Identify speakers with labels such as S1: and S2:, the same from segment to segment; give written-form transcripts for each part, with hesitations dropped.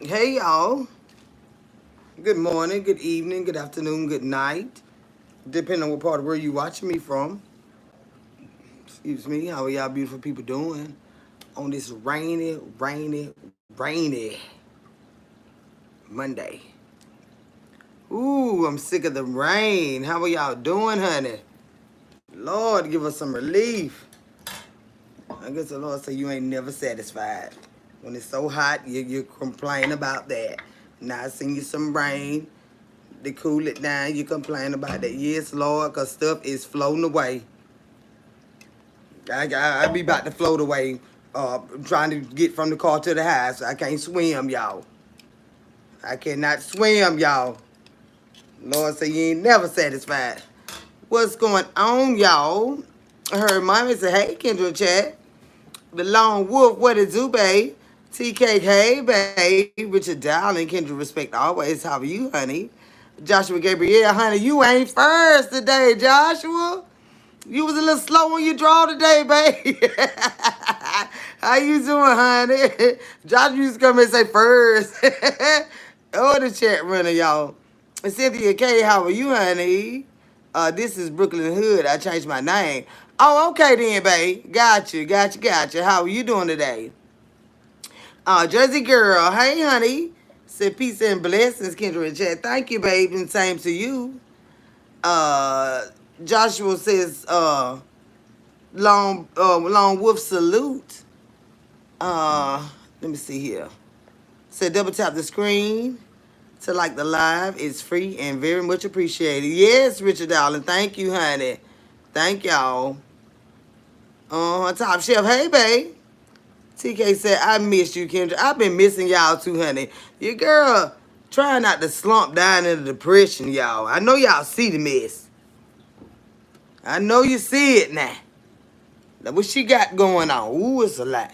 S1: Hey y'all. Good morning, good evening, good afternoon, good night. Depending on what part of the world you watching me from. Excuse me. How are y'all beautiful people doing on this rainy Monday? Ooh, I'm sick of the rain. How are y'all doing, honey? Lord, give us some relief. I guess the Lord say you ain't never satisfied. When it's so hot, you complain about that. Now I send you some rain to cool it down. You complain about that. Yes, Lord, because stuff is floating away. I be about to float away, trying to get from the car to the house. I can't swim, y'all. I cannot swim, y'all. Lord say you ain't never satisfied. What's going on, y'all? I heard mommy say, hey, Kendra chat. The Lone Wolf, what it do, babe? TK, hey, babe. Richard Dowling, Kendra, respect always. How are you, honey? Joshua Gabriel, honey, you ain't first today, Joshua. You was a little slow on your draw today, babe. How you doing, honey? Joshua used to come and say first. Oh, the chat runner, y'all. Cynthia K, how are you, honey? This is Brooklyn Hood. I changed my name. Oh, okay then, babe. Gotcha. How are you doing today? Jersey girl. Hey, honey. Said peace and blessings, Kendra and chat. Thank you, babe, and same to you. Uh, Joshua says, long wolf salute. Let me see here. Said double tap the screen to like the live. It's free and very much appreciated. Yes, Richard Darling. Thank you, honey. Thank y'all. Top Chef. Hey, babe. TK said, I missed you, Kendra. I've been missing y'all too, honey. Your girl trying not to slump down into depression, y'all. I know y'all see the mess. I know you see it now. Now, what she got going on? Ooh, it's a lot.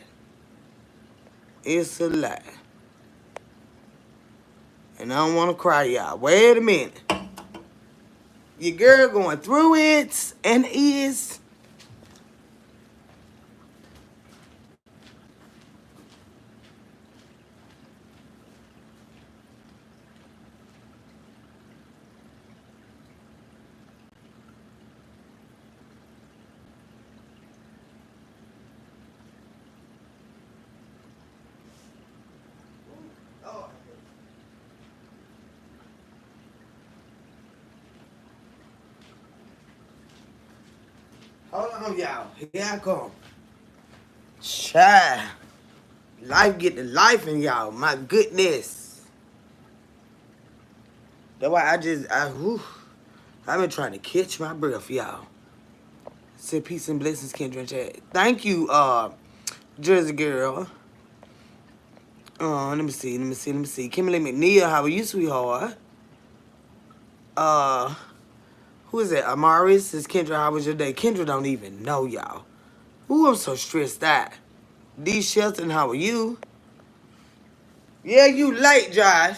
S1: It's a lot. And I don't want to cry, y'all. Wait a minute. Your girl going through it and is. Hold on, y'all. Here I come. Child. Life get the life in y'all. My goodness. That's why I've been trying to catch my breath, y'all. Say peace and blessings, Kendra and Chad. Thank you, Jersey girl. Let me see. Kimberly McNeil, how are you, sweetheart? Uh, who is that? Amaris says, Kendra, how was your day? Kendra don't even know, y'all. Ooh, I'm so stressed out. D. Shelton, how are you? Yeah, you late, Josh.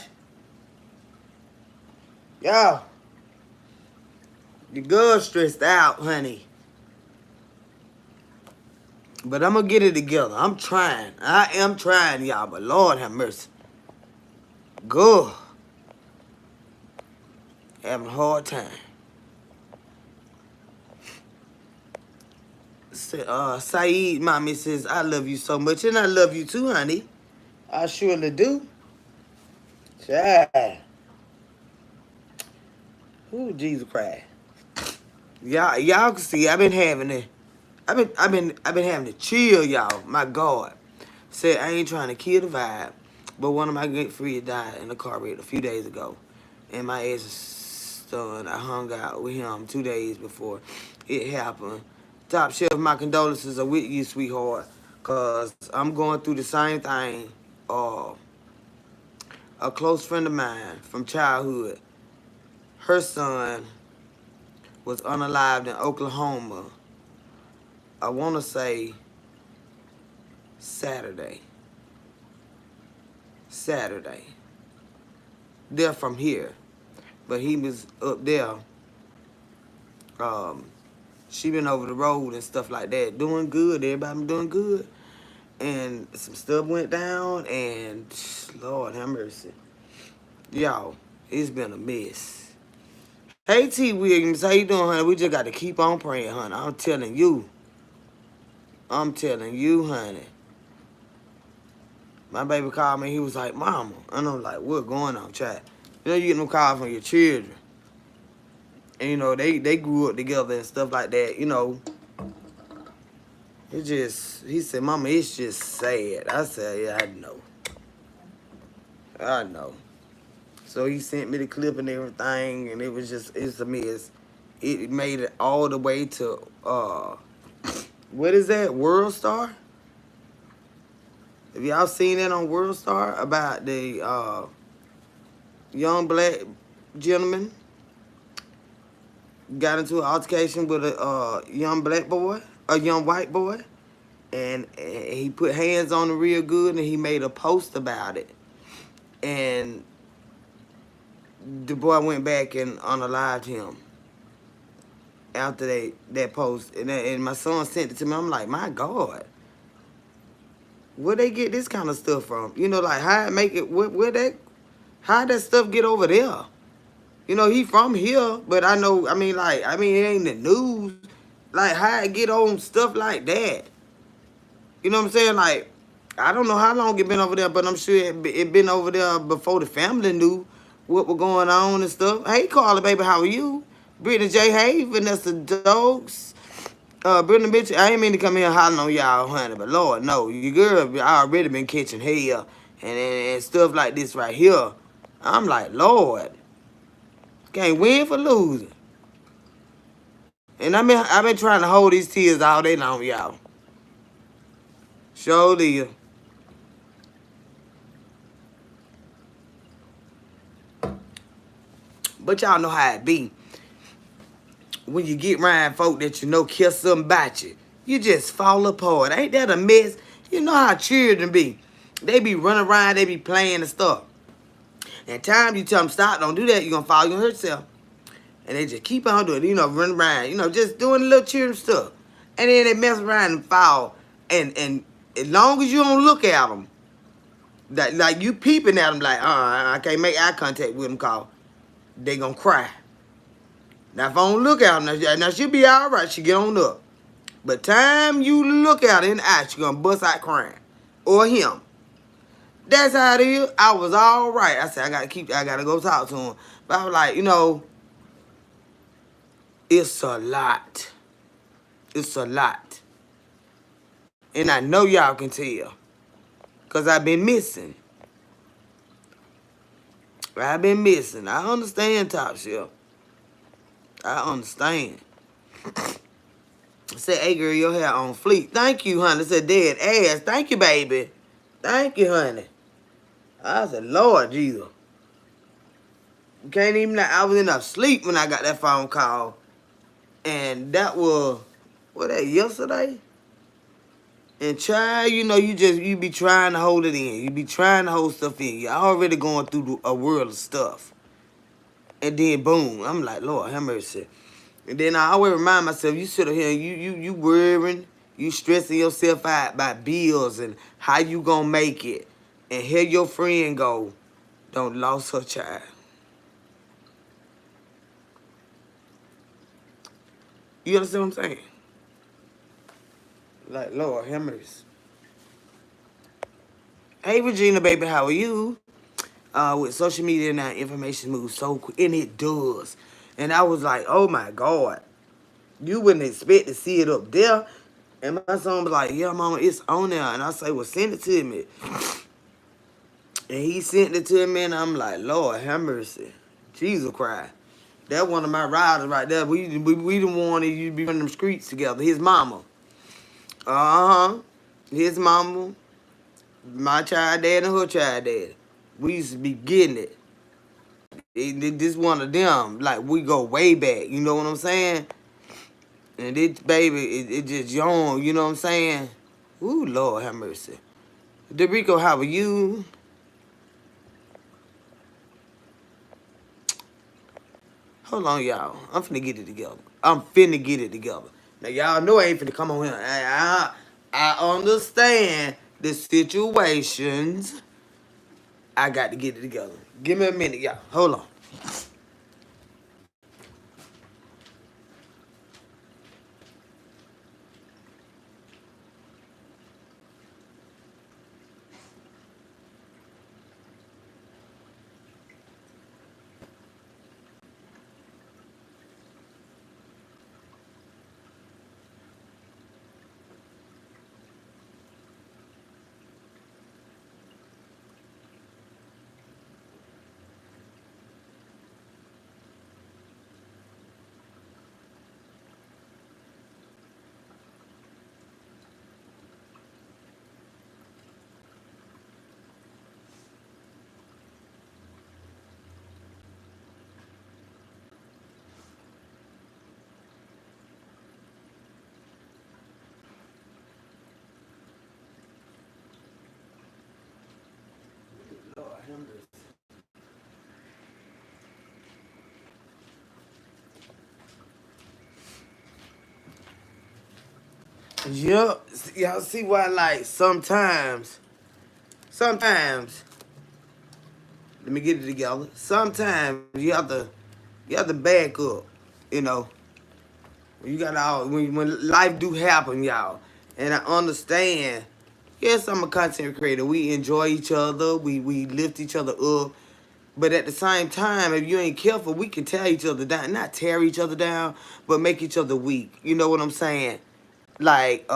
S1: Yo, your girl's stressed out, honey. But I'm gonna get it together. I'm trying. I am trying, y'all. But Lord have mercy. Good. Having a hard time. Saeed, mommy says, I love you so much. And I love you too, honey. I surely do. Yeah. Ooh, Jesus Christ. Y'all can see I've been having it. I've been having to chill, y'all. My God. Said I ain't trying to kill the vibe. But one of my good friends died in a car wreck a few days ago. And my ex's son, I hung out with him 2 days before it happened. Top Chef, my condolences are with you, sweetheart. Cause I'm going through the same thing. Uh, a close friend of mine from childhood, her son was unalived in Oklahoma. I want to say Saturday. They're from here, but he was up there. Um, she been over the road and stuff like that, doing good. Everybody been doing good. and some stuff went down, and Lord have mercy. Y'all, it's been a mess. Hey T Williams, how you doing, honey? We just got to keep on praying, honey. I'm telling you. I'm telling you, honey. My baby called me. He was like, "Mama," and I'm like, "What going on, chat?" You know, you get them calls from your children, and you know they grew up together and stuff like that. You know, it just. He said, "Mama, it's just sad." I said, "Yeah, I know. I know." So he sent me the clip and everything, and it's a mess. It made it all the way to what is that? World Star? Have y'all seen that on World Star about the young black gentleman got into an altercation with a young black boy, a young white boy, and he put hands on him real good, and he made a post about it, and the boy went back and unalived him after that post, and my son sent it to me. I'm like, my God, where they get this kind of stuff from? You know, like how it make it, how that stuff get over there? You know, he from here, but I know, it ain't the news. Like, how it get on stuff like that? You know what I'm saying? Like, I don't know how long it been over there, but I'm sure it been over there before the family knew what was going on and stuff. Hey, Carla, baby, how are you? Brittany J. Hay, Vanessa Dokes, Brittany Mitchell. I ain't mean to come here hollering on y'all, honey, but Lord, no. Your girl I already been catching hell and stuff like this right here. I'm like, Lord. Can't win for losing. And I've been trying to hold these tears all day long, y'all. Surely. But y'all know how it be. When you get around folk that you know care something about you, you just fall apart. Ain't that a mess? You know how children be. They be running around, they be playing and stuff. And time you tell them stop, don't do that, you're going to fall, you're going to hurt yourself. And they just keep on doing it, running around, just doing little children stuff. And then they mess around and fall. And as long as you don't look at them, like you peeping at them like, I can't make eye contact with them cause they gonna cry. Now if I don't look at them, now she'll be all right, she get on up. But time you look at her in the eye, she gonna bust out crying. Or him. That's how it is. I was all right. I said, I gotta go talk to him. But I was like, it's a lot. It's a lot. And I know y'all can tell. Because I've been missing. I've been missing. I understand, Top Shelf. I understand. Said, hey, girl, your hair on fleek. Thank you, honey. Said, dead ass. Thank you, baby. Thank you, honey. I said, Lord Jesus. Can't even, I was enough sleep when I got that phone call. And that was, yesterday? And child, you be trying to hold it in. You be trying to hold stuff in. You're already going through a world of stuff. And then boom, I'm like, Lord, have mercy. And then I always remind myself, you sit here and you worrying, you stressing yourself out by bills and how you gonna make it. And here your friend go, don't lost her child. You understand what I'm saying? Like, Lord, have mercy. Hey, Regina, baby, how are you? With social media now, information moves so quick, and it does. And I was like, oh, my God. You wouldn't expect to see it up there. And my son was like, yeah, Mama, it's on there. And I say, well, send it to me. And he sent it to me, and I'm like, Lord, have mercy. Jesus Christ. That's one of my riders right there. We didn't want you to be running them streets together. His mama. Uh-huh. His mama, my child dad, and her child dad. We used to be getting it. This one of them. Like, we go way back. You know what I'm saying? And this baby, it just young. You know what I'm saying? Ooh, Lord, have mercy. Derico, how are you? Hold on, y'all. I'm finna get it together. Now, y'all know I ain't finna come on here. I understand the situations. I got to get it together. Give me a minute, y'all. Hold on. Yeah, y'all see why, like, sometimes, let me get it together. Sometimes you have to back up, you know. You got all when life do happen, y'all. And I understand. Yes, I'm a content creator. We enjoy each other. We lift each other up. But at the same time, if you ain't careful, we can tear each other down. Not tear each other down, but make each other weak. You know what I'm saying? Like,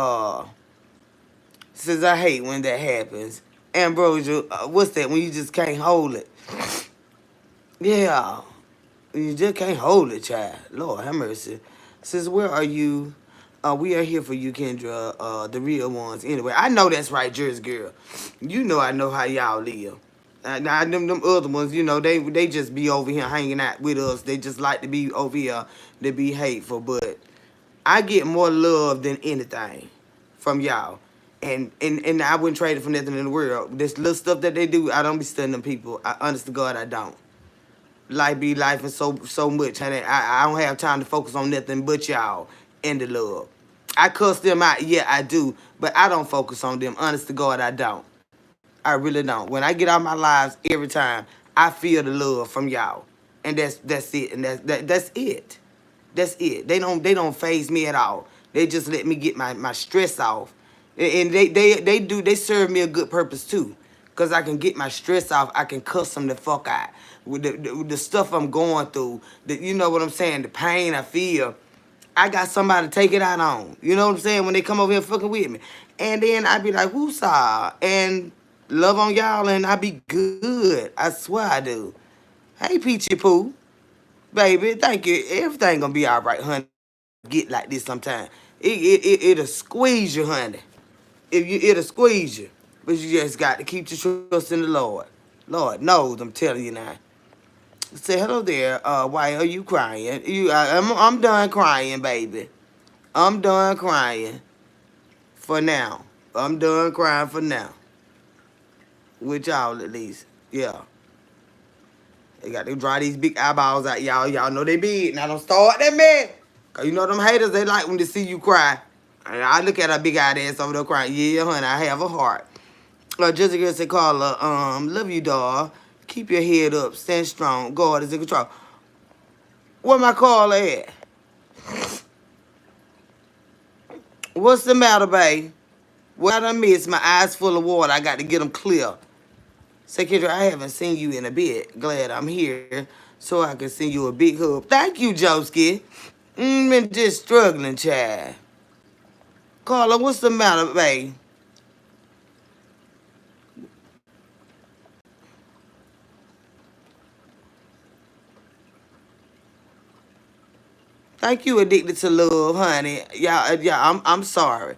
S1: since I hate when that happens. Ambrosia, what's that? When you just can't hold it. Yeah. You just can't hold it, child. Lord have mercy. Sis, where are you? We are here for you, Kendra. The real ones. Anyway, I know that's right, Jersey girl. You know I know how y'all live. Now them other ones, they just be over here hanging out with us. They just like to be over here to be hateful. But I get more love than anything from y'all. And I wouldn't trade it for nothing in the world. This little stuff that they do, I don't be studying them people. Honest to God, I don't. Life be life and so much, honey. I don't have time to focus on nothing but y'all and the love. I cuss them out, yeah, I do, but I don't focus on them. Honest to God, I don't. I really don't. When I get out my lives every time, I feel the love from y'all, and that's it, and that's it. That's it. They don't phase me at all. They just let me get my stress off, and they serve me a good purpose too, cause I can get my stress off. I can cuss them the fuck out with the stuff I'm going through. You know what I'm saying? The pain I feel. I got somebody to take it out on. You know what I'm saying? When they come over here fucking with me. And then I be like, woosah. And love on y'all and I be good. I swear I do. Hey, Peachy Poo. Baby, thank you. Everything gonna be all right, honey. Get like this sometime. It'll squeeze you, honey. It'll squeeze you. But you just got to keep your trust in the Lord. Lord knows, I'm telling you now. Say hello there. Why are you crying? I'm done crying, baby. I'm done crying for now. I'm done crying for now. With y'all at least. Yeah. They got to dry these big eyeballs out, y'all. Y'all know they big. Now don't start that man. Cause you know them haters, they like when they see you cry. And I look at her big eyed ass over there crying. Yeah, honey, I have a heart. Jessica said, Carla, love you, dog. Keep your head up. Stand strong. God is in control. Where my Carla at? What's the matter, babe? What I done missed? My eyes full of water. I got to get them clear. Say, Kendra, I haven't seen you in a bit. Glad I'm here so I can send you a big hug. Thank you, Joski. Been just struggling, child. Carla, what's the matter, babe? Thank you, addicted to love, honey. Yeah, I'm sorry.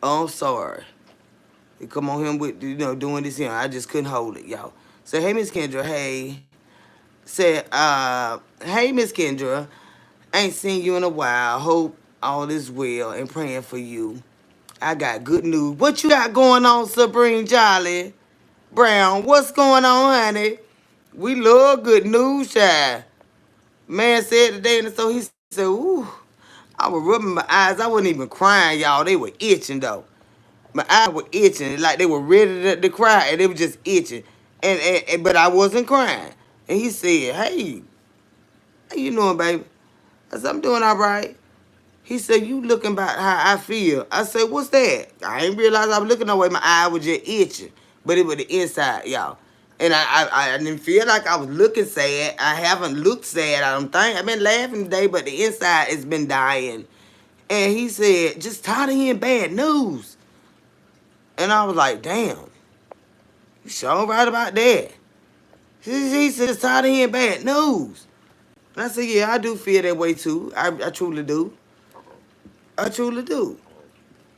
S1: I'm sorry. You come on him with doing this here. I just couldn't hold it, y'all. Say, hey, Miss Kendra, hey. Said, hey, Miss Kendra, ain't seen you in a while. Hope all is well and praying for you. I got good news. What you got going on, Sabrina Jolly Brown? What's going on, honey? We love good news, child. Man said today, and so he said, ooh, I was rubbing my eyes. I wasn't even crying, y'all. They were itching, though. My eye was itching, like they were ready to cry, and they were just itching. But I wasn't crying. And he said, "Hey, how you doing, baby?" I said, "I'm doing all right." He said, "You looking about how I feel." I said, "What's that?" I ain't realize I was looking that way. My eye was just itching, but it was the inside, y'all. And I didn't feel like I was looking sad. I haven't looked sad, I don't think. I've been laughing today, but the inside has been dying. And he said, "Just tired of hearing bad news." And I was like, "Damn, you sure right about that." He said, "Just tired of hearing bad news." And I said, "Yeah, I do feel that way too. I truly do. I truly do.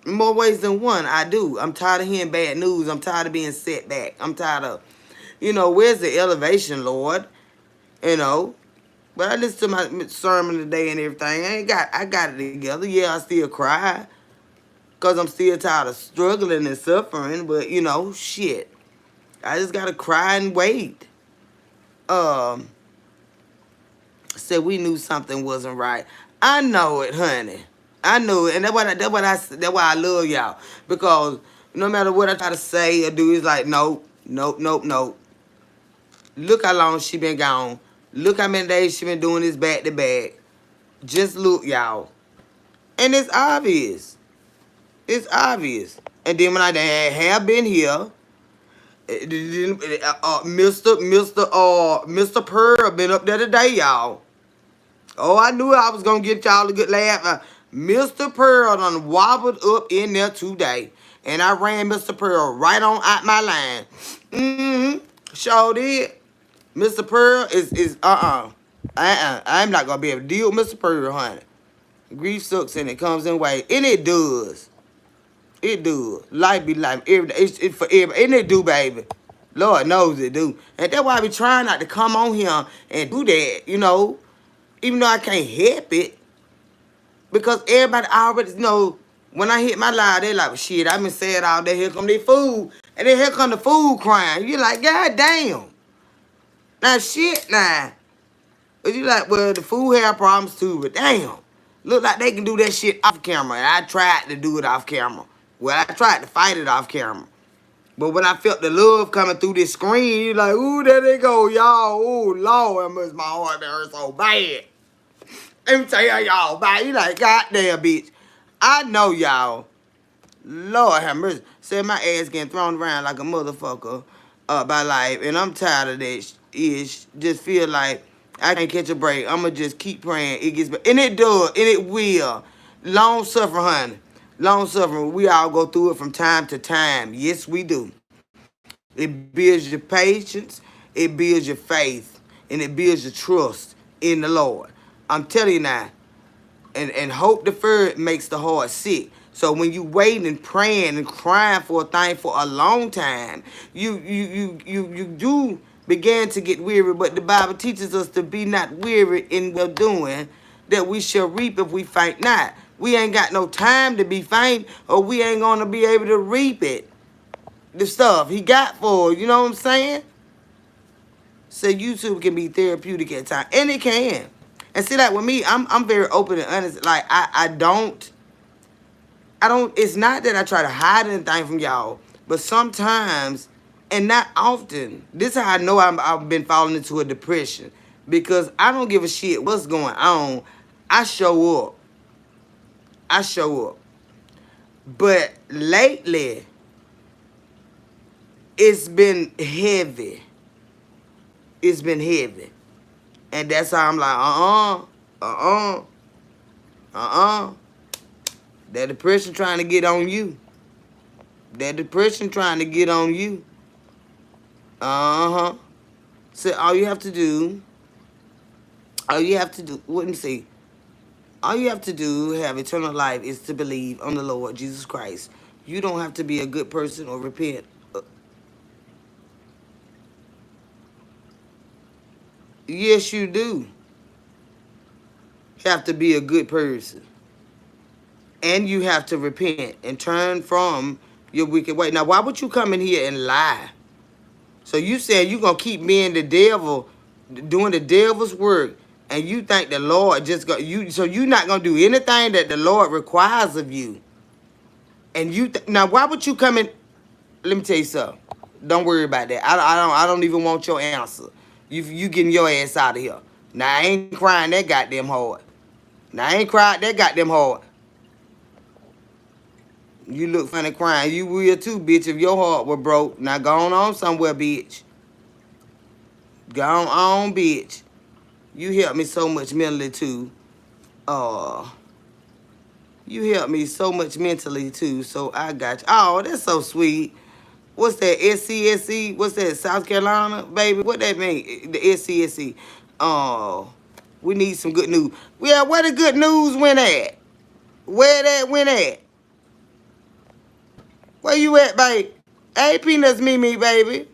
S1: In more ways than one, I do. I'm tired of hearing bad news. I'm tired of being set back. I'm tired of, where's the elevation, Lord? You know. But I listened to my sermon today and everything. I got it together. Yeah, I still cry. Because I'm still tired of struggling and suffering. But, shit. I just got to cry and wait. Said we knew something wasn't right. I know it, honey. I know it, and that's why I love y'all, because no matter what I try to say or do, it's like nope, nope, nope, nope. Look how long she been gone. Look how many days she been doing this back to back. Just look, y'all, and it's obvious. It's obvious. And then when I have been here, Mr. Pearl been up there today, y'all. Oh, I knew I was going to get y'all a good laugh. Mr. Pearl done wobbled up in there today. And I ran Mr. Pearl right on out my line. Sure did. Mr. Pearl I'm not going to be able to deal with Mr. Pearl, honey. Grief sucks and it comes in waves. And it does. It does. Life be life. It's for everybody. And it do, baby. Lord knows it do. And that's why I be trying not to come on here and do that, even though I can't help it, because everybody already know when I hit my live, they like, well, shit, I've been saying all day, here come the food, and then here come the food crying. You like, God damn. Now, shit, now. But you like, well, the food have problems too, but damn. Look like they can do that shit off camera, and I tried to do it off camera. Well, I tried to fight it off camera. But when I felt the love coming through this screen, you like, ooh, there they go, y'all. Ooh, Lord, my heart hurt so bad. Let me tell y'all, man. You like, goddamn, bitch. I know y'all. Lord have mercy. Said my ass getting thrown around like a motherfucker by life. And I'm tired of that ish. Just feel like I can't catch a break. I'ma just keep praying. It gets better. And it does. And it will. Long suffering, honey. Long suffering. We all go through it from time to time. Yes, we do. It builds your patience. It builds your faith. And it builds your trust in the Lord. I'm telling you now, and hope deferred makes the heart sick. So when you waiting and praying and crying for a thing for a long time, you do begin to get weary. But the Bible teaches us to be not weary in well doing, that we shall reap if we faint not. We ain't got no time to be faint, or we ain't gonna be able to reap it. The stuff he got for, you know what I'm saying? So YouTube can be therapeutic at times, and it can. And see, like with me, I'm very open and honest. Like I don't. It's not that I try to hide anything from y'all, but sometimes, and not often. This is how I know I've been falling into a depression, because I don't give a shit what's going on. I show up. I show up. But lately, it's been heavy. It's been heavy. And that's how I'm like, That depression trying to get on you. That depression trying to get on you. So all you have to do, let me see. All you have to do, have eternal life, is to believe on the Lord Jesus Christ. You don't have to be a good person or repent. Yes, you do. You have to be a good person. And you have to repent and turn from your wicked way. Now, why would you come in here and lie? So you saying you're going to keep being the devil, doing the devil's work, and you think the Lord just got you, so you're not going to do anything that the Lord requires of you. And now, why would you come in? Let me tell you something. Don't worry about that. I don't even want your answer. You getting your ass out of here. Now I ain't crying that goddamn hard. Now I ain't cried that goddamn hard. You look funny crying. You will too, bitch, if your heart were broke. Now go on somewhere, bitch. Go on, bitch. You helped me so much mentally too. Uh, you helped me so much mentally too. So I got you. Oh, that's so sweet. What's that? SCSC? What's that? South Carolina, baby? What that mean? The SCSC. Oh, we need some good news. Yeah, where the good news went at? Where that went at? Where you at, babe? Hey, Peanuts Mimi, baby.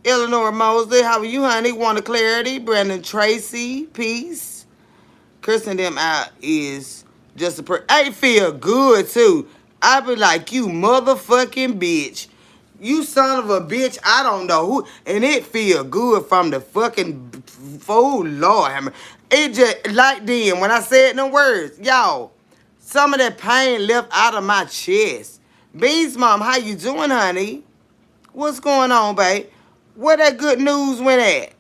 S1: Eleanor Mosley, how are you, honey? Want clarity? Brandon Tracy, peace. Cursing them out is just a Hey, feel good, too. I be like, you motherfucking bitch. You son of a bitch, I don't know who. And it feel good from the fucking fool, Lord. It just, like then, when I said them words, y'all, some of that pain left out of my chest. Beans mom, how you doing, honey? What's going on, babe? Where that good news went at?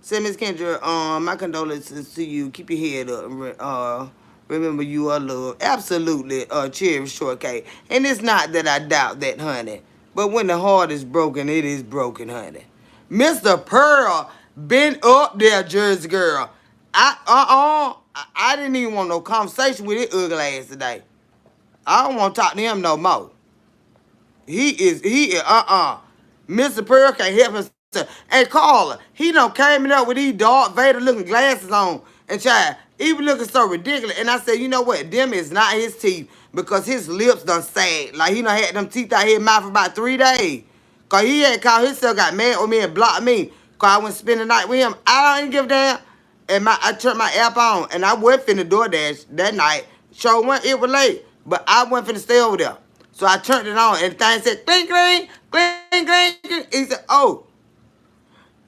S1: Say, Miss Kendra, my condolences to you. Keep your head up. Remember you are loved. Absolutely, cherry shortcake. And it's not that I doubt that, honey. But when the heart is broken, it is broken, honey. Mr. Pearl been up there, Jersey girl. I didn't even want no conversation with his ugly ass today. I don't want to talk to him no more. He is, Mr. Pearl can't help himself. Hey, Carla, he done came up with these Darth Vader looking glasses on. And child, he was looking so ridiculous. And I said, you know what? Them is not his teeth because his lips done sag. Like he done had them teeth out his mouth for about 3 days. Cause he had called himself, got mad with me and blocked me. Cause I went spend the night with him. I don't even give a damn. And I turned my app on and I went finna DoorDash that night. So when it was late, but I went finna stay over there. So I turned it on and the thing said, clink, clink, clink, clink, clink. He said, oh.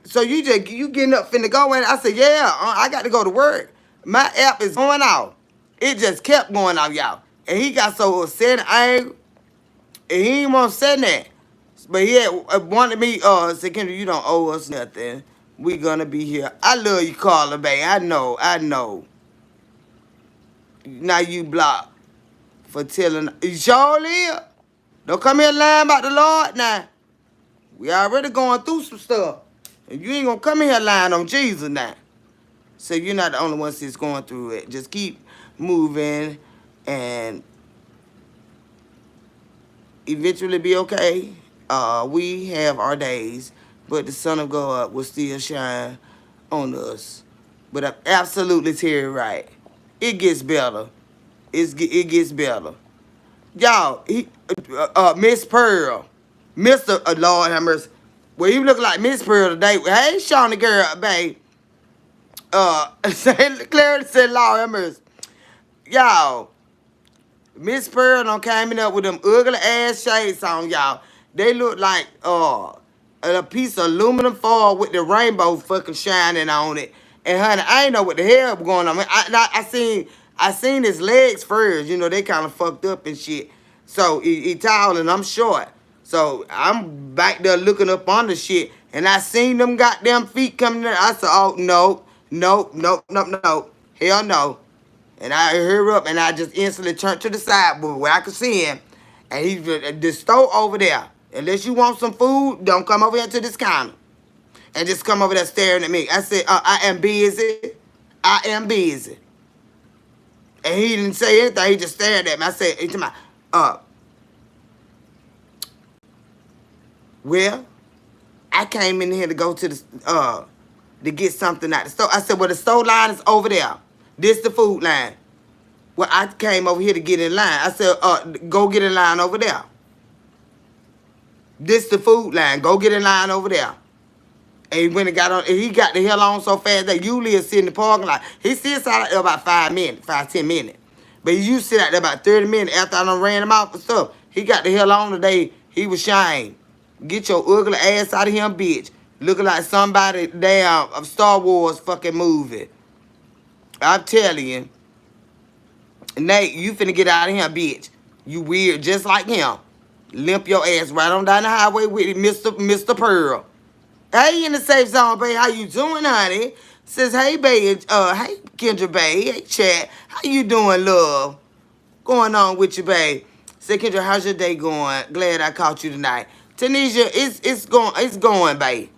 S1: So you getting up finna go in? I said, yeah, I got to go to work. My app is going out. It just kept going out, y'all. And he got so upset and angry. And he didn't want to say that. But he had wanted me, say, Kendra, you don't owe us nothing. We gonna be here. I love you, Carla, babe. I know. Now you blocked for telling. You sure live. Don't come here lying about the Lord now. We already going through some stuff. And you ain't gonna come in here lying on Jesus now. So you're not the only one that's going through it. Just keep moving and eventually be okay. We have our days, but the sun of God will still shine on us. But I'm absolutely Terry right. It gets better. It gets better. Y'all, Miss Pearl, Mr. Lord have mercy. Well, you look like Miss Pearl today. Hey, Shawnee girl, babe. Clarity said, Lord have mercy. Y'all, Miss Pearl done came up with them ugly ass shades on, y'all. They look like a piece of aluminum foil with the rainbow fucking shining on it. And honey, I ain't know what the hell was going on. I seen his legs first. You know, they kind of fucked up and shit. So he tall and I'm short. So I'm back there looking up on the shit. And I seen them goddamn feet coming there. I said, oh, no. Hell no. And I hurry up and I just instantly turned to the side where I could see him. And he's the store over there. Unless you want some food, don't come over here to this counter. And just come over there staring at me. I said, I am busy. I am busy. And he didn't say anything. He just stared at me. I said, well, I came in here to go to the, to get something out the store. I said, well, the store line is over there. This the food line. Well, I came over here to get in line. I said, go get in line over there. This the food line. Go get in line over there. And he went and got on. And he got the hell on so fast that Yulia sit in the parking lot. He sits out there about 10 minutes. But he used to sit out there about 30 minutes after I done ran him out for stuff. He got the hell on today. He was shying. Get your ugly ass out of here, bitch. Looking like somebody damn of Star Wars fucking movie. I'm telling you. Nate, you finna get out of here, bitch. You weird, just like him. Limp your ass right on down the highway with it, Mr. Pearl. Hey, in the safe zone, babe. How you doing, honey? Says, hey, babe. Hey, Kendra, babe. Hey, chat. How you doing, love? Going on with you, babe? Say, Kendra, how's your day going? Glad I caught you tonight. Tanisha, it's going, babe.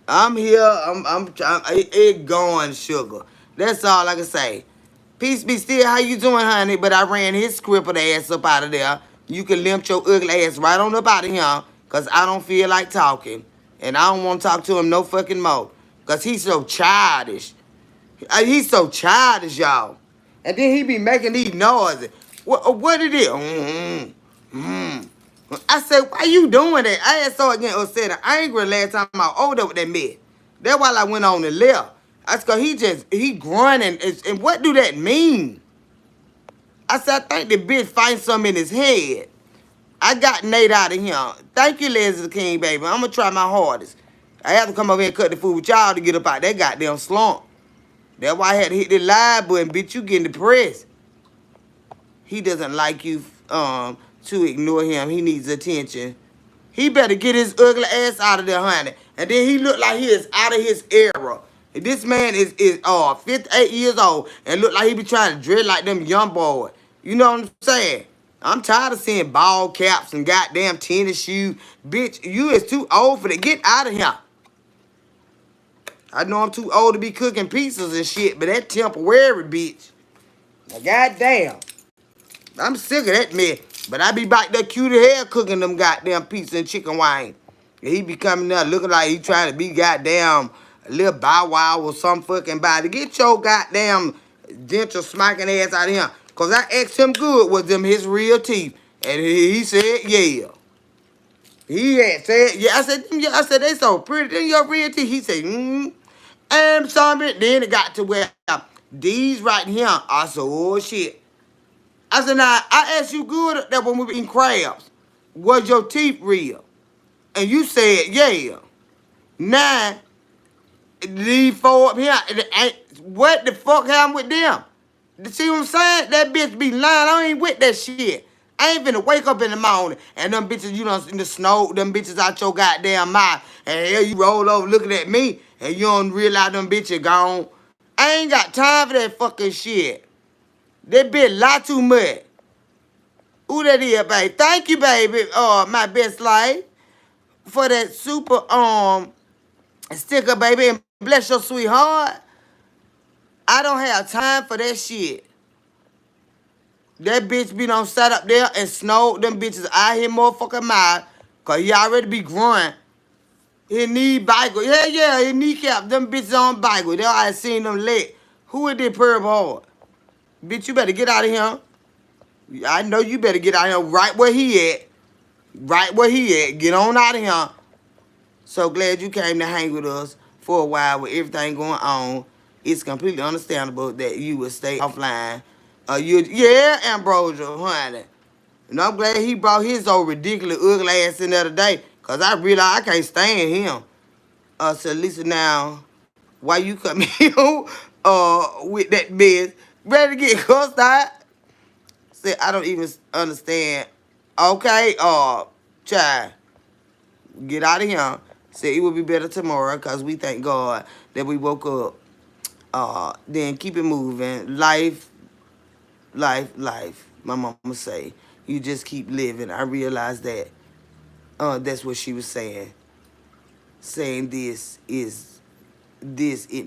S1: I'm here. It going, sugar. That's all I can say. Peace be still. How you doing, honey? But I ran his crippled ass up out of there. You can limp your ugly ass right on up out of here, cause I don't feel like talking, and I don't want to talk to him no fucking more, cause he's so childish. He's so childish, y'all. And then he be making these noises. What it is? I said, why you doing that? I had so again upset and angry last time I was over there with that man. That's why I went on the left. I said, he grunting. And what do that mean? I said, I think the bitch find something in his head. I got Nate out of here. Thank you, Leslie King, baby. I'm going to try my hardest. I have to come over here and cut the food with y'all to get up out that goddamn slump. That's why I had to hit the live button, bitch. You getting depressed. He doesn't like you to ignore him. He needs attention. He better get his ugly ass out of there, honey. And then he look like he is out of his era. This man is 58 years old and look like he be trying to dread like them young boys. You know what I'm saying? I'm tired of seeing ball caps and goddamn tennis shoes. Bitch, you is too old for that. Get out of here. I know I'm too old to be cooking pizzas and shit, but that temporary, bitch. Now, goddamn. I'm sick of that man. But I be back there cute as hell cooking them goddamn pizza and chicken wine. And he be coming there looking like he trying to be goddamn a little Bow Wow or some fucking body. Get your goddamn dental smacking ass out of here. Because I asked him good, was them his real teeth? And he said, yeah. He had said, yeah. I said, they so pretty. Them your real teeth. He said, and something. Then it got to where these right here, I said, oh shit. I said, now, I asked you good that when we were eating crabs, was your teeth real? And you said, yeah. Now, these four up here, what the fuck happened with them? See what I'm saying? That bitch be lying. I ain't with that shit. I ain't finna wake up in the morning and them bitches, you know, in the snow, them bitches out your goddamn mouth. And hell, you roll over looking at me and you don't realize them bitches gone. I ain't got time for that fucking shit. That bitch lie too much. Who that is, baby? Thank you, baby. My best life for that super sticker, baby. And bless your sweetheart. I don't have time for that shit. That bitch be done sat up there and snowed them bitches out here motherfucking mouth. Cause he already be growing. His knee bicycle. Yeah, his kneecap. Them bitches on bicycle. They all seen them leg. Who is this purple hard? Bitch, you better get out of here. I know you better get out of here right where he at. Right where he at. Get on out of here. So glad you came to hang with us for a while with everything going on. It's completely understandable that you would stay offline. Yeah, Ambrosia, honey. And I'm glad he brought his old ridiculous ugly ass in the other day. Cause I realized I can't stand him. So Lisa, now, why you come here with that mess? Ready to get cussed out? Say, I don't even understand. Okay, child, get out of here. Say it will be better tomorrow because we thank God that we woke up. Then keep it moving. Life. My mama say, you just keep living. I realized that. That's what she was saying. Saying it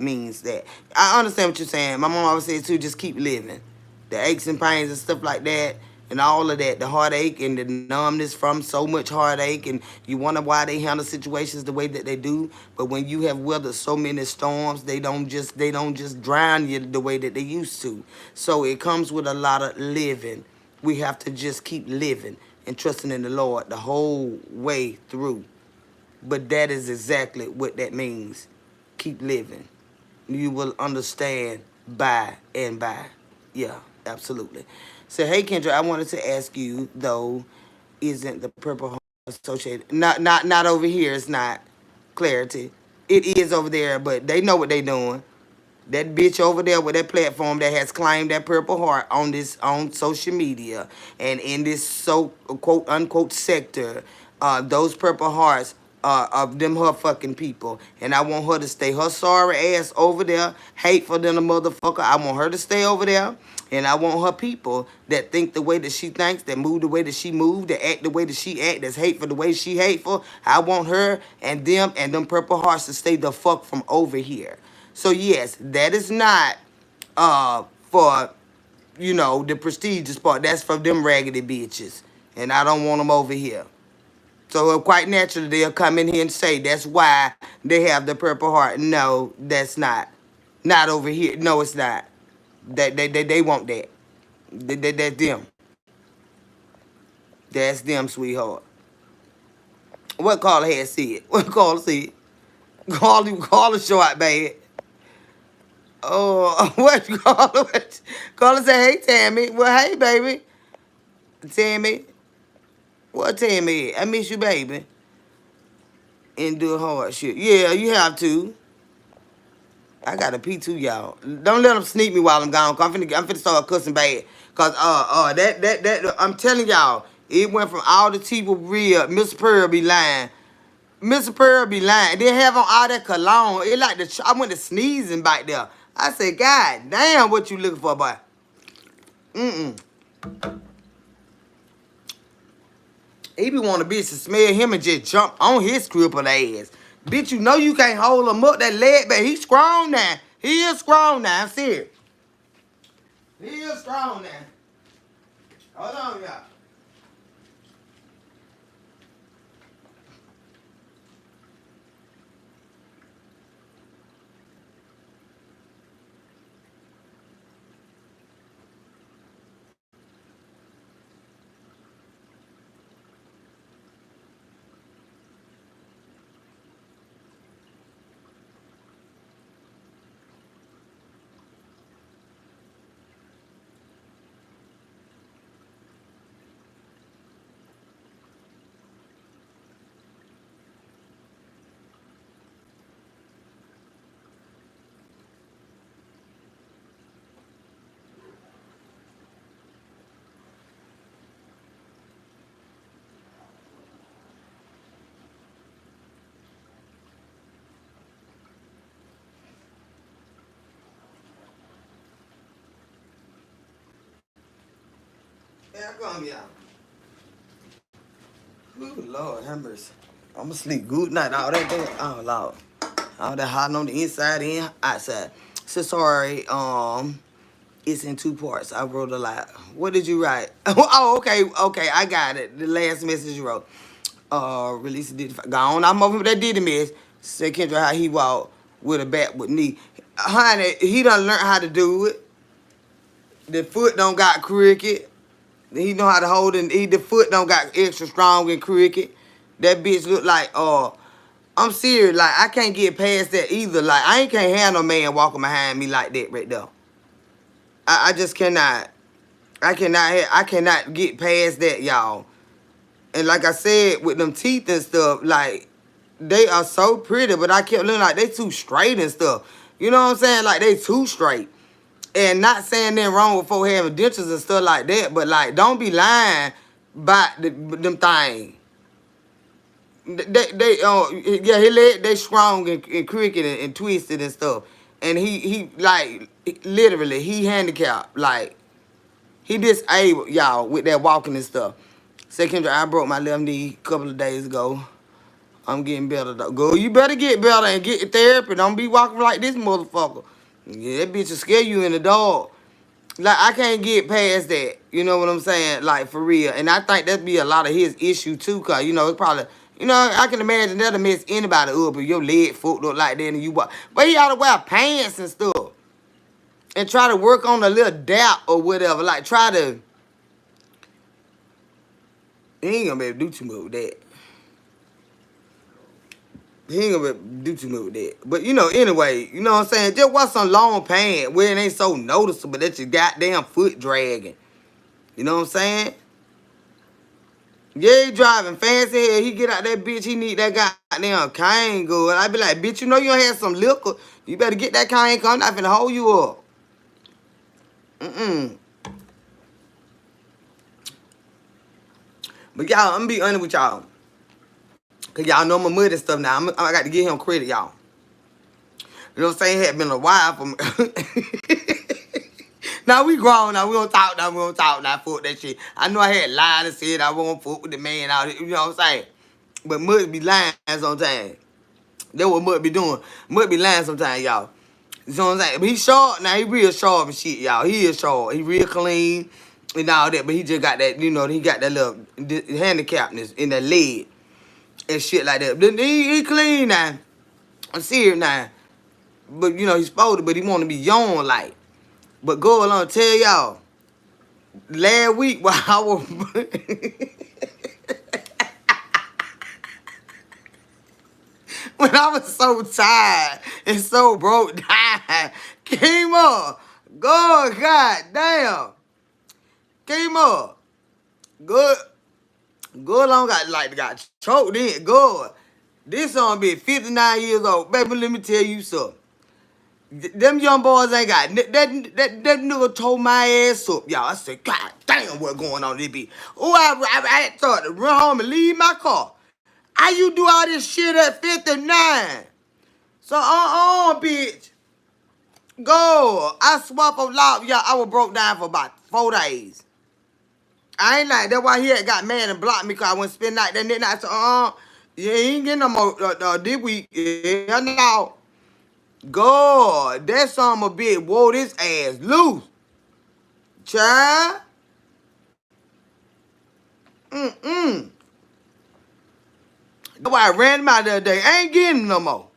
S1: means that. I understand what you're saying. My mom always said too, just keep living. The aches and pains and stuff like that and all of that, the heartache and the numbness from so much heartache, and you wonder why they handle situations the way that they do. But when you have weathered so many storms, they don't just drown you the way that they used to. So it comes with a lot of living. We have to just keep living and trusting in the Lord the whole way through. But that is exactly what that means. Keep living. You will understand by and by. Yeah, absolutely. So, hey, Kendra, I wanted to ask you, though, isn't the Purple Heart associated? Not over here. It's not. Clarity. It is over there, but they know what they doing. That bitch over there with that platform that has claimed that Purple Heart on social media and in this so quote unquote sector, those Purple Hearts of them her fucking people. And I want her to stay her sorry ass over there, hateful than a motherfucker. I want her to stay over there. And I want her people that think the way that she thinks, that move the way that she move, that act the way that she act, that's hateful the way she hateful. I want her and them Purple Hearts to stay the fuck from over here. So yes, that is not for, you know, the prestigious part. That's for them raggedy bitches. And I don't want them over here. So quite naturally they'll come in here and say that's why they have the Purple Heart. No, that's not. Not over here. No, it's not. They want that. That's them. That's them, sweetheart. What Carla had said? What Carla said? Carla short bad. Oh, what Carla? Carla said, "Hey Tammy." Well, hey baby, Tammy. What Tammy? I miss you, baby. And do hard shit. Yeah, you have to. I got a pee too, y'all. Don't let them sneak me while I'm gone. Cause I'm finna start cussing bad. Cause that I'm telling y'all, it went from all the people real. Mr. Pearl be lying. Mr. Pearl be lying. They have on all that cologne. It like I went to sneezing back there. I said, God damn, what you looking for, boy? Mm-mm. He be wanting a bitch to smell him and just jump on his crippled ass. Bitch, you know you can't hold him up that leg back. He's strong now. He is strong now. I'm serious. He is strong now. Hold on, y'all. Here I come, y'all. Good Lord, have mercy. I'ma sleep good night. All that damn, oh Lord. All that hot on the inside and outside. So sorry, it's in two parts. I wrote a lot. What did you write? Oh, okay, I got it. The last message you wrote. Release did gone. I'm over that did the mess. Say Kendra how he walk with a bat with knee. Honey, he done learn how to do it. The foot don't got crooked. He know how to hold it. The foot don't got extra strong and crooked. That bitch look like I'm serious. Like I can't get past that either. Like I ain't can't have no man walking behind me like that right there. I just cannot. I cannot get past that, y'all. And like I said, with them teeth and stuff, like they are so pretty, but I kept looking like they too straight and stuff. You know what I'm saying? Like they too straight. And not saying nothing wrong with folk having dentures and stuff like that, but like don't be lying about them things. Yeah, his leg they strong and crooked and twisted and stuff. And he like literally he handicapped. Like he disabled, y'all, with that walking and stuff. Say Kendra, I broke my left knee a couple of days ago. I'm getting better though. Girl, you better get better and get therapy. Don't be walking like this motherfucker. Yeah, that bitch will scare you in the dog. Like, I can't get past that. You know what I'm saying? Like, for real. And I think that'd be a lot of his issue, too, because, you know, it probably... You know, I can imagine that'll mess anybody up if your leg foot look like that and you walk. But he ought to wear pants and stuff. And try to work on a little doubt or whatever. Like, try to... He ain't gonna be able to do too much with that. He ain't gonna be able to do too much with that. But, you know, anyway, you know what I'm saying? Just wear some long pants where it ain't so noticeable that your goddamn foot dragging. You know what I'm saying? Yeah, he driving fancy hell. He get out that bitch, he need that goddamn cane good. I be like, bitch, you know you don't have some liquor. You better get that cane, come not finna hold you up. Mm-mm. But y'all, I'm gonna be honest with y'all. Cause y'all know my mud and stuff now. I got to give him credit, y'all. You know what I'm saying? It had been a while for me. Now we grown now. We don't talk now. We don't talk now. Fuck that shit. I know I had lied and said I won't fuck with the man out here. You know what I'm saying? But Mud be lying sometimes. That's what Mud be doing. Mud be lying sometimes, y'all. You know what I'm saying? But he short now. He real sharp and shit, y'all. He is short. He real clean and all that. But he just got that, you know, he got that little handicapness in the leg and shit like that. But he clean now. I'm serious now. But, you know, he's supposed to, but he want to be young like. But go along tell y'all, last week while I was... when I was so tired and so broke down, came up. God damn. Came up. Good. Good long got choked in. Good. This song be 59 years old. Baby, let me tell you something. Them young boys ain't got that nigga told my ass up, y'all. I said, God damn, what going on this be? Oh, I thought to run home and leave my car. How you do all this shit at 59? So bitch. Go. I swap a lot, y'all. I was broke down for about 4 days. I ain't like that's why he had got mad and blocked me because I went spend night that night. I said, yeah, he ain't getting no more this week. Yeah, no. God, that son of a bitch wore this ass loose. Child. Mm-mm. That's why I ran him out the other day. I ain't getting him no more.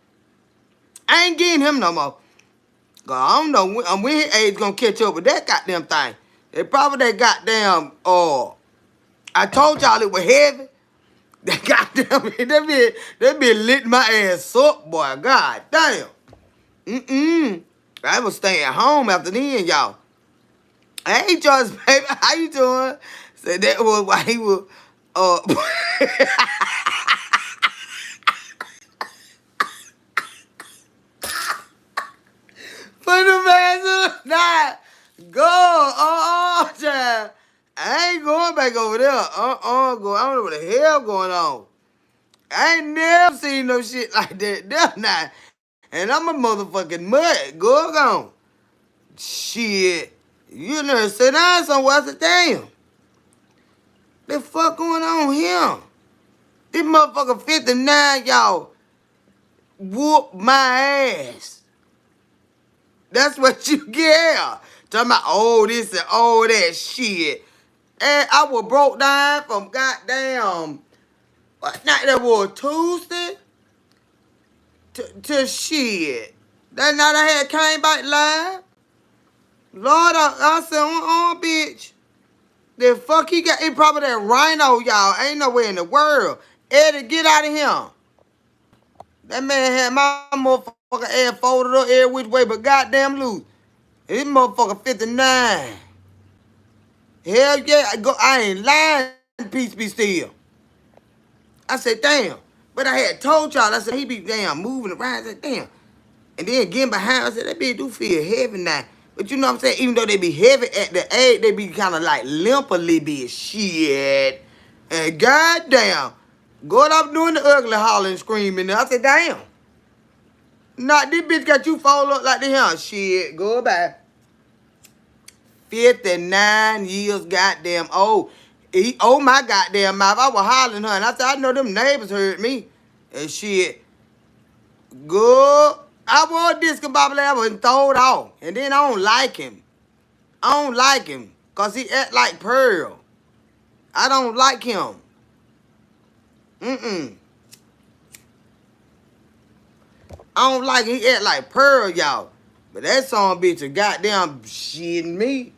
S1: I ain't getting him no more. Cause I don't know when his age gonna catch up with that goddamn thing. They probably that goddamn, I told y'all it was heavy. That goddamn, that be lit my ass up, boy. God damn. I was staying home after then, y'all. Hey, Joyce, baby, how you doing? Said that was why he was, put the man to the night. Go, child. I ain't going back over there. Go. I don't know what the hell going on. I ain't never seen no shit like that. That's not. And I'm a motherfucking mud. Go on. Shit. You know, sit down somewhere. I said, damn. The fuck going on here? This motherfucker 59, y'all, whoop my ass. That's what you get. Talking about, this and all that shit. And I was broke down from goddamn, what night that was, Tuesday? To shit. That night I had came back live. Lord, I said, bitch. The fuck he got, he probably that rhino, y'all. Ain't nowhere in the world. Eddie, get out of here. That man had my motherfucker ass folded up every which way but goddamn loose. This motherfucker 59. Hell yeah, I ain't lying, peace be still. I said, damn. But I had told y'all, I said, he be damn moving around. I said, damn. And then getting behind, I said, that bitch do feel heavy now. But you know what I'm saying? Even though they be heavy at the age, they be kind of like limp a little bit. Shit. And goddamn. Going up doing the ugly hollering, screaming. I said, damn. Nah, this bitch got you fall up like the hell. Shit, go back. 59 years goddamn old. He my goddamn mouth. I was hollering her. And I said, I know them neighbors heard me. And shit. Good. I was disco bobble and throwed off. And then I don't like him. I don't like him. Because he act like Pearl. I don't like him. I don't like him. He act like Pearl, y'all. But that song bitch a goddamn shitting me.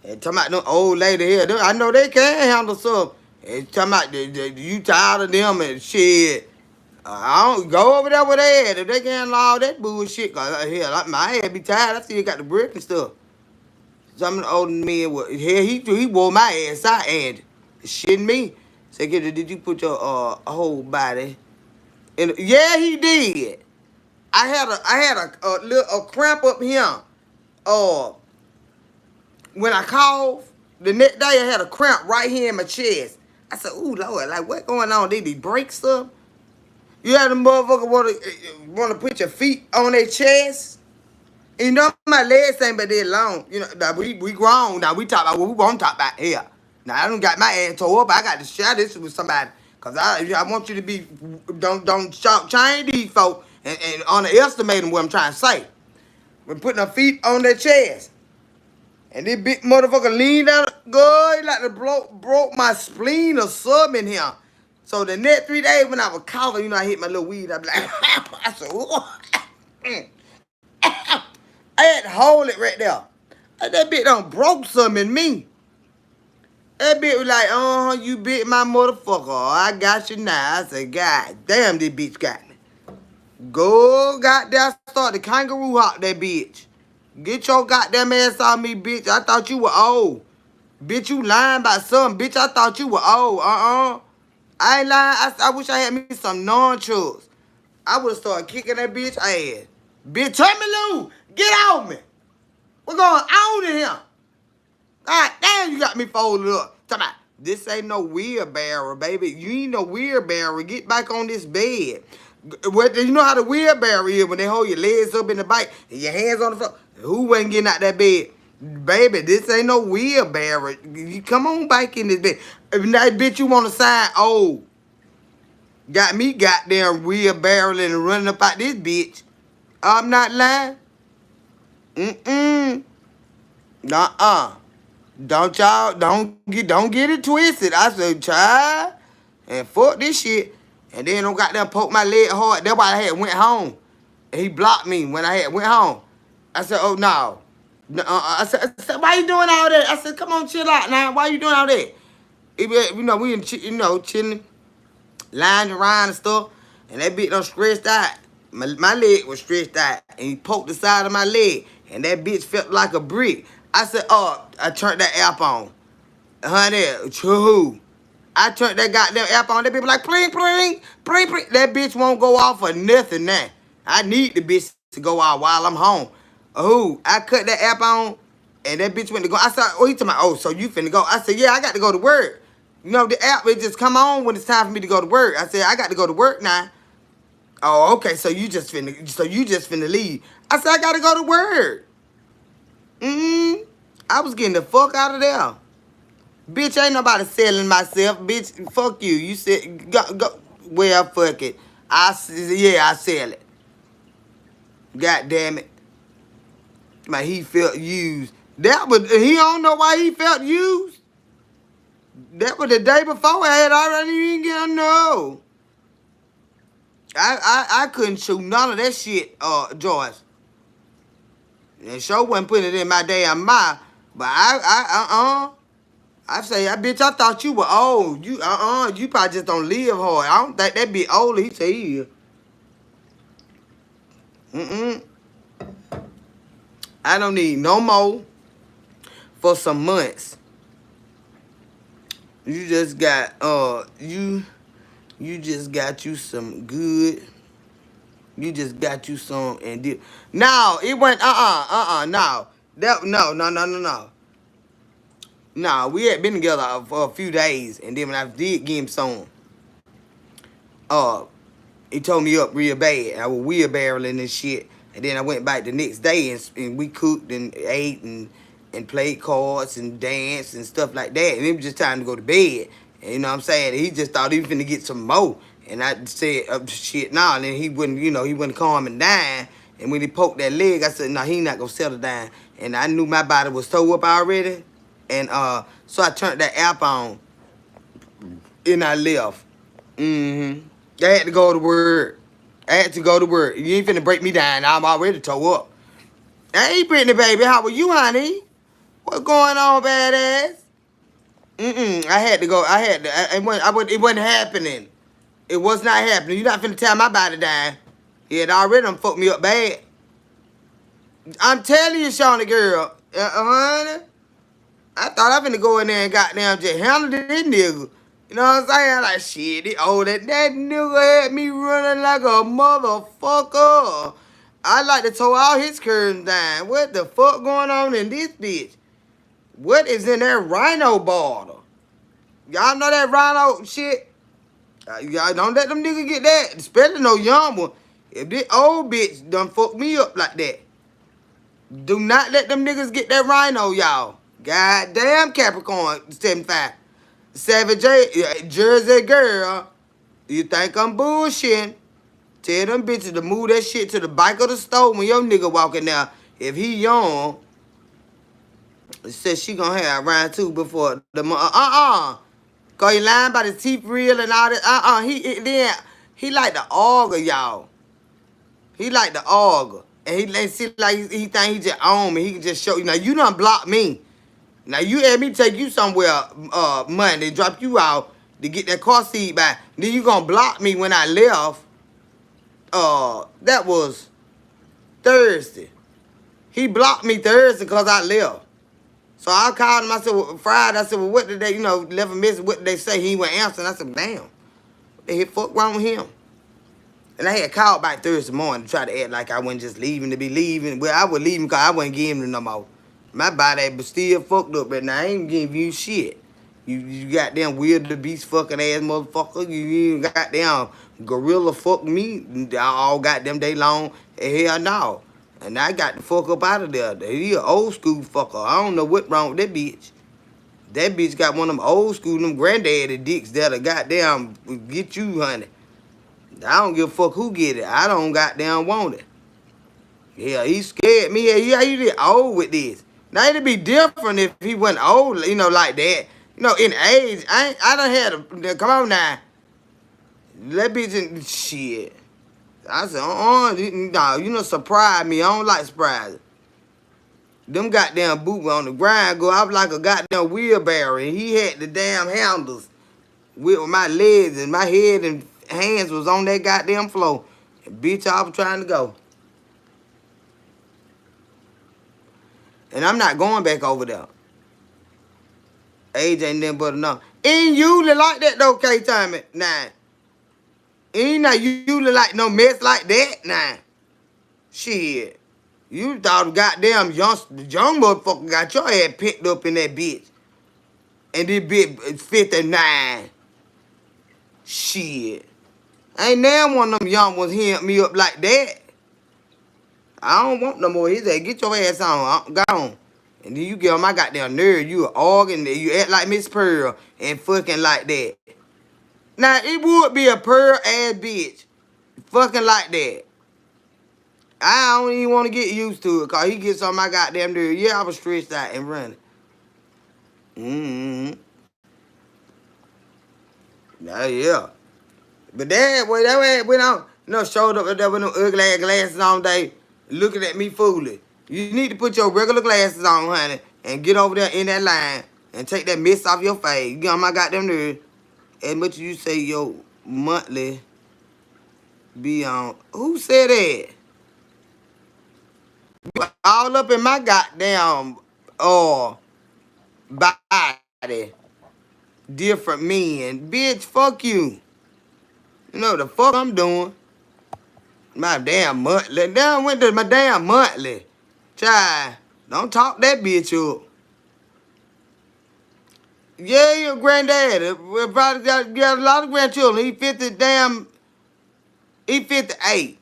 S1: And talking about them old lady here. I know they can't handle stuff. And talking about you tired of them and shit. I don't go over there with they at if they can't allow that bullshit. Cause hell, my head be tired. I still got the brick and stuff. Some of the older men, hell, he wore my ass out and shitting me. Say, Kendra, did you put your whole body in? Yeah, he did. I had a cramp up here. Uh, when I coughed, the next day I had a cramp right here in my chest. I said, "Ooh, Lord, like what going on? Did he break stuff?" You had a motherfucker wanna put your feet on their chest. You know my legs ain't but that long. You know that we grown now. We talk about what we want to talk about here. Now I don't got my ass tore up. I got to share this with somebody because I want you to be don't change these folks and underestimate them what I'm trying to say. We're putting our feet on their chest. And this big motherfucker leaned out, good, like to broke my spleen or something in here. So the next 3 days when I was coughing, you know, I hit my little weed. I be like, I said, "Ooh." I had to hold it right there. That bitch done broke something in me. That bitch was like, you bit my motherfucker. I got you now. I said, God damn, this bitch got me. Go goddamn start the kangaroo hop that bitch. Get your goddamn ass on me, bitch. I thought you were old. Bitch, you lying about something. Bitch, I thought you were old. I ain't lying. I wish I had me some non-chugs. I would have started kicking that bitch ass. Bitch, turn me loose. Get off me. What's going on in here? God damn, you got me folded up. Talk about, this ain't no wheelbarrow, baby. You ain't no wheelbarrow. Get back on this bed. You know how the wheelbarrow is when they hold your legs up in the bike and your hands on the floor? Who wasn't getting out that bed? Baby, this ain't no wheelbarrow. You come on back in this bed. If that bitch you want to sign, got me goddamn wheelbarrowing and running up out this bitch. I'm not lying. Nuh-uh. Don't get it twisted. I said, child, and fuck this shit. And then don't goddamn poke my leg hard. That's why I had went home. And he blocked me when I had went home. I said, oh no. I said, why you doing all that? I said, come on, chill out now. Why you doing all that? You know, we chilling, lying around and stuff. And that bitch done stretched out. My leg was stretched out. And he poked the side of my leg. And that bitch felt like a brick. I said, I turned that app on. Honey, true. I turned that goddamn app on. That bitch like, pling, pling, pling, pling. That bitch won't go off for nothing now. I need the bitch to go out while I'm home. I cut that app on, and that bitch went to go. I said, he talking about, so you finna go. I said, yeah, I got to go to work. You know, the app, it just come on when it's time for me to go to work. I said, I got to go to work now. Oh, okay, so you just finna leave. I said, I got to go to work. I was getting the fuck out of there. Bitch, ain't nobody selling myself. Bitch, fuck you. You said, go. Well, fuck it. I sell it. God damn it. He felt used. He don't know why he felt used. That was the day before I had already didn't get no. I couldn't shoot none of that shit, Joyce. And sure wasn't putting it in my damn mouth. But I say, bitch, I thought you were old. You probably just don't live hard. I don't think that be older. He say he is. I don't need no more for some months. You just got you just got you some good. You just got you some and did. No, it went no. No. No, we had been together for a few days, and then when I did give him some, he told me up real bad. I was wheelbarrowing and shit, and then I went back the next day and we cooked and ate and played cards and danced and stuff like that. And it was just time to go to bed. And you know what I'm saying? He just thought he was finna get some more. And I said, shit, nah. And then he wouldn't calm down. And when he poked that leg, I said, no, he not gonna settle down. And I knew my body was tore up already. And so I turned that app on and I left. I had to go to work. You ain't finna break me down. I'm already tore up. Hey, Brittany, baby, how are you, honey? What's going on, badass? I had to go. It wasn't happening. It was not happening. You're not finna tear my body down. He had already done fucked me up bad. I'm telling you, Shawnee girl. Honey. I thought I finna go in there and goddamn just handle this nigga. You know what I'm saying? Like, shit, that nigga had me running like a motherfucker. I like to tow all his curtains down. What the fuck going on in this bitch? What is in that rhino bottle? Y'all know that rhino shit? Y'all don't let them niggas get that, especially no young one. If this old bitch done fuck me up like that, do not let them niggas get that rhino, y'all. Goddamn Capricorn 75. Savage Jersey girl, you think I'm bullshitting? Tell them bitches to move that shit to the back of the store when your nigga walking there. If he young, says she gonna have round two before the Cause he lying about his teeth real and all that. He like the auger, y'all. He like the auger. And he see like he think he just own me. He can just show you. Now you done block me. Now you had me take you somewhere Monday, drop you out to get that car seat back. Then you gonna block me when I left. That was Thursday. He blocked me Thursday because I left. So I called him, I said, well, Friday, I said, well, what did they, left a message, what did they say? He went answering. I said, damn, what the hell fuck wrong with him? And I had called back Thursday morning to try to act like I wasn't just leaving to be leaving. Well, I was leaving because I wasn't giving him no more. My body was still fucked up, but now I ain't giving you shit. You goddamn weird the beast fucking ass motherfucker. You goddamn gorilla fuck me all goddamn day long. Hell no. And I got the fuck up out of there. He an old school fucker. I don't know what wrong with that bitch. That bitch got one of them old school, them granddaddy dicks that'll goddamn get you, honey. I don't give a fuck who get it. I don't goddamn want it. Yeah, he scared me. Yeah, he did old with this. Now it'd be different if he wasn't old, like that. In age. I done had a, come on now. That bitch in shit. I said, no, surprise me. I don't like surprises. Them goddamn boots on the ground go out like a goddamn wheelbarrow. And he had the damn handles with my legs and my head and hands was on that goddamn floor. And bitch, I was trying to go. And I'm not going back over there. Age ain't nothing but enough. Ain't usually like that though, K-Time. Nah. Ain't not usually like no mess like that. Nah. Shit. You thought goddamn young motherfucker got your ass picked up in that bitch. And this bitch 59. Shit. Ain't now one of them young ones hit me up like that. I don't want no more. He said, get your ass on. Gone. And then you get on my goddamn nerve. You an organ. You act like Miss Pearl and fucking like that. Now, it would be a Pearl ass bitch. Fucking like that. I don't even want to get used to it because he gets on my goddamn nerve. Yeah, I was stressed out and running. Yeah. But that way went on. Showed up there with them ugly ass glasses on day, looking at me foolish. You need to put your regular glasses on, honey, and get over there in that line and take that mist off your face. You get on my goddamn nerve. As much as you say your monthly be on. Who said that? You all up in my goddamn body. Different men. Bitch, fuck you. You know the fuck I'm doing. My damn monthly. Damn went to my damn monthly. Child, don't talk that bitch up. Yeah, your granddaddy. We probably got a lot of grandchildren. He 58.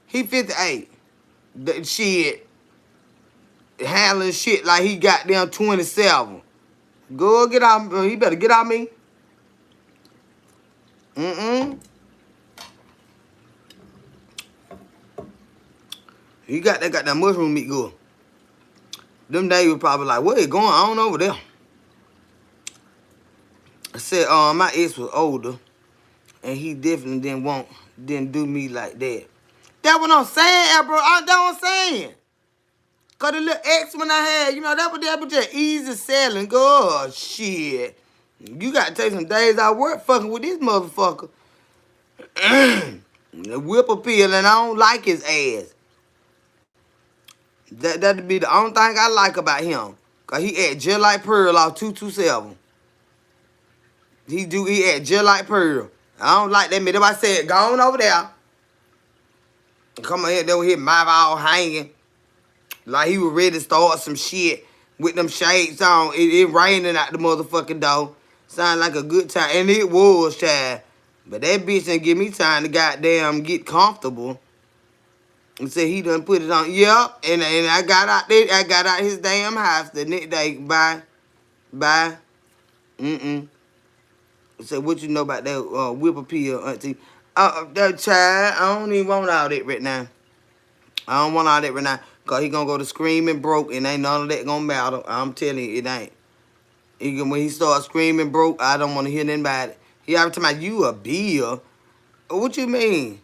S1: He 58. Shit. Handling shit like he got down 27. Go get out. He better get out me. He got that mushroom meat good. Them days was probably like, what is going on over there? I said, my ex was older, and he definitely didn't do me like that. That's what I'm saying, bro. That's what I'm saying. Cause the little ex when I had, that was just easy selling. God, shit. You gotta take some days out of work fucking with this motherfucker. The whip appeal, and I don't like his ass. That'd be the only thing I like about him. Cause he act just like Pearl off 227. He act just like Pearl. I don't like that man. That's why I said, go on over there. Come on here, there with his mouth all hanging. Like he was ready to start some shit with them shades on. It raining out the motherfucking door. Sound like a good time. And it was, child. But that bitch didn't give me time to goddamn get comfortable. And said he done put it on. Yep. And I got out there. I got out his damn house the next day. Bye. Bye. Mm-mm. Said, what you know about that whip appeal, auntie? That child, I don't even want all that right now. I don't want all that right now. Because he going to go to screaming broke and ain't none of that going to matter. I'm telling you, it ain't. When he starts screaming broke, I don't want to hear nothing about it. He already talking about you a bill. What you mean?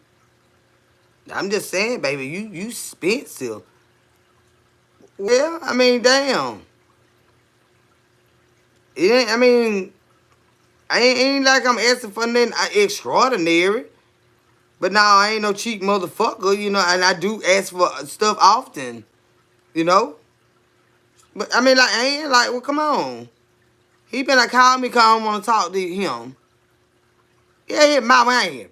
S1: I'm just saying, baby, you expensive. Well, I mean, damn. It ain't, I mean, ain't like I'm asking for nothing extraordinary. But now I ain't no cheap motherfucker, you know, and I do ask for stuff often, you know. But I mean, like, I ain't like, well, come on. He been like, call me, cause I don't want to talk to him. Yeah, hit my man.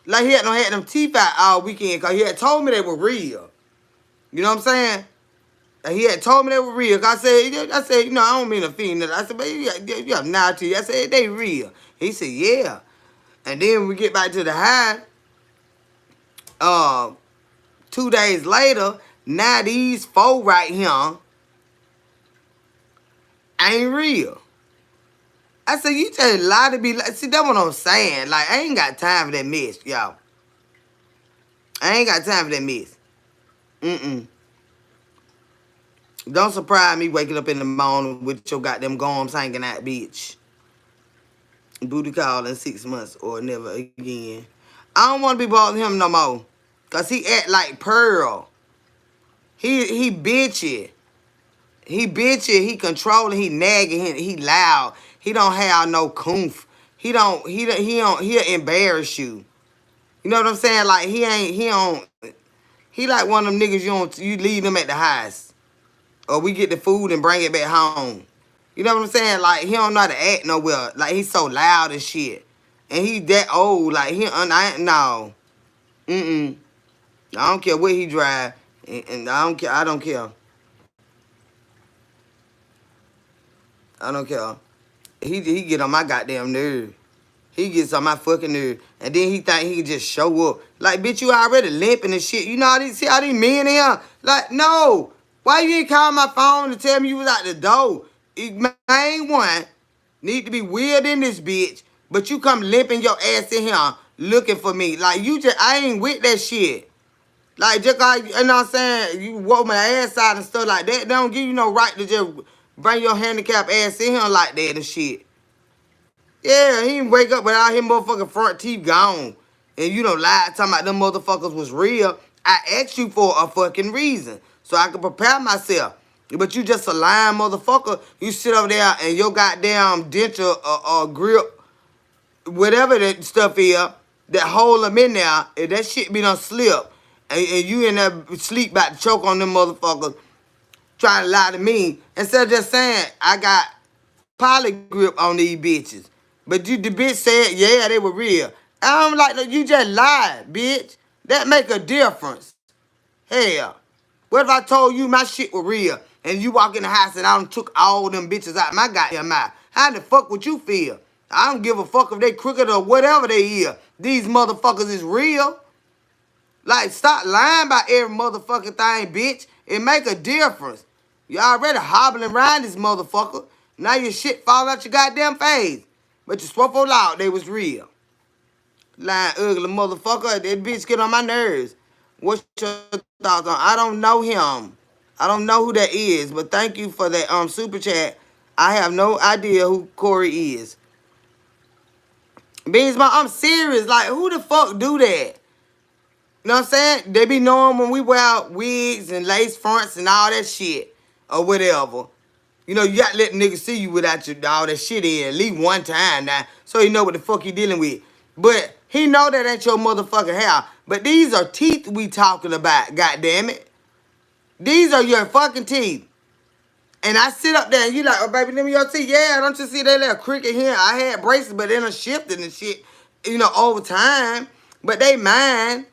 S1: Like he had them teeth out all weekend, cause he had told me they were real. You know what I'm saying? And he had told me they were real. Cause I said, you know, I don't mean to offend that. I said, but you have not to. I said, they real. He said, yeah. And then we get back to the high. 2 days later, now these four right here ain't real. I said, you just lie to be like, see, that's what I'm saying. Like, I ain't got time for that mess, y'all. I ain't got time for that mess. Mm-mm. Don't surprise me waking up in the morning with your goddamn gums hanging out, bitch. Booty call in 6 months or never again. I don't want to be bothering him no more. Because he act like Pearl. He bitchy. He bitchy. He controlling. He nagging. He loud. He don't have no oomph. He'll embarrass you. You know what I'm saying? Like, he like one of them niggas you leave them at the house. Or we get the food and bring it back home. You know what I'm saying? Like, he don't know how to act nowhere. Like, he's so loud and shit. And he that old. Like, no. Mm-mm. I don't care what he drive. And I don't care. I don't care. I don't care. He get on my goddamn nerve. He gets on my fucking nerve. And then he think he can just show up. Like, bitch, you already limping and shit. You know see how these men in here? Like, no. Why you ain't call my phone to tell me you was out the door? Main one need to be weird in this bitch. But you come limping your ass in here looking for me. Like, I ain't with that shit. Like, just like, you know what I'm saying? You walk my ass out and stuff like that. They don't give you no right to just bring your handicapped ass in here like that and shit. Yeah, he didn't wake up without his motherfucking front teeth gone. And you don't lie talking about them motherfuckers was real. I asked you for a fucking reason. So I could prepare myself. But you just a lying motherfucker. You sit over there and your goddamn denture or grip, whatever that stuff is, that hold them in there, if that shit be done slip, and you in there sleep about to choke on them motherfuckers, trying to lie to me, instead of just saying, I got poly grip on these bitches. But the bitch said, yeah, they were real. I'm like, you just lied, bitch. That make a difference. Hell, what if I told you my shit was real, and you walk in the house and I done took all them bitches out my goddamn mouth? How the fuck would you feel? I don't give a fuck if they crooked or whatever they is. These motherfuckers is real. Like, stop lying about every motherfucking thing, bitch. It make a difference. You already hobbling around this motherfucker. Now your shit fall out your goddamn face. But you swore for loud they was real. Lying ugly motherfucker. That bitch get on my nerves. What's your thoughts on? I don't know him. I don't know who that is. But thank you for that super chat. I have no idea who Corey is. Beans, I'm serious. Like, who the fuck do that? You know what I'm saying? They be knowing when we wear wigs and lace fronts and all that shit. Or whatever. You know, you got to let niggas see you without all that shit in. At least one time now. So he know what the fuck he dealing with. But he know that ain't your motherfucking hair. But these are teeth we talking about, goddammit. These are your fucking teeth. And I sit up there and you like, oh baby, let me your teeth. Yeah, don't you see that little cricket here? I had braces, but then I shifted and shit, over time. But they mine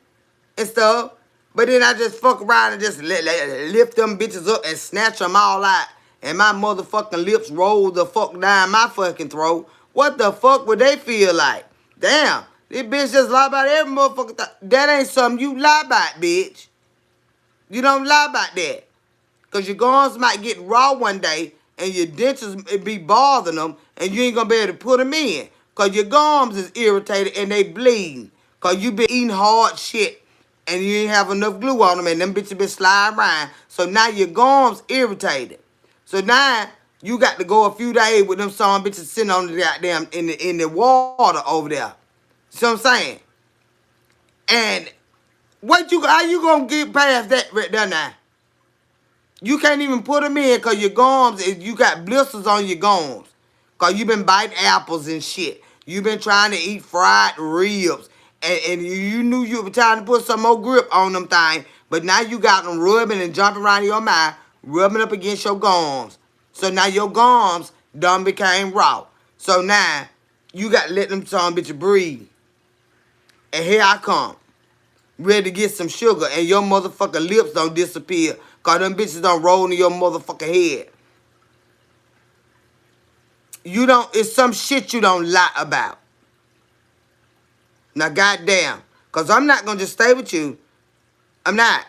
S1: and stuff. But then I just fuck around and just lift them bitches up and snatch them all out. And my motherfucking lips roll the fuck down my fucking throat. What the fuck would they feel like? Damn, this bitch just lie about every motherfucking thing. That ain't something you lie about, bitch. You don't lie about that. Because your gums might get raw one day and your dentures be bothering them and you ain't going to be able to put them in. Because your gums is irritated and they bleeding. Because you been eating hard shit and you ain't have enough glue on them and them bitches been sliding around. So now your gums irritated. So now you got to go a few days with them some bitches sitting on the goddamn in the water over there. See what I'm saying? And how you gonna get past that right there now? You can't even put them in because your gums, you got blisters on your gums. Because you been biting apples and shit. You been trying to eat fried ribs. And you knew you were trying to put some more grip on them things. But now you got them rubbing and jumping around your mouth, rubbing up against your gums. So now your gums done became raw. So now you got to let them some bitch breathe. And here I come, ready to get some sugar, and your motherfucking lips don't disappear. Because them bitches don't roll in your motherfucking head. It's some shit you don't lie about. Now, goddamn. Because I'm not going to just stay with you. I'm not.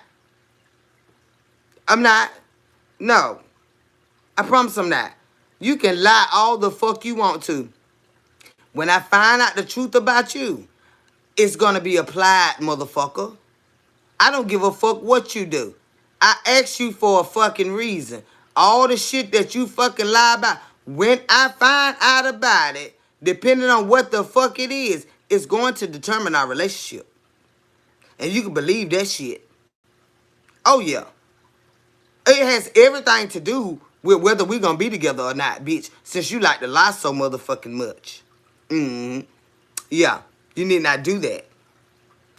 S1: No. I promise I'm not. You can lie all the fuck you want to. When I find out the truth about you, it's going to be applied, motherfucker. I don't give a fuck what you do. I asked you for a fucking reason. All the shit that you fucking lie about, when I find out about it, depending on what the fuck it is, it's going to determine our relationship. And you can believe that shit. Oh, yeah. It has everything to do with whether we're going to be together or not, bitch, since you like to lie so motherfucking much. Yeah, you need not do that.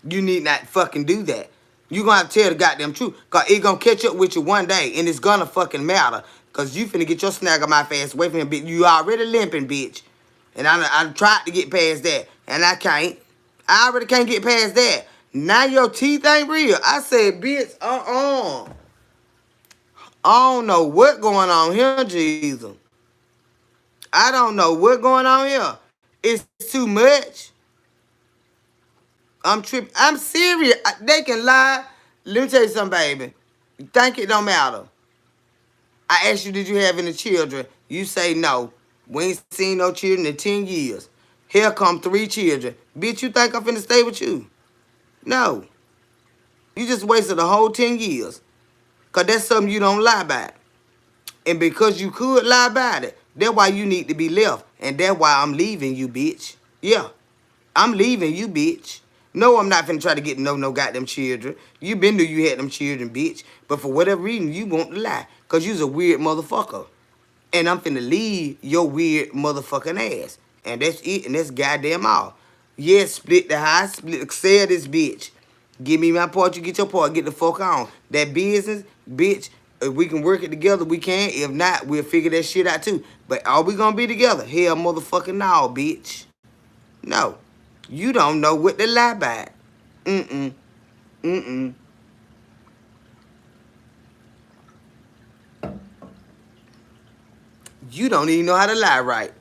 S1: You need not fucking do that. You gonna have to tell the goddamn truth. Because it gonna catch up with you one day. And it's gonna fucking matter. Because you finna get your snag on my face away from him, bitch. You already limping, bitch. And I tried to get past that. And I can't. I already can't get past that. Now your teeth ain't real. I said, bitch, I don't know what going on here, Jesus. I don't know what going on here. It's too much. I'm tripping. I'm serious. They can lie. Let me tell you something, baby. You think it don't matter. I asked you, did you have any children? You say no. We ain't seen no children in 10 years. Here come 3 children. Bitch, you think I'm finna stay with you? No. You just wasted a whole 10 years. Because that's something you don't lie about. And because you could lie about it, that's why you need to be left. And that's why I'm leaving you, bitch. Yeah. I'm leaving you, bitch. No, I'm not finna try to get to know no goddamn children. You been knew you had them children, bitch. But for whatever reason, you want to lie. Because you's a weird motherfucker. And I'm finna leave your weird motherfucking ass. And that's it, and that's goddamn all. Yeah, split the house, sell this bitch. Give me my part, you get your part, get the fuck on. That business, bitch, if we can work it together, we can. If not, we'll figure that shit out too. But are we gonna be together? Hell motherfucking no, bitch. No. You don't know what to lie about. You don't even know how to lie right.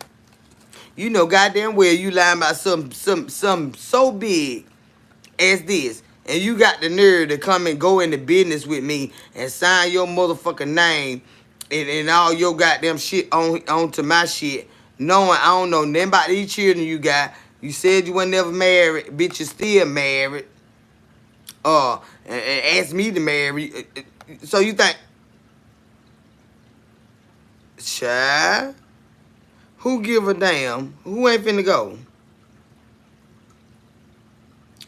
S1: You know goddamn well you lying about something so big as this. And you got the nerve to come and go into business with me and sign your motherfucking name and all your goddamn shit onto my shit. Knowing I don't know nothing about these children you got. You said you were never married. Bitch, you still married. And asked me to marry. So you think... Child? Who give a damn? Who ain't finna go?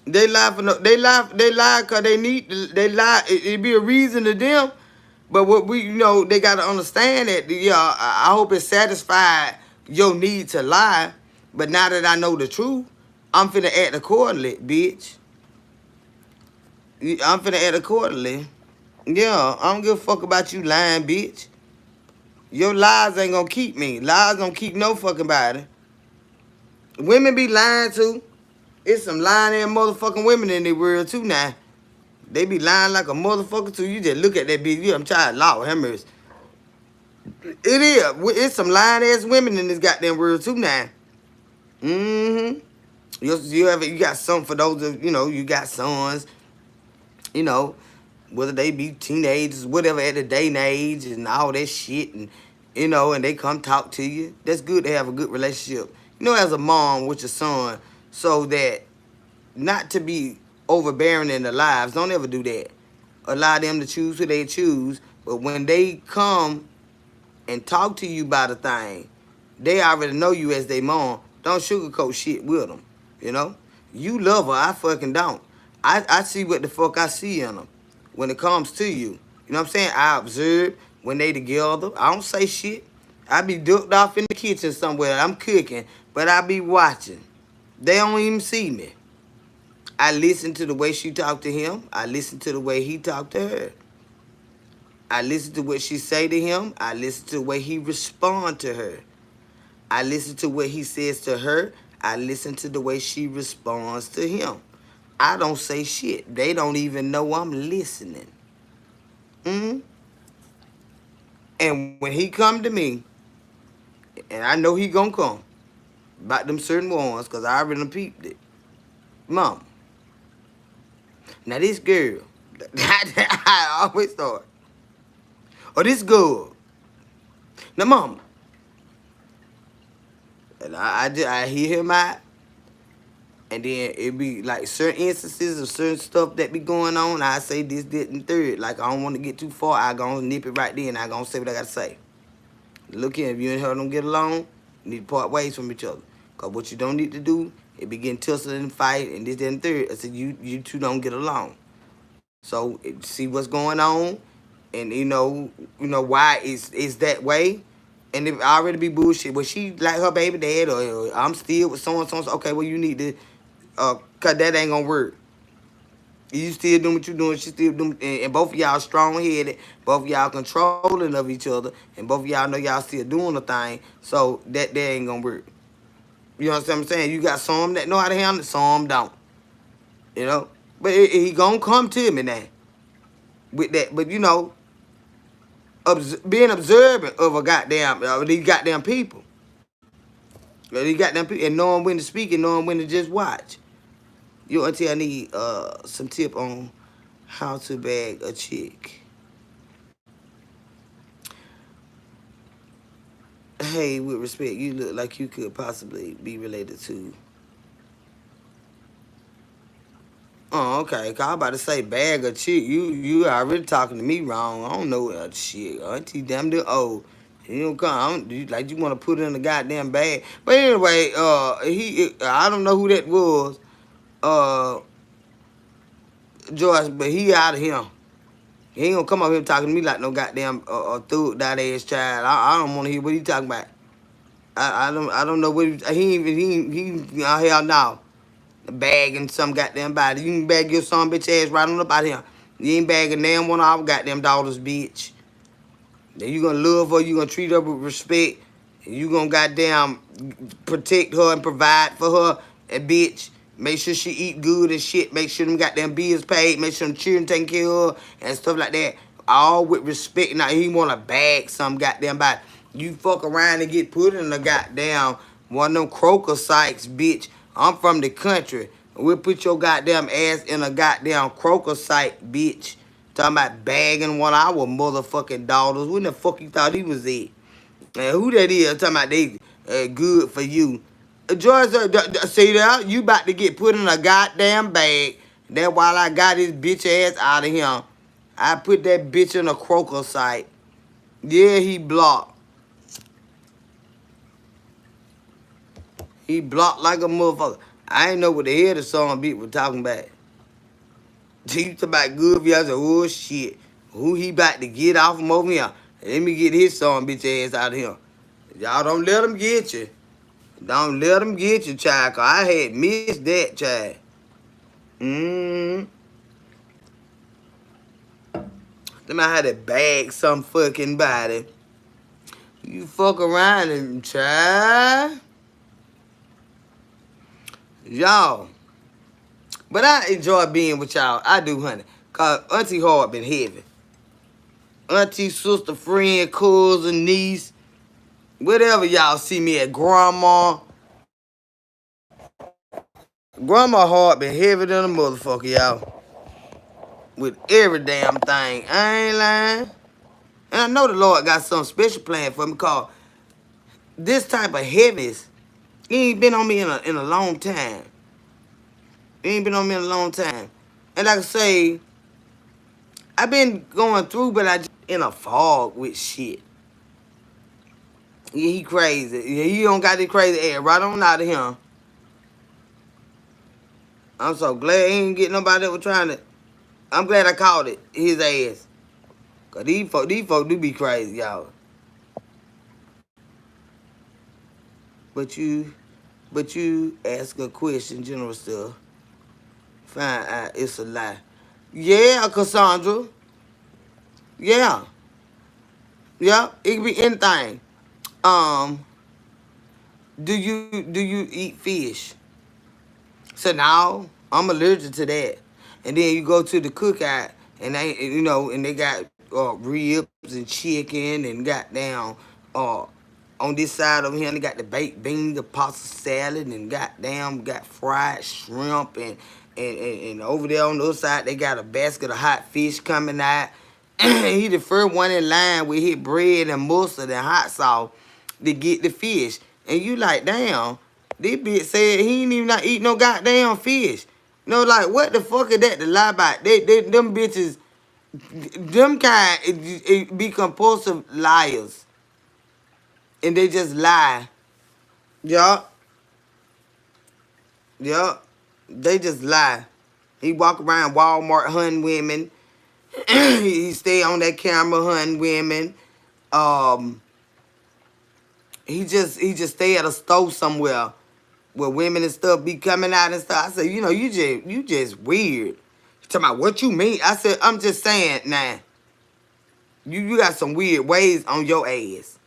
S1: They lie for no... They lie because they need... They lie. It be a reason to them. But what they got to understand that, yeah, I hope it satisfied your need to lie. But now that I know the truth, I'm finna act accordingly, bitch. I'm finna act accordingly. Yeah, I don't give a fuck about you lying, bitch. Your lies ain't gonna keep me. Lies don't keep no fucking body. Women be lying too. It's some lying ass motherfucking women in the world too now. They be lying like a motherfucker too. You just look at that bitch. I'm tired of law hammers. It is. It's some lying ass women in this goddamn world too now. Mm-hmm. You got some for those of, you got sons, you know, whether they be teenagers, whatever at the day and age and all that shit and and they come talk to you. That's good to have a good relationship. As a mom with your son, so that not to be overbearing in their lives. Don't ever do that. Allow them to choose who they choose. But when they come and talk to you about a thing, they already know you as their mom. Don't sugarcoat shit with them. You know? You love her. I fucking don't. I see what the fuck I see in them when it comes to you. You know what I'm saying? I observe when they together. I don't say shit. I be ducked off in the kitchen somewhere. I'm cooking, but I be watching. They don't even see me. I listen to the way she talk to him. I listen to the way he talk to her. I listen to what she say to him. I listen to the way he respond to her. I listen to what he says to her. I listen to the way she responds to him. I don't say shit. They don't even know I'm listening. Mm-hmm. And when he come to me, and I know he gonna come, about them certain ones, because I already peeped it. Mom. Now this girl, I always thought, or this girl. Now mom. And I hear him out. And then it be like certain instances of certain stuff that be going on. I say this, and third. Like I don't want to get too far. I gonna nip it right then. I gonna say what I gotta say. Look here, if you and her don't get along, you need to part ways from each other. Cause what you don't need to do, it be getting tussled and fight and this, and third. I said you two don't get along. So see what's going on, and why it's that way. And it already be bullshit. But she like her baby dad, or I'm still with so and so. Okay, well you need to, cause that ain't gonna work. You still doing what you doing. She still doing, and both of y'all strong headed. Both of y'all controlling of each other, and both of y'all know y'all still doing the thing. So that ain't gonna work. You know what I'm saying? You got some that know how to handle it, some don't. You know, but he gonna come to me now with that. But being observant of these goddamn people. These goddamn people, and knowing when to speak and knowing when to just watch. Yo, auntie, I need some tip on how to bag a chick. Hey, with respect, you look like you could possibly be related to. Oh, okay. Cause I about to say bag a chick. You already talking to me wrong. I don't know shit. Auntie damn the old. You don't come. You want to put it in the goddamn bag. But anyway, I don't know who that was, Joyce, but he out of here. He ain't gonna come up here talking to me like no goddamn through that ass child. I don't want to hear what he talking about. I don't know what he hell no. Bagging some goddamn body. You can bag your son bitch ass right on up out here. You ain't bagging damn one of our goddamn daughters, bitch. Then you gonna love her, you gonna treat her with respect, and you gonna goddamn protect her and provide for her, and bitch. Make sure she eat good and shit. Make sure them goddamn bills paid. Make sure them children taken care of and stuff like that. All with respect. Now he wanna bag some goddamn body. You fuck around and get put in the goddamn one of them croaker sites, bitch. I'm from the country. We'll put your goddamn ass in a goddamn croaker site, bitch. Talking about bagging one of our motherfucking daughters. When the fuck you thought he was at? And who that is? Talking about they good for you. George, see that? You about to get put in a goddamn bag. That while I got his bitch ass out of here, I put that bitch in a croaker site. Yeah, he blocked. He blocked like a motherfucker. I ain't know what the hell the song beat was talking about. He talking about good for you. I said, oh shit. Who he about to get off him over here? Let me get his son bitch ass out of here. Y'all don't let him get you. Don't let him get you, child. Cause I had missed that, child. Then I had to bag some fucking body. You fuck around and try. Y'all. But I enjoy being with y'all. I do, honey. Cause Auntie Hard been heavy. Auntie, sister, friend, cousin, niece, whatever y'all see me at, grandma. Grandma Hard been heavier than a motherfucker, y'all. With every damn thing. I ain't lying. And I know the Lord got some special plan for me, cause this type of heaviness, he ain't been on me in a long time. He ain't been on me in a long time. And like I say, I've been going through, but I just in a fog with shit. Yeah, he crazy. Yeah, he don't got this crazy air right on out of him. I'm so glad he ain't get nobody that was trying to. I'm glad I caught it, his ass. Cause these folk do be crazy, y'all. But you ask a question, general stuff. Find out it's a lie. Yeah, Cassandra. Yeah. Yeah. It could be anything. Um, do you eat fish? So now I'm allergic to that. And then you go to the cookout and they got ribs and chicken and goddamn on this side over here they got the baked beans, the pasta salad, and goddamn got fried shrimp and over there on the other side they got a basket of hot fish coming out. He the first one in line with his bread and mustard and hot sauce to get the fish. And you like, damn, this bitch said he ain't even not eat no goddamn fish. No, like, what the fuck is that to lie about? Them bitches, them kind, it be compulsive liars. And they just lie. Yup. Yup. They just lie. He walk around Walmart hunting women. He stay on that camera hunting women. He just stay at a store somewhere where women and stuff be coming out and stuff. I said, you just weird. He talking about what you mean? I said, I'm just saying, nah. You got some weird ways on your ass.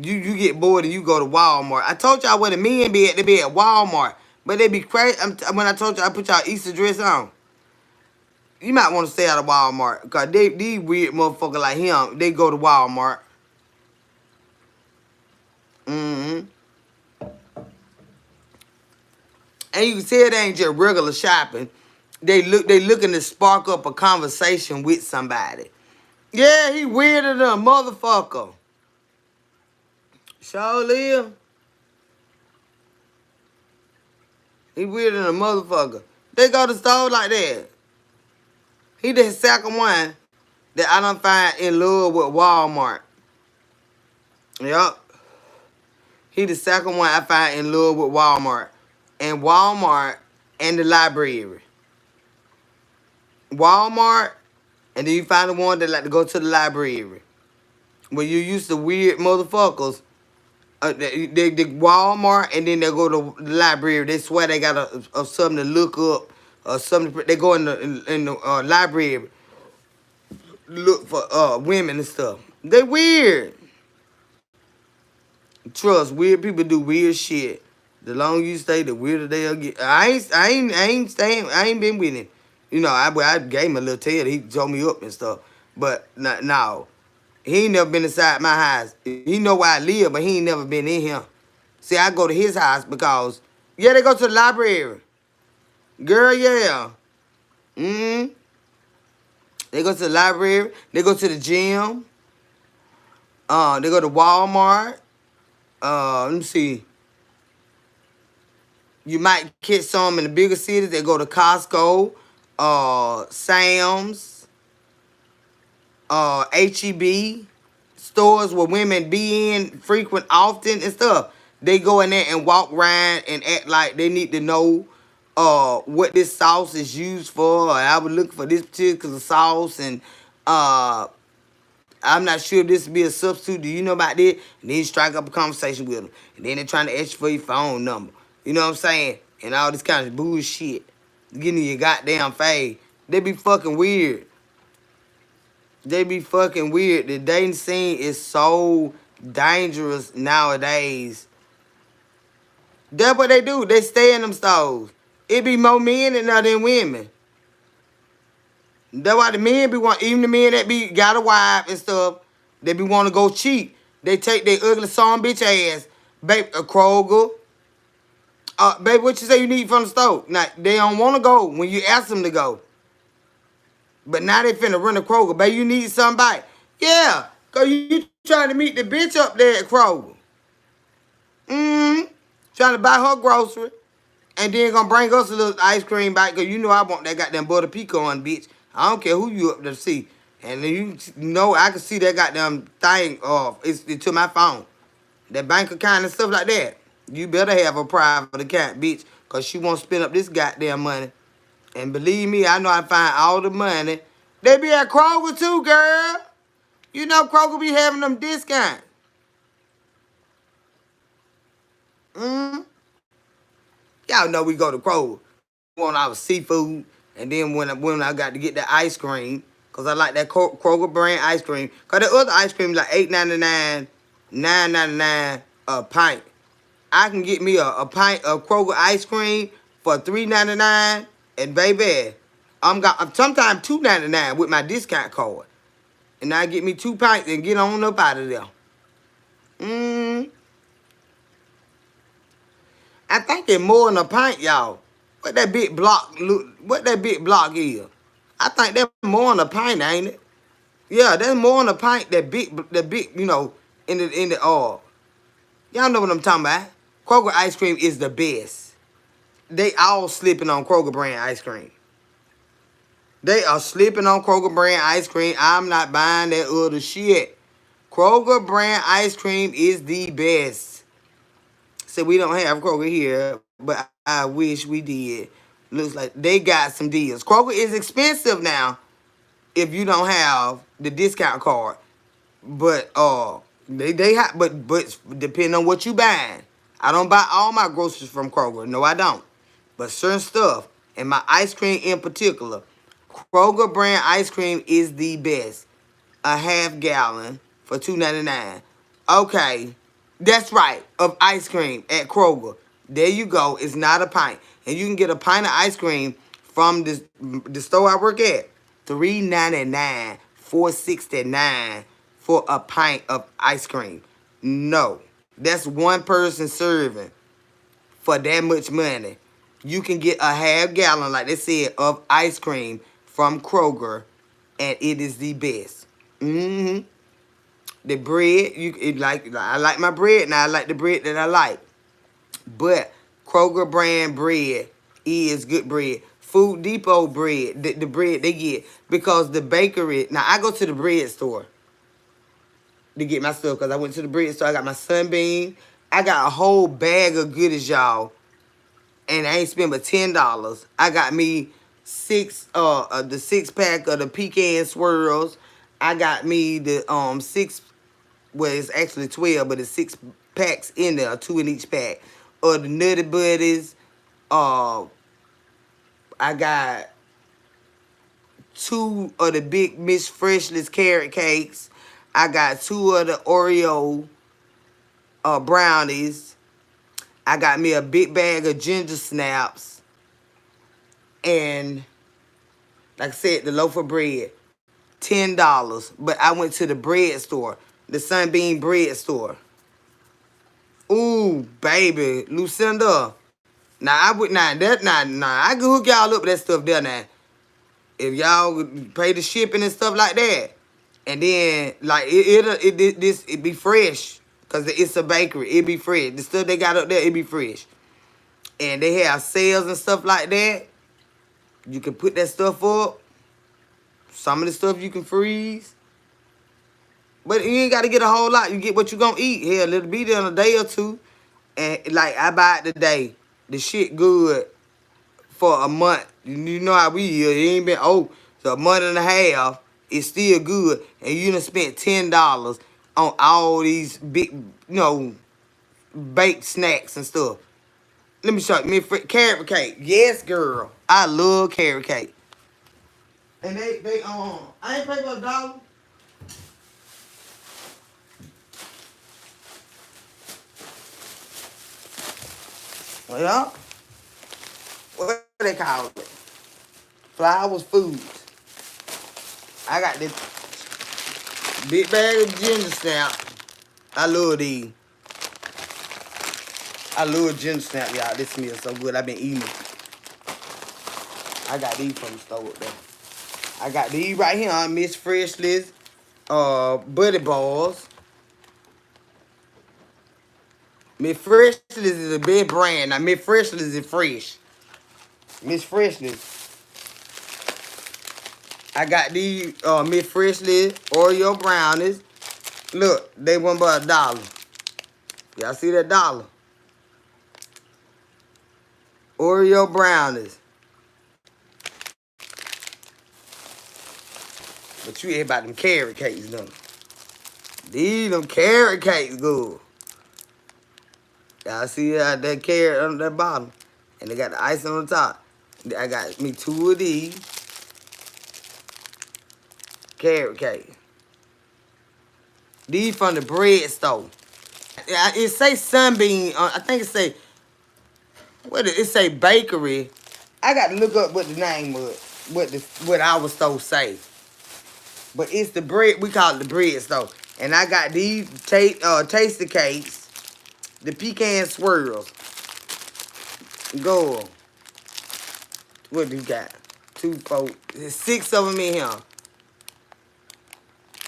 S1: You get bored and you go to Walmart. I told y'all where the men be at. They be at Walmart. But they be crazy. When I told you I put y'all Easter dress on. You might want to stay out of Walmart. Because these weird motherfuckers like him, they go to Walmart. Mm-hmm. And you can tell they ain't just regular shopping. They looking to spark up a conversation with somebody. Yeah, he weirder than a motherfucker. Sure live. He weirder than a motherfucker. They go to the store like that. He the second one that I done find in love with Walmart. Yup. He the second one I find in love with Walmart. And Walmart and the library. Walmart, and then you find the one that like to go to the library. When you used to weird motherfuckers, they Walmart, and then they go to the library. They swear they got a something to look up or something. They go in the library, look for women and stuff. They weird. Trust, weird people do weird shit. The longer you stay, the weirder they'll get. I ain't staying. I ain't been with him. I gave him a little tail. He told me up and stuff. But no, he ain't never been inside my house. He know where I live, but he ain't never been in here. See, I go to his house because they go to the library. Girl, yeah. Mm-hmm. They go to the library. They go to the gym. They go to Walmart. Let me see. You might catch some in the bigger cities. They go to Costco, Sam's, HEB, stores where women be in frequent, often and stuff. They go in there and walk around and act like they need to know what this sauce is used for. Or I would look for this particular sauce and I'm not sure if this would be a substitute. Do you know about that? And then you strike up a conversation with them. And then they're trying to ask you for your phone number. You know what I'm saying? And all this kind of bullshit. Getting your goddamn fade. They be fucking weird. They be fucking weird. The dating scene is so dangerous nowadays. That's what they do. They stay in them stores. It be more men than women. That's why the men be want, even the men that be got a wife and stuff, they be want to go cheap. They take their ugly son bitch ass, babe, a Kroger. Babe, what you say you need from the store? Now they don't want to go when you ask them to go. But now they finna run a Kroger. Babe, you need somebody. Yeah, cause you trying to meet the bitch up there at Kroger. Trying to buy her grocery. And then gonna bring us a little ice cream back, cause you know I want that goddamn butter pecan, bitch. I don't care who you up to see. And then you know I can see that goddamn thing it's to my phone. That bank account and stuff like that. You better have a private account, bitch. Cause she won't spend up this goddamn money. And believe me, I know I find all the money. They be at Kroger too, girl. You know Kroger be having them discounts. Y'all know we go to Kroger. We want our seafood. And then when I got to get that ice cream, because I like that Kroger brand ice cream. Because the other ice cream is like $8.99, $9.99 a pint. I can get me a pint of Kroger ice cream for $3.99. And baby, I'm sometimes $2.99 with my discount card. And I get me 2 pints and get on up out of there. I think it's more than a pint, y'all. What that big block is? I think that's more than a pint, ain't it? Yeah, that's more than a pint. That big, you know, in the y'all know what I'm talking about. Kroger ice cream is the best. They all slipping on Kroger brand ice cream. They are slipping on Kroger brand ice cream. I'm not buying that other shit. Kroger brand ice cream is the best. So we don't have Kroger here, but I wish we did. Looks like they got some deals. Kroger is expensive now if you don't have the discount card. But they have, but depending on what you buying. I don't buy all my groceries from Kroger. No, I don't. But certain stuff, and my ice cream in particular, Kroger brand ice cream is the best. A half gallon for $2.99. Okay, that's right, of ice cream at Kroger. There you go. It's not a pint. And you can get a pint of ice cream from the store I work at. $3.99, $4.69 for a pint of ice cream. No, that's one person serving for that much money. You can get a half gallon, like they said, of ice cream from Kroger, and it is the best. The bread, I like my bread now. I like the bread that I like. But Kroger brand bread is good bread. Food Depot bread, the bread they get. Because the bakery, now I go to the bread store to get my stuff. Because I went to the bread store. I got my Sunbeam. I got a whole bag of goodies, y'all. And I ain't spent but $10. I got me the 6-pack of the pecan swirls. I got me the 6, well, it's actually 12, but it's 6 packs in there, 2 in each pack. Or the Nutty Buddies. I got 2 of the big Miss Freshless carrot cakes. I got 2 of the Oreo brownies. I got me a big bag of ginger snaps. And, like I said, the loaf of bread. $10. But I went to the bread store. The Sunbeam bread store. Ooh, baby. Lucinda. Now, I can hook y'all up with that stuff there now. If y'all pay the shipping and stuff like that. And then, like, it be fresh. Because it's a bakery. It be fresh. The stuff they got up there, it be fresh. And they have sales and stuff like that. You can put that stuff up. Some of the stuff you can freeze. But you ain't got to get a whole lot. You get what you going to eat. Hell, it'll be there in a day or two. And, like, I buy it today. The shit good for a month. You know how we is. It ain't been, so a month and a half. It's still good. And you done spent $10 on all these big, baked snacks and stuff. Let me show you. Carrot cake. Yes, girl. I love carrot cake. And I ain't pay for $1. Yeah. What they call it? Flowers Foods. I got this big bag of ginger snap. I love these. I love ginger snap, y'all. This smells so good. I've been eating it. I got these from the store up there. I got these right here on Miss Freshley's Buddy Balls. Miss Freshley's is a big brand. Now Miss Freshley's is fresh. Miss Freshley's. I got these Miss Freshley's Oreo brownies. Look, they went by $1. Y'all see that dollar? Oreo brownies. But you ain't about them carrot cakes, though. These them carrot cakes good. Y'all see that carrot on that bottom? And they got the ice on the top. I got me 2 of these. Carrot cake. These from the bread store. It say Sunbeam. I think it say, it say bakery. I got to look up what the name was. What our store say. But it's the bread. We call it the bread store. And I got these tasty cakes. The pecan swirls. Go. What do you got? 2, 4, 6 of them in here.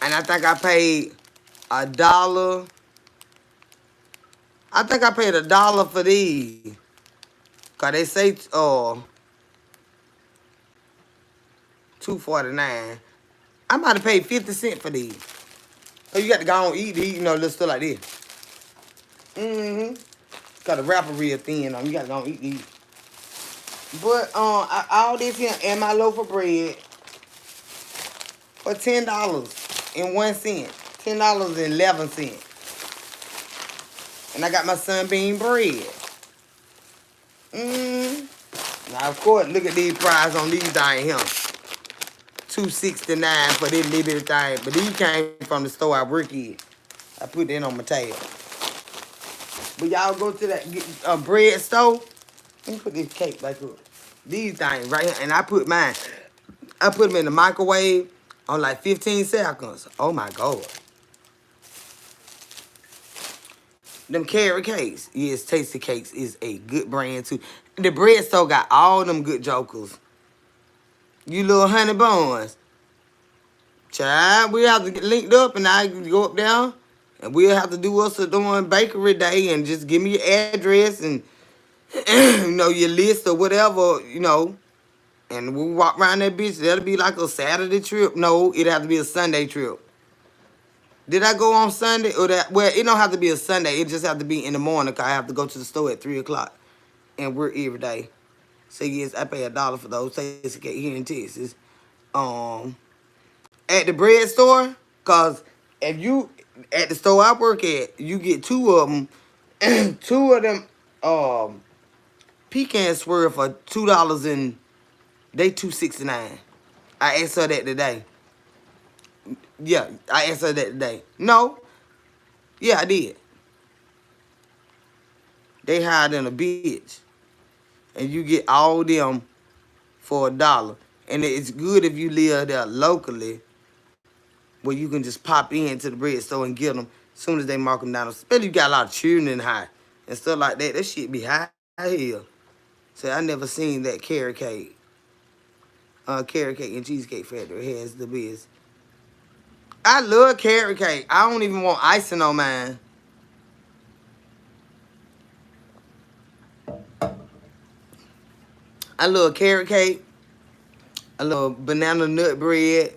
S1: And I think I paid $1. I think I paid $1 for these. Cause they say $2.49. I might have paid 50 cents for these. So you got to go and eat these, little stuff like this. Cause the wrapper real thin on. You got to go and eat these. But all this here and my loaf of bread for $10.01. $10.11. And I got my Sunbeam bread. Now, of course, look at these prices on these things here. $2.69 for this little bit of thing. But these came from the store I work in. I put that on my tab. But y'all go to that bread store. Let me put this cake back up. These things right here. And I put mine. I put them in the microwave on like 15 seconds. Oh, my God. Them carrot cakes. Yes, Tasty Cakes is a good brand, too. The bread store got all them good jokers. You little honey buns. Child, we have to get linked up and I go up there. And we'll have to do us a doing bakery day and just give me your address and, your list or whatever, And we'll walk around that bitch. That'll be like a Saturday trip. No, it'll have to be a Sunday trip. Did I go on Sunday? Well, it don't have to be a Sunday. It just have to be in the morning because I have to go to the store at 3 o'clock. And work every day. So, yes, I pay $1 for those Tasty Cakes here in Texas. At the bread store, because if you, at the store I work at, you get 2 of them. 2 of them pecan swirl for $2 and they $2.69. I asked her that today. Yeah, I asked her that today. No. Yeah, I did. They higher than a bitch. And you get all them for $1. And it's good if you live there locally where you can just pop into the bread store and get them as soon as they mark them down. Especially if you got a lot of children in high and stuff like that. That shit be high here. So I never seen that carrot cake. Carrot cake and cheesecake factory has the best. I love carrot cake. I don't even want icing on mine. I love carrot cake. I love banana nut bread.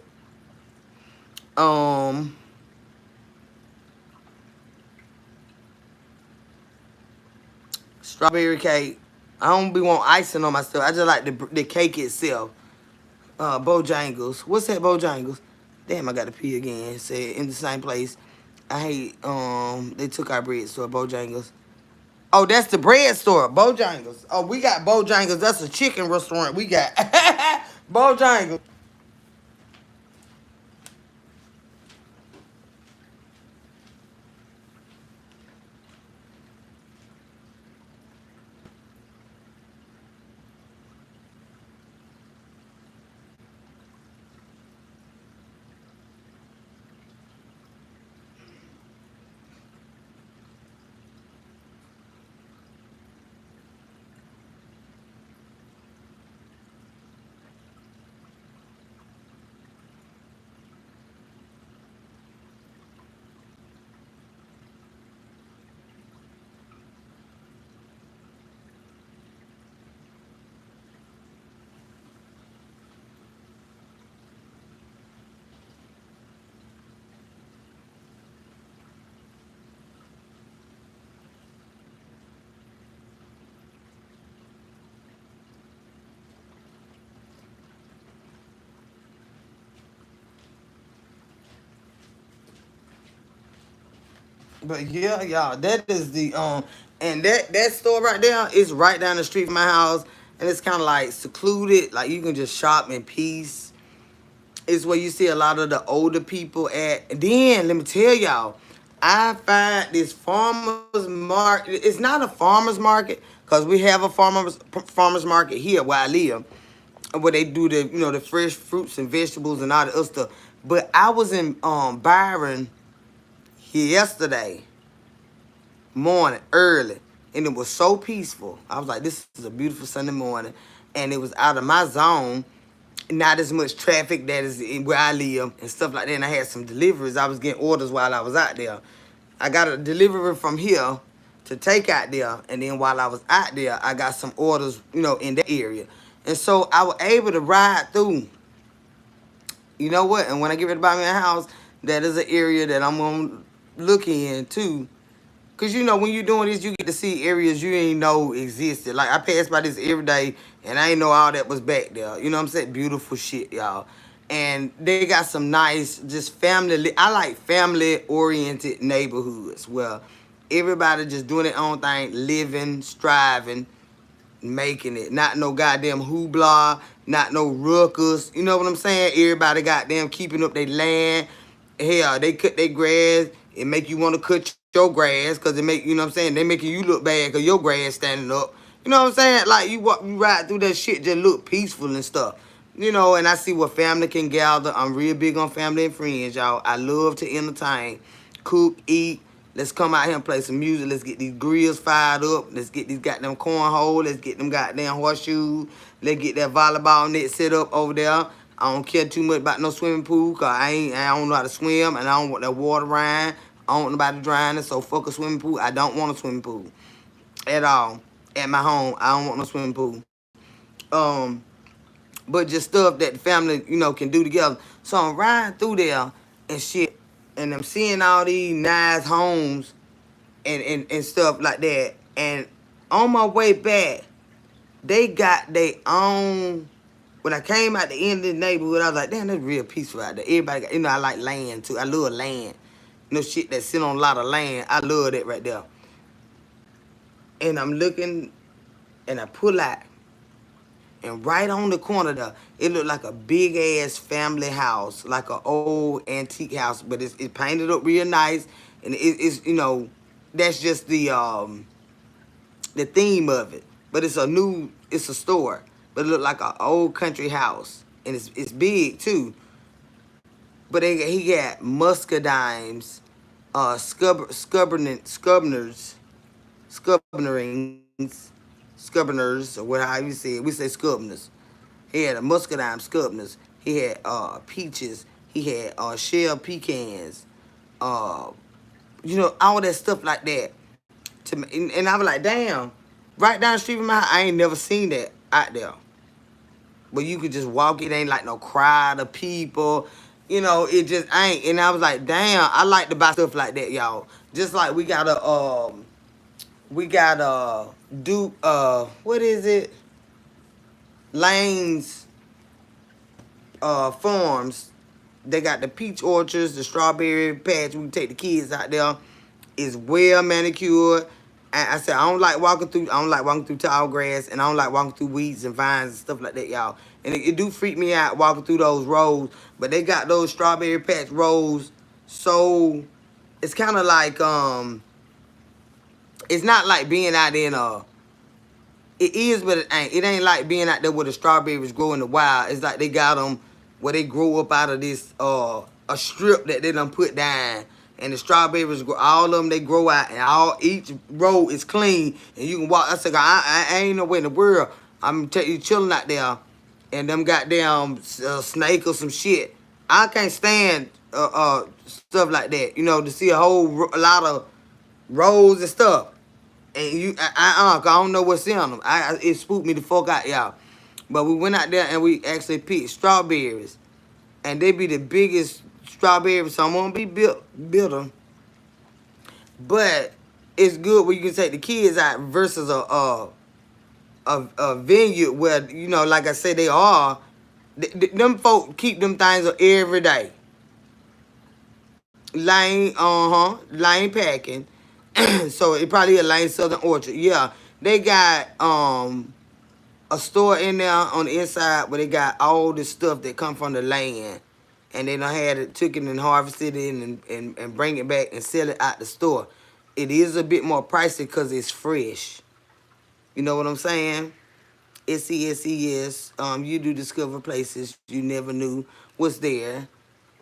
S1: Strawberry cake. I don't be want icing on my stuff. I just like the cake itself. Bojangles. What's that, Bojangles? Damn, I got to pee again. Say in the same place. I hate, they took our bread store, Bojangles. Oh, that's the bread store, Bojangles. Oh, we got Bojangles. That's a chicken restaurant. We got Bojangles. But yeah, y'all, that is the and that store right there is right down the street from my house, and it's kind of like secluded, like you can just shop in peace. It's where you see a lot of the older people at. And then let me tell y'all, I find this farmers market. It's not a farmers market because we have a farmers market here where I live, where they do the the fresh fruits and vegetables and all the other stuff. But I was in Byron yesterday morning early, and it was so peaceful. I was like, this is a beautiful Sunday morning, and it was out of my zone. Not as much traffic that is in where I live and stuff like that. And I had some deliveries. I was getting orders while I was out there. I got a delivery from here to take out there, and then while I was out there, I got some orders, in that area. And so I was able to ride through. You know what? And when I get ready to buy me a house, that is an area that I'm gonna look into. Cause when you're doing this, you get to see areas you ain't know existed. Like I pass by this every day, and I ain't know all that was back there. You know what I'm saying? Beautiful shit, y'all. And they got some nice, just family. I like family-oriented neighborhoods where everybody just doing their own thing, living, striving, making it. Not no goddamn hoopla, not no ruckus. You know what I'm saying? Everybody goddamn keeping up their land. Hell, they cut their grass. It make you want to cut your grass because it make, what I'm saying? They making you look bad because your grass standing up. You know what I'm saying? Like you ride through that shit, just look peaceful and stuff. And I see what family can gather. I'm real big on family and friends, y'all. I love to entertain, cook, eat. Let's come out here and play some music. Let's get these grills fired up. Let's get these goddamn cornhole. Let's get them goddamn horseshoes. Let's get that volleyball net set up over there. I don't care too much about no swimming pool because I don't know how to swim and I don't want that water around. I don't want nobody drowning, so fuck a swimming pool. I don't want a swimming pool at all. At my home, I don't want no swimming pool. Um, but just stuff that the family, can do together. So I'm riding through there and shit, and I'm seeing all these nice homes and stuff like that. And on my way back, they got their own. When I came out the end of the neighborhood, I was like, damn, that's real peaceful out there. Everybody got, I like land too. I love land. Shit that sit on a lot of land. I love that right there. And I'm looking, and I pull out. And right on the corner there, it looked like a big ass family house, like an old antique house, but it's painted up real nice, and it's that's just the theme of it. But it's a store, but it looked like an old country house, and it's big too. But he got muscadines, scubberners, or whatever you say it. We say scubberners. He had a muscadine scubberners. He had peaches. He had shell pecans. Uh, all that stuff like that. And I was like, damn, right down the street from my house, I ain't never seen that out there. But you could just walk, it ain't like no crowd of people. It just ain't. And I was like, damn, I like to buy stuff like that, y'all. Just like we gotta do what is it? Lane's farms. They got the peach orchards, the strawberry patch. We can take the kids out there. It's well manicured. And I said I don't like walking through. I don't like walking through tall grass, and I don't like walking through weeds and vines and stuff like that, y'all. And it do freak me out walking through those roads. But they got those strawberry patch roads. So it's kind of like it's not like being out in It is, but it ain't. It ain't like being out there where the strawberries grow in the wild. It's like they got them where they grow up out of this a strip that they done put down, and the strawberries grow. All of them they grow out, and each row is clean, and you can walk. I said, I ain't no way in the world I'm you chilling out there, and them goddamn snake or some shit. I can't stand stuff like that. To see a lot of roads and stuff. And I don't know what's in them. It spooked me the fuck out, y'all. But we went out there and we actually picked strawberries, and they be the biggest strawberries. So I'm gonna be built them. But it's good when you can take the kids out versus a vineyard where like I said, they them folk keep them things up every day. Lane, Lane Packing. So it probably a Lane Southern Orchard. Yeah, they got a store in there on the inside where they got all the stuff that come from the land, and they done had it, took it and harvested it and bring it back and sell it out the store. It is a bit more pricey because it's fresh. You know what I'm saying? SES. You do discover places you never knew was there.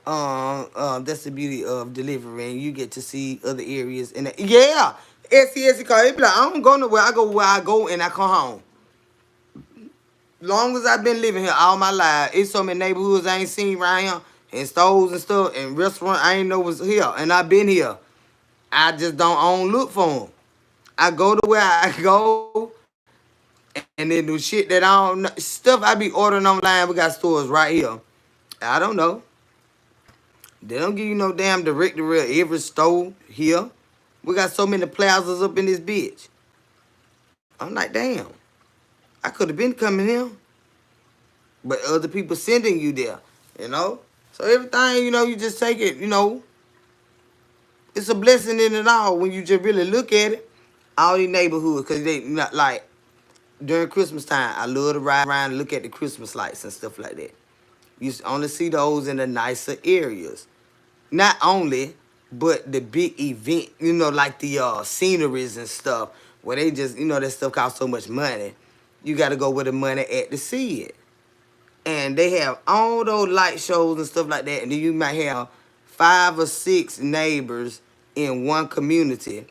S1: That's the beauty of delivering. You get to see other areas. And yeah, SES. Because it be like, I don't go nowhere. I go where I go and I come home. Long as I've been living here all my life, it's so many neighborhoods I ain't seen around here, and stores and stuff, and restaurants I ain't know was here, and I've been here. I just don't look for them. I go to where I go, and then do shit that I don't know. Stuff I be ordering online, we got stores right here. I don't know. They don't give you no damn directory of every store here. We got so many plazas up in this bitch. I'm like, damn. I could have been coming here. But other people sending you there, you know? So everything, you just take it, it's a blessing in it all when you just really look at it. All these neighborhoods, because they not like, during Christmas time, I love to ride around and look at the Christmas lights and stuff like that. You only see those in the nicer areas. Not only, but the big event, like the sceneries and stuff, where they just, that stuff costs so much money. You got to go where the money at to see it. And they have all those light shows and stuff like that. And then you might have 5 or 6 neighbors in one community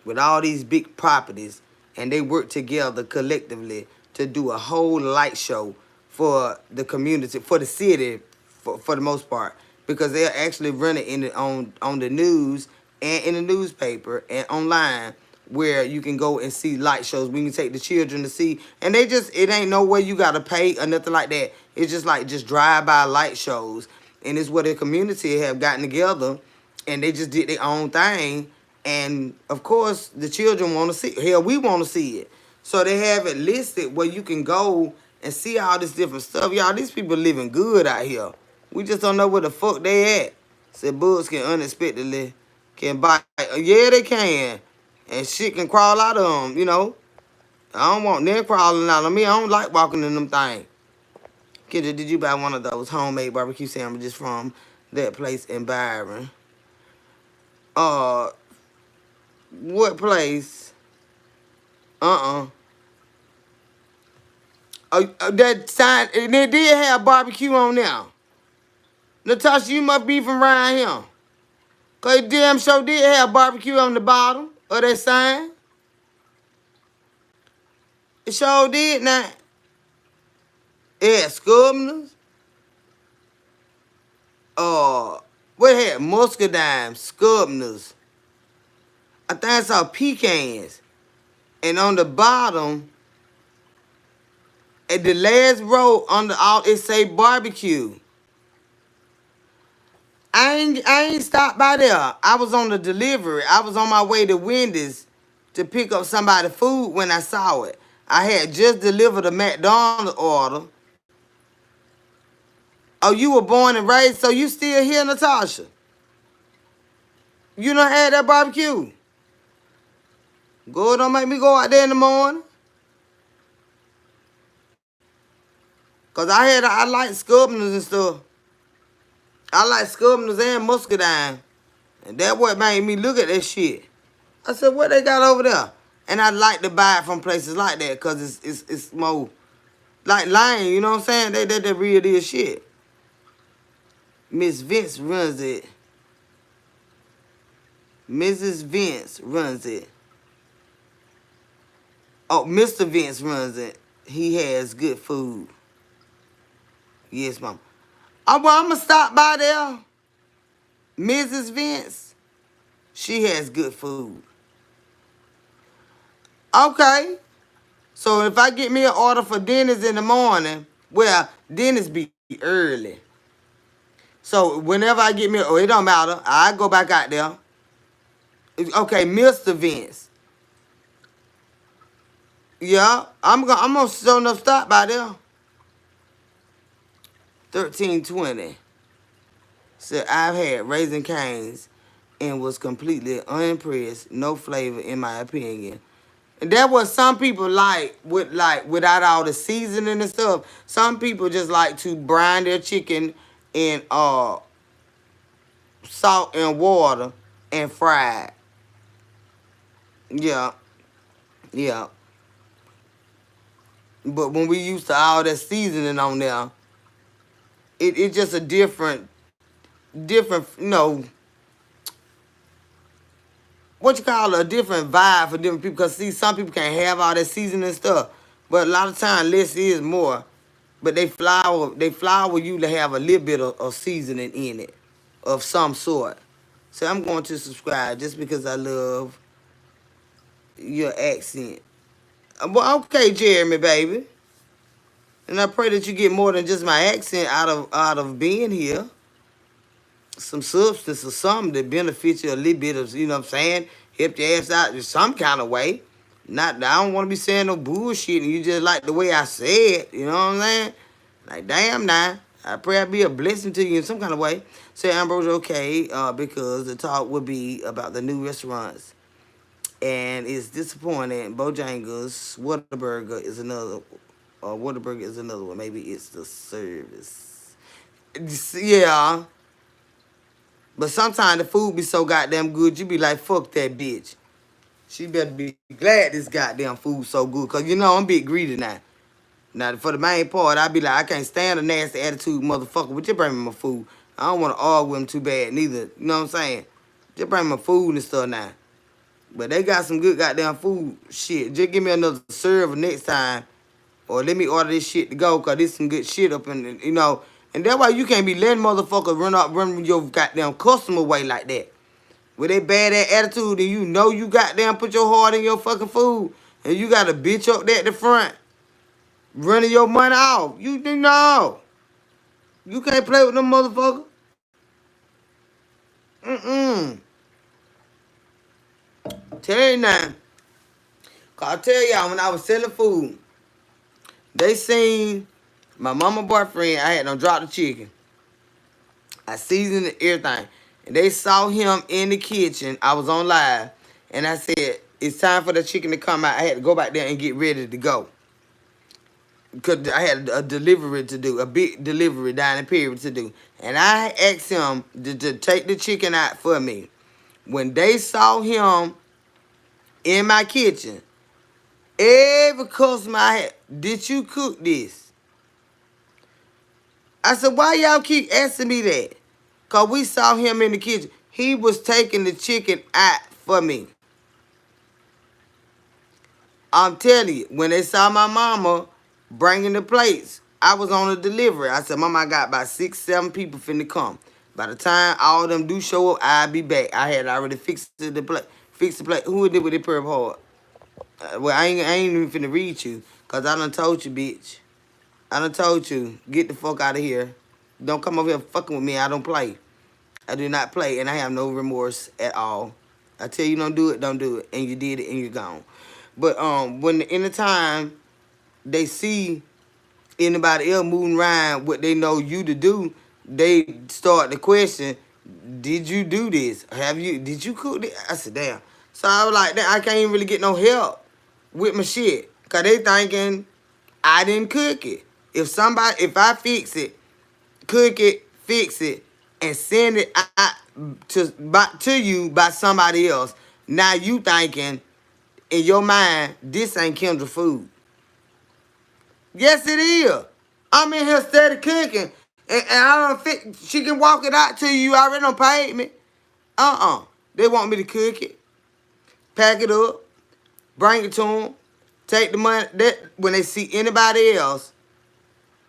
S1: with all these big properties. And they work together collectively to do a whole light show for the community, for the city, for the most part. Because they're actually running on the news and in the newspaper and online, where you can go and see light shows. We can take the children to see. And it ain't no way you got to pay or nothing like that. It's just drive-by light shows. And it's where the community have gotten together and they just did their own thing. And, of course, the children want to see it. Hell, we want to see it. So they have it listed where you can go and see all this different stuff. Y'all, these people living good out here. We just don't know where the fuck they at. Said bugs can unexpectedly can bite. Yeah, they can. And shit can crawl out of them, I don't want them crawling out of me. I don't like walking in them things. Kendra, did you buy one of those homemade barbecue sandwiches from that place in Byron? What place? Oh, that sign, and they did have barbecue on there. Natasha, you must be from around here. Because it damn sure did have barbecue on the bottom of that sign. It sure did now. It had Scribner's. What had muscadine, Scribner's. I think I saw pecans. And on the bottom, at the last row on the all, it say barbecue. I ain't stopped by there. I was on the delivery. I was on my way to Wendy's to pick up somebody's food when I saw it. I had just delivered a McDonald's order. Oh, you were born and raised, so you still here, Natasha? You done had that barbecue? Good, don't make me go out there in the morning. Because I like Scribner's and stuff. I like Scribner's and muscadine. And that's what made me look at that shit. I said, what they got over there? And I like to buy it from places like that because it's more like Lane, you know what I'm saying? They real deal shit. Miss Vince runs it. Mrs. Vince runs it. Oh, Mr. Vince runs it. He has good food. Yes, Mom. Oh, well, I'm going to stop by there. Mrs. Vince, she has good food. Okay. So if I get me an order for Dennis in the morning, well, Dennis be early. So whenever I get me, it don't matter. I go back out there. Okay, Mr. Vince. Yeah, I'm gonna show enough stop by there. 1320. So I've had Raising Cane's and was completely unimpressed. No flavor, in my opinion. And that what some people like without all the seasoning and stuff. Some people just like to brine their chicken in salt and water and fry it. Yeah, yeah. But when we used to all that seasoning on there, it just a different, what you call it, a different vibe for different people. Cause see, some people can't have all that seasoning stuff, but a lot of times less is more. But they flour you to have a little bit of seasoning in it, of some sort. So I'm going to subscribe just because I love your accent. Well, okay, Jeremy, baby, and I pray that you get more than just my accent out of being here. Some substance or something that benefits you a little bit of, you know what I'm saying? Help your ass out in some kind of way. Not, I don't want to be saying no bullshit and you just like the way I say it, you know what I'm saying? Like, damn now. I pray I be a blessing to you in some kind of way. Say Ambrose, okay, because the talk would be about the new restaurants. And it's disappointing. Bojangles, Whataburger is another, Whataburger is another one. Maybe it's the service. Yeah. But sometimes the food be so goddamn good, you be like, fuck that bitch. She better be glad this goddamn food so good. Cause you know I'm big greedy now. Now for the main part, I be like, I can't stand a nasty attitude motherfucker. But you bring me my food. I don't want to argue with him too bad neither. You know what I'm saying? Just bring me my food and stuff now. But they got some good goddamn food. Shit, just give me another server next time. Or let me order this shit to go, cause this some good shit up in, you know. And that's why you can't be letting motherfuckers run your goddamn customer way like that. With that bad ass attitude and you know you goddamn put your heart in your fucking food. And you got a bitch up there at the front running your money off. You know. You can't play with them motherfuckers. Mm-mm. Tell you now. Cause I tell y'all, when I was selling food, they seen my mama boyfriend, I had them drop the chicken. I seasoned everything. And they saw him in the kitchen. I was on live. And I said, it's time for the chicken to come out. I had to go back there and get ready to go. Because I had a delivery to do, a big delivery down the period to do. And I asked him to take the chicken out for me. When they saw him in my kitchen, every customer I had, did you cook this? I said, why y'all keep asking me that? Because we saw him in the kitchen. He was taking the chicken out for me. I'm telling you, when they saw my mama bringing the plates, I was on a delivery. I said, Mama, I got about 6, 7 people finna come. By the time all of them do show up, I'll be back. I had already fixed the plate. Fixed the plate. Who did with the purple heart? Well, I ain't even finna read you. Because I done told you, bitch. I done told you, get the fuck out of here. Don't come over here fucking with me. I don't play. I do not play, and I have no remorse at all. I tell you don't do it, and you did it, and you're gone. But when anytime they see anybody else moving around what they know you to do, they start to question, did you do this? Did you cook this? I said, damn. So I was like, I can't even really get no help with my shit. Because they thinking I didn't cook it. If I fix it, cook it, fix it, and send it out to you by somebody else, now you thinking in your mind, this ain't Kendra food. Yes, it is. I'm in here steady cooking, and I don't fit. She can walk it out to you. You already done paid me. They want me to cook it, pack it up, bring it to them, take the money. That when they see anybody else,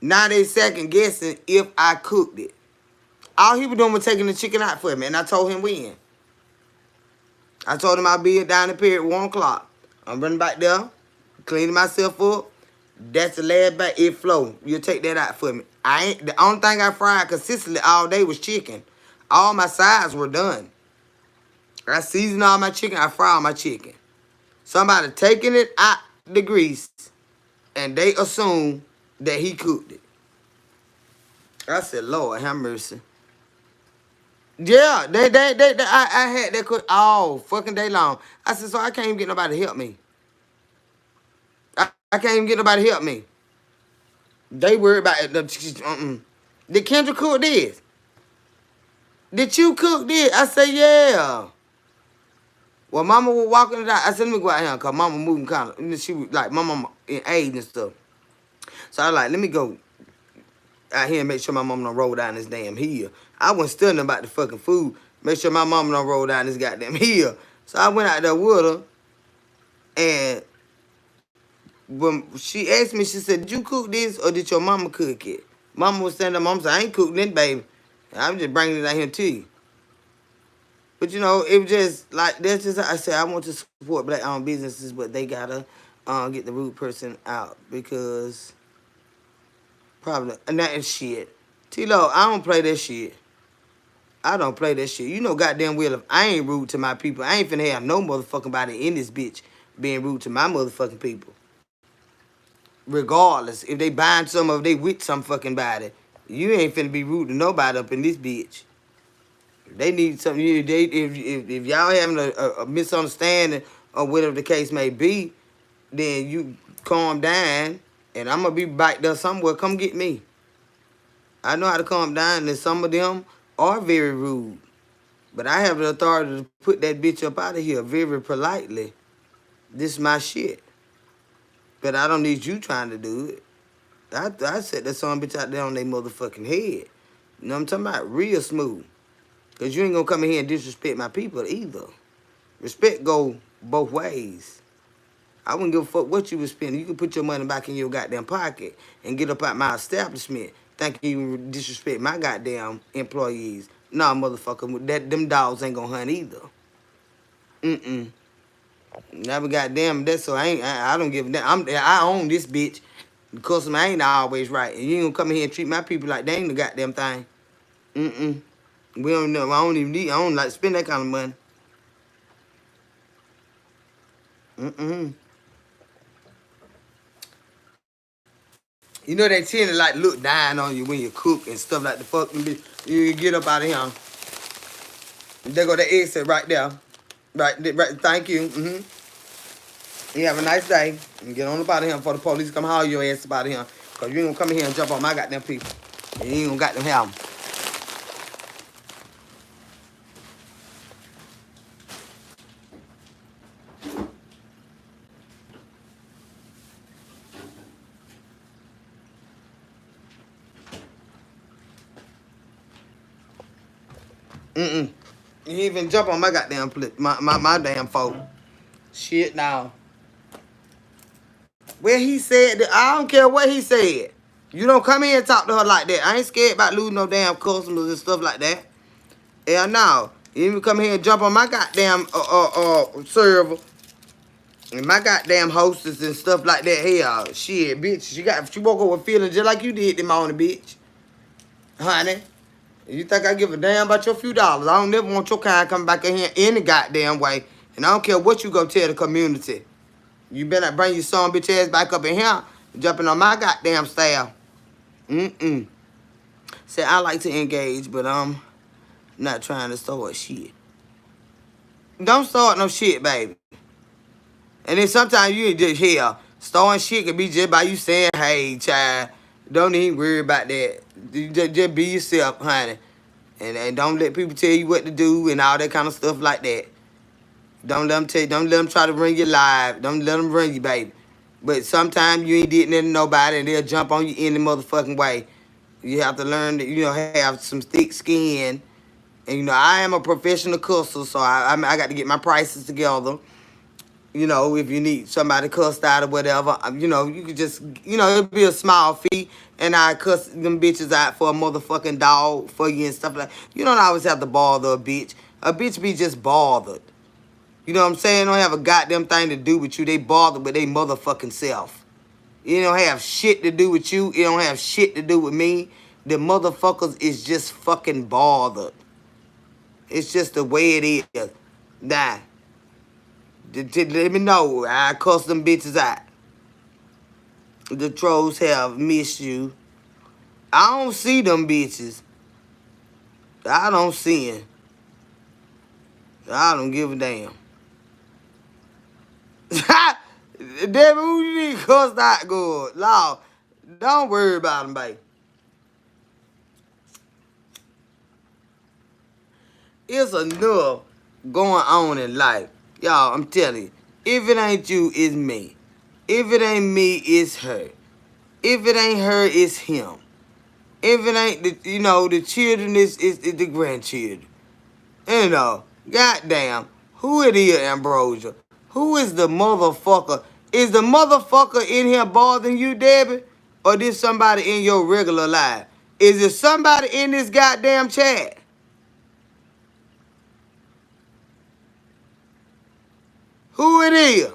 S1: now they second guessing if I cooked it. All he was doing was taking the chicken out for me, and I told him when. I told him I'll be down the pier at 1 o'clock. I'm running back there, cleaning myself up. That's the last bag. It flow. You take that out for me. The only thing I fried consistently all day was chicken. All my sides were done. I seasoned all my chicken. I fried all my chicken. Somebody taking it out the grease, and they assume that he cooked it. I said, Lord, have mercy. Yeah, I had that cook all fucking day long. I said, so I can't even get nobody to help me. I can't even get nobody to help me. They worry about it. Did Kendra cook this? Did you cook this? I said, yeah. Well, Mama was walking it out. I said, let me go out here because Mama moving kind of. She was like, my mama in age and stuff. So I was like, let me go out here and make sure my mama don't roll down this damn hill. I wasn't studying about the fucking food. Make sure my mama don't roll down this goddamn hill. So I went out there with her, and when she asked me, she said, did you cook this or did your mama cook it? Mama was standing there, Mama said, I ain't cooking it, baby. I'm just bringing it out here to you. But you know, it was just like, that's just, I said, I want to support black owned businesses, but they gotta get the rude person out because probably, and that is shit. T-Lo, I don't play that shit. I don't play that shit. You know goddamn well if I ain't rude to my people, I ain't finna have no motherfucking body in this bitch being rude to my motherfucking people. Regardless, if they buying some or if they with some fucking body, you ain't finna be rude to nobody up in this bitch. If they need something, if y'all having a misunderstanding or whatever the case may be, then you calm down and I'm gonna be back there somewhere. Come get me. I know how to calm down, and some of them are very rude. But I have the authority to put that bitch up out of here very politely. This is my shit. But I don't need you trying to do it. I set that son bitch out there on their motherfucking head. You know what I'm talking about? Real smooth. Because you ain't going to come in here and disrespect my people either. Respect go both ways. I wouldn't give a fuck what you was spending. You can put your money back in your goddamn pocket and get up out my establishment thinking you disrespect my goddamn employees. Nah, motherfucker, them dogs ain't gonna hunt either. Mm-mm. Never goddamn that, so I don't give a damn. I own this bitch. The customer ain't always right. And you ain't gonna come in here and treat my people like they ain't the goddamn thing. Mm-mm. We don't know. I don't even need, I don't like to spend that kind of money. Mm-mm. You know they tend to like look down on you when you cook and stuff like the fuck. You get up out of here. There go the exit right there. Right. Thank you. You have a nice day. And get on up out of here before the police come haul your ass up out of here. Because you ain't gonna come in here and jump on my goddamn people. And you ain't gonna goddamn have them. You even jump on my goddamn my damn folk. Shit now. Where he said that, I don't care what he said. You don't come in and talk to her like that. I ain't scared about losing no damn customers and stuff like that. Hell no. You even come here and jump on my goddamn server and my goddamn hostess and stuff like that. Hell, shit, bitch. She woke up with feeling just like you did this morning, bitch. Honey. You think I give a damn about your few dollars? I don't never want your kind coming back in here any goddamn way. And I don't care what you go tell the community. You better bring your son bitch ass back up in here, jumping on my goddamn staff. Say I like to engage, but I'm not trying to start shit. Don't start no shit, baby. And then sometimes you just hear starting shit could be just by you saying, hey, child. Don't even worry about that. Just be yourself, honey. And don't let people tell you what to do and all that kind of stuff like that. Don't let them try to bring you live. Don't let them bring you, baby. But sometimes you ain't did nothing to nobody and they'll jump on you any motherfucking way. You have to learn to, have some thick skin. And, I am a professional cusser, so I got to get my prices together. If you need somebody cussed out or whatever, you could just, it'll be a small fee, and I cuss them bitches out for a motherfucking dog for you and stuff like that. You don't always have to bother a bitch. A bitch be just bothered. You know what I'm saying? They don't have a goddamn thing to do with you. They bothered with their motherfucking self. It don't have shit to do with you. It don't have shit to do with me. The motherfuckers is just fucking bothered. It's just the way it is. Nah. Let me know. I cuss them bitches out. The trolls have missed you. I don't see them bitches. I don't sin. I don't give a damn. Debbie, who you need to cuss that good? Lord, don't worry about him, baby. It's enough going on in life. Y'all, I'm telling you. If it ain't you, it's me. If it ain't me, it's her. If it ain't her, it's him. If it ain't the children, is the grandchildren. Goddamn, who it is, Ambrosia? Who is the motherfucker? Is the motherfucker in here bothering you, Debbie? Or did somebody in your regular life? Is it somebody in this goddamn chat? Who it is?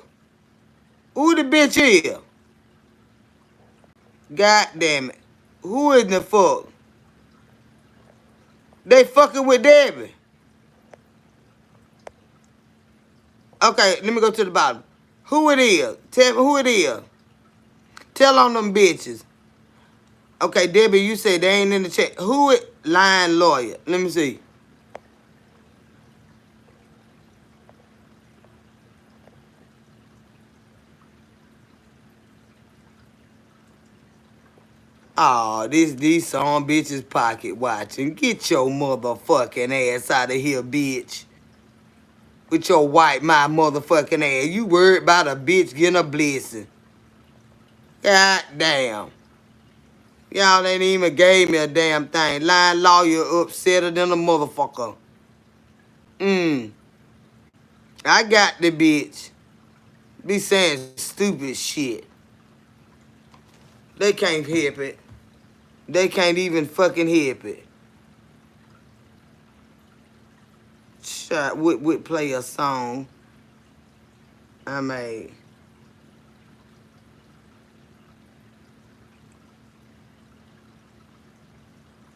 S1: Who the bitch is? God damn it. Who in the fuck? They fucking with Debbie. Okay, let me go to the bottom. Who it is? Tell me who it is. Tell on them bitches. Okay, Debbie, you said they ain't in the chat. Who it? Lying lawyer. Let me see. Oh, these some bitches pocket watching. Get your motherfucking ass out of here, bitch. With your white my motherfucking ass. You worried about a bitch getting a blessing. God damn. Y'all ain't even gave me a damn thing. Lying lawyer upsetter than a motherfucker. I got the bitch. Be saying stupid shit. They can't help it. They can't even fucking help it. Shot would play a song I made.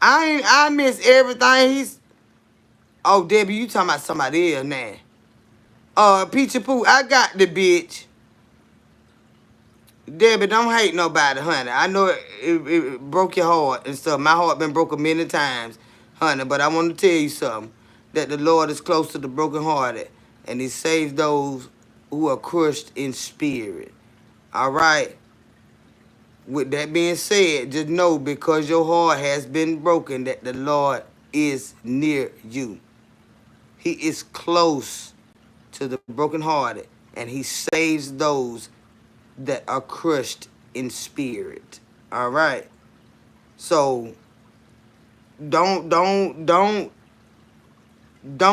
S1: I miss everything he's. Oh, Debbie, you talking about somebody else now. Peachy Poo, I got the bitch. Debbie, don't hate nobody, honey. I know it broke your heart and stuff. My heart been broken many times, honey. But I want to tell you something. That the Lord is close to the brokenhearted. And he saves those who are crushed in spirit. All right? With that being said, just know because your heart has been broken that the Lord is near you. He is close to the brokenhearted. And he saves those that are crushed in spirit. All right. So don't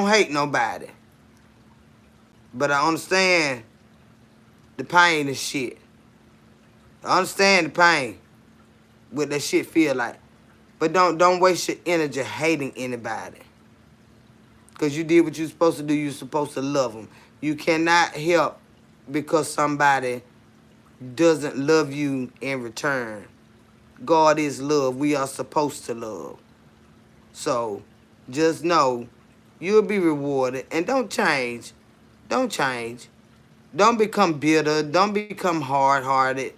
S1: hate nobody. But I understand the pain and shit. I understand the pain. What that shit feel like. But don't waste your energy hating anybody. Cause you did what you're supposed to do. You're supposed to love them. You cannot help because somebody doesn't love you in return. God is love. We are supposed to love. So, just know you'll be rewarded. And don't change. Don't change. Don't become bitter. Don't become hard-hearted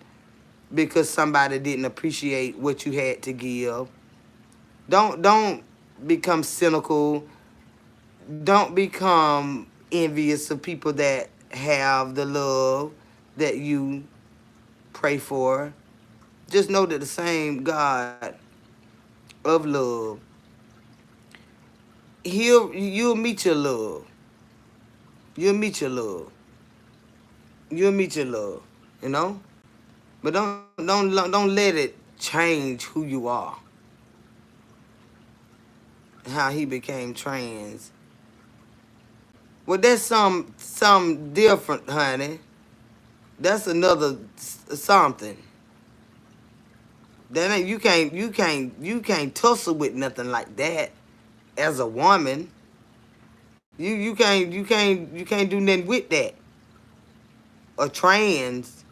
S1: because somebody didn't appreciate what you had to give. Don't become cynical. Don't become envious of people that have the love that you pray for. Just know that the same God of love, you'll meet your love. You'll meet your love. You'll meet your love. You know? But don't let it change who you are. How he became trans. Well, that's some different, honey. That's another something. That ain't you can't tussle with nothing like that as a woman. You can't do nothing with that. A trans.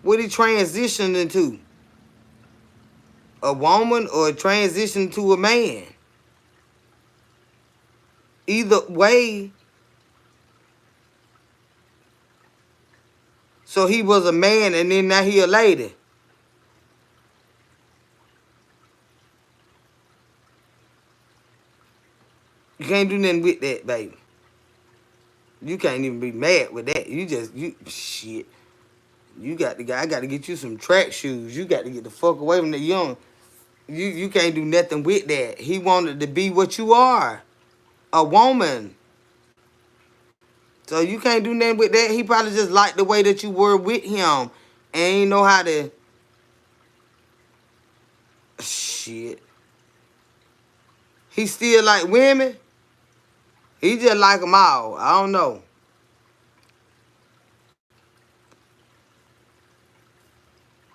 S1: What he transitioned into? A woman or transition to a man? Either way. So he was a man and then now he a lady. You can't do nothing with that, baby. You can't even be mad with that. You shit. I got to get you some track shoes. You got to get the fuck away from the young. You can't do nothing with that. He wanted to be what you are, a woman. So you can't do nothing with that. He probably just liked the way that you were with him, and ain't know how to. Shit. He still like women. He just like them all. I don't know.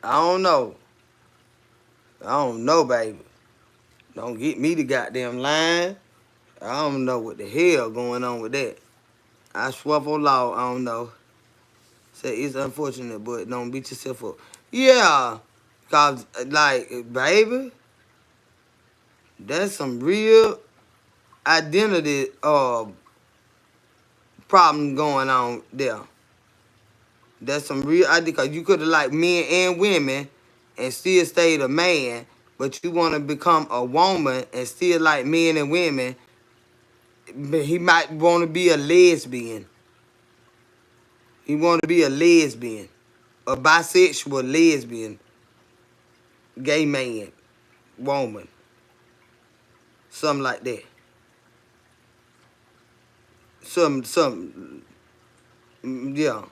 S1: I don't know. I don't know, baby. Don't get me the goddamn line. I don't know what the hell going on with that. I swear for law, I don't know. Say it's unfortunate, but don't beat yourself up. Yeah, cause like, baby, that's some real identity problem going on there. That's some real idea, cause you could have liked men and women and still stayed a man, but you want to become a woman and still like men and women. But he might want to be a lesbian. He want to be a lesbian, a bisexual lesbian, gay man, woman, something like that. Some, yeah.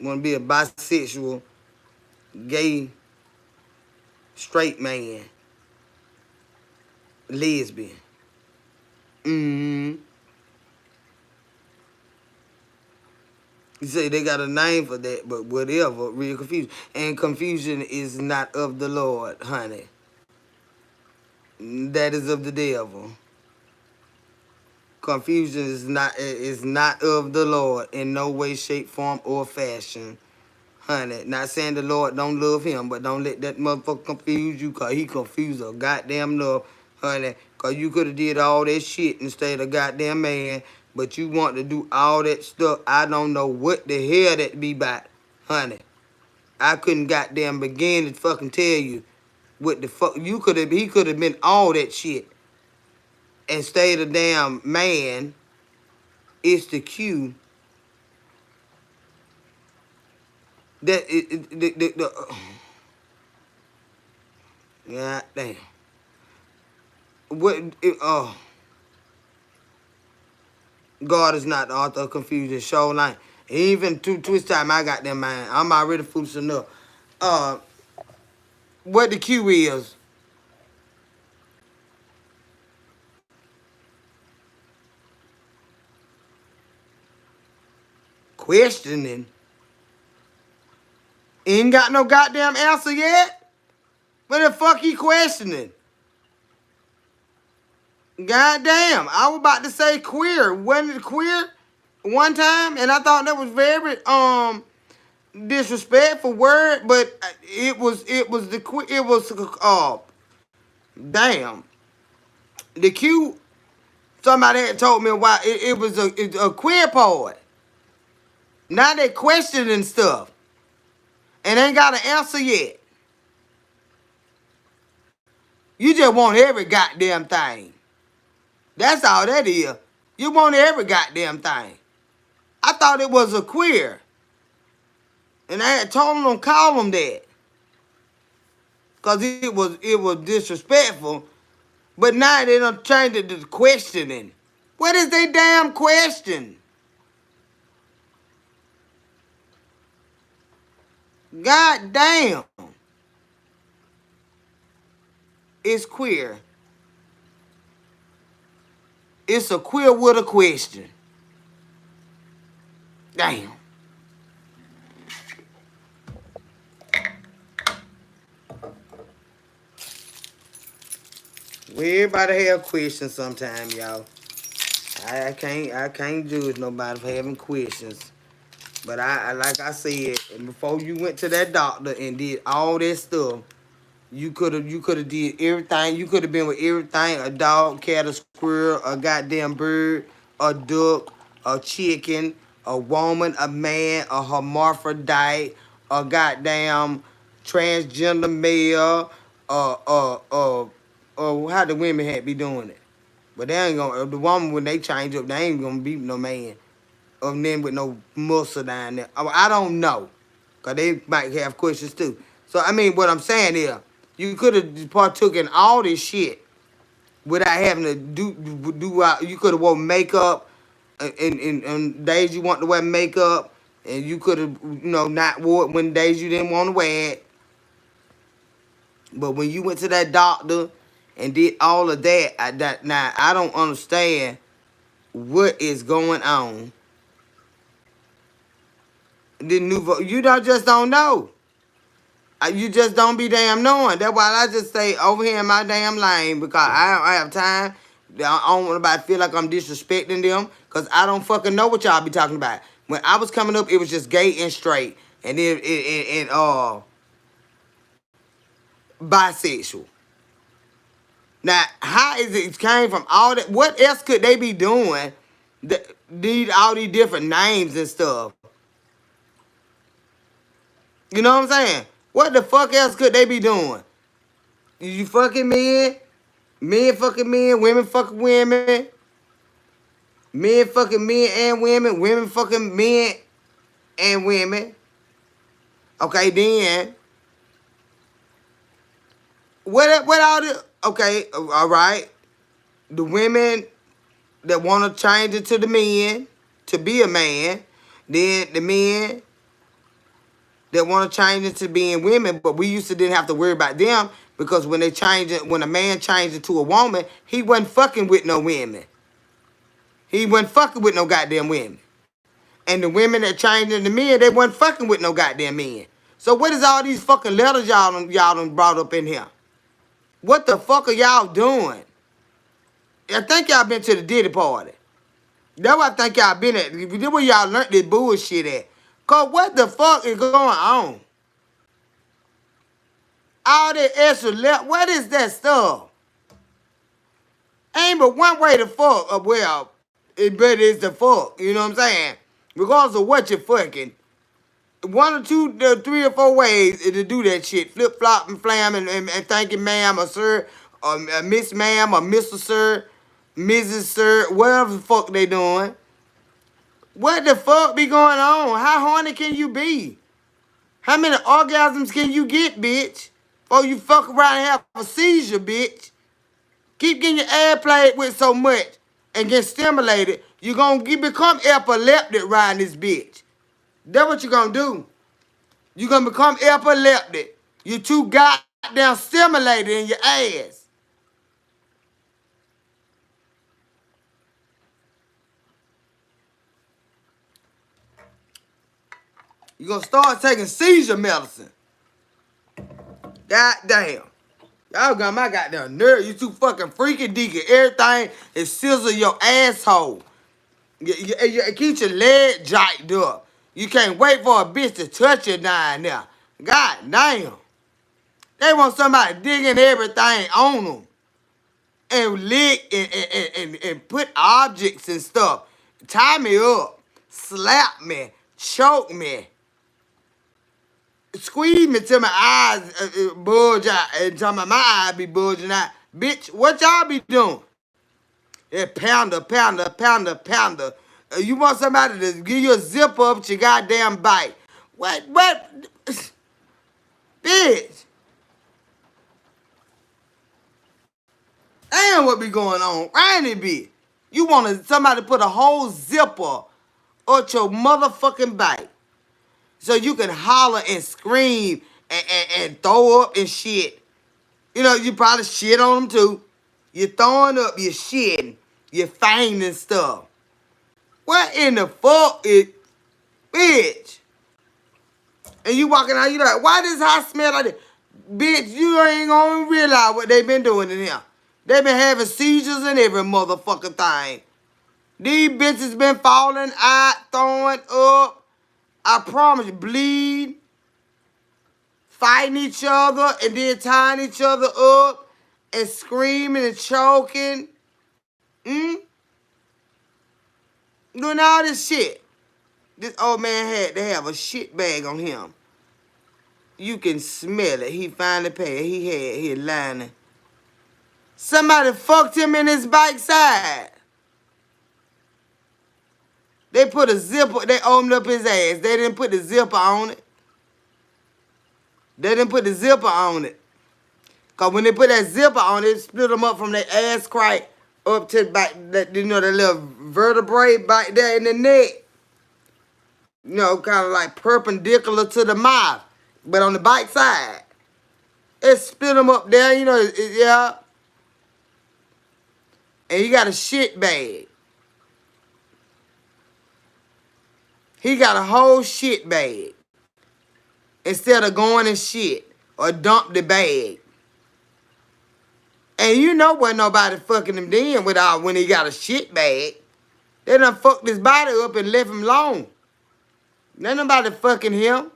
S1: Want to be a bisexual, gay, straight man, lesbian. Mm-hmm. You say they got a name for that, but whatever, real confusion. And confusion is not of the Lord, honey. That is of the devil. Confusion is not of the Lord in no way, shape, form, or fashion. Honey, not saying the Lord don't love him, but don't let that motherfucker confuse you, cause he confused a goddamn love, honey. Cause you could have did all that shit instead of goddamn man, but you want to do all that stuff. I don't know what the hell that be about, honey. I couldn't goddamn begin to fucking tell you what the fuck he could have been all that shit and stayed a damn man. It's the cue that God damn. What God is not the author of confusion. Show line. Even to twist time I got them man. I'm already foolish enough. What the cue is, questioning. Ain't got no goddamn answer yet. What the fuck he questioning? Goddamn, I was about to say queer. Wasn't it queer one time? And I thought that was very disrespectful word, but damn. The Q, somebody had told me why it was a queer poet. Now they questioning stuff and ain't got an answer yet. You just want every goddamn thing. That's all that is. You want every goddamn thing. I thought it was a queer. And I had told them don't call them that. Cause it was disrespectful. But now they done changed it to questioning. What is they damn question? God damn. It's queer. It's a queer with a question. Damn. Well, everybody have questions sometime, y'all. I can't judge nobody for having questions. But I like I said, and before you went to that doctor and did all that stuff, you could have did everything. You could have been with everything: a dog, cat, a squirrel, a goddamn bird, a duck, a chicken, a woman, a man, a hermaphrodite, a goddamn transgender male, how the women had be doing it? But they ain't gonna, the woman, when they change up, they ain't gonna be no man of them with no muscle down there. I don't know. Because they might have questions too. So, I mean, what I'm saying is, you could have partook in all this shit without having to you could have worn makeup in days you want to wear makeup. And you could have, not wore it when days you didn't want to wear it. But when you went to that doctor and did all of that, now I don't understand what is going on. The nouveau, just don't know. You just don't be damn knowing. That's why I just stay over here in my damn lane because I don't have time. I don't want nobody to feel like I'm disrespecting them because I don't fucking know what y'all be talking about. When I was coming up, it was just gay and straight and then bisexual. Now, how is it came from all that? What else could they be doing that need all these different names and stuff? You know what I'm saying? What the fuck else could they be doing? You fucking men? Men fucking men, women fucking women. Men fucking men and women fucking men and women. Okay, then. What all the, okay, all right. The women that want to change it to the men, to be a man. Then the men that want to change it to being women, but we used to didn't have to worry about them because when they changed it, when a man changed it to a woman, he wasn't fucking with no women. He wasn't fucking with no goddamn women. And the women that changed into men, they wasn't fucking with no goddamn men. So what is all these fucking letters y'all done brought up in here? What the fuck are y'all doing? I think y'all been to the Diddy party. That's what I think y'all been at. This where y'all learned this bullshit at. Cause what the fuck is going on? All that extra left, what is that stuff? Ain't but one way to fuck. Well, it better is to fuck. You know what I'm saying? Regardless of what you're fucking. One or two, 3 or 4 ways to do that shit. Flip, flop, and flam, and thank you, ma'am, or sir, or miss, ma'am, or Mr. Sir, Mrs. Sir, whatever the fuck they doing. What the fuck be going on? How horny can you be? How many orgasms can you get, bitch? Before you fuck around and have a seizure, bitch. Keep getting your ass played with so much and get stimulated, you're going to become epileptic riding this bitch. That's what you're going to do. You're going to become epileptic. You're too goddamn stimulated in your ass. You're going to start taking seizure medicine. God damn. Y'all got my goddamn nerve. You too fucking freaky deaky. Everything is sizzle your asshole. You keep your leg jacked up. You can't wait for a bitch to touch you down there. God damn. They want somebody digging everything on them. And lick and put objects and stuff. Tie me up. Slap me. Choke me. Squeeze me till my eyes bulge out. And tell me my eyes be bulging out. Bitch, what y'all be doing? Yeah, pounder. You want somebody to give you a zip up to your goddamn bite. What? Bitch. Damn what be going on. Rainy bitch. You want somebody to put a whole zipper up your motherfucking bite. So you can holler and scream and throw up and shit. You know, you probably shit on them too. You're throwing up, you're shitting, you're fainting stuff. What in the fuck is, bitch? And you walking out, you like, why does house smell like that? Bitch, you ain't gonna realize what they been doing in here. They been having seizures and every motherfucking thing. These bitches been falling out, throwing up. I promise you, bleed, fighting each other, and then tying each other up, and screaming and choking. Doing all this shit. This old man had to have a shit bag on him. You can smell it. He finally paid. He had lying. Somebody fucked him in his bike side. They put a zipper, they opened up his ass. They didn't put the zipper on it. They didn't put the zipper on it. Because when they put that zipper on it, split them up from their ass crack up to the back, that, you know, the little vertebrae back there in the neck. You know, kind of like perpendicular to the mouth. But on the bike side. It split them up there, you know, yeah. And he got a shit bag. He got a whole shit bag. Instead of going and shit or dump the bag. And you know what nobody fucking him then without when he got a shit bag. They done fucked his body up and left him alone. Ain't nobody fucking him.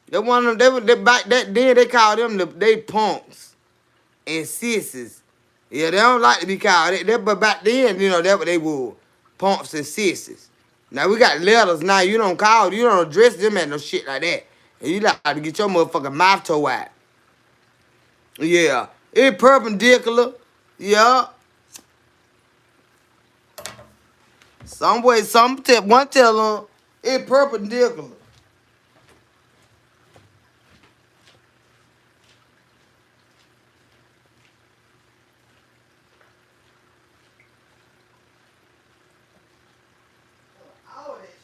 S1: They want them, they back that then they called them they punks and sissies. Yeah, they don't like to be called that, but back then, you know, that's what they were. Punks and sissies. Now we got letters now. You don't address them at no shit like that. And you like to get your motherfucking mouth toe out. Yeah. It perpendicular. Yeah. One tell them it perpendicular. All that shit.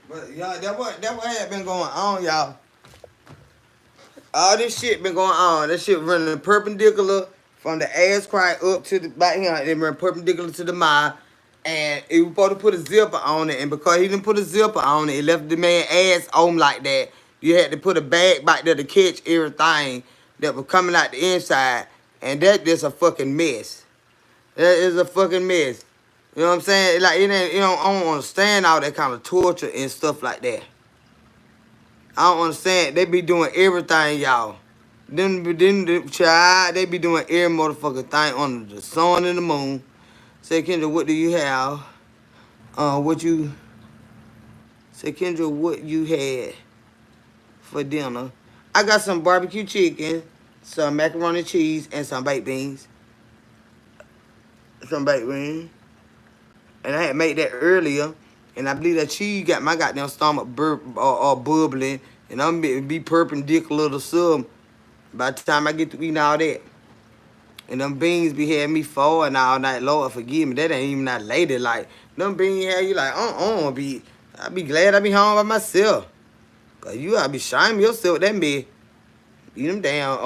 S1: But y'all, that what had been going on, y'all. All this shit been going on. That shit running perpendicular from the ass crack up to the back here. It ran perpendicular to the mouth. And it was supposed to put a zipper on it. And because he didn't put a zipper on it, it left the man ass on like that. You had to put a bag back there to catch everything that was coming out the inside. And that is a fucking mess. That is a fucking mess. You know what I'm saying? Like, it ain't, I don't understand all that kind of torture and stuff like that. I don't understand. They be doing everything, y'all. Child, they be doing every motherfucking thing under the sun and the moon. Say, Kendra, what do you have? Say, Kendra, what you had for dinner? I got some barbecue chicken, some macaroni and cheese, and some baked beans. Some baked beans. And I had made that earlier. And I believe that cheese got my goddamn stomach bubbling. And I'm be perpendicular to some by the time I get to eating all that. And them beans be having me falling all night. Lord, forgive me. That ain't even that lady. Like, them beans have you like, I be glad I be home by myself. Cause you gotta be shaming yourself with that me. Eat them down.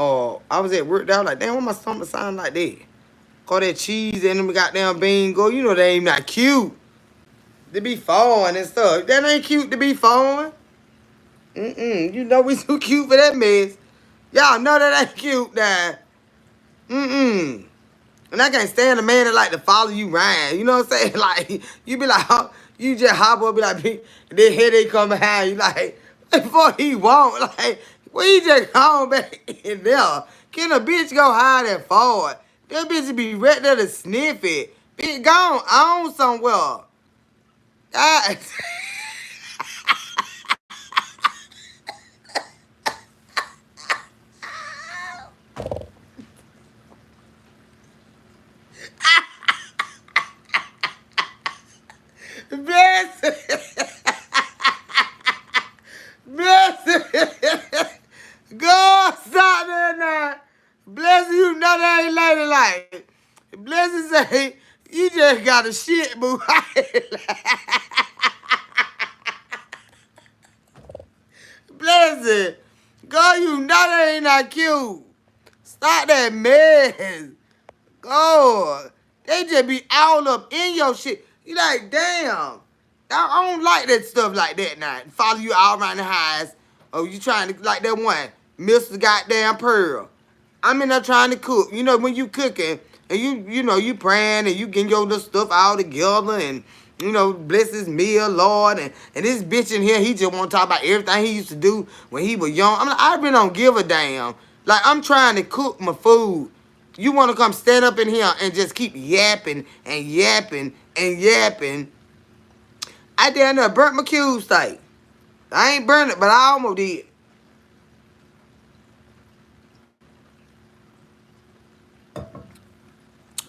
S1: I was at work. I was like, damn, why my stomach sound like that? Call that cheese and them goddamn bean go. You know they ain't not cute. They be falling and stuff. That ain't cute to be falling. You know we too cute for that mess. Y'all know that ain't cute, now. And I can't stand a man that like to follow you around. You know what I'm saying? Like, you be like, you just hop up, be like, then here they come behind you, like, before he won't, like, well, he just come back in there. Can a bitch go high that forward? That bitch be right there to sniff it. Bitch gone on somewhere. God. Bitch. lot of shit, boo. Blessing. Girl, you know that ain't not cute. Stop that mess. God. They just be all up in your shit. You like, damn. I don't like that stuff like that now. Follow you all around the house. Oh, you trying to, like that one, Mr. Goddamn Pearl. I'm in there trying to cook. You know, when you cooking, and you know, you praying, and you getting your little stuff all together, and, you know, bless his meal, Lord, and this bitch in here, he just want to talk about everything he used to do when he was young. I'm like, I really don't give a damn. Like, I'm trying to cook my food. You want to come stand up in here and just keep yapping and yapping and yapping. I damn near burnt my cube steak. I ain't burnt it, but I almost did.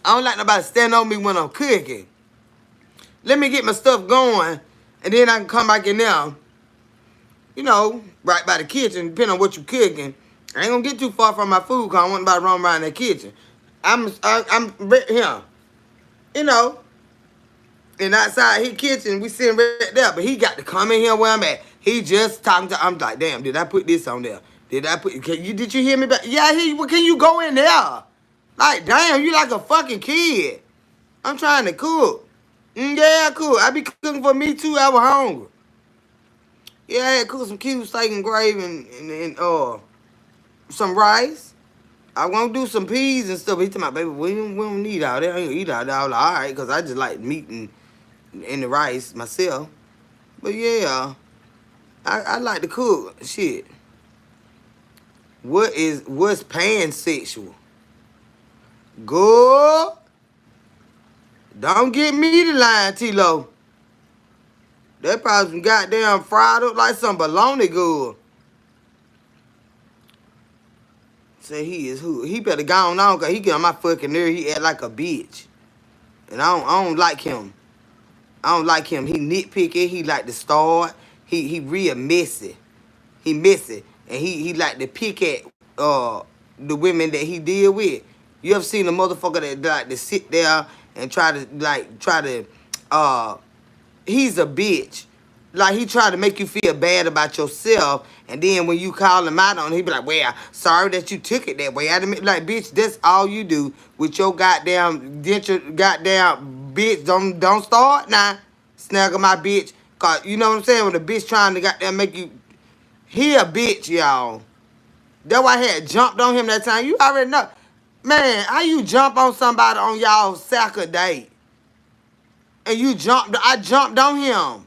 S1: I don't like nobody stand on me when I'm cooking. Let me get my stuff going, and then I can come back in there, you know, right by the kitchen, depending on what you cooking. I ain't gonna get too far from my food, because I want nobody running around that kitchen. I'm right here, you know, and outside his kitchen, we sitting right there, but he got to come in here where I'm at. He just talking to, I'm like, damn, did I put this on there? Did you hear me back? Yeah, I hear you. Well, can you go in there? Like, damn, you like a fucking kid. I'm trying to cook. Yeah, cool. I be cooking for me too. I was hungry. Yeah, I had cooked some cube steak and gravy and some rice. I want to do some peas and stuff. He told my baby, we don't need all that. I ain't gonna eat all that. I was like, all right, because I just like meat and the rice myself. But yeah, I like to cook. Shit. What's pansexual? Good. Don't get me to lying, T-Lo. That probably some goddamn fried up like some bologna good. Say he is who? He better go on because he get on my fucking nerve. He act like a bitch. And I don't like him. I don't like him. He nitpicky. He like to start. He real messy. He messy. And he like to pick at the women that he deal with. You ever seen a motherfucker that like to sit there and try to he's a bitch. Like, he try to make you feel bad about yourself, and then when you call him out on it, he be like, well, sorry that you took it that way. I didn't like, bitch, that's all you do with your goddamn bitch. Don't start now, snagger my bitch. Cause you know what I'm saying? When the bitch trying to goddamn make you, he a bitch, y'all. That's why I had jumped on him that time. You already know. Man, how you jump on somebody on y'all second date? And I jumped on him.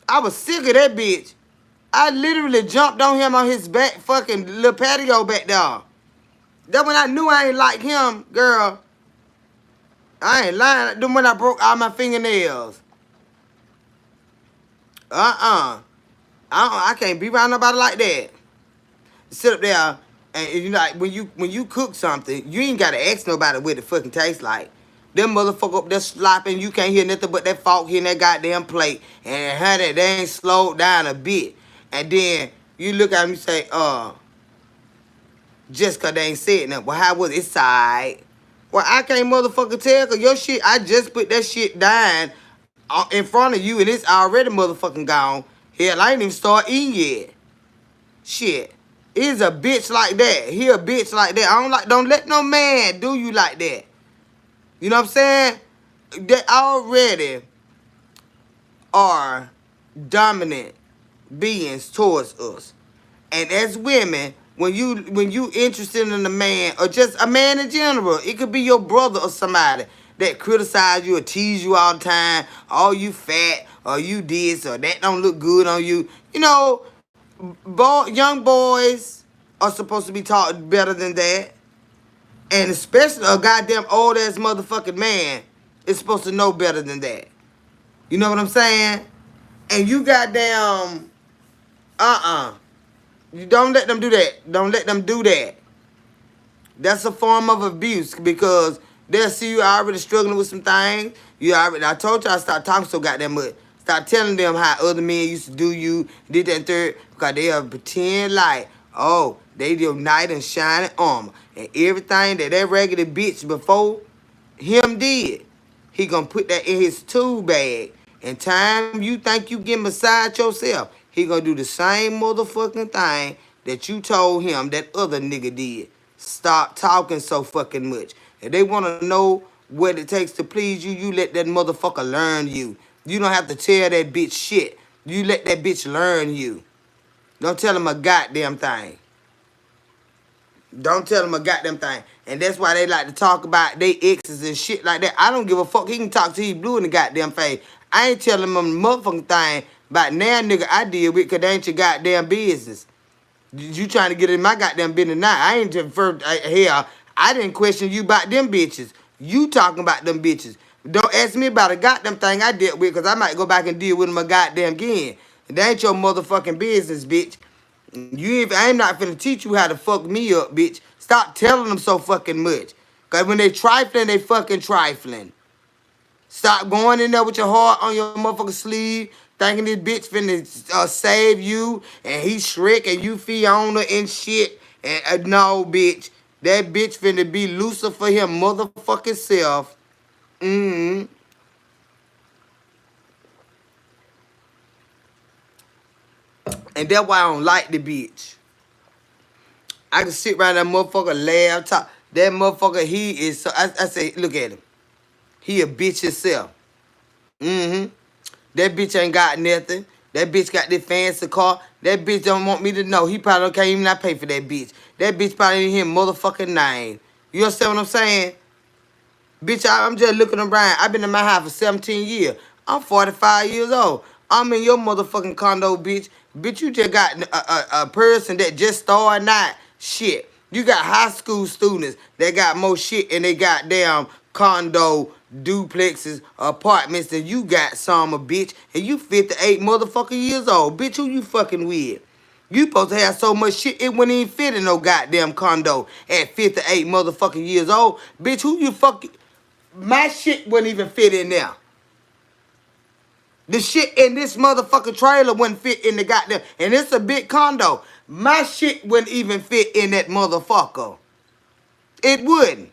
S1: I was sick of that bitch. I literally jumped on him on his back fucking little patio back there. That when I knew I ain't like him, girl. I ain't lying. Then when I broke all my fingernails. I can't be around nobody like that. Sit up there and you know, like when you cook something, you ain't gotta ask nobody what it fucking tastes like. Them motherfucker up there slopping, you can't hear nothing but that fork hitting that goddamn plate. And honey, they ain't slowed down a bit. And then you look at them and say, just cause they ain't said nothing. Well, how was it? It's alright. Well, I can't motherfucker tell cause your shit, I just put that shit down in front of you and it's already motherfucking gone. Hell, I ain't even start eating yet. Shit. He's a bitch like that. He a bitch like that. Don't let no man do you like that. You know what I'm saying? They already are dominant beings towards us. And as women, when you interested in a man or just a man in general, it could be your brother or somebody that criticize you or tease you all the time. Oh, you fat, or you this, or that don't look good on you. You know, young boys are supposed to be taught better than that. And especially a goddamn old ass motherfucking man is supposed to know better than that. You know what I'm saying? And you goddamn, you don't let them do that. Don't let them do that. That's a form of abuse because they'll see you already struggling with some things. I told you I start talking so goddamn much. Start telling them how other men used to do you, did that and third, because they'll pretend like, oh, they your knight in shining armor. And everything that regular bitch before him did, he gonna put that in his tool bag. And time you think you get beside yourself, he gonna do the same motherfucking thing that you told him that other nigga did. Stop talking so fucking much. If they wanna know what it takes to please you, you let that motherfucker learn you. You don't have to tell that bitch shit. You let that bitch learn you. Don't tell him a goddamn thing. Don't tell him a goddamn thing. And that's why they like to talk about they exes and shit like that. I don't give a fuck. He can talk to you blue in the goddamn face. I ain't telling him a motherfucking thing about now nigga I deal with because they ain't your goddamn business. You trying to get in my goddamn business now. I ain't just first, hell, I didn't question you about them bitches. You talking about them bitches. Don't ask me about a goddamn thing I dealt with because I might go back and deal with them a goddamn again. That ain't your motherfucking business, bitch. I'm not finna teach you how to fuck me up, bitch. Stop telling them so fucking much. Cause when they trifling, they fucking trifling. Stop going in there with your heart on your motherfucking sleeve, thinking this bitch finna save you, and he Shrek and you Fiona and shit. And no, bitch. That bitch finna be Lucifer him motherfucking self. Mm-hmm. And that's why I don't like the bitch. I can sit around that motherfucker laptop. That motherfucker, he is so. I say, look at him. He a bitch himself. Mm-hmm. That bitch ain't got nothing. That bitch got this fancy car. That bitch don't want me to know. He probably can't even not pay for that bitch. That bitch probably ain't hear motherfucking name. You understand what I'm saying? Bitch, I'm just looking around. I've been in my house for 17 years. I'm 45 years old. I'm in your motherfucking condo, bitch. Bitch, you just got a person that just started out. Shit. You got high school students that got more shit in they goddamn condo, duplexes, apartments than you got, Summer, bitch. And you 58 motherfucking years old. Bitch, who you fucking with? You supposed to have so much shit, it wouldn't even fit in no goddamn condo at 58 motherfucking years old. Bitch, who you fucking... My shit wouldn't even fit in there. The shit in this motherfucking trailer wouldn't fit in the goddamn... And it's a big condo. My shit wouldn't even fit in that motherfucker. It wouldn't.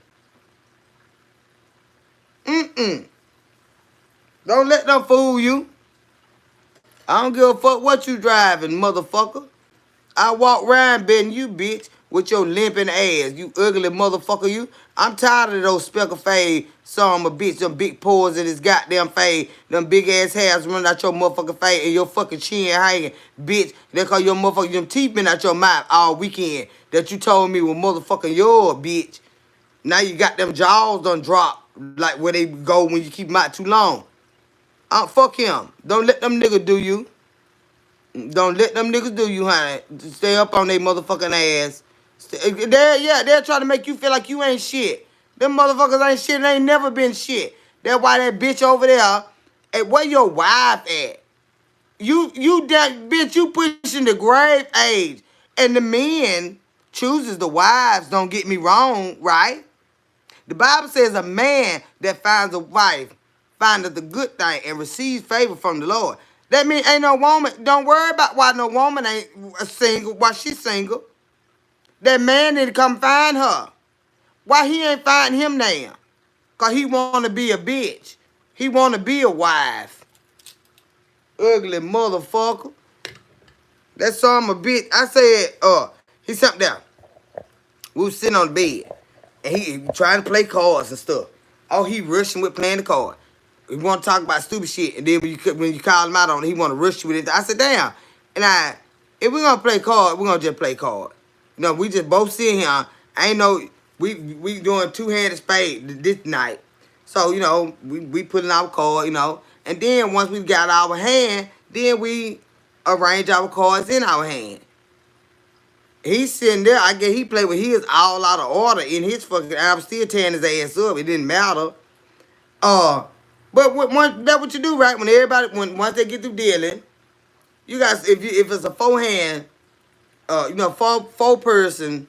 S1: Mm-mm. Don't let them fool you. I don't give a fuck what you driving, motherfucker. I walk around betting you, bitch, with your limping ass. You ugly motherfucker, you. I'm tired of those speckle fade summer bitch, them big pores in his goddamn fade, them big ass hairs running out your motherfucking face and your fucking chin hanging, bitch. They call your motherfucking them teeth been out your mouth all weekend that you told me was motherfucking yours, bitch. Now you got them jaws done drop like where they go when you keep them out too long. Fuck him. Don't let them niggas do you. Don't let them niggas do you, honey. Stay up on they motherfucking ass. They're trying to make you feel like you ain't shit. Them motherfuckers ain't shit and ain't never been shit. That's why that bitch over there, hey, where your wife at? You that bitch, you pushing the grave age. And the men chooses the wives, don't get me wrong, right? The Bible says a man that finds a wife findeth the good thing and receives favor from the Lord. That means ain't no woman, don't worry about why no woman ain't single, why she's single. That man need to come find her. Why he ain't find him now? Because he want to be a bitch. He want to be a wife. Ugly motherfucker. That son of a bitch. I said, he sat down. We was sitting on the bed. And he trying to play cards and stuff. Oh, he rushing with playing the card. He want to talk about stupid shit. And then when you call him out on it, he want to rush you with it. I said, damn. And if we're going to play card, we're going to just play card. You know, we just both sit here. I ain't know, we doing two-handed spade this night. So, you know, we putting our card, you know. And then once we got our hand, then we arrange our cards in our hand. He's sitting there. I guess he played with his all out of order in his fucking. I'm still tearing his ass up. It didn't matter. But that's what you do, right? Once they get through dealing, you guys, if it's a four-hand, four person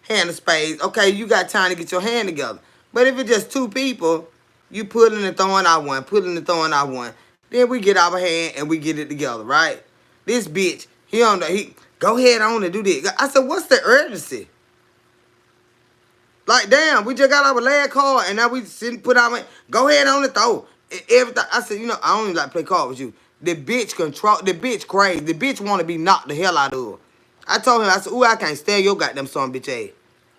S1: hand of spades, okay, you got time to get your hand together. But if it's just two people, you pulling and throwing out one, pulling and throwing out one. Then we get our hand and we get it together, right? This bitch, he go ahead on and do this. I said, what's the urgency? Like, damn, we just got our last card, and now we sitting, put our, go ahead on the throw. Everything. I said, you know, I don't even like to play cards with you. The bitch the bitch crazy. The bitch want to be knocked the hell out of. I told him, I said, ooh, I can't stand your goddamn son, bitch ass.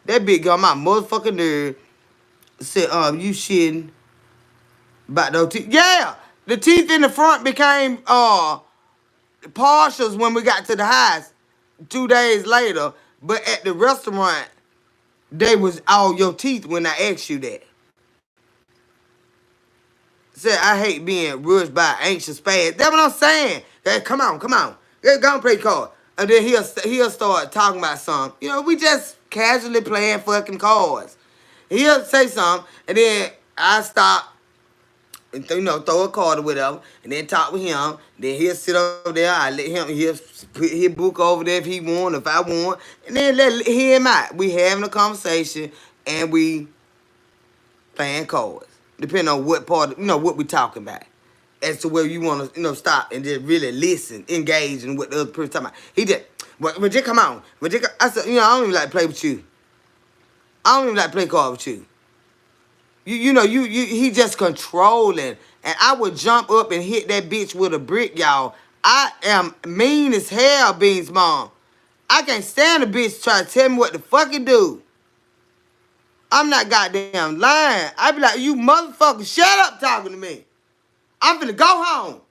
S1: That bitch got my motherfucking nerve. Said, you shitting about those teeth. Yeah, the teeth in the front became, partials when we got to the house 2 days later. But at the restaurant, they was all your teeth when I asked you that. Said, I hate being rushed by anxious spaz. That's what I'm saying. Hey, come on. Let's go and play card. And then he'll start talking about something. You know, we just casually playing fucking cards. He'll say something, and then I stop and throw a card or whatever, and then talk with him. Then he'll sit over there. I let him. He'll put his book over there if he want, if I want, and then hear him out. We having a conversation, and we playing cards, depending on what part, what we talking about, as to where you want to, stop and just really listen, engage in what the other person talking about. He just, but just come on, I said, I don't even like to play with you. I don't even like to play cards with you. He just controlling. And I would jump up and hit that bitch with a brick, y'all. I am mean as hell, Beans mom. I can't stand a bitch try to tell me what the fuck to do. I'm not goddamn lying. I be like, you motherfucker, shut up talking to me. I'm finna go home.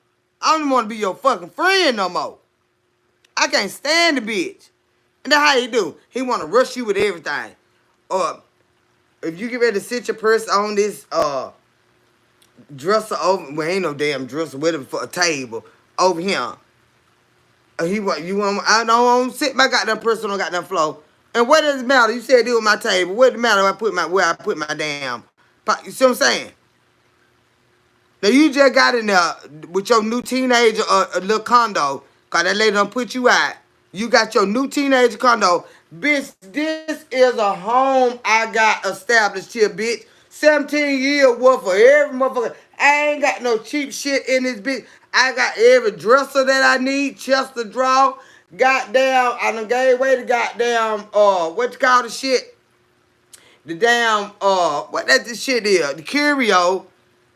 S1: I don't even want to be your fucking friend no more. I can't stand the bitch. And that's how he do. He want to rush you with everything. Or if you get ready to sit your purse on this dresser over, well, ain't no damn dresser, whatever, for a table over here. I don't want to sit my goddamn purse on the goddamn floor. And what does it matter? You said it was my table. What does it matter where I put my damn, you see what I'm saying? Now you just got in there with your new teenager a little condo, cause that lady done put you out. You got your new teenager condo. Bitch, this is a home I got established here, bitch. 17 years worth for every motherfucker. I ain't got no cheap shit in this bitch. I got every dresser that I need, chest to draw. Goddamn, I done gave away the goddamn, what you call the shit? The damn, what that the shit is? The curio.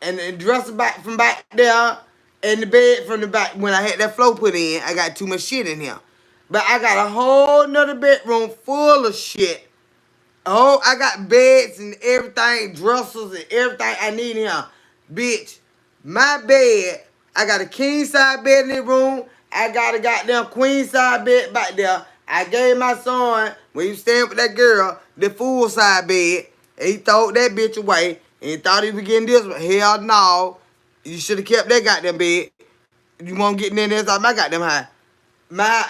S1: And the dresser back from back there. And the bed from the back. When I had that floor put in, I got too much shit in here. But I got a whole nother bedroom full of shit. Oh, I got beds and everything, dressers and everything I need in here. Bitch, my bed, I got a king size bed in the room. I got a goddamn queen size bed back there. I gave my son, when he was staying with that girl, the full size bed. And he threw that bitch away. And he thought he was getting this one. Hell no. You should have kept that goddamn bed. You won't get in there inside my goddamn house. My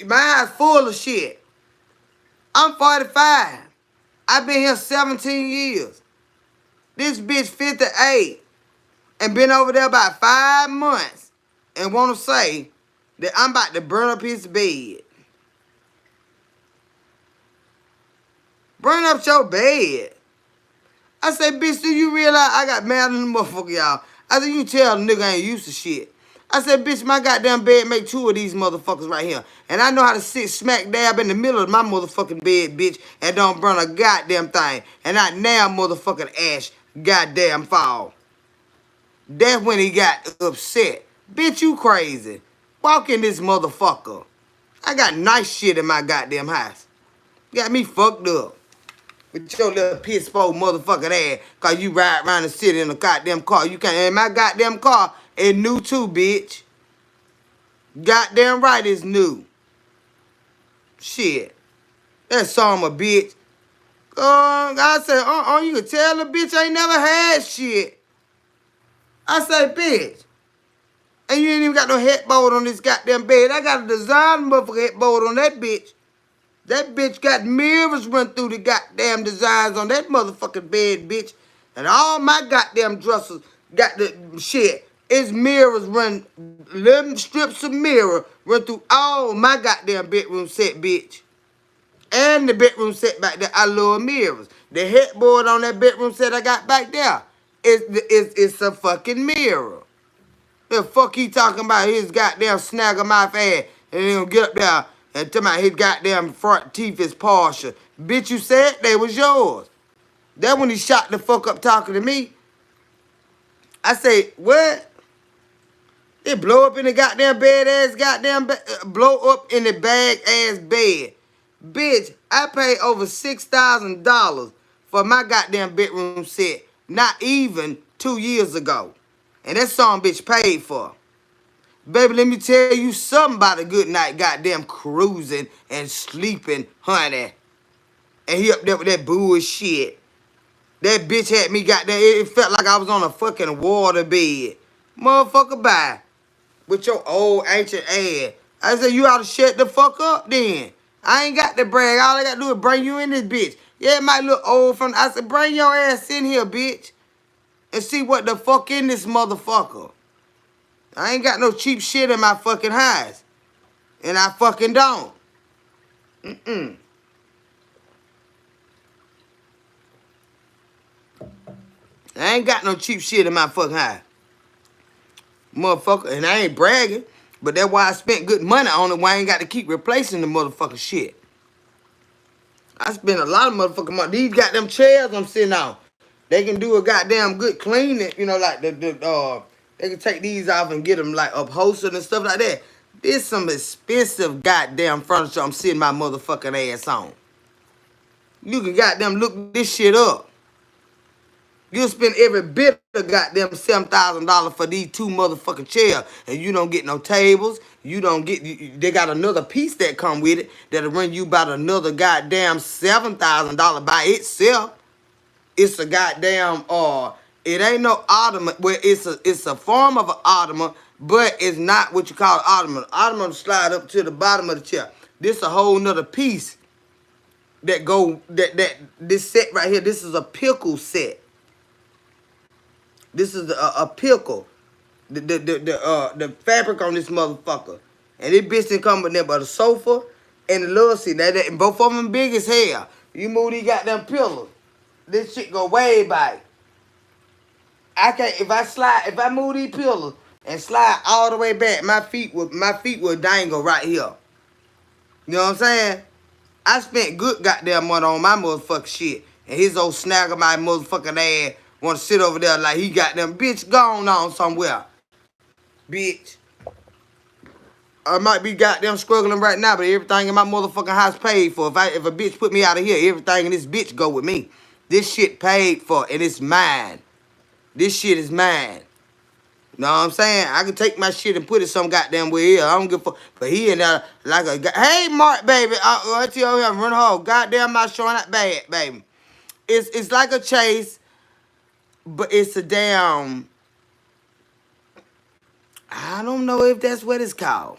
S1: house full of shit. I'm 45. I've been here 17 years. This bitch 58. And been over there about 5 months. And want to say that I'm about to burn up his bed. Burn up your bed. I said, bitch, do you realize I got mad in the motherfucker, y'all? I said, you tell the nigga I ain't used to shit. I said, bitch, my goddamn bed make 2 of these motherfuckers right here. And I know how to sit smack dab in the middle of my motherfucking bed, bitch, and don't burn a goddamn thing. And not now motherfucking ash goddamn fall. That's when he got upset. Bitch, you crazy. Walk in this motherfucker. I got nice shit in my goddamn house. Got me fucked up. With your little piss poor motherfucking ass. Cause you ride around the city in a goddamn car. You can't. And my goddamn car is new too, bitch. Goddamn right it's new. Shit. That song a bitch. I said, you can tell the bitch ain't never had shit. I say, bitch. And you ain't even got no headboard on this goddamn bed. I got a design motherfucker headboard on that bitch. That bitch got mirrors run through the goddamn designs on that motherfucking bed, bitch. And all my goddamn dressers got the shit. It's mirrors run, little strips of mirror run through all my goddamn bedroom set, bitch. And the bedroom set back there, I love mirrors. The headboard on that bedroom set I got back there it's a fucking mirror. The fuck he talking about his goddamn snagger mouth ass and he gonna get up there and tell me his goddamn front teeth is partial. Bitch, you said they was yours. That when he shot the fuck up talking to me. I say, what? It blow up in the goddamn bed ass blow up in the bag ass bed. Bitch, I paid over $6,000 for my goddamn bedroom set not even 2 years ago. And that song bitch paid for. Baby, let me tell you something about a good night goddamn cruising and sleeping, honey. And he up there with that bullshit. That bitch had me goddamn, it felt like I was on a fucking water bed. Motherfucker, bye. With your old ancient ass. I said, you ought to shut the fuck up then. I ain't got to brag. All I got to do is bring you in this bitch. Yeah, it might look old from... I said, bring your ass in here, bitch. And see what the fuck in this motherfucker. I ain't got no cheap shit in my fucking house. And I fucking don't. I ain't got no cheap shit in my fucking house. Motherfucker, and I ain't bragging, but that's why I spent good money on it, why I ain't got to keep replacing the motherfucking shit. I spent a lot of motherfucking money. These goddamn chairs I'm sitting on, they can do a goddamn good cleaning, you know, like they can take these off and get them like upholstered and stuff like that. This some expensive goddamn furniture I'm sitting my motherfucking ass on. You can goddamn look this shit up. You'll spend every bit of goddamn $7,000 for these 2 motherfucking chairs. And you don't get no tables. You don't get... They got another piece that come with it that'll run you about another goddamn $7,000 by itself. It's a goddamn... It ain't no ottoman. Well, it's a form of an ottoman, but it's not what you call an ottoman. Ottoman will slide up to the bottom of the chair. This a whole nother piece that go... This set right here, this is a pickle set. This is a pickle. The fabric on this motherfucker. And this bitch didn't come with nothing but a sofa and a little seat. And both of them big as hell. You move these goddamn pillows. This shit go way back. I can't, if I move these pillows and slide all the way back, my feet will dangle right here. You know what I'm saying? I spent good goddamn money on my motherfucking shit. And his old snagger my motherfucking ass want to sit over there like he got them. Bitch, gone on somewhere. Bitch. I might be goddamn struggling right now, but everything in my motherfucking house paid for. If a bitch put me out of here, everything in this bitch go with me. This shit paid for, and it's mine. This shit is mine. Know what I'm saying? I can take my shit and put it some goddamn way here. I don't give a fuck. But he in there like a... Hey, Mark, baby. I tell you, I'm running home. Goddamn, I'm showing that bad, baby. It's like a chase. But it's a damn... I don't know if that's what it's called.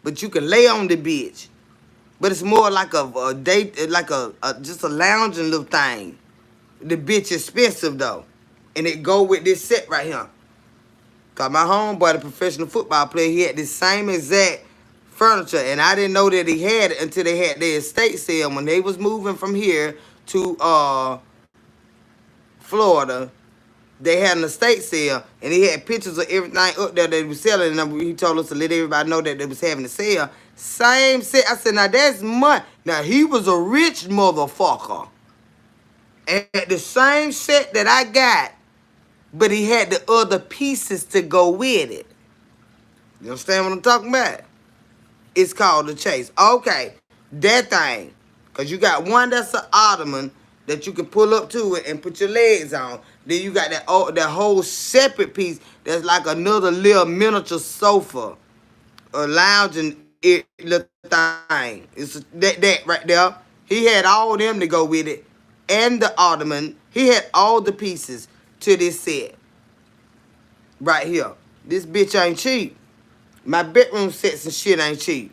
S1: But you can lay on the bitch. But it's more like a date, like just a lounging little thing. The bitch expensive though. And it go with this set right here. Cause my homeboy, the professional football player, he had this same exact furniture. And I didn't know that he had it until they had their estate sale. When they was moving from here to Florida, they had an estate sale, and he had pictures of everything up there that he was selling, and he told us to let everybody know that they was having a sale. Same set. I said, now that's money. Now, he was a rich motherfucker. And the same set that I got, but he had the other pieces to go with it. You understand what I'm talking about? It's called the chase. Okay, that thing. Because you got one that's an ottoman that you can pull up to it and put your legs on. Then you got that whole separate piece that's like another little miniature sofa. A lounging little thing. It's that right there. He had all them to go with it. And the ottoman. He had all the pieces to this set. Right here. This bitch ain't cheap. My bedroom sets and shit ain't cheap.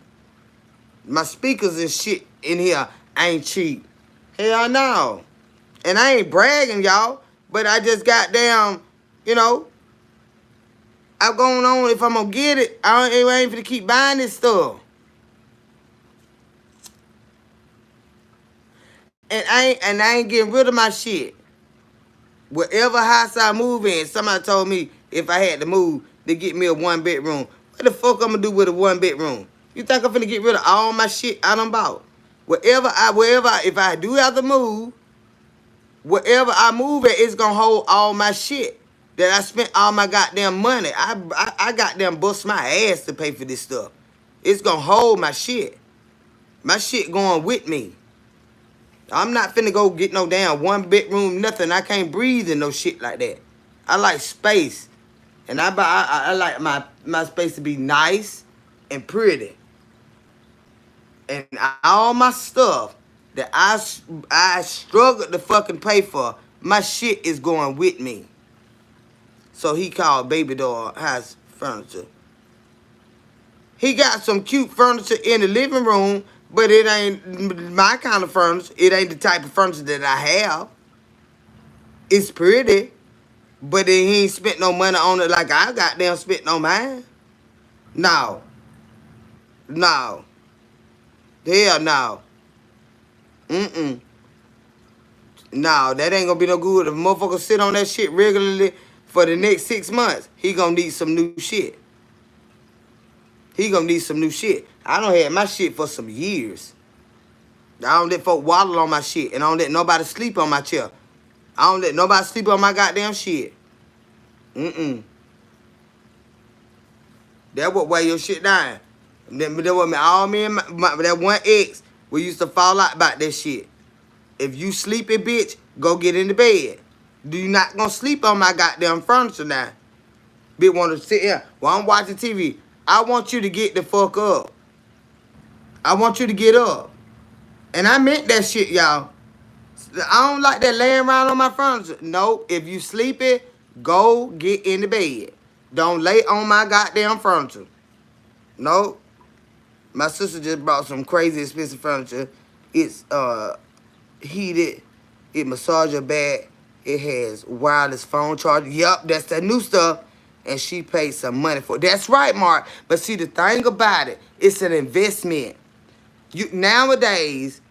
S1: My speakers and shit in here ain't cheap. Hell no. And I ain't bragging, y'all. But I just got down, you know. I'm going on, if I'm going to get it, I ain't finna keep buying this stuff. And I ain't getting rid of my shit. Whatever house I move in, somebody told me if I had to move to get me a 1-bedroom. What the fuck I'm going to do with a 1-bedroom? You think I'm finna get rid of all my shit I done bought? If I do have to move, Wherever I move it, it's gonna hold all my shit that I spent all my goddamn money. I goddamn bust my ass to pay for this stuff. It's gonna hold my shit. My shit going with me. I'm not finna go get no damn one bedroom, nothing. I can't breathe in no shit like that. I like space. And I like my space to be nice and pretty. And all my stuff that I struggled to fucking pay for, my shit is going with me. So he called Baby Doll House Furniture. He got some cute furniture in the living room, but it ain't my kind of furniture. It ain't the type of furniture that I have. It's pretty, but then he ain't spent no money on it like I goddamn spent on mine. No. No. Hell no. Mm-mm. No, that ain't gonna be no good. If a motherfucker sit on that shit regularly for the next 6 months, he gonna need some new shit. He gonna need some new shit. I done had my shit for some years. I don't let folk waddle on my shit, and I don't let nobody sleep on my chair. I don't let nobody sleep on my goddamn shit. Mm-mm. That what weigh your shit down. That what all me and that one ex, we used to fall out about that shit. If you sleepy, bitch, go get in the bed. Do you not gonna sleep on my goddamn furniture now? Bitch wanna sit here while I'm watching TV. I want you to get the fuck up. I want you to get up. And I meant that shit, y'all. I don't like that laying around on my furniture. No, if you sleepy, go get in the bed. Don't lay on my goddamn furniture. No. My sister just brought some crazy expensive furniture. It's heated. It massage your back. It has wireless phone charger. Yup, that's that new stuff. And she paid some money for it. That's right, Mark. But see, the thing about it, it's an investment. Nowadays,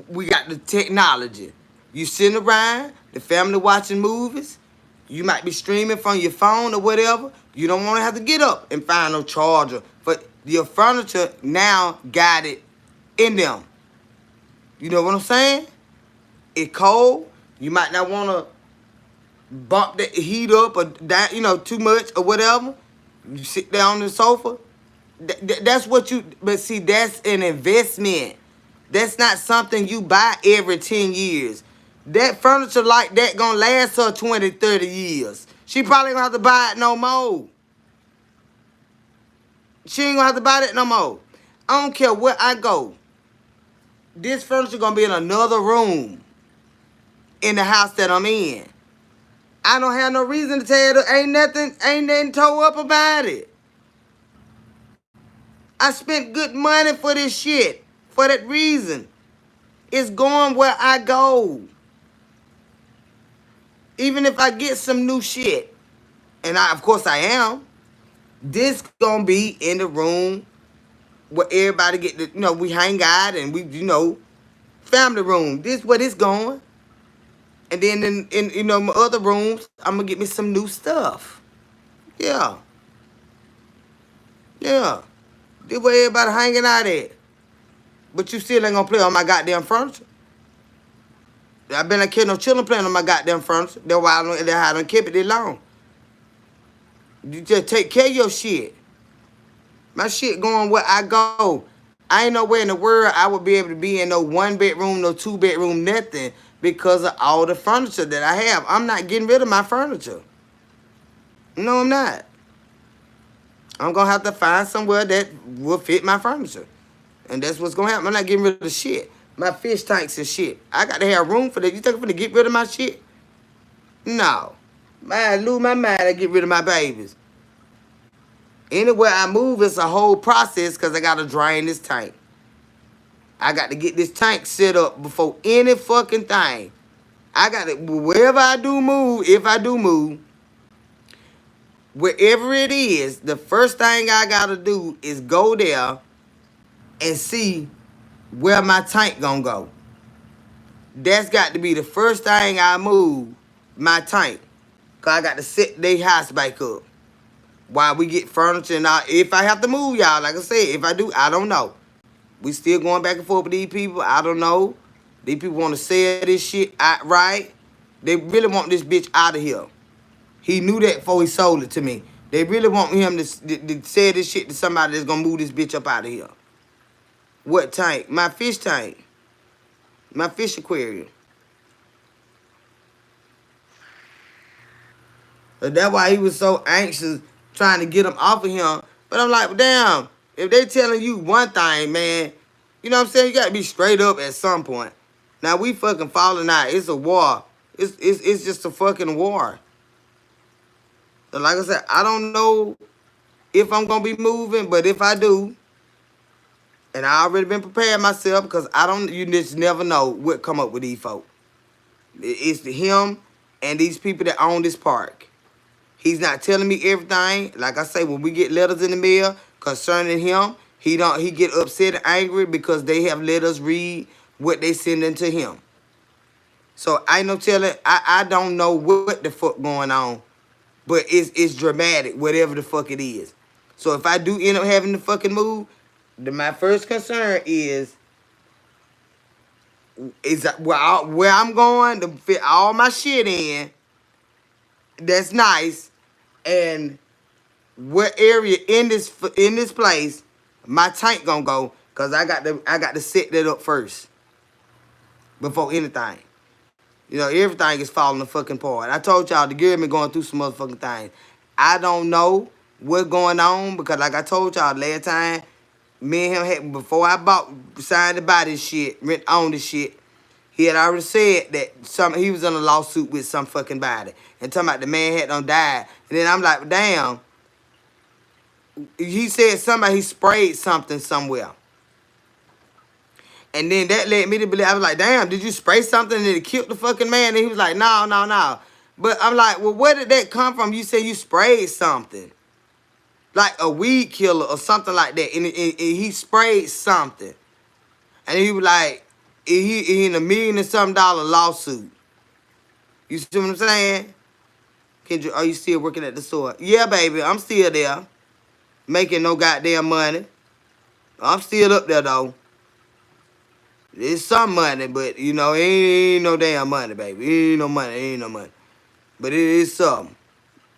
S1: we got the technology. You sitting around, the family watching movies. You might be streaming from your phone or whatever. You don't want to have to get up and find no charger. But your furniture now got it in them. You know what I'm saying? It cold. You might not want to bump the heat up or down, too much or whatever. You sit down on the sofa. That's what you, but see, that's an investment. That's not something you buy every 10 years. That furniture like that gonna last her 20, 30 years. She probably gonna have to buy it no more. She ain't gonna have to buy it no more. I don't care where I go. This furniture gonna be in another room in the house that I'm in. I don't have no reason to tell you ain't nothing tore up about it. I spent good money for this shit. For that reason. It's going where I go. Even if I get some new shit. And of course I am. This gonna be in the room where everybody get the, we hang out and we, family room. This where this going. And then in my other rooms, I'm gonna get me some new stuff. Yeah. Yeah. This where everybody hanging out at. But you still ain't gonna play on my goddamn furniture. I been like kid no children playing on my goddamn furniture. That's why I don't keep it this long. You just take care of your shit. My shit going where I go. I ain't nowhere in the world I would be able to be in no 1 bedroom, no 2 bedroom, nothing because of all the furniture that I have. I'm not getting rid of my furniture. No, I'm not. I'm going to have to find somewhere that will fit my furniture. And that's what's going to happen. I'm not getting rid of the shit. My fish tanks and shit. I got to have room for that. You think I'm going to get rid of my shit? No. Man, I lose my mind to get rid of my babies. Anywhere I move, it's a whole process because I got to drain this tank. I got to get this tank set up before any fucking thing. I got to, wherever I do move, if I do move, wherever it is, the first thing I got to do is go there and see where my tank gonna go. That's got to be the first thing I move, my tank. Because I got to set their house back up. While we get furniture and all. If I have to move, y'all, like I said, if I do, I don't know. We still going back and forth with these people. I don't know. These people want to sell this shit outright. They really want this bitch out of here. He knew that before he sold it to me. They really want him to sell this shit to somebody that's gonna move this bitch up out of here. What tank? My fish tank. My fish aquarium. So that's why he was so anxious trying to get him off of him. But I'm like, damn, if they telling you one thing, man, you know what I'm saying? You gotta be straight up at some point. Now we fucking falling out. It's a war. It's just a fucking war. So like I said, I don't know if I'm gonna be moving, but if I do, and I already been preparing myself because you just never know what come up with these folk. It's him and these people that own this park. He's not telling me everything. Like I say, when we get letters in the mail concerning him, he get upset and angry because they have let us read what they sending to him. So I ain't no telling. I don't know what the fuck going on, but it's dramatic, whatever the fuck it is. So if I do end up having to fucking move, my first concern is where I'm going to fit all my shit in. That's nice, and what area in this place my tank gonna go? Cause I got to set that up first before anything. You know, everything is falling the fucking apart. I told y'all the girl been going through some motherfucking things. I don't know what's going on because like I told y'all last time, me and him had, before I signed to buy this shit, rent on this shit, he had already said that he was in a lawsuit with some fucking body. And talking about the man had done died. And then I'm like, damn. He said he sprayed something somewhere. And then that led me to believe, I was like, damn, did you spray something and it killed the fucking man? And he was like, no. But I'm like, well, where did that come from? You said you sprayed something. Like a weed killer or something like that. And he sprayed something. And he was like, he in $1 million and something lawsuit. You see what I'm saying? Kendra, are you still working at the store? Yeah, baby, I'm still there. Making no goddamn money. I'm still up there, though. It's some money, but, you know, it ain't no damn money, baby. It ain't no money. But it is something.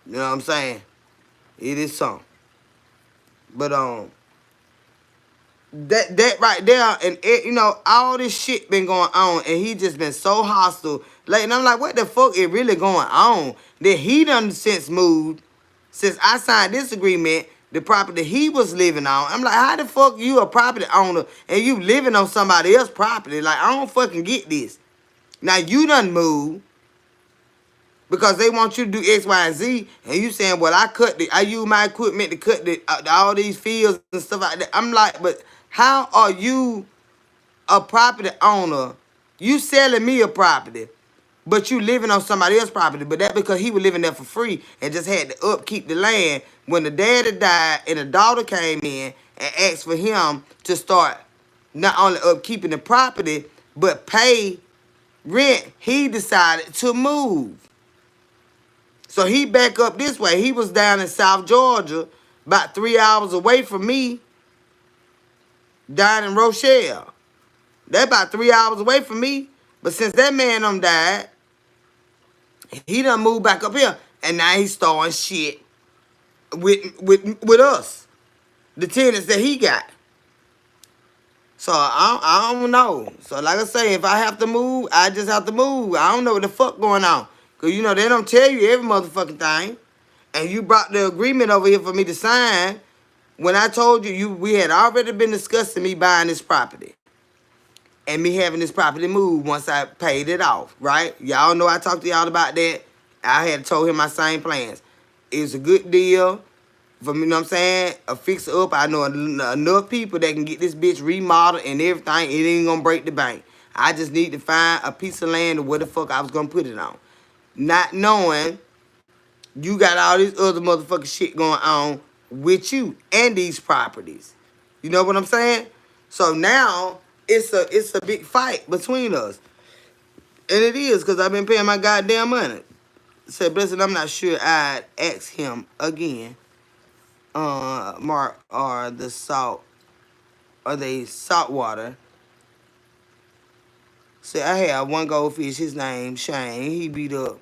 S1: You know what I'm saying? It is something. But, that right there, and you know, all this shit been going on, and he just been so hostile. Like, and I'm like, what the fuck is really going on? That he done since moved, since I signed this agreement, the property he was living on. I'm like, how the fuck you a property owner and you living on somebody else's property? Like, I don't fucking get this. Now you done moved because they want you to do X, Y, and Z, and you saying, well, I use my equipment to cut all these fields and stuff like that. I'm like, but how are you a property owner? You selling me a property, but you living on somebody else's property. But that because he was living there for free and just had to upkeep the land. When the daddy died and the daughter came in and asked for him to start not only upkeeping the property, but pay rent, he decided to move. So he back up this way. He was down in South Georgia, about 3 hours away from me, down in Rochelle. They're about 3 hours away from me. But since that man done died, he done moved back up here. And now he's starting shit with us, the tenants that he got. So I don't know. So like I say, if I have to move, I just have to move. I don't know what the fuck going on. Because, you know, they don't tell you every motherfucking thing. And you brought the agreement over here for me to sign when I told you we had already been discussing me buying this property. And me having this property moved once I paid it off, right? Y'all know I talked to y'all about that. I had told him my same plans. It was a good deal for me, you know what I'm saying? A fixer up. I know enough people that can get this bitch remodeled and everything. It ain't gonna break the bank. I just need to find a piece of land or where the fuck I was gonna put it on. Not knowing you got all this other motherfucking shit going on with you and these properties. You know what I'm saying? So now it's a big fight between us. And it is, because I've been paying my goddamn money. Said, Blessed, I'm not sure I'd ask him again. Mark, are they salt water? So I had one goldfish, his name Shane. He beat up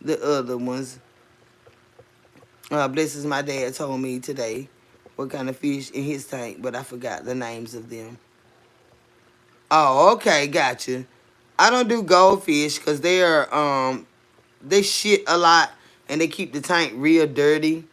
S1: the other ones. Blesses my dad told me today what kind of fish in his tank, but I forgot the names of them. Oh, okay, gotcha. I don't do goldfish because they shit a lot and they keep the tank real dirty.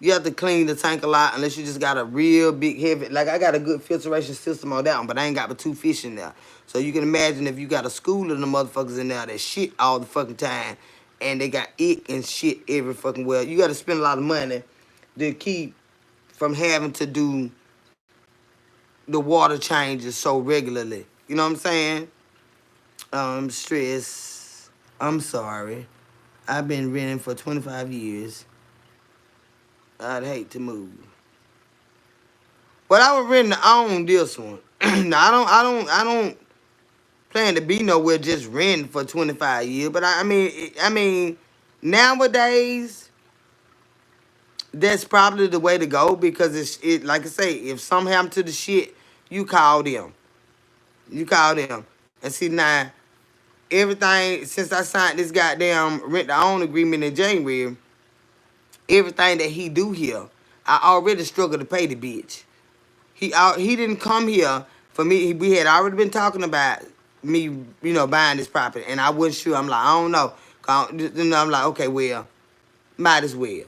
S1: You have to clean the tank a lot unless you just got a real big heavy. Like I got a good filtration system on that one, but I ain't got but 2 fish in there. So you can imagine if you got a school of the motherfuckers in there that shit all the fucking time, and they got ick and shit every fucking well. You got to spend a lot of money to keep from having to do the water changes so regularly. You know what I'm saying? Stress. I'm sorry. I've been renting for 25 years. I'd hate to move. But I was ready to own this one. Now, I don't plan to be nowhere just renting for 25 years. But I mean, nowadays that's probably the way to go because it like I say, if something happened to the shit, you call them. You call them. And see now, everything since I signed this goddamn rent to own agreement in January, everything that he do here, I already struggle to pay the bitch. He didn't come here for me. We had already been talking about me, buying this property, and I wasn't sure. I'm like, I don't know. I'm like, okay, well, might as well.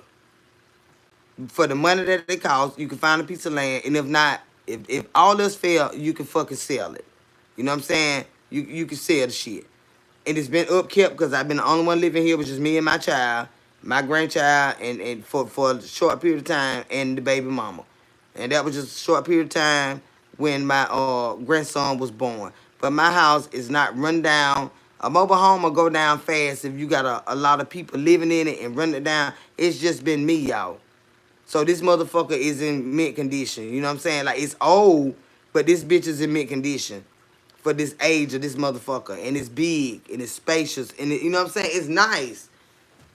S1: For the money that it costs, you can find a piece of land, and if not, if all else fail, you can fucking sell it. You know what I'm saying? You can sell the shit. And it's been upkept because I've been the only one living here, which is me and my child, my grandchild, and for a short period of time, and the baby mama. And that was just a short period of time when my grandson was born. But my house is not run down. A mobile home will go down fast if you got a lot of people living in it and run it down. It's just been me, y'all. So this motherfucker is in mint condition. You know what I'm saying? Like, it's old, but this bitch is in mint condition for this age of this motherfucker. And it's big, and it's spacious, and you know what I'm saying? It's nice.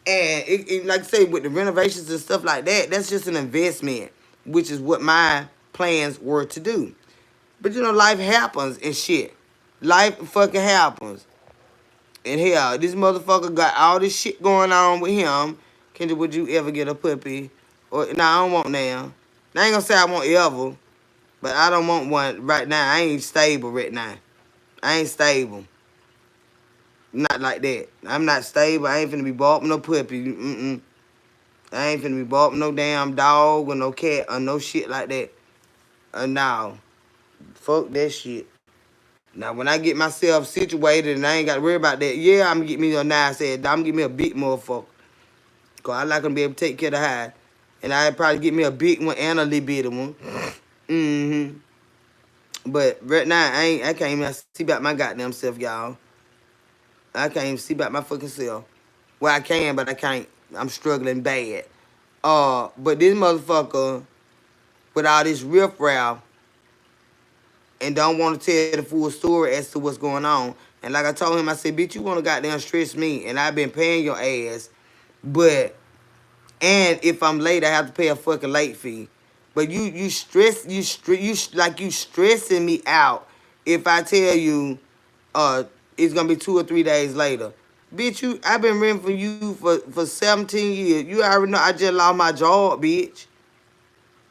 S1: And like I say, with the renovations and stuff like that, that's just an investment, which is what my plans were to do. But life happens and shit. Life fucking happens. And hell, this motherfucker got all this shit going on with him. Kendra, would you ever get a puppy? Or I don't want now. I ain't gonna say I want ever, but I don't want one right now. I ain't stable right now. I ain't stable. Not like that. I'm not stable. I ain't finna be bought with no puppy. I ain't finna be bought with no damn dog or no cat or no shit like that. No. Fuck that shit. Now, when I get myself situated and I ain't got to worry about that, yeah, I'm going to get me a nice head. I'm going to get me a big motherfucker. Because I like to be able to take care of the hide. And I'd probably get me a big one and a little bitty one. But right now, I can't even see about my goddamn self, y'all. I can't even see about my fucking self. Well, I can, but I can't. I'm struggling bad. But this motherfucker, with all this riffraff, and don't want to tell the full story as to what's going on. And like I told him, I said, bitch, you want to goddamn stress me, and I've been paying your ass, but, and if I'm late, I have to pay a fucking late fee. But you stressing me out if I tell you, it's gonna be 2 or 3 days later. Bitch, I've been renting for you for 17 years. You already know I just lost my job, bitch.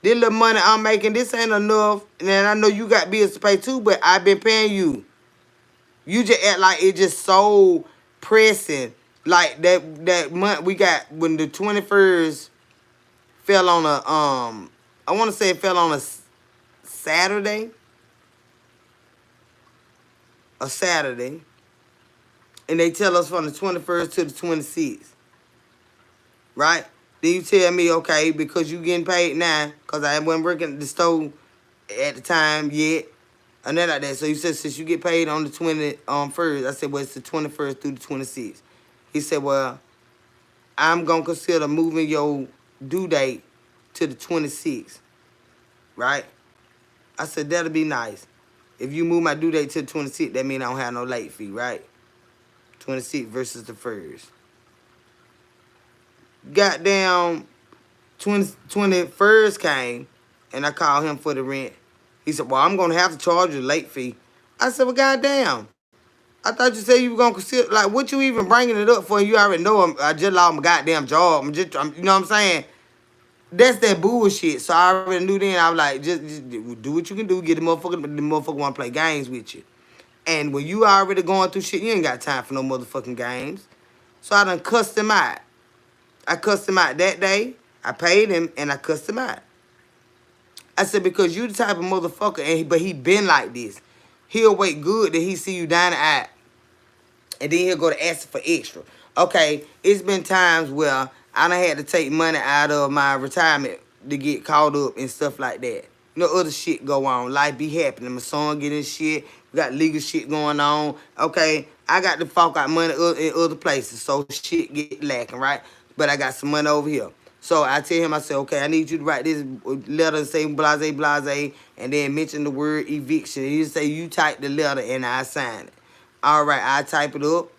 S1: This little money I'm making, this ain't enough. And I know you got bills to pay too, but I've been paying you. You just act like it's just so pressing. Like that month we got when the 21st fell on I want to say it fell on a Saturday. A Saturday. And they tell us from the 21st to the 26th. Right? Then you tell me, okay, because you getting paid now, because I wasn't working at the store at the time yet, and then like that. So you said, since you get paid on the 21st, I said, well, it's the 21st through the 26th. He said, well, I'm going to consider moving your due date to the 26th, right? I said, that'll be nice. If you move my due date to the 26th, that means I don't have no late fee, right? 26th versus the 1st. Goddamn 21st came, and I called him for the rent. He said, well, I'm going to have to charge you a late fee. I said, well, goddamn. I thought you said you were gonna consider, like, what you even bringing it up for? You already know I just lost my goddamn job. You know what I'm saying? That's that bullshit. So I already knew then. I was like, just do what you can do. Get the motherfucker want to play games with you. And when you already going through shit, you ain't got time for no motherfucking games. So I done cussed him out. I cussed him out that day. I paid him and I cussed him out. I said, because you the type of motherfucker, but he been like this. He'll wait good that he see you down the aisle. And then he'll go to ask for extra. Okay, it's been times where I done had to take money out of my retirement to get caught up and stuff like that. You know, other shit go on. Life be happening. My son getting shit. We got legal shit going on. Okay, I got to fork out money in other places, so shit get lacking, right? But I got some money over here. So I tell him, I say, okay, I need you to write this letter and say blase, blase, and then mention the word eviction. He say, you type the letter and I sign it. All right, I type it up.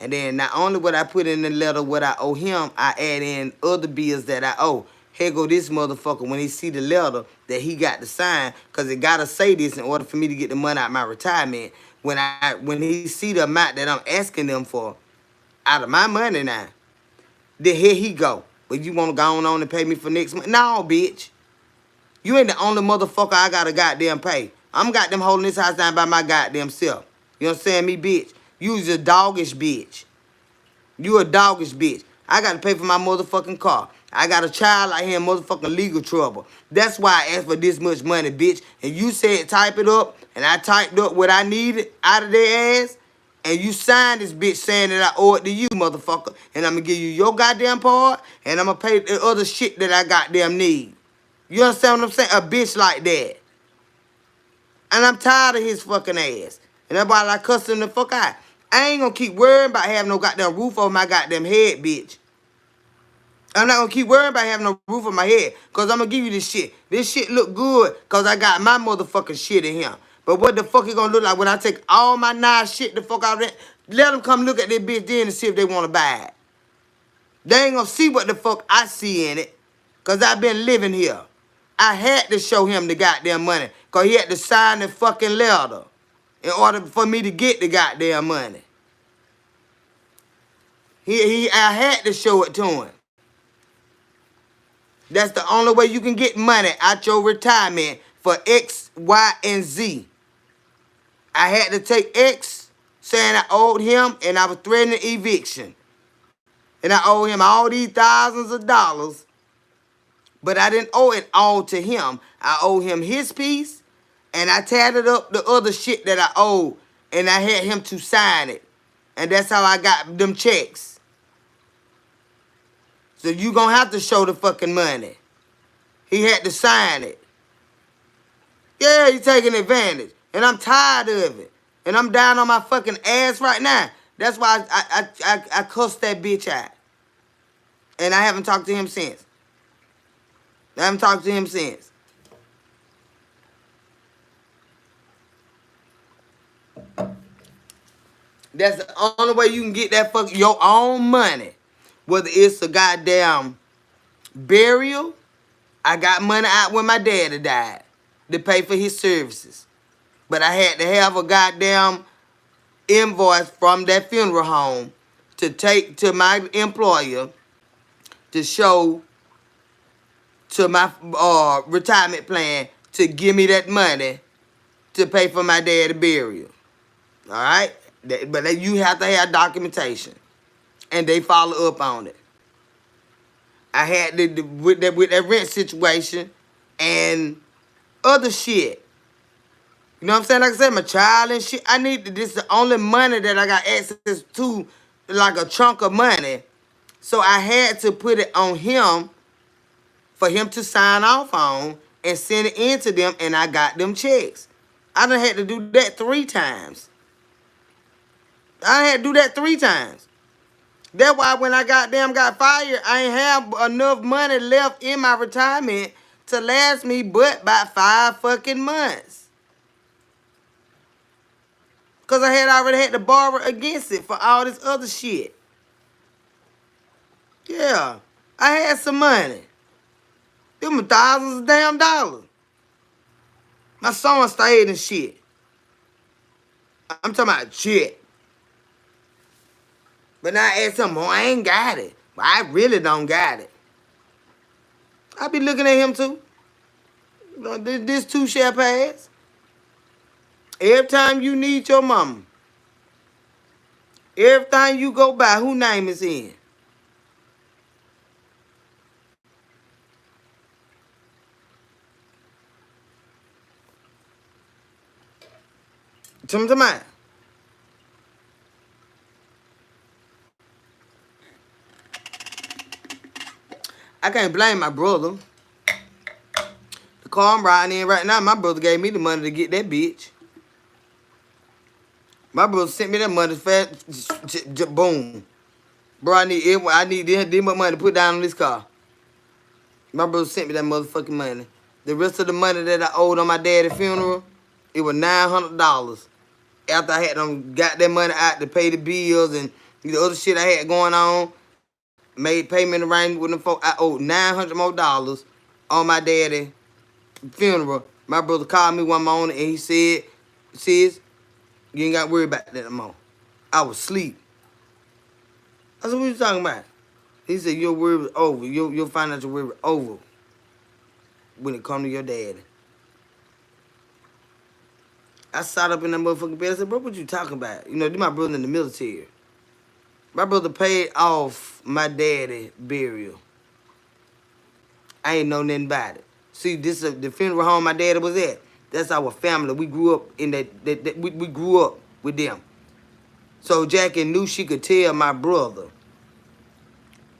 S1: And then not only what I put in the letter, what I owe him, I add in other bills that I owe. Here go this motherfucker when he see the letter that he got to sign, because it got to say this in order for me to get the money out of my retirement. When he see the amount that I'm asking them for out of my money now, then here he go. But you want to go on and pay me for next month? No, bitch. You ain't the only motherfucker I got to goddamn pay. I'm goddamn holding this house down by my goddamn self. You understand me, bitch? You's a doggish bitch. You a doggish bitch. I got to pay for my motherfucking car. I got a child out here in motherfucking legal trouble. That's why I asked for this much money, bitch. And you said type it up, and I typed up what I needed out of their ass, and you signed this bitch saying that I owe it to you, motherfucker. And I'm going to give you your goddamn part, and I'm going to pay the other shit that I goddamn need. You understand what I'm saying? A bitch like that. And I'm tired of his fucking ass. And that's why I cuss him the fuck out. I ain't gonna keep worrying about having no goddamn roof over my goddamn head, bitch. I'm not gonna keep worrying about having no roof on my head. Cause I'm gonna give you this shit. This shit look good cause I got my motherfucking shit in here. But what the fuck it gonna look like when I take all my nice shit the fuck out of it? Let them come look at this bitch then and see if they wanna buy it. They ain't gonna see what the fuck I see in it. Cause I've been living here. I had to show him the goddamn money. Cause he had to sign the fucking letter in order for me to get the goddamn money. I had to show it to him. That's the only way you can get money out your retirement for X, Y, and Z. I had to take X saying I owed him and I was threatening eviction. And I owe him all these thousands of dollars. But I didn't owe it all to him. I owe him his piece. And I tatted up the other shit that I owed. And I had him to sign it. And that's how I got them checks. So you gonna have to show the fucking money. He had to sign it. Yeah, he's taking advantage. And I'm tired of it. And I'm down on my fucking ass right now. That's why I cussed that bitch out. And I haven't talked to him since. That's the only way you can get that your own money. Whether it's a goddamn burial. I got money out when my daddy died to pay for his services. But I had to have a goddamn invoice from that funeral home to take to my employer to show to my retirement plan to give me that money to pay for my dad's burial. All right? But you have to have documentation. And they follow up on it. I had with that rent situation and other shit. You know what I'm saying? Like I said, my child and shit. This is the only money that I got access to, like a chunk of money. So I had to put it on him for him to sign off on and send it in to them, and I got them checks. I done had to do that 3 times. That's why when I got fired, I ain't have enough money left in my retirement to last me but about 5 fucking months. Because I had already had to borrow against it for all this other shit. Yeah, I had some money. Them were thousands of damn dollars. My son stayed and shit. I'm talking about shit. But now I ask him, oh, I ain't got it. Well, I really don't got it. I be looking at him too. This too shall pass. Every time you need your mama, every time you go by, who name is in? Come to mind. I can't blame my brother. The car I'm riding in right now, my brother gave me the money to get that bitch. My brother sent me that money fast, boom. Bro, I need this much money to put down on this car. My brother sent me that motherfucking money. The rest of the money that I owed on my daddy's funeral, it was $900. After I had them got that money out to pay the bills and the other shit I had going on, made payment arrangement with them folks, I owed $900 more on my daddy's funeral. My brother called me one morning and he said, sis, you ain't got to worry about that no more. I was asleep. I said, what you talking about? He said, your worry was over. Your financial worry was over when it come to your daddy. I sat up in that motherfucking bed. I said, bro, what you talking about? You know, my brother in the military. My brother paid off my daddy burial. I ain't know nothing about it. See, this is the funeral home my daddy was at. That's our family. We grew up in we grew up with them. So Jackie knew she could tell my brother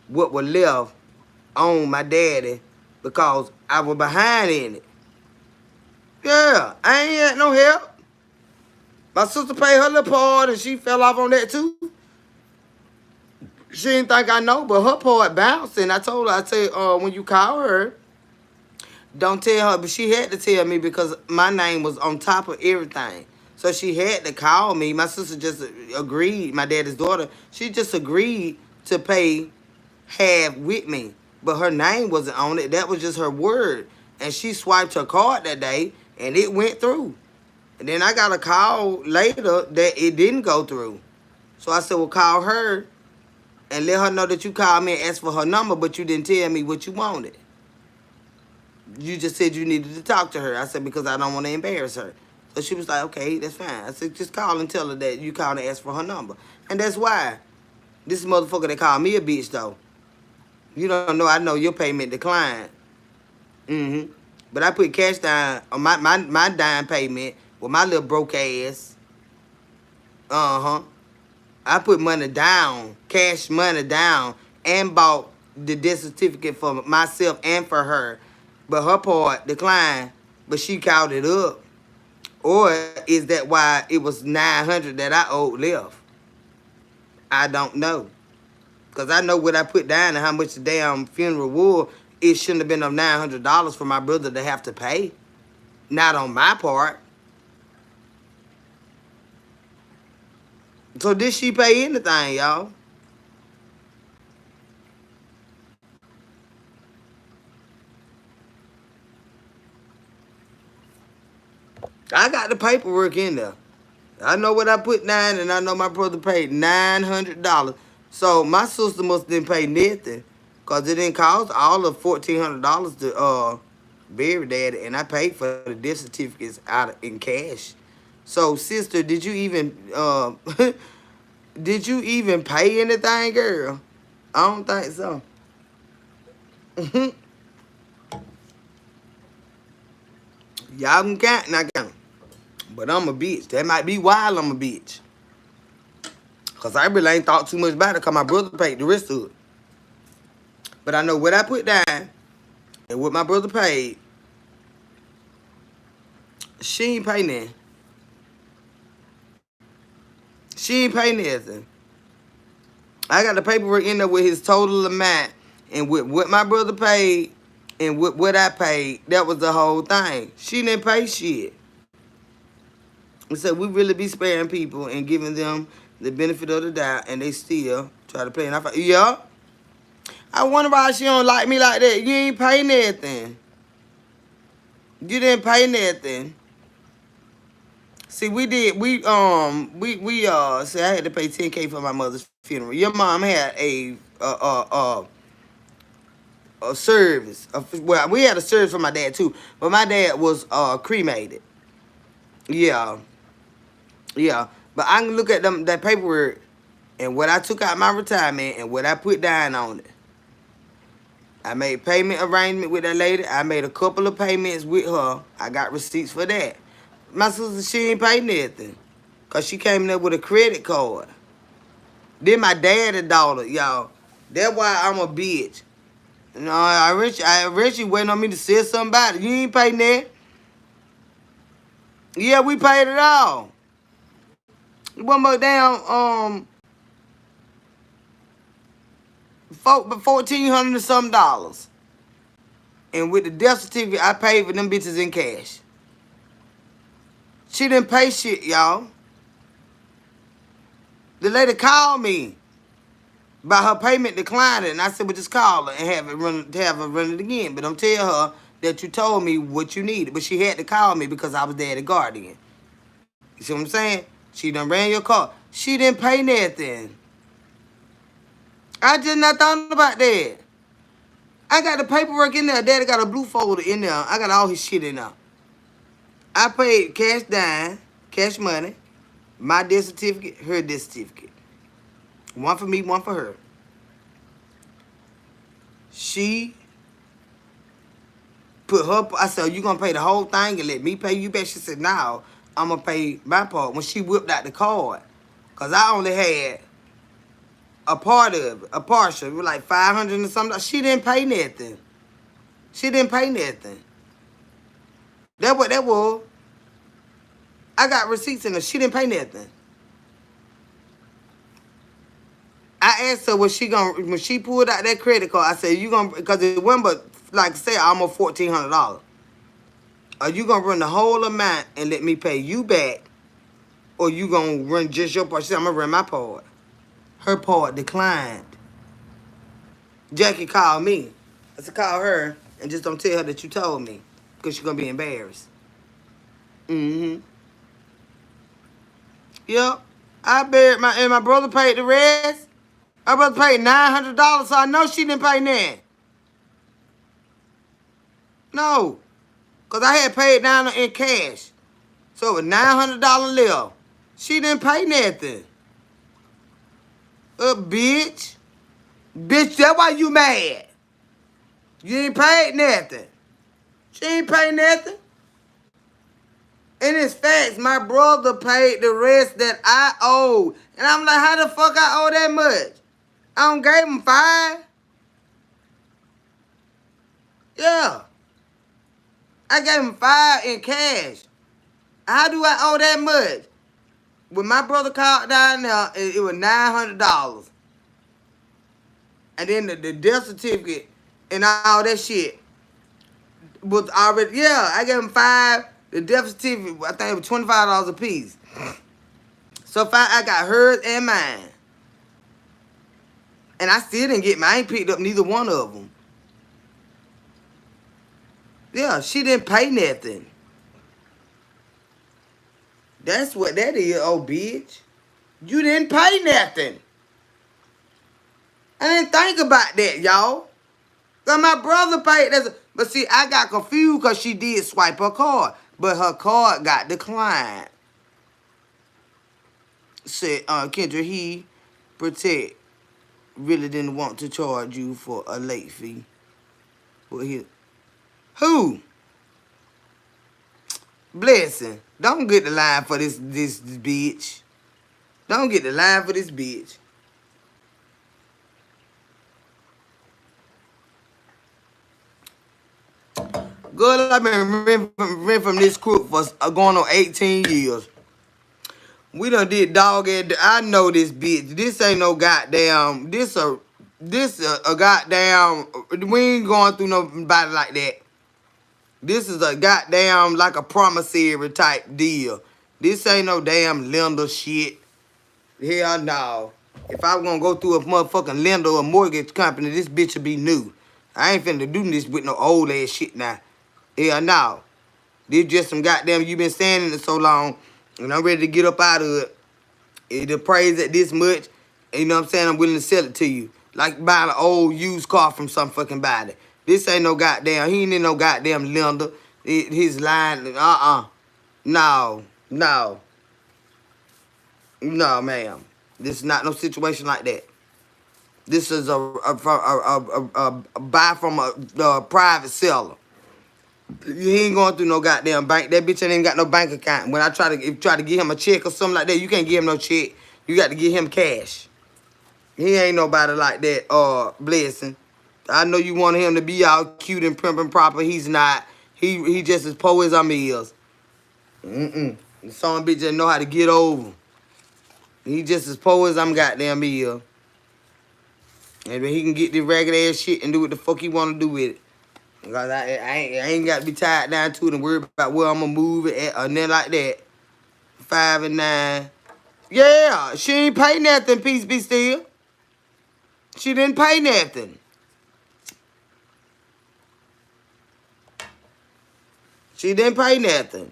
S1: what was left on my daddy because I was behind in it. Yeah, I ain't had no help. My sister paid her little part and she fell off on that too. She didn't think I know, but her part bounced. And I told her, I said, when you call her, don't tell her. But she had to tell me because my name was on top of everything. So she had to call me. My sister just agreed, my daddy's daughter, she just agreed to pay half with me. But her name wasn't on it. That was just her word. And she swiped her card that day and it went through. And then I got a call later that it didn't go through. So I said, well, call her and let her know that you called me and asked for her number, but you didn't tell me what you wanted. You just said you needed to talk to her. I said, because I don't want to embarrass her. So she was like, okay, that's fine. I said, just call and tell her that you called and asked for her number. And that's why. This motherfucker that called me a bitch, though. You don't know, I know your payment declined. But I put cash down on my dime payment with my little broke ass. I put money down, cash money down, and bought the death certificate for myself and for her. But her part declined, but she called it up. Or is that why it was $900 that I owed left? I don't know. Because I know what I put down and how much the damn funeral was. It shouldn't have been of $900 for my brother to have to pay. Not on my part. So did she pay anything, y'all? I got the paperwork in there. I know what I put down, and I know my brother paid $900. So my sister must didn't pay nothing, cause it didn't cost all of $1,400 to bury daddy, and I paid for the death certificates in cash. So sister, did you even did you even pay anything, girl? I don't think so. Y'all can count and I count. But I'm a bitch. That might be why I'm a bitch. Because I really ain't thought too much about it because my brother paid the rest of it. But I know what I put down and what my brother paid. She ain't pay nothing. She ain't pay nothing. I got the paperwork in there with his total amount and with what my brother paid and with what I paid. That was the whole thing. She didn't pay shit. So we really be sparing people and giving them the benefit of the doubt, and they still try to play. And I thought, yeah. I wonder why she don't like me like that. You ain't pay nothing. You didn't pay nothing. See, see, I had to pay $10K for my mother's funeral. Your mom had a service. Well, we had a service for my dad too, but my dad was cremated. Yeah, yeah. But I can look at that paperwork and what I took out my retirement and what I put down on it. I made payment arrangement with that lady. I made a couple of payments with her. I got receipts for that. My sister, she ain't paid nothing. Cause she came there with a credit card. Then my daddy daughter, y'all. That's why I'm a bitch. You know, I Richie waiting on me to say something about it. You ain't paid that. Yeah, we paid it all. One more down, $1,400 and some dollars. And with the death certificate, I paid for them bitches in cash. She didn't pay shit, y'all. The lady called me about her payment declining, and I said, well, just call her and have her run it again. But don't tell her that you told me what you needed. But she had to call me because I was there the guardian. You see what I'm saying? She done ran your car. She didn't pay nothing. I just not thought about that. I got the paperwork in there. Daddy got a blue folder in there. I got all his shit in there. I paid cash down, cash money, my death certificate, her death certificate. One for me, one for her. She put her, I said, you gonna pay the whole thing and let me pay you back? She said, no, I'm gonna pay my part. When she whipped out the card, cause I only had a part of it, a partial, it was like 500 and something. She didn't pay nothing. She didn't pay nothing. That what that was. I got receipts in her. She didn't pay nothing. I asked her when she pulled out that credit card, I said, you gonna, because it went but, like I said, almost $1,400. Are you gonna run the whole amount and let me pay you back? Or you gonna run just your part? She said, I'm gonna run my part. Her part declined. Jackie called me. I said, call her and just don't tell her that you told me. Because she's gonna be embarrassed. Mm-hmm. Yep. I buried my brother paid the rest. My brother paid $900, so I know she didn't pay that. No. Because I had paid down in cash. So it was $900 left. She didn't pay nothing. Bitch. Bitch, that's why you mad. You ain't paid nothing. She ain't paid nothing. And it's facts. My brother paid the rest that I owed. And I'm like, how the fuck I owe that much? I don't gave him 5. Yeah. I gave him 5 in cash. How do I owe that much? When my brother called down there, it was $900. And then the death certificate and all that shit was already, yeah, I gave him 5. The death certificate, I think it was $25 a piece. So I got hers and mine. And I still didn't get mine. I ain't picked up neither one of them. Yeah, she didn't pay nothing. That's what that is, oh bitch. You didn't pay nothing. I didn't think about that, y'all. Cause my brother paid that. But see, I got confused because she did swipe her card. But her card got declined. Said, Kendra, he protect really didn't want to charge you for a late fee. Well, who? Blessing. Don't get the line for this bitch. Don't get the line for this bitch. Girl, I've been renting from this crook for going on 18 years. We done did dog and I know this bitch. This ain't no goddamn. This a goddamn. We ain't going through nobody like that. This is a goddamn like a promissory type deal. This ain't no damn lender shit. Hell no. If I was gonna go through a motherfucking lender or mortgage company, this bitch would be new. I ain't finna do this with no old ass shit now. Hell no. This just some goddamn, you been standing it so long, and I'm ready to get up out of it. It appraised at this much. And you know what I'm saying? I'm willing to sell it to you. Like buying an old used car from some fucking body. This ain't no goddamn, he ain't in no goddamn lender. His line, No, no, no, ma'am. This is not no situation like that. This is a buy from a private seller. He ain't going through no goddamn bank. That bitch ain't even got no bank account. When I try to give him a check or something like that, you can't give him no check. You got to give him cash. He ain't nobody like that, Blessing. I know you want him to be all cute and prim and proper. He's not. He just as poor as I'm is. Some bitch just know how to get over. He just as poor as I'm goddamn is. And he can get this ragged ass shit and do what the fuck he want to do with it. Because I ain't got to be tied down to it and worry about where I'm going to move it at or nothing like that. 5 and 9. Yeah, she ain't pay nothing, peace be still. She didn't pay nothing. She didn't pay nothing.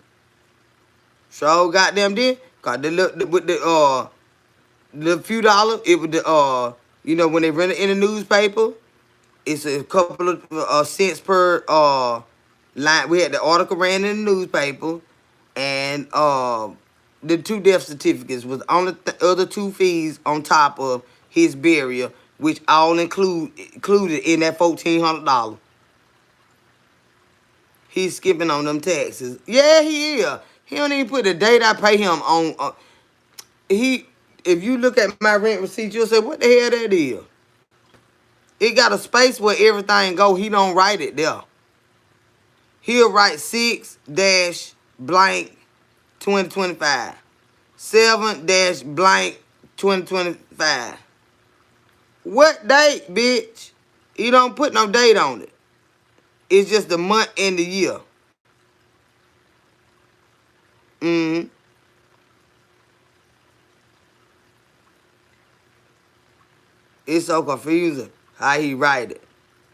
S1: So goddamn did. Cause with the few dollars, it was the you know, when they run it in the newspaper, it's a couple of cents per line. We had the article ran in the newspaper, and the 2 death certificates was on the other 2 fees on top of his burial, which all included in that $1,400. He's skipping on them taxes. Yeah, he is. He don't even put the date I pay him on. If you look at my rent receipt, you'll say, what the hell that is? It got a space where everything go. He don't write it there. He'll write 6 dash blank 2025. 7 dash blank 2025. What date, bitch? He don't put no date on it. It's just the month and the year. It's so confusing how he write it.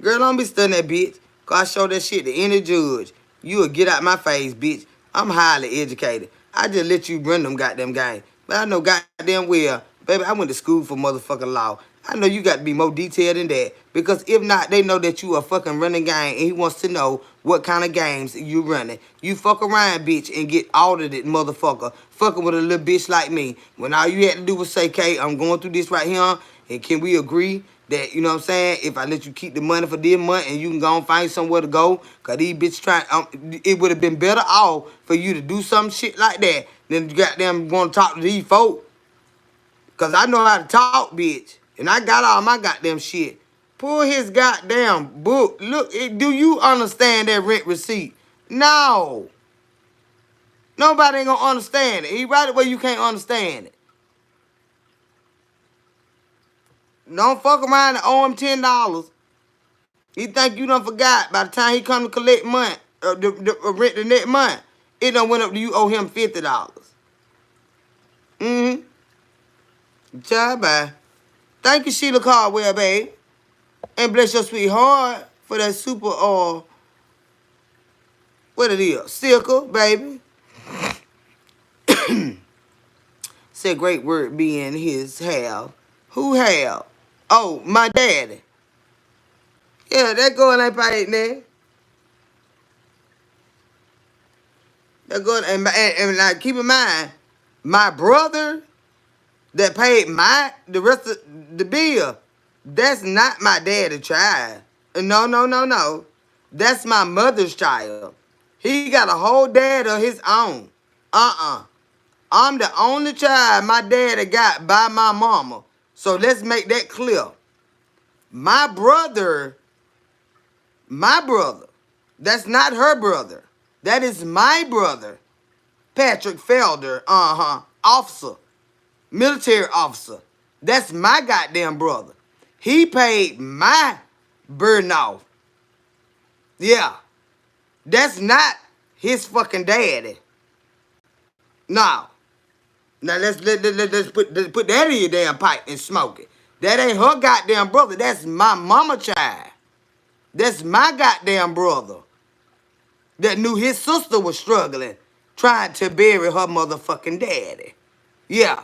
S1: Girl, don't be studying that bitch. Cause I show that shit to any judge. You will get out my face, bitch. I'm highly educated. I just let you run them goddamn games. But I know goddamn well, baby, I went to school for motherfucking law. I know you got to be more detailed than that. Because if not, they know that you are fucking running game and he wants to know what kind of games you running. You fuck around, bitch, and get audited, motherfucker. Fucking with a little bitch like me. When all you had to do was say, Kay, I'm going through this right here, and can we agree that, you know what I'm saying, if I let you keep the money for this month and you can go and find somewhere to go, because these bitches trying, it would have been better off for you to do some shit like that than you goddamn want to talk to these folk. Because I know how to talk, bitch. And I got all my goddamn shit. Pull his goddamn book. Look, do you understand that rent receipt? No. Nobody ain't gonna understand it. He write it where you can't understand it. Don't fuck around and owe him $10. He think you done forgot by the time he come to collect month, the rent the next month. It done went up to you owe him $50. Child, bye. Thank you, Sheila Caldwell, babe. And bless your sweetheart for that super, what it is, sickle, baby. Said great word being his have. Who have? Oh, my daddy. Yeah, that girl ain't paid now. That girl, and like, keep in mind, my brother that paid the rest of the bill, that's not my daddy's child. No. That's my mother's child. He got a whole dad of his own. I'm the only child my daddy got by my mama. So let's make that clear. My brother, that's not her brother. That is my brother, Patrick Felder, officer, military officer. That's my goddamn brother. He paid my burden off. Yeah. That's not his fucking daddy. No. Now let's put that in your damn pipe and smoke it. That ain't her goddamn brother. That's my mama child. That's my goddamn brother. That knew his sister was struggling, trying to bury her motherfucking daddy. Yeah.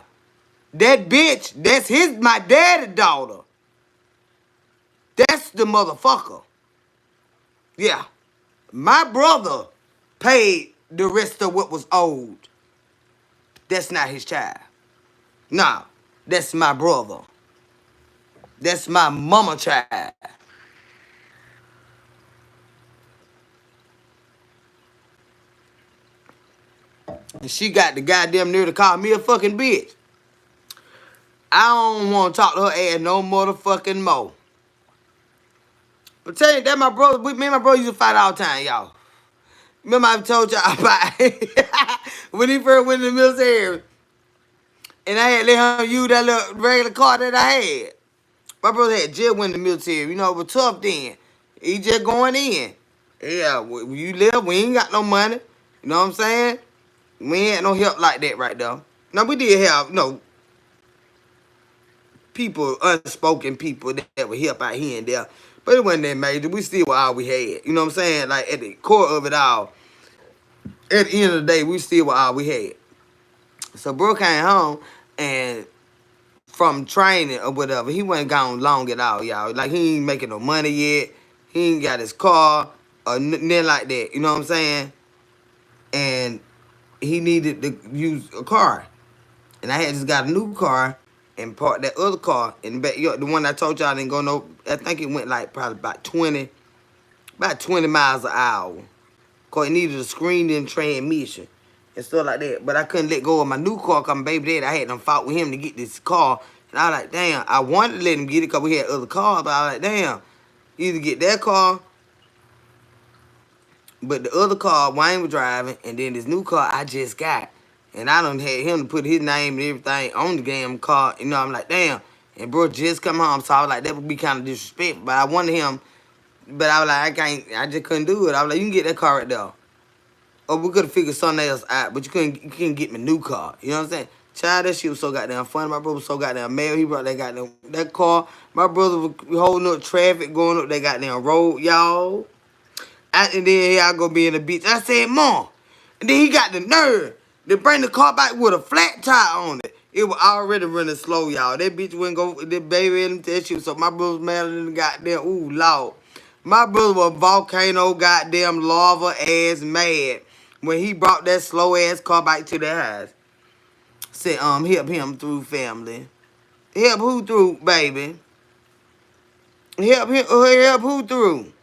S1: That bitch, that's my daddy's daughter. That's the motherfucker. Yeah. My brother paid the rest of what was owed. That's not his child. Nah, that's my brother. That's my mama child. And she got the goddamn nerve to call me a fucking bitch. I don't want to talk to her ass no motherfucking more. But tell you that my brother, me and my brother used to fight all the time, y'all. Remember I told y'all about when he first went in the military and I had let him use that little regular car that I had. My brother had just went in the military, you know, it was tough then. He just going in. Yeah, when you live, we ain't got no money. You know what I'm saying? We ain't had no help like that right there. Now we did have, you know, people, unspoken people that would help out here and there. But it wasn't that major. We still were all we had. You know what I'm saying? Like at the core of it all, at the end of the day, we still were all we had. So bro came home and from training or whatever, he wasn't gone long at all, y'all. Like he ain't making no money yet. He ain't got his car or nothing like that. You know what I'm saying? And he needed to use a car. And I had just got a new car and parked that other car in the backyard. The one I told y'all didn't go no, I think it went like probably about 20 miles an hour. Cause it needed a screened-in transmission and stuff like that. But I couldn't let go of my new car cause my baby daddy, I had done fought with him to get this car. And I was like, damn, I wanted to let him get it cause we had other cars, but I was like, damn, either get that car, but the other car Wayne was driving, and then this new car I just got. And I done had him to put his name and everything on the damn car. You know, I'm like, damn. And bro just come home, so I was like, that would be kind of disrespectful. But I wanted him, but I was like, I just couldn't do it. I was like, you can get that car right there. Or we could have figured something else out, but you couldn't get me a new car. You know what I'm saying? Child, that shit was so goddamn funny. My brother was so goddamn mad. He brought that car. My brother was holding up traffic, going up that goddamn road, y'all. And then here I go being a bitch. I said, Mom. And then he got the nerve to bring the car back with a flat tire on it. It was already running slow, y'all. That bitch wouldn't go, that baby in that shit. So my brother was mad than the goddamn, ooh, Lord. My brother was volcano goddamn lava ass mad when he brought that slow ass car back to the house. Said, help him through, family. Help who through, baby? Help who through?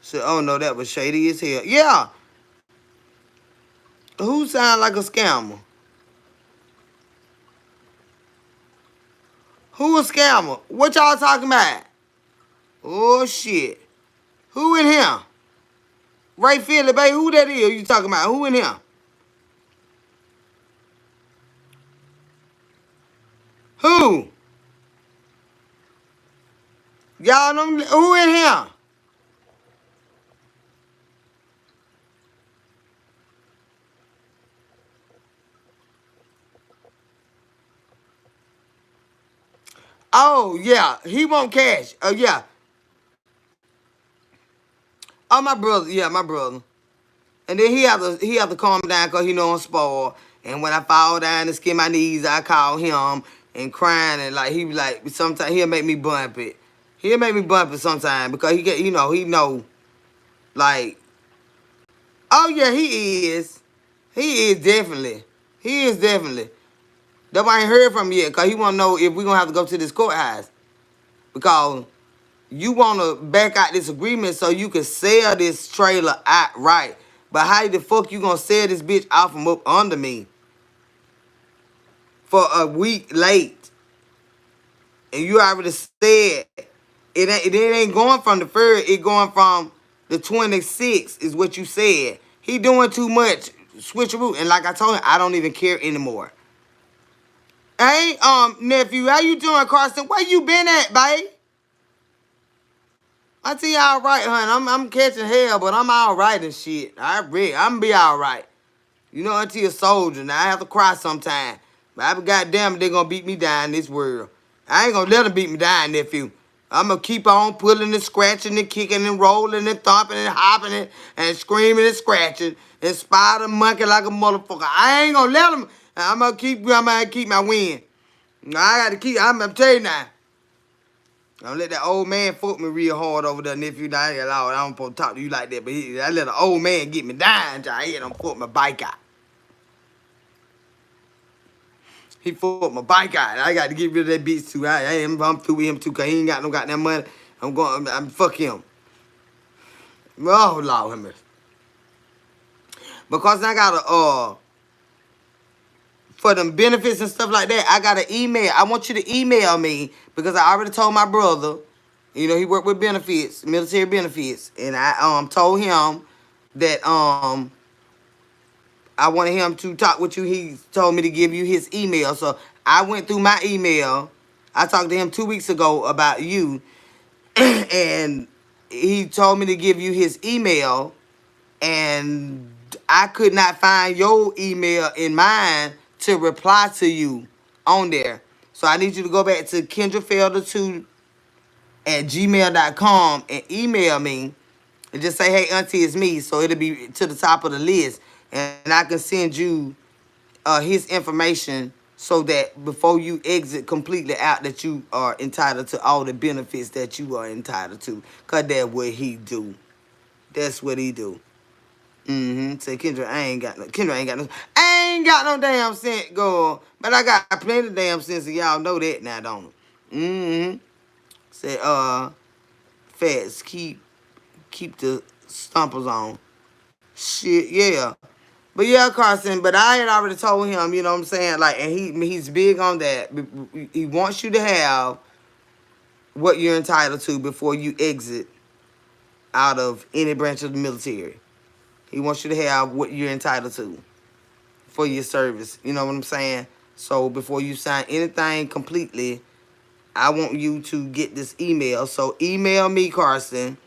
S1: Said, oh no, that was shady as hell. Yeah. Who sound like a scammer? Who a scammer? What y'all talking about? Oh shit. Who in here? Ray Philly, baby, who that is you talking about? Who in here? Who? Y'all know who in here? Oh yeah, he want cash. Oh yeah. Oh my brother, yeah, my brother. And then he have to calm down cause he know I'm spoiled. And when I fall down and skin my knees, I call him and crying and like he be like sometimes he'll make me bump it. He'll make me bump it sometimes because he get he know like oh yeah he is. He is definitely. He is definitely. That's why I ain't heard from him yet, because he want to know if we're going to have to go to this courthouse. Because you want to back out this agreement so you can sell this trailer outright. But how the fuck you going to sell this bitch off from up under me for a week late? And you already said it ain't going from the 3rd, it going from the 26th is what you said. He doing too much switcheroo. And like I told him, I don't even care anymore. Hey, nephew, how you doing, Carson? Where you been at, babe? I see you all right, honey. I'm catching hell, but I'm all right and shit. I'm gonna be all right. You know, until a soldier. Now, I have to cry sometime. But I be goddamn they gonna beat me down in this world. I ain't gonna let them beat me down, nephew. I'm gonna keep on pulling and scratching and kicking and rolling and thumping and hopping and screaming and scratching and spider monkey like a motherfucker. I ain't gonna let them. I'm gonna keep my win. I gotta keep. I'm telling you now. Don't let that old man fuck me real hard over there, nephew. I don't supposed to talk to you like that, but I let an old man get me down. I hit him fuck my bike out. He fucked my bike out. I got to get rid of that bitch too. I'm through with him too, cause he ain't got no goddamn money. I'm fuck him. Oh Lord, have mercy. Because I got for them benefits and stuff like that, I got an email. I want you to email me because I already told my brother, you know, he worked with benefits, military benefits, and I told him that I wanted him to talk with you. He told me to give you his email. So I went through my email. I talked to him 2 weeks ago about you, and he told me to give you his email, and I could not find your email in mine to reply to you on there. So I need you to go back to KendraFelder2 at gmail.com and email me and just say, hey, auntie, it's me. So it'll be to the top of the list. And I can send you his information so that before you exit completely out that you are entitled to all the benefits that you are entitled to. Because that's what he do. That's what he do. Say, Kendra, I ain't got no damn sense, girl. But I got plenty of damn sense, and y'all know that now, don't it? Say, Fats, keep the stompers on. Shit, yeah. But yeah, Carson, but I had already told him, you know what I'm saying? Like, and he's big on that. He wants you to have what you're entitled to before you exit out of any branch of the military. He wants you to have what you're entitled to for your service. You know what I'm saying? So before you sign anything completely, I want you to get this email. So email me, Carson,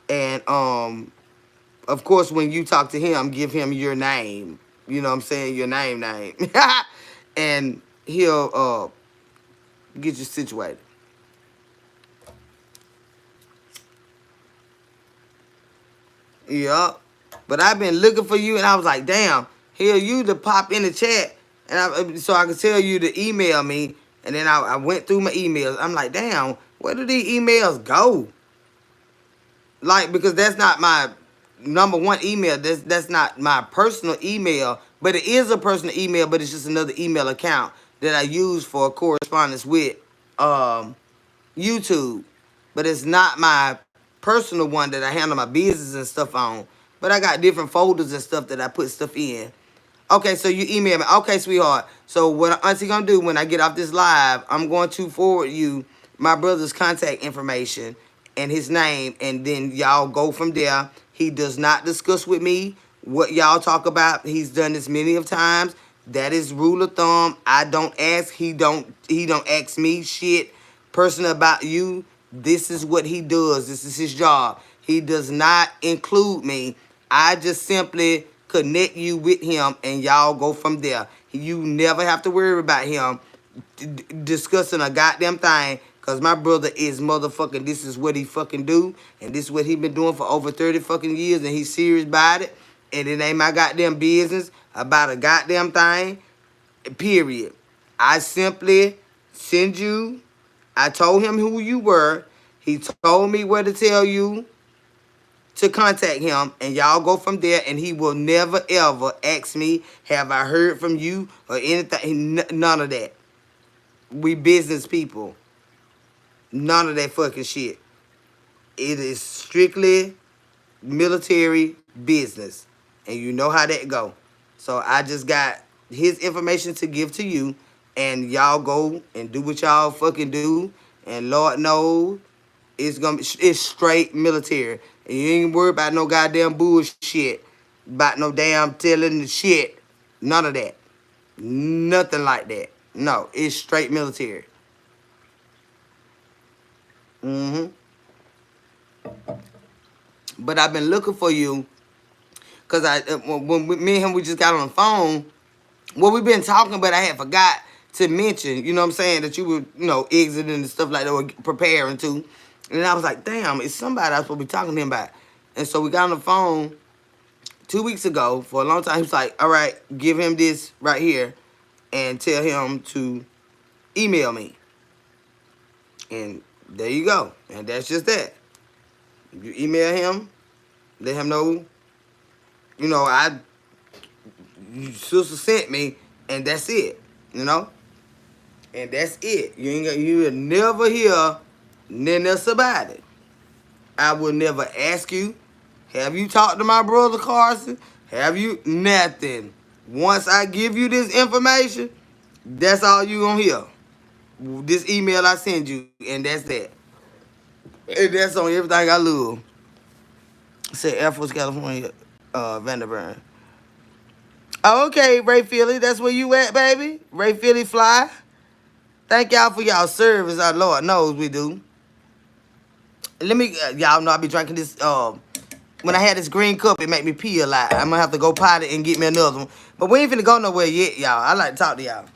S1: and of course, when you talk to him, give him your name. You know what I'm saying? Your name. And he'll get you situated. Yup. But I've been looking for you, and I was like, damn, here you to pop in the chat. And so I could tell you to email me. And then I went through my emails. I'm like, damn, where do these emails go? Like, because that's not my number one email. That's not my personal email. But it is a personal email, but it's just another email account that I use for correspondence with YouTube. But it's not my personal one that I handle my business and stuff on. But I got different folders and stuff that I put stuff in. Okay, so you email me. Okay, sweetheart. So what Auntie gonna do when I get off this live, I'm going to forward you my brother's contact information and his name, and then y'all go from there. He does not discuss with me what y'all talk about. He's done this many of times. That is rule of thumb. I don't ask. He don't ask me shit personal about you. This is what he does. This is his job. He does not include me. I just simply connect you with him, and y'all go from there. You never have to worry about him discussing a goddamn thing, because my brother is motherfucking, this is what he fucking do, and this is what he been doing for over 30 fucking years, and he's serious about it, and it ain't my goddamn business about a goddamn thing, period. I simply send you, I told him who you were, he told me where to tell you to contact him, and y'all go from there, and he will never ever ask me, have I heard from you or anything, none of that. We business people. None of that fucking shit. It is strictly military business, and you know how that go. So I just got his information to give to you, and y'all go and do what y'all fucking do, and Lord knows it's straight military. And you ain't worried about no goddamn bullshit. About no damn telling the shit. None of that. Nothing like that. No, it's straight military. But I've been looking for you. Because when me and him, we just got on the phone. Well, we've been talking, but I had forgot to mention, you know what I'm saying, that you were, you know, exiting and stuff like that, or preparing to. And I was like, damn, it's somebody I was supposed to be talking to him about. And so we got on the phone 2 weeks ago for a long time. He was like, all right, give him this right here. and tell him to email me. And there you go. And that's just that. You email him, let him know, you know, sister sent me, and that's it. You know? And that's it. You will never hear nothing else about it. I will never ask you, have you talked to my brother Carson? Have you? Nothing. Once I give you this information, that's all you gonna hear. This email I send you, and that's that. And that's on everything I love. Say Air Force, California, Vanderburn. Okay, Ray Philly, that's where you at, baby. Ray Philly fly. Thank y'all for y'all service. Our Lord knows we do. Let me, y'all know I be drinking this. When I had this green cup, it make me pee a lot. I'm gonna have to go potty and get me another one. But we ain't finna go nowhere yet, y'all. I like to talk to y'all.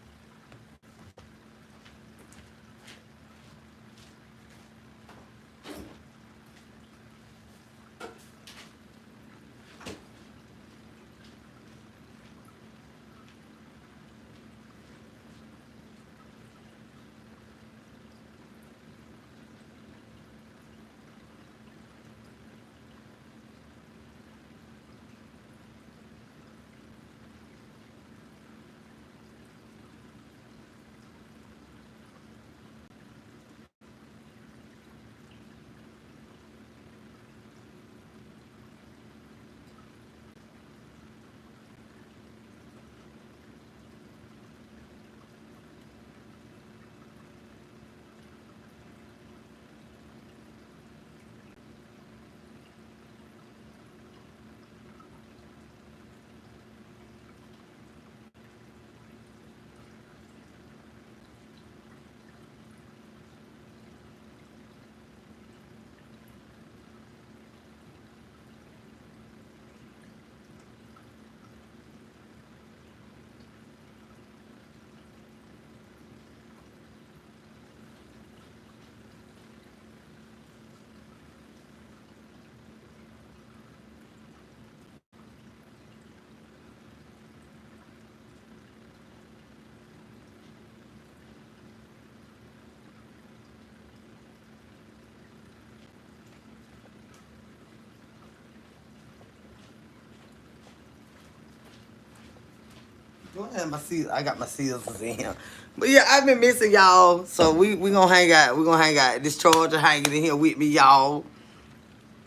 S1: I got my scissors in here. But yeah, I've been missing y'all. So we gonna hang out. We gonna hang out. This Charger hanging in here with me, y'all.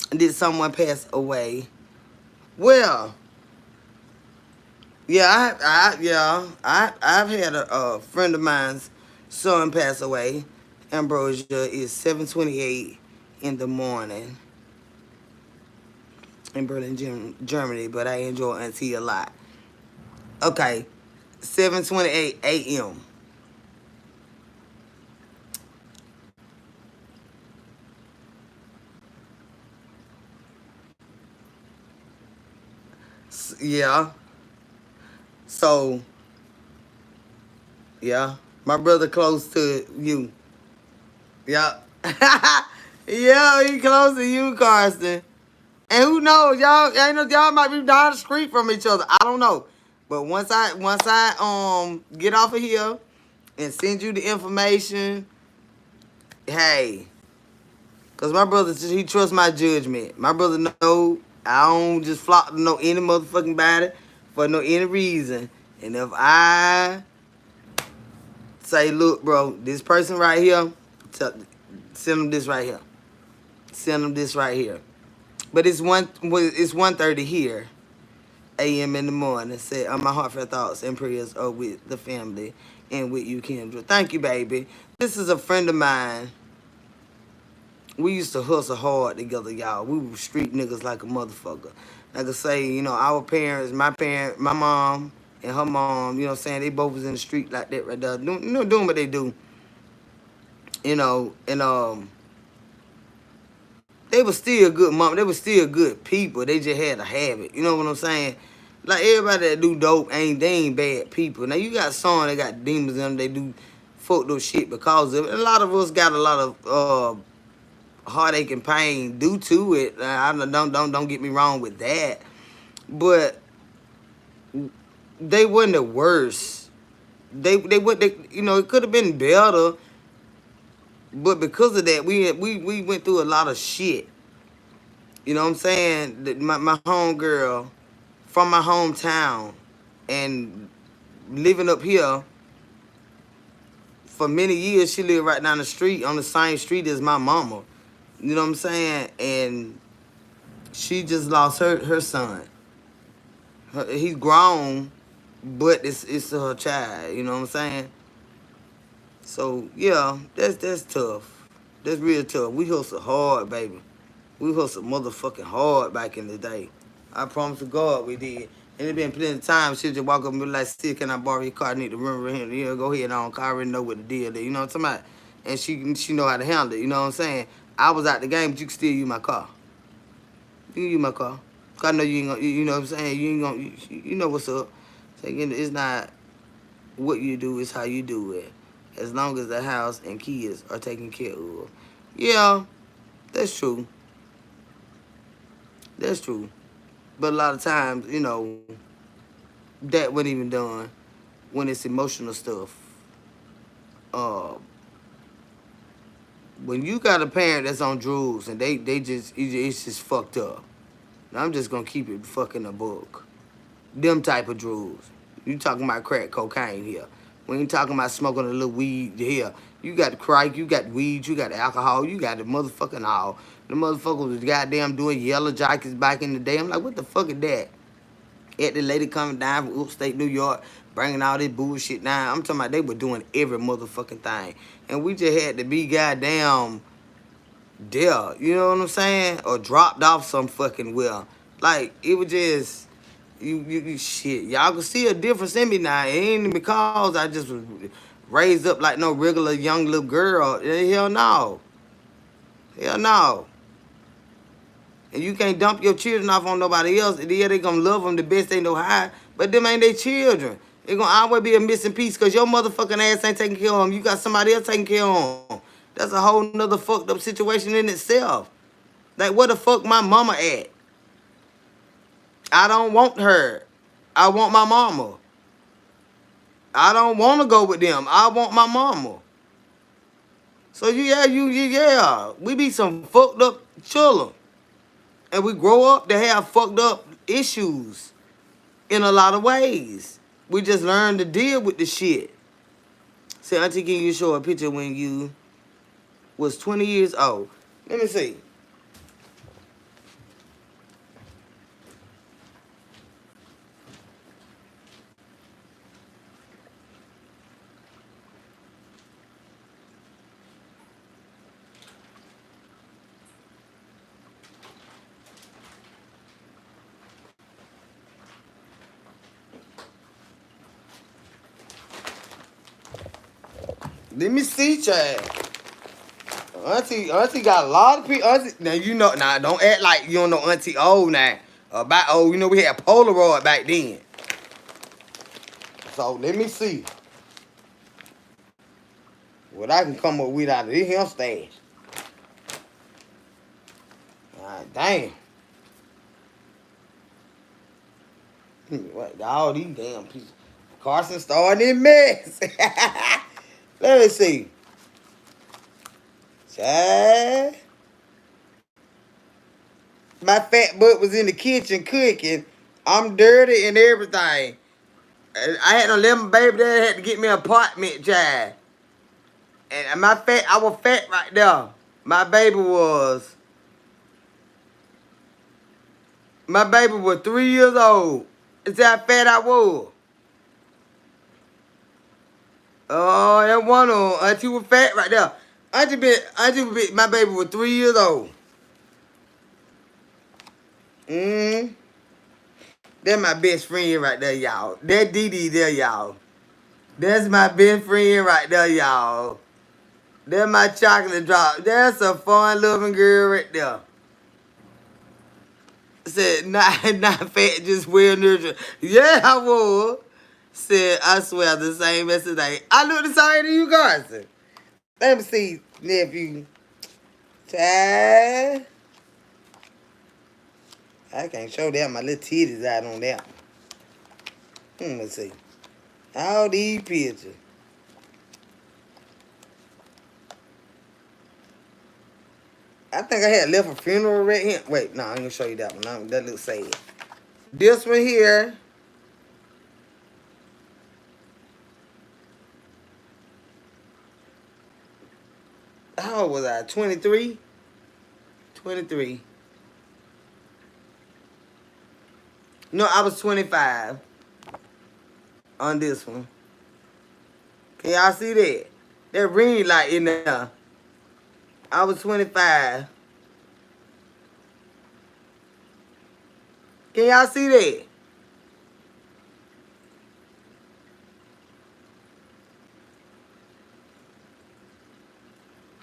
S1: Did someone pass away? Well, yeah, I've had a friend of mine's son pass away. Ambrosia is 7:28 in the morning in Berlin, Germany, but I enjoy Auntie a lot. Okay, 7:28 a.m. Yeah. So, yeah, my brother close to you. Yeah. Yeah, he close to you, Carson. And who knows, y'all might be down the street from each other. I don't know. But once I get off of here and send you the information, hey, cause my brother he trusts my judgment. My brother know I don't just flock to know any motherfucking body for no any reason. And if I say, look, bro, this person right here, send them this right here. Send them this right here. But it's 1:30 here, a.m. in the morning. Say, my heartfelt thoughts and prayers are with the family and with you, Kendra. Thank you, baby. This is a friend of mine. We used to hustle hard together, y'all. We were street niggas like a motherfucker. Like I say, our parents, my mom and her mom, you know what I'm saying, they both was in the street like that right there, doing what they do. And they were still good mom. They were still good people. They just had a habit. You know what I'm saying? Like everybody that do dope they ain't bad people. Now you got some that got demons in them. They do fuck those shit because of it. A lot of us got a lot of heartache and pain due to it. I don't get me wrong with that, but they wasn't the worst you know, it could have been better, but because of that, we went through a lot of shit. You know what I'm saying? My home girl from my hometown and living up here for many years, she lived right down the street on the same street as my mama. You know what I'm saying? And she just lost her son. He's grown, but it's her child. You know what I'm saying? So yeah, that's tough. That's real tough. We hustle hard, baby. We hustle motherfucking hard back in the day. I promise to God we did. And it been plenty of times she'll just walk up and be like, "Sid, can I borrow your car? I need to remember him. You know, go ahead on. I already know what the deal is. You know what I'm talking about?" And she know how to handle it. You know what I'm saying? I was out the game, but you can still use my car. You can use my car. 'Cause I know you ain't gonna, you know what I'm saying? You ain't gonna, you know what's up. So again, it's not what you do, it's how you do it. As long as the house and kids are taken care of. Yeah, that's true. That's true. But a lot of times, you know, that wasn't even done when it's emotional stuff. Uh, when you got a parent that's on drugs and they just, it's just fucked up. Now, I'm just gonna keep it fucking a book. Them type of drugs. You talking about crack cocaine here. We ain't talking about smoking a little weed here. You got crack, you got weed, you got alcohol, you got the motherfucking all. The motherfuckers was goddamn doing yellow jackets back in the day. I'm like, what the fuck is that? Had the lady coming down from upstate New York, bringing all this bullshit down. I'm talking about they were doing every motherfucking thing. And we just had to be goddamn there. You know what I'm saying? Or dropped off some fucking well. Like, it was just, you shit. Y'all can see a difference in me now. It ain't because I just was raised up like no regular young little girl. Hell no. Hell no. And you can't dump your children off on nobody else. Yeah, they gonna love them the best they know how, but them ain't their children. They gonna always be a missing piece because your motherfucking ass ain't taking care of them. You got somebody else taking care of them. That's a whole nother fucked up situation in itself. Like, where the fuck my mama at? I don't want her. I want my mama. I don't want to go with them. I want my mama. So yeah, we be some fucked up children, and we grow up to have fucked up issues in a lot of ways. We just learn to deal with the shit. See, Auntie, can you show a picture when you was 20 years old? Let me see. Let me see, Chad. Auntie got a lot of people. Auntie, now you know. Now don't act like you don't know Auntie old now. You know we had Polaroid back then. So let me see what I can come up with out of this here stash. God damn. What all these damn pieces? Carson starting in mess. Let me see. Child. My fat butt was in the kitchen cooking. I'm dirty and everything. I had to let my baby dad had to get me an apartment, child. And I was fat right there. My baby was, my baby was 3 years old. That's how fat I was. Oh, that one on Auntie was fat right there. My baby was 3 years old. That's my best friend right there, y'all. That Dee Dee there, y'all. That's my best friend right there, y'all. That's my chocolate drop. That's a fun loving girl right there. Said, not fat, just well nurtured. Yeah, I was. Said, I swear, the same as today. I look the same to you, Carson. Let me see, nephew. Child. I can't show that. My little titties out on that. Let's see. All these pictures. I think I had left a funeral right here. Wait, no, I ain't gonna show you that one. That looks sad. This one here. How old was I? 23? 23. No, I was 25 on this one. Can y'all see that? That ring light in there. I was 25. Can y'all see that?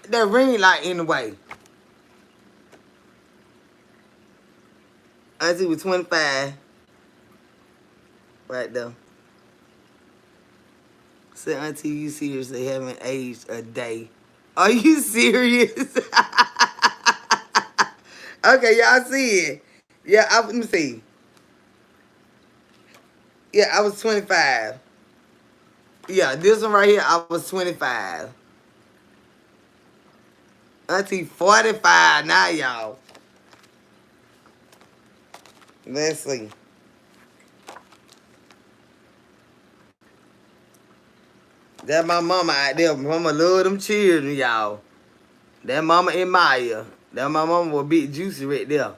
S1: That ring light in the way. Auntie was 25. Right there. Said, Auntie, you seriously haven't aged a day. Are you serious? Okay, y'all see it. Yeah, let me see. Yeah, I was 25. Yeah, this one right here, I was 25. Auntie 45 now, y'all. Let's see. That my mama out there. Mama love them children, y'all. That mama and Maya. That my mama was big juicy right there.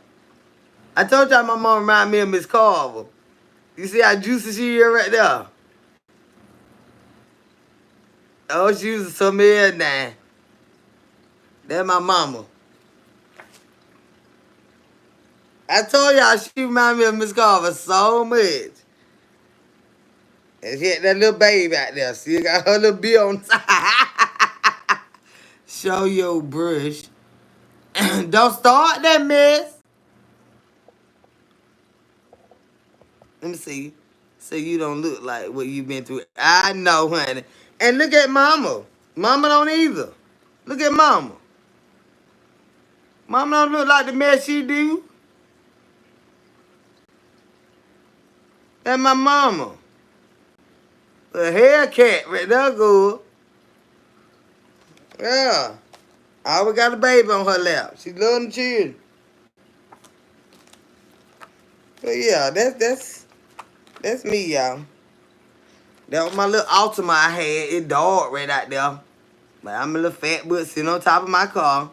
S1: I told y'all my mama remind me of Miss Carver. You see how juicy she is right there? Oh, she was some mad now. That's my mama. I told y'all she remind me of Miss Carver so much. And she had that little baby out there. She got her little bill on the side. Show your brush. Don't start that mess. Let me see. So you don't look like what you've been through. I know, honey. And look at mama. Mama don't either. Look at mama. Mama don't look like the mess she do. That's my mama. A haircut right there, good. Yeah. I always got a baby on her lap. She love them children. But yeah, that's me, y'all. That was my little Altima I had. It dark right out there. But I'm a little fat butt sitting on top of my car.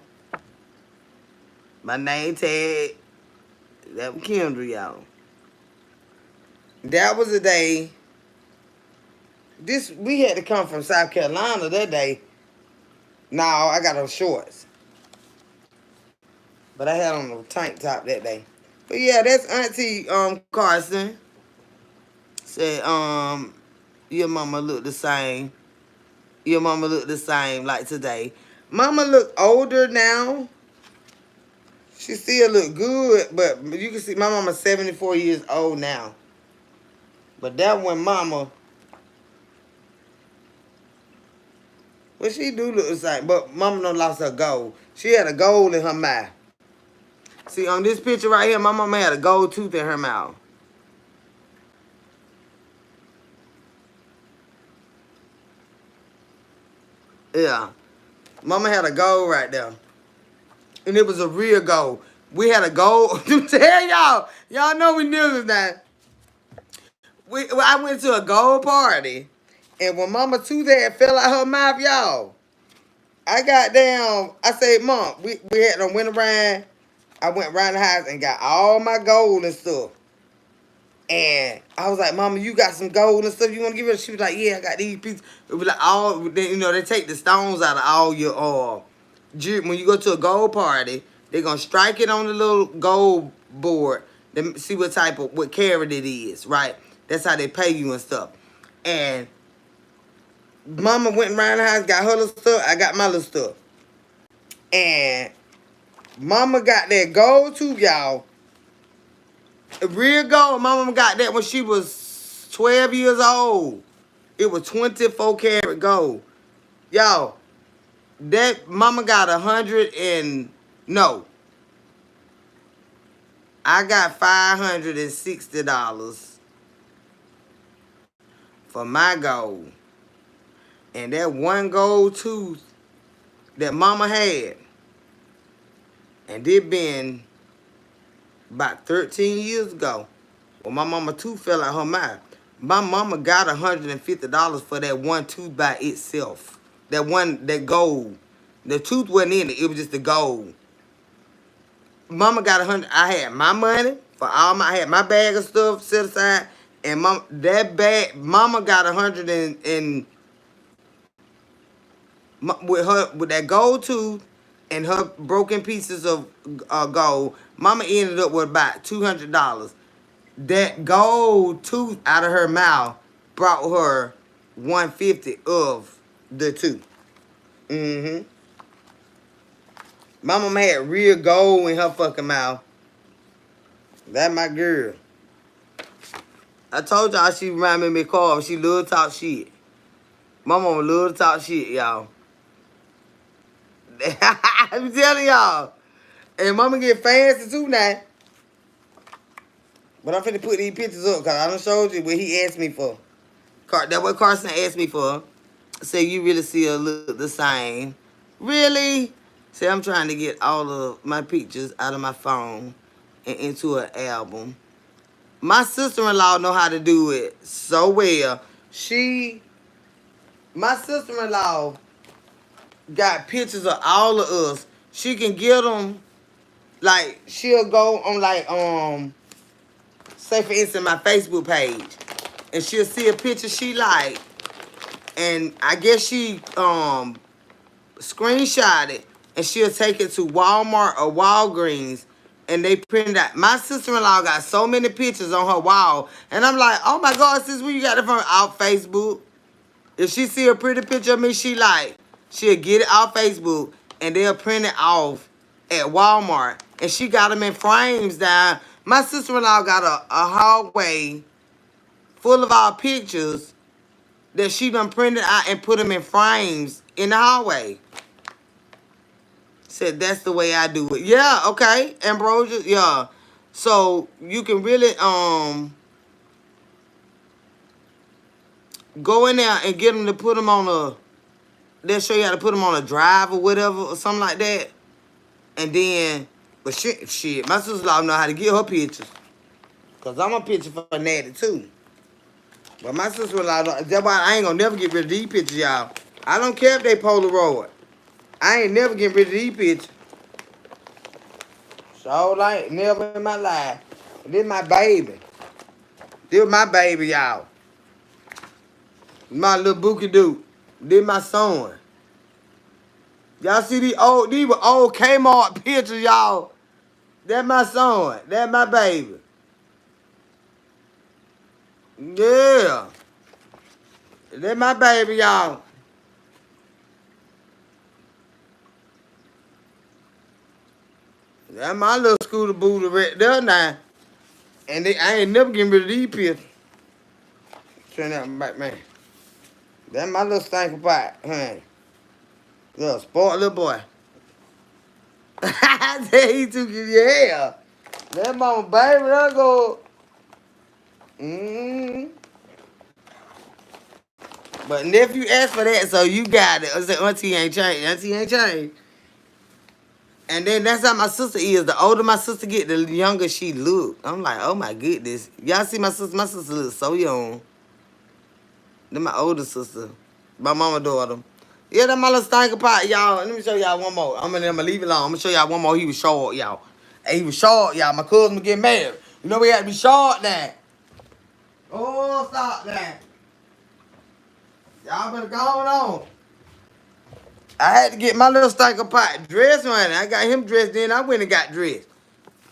S1: My name tag. That was Kendra, y'all. That was the day. We had to come from South Carolina that day. No, I got on shorts. But I had on a tank top that day. But yeah, that's Auntie Carson. Said, your mama look the same. Your mama look the same like today. Mama look older now. She still look good, but you can see my mama's 74 years old now. But that one mama, well, she do look the same, but mama done lost her gold. She had a gold in her mouth. See, on this picture right here, my mama had a gold tooth in her mouth. Yeah. Mama had a gold right there. And it was a real gold. We had a gold. To tell y'all. Y'all know we niggas now. I went to a gold party. And when mama tooth had fell out her mouth, y'all, I got down. I said, Mom, we had to went around. I went around the house and got all my gold and stuff. And I was like, Mama, you got some gold and stuff you want to give her? She was like, yeah, I got these pieces. It was like they take the stones out of all your when you go to a gold party, they're gonna strike it on the little gold board to see what carat it is, right? That's how they pay you and stuff. And Mama went around the house, got her little stuff, I got my little stuff. And Mama got that gold too, y'all. Real gold. My mama got that when she was 12 years old. It was 24 karat gold. Y'all, that mama got 100 and no. I got $560 for my gold. And that one gold tooth that mama had, and it been about 13 years ago, when my mama tooth fell out her mouth. My mama got $150 for that one tooth by itself. That gold. The tooth wasn't in it. It was just the gold. Mama got 100. I had my money for I had my bag of stuff set aside, and that bag. Mama got 100 and with that gold tooth and her broken pieces of gold. Mama ended up with about $200. That gold tooth out of her mouth brought her 150 of the tooth. My mama had real gold in her fucking mouth. That my girl. I told y'all she reminded me of Carl. She love to talk shit. My mama love to talk shit, y'all. I'm telling y'all. And mama get fancy too now. But I'm finna put these pictures up because I done showed you what he asked me for. That what Carson asked me for. Say you really still look the same. Really? Say I'm trying to get all of my pictures out of my phone and into an album. My sister-in-law know how to do it so well. My sister-in-law got pictures of all of us. She can get them, like, she'll go on, like, say for instance, my Facebook page, and she'll see a picture she like, and I guess she screenshot it, and she'll take it to Walmart or Walgreens, and they print it out. My sister-in-law got so many pictures on her wall, and I'm like, oh my God, sis, where you got it from? Off Facebook. If she see a pretty picture of me she like, she'll get it off Facebook, and they'll print it off at Walmart, and she got them in frames down. My sister-in-law got a hallway full of our pictures that she done printed out and put them in frames in the hallway. Said that's the way I do it. Yeah, okay, Ambrosia, yeah. So you can really go in there and get them to put them on a. They'll show you how to put them on a drive or whatever or something like that. And then, but shit, my sister-in-law know how to get her pictures. Cause I'm a picture for Natty too. But my sister-in-law, that's why I ain't gonna never get rid of these pictures, y'all. I don't care if they Polaroid. I ain't never getting rid of these pictures. So like, never in my life. This my baby. This my baby, y'all. My little bookie dude. This my son. Y'all see these were old Kmart pictures, y'all. That my son. That my baby. Yeah. That my baby, y'all. That my little scooter booty right there now. And I ain't never getting rid of these pictures. Turn that back, man. That my little stinker pot, honey. Little sport little boy. I said he took his hair. That mama baby, that go. But nephew asked for that, so you got it. I said, auntie ain't changed. Auntie ain't changed. And then that's how my sister is. The older my sister get, the younger she look. I'm like, oh my goodness. Y'all see my sister? My sister looks so young. Then my older sister. My mama daughter. Yeah, that my little stinker pot, y'all. Let me show y'all one more. I'm gonna leave it alone. I'm gonna show y'all one more. He was short, y'all. Hey, he was short, y'all. My cousin was getting married. You know we had to be short now. Oh, stop that. Y'all better go on. I had to get my little stinker pot dressed right now. I got him dressed, then I went and got dressed.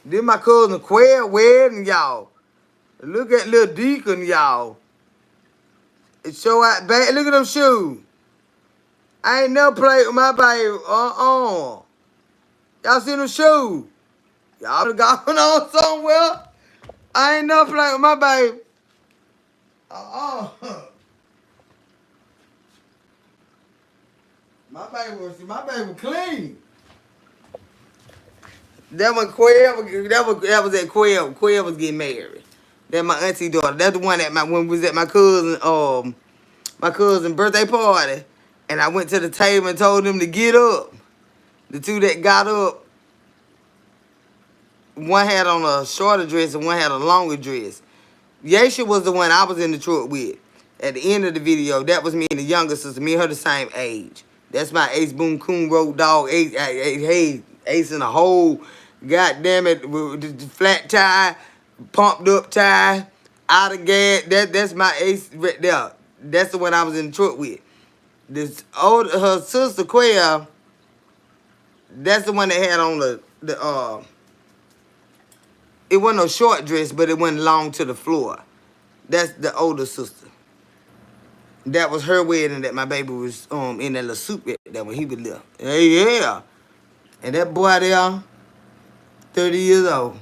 S1: Then my cousin Quail wedding, y'all. Look at little Deacon, y'all. It show out bad. Look at them shoes. I ain't never played with my baby. Y'all see them shoes? Y'all done gone on somewhere. I ain't never played with my baby. My baby was clean. That was at Quail. Quail was getting married. That's my auntie daughter. That's the one that when we was at my cousin birthday party, and I went to the table and told them to get up. The two that got up, one had on a shorter dress and one had a longer dress. Yesha was the one I was in the truck with. At the end of the video, that was me and the younger sister. Me and her the same age. That's my Ace Boom Coon Road Dog. Ace in a hole. God damn it, with the flat tire, pumped up tire, out of gas. That's my Ace right there. That's the one I was in the truck with. Her sister Quail, that's the one that had on the it wasn't no short dress, but it went long to the floor. That's the older sister. That was her wedding that my baby was in that little suit that when he was little. Yeah. And that boy there, 30 years old.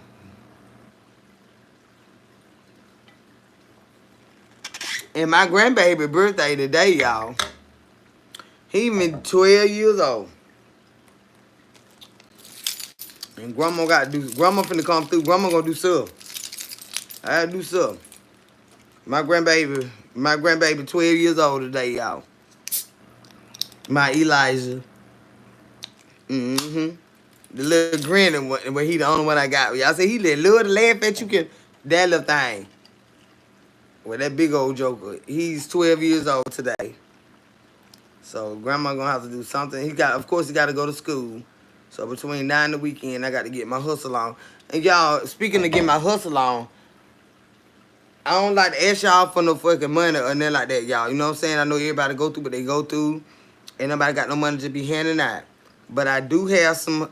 S1: And my grandbaby birthday today, y'all. He been 12 years old. And grandma finna come through. Grandma gonna do something. I gotta do something. My grandbaby 12 years old today, y'all. My Elijah. Mm-hmm. The little grinning one, but he the only one I got. Y'all say he love to laugh at you. That little thing. Well, that big old joker. He's 12 years old today. So grandma gonna have to do something. Of course he gotta go to school. So between now and the weekend, I got to get my hustle on. And y'all, speaking of getting my hustle on, I don't like to ask y'all for no fucking money or nothing like that, y'all. You know what I'm saying? I know everybody go through what they go through. Ain't nobody got no money to be handing out. But I do have some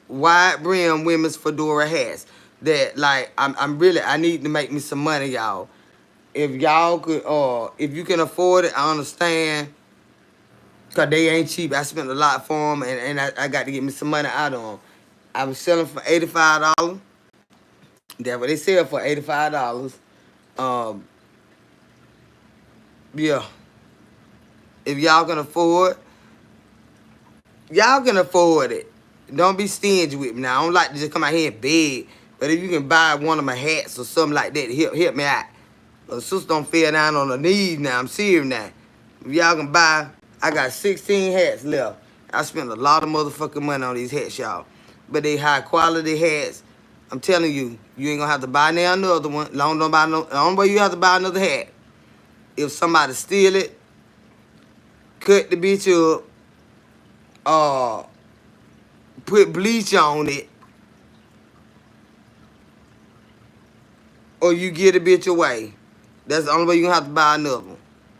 S1: wide brim women's fedora hats that like I need to make me some money, y'all. If y'all could if you can afford it, I understand. Cause they ain't cheap. I spent a lot for them, and I got to get me some money out of them. I was selling for $85. That's what they sell for, $85. Yeah. If y'all can afford it. Don't be stingy with me now. I don't like to just come out here and beg. But if you can buy one of my hats or something like that, help me out. The sister don't fell down on her knees now. I'm serious now. If y'all can buy, I got 16 hats left. I spent a lot of motherfucking money on these hats, y'all. But they high quality hats. I'm telling you, you ain't gonna have to buy now another one. The only way you have to buy another hat, if somebody steal it, cut the bitch up, put bleach on it, or you get a bitch away. That's the only way you gonna have to buy another one.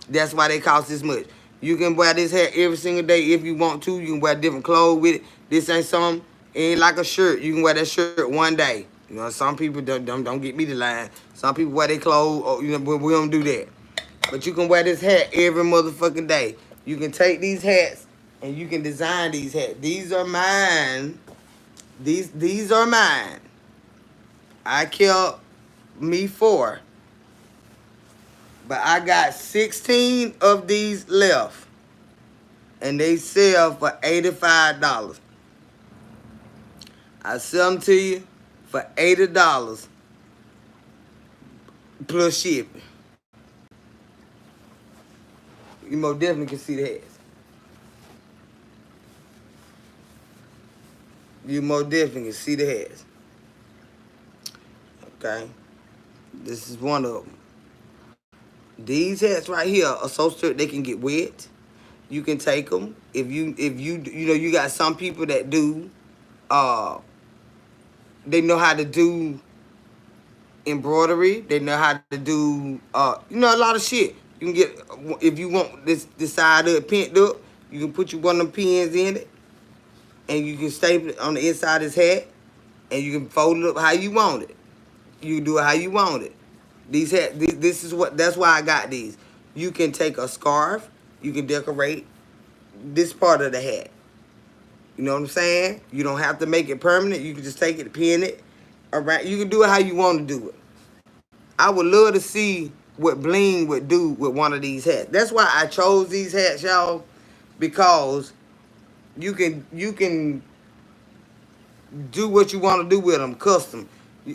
S1: That's why they cost this much. You can wear this hat every single day if you want to. You can wear different clothes with it. This ain't something, it ain't like a shirt. You can wear that shirt one day. You know, some people don't get me the line. Some people wear their clothes, or, you know, we don't do that. But you can wear this hat every motherfucking day. You can take these hats and you can design these hats. These are mine. These are mine. I kept me 4. But I got 16 of these left. And they sell for $85. I sell them to you for $80 plus shipping. You most definitely can see the hats. You most definitely can see the hats. Okay? This is one of them. These hats right here are so strict they can get wet. You can take them. If you know, you got some people that do, they know how to do embroidery. They know how to do, a lot of shit. You can get, if you want this side of it pinned up, you can put one of them pins in it, and you can staple it on the inside of his hat, and you can fold it up how you want it. You can do it how you want it. These hats, that's why I got these. You can take a scarf, you can decorate this part of the hat. You know what I'm saying? You don't have to make it permanent. You can just take it, pin it around. You can do it how you want to do it. I would love to see what bling would do with one of these hats. That's why I chose these hats, y'all, because you can do what you want to do with them custom.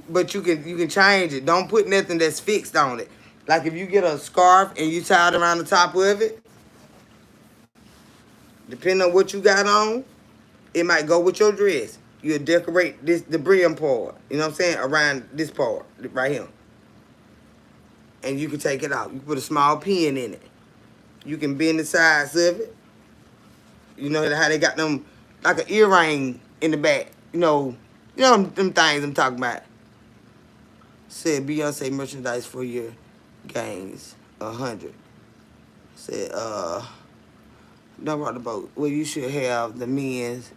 S1: But you can change it. Don't put nothing that's fixed on it. Like if you get a scarf and you tie it around the top of it, depending on what you got on, it might go with your dress. You'll decorate the brim part, you know what I'm saying, around this part right here. And you can take it out. You can put a small pin in it. You can bend the sides of it. You know how they got them like an earring in the back. You know them things I'm talking about. Said Beyonce merchandise for your gains 100. Said don't rock the boat. Well, you should have the men's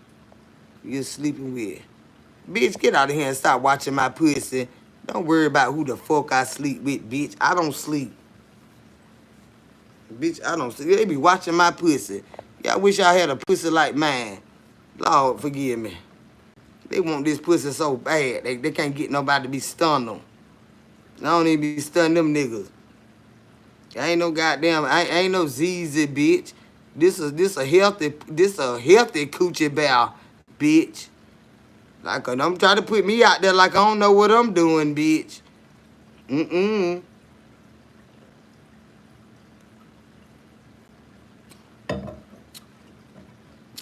S1: you're sleeping with. Bitch, get out of here and stop watching my pussy. Don't worry about who the fuck I sleep with, bitch. I don't sleep. Bitch, I don't sleep. They be watching my pussy. Y'all wish y'all had a pussy like mine. Lord, forgive me. They want this pussy so bad. They can't get nobody to be stunned them. I don't even be stunning them niggas. I ain't no goddamn, I ain't no ZZ, bitch. This a healthy coochie bear, bitch. Like, don't try to put me out there like I don't know what I'm doing, bitch.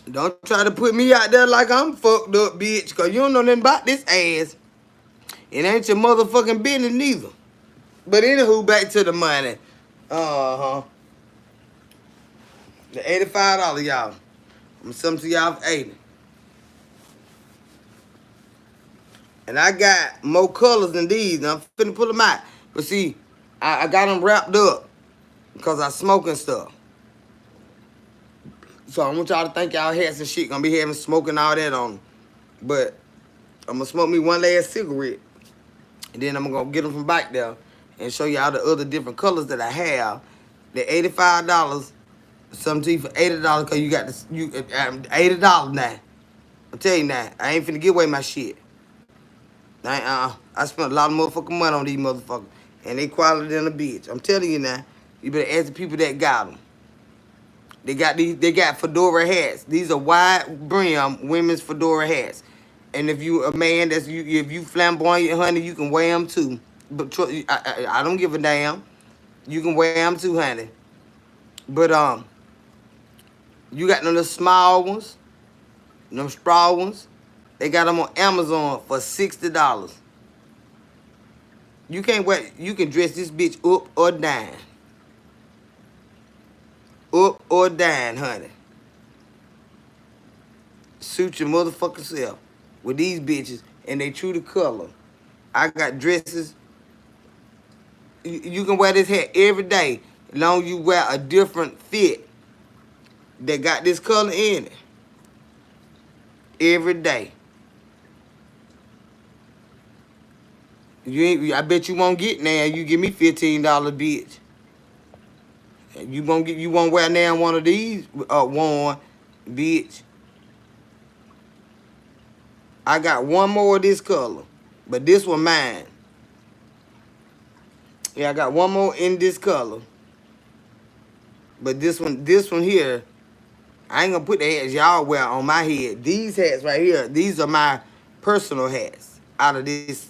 S1: Don't try to put me out there like I'm fucked up, bitch, because you don't know nothing about this ass. It ain't your motherfucking business neither. But anywho, back to the money. The $85, y'all. I'm gonna sell them to y'all for 80. And I got more colors than these. And I'm finna pull them out. But see, I got them wrapped up because I smoke and stuff. So I want y'all to think y'all hats and shit gonna be having smoke and all that on them. But I'm gonna smoke me one last cigarette. And then I'm gonna get them from back there and show y'all the other different colors that I have. They're $85. Something to you for $80 because you got this, $80 now. I'm telling you now, I ain't finna give away my shit. I spent a lot of motherfucking money on these motherfuckers. And they quality than a bitch. I'm telling you now, you better ask the people that got them. They got fedora hats. These are wide brim women's fedora hats. And if you a man if you flamboyant, honey, you can wear them too. But I don't give a damn. You can wear them too, honey. But you got them little small ones, them straw ones. They got them on Amazon for $60. You can dress this bitch up or down. Up or down, honey. Suit your motherfucking self with these bitches, and they true to color. I got dresses. You can wear this hat every day, as long as you wear a different fit that got this color in it. Every day. I bet you won't get now. You give me $15, bitch. You won't wear now one of these worn, bitch. I got one more of this color, but this one mine. Yeah, I got one more in this color, but this one here, I ain't gonna put the hats y'all wear on my head. These hats right here, these are my personal hats out of this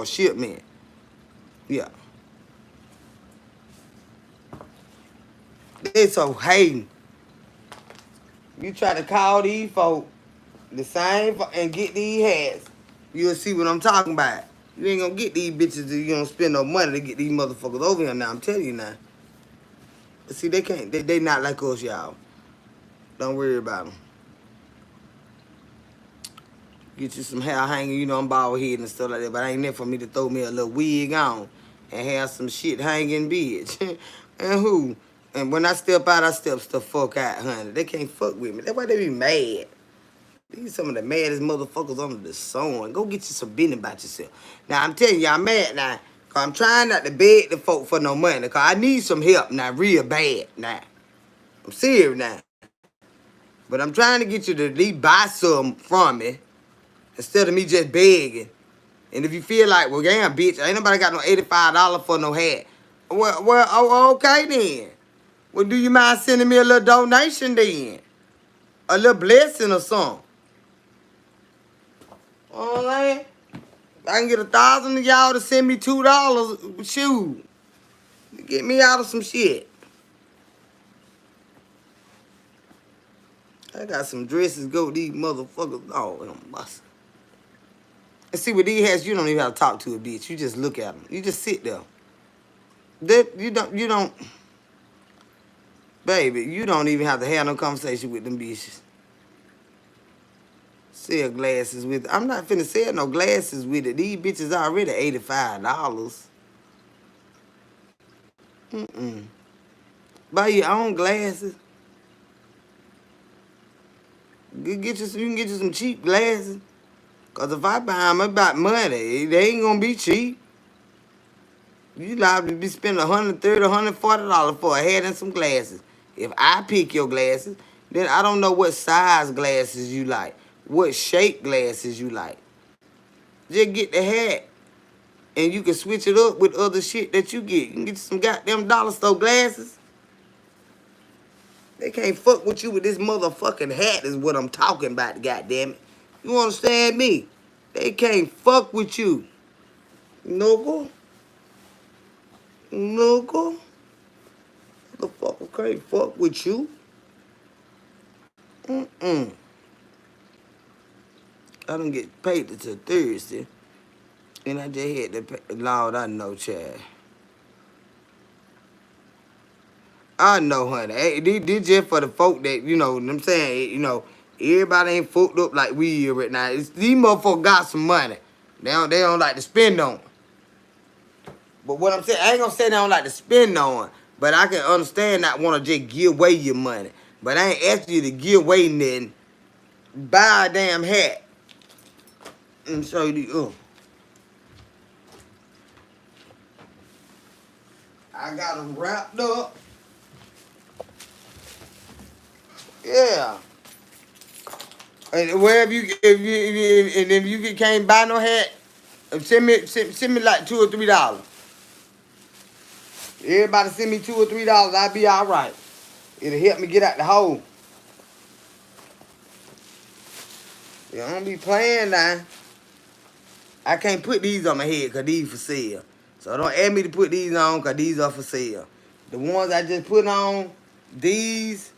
S1: shipment. Yeah. They so hating. You try to call these folk the same and get these hats, you'll see what I'm talking about. You ain't gonna get these bitches if you don't spend no money to get these motherfuckers over here now. I'm telling you now. But see, they can't. They not like us, y'all. Don't worry about them. Get you some hair hanging, you know, I'm bald head and stuff like that. But I ain't there for me to throw me a little wig on and have some shit hanging, bitch. And who? And when I step out, I steps the fuck out, honey. They can't fuck with me. That's why they be mad. These some of the maddest motherfuckers under the sun. Go get you some business about yourself. Now, I'm telling you, I'm mad now. Because I'm trying not to beg the folk for no money. Because I need some help now, real bad now. I'm serious now. But I'm trying to get you to at least buy some from me. Instead of me just begging. And if you feel like, well, damn, bitch, ain't nobody got no $85 for no hat. Well, okay then. Well, do you mind sending me a little donation then? A little blessing or something. All right. I can get 1,000 of y'all to send me $2. Shoot. Get me out of some shit. I got some dresses go with these motherfuckers. Oh, I'm busting. And see, with these hats, you don't even have to talk to a bitch. You just look at them. You just sit there. You don't, baby, you don't even have to have no conversation with them bitches. Sell glasses with it. I'm not finna sell no glasses with it. These bitches already $85. Mm-mm. Buy your own glasses. You can get you some cheap glasses. Cause if I buy them about money, they ain't gonna be cheap. You liable to be spending $130, $140 for a hat and some glasses. If I pick your glasses, then I don't know what size glasses you like, what shape glasses you like. Just get the hat, and you can switch it up with other shit that you get. You can get some goddamn dollar store glasses. They can't fuck with you with this motherfucking hat is what I'm talking about, goddamn it. You understand me? They can't fuck with you. No. The fucker can't fuck with you. I don't get paid until Thursday. And I just had to pay. Lord, I know, Chad. I know, honey. Hey, this just for the folk that, you know what I'm saying, everybody ain't fucked up like we here right now. These motherfuckers got some money. They don't like to spend on. But what I'm saying, I ain't gonna say they don't like to spend on. But I can understand not want to just give away your money. But I ain't asking you to give away nothing. Buy a damn hat. And show you the, I got them wrapped up. Yeah. And wherever if you can't buy no hat, send me like $2 or $3. Everybody send me $2 or $3, I'll be all right. It'll help me get out the hole. You don't be playing now. I can't put these on my head because these for sale. So don't ask me to put these on because these are for sale. The ones I just put on, these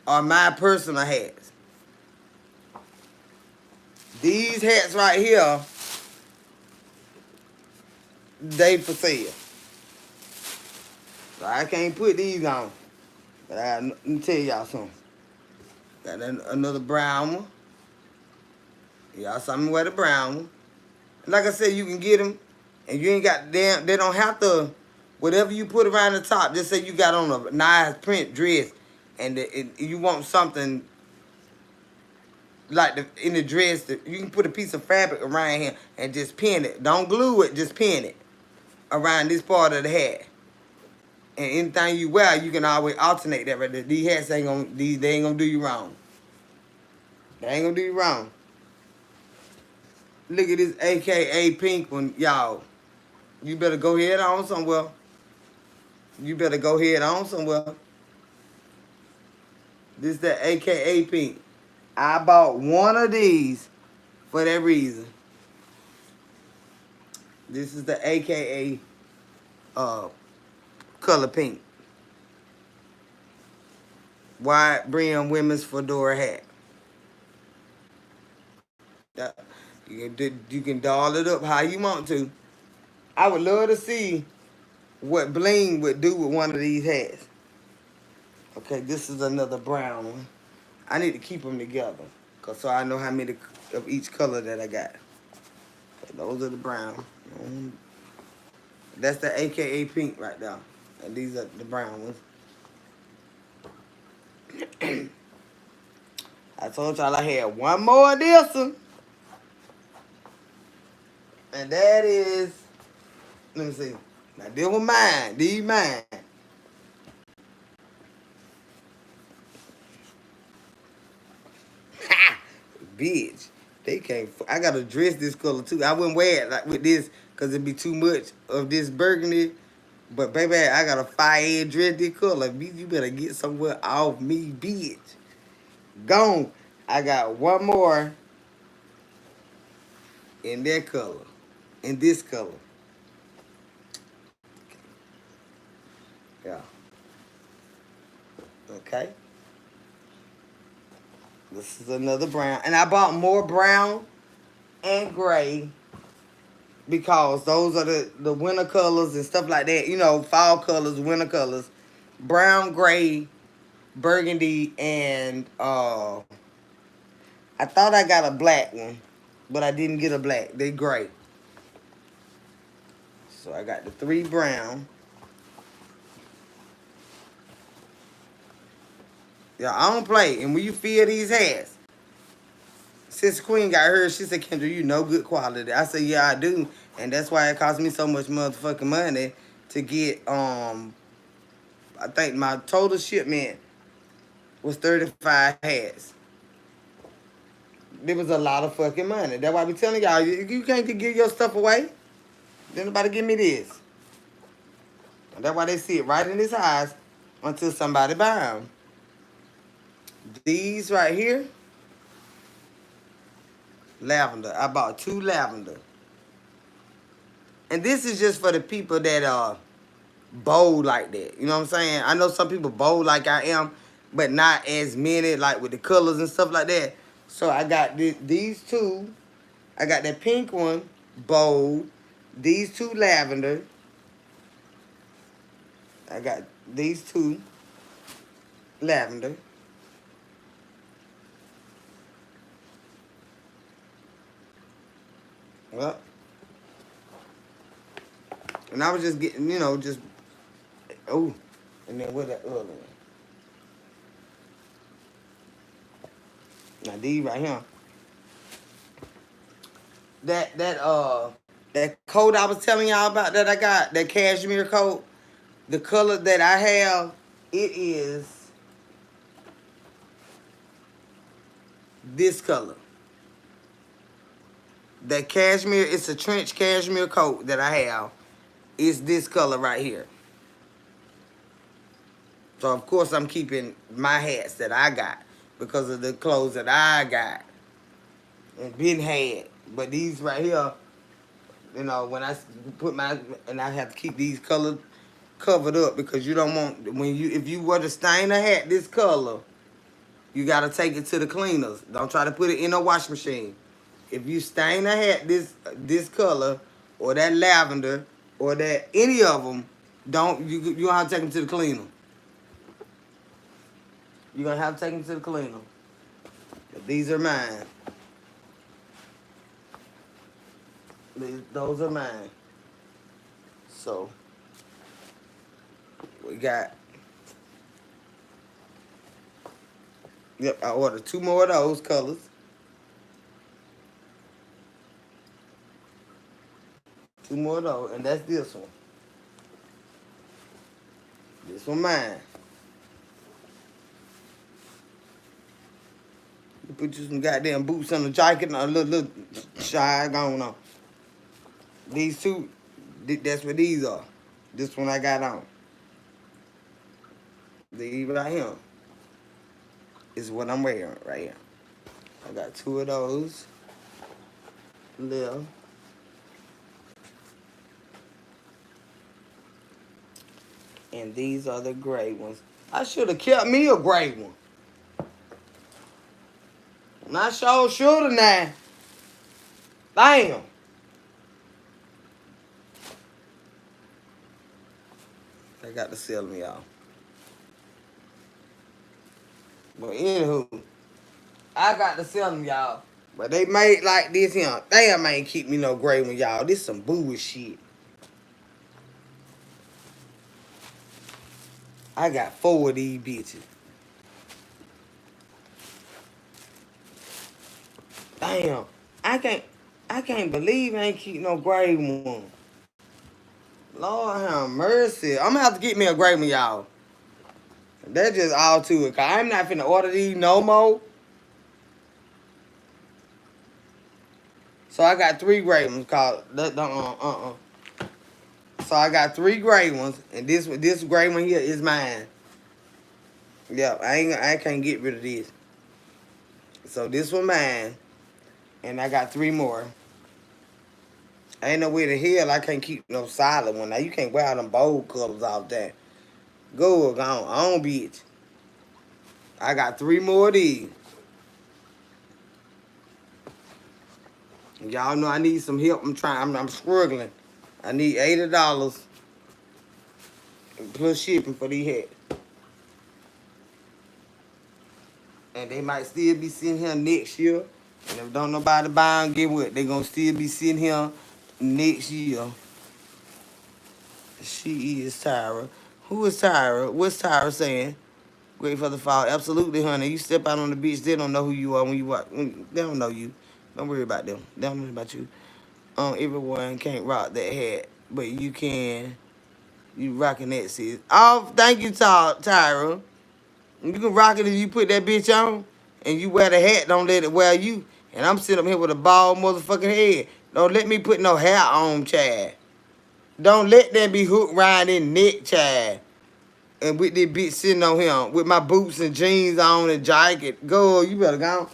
S1: are my personal hats. These hats right here, they for sale. So I can't put these on. But let me tell y'all something. Got another brown one. Y'all saw me wear the brown one. Like I said, you can get them, and you ain't got damn. They don't have to. Whatever you put around the top, just say you got on a nice print dress, and you want something like in the dress. You can put a piece of fabric around here and just pin it. Don't glue it, just pin it around this part of the hat. And anything you wear, you can always alternate that. Right there. These hats they ain't gonna do you wrong. They ain't gonna do you wrong. Look at this AKA pink one, y'all. You better go head on somewhere. This the AKA pink. I bought one of these for that reason. This is the AKA color pink. Wide brim women's fedora hat. You can doll it up how you want to. I would love to see what bling would do with one of these hats. Okay, this is another brown one. I need to keep them together, so I know how many of each color that I got. Okay, those are the brown. That's the AKA pink right there. And these are the brown ones. I told y'all I had one more of this one. And that is, let me see. Now this one mine. These mine. Bitch. They can't. I gotta dress this color too. I wouldn't wear it like with this because it'd be too much of this burgundy. But baby, I got a fire dress this color. Bitch, you better get somewhere off me, bitch. Gone. I got one more in that color. in this color. Yeah. Okay. This is another brown. And I bought more brown and gray because those are the winter colors and stuff like that. You know, fall colors, winter colors. Brown, gray, burgundy, and I thought I got a black one, but I didn't get a black. They gray. So I got the 3 brown. Yeah, I don't play. And when you feel these hats, since Queen got hers, she said, Kendra, you know good quality. I said, yeah, I do. And that's why it cost me so much motherfucking money to get, I think my total shipment was 35 hats. There was a lot of fucking money. That's why I be telling y'all, you can't give your stuff away. Then nobody give me this. And that's why they see it right in his eyes until somebody buy them. These right here, lavender. I bought 2 lavender. And this is just for the people that are bold like that. You know what I'm saying? I know some people bold like I am, but not as many, like with the colors and stuff like that. So I got these 2. I got that pink one, bold. These 2 lavender. I got these 2 lavender. Well, and I was just getting, you know, just, oh, and then where that other one? Now these right here. That coat I was telling y'all about that I got, that cashmere coat, the color that I have, it is this color. That cashmere, it's a trench cashmere coat that I have. It's this color right here. So of course I'm keeping my hats that I got because of the clothes that I got and been had. But these right here, you know, when I put my, and I have to keep these colors covered up because you don't want, if you were to stain a hat this color, you got to take it to the cleaners. Don't try to put it in a wash machine. If you stain a hat this color or that lavender or that any of them, you don't have to take them to the cleaner. You're going to have to take them to the cleaner. But these are mine. Those are mine. So, we got, yep, I ordered 2 more of those colors. Two more of those, and that's this one. This one mine. You put you some goddamn boots on the jacket and a little shy going on. These 2, that's what these are. This one I got on. These right here is what I'm wearing right here. I got 2 of those left. And these are the gray ones. I should have kept me a gray one. Not sure should have now. Damn. They got to sell me out. But anywho, I got to sell them, y'all. But they made like this here. Damn, ain't keep me no gray one, y'all. This some bullshit. I got 4 of these bitches. Damn. I can't believe I ain't keep no gray one. Lord have mercy. I'm gonna have to get me a gray one, y'all. That's just all to it. Cause I'm not finna order these no more. So I got 3 gray ones called So I got 3 gray ones, and this gray one here is mine. Yeah, I can't get rid of this. So this one mine, and I got 3 more. Ain't no way to hell I can't keep no solid one. Now you can't wear them bold colors out there. Go on, bitch. I got 3 more of these. Y'all know I need some help. I'm struggling. I need $80 plus shipping for these hats. And they might still be sitting here next year. And if don't nobody buy them, get what? They gonna still be sitting here next year. She is Tyra. Who is Tyra? What's Tyra saying? Great for the fall. Absolutely, honey. You step out on the beach, they don't know who you are when you walk. They don't know you. Don't worry about them. They don't know about you. Everyone can't rock that hat, but you can. You rocking that, sis. Oh, thank you, Tyra. You can rock it if you put that bitch on and you wear the hat. Don't let it wear you. And I'm sitting up here with a bald motherfucking head. Don't let me put no hair on, Chad. Don't let that be hooked round in neck, Chad. And with this bitch sitting on him with my boots and jeans on and jacket. Go, you better go.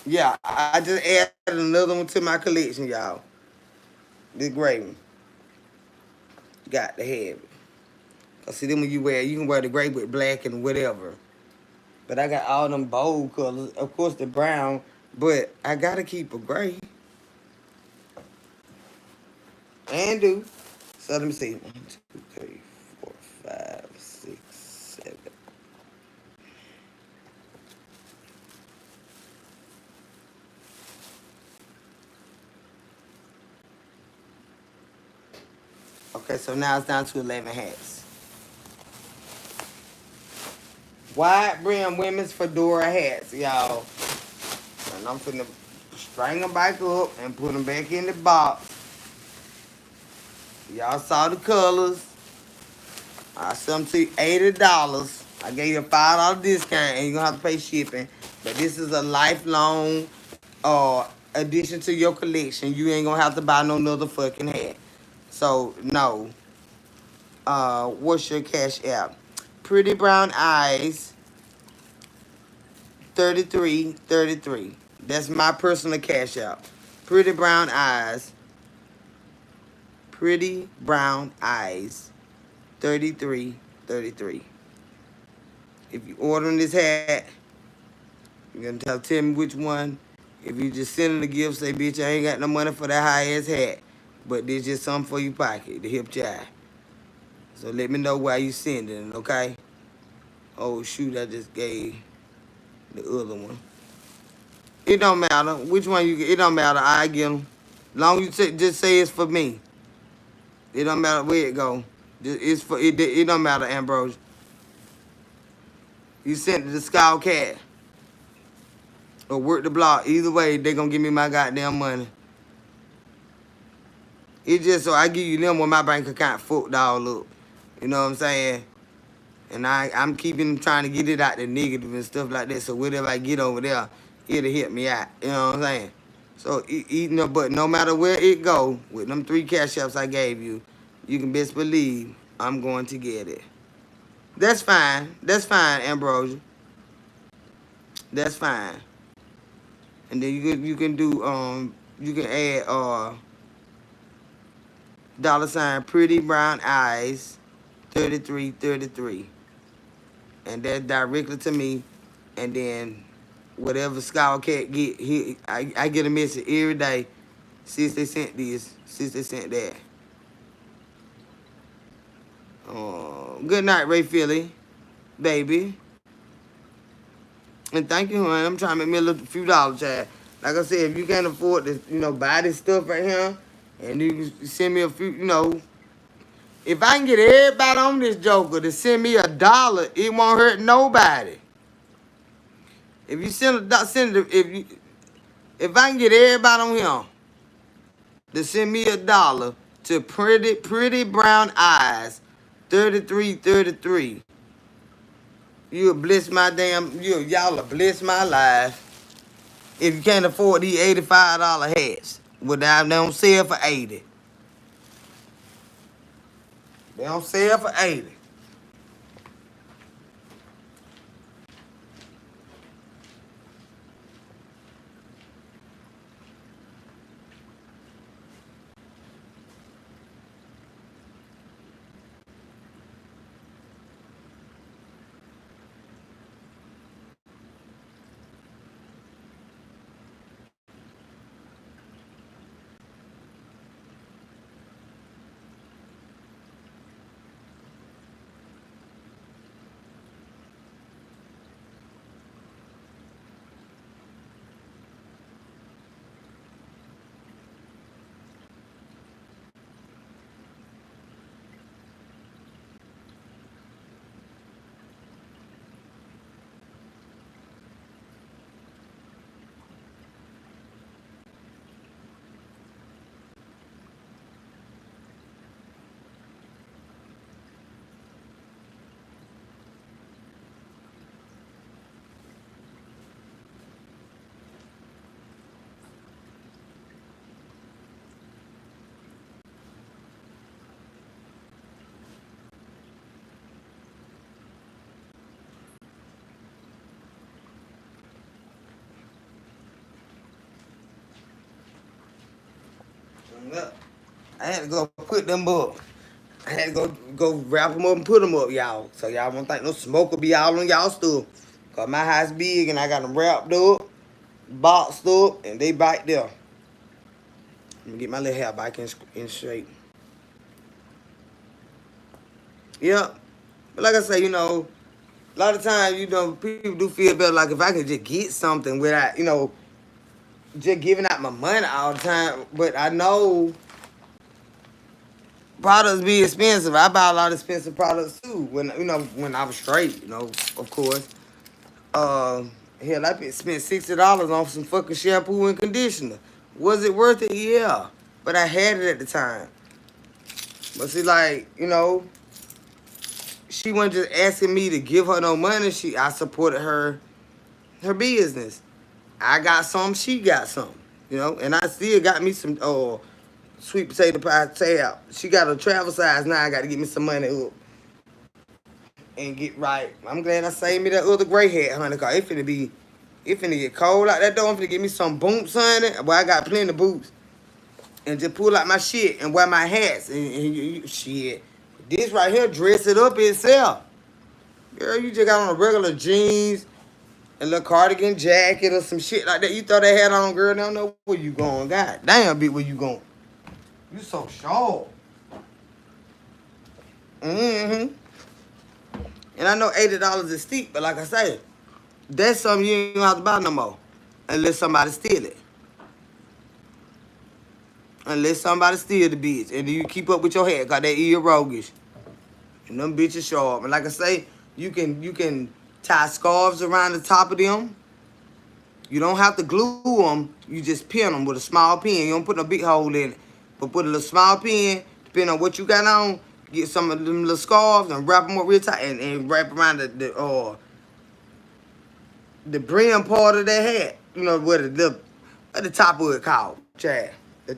S1: Yeah, I just added another one to my collection, y'all. This gray one. Got the head. Cause see, them when you can wear the gray with black and whatever. But I got all them bold colors. Of course, the brown. But I gotta keep a gray. And do. So let me see. 1, 2, 3, 4, 5, 6, 7. Okay, so now it's down to 11 hats. Wide brim women's fedora hats, y'all. And I'm finna string them back up and put them back in the box. Y'all saw the colors. I sent them to you $80. I gave you a $5 discount and you're gonna have to pay shipping. But this is a lifelong addition to your collection. You ain't gonna have to buy no another fucking hat. So no. What's your cash app? Pretty Brown Eyes 3333. That's my personal cash app. Pretty Brown Eyes. Pretty Brown Eyes 3333. If you ordering this hat, you're gonna tell me which one. If you just sending a gift, say, bitch, I ain't got no money for that high ass hat. But there's just something for your pocket to help you out. So let me know why you sending it, okay? Oh shoot, I just gave the other one. It don't matter which one you get. It don't matter. I get them. Long as you just say it's for me. It don't matter where it go. It's for it. It don't matter, Ambrose. You sent it to Scout Cat or Work the Block. Either way, they gonna give me my goddamn money. It's just so I give you them when my bank account fucked all up. You know what I'm saying? And I'm trying to get it out the negative and stuff like that. So whatever I get over there, it'll hit me out. You know what I'm saying? So but no matter where it go, with them 3 cash apps I gave you, you can best believe I'm going to get it. That's fine. That's fine, Ambrosia. That's fine. And then you can do you can add $ Pretty Brown Eyes 3333. And that's directly to me. And then whatever Scout Cat get, I get a message every day. Since they sent this, since they sent that. Good night, Ray Philly, baby. And thank you, honey. I'm trying to make me a few dollars, Chad. Like I said, if you can't afford to, buy this stuff right here, and you send me a few, if I can get everybody on this joker to send me $1, it won't hurt nobody. If you if I can get everybody on here to send me $1 to Pretty Brown Eyes 3333, you'll bless my y'all will bless my life. If you can't afford these $85 hats, they don't sell for 80. They don't sell for 80. Look, I had to go put them up. I had to go wrap them up and put them up, y'all. So y'all won't think no smoke will be all on y'all stuff. Cause my house big and I got them wrapped up, boxed up, and they back there. Let me get my little hair back in straight. Yep. But like I say, a lot of times, people do feel better. Like if I could just get something without, just giving out my money all the time. But I know products be expensive. I buy a lot of expensive products too. When I was straight, of course. Uh, Hell, I spent $60 on some fucking shampoo and conditioner. Was it worth it? Yeah, but I had it at the time. But see, like she wasn't just asking me to give her no money. I supported her business. I got some, she got some. And I still got me some sweet potato pie tab. She got a travel size now. I got to get me some money up and get right. I'm glad I saved me that other gray hat, honey, cause it finna get cold out that door. I'm finna get me some boots, honey. Well, I got plenty of boots. And just pull out my shit and wear my hats and shit. This right here dress it up itself. Girl, you just got on a regular jeans, a little cardigan jacket or some shit like that. You throw that hat on, girl, they don't know where you going. God damn, bitch, where you going? You so short. Mm-hmm. And I know $80 is steep, but like I said, that's something you ain't gonna have to buy no more. Unless somebody steal it. Unless somebody steal the bitch. And you keep up with your hair, cause they ear roguish. And them bitches sharp. And like I say, you can tie scarves around the top of them. You don't have to glue them. You just pin them with a small pin. You don't put no big hole in it. But put a little small pin, depending on what you got on, get some of them little scarves and wrap them up real tight and wrap around the brim part of that hat. Where the top of it called, Chad. The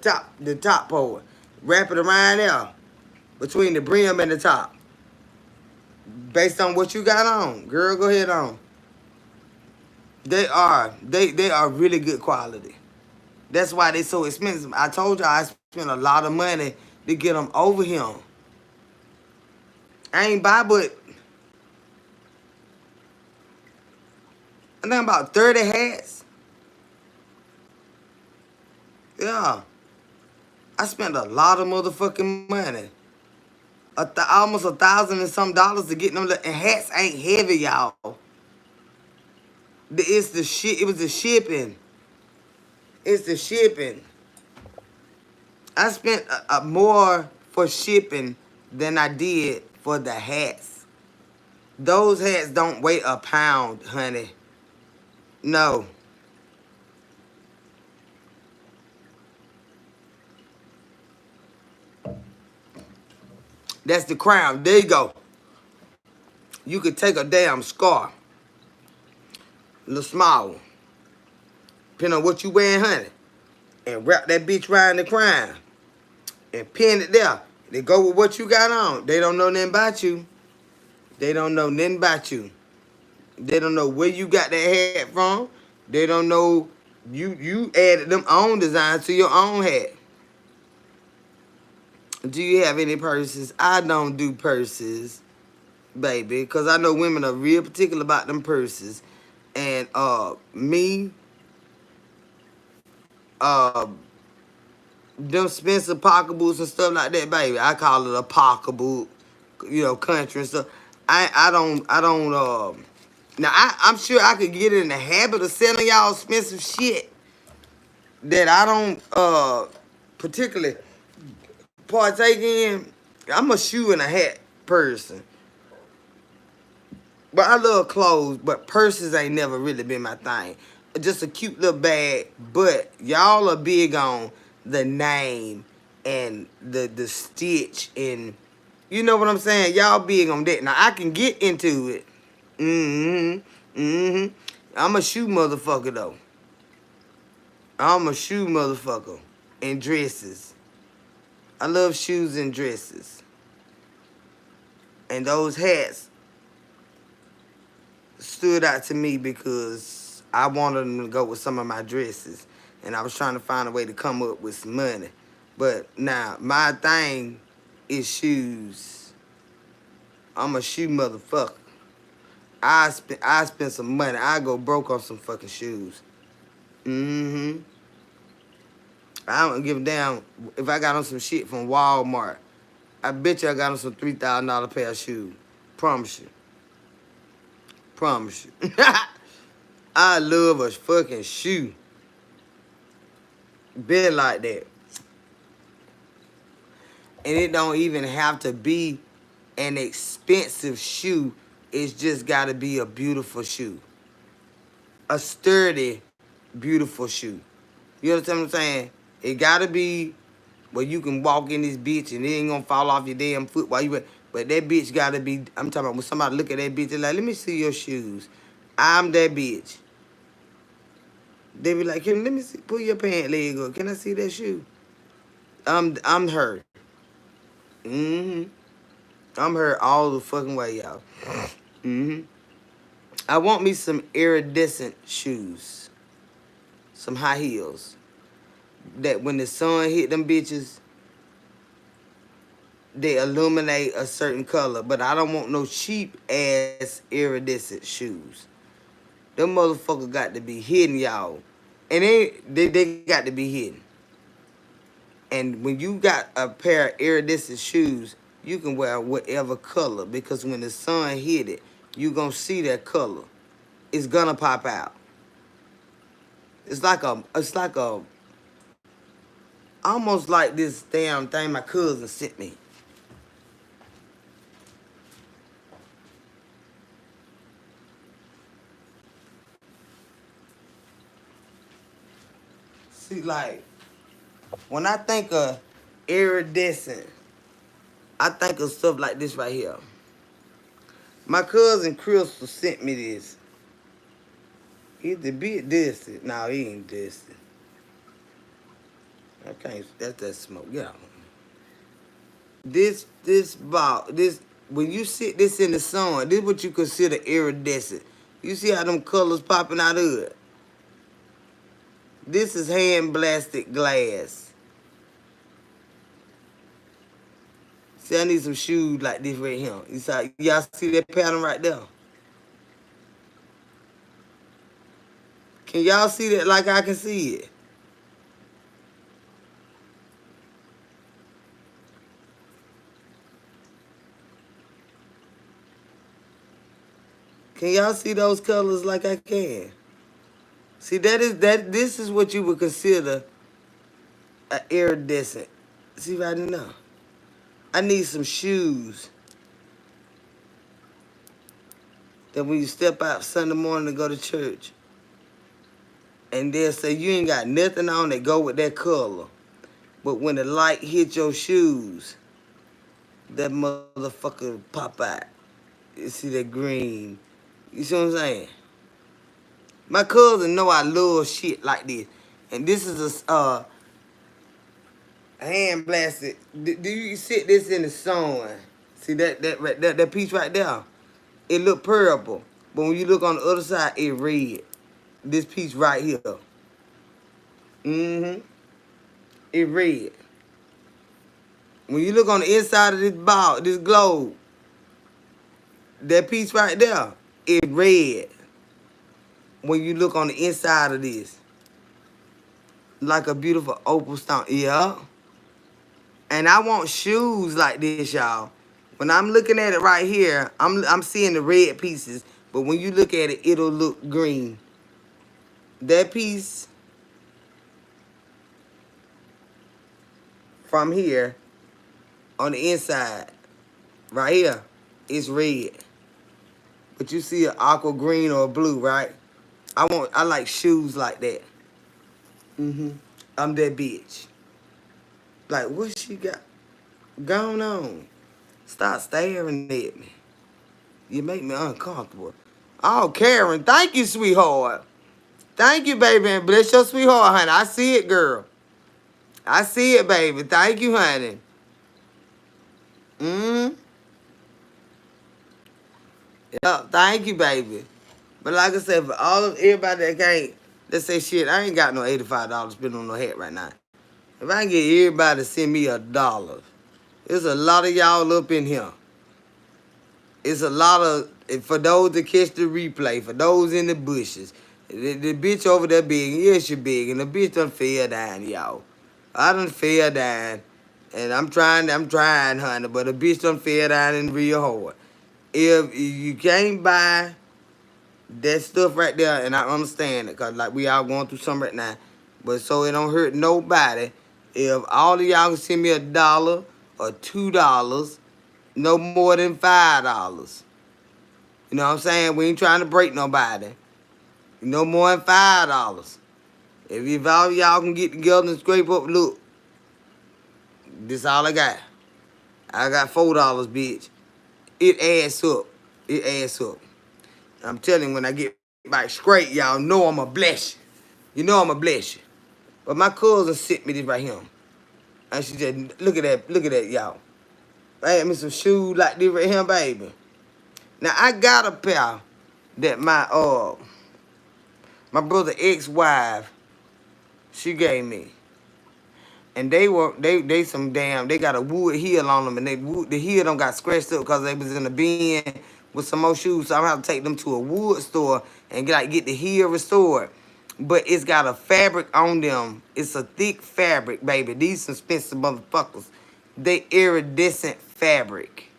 S1: top part. Wrap it around there. Between the brim and the top. Based on what you got on. Girl, go ahead on. They are really good quality. That's why they so expensive. I told you I spent a lot of money to get them over here. I ain't buy but I think about 30 hats. Yeah. I spent a lot of motherfucking money. Almost $1,000 and some dollars to get them. And hats ain't heavy, y'all. It's the shit. It was the shipping. It's the shipping. I spent more for shipping than I did for the hats. Those hats don't weigh a pound, honey. No. That's the crown. There you go. You could take a damn scarf. A little small one. Depending on what you wearing, honey. And wrap that bitch around the crown. And pin it there. They go with what you got on. They don't know nothing about you. They don't know nothing about you. They don't know where you got that hat from. They don't know you added them own designs to your own hat. Do you have any purses? I don't do purses, baby, because I know women are real particular about them purses. And me, them Spencer pocketbooks and stuff like that, baby. I call it a pocketbook, country and stuff. I don't. Now I'm sure I could get in the habit of selling y'all expensive shit that I don't particularly partake in. I'm a shoe and a hat person. But I love clothes, but purses ain't never really been my thing. Just a cute little bag, but y'all are big on the name and the stitch and you know what I'm saying? Y'all big on that. Now I can get into it. I'm a shoe motherfucker though. I'm a shoe motherfucker and dresses. I love shoes and dresses. And those hats stood out to me because I wanted them to go with some of my dresses. And I was trying to find a way to come up with some money. But now, my thing is shoes. I'm a shoe motherfucker. I spend some money. I go broke on some fucking shoes. Mm-hmm. I don't give a damn if I got on some shit from Walmart. I bet you I got on some $3,000 pair of shoes. Promise you. Promise you. I love a fucking shoe. Been like that. And it don't even have to be an expensive shoe. It's just got to be a beautiful shoe. A sturdy, beautiful shoe. You understand what I'm saying? It got to be where you can walk in this bitch and it ain't going to fall off your damn foot while you at. But that bitch got to be, I'm talking about when somebody look at that bitch, they're like, let me see your shoes. I'm that bitch. They be like, let me see, pull your pant leg up. Can I see that shoe? I'm her. Mm-hmm. I'm her all the fucking way, y'all. Mm-hmm. I want me some iridescent shoes. Some high heels. That when the sun hit them bitches, they illuminate a certain color. But I don't want no cheap ass iridescent shoes. Them motherfuckers got to be hidden, y'all. And they got to be hidden. And when you got a pair of iridescent shoes, you can wear whatever color. Because when the sun hit it, you going to see that color. It's going to pop out. It's like almost like this damn thing my cousin sent me. See, like, when I think of iridescent, I think of stuff like this right here. My cousin Crystal sent me this. He's a bit dusty. No, he ain't dusty. I can't, that's that smoke. Yeah. This when you sit this in the sun, this is what you consider iridescent. You see how them colors popping out of it? This is hand blasted glass. See, I need some shoes like this right here. Y'all see that pattern right there? Can y'all see that like I can see it? Can y'all see those colors like I can? See, this is what you would consider an iridescent. See right now? I need some shoes that when you step out Sunday morning to go to church, and they'll say you ain't got nothing on that go with that color. But when the light hit your shoes, that motherfucker pop out. You see that green. You see what I'm saying? My cousin know I love shit like this. And this is a hand blasted. Do you sit this in the sun? See that piece right there? It look purple. But when you look on the other side, it red. This piece right here. Mm-hmm. It red. When you look on the inside of this ball, this globe, that piece right there, it red. When you look on the inside of this, like a beautiful opal stone. Yeah. And I want shoes like this, y'all. When I'm looking at it right here, I'm seeing the red pieces. But when you look at it, it'll look green. That piece from here on the inside, right here, is red. But you see an aqua green or a blue, right? I like shoes like that. Mm-hmm. I'm that bitch. Like, what she got going on? Stop staring at me. You make me uncomfortable. Oh, Karen, thank you, sweetheart. Thank you, baby, and bless your sweetheart, honey. I see it, girl. I see it, baby. Thank you, honey. Yeah, thank you, baby. But like I said, for everybody that can't, let's say shit, I ain't got no $85 spent on no hat right now. If I can get everybody to send me $1, there's a lot of y'all up in here. It's a lot of, for those that catch the replay, for those in the bushes. The bitch over there big, yeah, she big, and the bitch done fell down, y'all. I done fell down, and I'm trying, honey, but the bitch done fell down in real hard. If you can't buy that stuff right there, and I understand it, because like we all going through something right now, but so it don't hurt nobody, if all of y'all can send me $1 or $2, no more than $5. You know what I'm saying? We ain't trying to break nobody. No more than $5. If all of y'all can get together and scrape up, look, this all I got. I got $4, bitch. It adds up. It adds up. I'm telling you, when I get back straight, y'all know I'ma bless you. You know I'ma bless you. But my cousin sent me this right here. And she said, look at that, y'all. I had me some shoes like this right here, baby. Now I got a pair that my brother ex-wife, she gave me. And they some damn, they got a wood heel on them, and the heel don't got scratched up because they was in the bin with some more shoes. So I'm gonna have to take them to a wood store and get the heel restored. But it's got a fabric on them. It's a thick fabric, baby. These some expensive motherfuckers. They iridescent fabric.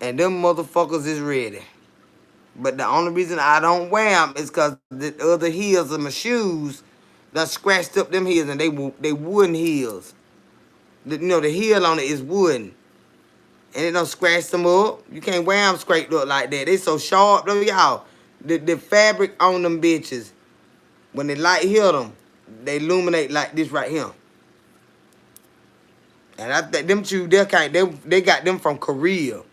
S1: And them motherfuckers is ready. But the only reason I don't wear them is because the other heels of my shoes done scratched up them heels, and they wooden heels. The heel on it is wooden. And it done scratched them up. You can't wear them scraped up like that. They so sharp, though, y'all. The fabric on them bitches, when the light hit them, they illuminate like this right here. And I think them shoes, they got them from Korea.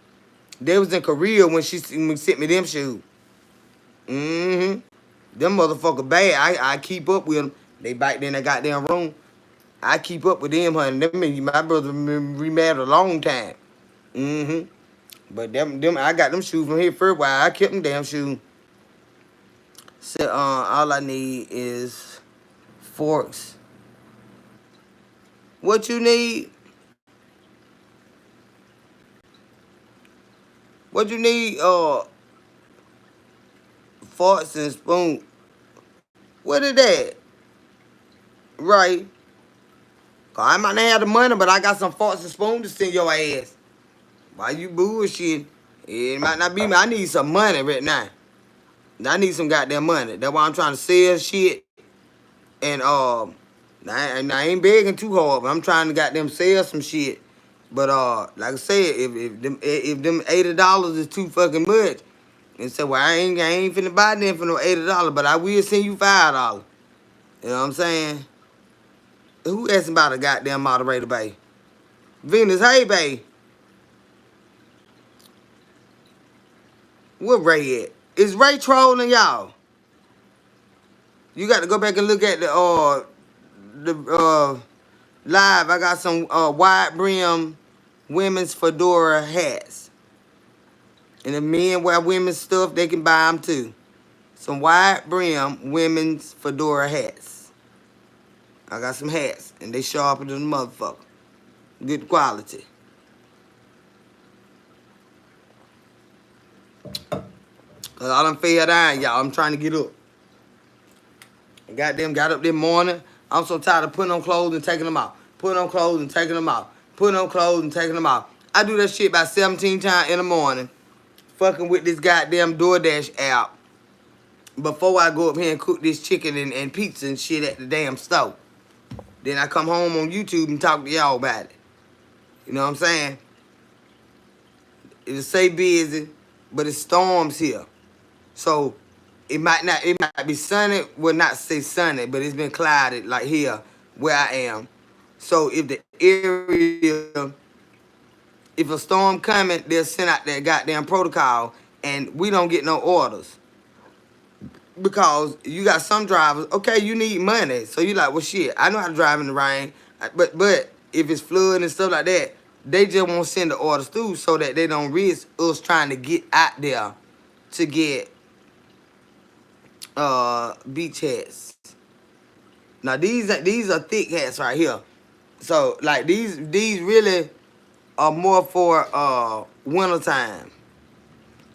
S1: They was in Korea when she sent me them shoes. Mm-hmm. Them motherfucker bad. I keep up with them. They back in that goddamn room. I keep up with them, honey. Them, my brother remarried a long time. Mm-hmm. But them, I got them shoes from here for a while. I kept them damn shoes. So all I need is forks. What you need? What you need? Forks and spoon. What is that? Right. I might not have the money, but I got some forks and spoons to send your ass. Why you bullshit? It might not be me. I need some money right now. I need some goddamn money. That's why I'm trying to sell shit. And I ain't begging too hard, but I'm trying to goddamn sell some shit. But like I said, if them $80 is too fucking much, and say, well, I ain't finna buy them for no $80, but I will send you $5. You know what I'm saying? Who asking about a goddamn moderator, babe? Venus, hey, babe. Where Ray at? Is Ray trolling y'all? You got to go back and look at the live. I got some wide brim women's fedora hats. And if men wear women's stuff, they can buy them too. Some wide brim women's fedora hats. I got some hats, and they sharper than the motherfucker. Good quality. Cause I done fell down, y'all. I'm trying to get up. I got up this morning. I'm so tired of putting on clothes and taking them out. Putting on clothes and taking them out. Putting on clothes and taking them out. I do that shit about 17 times in the morning. Fucking with this goddamn DoorDash app. Before I go up here and cook this chicken and pizza and shit at the damn stove. Then I come home on YouTube and talk to y'all about it. You know what I'm saying? It'll say busy, but it storms here. So it might be sunny. Well, not say sunny, but it's been clouded like here where I am. So if the area, if a storm coming, they'll send out that goddamn protocol, and we don't get no orders. Because you got some drivers, okay, you need money. So you like, well, shit, I know how to drive in the rain. But if it's flooding and stuff like that, they just won't send the orders through so that they don't risk us trying to get out there to get beach hats. Now these are thick hats right here. So like these really are more for winter time.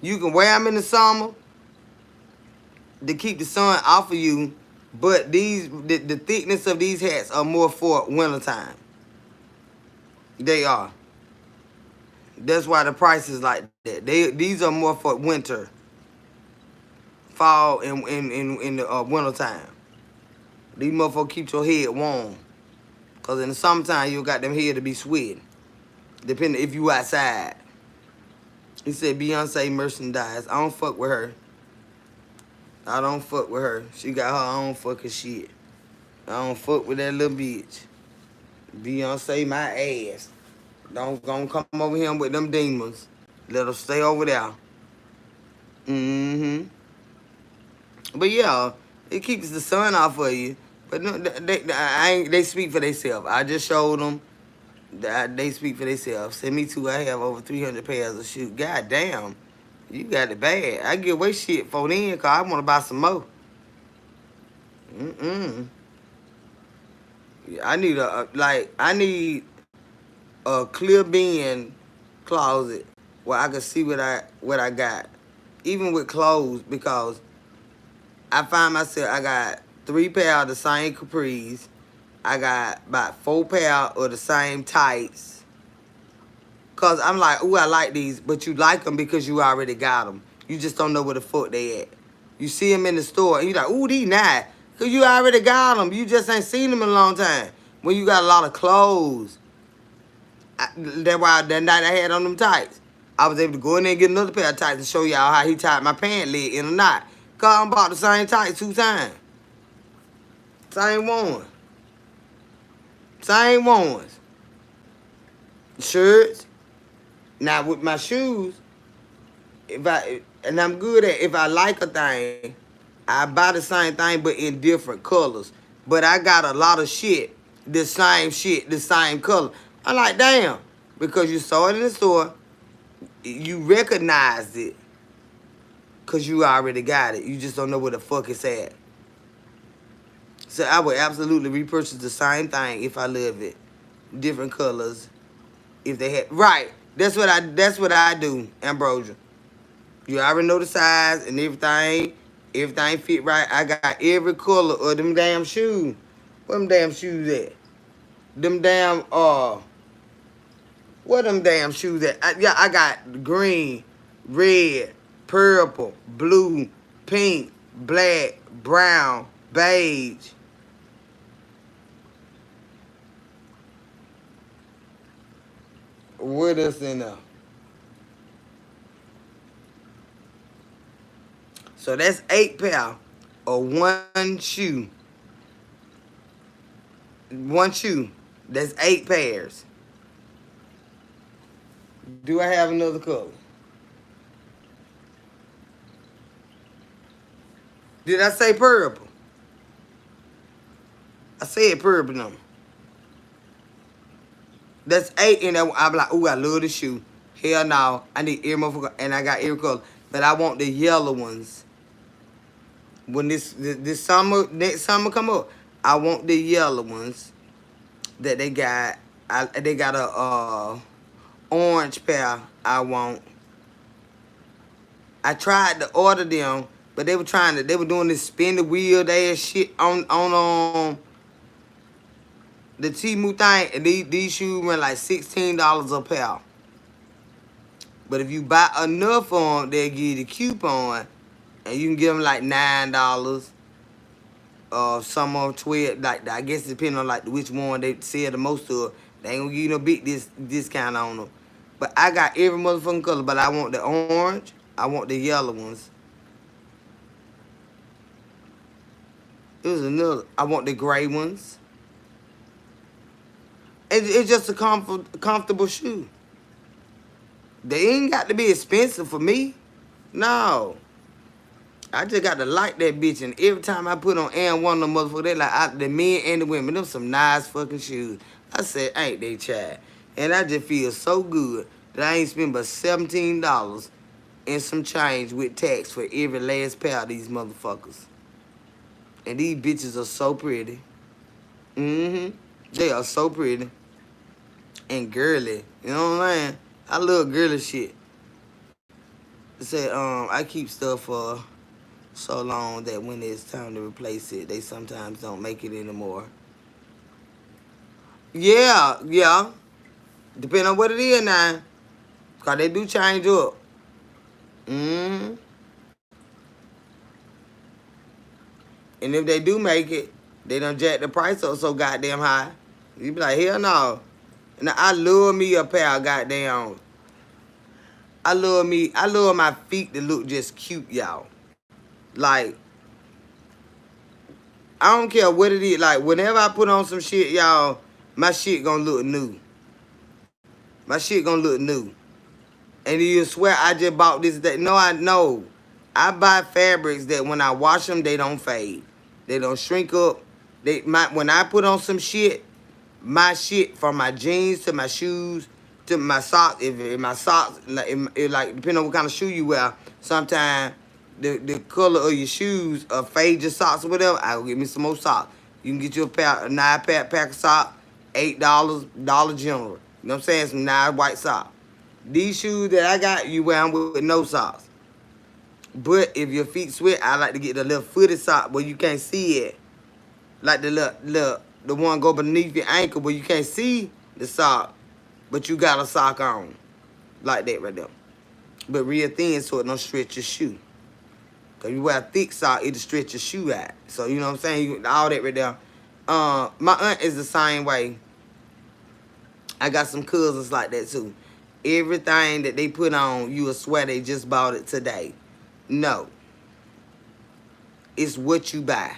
S1: You can wear them in the summer to keep the sun off of you, but the thickness of these hats are more for winter time. They are. That's why the price is like that. These are more for winter, fall, and in the winter time. These motherfuckers keep your head warm. Cause in the summertime you got them head to be sweating. Depending if you outside. He said Beyonce merchandise. I don't fuck with her. I don't fuck with her. She got her own fucking shit. I don't fuck with that little bitch. Beyonce my ass. Don't come over here with them demons. Let her stay over there. Mm-hmm. But yeah, it keeps the sun off of you. But no, they speak for themselves. I just showed them that they speak for themselves. Send me two. I have over 300 pairs of shoes. God damn, you got it bad. I give away shit for then because I want to buy some more. I need I need a clear bin closet where I can see what I got, even with clothes, because I find myself I got 3 pair of the same capris. I got about 4 pair of the same tights. Cause I'm like, ooh, I like these, but you like them because you already got them. You just don't know where the fuck they at. You see them in the store and you like, ooh, these nice. Cause you already got them. You just ain't seen them in a long time. When you got a lot of clothes. That's why that night I had on them tights. I was able to go in there and get another pair of tights and show y'all how he tied my pant leg in a knot. Cause I bought the same tights 2 times. Same one. Same ones. Shirts. Now with my shoes, and I'm good at, if I like a thing, I buy the same thing but in different colors. But I got a lot of shit, the same color. I'm like, damn, because you saw it in the store, you recognized it, because you already got it. You just don't know where the fuck it's at. So I would absolutely repurchase the same thing if I love it. Different colors. If they had, right. That's what I do, Ambrosia. You already know the size and everything. Everything fit right. I got every color of them damn shoes. Where them damn shoes at? Them damn where them damn shoes at? I got green, red, purple, blue, pink, black, brown, beige. What else in there? So that's 8 pair of one shoe. One shoe. That's 8 pairs. Do I have another color? Did I say purple? I said purple number. That's 8, and I'm like, ooh, I love the shoe. Hell no, I need every motherfucker, and I got every color. But I want the yellow ones. When this summer, next summer come up, I want the yellow ones that they got. They got a orange pair I want. I tried to order them, but they were doing this spin the wheel ass shit on the Temu thing, and these shoes run like $16 a pair. But if you buy enough of them, they'll give you the coupon, and you can get them like $9. Some of them 12. Like I guess depending on like which one they sell the most of, they ain't gonna give you no big discount on them. But I got every motherfucking color. But I want the orange. I want the yellow ones. It was another. I want the gray ones. It's just a comfortable shoe. They ain't got to be expensive for me. No. I just got to like that bitch. And every time I put on and one of them motherfuckers, they like, the men and the women, them some nice fucking shoes. I said, ain't they, Chad? And I just feel so good that I ain't spent but $17 and some change with tax for every last pair of these motherfuckers. And these bitches are so pretty. Mm-hmm. They are so pretty and girly. You know what I'm saying? I love girly shit. They say I keep stuff for so long that when it's time to replace it, they sometimes don't make it anymore. Yeah, yeah. Depending on what it is now. Cause they do change up. Mm-hmm. And if they do make it, they done jack the price up so goddamn high. You be like, hell no. And I love me a pair of goddamn. I love my feet to look just cute, y'all. Like, I don't care what it is. Like, whenever I put on some shit, y'all, my shit gonna look new. My shit gonna look new. And you swear I just bought this that. No, I know. I buy fabrics that when I wash them, they don't fade. They don't shrink up. When I put on some shit, my shit from my jeans to my shoes to my socks. If my socks, like depending on what kind of shoe you wear, sometimes the color of your shoes fade your socks or whatever. I will get me some more socks. You can get you a 9 pack of socks, $8, Dollar General. You know what I'm saying? Some 9 white socks. These shoes that I got, you wear them with no socks. But if your feet sweat, I like to get the little footed sock where you can't see it. Like the one go beneath your ankle where you can't see the sock, but you got a sock on. Like that right there. But real thin so it don't stretch your shoe. Cause you wear a thick sock, it'll stretch your shoe out. So you know what I'm saying? All that right there. My aunt is the same way. I got some cousins like that too. Everything that they put on, you will swear they just bought it today. No. It's what you buy.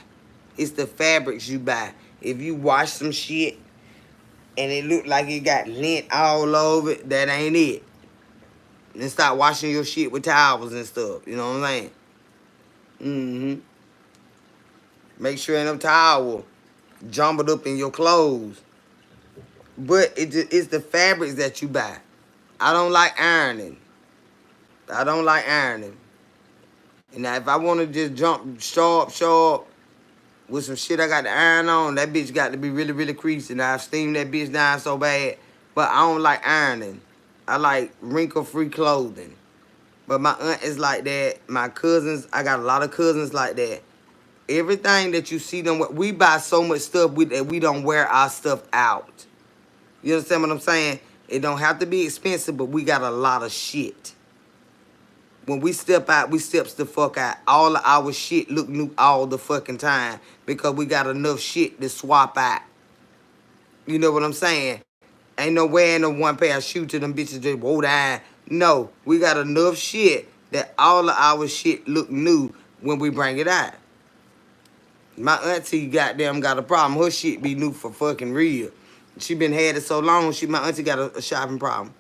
S1: It's the fabrics you buy. If you wash some shit and it look like it got lint all over it, that ain't it. Then start washing your shit with towels and stuff. You know what I'm saying? Mm-hmm. Make sure ain't no towel jumbled up in your clothes. But it's the fabrics that you buy. I don't like ironing. I don't like ironing. And now if I want to just jump sharp with some shit I got to iron on, that bitch got to be really, really creasy. Now I steam that bitch down so bad. But I don't like ironing. I like wrinkle-free clothing. But my aunt is like that. My cousins, I got a lot of cousins like that. Everything that you see them with, we buy so much stuff that we don't wear our stuff out. You understand what I'm saying? It don't have to be expensive, but we got a lot of shit. When we step out, we steps the fuck out. All of our shit look new all the fucking time because we got enough shit to swap out. You know what I'm saying? Ain't no wearing no one pair of shoes to them bitches just whoa down. No, we got enough shit that all of our shit look new when we bring it out. My auntie goddamn got a problem. Her shit be new for fucking real. She been had it so long, my auntie got a shopping problem.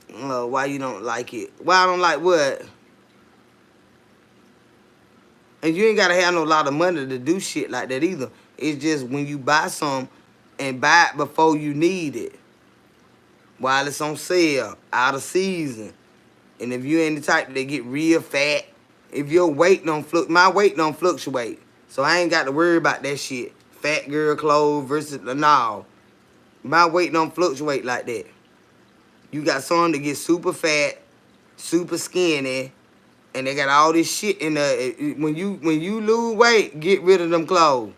S1: Why you don't like it? Why I don't like what? And you ain't gotta have no lot of money to do shit like that either. It's just when you buy some and buy it before you need it. While it's on sale, out of season. And if you ain't the type that get real fat, if your weight don't my weight don't fluctuate. So I ain't got to worry about that shit. Fat girl clothes versus no. My weight don't fluctuate like that. You got some that get super fat, super skinny, and they got all this shit in there. When you lose weight, get rid of them clothes.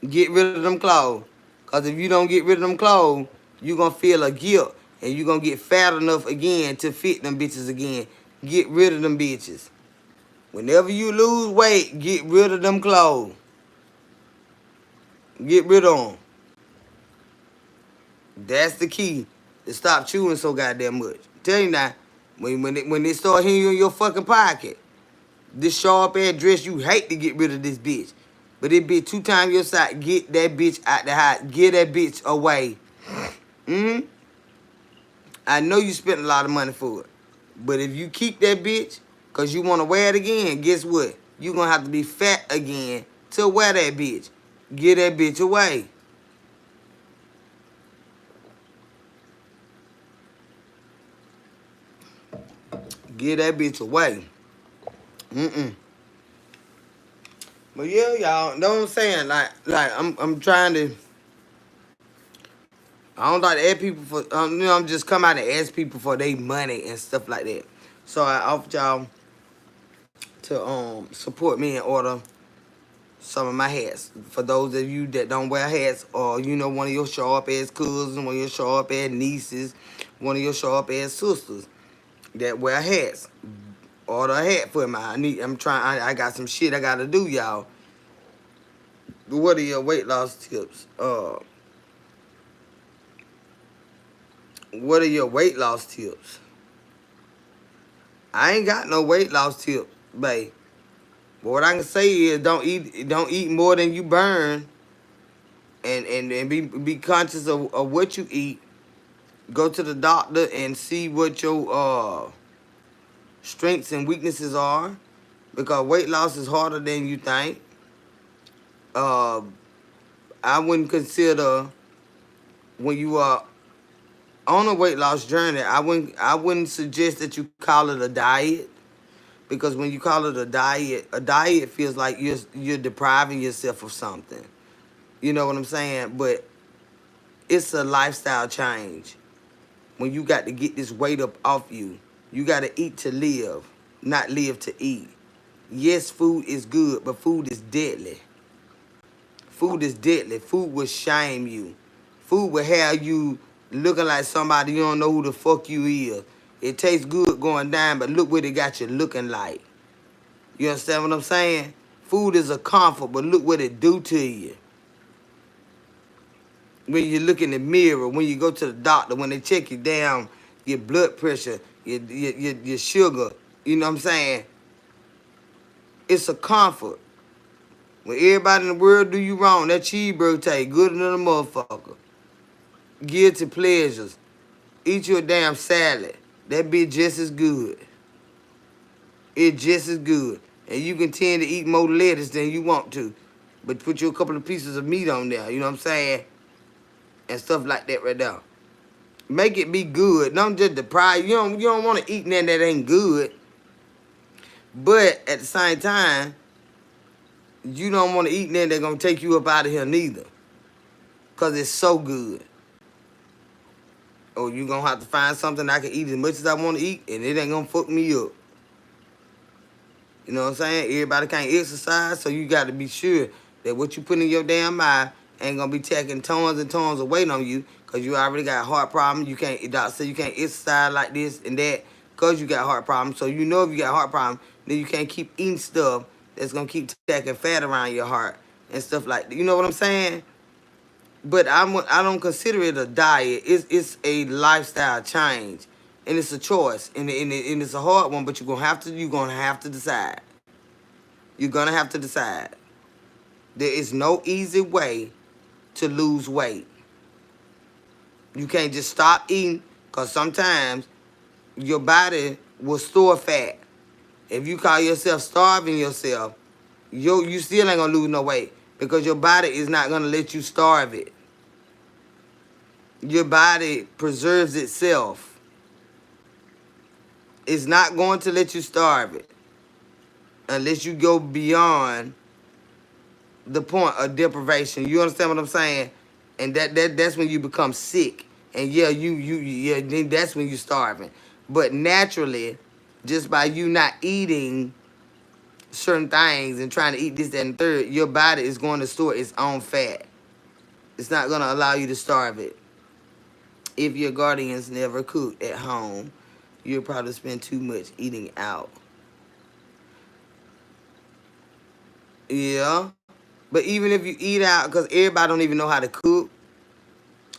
S1: Get rid of them clothes. Because if you don't get rid of them clothes, you going to feel a guilt. And you going to get fat enough again to fit them bitches again. Get rid of them bitches. Whenever you lose weight, get rid of them clothes. Get rid of them. That's the key to stop chewing so goddamn much. Tell you now, when they start hitting you in your fucking pocket, this sharp ass dress, you hate to get rid of this bitch. But it bitch 2 times your size, get that bitch out the house. Get that bitch away. I know you spent a lot of money for it. But if you keep that bitch, because you want to wear it again, guess what? You're going to have to be fat again to wear that bitch. Get that bitch away. Get that bitch away. But yeah, y'all, know what I'm saying? Like I'm trying to. I don't like to ask people for. I'm just come out and ask people for their money and stuff like that. So I offered y'all to support me and order some of my hats. For those of you that don't wear hats, or one of your show up as cousins, one of your show up as nieces, one of your show up as sisters that wear hats. Order a hat for me. I'm trying. I got some shit I gotta do, y'all. What are your weight loss tips? What are your weight loss tips? I ain't got no weight loss tip, babe. But what I can say is don't eat more than you burn, and be conscious of what you eat. Go to the doctor and see what your strengths and weaknesses are, because weight loss is harder than you think. Uh, I wouldn't consider when you are on a weight loss journey. I wouldn't suggest that you call it a diet, because when you call it a diet feels like you're depriving yourself of something. You know what I'm saying? But it's a lifestyle change. When you got to get this weight up off you, you got to eat to live, not live to eat. Yes, food is good, but food is deadly. Food is deadly. Food will shame you. Food will have you looking like somebody you don't know who the fuck you is. It tastes good going down, but look what it got you looking like. You understand what I'm saying? Food is a comfort, but look what it do to you. When you look in the mirror, when you go to the doctor, when they check you down, your blood pressure, your sugar, you know what I'm saying? It's a comfort. When everybody in the world do you wrong, that cheeseburger taste good than a motherfucker. Guilty pleasures. Eat you a damn salad. That bitch just as good. It just as good. And you can tend to eat more lettuce than you want to. But put you a couple of pieces of meat on there, you know what I'm saying? And stuff like that right there. Make it be good. Don't just deprive. You don't want to eat nothing that ain't good. But at the same time, you don't want to eat nothing that's going to take you up out of here neither. Because it's so good. Or you going to have to find something I can eat as much as I want to eat, and it ain't going to fuck me up. You know what I'm saying? Everybody can't exercise, so you got to be sure that what you put in your damn mouth ain't going to be taking tons and tons of weight on you, because you already got a heart problem. You can't, doctor said you can't exercise like this and that because you got heart problems. So you know if you got heart problem, then you can't keep eating stuff that's going to keep taking fat around your heart and stuff like that. You know what I'm saying? But I don't consider it a diet. It's a lifestyle change, and it's a choice, and it's a hard one. But you're gonna have to decide. You're gonna have to decide. There is no easy way to lose weight. You can't just stop eating, because sometimes your body will store fat. If you call yourself starving yourself, you still ain't gonna lose no weight, because your body is not gonna let you starve it. Your body preserves itself. It's not going to let you starve it unless you go beyond the point of deprivation. You understand what I'm saying? And that's when you become sick. And then that's when you're starving. But naturally, just by you not eating certain things and trying to eat this, that, and third, your body is going to store its own fat. It's not going to allow you to starve it. If your guardians never cooked at home, you'll probably spend too much eating out. Yeah. But even if you eat out, because everybody don't even know how to cook,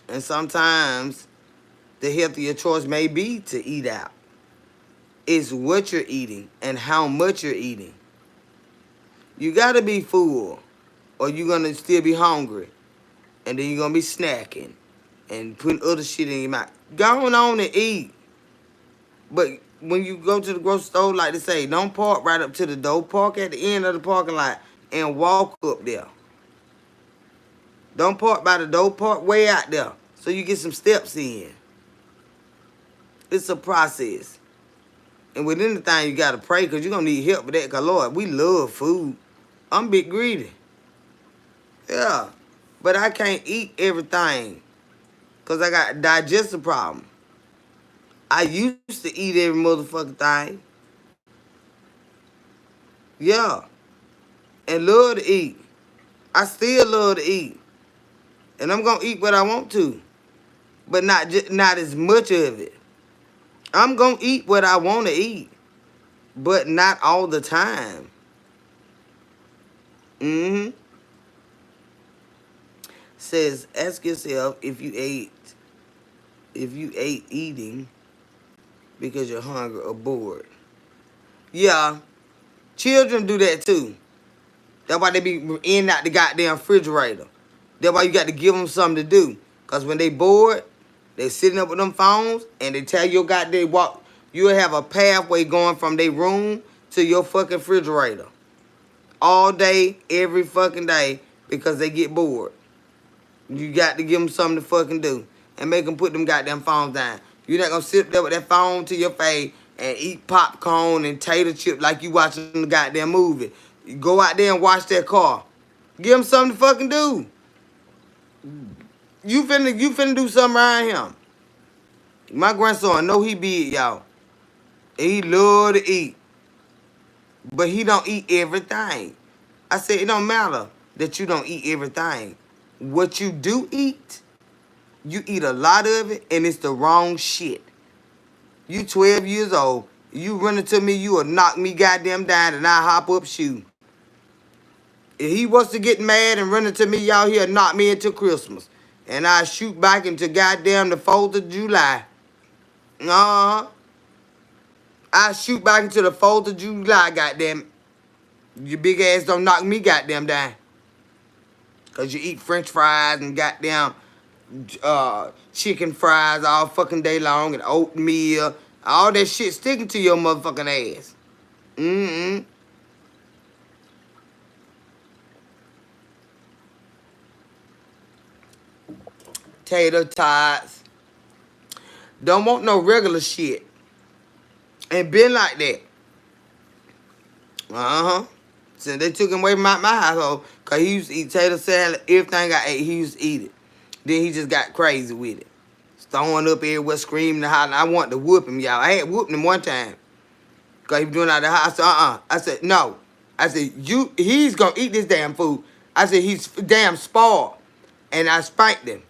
S1: and sometimes the healthier choice may be to eat out. It's what you're eating and how much you're eating. You got to be full, or you're going to still be hungry. And then you're going to be snacking and putting other shit in your mouth. Go on and eat. But when you go to the grocery store, like they say, don't park right up to the door. Park at the end of the parking lot and walk up there. Don't park by the door. Park way out there so you get some steps in. It's a process. And with anything, you got to pray, because you're going to need help with that. Because, Lord, we love food. I'm big greedy. Yeah. But I can't eat everything. Because I got a digestive problem. I used to eat every motherfucking thing. Yeah. And love to eat. I still love to eat. And I'm going to eat what I want to. But not as much of it. I'm going to eat what I want to eat. But not all the time. Mm-hmm. Says, ask yourself if you ate eating because you're hungry or bored. Yeah, children do that too. That's why they be in and out the goddamn refrigerator. That's why you got to give them something to do. Because when they bored, they sitting up with them phones and they tell your goddamn walk. You'll have a pathway going from their room to your fucking refrigerator. All day, every fucking day, because they get bored. You got to give them something to fucking do. And make them put them goddamn phones down. You're not going to sit there with that phone to your face and eat popcorn and tater chip like you watching the goddamn movie. You go out there and wash that car. Give them something to fucking do. You finna do something around him. My grandson, know he big, y'all. And he love to eat. But he don't eat everything. I said, it don't matter that you don't eat everything. What you do eat, you eat a lot of it, and it's the wrong shit. You 12 years old. You run into me, you will knock me goddamn down, and I hop up shoot. If he was to get mad and run into me, y'all, he'll knock me into Christmas. And I shoot back into goddamn the 4th of July. Uh-huh. I shoot back into the 4th of July, goddamn it. Your big ass don't knock me goddamn down. Because you eat french fries and goddamn chicken fries all fucking day long and oatmeal. All that shit sticking to your motherfucking ass. Mm-mm. Tater tots. Don't want no regular shit. And been like that. Uh-huh. Since they took him away from my household, because he used to eat tater salad, everything I ate, he used to eat it. Then he just got crazy with it. Throwing up everywhere, screaming and hollering. I wanted to whoop him, y'all. I had whooped him one time. Because he was doing out the house. I said, I said, no. I said, he's going to eat this damn food. I said, he's damn spoiled. And I spanked him.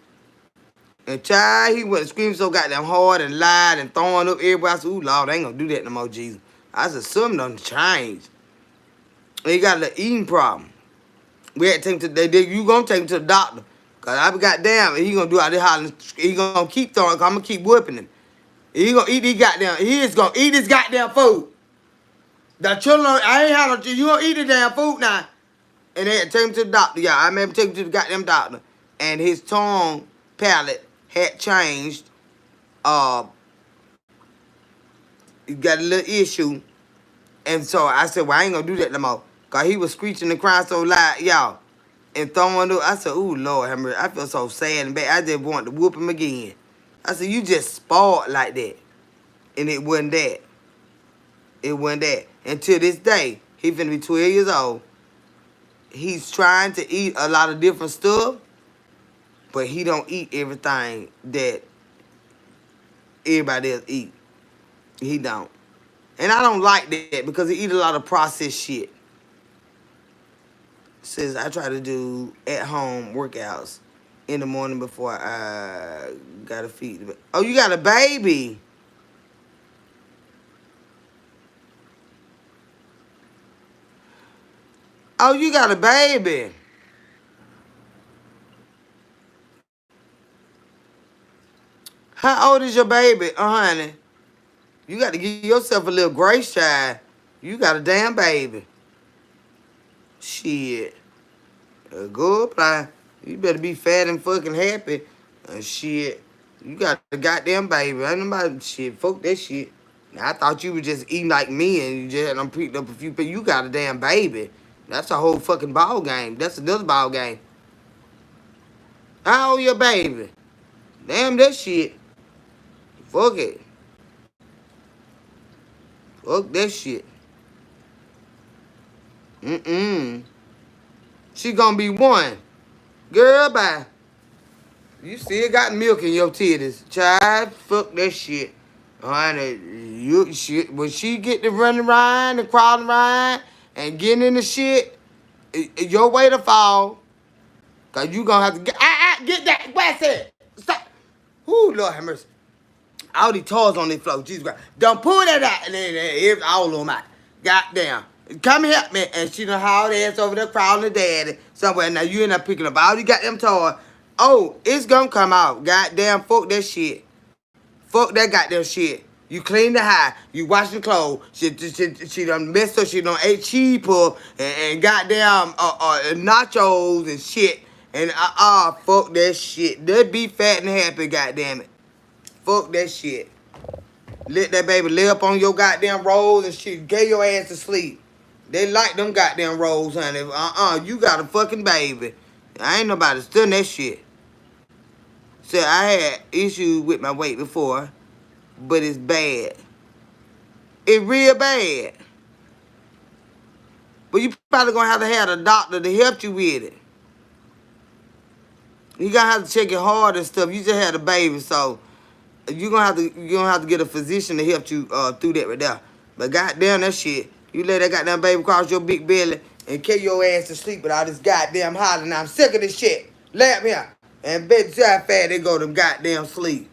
S1: And child, he went screaming so goddamn hard and lied and throwing up everywhere. I said, ooh, Lord, I ain't going to do that no more, Jesus. I said, something done changed. And he got an eating problem. We had to take him to, you going to take him to the doctor. Because I be goddamn, he going to do all this hollering. He going to keep throwing, because I'm going to keep whipping him. He going to eat these goddamn, he is going to eat his goddamn food. The children, I ain't had no children. You gonna eat the damn food now. And they had to take him to the doctor, y'all. I remember taking him to the goddamn doctor. And his tongue palate had changed. He got a little issue. And so I said, well, I ain't gonna do that no more. Because he was screeching and crying so loud, y'all. And throwing up. I said, ooh, Lord, I feel so sad and bad. I just wanted to whoop him again. I said, you just spoiled like that. And it wasn't that. It wasn't that. And to this day, he finna be 12 years old. He's trying to eat a lot of different stuff, but he don't eat everything that everybody else eat. He don't. And I don't like that because he eat a lot of processed shit. Says I try to do at-home workouts in the morning before I gotta feed. Oh, you got a baby. Oh, you got a baby. How old is your baby, honey? You got to give yourself a little grace, child. You got a damn baby. Shit. Go apply. You better be fat and fucking happy. Shit. You got a goddamn baby. Ain't nobody, shit, fuck that shit. Now, I thought you were just eating like me and you just done picked up a few people. You got a damn baby. That's a whole fucking ball game. That's another ball game. How old your baby? Damn that shit. Fuck it. Fuck that shit. Mm-mm. She gonna be one. Girl, bye. You still got milk in your titties. Child, fuck that shit. Honey, when she get to running around and crawling around and getting in the shit, your way to fall. Cause you gonna have to get that. What's it? Stop. Ooh, Lord have mercy. All these toys on this floor. Jesus Christ. Don't pull that out. And then it's all of them out. Goddamn. Come help me. And she done hauled ass over there crawling to daddy somewhere. Now you end up picking up all these goddamn toys. Oh, it's gonna come out. Goddamn, fuck that shit. Fuck that goddamn shit. You clean the house. You washing clothes. She done messed up. She done ate cheese pull and goddamn nachos and shit. And fuck that shit. They be fat and happy, goddamn it. Fuck that shit. Let that baby lay up on your goddamn rolls and shit. Get your ass to sleep. They like them goddamn rolls, honey. You got a fucking baby. I ain't nobody stealing that shit. So I had issues with my weight before, but it's bad. It's real bad. But you probably gonna have a doctor to help you with it. You gonna have to check it hard and stuff. You just had a baby, so you're gonna have to get a physician to help you through that right there. But goddamn that shit. You let that goddamn baby cross your big belly and kill your ass to sleep with all this goddamn hollering. I'm sick of this shit. Let me out. And bet you how fast they go to goddamn sleep.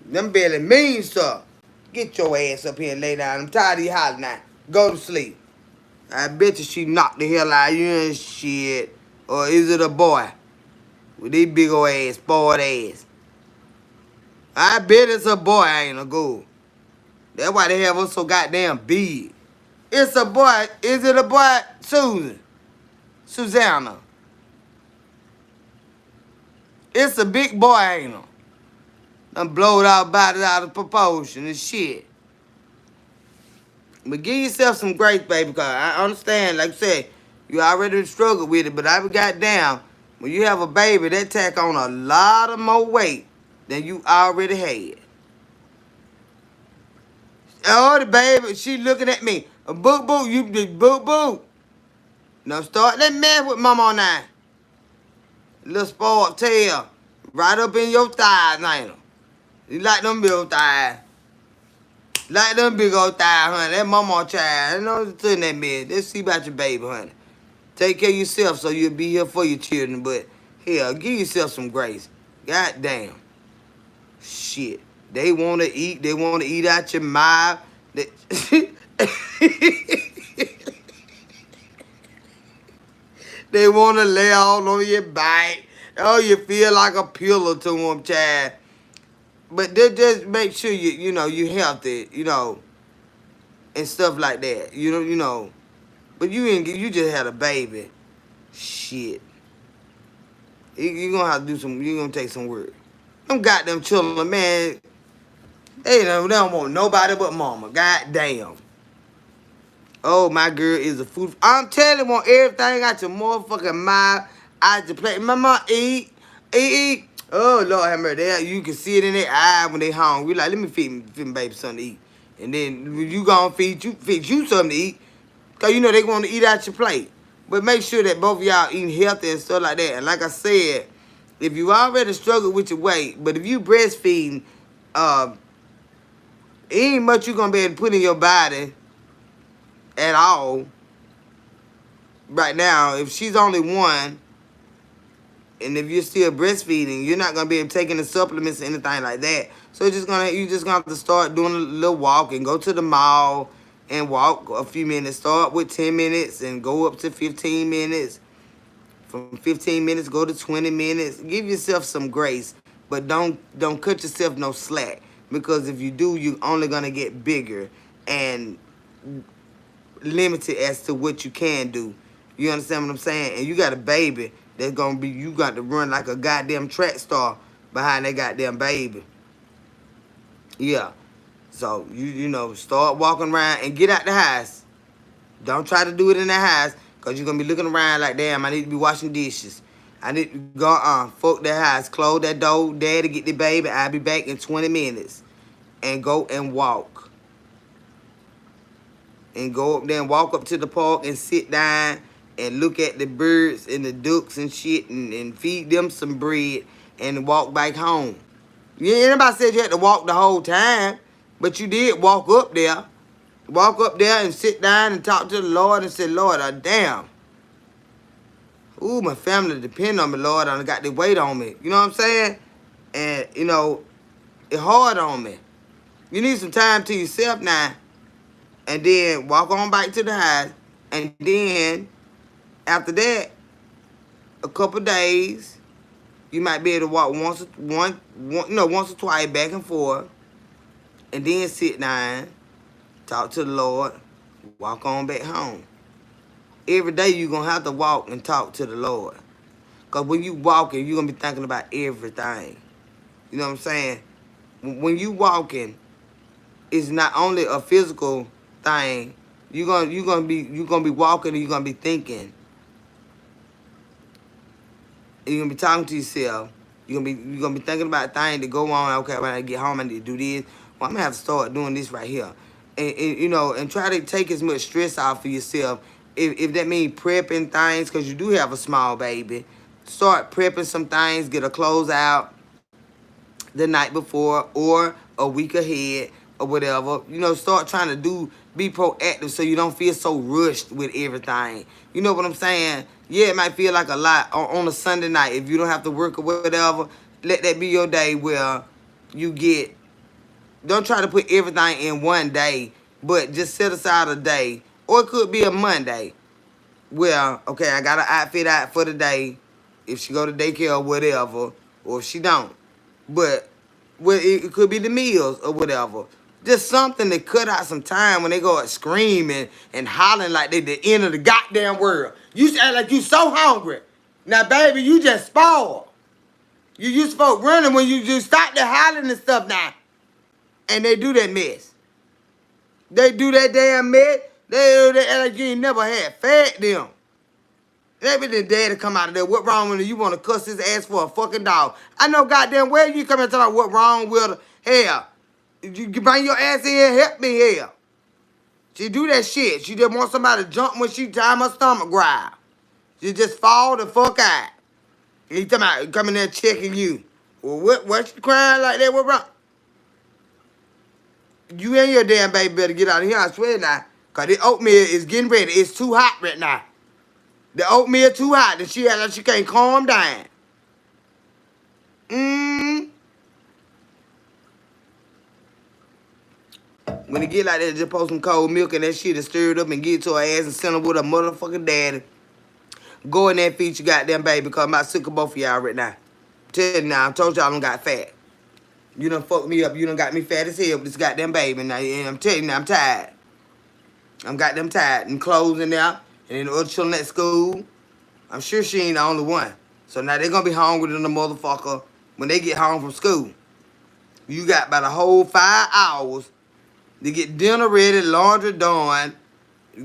S1: Them belly mean stuff. Get your ass up here and lay down. I'm tired of you hollering now. Go to sleep. I bet you she knocked the hell out of you and shit. Or is it a boy? With these big old ass, spoiled ass. I bet it's a boy, ain't a girl. That's why they have us so goddamn big. It's a boy. Is it a boy? Susan. Susanna. It's a big boy, ain't it? Done blowed out bodies out of proportion and shit. But give yourself some grace, baby, because I understand, like I said, you already struggled with it, but I be goddamn, when you have a baby, they tack on a lot of more weight than you already had. Oh, the baby, she looking at me. Boo, boo, you big boo, boo. Now start that mess with mama now. Little spoiled tail. Right up in your thighs, ain't it? You like them big old thighs. Like them big old thighs, honey. That mama child. You know what's in that mess. Let's see about your baby, honey. Take care of yourself so you'll be here for your children. But, hell, give yourself some grace. God damn. Shit. They want to eat. They want to eat out your mouth. They want to lay all on your back. Oh, you feel like a pillow to them, child. But they just make sure you healthy, and stuff like that. You know. But you just had a baby. Shit. You're gonna have to you're gonna take some work. Them goddamn children, man, they don't want nobody but mama. Goddamn. Oh, my girl is a food. I'm telling you, want everything out your motherfucking mouth, out your plate. Mama, eat. Oh, Lord have mercy. You can see it in their eye when they hungry. Like, let me feed my baby something to eat. And then you gonna feed you something to eat. Because, they want to eat out your plate. But make sure that both of y'all eating healthy and stuff like that. And like I said, if you already struggle with your weight, but if you breastfeeding, ain't much you going to be able to put in your body at all right now. If she's only one, and if you're still breastfeeding, you're not going to be able to take any supplements or anything like that. So you just gonna have to start doing a little walk and go to the mall and walk a few minutes. Start with 10 minutes and go up to 15 minutes. From 15 minutes, go to 20 minutes. Give yourself some grace, but don't cut yourself no slack. Because if you do, you're only going to get bigger and limited as to what you can do. You understand what I'm saying? And you got a baby that's going to be, you got to run like a goddamn track star behind that goddamn baby. Yeah. So, start walking around and get out the house. Don't try to do it in the house because you're going to be looking around like, damn, I need to be washing dishes. I need to go fuck that house. Close that door. Daddy, get the baby. I'll be back in 20 minutes. And go and walk. And go up there and walk up to the park and sit down and look at the birds and the ducks and shit and feed them some bread and walk back home. Yeah, anybody said you had to walk the whole time, but you did walk up there. Walk up there and sit down and talk to the Lord and say, Lord, damn. Ooh, my family depend on me, Lord. I got the weight on me. You know what I'm saying? And, you know, it's hard on me. You need some time to yourself now. And then walk on back to the house. And then, after that, a couple days, you might be able to walk once or twice back and forth. And then sit down, talk to the Lord, walk on back home. Every day you're going to have to walk and talk to the Lord. Because when you walking, you're going to be thinking about everything. You know what I'm saying? When you walking, it's not only a physical thing. You're gonna be walking and you're gonna be thinking. And you're gonna be talking to yourself. You're gonna be thinking about things to go on. Okay, when I get home, I need to do this. Well, I'm gonna have to start doing this right here. And you know, and try to take as much stress off of yourself. If that means prepping things, because you do have a small baby, start prepping some things. Get her clothes out the night before or a week ahead or whatever. You know, start trying to be proactive so you don't feel so rushed with everything. You know what I'm saying? Yeah, it might feel like a lot on a Sunday night. If you don't have to work or whatever, let that be your day where you get, don't try to put everything in one day, but just set aside a day. Or it could be a Monday where, okay, I got an outfit out for the day. If she go to daycare or whatever, or if she don't. But it could be the meals or whatever. Just something to cut out some time when they go screaming and hollering like they the end of the goddamn world. You act like you so hungry. Now, baby, you just spoiled. You supposed running when you just start the hollering and stuff now. And they do that mess. They do that damn mess. They act like you ain't never had fed them. They be the daddy come out of there. What wrong with you? You want to cuss his ass for a fucking dog? I know goddamn well you come and talk about what wrong with her. Hell, you bring your ass in here, help me here. She do that shit. She just want somebody to jump when she time her stomach growl. She just fall the fuck out. And he talking about coming there checking you. Well, what you crying like that? What wrong? You and your damn baby better get out of here, I swear now. Because the oatmeal is getting ready. It's too hot right now. The oatmeal too hot, and she act like she can't calm down. When it get like that, just pour some cold milk and that shit and stir it up and get it to her ass and send her with her motherfucking daddy. Go in there and feed your goddamn baby because I'm about sick of both of y'all right now. Tell you now, I told y'all I done got fat. You done fucked me up. You done got me fat as hell with this goddamn baby now. And I'm telling you now, I'm tired. I'm goddamn tired. And clothes in there. And then the other children at school. I'm sure she ain't the only one. So now they gonna be hungry than the motherfucker when they get home from school. You got about a whole 5 hours to get dinner ready, laundry done,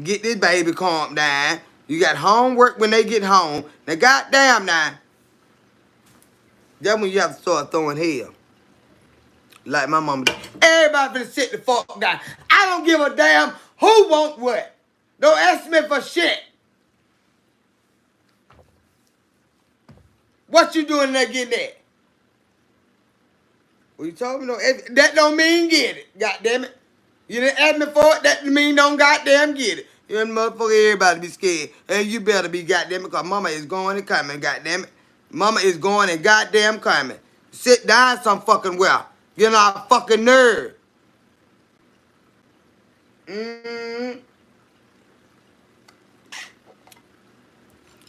S1: get this baby calmed down. You got homework when they get home. Now goddamn now. That's when you have to start throwing hell. Like my mama did. Everybody finna sit the fuck down. I don't give a damn who want what. Don't ask me for shit. What you doing there getting that? Well, you told me no. That don't mean get it. Goddamn it. You didn't ask me for it. That mean don't goddamn get it. You motherfucker, everybody be scared. And you better be goddamn it, because mama is going and coming, goddamn it. Mama is going and goddamn coming. Sit down some fucking well. Get on our fucking nerve.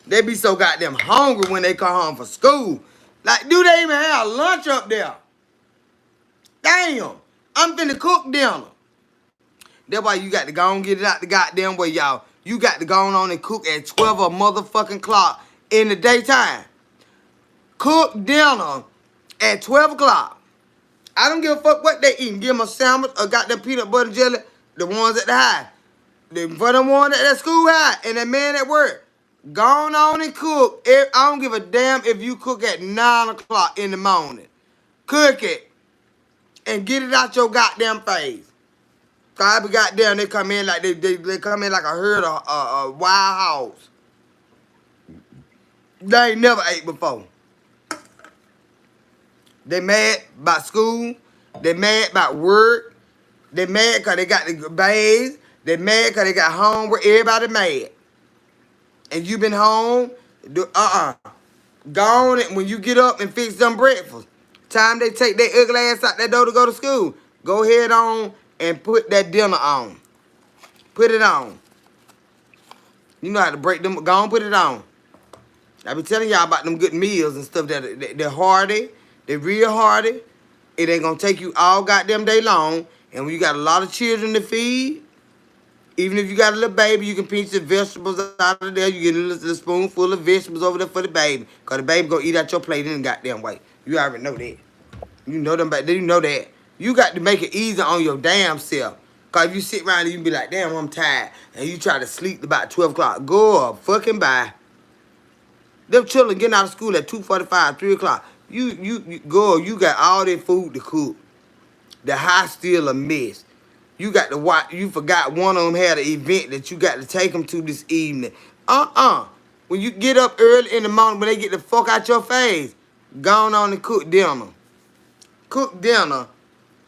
S1: They be so goddamn hungry when they come home from school. Like, do they even have lunch up there? Damn. I'm finna cook dinner. That's why you got to go and get it out the goddamn way, y'all. You got to go on and cook at 12 a motherfucking clock in the daytime. Cook dinner at 12 o'clock. I don't give a fuck what they eating. Give them a sandwich or got them peanut butter jelly. The ones at the high. For the one at that school high and that man at work. Go on and cook. I don't give a damn if you cook at 9 o'clock in the morning. Cook it. And get it out your goddamn face. Cause I be goddamn, they come in like they come in like a herd of wild hogs. They ain't never ate before. They mad about school. They mad about work. They mad because they got the bays. They mad because they got homework. Everybody mad. And you been home. Gone and when you get up and fix them breakfast. Time they take their ugly ass out that door to go to school. Go ahead on and put that dinner on. Put it on. You know how to break them. Go on, put it on. I be telling y'all about them good meals and stuff that they're hearty. They're real hearty. It ain't gonna take you all goddamn day long. And when you got a lot of children to feed, even if you got a little baby, you can pinch the vegetables out of there. You get a little spoonful of vegetables over there for the baby. Because the baby gonna eat out your plate in the goddamn way. You already know that. You know them, but you know that. You got to make it easy on your damn self. Because if you sit around and you be like, damn, I'm tired. And you try to sleep about 12 o'clock. Go up, fucking bye. Them children getting out of school at 2:45, 3 o'clock. You go, you got all that food to cook. The house still a mess. You got to watch. You forgot one of them had an event that you got to take them to this evening. When you get up early in the morning, when they get the fuck out your face, go on and cook dinner. Cook dinner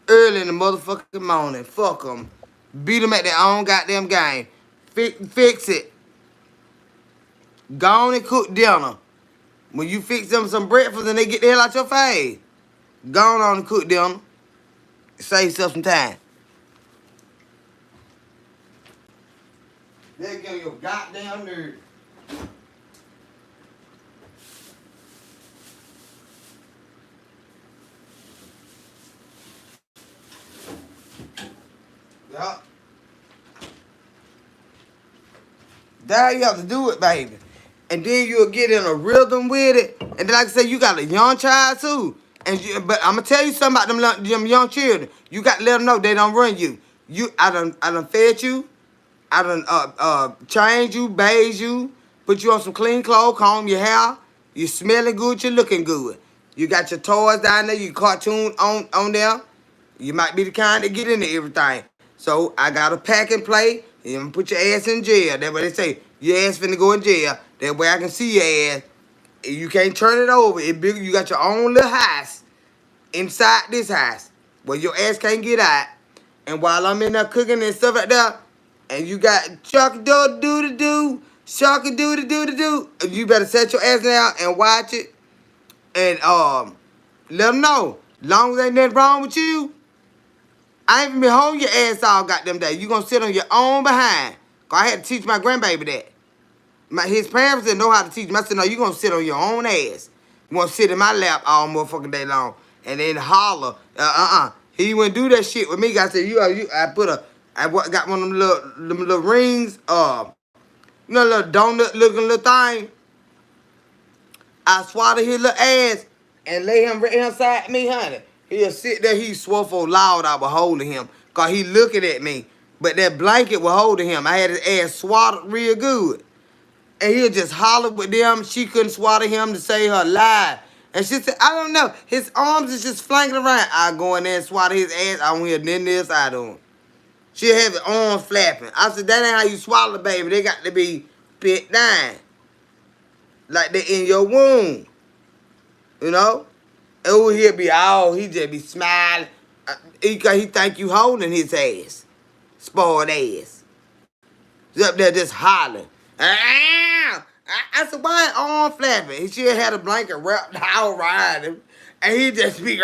S1: early in the motherfucking morning. Fuck them. Beat them at their own goddamn game. Fix it. Go on and cook dinner. When you fix them some breakfast and they get the hell out your face, go on and cook dinner. Save yourself some time. They get your goddamn nerve. Yup. That's how you have to do it, baby. And then you'll get in a rhythm with it. And then, like I said, you got a young child, too. But I'm going to tell you something about them young children. You got to let them know they don't run you. I done fed you. I done change you, bathe you, put you on some clean clothes, comb your hair. You smelling good, you looking good. You got your toys down there, you cartoon on there. You might be the kind that get into everything. So I got a pack and play, and put your ass in jail. That's what they say. Your ass finna go in jail. That way I can see your ass. You can't turn it over. You got your own little house inside this house where your ass can't get out. And while I'm in there cooking and stuff like that, and you got shark-a-doo-doo-doo, shark-a-doo-doo-doo-doo, you better set your ass down and watch it. And let them know. Long as ain't nothing wrong with you, I ain't even been home your ass all goddamn day. You gonna sit on your own behind. Cause I had to teach my grandbaby that. His parents didn't know how to teach him. I said, no, you gonna sit on your own ass. You gonna sit in my lap all motherfucking day long. And then holler. He wouldn't do that shit with me. I said, I got one of them little rings, little donut looking little thing. I swallow his little ass and lay him right inside me, honey. He'll sit there, he swore so loud I was holding him. Cause he looking at me. But that blanket was holding him. I had his ass swaddled real good. And he'll just holler with them. She couldn't swaddle him to say her lie. And she said, I don't know. His arms is just flanking around. I go in there and swaddle his ass. I don't hear nothing else I do. She'll have his arms flapping. I said, that ain't how you swallow, baby. They got to be pit down. Like they in your womb. You know? And he'll be he just be smiling. He think you holding his ass. Spoiled ass. He's up there just hollering. I said, why arm flapping? He should have had a blanket wrapped all around him. And he just be,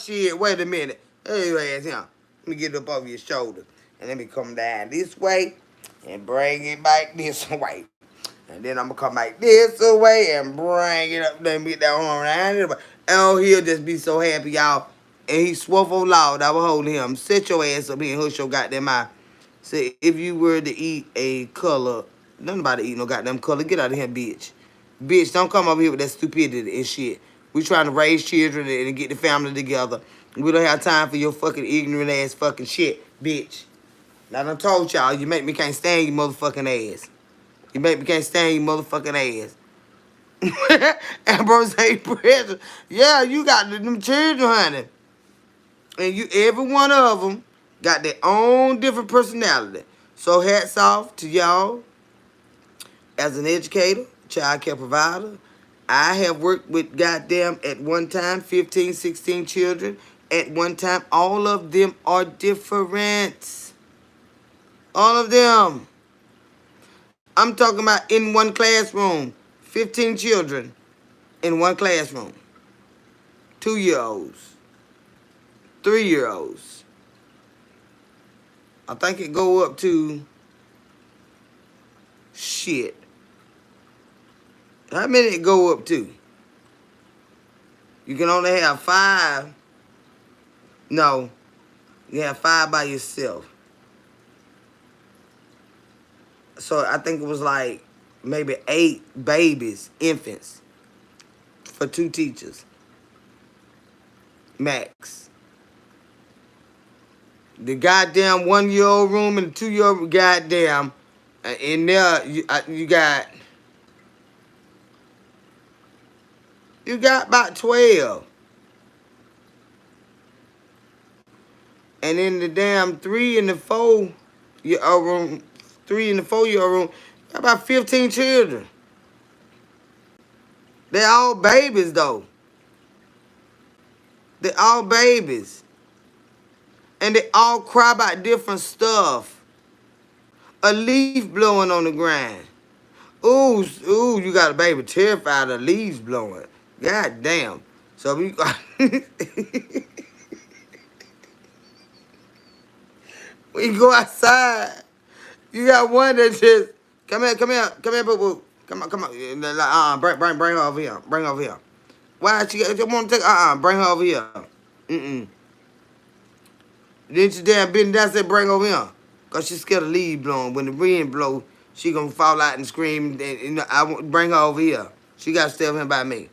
S1: shit, wait a minute. Hey, ass here. Let me get it up over your shoulder. And let me come down this way and bring it back this way. And then I'm going to come back this way and bring it up there and get that arm around it. Oh, he'll just be so happy, y'all. And he swore so loud, I will hold him. Set your ass up here and hush your goddamn mouth. Say, if you were to eat a color, nobody eat no goddamn color. Get out of here, bitch. Bitch, don't come over here with that stupidity and shit. We trying to raise children and get the family together. We don't have time for your fucking ignorant ass fucking shit, bitch. Now, I done told y'all, you make me can't stand you motherfucking ass. You make me can't stand you motherfucking ass. Ambrose A. Pressure. Yeah, you got them children, honey. And every one of them got their own different personality. So hats off to y'all as an educator, child care provider. I have worked with goddamn at one time 15, 16 children. At one time, all of them are different. All of them. I'm talking about in one classroom. 15 children in one classroom. 2-year-olds. 3-year-olds. I think it go up to shit. How many it go up to? You can only have 5. No, you have 5 by yourself. So I think it was like maybe 8 babies, infants, for 2 teachers, max. The goddamn 1-year-old room and the 2-year-old goddamn in there you got about 12. And in the damn 3 and the 4-year-old room, 3 and the 4-year-old room, got about 15 children. They're all babies though. They're all babies. And they all cry about different stuff. A leaf blowing on the ground. Ooh, you got a baby terrified of leaves blowing. God damn. So we we go outside. You got one that just come here, boo boo. Come on. Bring her over here. Bring her over here. Why she want to take bring her over here. Then she damn been down said bring her over here. Cause she's scared of leaves blowing. When the wind blow, she gonna fall out and scream. And I won't bring her over here. She got to stay over here by me.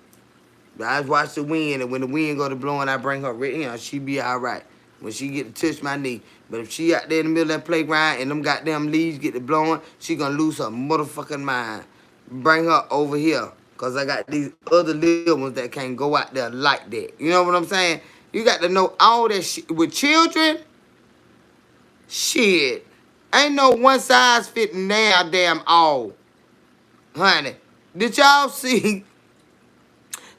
S1: But I watch the wind, and when the wind go to blowing, I bring her right here. She be all right when she get to touch my knee. But if she out there in the middle of that playground and them goddamn leaves get to blowing, she gonna lose her motherfucking mind. Bring her over here, cause I got these other little ones that can't go out there like that. You know what I'm saying? You got to know all that shit with children. Shit, ain't no one size fitting now damn all, honey. Did y'all see?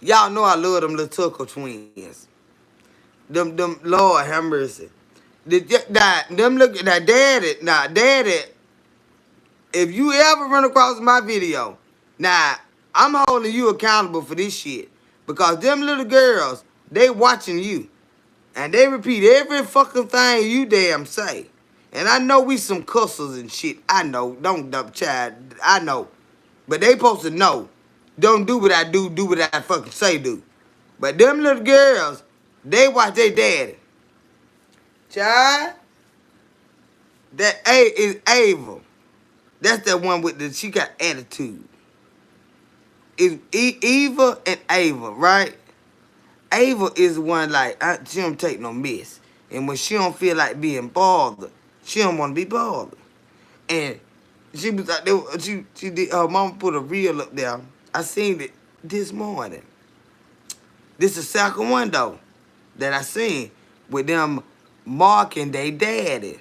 S1: Y'all know I love them little Tucker twins. Them, Lord have mercy. Them look at that daddy. If you ever run across my video, now I'm holding you accountable for this shit because them little girls, they watching you, and they repeat every fucking thing you damn say. And I know we some cussers and shit. I know, don't dump child. I know, but they supposed to know. Don't do what I do. Do what I fucking say do. But them little girls, they watch their daddy. Child, that A is Ava. That's that one with she got attitude. It's Eva and Ava, right? Ava is the one like, she don't take no mess. And when she don't feel like being bothered, she don't want to be bothered. And she was like, she did, her mama put a reel up there. I seen it this morning. This is the second one, though, that I seen with them marking their daddy.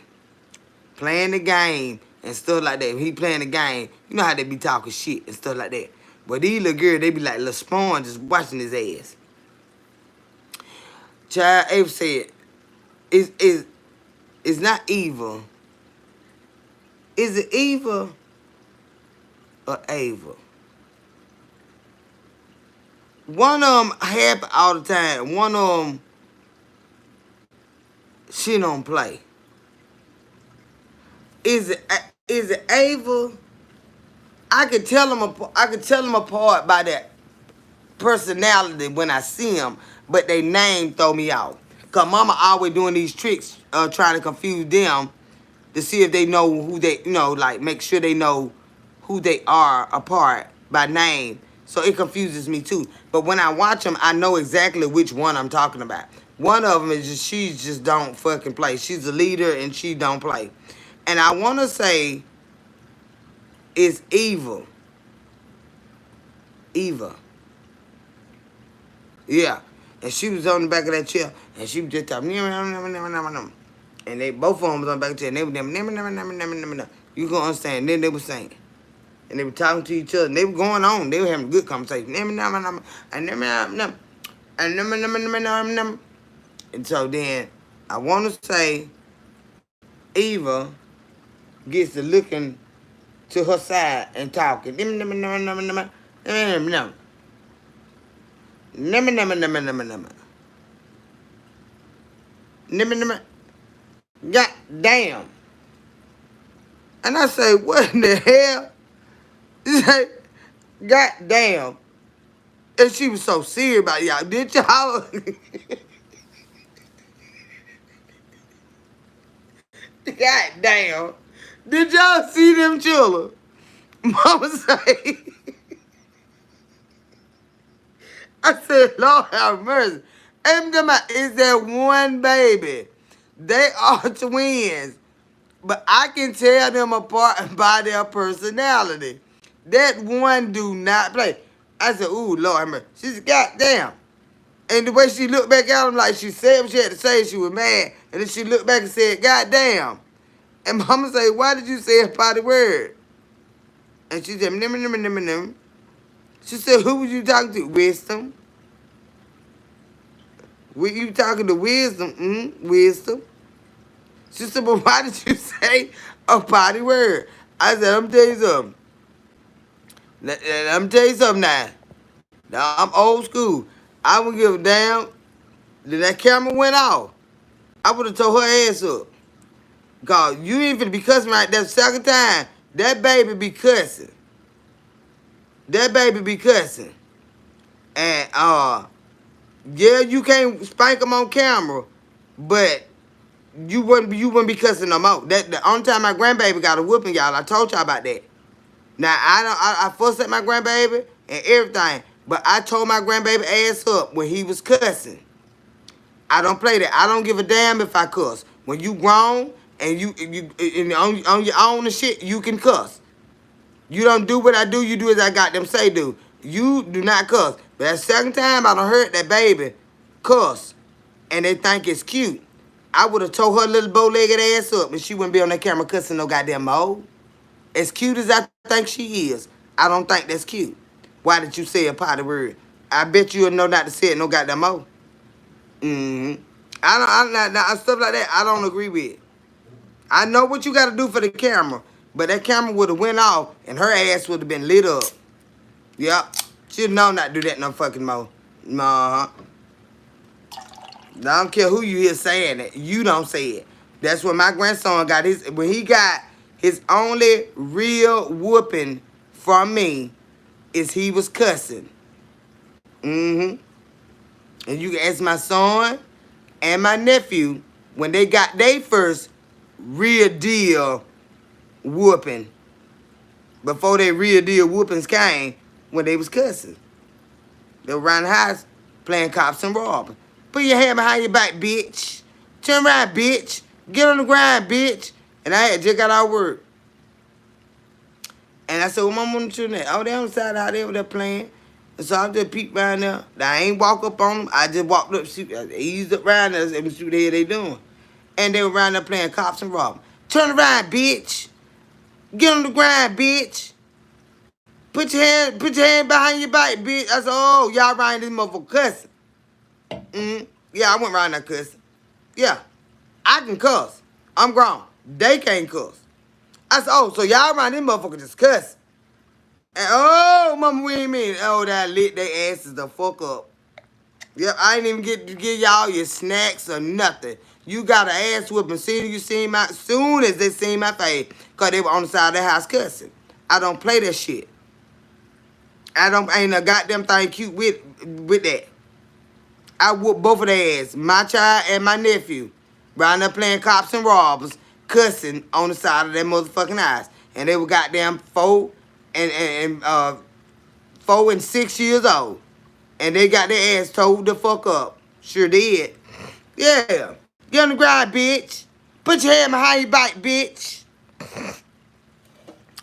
S1: Playing the game and stuff like that. He playing the game. You know how they be talking shit and stuff like that. But these little girls, they be like little sponges watching his ass. Child Ava said, it's not evil. Is it Eva or Ava? One of them happy all the time. One of them, she don't play. Is it Ava? I could tell them apart by that personality when I see them, but they name throw me out. Cause mama always doing these tricks, trying to confuse them to see if they know who they, like make sure they know who they are apart by name. So it confuses me too. But when I watch them, I know exactly which one I'm talking about. One of them is just, she just don't fucking play. She's a leader and she don't play. And I want to say it's Eva. Yeah. And she was on the back of that chair. And she was just talking. And they both of them was on the back of the chair. And they were them. You gonna understand. Then they were saying. And they were talking to each other. And they were going on. They were having a good conversation. And so then I want to say Eva gets to looking to her side and talking. God damn. And I say, what in the hell? He say, God damn. And she was so serious about y'all. Did y'all? God damn. Did y'all see them children? Mama say, I said, Lord have mercy. And them is that one baby. They are twins. But I can tell them apart by their personality. That one do not play. I said, ooh, Lord have mercy. She said, God damn. And the way she looked back at him, like she said what she had to say, she was mad. And then she looked back and said, God damn. And Mama said, why did you say a potty word? And she said, nim. She said, who was you talking to? Wisdom. Were you talking to Wisdom? Wisdom. She said, but why did you say a potty word? I said, let me tell you something. Let me tell you something now. Now, I'm old school. I wouldn't give a damn. That camera went off. I would have told her ass up. Cause you ain't finna be cussing right that second time. That baby be cussing. That baby be cussing. And yeah, you can't spank them on camera, but you wouldn't be cussing no more. That the only time my grandbaby got a whooping, y'all. I told y'all about that. Now I fussed at my grandbaby and everything, but I told my grandbaby ass up when he was cussing. I don't play that. I don't give a damn if I cuss. When you grown and you on your own and shit, you can cuss. You don't do what I do, you do as I got them say do. You do not cuss. But that second time I done heard that baby cuss and they think it's cute. I would have told her little bow-legged ass up and she wouldn't be on that camera cussing no goddamn more. As cute as I think she is, I don't think that's cute. Why did you say a potty word? I bet you'll know not to say it no goddamn more. Stuff like that, I don't agree with. I know what you got to do for the camera, but that camera would have went off and her ass would have been lit up. Yep. She'd know not to do that no fucking more. I don't care who you hear saying it. You don't say it. That's when my grandson got when he got his only real whooping from me is he was cussing. And you can ask my son and my nephew when they got their first real deal whooping. Before they real deal whoopings came, when they was cussing. They were around the house playing cops and robbers. Put your hand behind your back, bitch. Turn around, bitch. Get on the ground, bitch. And I had just got out of work. And I said, well, Mama, what you doing? Oh, they on the side of the house, they were there playing. And so I just peeked around there. I ain't walk up on them. I just walked up, eased up around there and see what the hell they doing. And they were around there playing cops and robbers. Turn around, bitch. Get on the ground, bitch. Put your hand behind your back, bitch. I said, oh, y'all around this motherfucker cussing. Yeah, I went around that cussing. Yeah, I can cuss. I'm grown. They can't cuss. I said, oh, so y'all around this motherfucker just cussing. And, oh, Mama, we ain't mean. Oh, that lit their asses the fuck up. Yep, I ain't even get to give y'all your snacks or nothing. You got an ass whooping soon as they seen my face, because they were on the side of the house cussing. I don't play that shit. Ain't a goddamn thing cute with that. I whooped both of their ass, my child and my nephew, around there playing cops and robbers, cussing on the side of their motherfucking eyes. And they were goddamn 4 and 6 years old. And they got their ass told the fuck up. Sure did. Yeah. Get on the ground, bitch. Put your hand behind your back, bitch.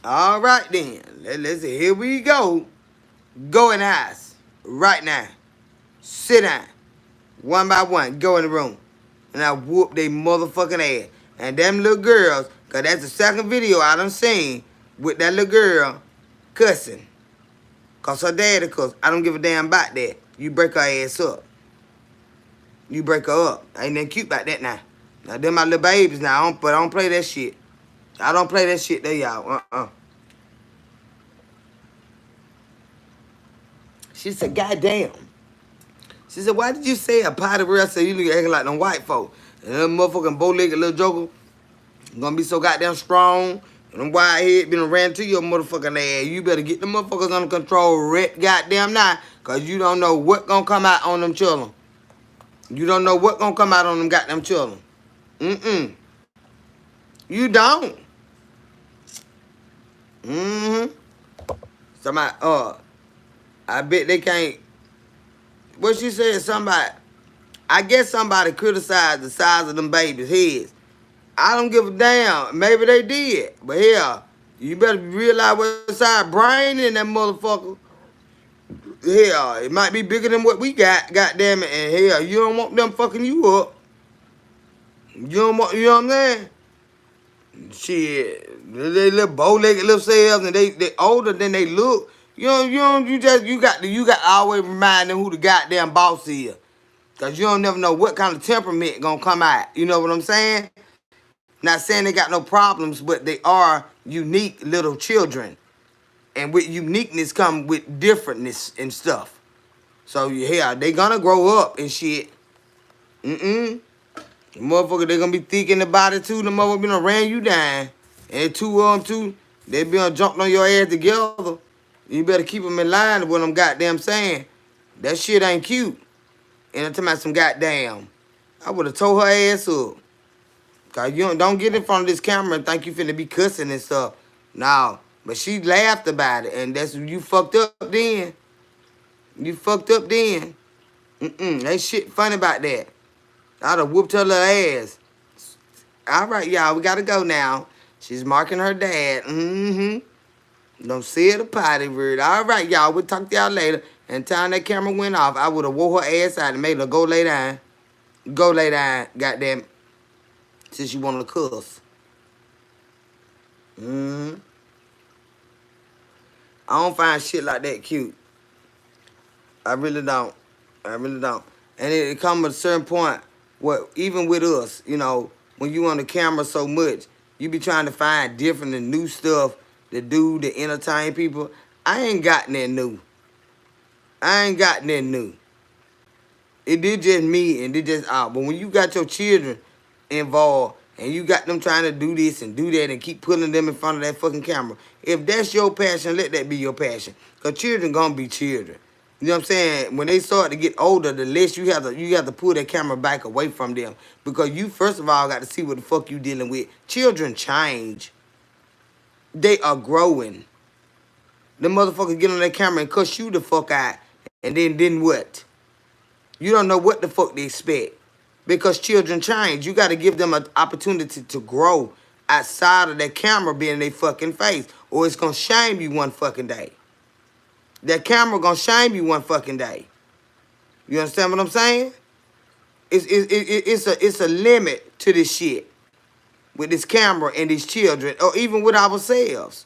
S1: All right, then. Let's see. Here we go. Go in the house. Right now. Sit down. One by one. Go in the room. And I whoop they motherfucking ass. And them little girls, because that's the second video I done seen with that little girl cussing. Cause her daddy cuss. I don't give a damn about that. You break her ass up. You break her up. Ain't nothing cute about that now. Now them my little babies now, but I don't play that shit. I don't play that shit there, y'all. She said, goddamn. She said, why did you say a potty real? I said, you nigga acting like them white folk. And them motherfucking bow-legged little joker gonna be so goddamn strong. And them wide head been ran to your motherfucking ass. You better get the motherfuckers under control right goddamn now. Cause you don't know what gonna come out on them children. You don't know what gonna come out on them goddamn children. Mm-mm. You don't. Mm-hmm. Somebody, I bet they can't. What she said, somebody, I guess somebody criticized the size of them babies' heads. I don't give a damn. Maybe they did. But hell, you better realize what side brain in that motherfucker. Hell, it might be bigger than what we got, goddamn it. And hell, you don't want them fucking you up. You don't want, you know what I'm saying? Shit, they little bow-legged little selves, and they older than they look. You got to always remind them who the goddamn boss is. Cause you don't never know what kind of temperament gonna come out. You know what I'm saying? Not saying they got no problems, but they are unique little children. And with uniqueness come with differentness and stuff. So yeah, they gonna grow up and shit. The motherfucker, they gonna be thick in the body too. The motherfucker gonna ran you down. And two of them too, they be on jumping on your ass together. You better keep them in line with what I'm goddamn saying. That shit ain't cute. And I'm talking about some goddamn. I would have told her ass up. Cause you don't get in front of this camera and think you finna be cussing and stuff. No. But she laughed about it. And that's you fucked up then. You fucked up then. Ain't shit funny about that. I'd have whooped her little ass. All right, y'all, we gotta go now. She's marking her dad. Don't say it a potty word. All right, y'all, we'll talk to y'all later. And time that camera went off, I would have wore her ass out and made her go lay down. Go lay down, goddamn. Since you wanted to cuss. I don't find shit like that cute. I really don't. I really don't. And it comes at a certain point where even with us, you know, when you on the camera so much, you be trying to find different and new stuff to do to entertain people. I ain't got nothing new. I ain't got nothing new. It did just me and it just out. But when you got your children involved and you got them trying to do this and do that and keep putting them in front of that fucking camera, if that's your passion, let that be your passion. Because children gonna be children. You know what I'm saying? When they start to get older, the less you have to pull that camera back away from them. Because you, first of all, got to see what the fuck you dealing with. Children change. They are growing. The motherfuckers get on that camera and cuss you the fuck out. And then what? You don't know what the fuck they expect. Because children change. You got to give them an opportunity to grow outside of that camera being in their fucking face. Or it's going to shame you one fucking day. That camera going to shame you one fucking day. You understand what I'm saying? It's a limit to this shit. With this camera and these children. Or even with ourselves.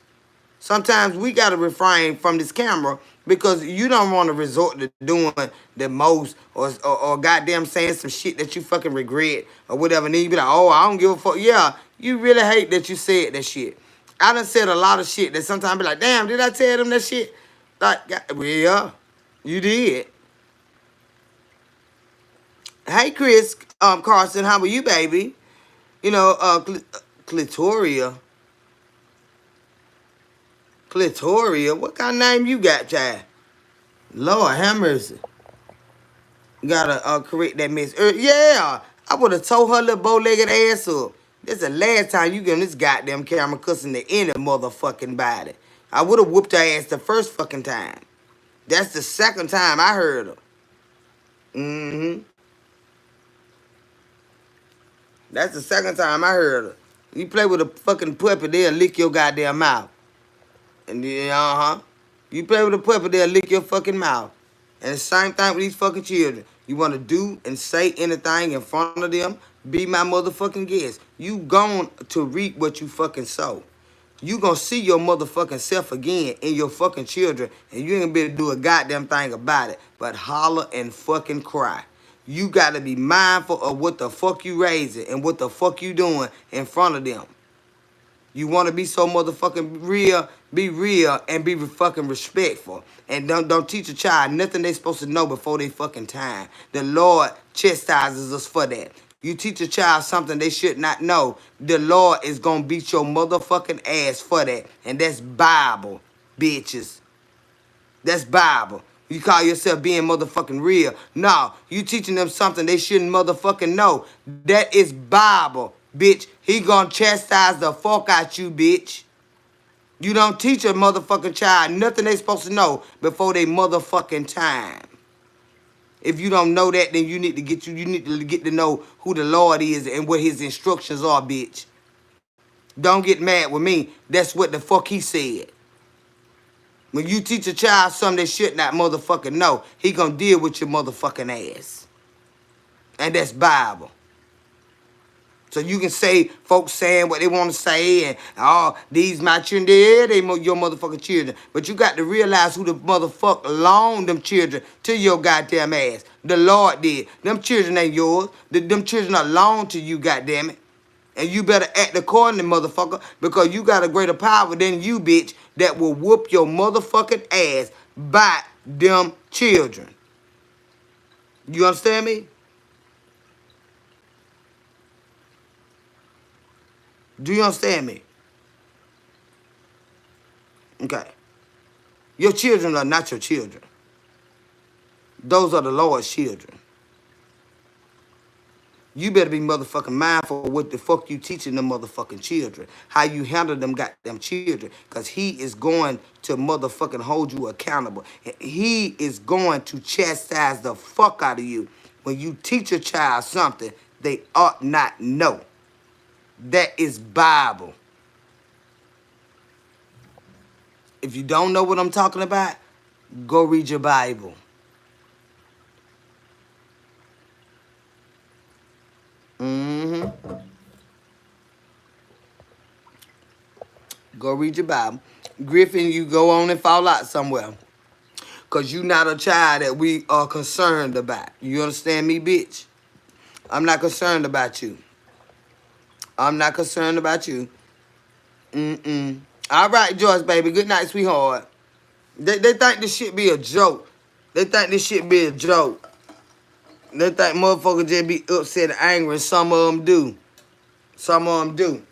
S1: Sometimes we got to refrain from this camera because you don't want to resort to doing the most or goddamn saying some shit that you fucking regret or whatever. And then you be like, oh, I don't give a fuck. Yeah, you really hate that you said that shit. I done said a lot of shit that sometimes be like, damn, did I tell them that shit? Like, well, yeah, you did. Hey, Chris Carson, how are you, baby? You know, Clitoria. Clitoria? What kind of name you got, child? Lord have mercy. Gotta correct that miss. Yeah, I would have told her little bow-legged ass up. This the last time you get on this goddamn camera cussing to any motherfucking body. I would have whooped her ass the first fucking time. That's the second time I heard her. That's the second time I heard her. You play with a fucking puppy, they'll lick your goddamn mouth. And then, you play with a puppy, they'll lick your fucking mouth. And the same thing with these fucking children. You want to do and say anything in front of them, be my motherfucking guest. You going to reap what you fucking sow. you gonna see your motherfucking self again in your fucking children, and you ain't gonna be able to do a goddamn thing about it but holler and fucking cry. You gotta be mindful of what the fuck you raising and what the fuck you doing in front of them. You want to be so motherfucking real, be real and be fucking respectful. And don't teach a child nothing they supposed to know before they fucking time. The Lord chastises us for that. You teach a child something they should not know, the Lord is going to beat your motherfucking ass for that. And that's Bible, bitches. That's Bible. You call yourself being motherfucking real. No, you teaching them something they shouldn't motherfucking know. That is Bible, bitch. He gonna chastise the fuck out you, bitch. You don't teach a motherfucking child nothing they supposed to know before they motherfucking time. If you don't know that, then you need to get to know who the Lord is and what his instructions are, bitch. Don't get mad with me. That's what the fuck he said. When you teach a child something they should not motherfucking know, he gonna deal with your motherfucking ass. And that's Bible. So you can say, folks saying what they want to say, and, oh, these my children, they your motherfucking children. But you got to realize who the motherfucker loaned them children to your goddamn ass. The Lord did. Them children ain't yours. Them children are loaned to you, goddammit. And you better act accordingly, motherfucker, because you got a greater power than you, bitch, that will whoop your motherfucking ass by them children. You understand me? Do you understand me? Okay. Your children are not your children. Those are the Lord's children. You better be motherfucking mindful of what the fuck you teaching them motherfucking children. How you handle them goddamn children. Because he is going to motherfucking hold you accountable. He is going to chastise the fuck out of you when you teach a child something they ought not know. That is Bible. If you don't know what I'm talking about, go read your Bible. Go read your Bible. Griffin, you go on and fall out somewhere. Because you not a child that we are concerned about. You understand me, bitch? I'm not concerned about you. I'm not concerned about you. All right, Joyce, baby. Good night, sweetheart. They think this shit be a joke. They think this shit be a joke. They think motherfuckers just be upset and angry, and some of them do. Some of them do.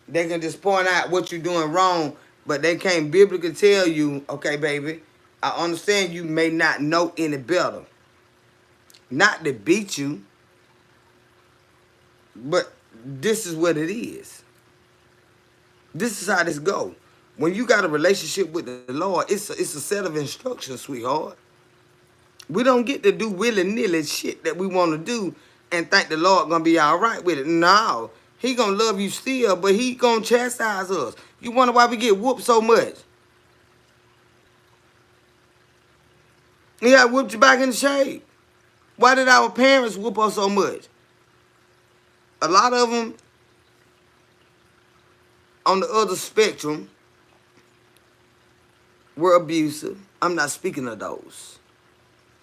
S1: They can just point out what you're doing wrong, but they can't biblically tell you, okay, baby, I understand you may not know any better. Not to beat you, but this is what it is. This is how this go. When you got a relationship with the Lord, it's a set of instructions, sweetheart. We don't get to do willy-nilly shit that we want to do and think the Lord gonna be all right with it. No. He gonna love you still, but he gonna chastise us. You wonder why we get whooped so much? He got whooped you back in the shape. Why did our parents whoop us so much? A lot of them on the other spectrum were abusive. I'm not speaking of those.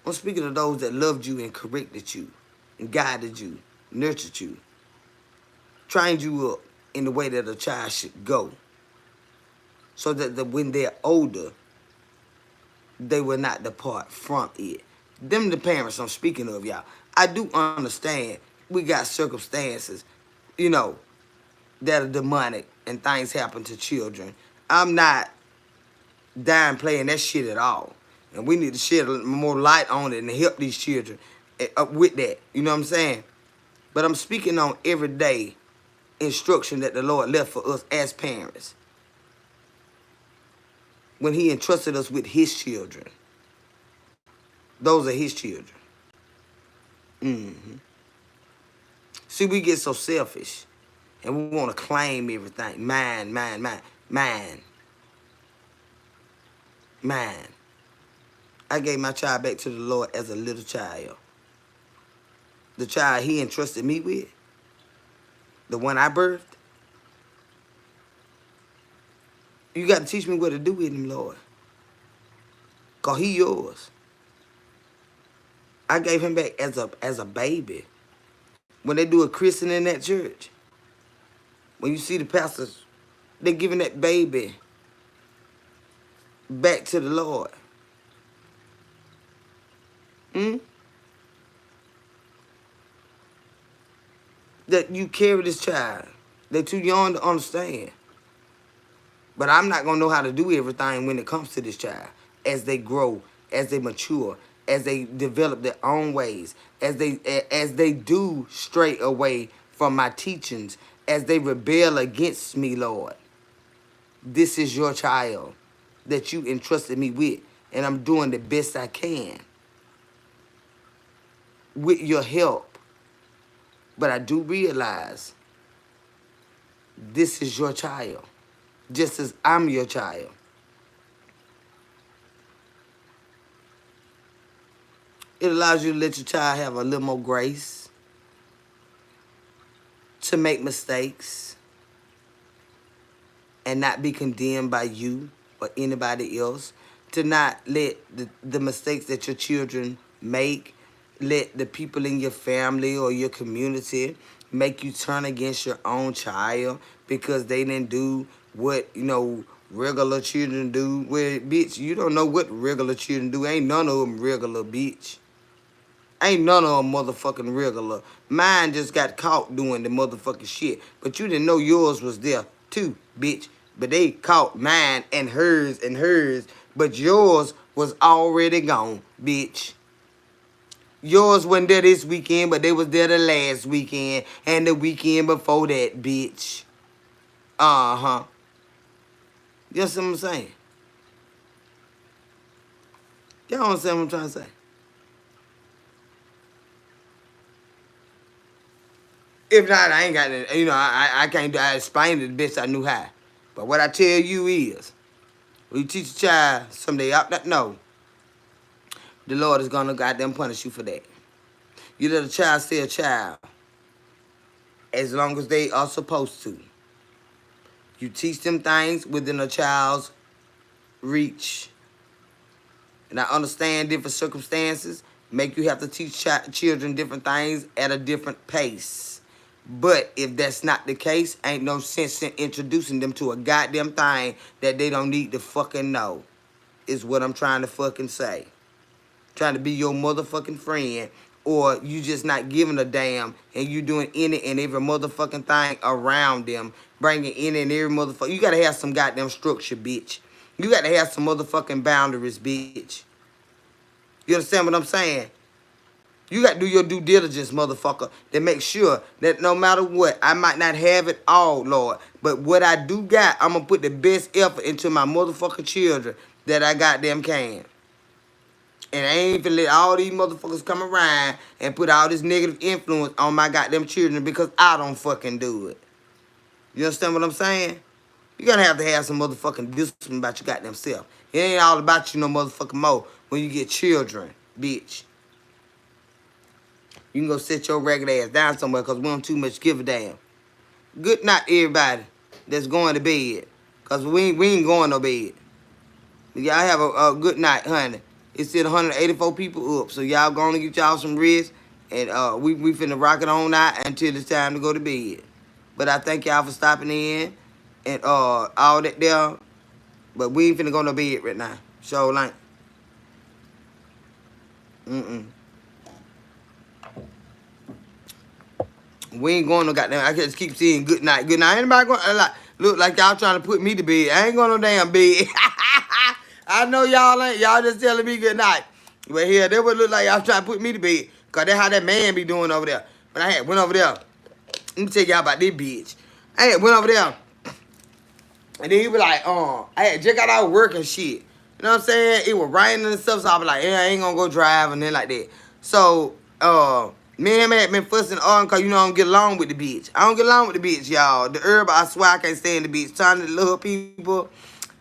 S1: I'm speaking of those that loved you and corrected you and guided you, nurtured you, trained you up in the way that a child should go. So that when they're older, they will not depart from it. Them the parents I'm speaking of, y'all. I do understand we got circumstances, you know, that are demonic and things happen to children. I'm not downplaying that shit at all. And we need to shed more light on it and help these children with that. You know what I'm saying? But I'm speaking on everyday instruction that the Lord left for us as parents. When he entrusted us with his children. Those are his children. See, we get so selfish. And we want to claim everything. Mine, mine, mine, mine. Mine. I gave my child back to the Lord as a little child. The child he entrusted me with, the one I birthed, You got to teach me what to do with him, Lord. Because he yours. I gave him back as a baby. When they do a christening in that church, when you see the pastors, they're giving that baby back to the Lord. Hmm? That you carry this child. They're too young to understand. But I'm not going to know how to do everything when it comes to this child. As they grow, as they mature, as they develop their own ways, as they do stray away from my teachings, as they rebel against me, Lord. This is your child that you entrusted me with, and I'm doing the best I can with your help. But I do realize this is your child, just as I'm your child. It allows you to let your child have a little more grace, to make mistakes, and not be condemned by you or anybody else, to not let the mistakes that your children make, let the people in your family or your community make you turn against your own child because they didn't do what, regular children do. Well, bitch, you don't know what regular children do. Ain't none of them regular, bitch. Ain't none of them motherfucking regular. Mine just got caught doing the motherfucking shit. But you didn't know yours was there too, bitch. But they caught mine and hers. But yours was already gone, bitch. Yours wasn't there this weekend, but they was there the last weekend. And the weekend before that, bitch. Uh-huh. You understand what I'm saying? Y'all understand what I'm trying to say? If not, I ain't got it. I can't do. I explain it the best I knew how. But what I tell you is, when you teach a child something they ought not know, the Lord is gonna goddamn punish you for that. You let a child stay a child as long as they are supposed to. You teach them things within a child's reach. And I understand different circumstances make you have to teach children different things at a different pace. But if that's not the case, ain't no sense in introducing them to a goddamn thing that they don't need to fucking know, is what I'm trying to fucking say. Trying to be your motherfucking friend, or you just not giving a damn and you doing any and every motherfucking thing around them, bringing in and every motherfucker. You gotta have some goddamn structure, bitch. You gotta have some motherfucking boundaries, bitch. You understand what I'm saying? You got to do your due diligence, motherfucker, to make sure that no matter what, I might not have it all, Lord. But what I do got, I'm going to put the best effort into my motherfucking children that I goddamn can. And I ain't finna let all these motherfuckers come around and put all this negative influence on my goddamn children because I don't fucking do it. You understand what I'm saying? You're going to have some motherfucking discipline about your goddamn self. It ain't all about you no motherfucking more when you get children, bitch. You can go sit your regular ass down somewhere because we don't too much give a damn. Good night, everybody that's going to bed. Because we ain't going to bed. Y'all have a good night, honey. It's still 184 people up. So y'all going to get y'all some rest. And we finna rock it on out until it's time to go to bed. But I thank y'all for stopping in. And all that there. But we ain't finna go to bed right now. So like. We ain't going no goddamn. I just keep saying good night. Good night. Anybody going look like y'all trying to put me to bed? I ain't going no damn bed. I know y'all ain't. Y'all just telling me good night. But here, that would look like y'all trying to put me to bed. Because that's how that man be doing over there. But I had went over there. Let me tell y'all about this bitch. I had went over there. And then he was like, I had just got out of work and shit. You know what I'm saying? It was raining and stuff. So I was like, yeah, I ain't going to go drive and then like that. So, me and him had been fussing on because, I don't get along with the bitch. I don't get along with the bitch, y'all. The herb, I swear I can't stand the bitch. Trying to love people,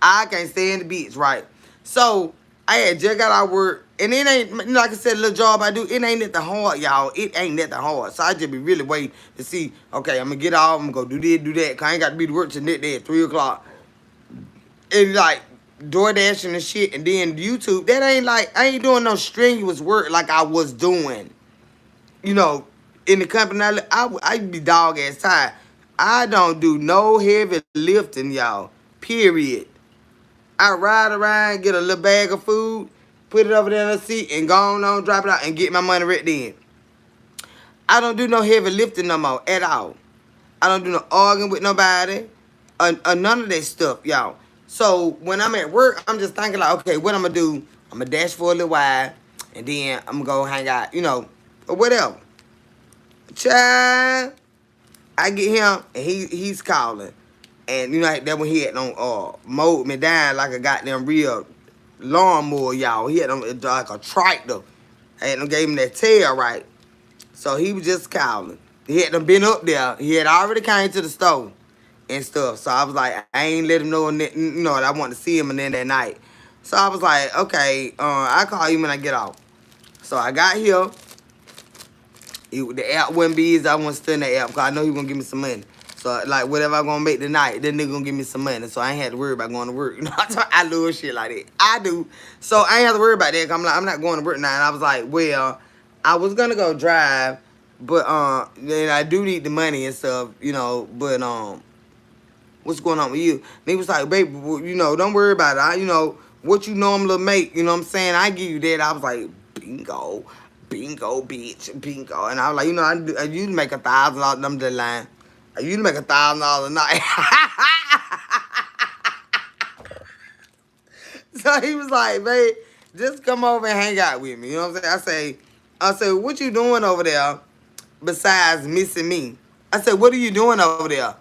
S1: I can't stand the bitch, right? So, I had just got out of work. And it ain't, like I said, the little job I do, it ain't that hard, y'all. It ain't that hard. So, I just be really waiting to see, okay, I'm going to get off. I'm going to go do this, do that. Because I ain't got to be to work till that day at 3 o'clock. and like DoorDashing and shit, and then YouTube. That ain't like I ain't doing no strenuous work like I was doing. You know, in the company I be dog ass tired. I don't do no heavy lifting, y'all. Period. I ride around, get a little bag of food, put it over there in the seat, and go on, drop it out, and get my money right then. I don't do no heavy lifting no more at all. I don't do no arguing with nobody, none of that stuff, y'all. So when I'm at work, I'm just thinking like, okay, what I'm gonna do? I'm gonna dash for a little while, and then I'm gonna go hang out, or whatever. Child, I get him, and he's calling, and that when he had mowed me down like a goddamn real lawnmower, y'all. He had like a tractor. I had gave him that tail right. So he was just calling. He had been up there. He had already came to the store and stuff. So I was like, I ain't let him know, that I wanted to see him and then that night. So I was like, okay, I'll call you when I get off. So I got here. The app wasn't busy. I wasn't still in the app because I know he was going to give me some money. So, like, whatever I'm going to make tonight, that nigga going to give me some money. So I ain't had to worry about going to work. I love shit like that. I do. So I ain't have to worry about that because I'm not going to work now. And I was like, well, I was going to go drive, but then I do need the money and stuff, but what's going on with you? And he was like, baby, don't worry about it. What you normally make, you know what I'm saying? I give you that. I was like, bingo, bitch, bingo. And I was like, I usually make $1,000. I'm the line. I usually make $1,000 a night. So he was like, babe, just come over and hang out with me. You know what I'm saying? I say, what you doing over there besides missing me? I said, what are you doing over there?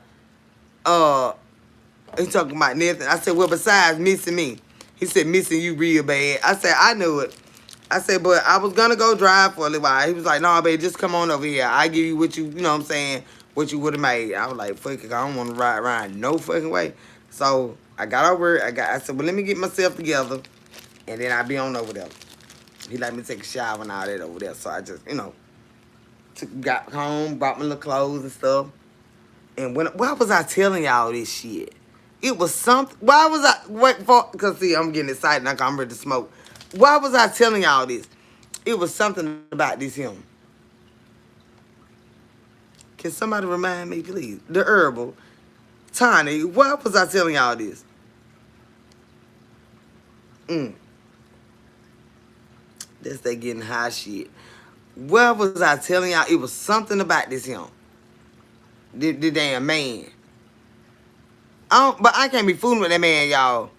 S1: He talking about nothing. I said, well, besides missing me. He said, missing you real bad. I said, I knew it. I said, but I was going to go drive for a little while. He was like, no, babe, just come on over here. I give you what you know what I'm saying, what you would have made. I was like, fuck it, I don't want to ride around no fucking way. So I got over it. I said, well, let me get myself together, and then I'll be on over there. He let me take a shower and all that over there. So I just, got home, brought my little clothes and stuff. And why was I telling y'all this shit? It was something. Why was I wait for? Because see, I'm getting excited now. I'm ready to smoke. Why was I telling y'all this? It was something about this him. Can somebody remind me, please? The herbal. Tiny, why was I telling y'all this? That's that getting high shit. Why was I telling y'all? It was something about this him. The damn man. But I can't be fooling with that man, y'all.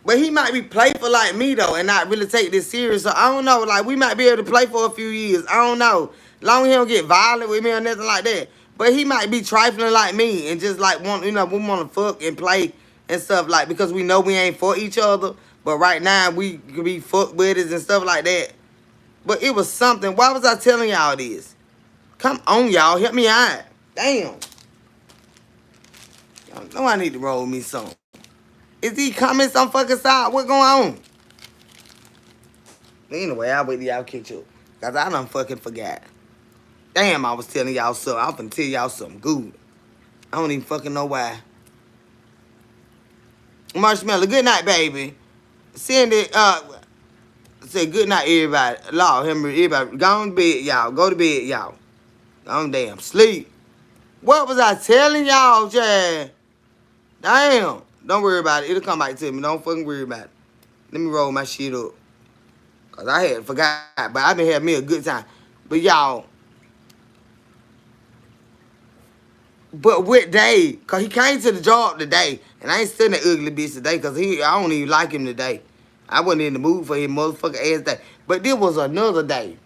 S1: But he might be playful like me, though, and not really take this serious. So I don't know. Like, we might be able to play for a few years. I don't know. Long as he don't get violent with me or nothing like that. But he might be trifling like me and just, like, we want to fuck and play and stuff, like, because we know we ain't for each other. But right now, we could be fuck buddies and stuff like that. But it was something. Why was I telling y'all this? Come on, y'all. Help me out. Damn. Y'all know I need to roll me some. Is he coming some fucking side? What going on? Anyway, I'll wait till y'all catch up. Because I done fucking forgot. Damn, I was telling y'all something. I'm finna tell y'all something good. I don't even fucking know why. Marshmallow, good night, baby. Send it, say good night, everybody. Lord, everybody. Go on to bed, y'all. Go to bed, y'all. Go on damn sleep. What was I telling y'all, Chad? Damn. Don't worry about it. It'll come back to me. Don't fucking worry about it. Let me roll my shit up. Because I had forgot. But I've been having me a good time. But y'all. But what day? Because he came to the job today. And I ain't still that ugly bitch today. Because I don't even like him today. I wasn't in the mood for his motherfucking ass day. But this was another day.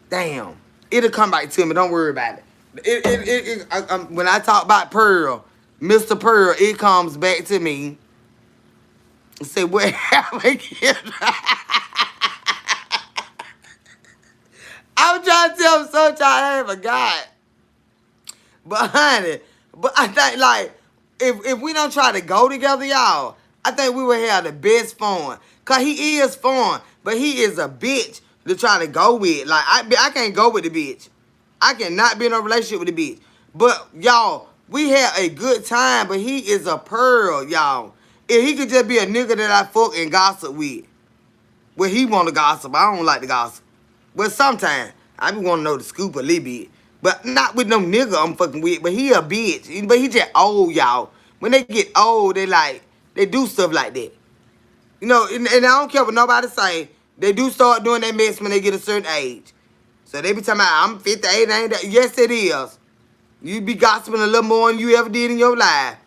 S1: Damn. It'll come back to me. Don't worry about it. When I talk about Pearl, Mr. Pearl, it comes back to me. Say, what happened? I'm trying to tell him so I ain't forgot. But honey, I think like if we don't try to go together, y'all, I think we would have the best fun. Cause he is fun, but he is a bitch to try to go with. Like I can't go with the bitch. I cannot be in a relationship with the bitch. But y'all, We had a good time, but he is a pearl, y'all. If he could just be a nigga that I fuck and gossip with. Well, he want to gossip. I don't like to gossip. But sometimes, I be want to know the scoop a little bit. But not with no nigga I'm fucking with. But he a bitch. But he just old, y'all. When they get old, they do stuff like that. You know, and I don't care what nobody say. They do start doing that mess when they get a certain age. So they be talking about, I'm 58, ain't that? Yes, it is. You be gossiping a little more than you ever did in your life.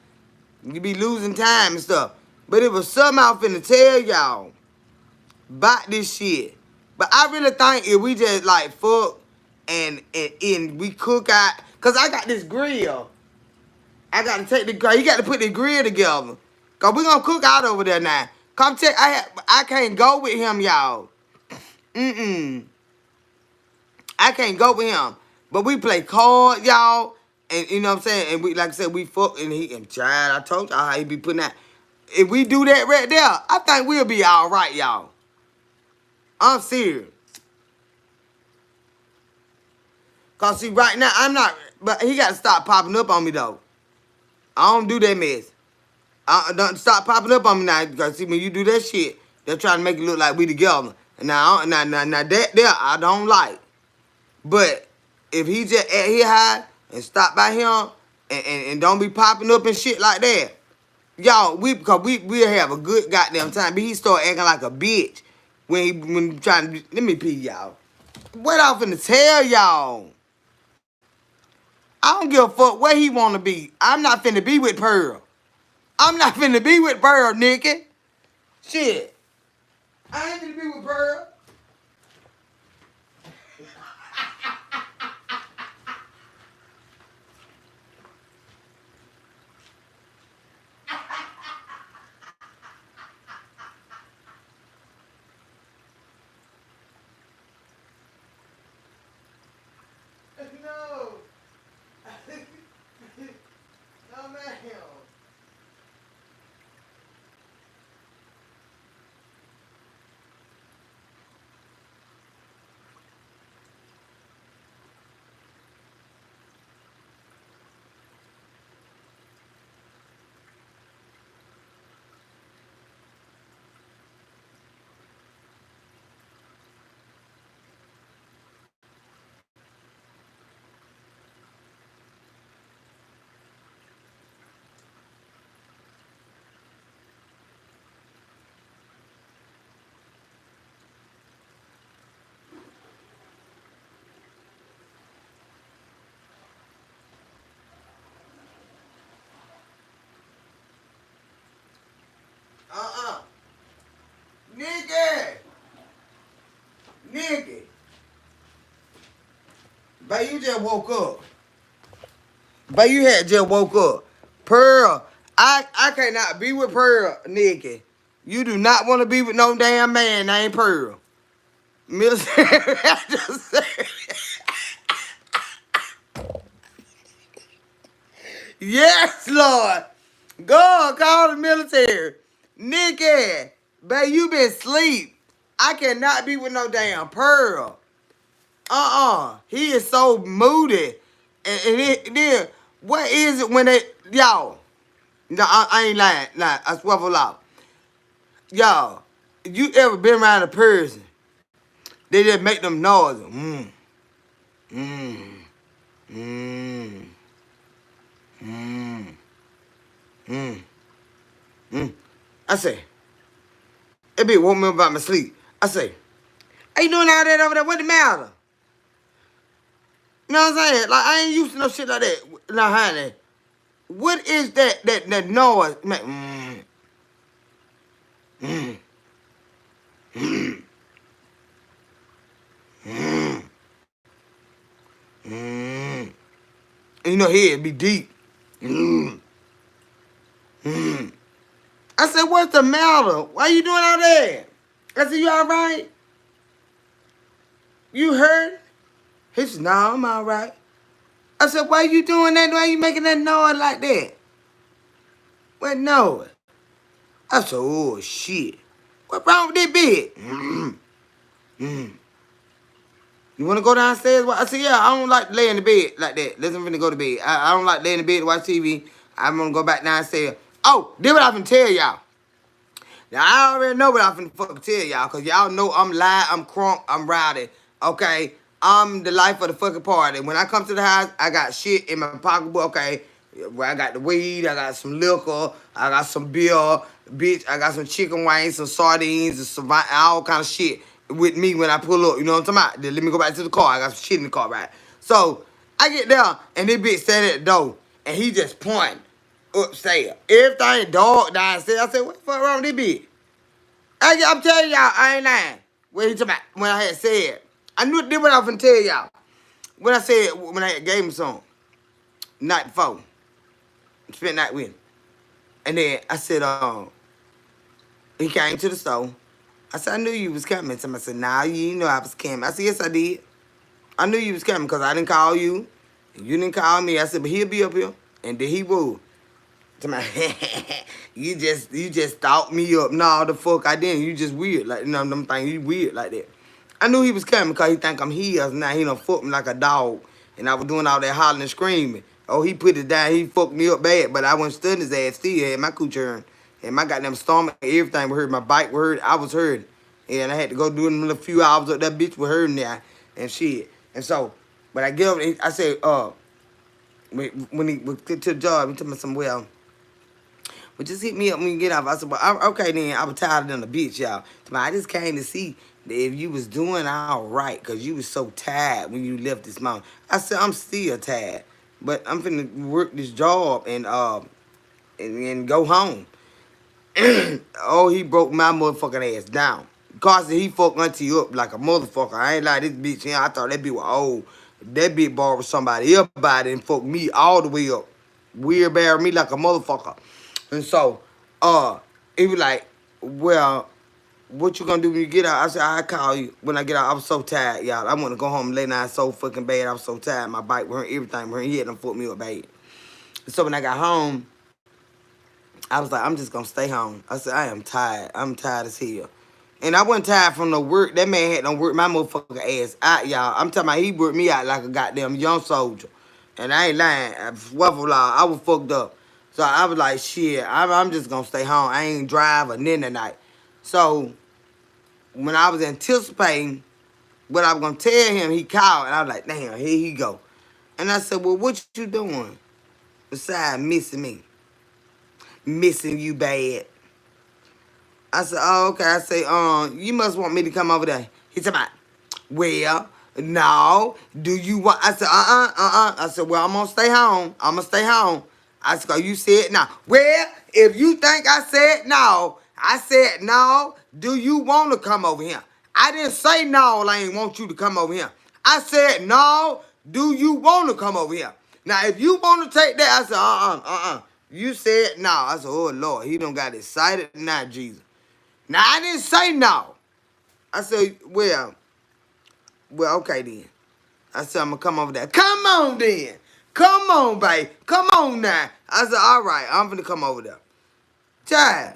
S1: You be losing time and stuff. But it was something I was finna tell y'all about this shit. But I really think if we just like fuck and we cook out, cause I got this grill. I gotta take the grill. You got to put the grill together. Cause we gonna cook out over there now. Come check. I can't go with him, y'all. I can't go with him. But we play cards, y'all. And you know what I'm saying? And we, like I said, we fuck and child, I told y'all how he be putting that. If we do that right there, I think we'll be all right, y'all. I'm serious. Cause see, right now I'm not. But he got to stop popping up on me though. I don't do that mess. Don't stop popping up on me now. Because see, when you do that shit, they're trying to make it look like we together. And now that there I don't like. But if he just at here high and stop by him and don't be popping up and shit like that, y'all, because we'll have a good goddamn time. But he start acting like a bitch when he trying to. Let me pee, y'all. What I'm finna tell y'all? I don't give a fuck where he wanna be. I'm not finna be with Pearl. I'm not finna be with Pearl, Nikki. Shit. I ain't finna be with Pearl. No. No, man. Nikki! Nikki! But you just woke up. But you had just woke up. Pearl, I cannot be with Pearl, Nikki. You do not want to be with no damn man named Pearl. Military, I just said. Yes, Lord. Go call the military. Nikki, babe, you been asleep. I cannot be with no damn Pearl. He is so moody. Then, what is it when they, y'all? No, I ain't lying. Nah, I swear for law. Y'all, you ever been around a person? They just make them noises. Mm, mm, mm, mm, mm. I say, it be woke me up about my sleep. I say, how you doing all that over there? What the matter? You know what I'm saying? Like, I ain't used to no shit like that. Now, honey, what is that noise? Man, mm, mm, mm, mm. And you know, head be deep. Mm, mm. I said, what's the matter? Why you doing all that? I said, you all right? You hurt? He said, no, I'm all right. I said, why you doing that? Why you making that noise like that? What noise? I said, oh, shit. What wrong with this bitch? Mm, mm, You want to go downstairs? I said, yeah, I don't like to lay in the bed like that. Listen, I'm finna go to bed. I don't like laying in the bed to watch TV. I'm gonna go back downstairs. Oh, this what I finna tell y'all. Now, I already know what I finna fucking tell y'all, because y'all know I'm loud, I'm crunk, I'm rowdy, okay? I'm the life of the fucking party. When I come to the house, I got shit in my pocketbook, okay? Where I got the weed, I got some liquor, I got some beer, bitch, I got some chicken wings, some sardines, and some all kind of shit with me when I pull up, you know what I'm talking about? Then let me go back to the car, I got some shit in the car, right? So, I get there, and this bitch standing at the door, and he just pointing upstairs. Everything dog downstairs. I said, what the fuck wrong with this bitch? I'm telling y'all, I ain't lying. When he talking about, when I had said, I knew this what I was finna tell y'all. When I said, when I had gave him some, night before, spent night with him. And then I said, he came to the store. I said, I knew you was coming. Somebody said, nah, you didn't know I was coming. I said, yes, I did. I knew you was coming because I didn't call you. And you didn't call me. I said, but he'll be up here. And then he would. You just thought me up. No, the fuck I didn't. You just weird. Like, you know, them things, you weird like that. I knew he was coming because he think I'm his. Now he done fucked me like a dog. And I was doing all that hollering and screaming. Oh, he put it down. He fucked me up bad. But I wasn't studying his ass. Still had my coochie and my goddamn stomach. Everything was hurt. My bike was hurt. I was hurt. And I had to go do them a few hours up. That bitch was hurting there and shit. And so, but I get up. I said, when he was to the job, he told me some, well, but just hit me up when you get off. I said, well, okay then. I was tired of the bitch, y'all. I just came to see if you was doing all right, because you was so tired when you left this morning. I said, I'm still tired, but I'm finna work this job and go home. Oh, he broke my motherfucking ass down. Cause he fucked auntie up like a motherfucker. I ain't like this bitch. Yeah, I thought that bitch was old. That bitch borrowed somebody else's body and fucked me all the way up. Weird bear me like a motherfucker. And so, he was like, well, what you gonna do when you get out? I said, I'll call you when I get out. I was so tired, y'all. I want to go home and lay down so fucking bad. I was so tired. My bike hurt, everything hurt. He had done fucked me up bad. So when I got home, I was like, I'm just gonna stay home. I said, I am tired. I'm tired as hell. And I wasn't tired from no work. That man had done work my motherfucking ass out, y'all. I'm talking about he worked me out like a goddamn young soldier. And I ain't lying. I was fucked up. So I was like, shit, I'm just gonna stay home. I ain't drive or nothing tonight. So when I was anticipating what I was gonna tell him, he called and I was like, damn, here he go. And I said, well, what you doing besides missing me? Missing you bad. I said, oh, okay. I say, you must want me to come over there. He said, well, no. Do you want? I said, I said, well, I'm gonna stay home. I'm gonna stay home. I said, oh, you said no. Well, if you think I said no, I said no. Do you want to come over here? I didn't say no. I ain't want you to come over here. I said no. Do you want to come over here? Now, if you want to take that, I said, You said no. I said, oh Lord, he done got excited now, Jesus. Now, I didn't say no. I said, well, okay then. I said, I'm going to come over there. Come on then. Come on, babe. Come on now. I said, all right, I'm going to come over there. Child,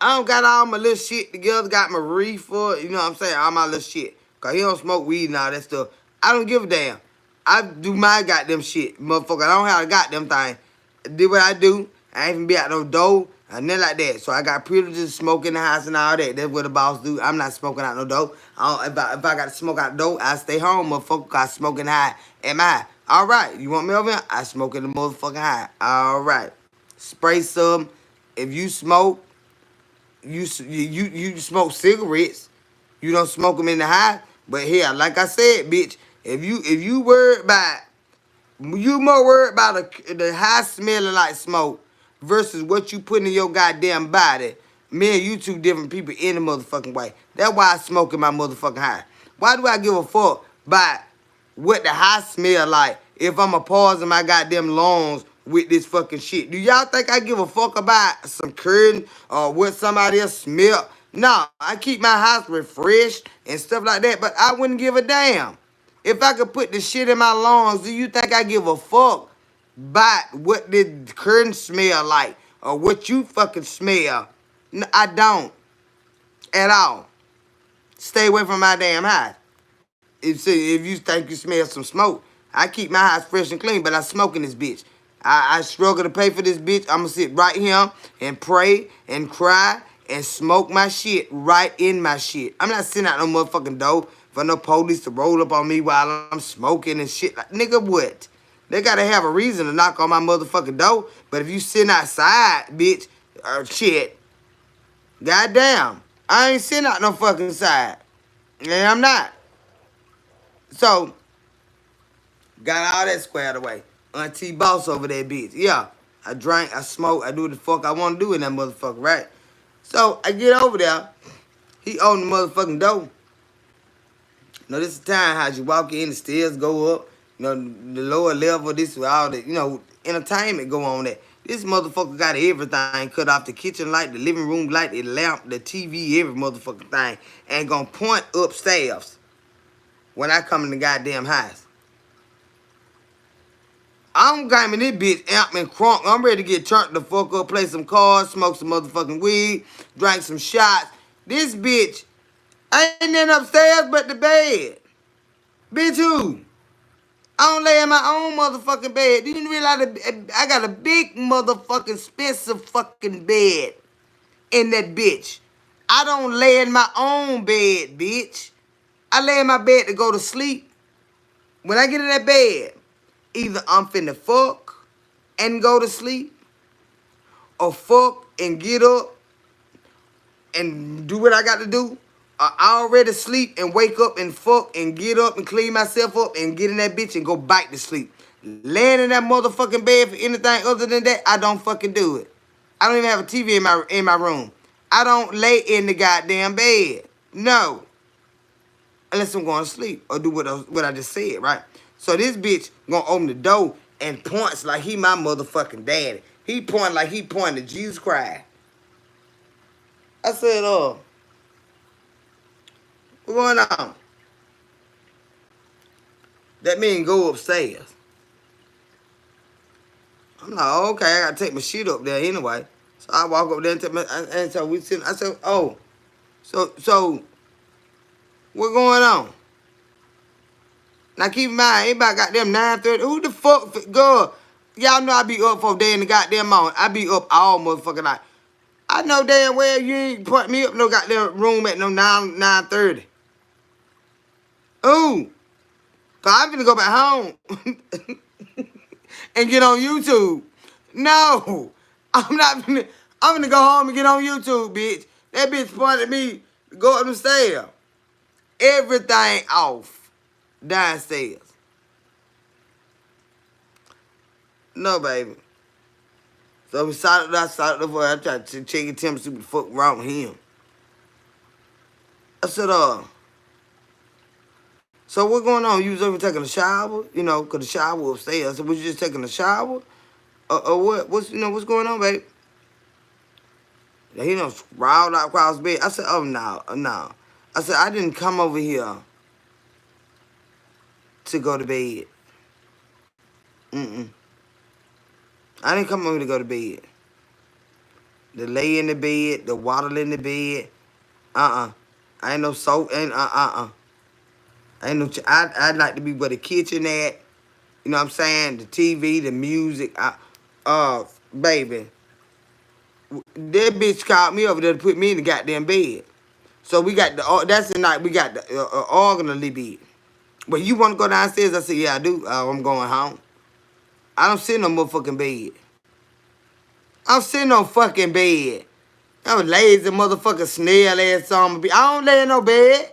S1: I don't got all my little shit together. Got my reefer, you know what I'm saying? All my little shit. Because he don't smoke weed and all that stuff. I don't give a damn. I do my goddamn shit, motherfucker. I don't have a goddamn thing. I do what I do. I ain't even be out no dough. Nothing like that. So I got privileges, smoke in the house and all that. That's what the boss do. I'm not smoking out no dough. If I got to smoke out dough, I stay home, motherfucker. I smoking high. Am I? All right. You want me over here? I smoke in the motherfucking high. All right. Spray some. If you smoke, you smoke cigarettes. You don't smoke them in the high. But here, like I said, bitch, if you worried about, you more worried about the high smelling like smoke versus what you put in your goddamn body. Me and you two different people in the motherfucking way. That's why I smoke in my motherfucking high. Why do I give a fuck about what the high smell like if I'm a poison my goddamn lungs with this fucking shit? Do y'all think I give a fuck about some curtain or what somebody else smell? No, I keep my house refreshed and stuff like that, but I wouldn't give a damn. If I could put the shit in my lungs, do you think I give a fuck about what the curtain smell like or what you fucking smell? No, I don't at all. Stay away from my damn house. If you think you smell some smoke, I keep my house fresh and clean, but I smoke in this bitch. I struggle to pay for this bitch. I'm gonna sit right here and pray and cry and smoke my shit right in my shit. I'm not sitting out no motherfucking door for no police to roll up on me while I'm smoking and shit. Like, nigga, what? They gotta have a reason to knock on my motherfucking door. But if you sitting outside, bitch, shit, goddamn, I ain't sitting out no fucking side. And I'm not. So, got all that squared away. Auntie boss over that bitch. Yeah, I drink, I smoke, I do what the fuck I want to do in that motherfucker, right? So, I get over there. He owned the motherfucking door. You know, this is the time how you walk in, the stairs go up. You know, the lower level, this is all the, entertainment go on there. This motherfucker got everything cut off. The kitchen light, the living room light, the lamp, the TV, every motherfucking thing. And gonna point upstairs when I come in the goddamn house. I'm gaming this bitch amp and crunk. I'm ready to get turned the fuck up, play some cards, smoke some motherfucking weed, drink some shots. This bitch ain't nothing upstairs but the bed. Bitch, who? I don't lay in my own motherfucking bed. Do you realize I got a big motherfucking expensive fucking bed in that bitch? I don't lay in my own bed, bitch. I lay in my bed to go to sleep. When I get in that bed, either I'm finna fuck and go to sleep, or fuck and get up and do what I got to do. I already sleep and wake up and fuck and get up and clean myself up and get in that bitch and go back to sleep. Laying in that motherfucking bed for anything other than that, I don't fucking do it. I don't even have a TV in my room. I don't lay in the goddamn bed. No. Unless I'm going to sleep or do what I just said, right? So this bitch gonna open the door and points like he my motherfucking daddy. He pointing like he pointing to Jesus Christ. I said, what's going on? That mean go upstairs. I'm like, okay, I gotta take my shit up there anyway. So I walk up there and take and so we sit. I said, oh, so what going on? Now keep in mind, everybody got them 9:30. Who the fuck, girl? Y'all know I be up for a day in the goddamn morning. I be up all motherfucking night. I know damn well you ain't put me up no goddamn room at no 9:30. Ooh. Cause I'm finna go back home and get on YouTube. No. I'm finna go home and get on YouTube, bitch. That bitch pointed at me to go up the stairs. Everything off. Downstairs. No, baby. So we started up. I tried to check his temperature, see what the fuck wrong with him. I said, so what going on? You was over taking a shower? You know, cause the shower upstairs. So was you just taking a shower? Or what? What's going on, babe? He done sprawled out across the bed. I said, oh, no. I said, I didn't come over here to go to bed. I didn't come over here to go to bed. To lay in the bed, to waddle in the bed. I ain't no soap. Ain't no. I'd like to be where the kitchen at. You know what I'm saying? The TV, the music. Baby. That bitch called me over there to put me in the goddamn bed. So we got that's the night we got the organally bed. But you want to go downstairs? I said, yeah, I do. I'm going home. I don't sit in no motherfucking bed. I'm sitting on fucking bed. I'm a lazy motherfucking snail ass zombie. I don't lay in no bed.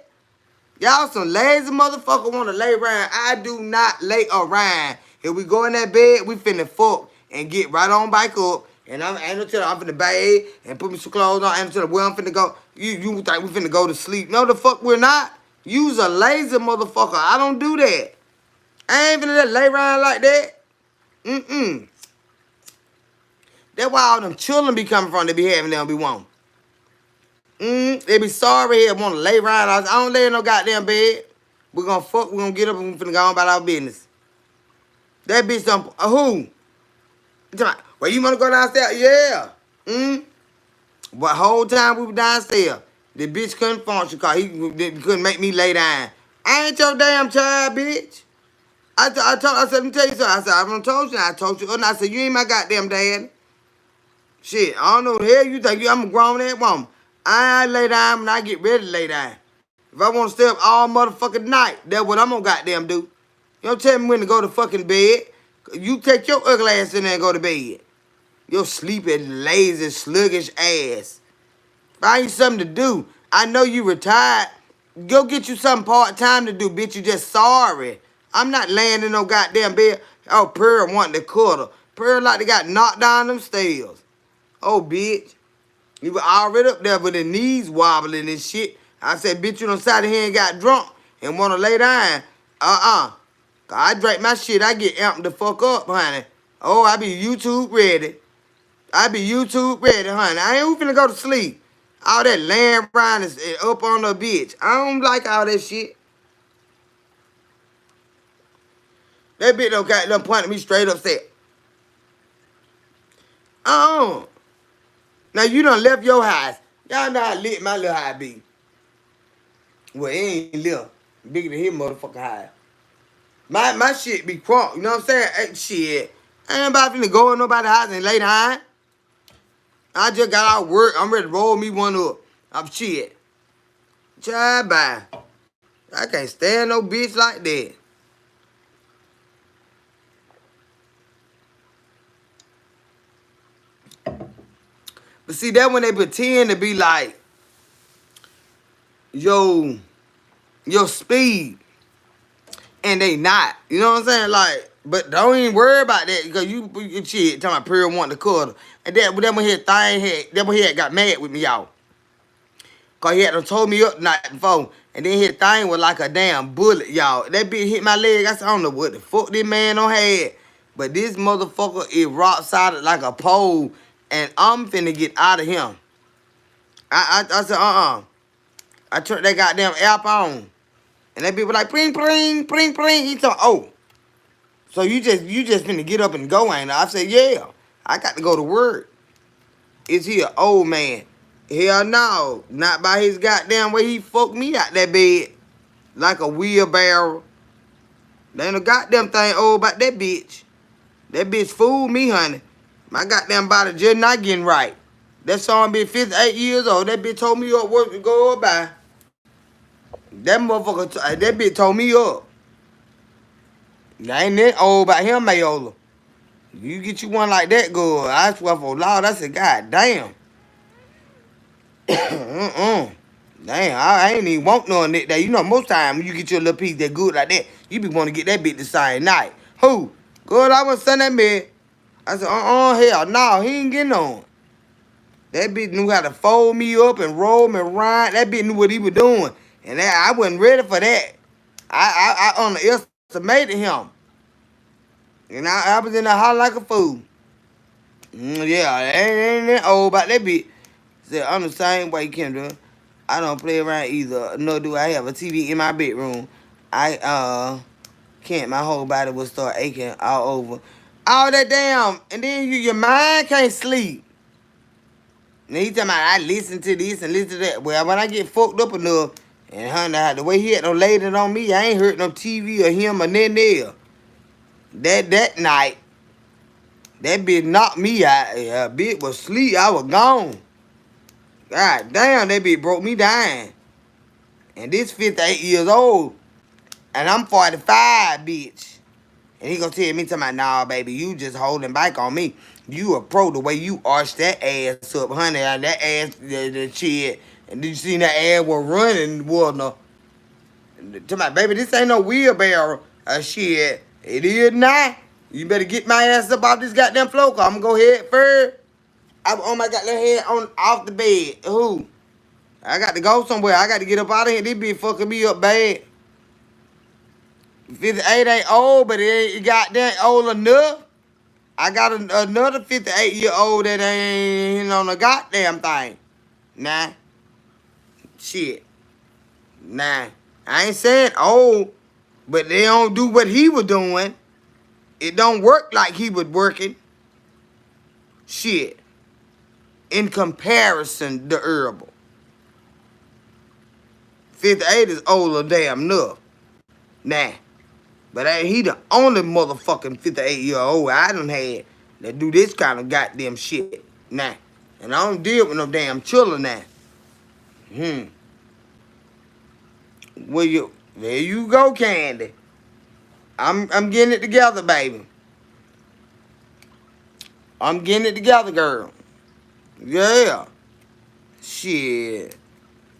S1: Y'all some lazy motherfucker want to lay around. I do not lay around. If we go in that bed, we finna fuck and get right on back up. And I'm finna bathe and put me some clothes on. And until where I'm finna go. You think we finna go to sleep? No, the fuck we're not. You's a lazy motherfucker. I don't do that. I ain't finna lay around like that. That's why all them children be coming from. They be having them be wanting. They be sorry and want to lay around. I don't lay in no goddamn bed. We're gonna fuck. We're gonna get up and we finna go on about our business. That bitch don't. Who? Well, you wanna go downstairs? Yeah. But whole time we were downstairs, the bitch couldn't function because he couldn't make me lay down I ain't your damn child, bitch. I said, let me tell you something. I said, I done told you, I told you. And I said, you ain't my goddamn dad. Shit, I don't know what the hell you think. I'm a grown ass woman. I lay down when I get ready to lay down. If I want to stay up all motherfucking night, that's what I'm gonna goddamn do. You don't tell me when to go to fucking bed. You take your ugly ass in there and go to bed. Your sleepy, lazy, sluggish ass. Find you something to do. I know you retired. Go get you something part-time to do, bitch. You just sorry. I'm not laying in no goddamn bed. Oh, Pearl wanting to cuddle. Pearl like they got knocked down them stairs. Oh, bitch. You were already up there with the knees wobbling and shit. I said, bitch, you done sat here and got drunk and want to lay down. I drink my shit. I get amped the fuck up, honey. Oh, I be YouTube ready. I be YouTube ready, honey. I ain't finna go to sleep. All that laying around is up on the bitch. I don't like all that shit. That bitch done pointed me straight up said, Now you done left your house. Y'all know how lit my little house be. Well, it ain't little. Bigger than his motherfucking house. My shit be crunk, you know what I'm saying? Hey, shit. I ain't about to go in nobody's house and lay down. I just got out of work. I'm ready to roll me one up. I'm shit. Child, bye. I can't stand no bitch like that. But see, that when they pretend to be like, your speed, and they not. You know what I'm saying? Like, but don't even worry about that because you shit talking about Pearl wanting to cuddle. And that when he had got mad with me, y'all. Cause he had done told me up the night before. And then his thing was like a damn bullet, y'all. That bitch hit my leg. I said, I don't know what the fuck this man done had. But this motherfucker is rock solid like a pole. And I'm finna get out of him. I said, I turned that goddamn app on. And that bitch was like, pring, pring, pring, pring. He told, oh. So you just finna get up and go, ain't I? I said, yeah. I got to go to work. Is he an old man? Hell no. Not by his goddamn way he fucked me out that bed. Like a wheelbarrow. There ain't a goddamn thing old about that bitch. That bitch fooled me, honey. My goddamn body just not getting right. That song been 58 years old. That bitch told me up work to go by. That motherfucker, that bitch told me up. I ain't that old about him, Mayola. You get you one like that, girl. I swear for Lord, I said, God damn. Damn, I ain't even want none that day. You know, most time when you get your little piece that good like that, you be want to get that bitch the same night. Who? Girl, I was send that man. I said, hell, no, he ain't getting on. That bitch knew how to fold me up and roll me around. That bitch knew what he was doing. And I wasn't ready for that. I underestimated him. And I was in the house like a fool. Yeah, ain't that old about that bitch. Said, I'm the same way, Kendra. I don't play around either, nor do I have a TV in my bedroom. I can't. My whole body will start aching all over. All that damn, and then your mind can't sleep. And he talking about I listen to this and listen to that. Well, when I get fucked up enough, and honey, the way he had no laid it on me, I ain't heard no TV or him or nothing there. That night, that bitch knocked me out. That bitch was asleep. I was gone. God damn, that bitch broke me down. And this 58 years old. And I'm 45, bitch. And he gonna tell me, talking about, nah, baby, you just holding back on me. You a pro the way you arched that ass up, honey. That ass, the shit. And did you see that ass was running, wasn't it? To my baby, this ain't no wheelbarrow. Shit. It is not. You better get my ass up off this goddamn floor, cause I'm gonna go head first. I'm on my goddamn head off the bed. Who? I got to go somewhere. I got to get up out of here. This bitch fucking me up bad. 58 ain't old, but it ain't goddamn old enough. I got another 58-year-old that ain't on a goddamn thing. Nah. Shit. Nah. I ain't saying old, but they don't do what he was doing. It don't work like he was working. Shit. In comparison to Herbal. 58 is older damn enough. Nah. But he the only motherfucking 58-year-old I done had that do this kind of goddamn shit. Nah. And I don't deal with no damn children now. Well, there you go, Candy. I'm getting it together, baby. I'm getting it together, girl. Yeah. Shit.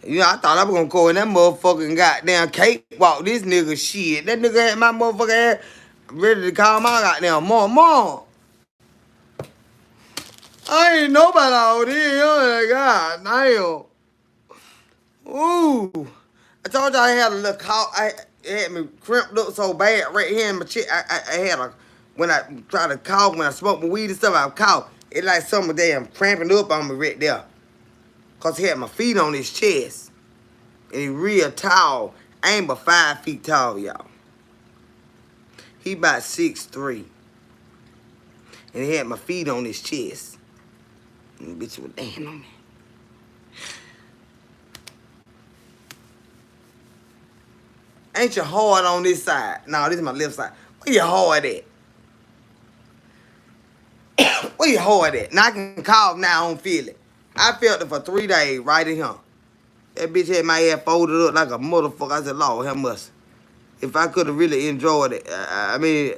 S1: You know, I thought I was gonna go in that motherfucking goddamn cakewalk. This nigga shit. That nigga had my motherfucking ass ready to call my goddamn mom. I ain't nobody out here. Oh, God damn. Ooh. I told you I had a little cough. It had me crimped up so bad right here in my chest. I had a, when I try to cough, when I smoke my weed and stuff, I cough. It like something damn cramping up on me right there. Cause he had my feet on his chest. And he real tall. I ain't but 5 feet tall, y'all. He about 6'3". And he had my feet on his chest. And the bitch was damn on me. Ain't you hard on this side? No, this is my left side. Where you hard at? Where you hard at? Now I can cough now, I don't feel it. I felt it for 3 days right in here. That bitch had my ass folded up like a motherfucker. I said, Lord, have mercy. If I could have really enjoyed it, I mean,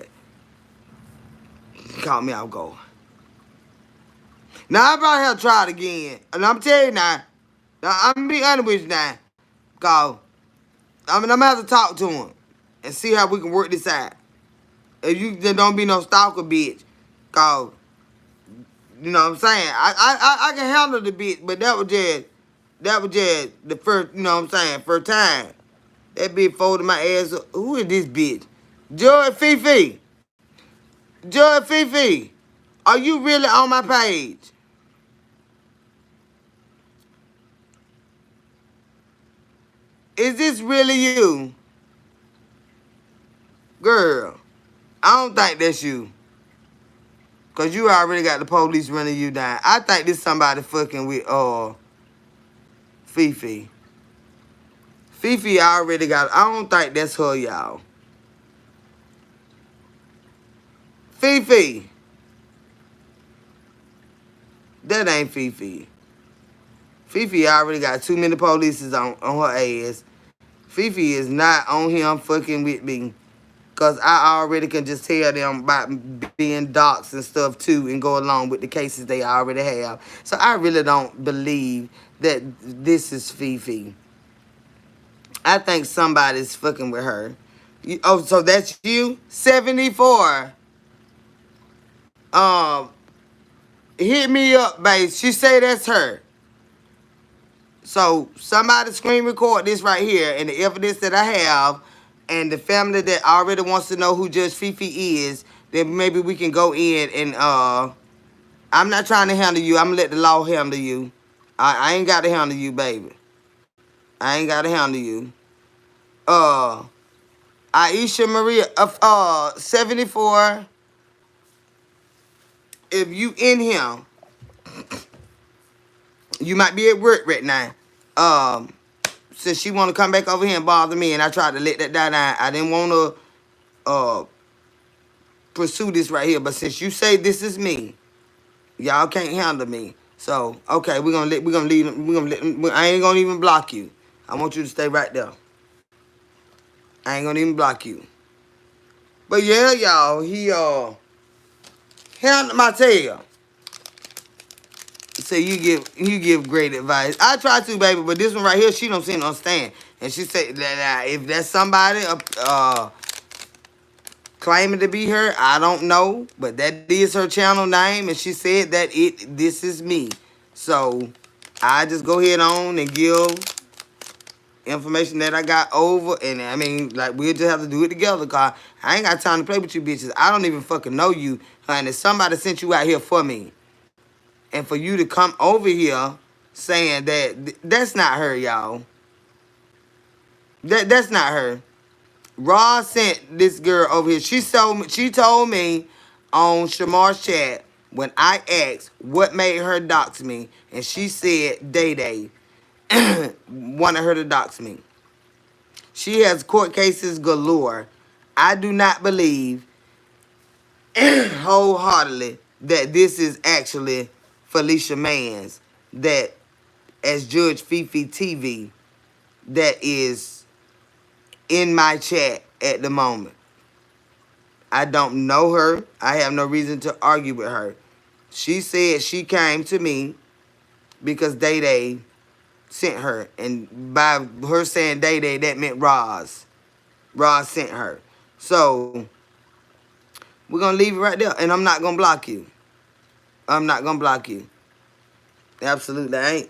S1: call me, I'll go. Now, I probably have to try it again. And I'm telling you now, I'm going to be honest with you now. Cause, I'm going to have to talk to him and see how we can work this out. If you just don't be no stalker bitch. Cause, you know what I'm saying? I can handle the bitch, but that was just the first, you know what I'm saying, first time. That bitch folded my ass up. Who is this bitch? Joy Fifi. Joy Fifi. Are you really on my page? Is this really you? Girl, I don't think that's you. Cause you already got the police running you down. I think this somebody fucking with Fifi. Fifi already got, I don't think that's her, y'all. Fifi. That ain't Fifi. Fifi already got too many polices on her ass. Fifi is not on him fucking with me. Because I already can just tell them about being doxxed and stuff too and go along with the cases they already have. So I really don't believe that this is Fifi. I think somebody's fucking with her. Oh, so that's you? 74. Hit me up, babe. She say that's her. So somebody screen record this right here and the evidence that I have and the family that already wants to know who Judge Fifi is, then maybe we can go in and I'm not trying to handle you. I'm gonna let the law handle you. I ain't got to handle you, baby. I ain't got to handle you. Aisha Maria, 74. If you in here, you might be at work right now. Since she want to come back over here and bother me, and I tried to let that die down, I didn't want to pursue this right here. But since you say this is me, y'all can't handle me. So okay, we're gonna leave. I ain't gonna even block you. I want you to stay right there. I ain't gonna even block you. But yeah, y'all, he handled my tail. So you give great advice. I try to, baby, but this one right here, she don't seem to understand. And she said that if that's somebody claiming to be her, I don't know, but that is her channel name, and she said that this is me. So I just go ahead on and give information that I got over, and I mean, like, we'll just have to do it together, cause I ain't got time to play with you bitches. I don't even fucking know you, honey. Somebody sent you out here for me. And for you to come over here saying that that's not her, y'all. That's not her. Ross sent this girl over here. She told me on Shamar's chat when I asked what made her dox me, and she said Day Day wanted her to dox me. She has court cases galore. I do not believe wholeheartedly that this is actually Felicia Mans, that as Judge Fifi TV, that is in my chat at the moment. I don't know her. I have no reason to argue with her. She said she came to me because Day Day sent her. And by her saying Day Day, that meant Roz. Roz sent her. So, we're going to leave it right there. And I'm not going to block you. I'm not going to block you. Absolutely I ain't.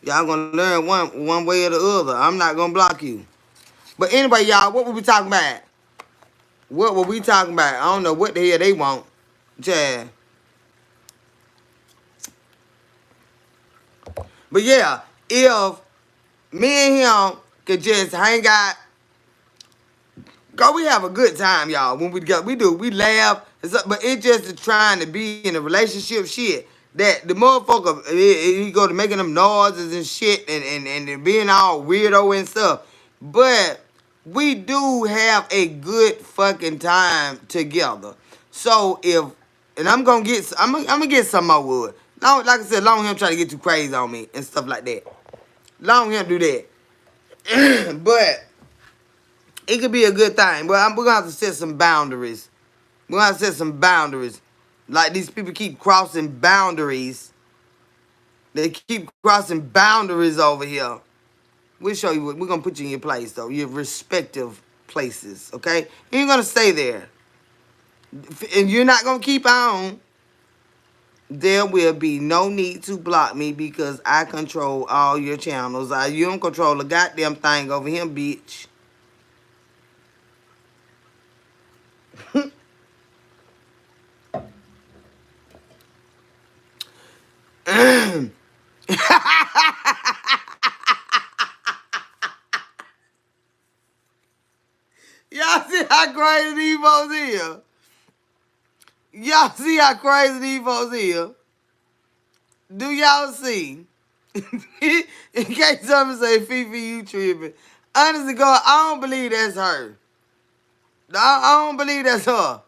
S1: Y'all going to learn one way or the other. I'm not going to block you. But anyway, y'all, what were we talking about? What were we talking about? I don't know what the hell they want. Yeah. But yeah, if me and him could just hang out, go, we have a good time, y'all. When we go, we laugh. But it's just trying to be in a relationship shit. That the motherfucker, he go to making them noises and shit and being all weirdo and stuff. But we do have a good fucking time together. So if, and I'm gonna get some more wood. Long, like I said, long him try to get too crazy on me and stuff like that. Long him do that. But it could be a good thing. But we're gonna have to set some boundaries. We're gonna have to set some boundaries. Like these people keep crossing boundaries. They keep crossing boundaries over here. We'll show you what we're gonna put you in your place though, your respective places, okay? You're gonna stay there. And you're not gonna keep on. There will be no need to block me because I control all your channels. You don't control a goddamn thing over here, bitch. Y'all see how crazy these folks is? Y'all see how crazy these folks is? Do y'all see? In case somebody say, Fifi, you tripping. Honestly, God, I don't believe that's her. I don't believe that's her.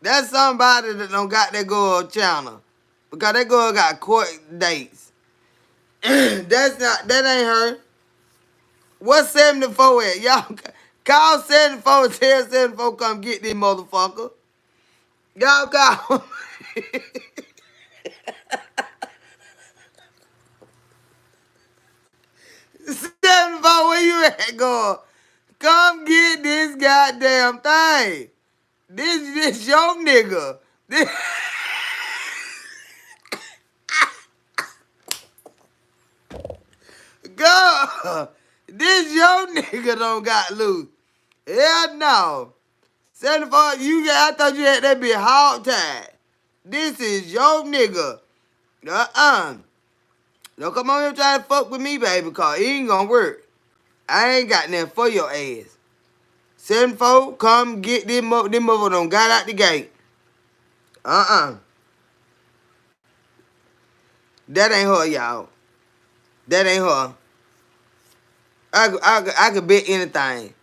S1: That's somebody that don't got that girl channel. Because that girl got court dates. That ain't her. What's 74 at? Y'all call 74 and tell 74 come get this motherfucker. Y'all call. 74, where you at, girl? Come get this goddamn thing. This your nigga. This girl, this your nigga don't got loose. Hell no. 74, I thought you had that bitch hog tied. This is your nigga. Don't come on here trying to fuck with me, baby, cause it ain't gonna work. I ain't got nothing for your ass. 74, come get this mother done got out the gate. That ain't her, y'all. That ain't her. I could bet anything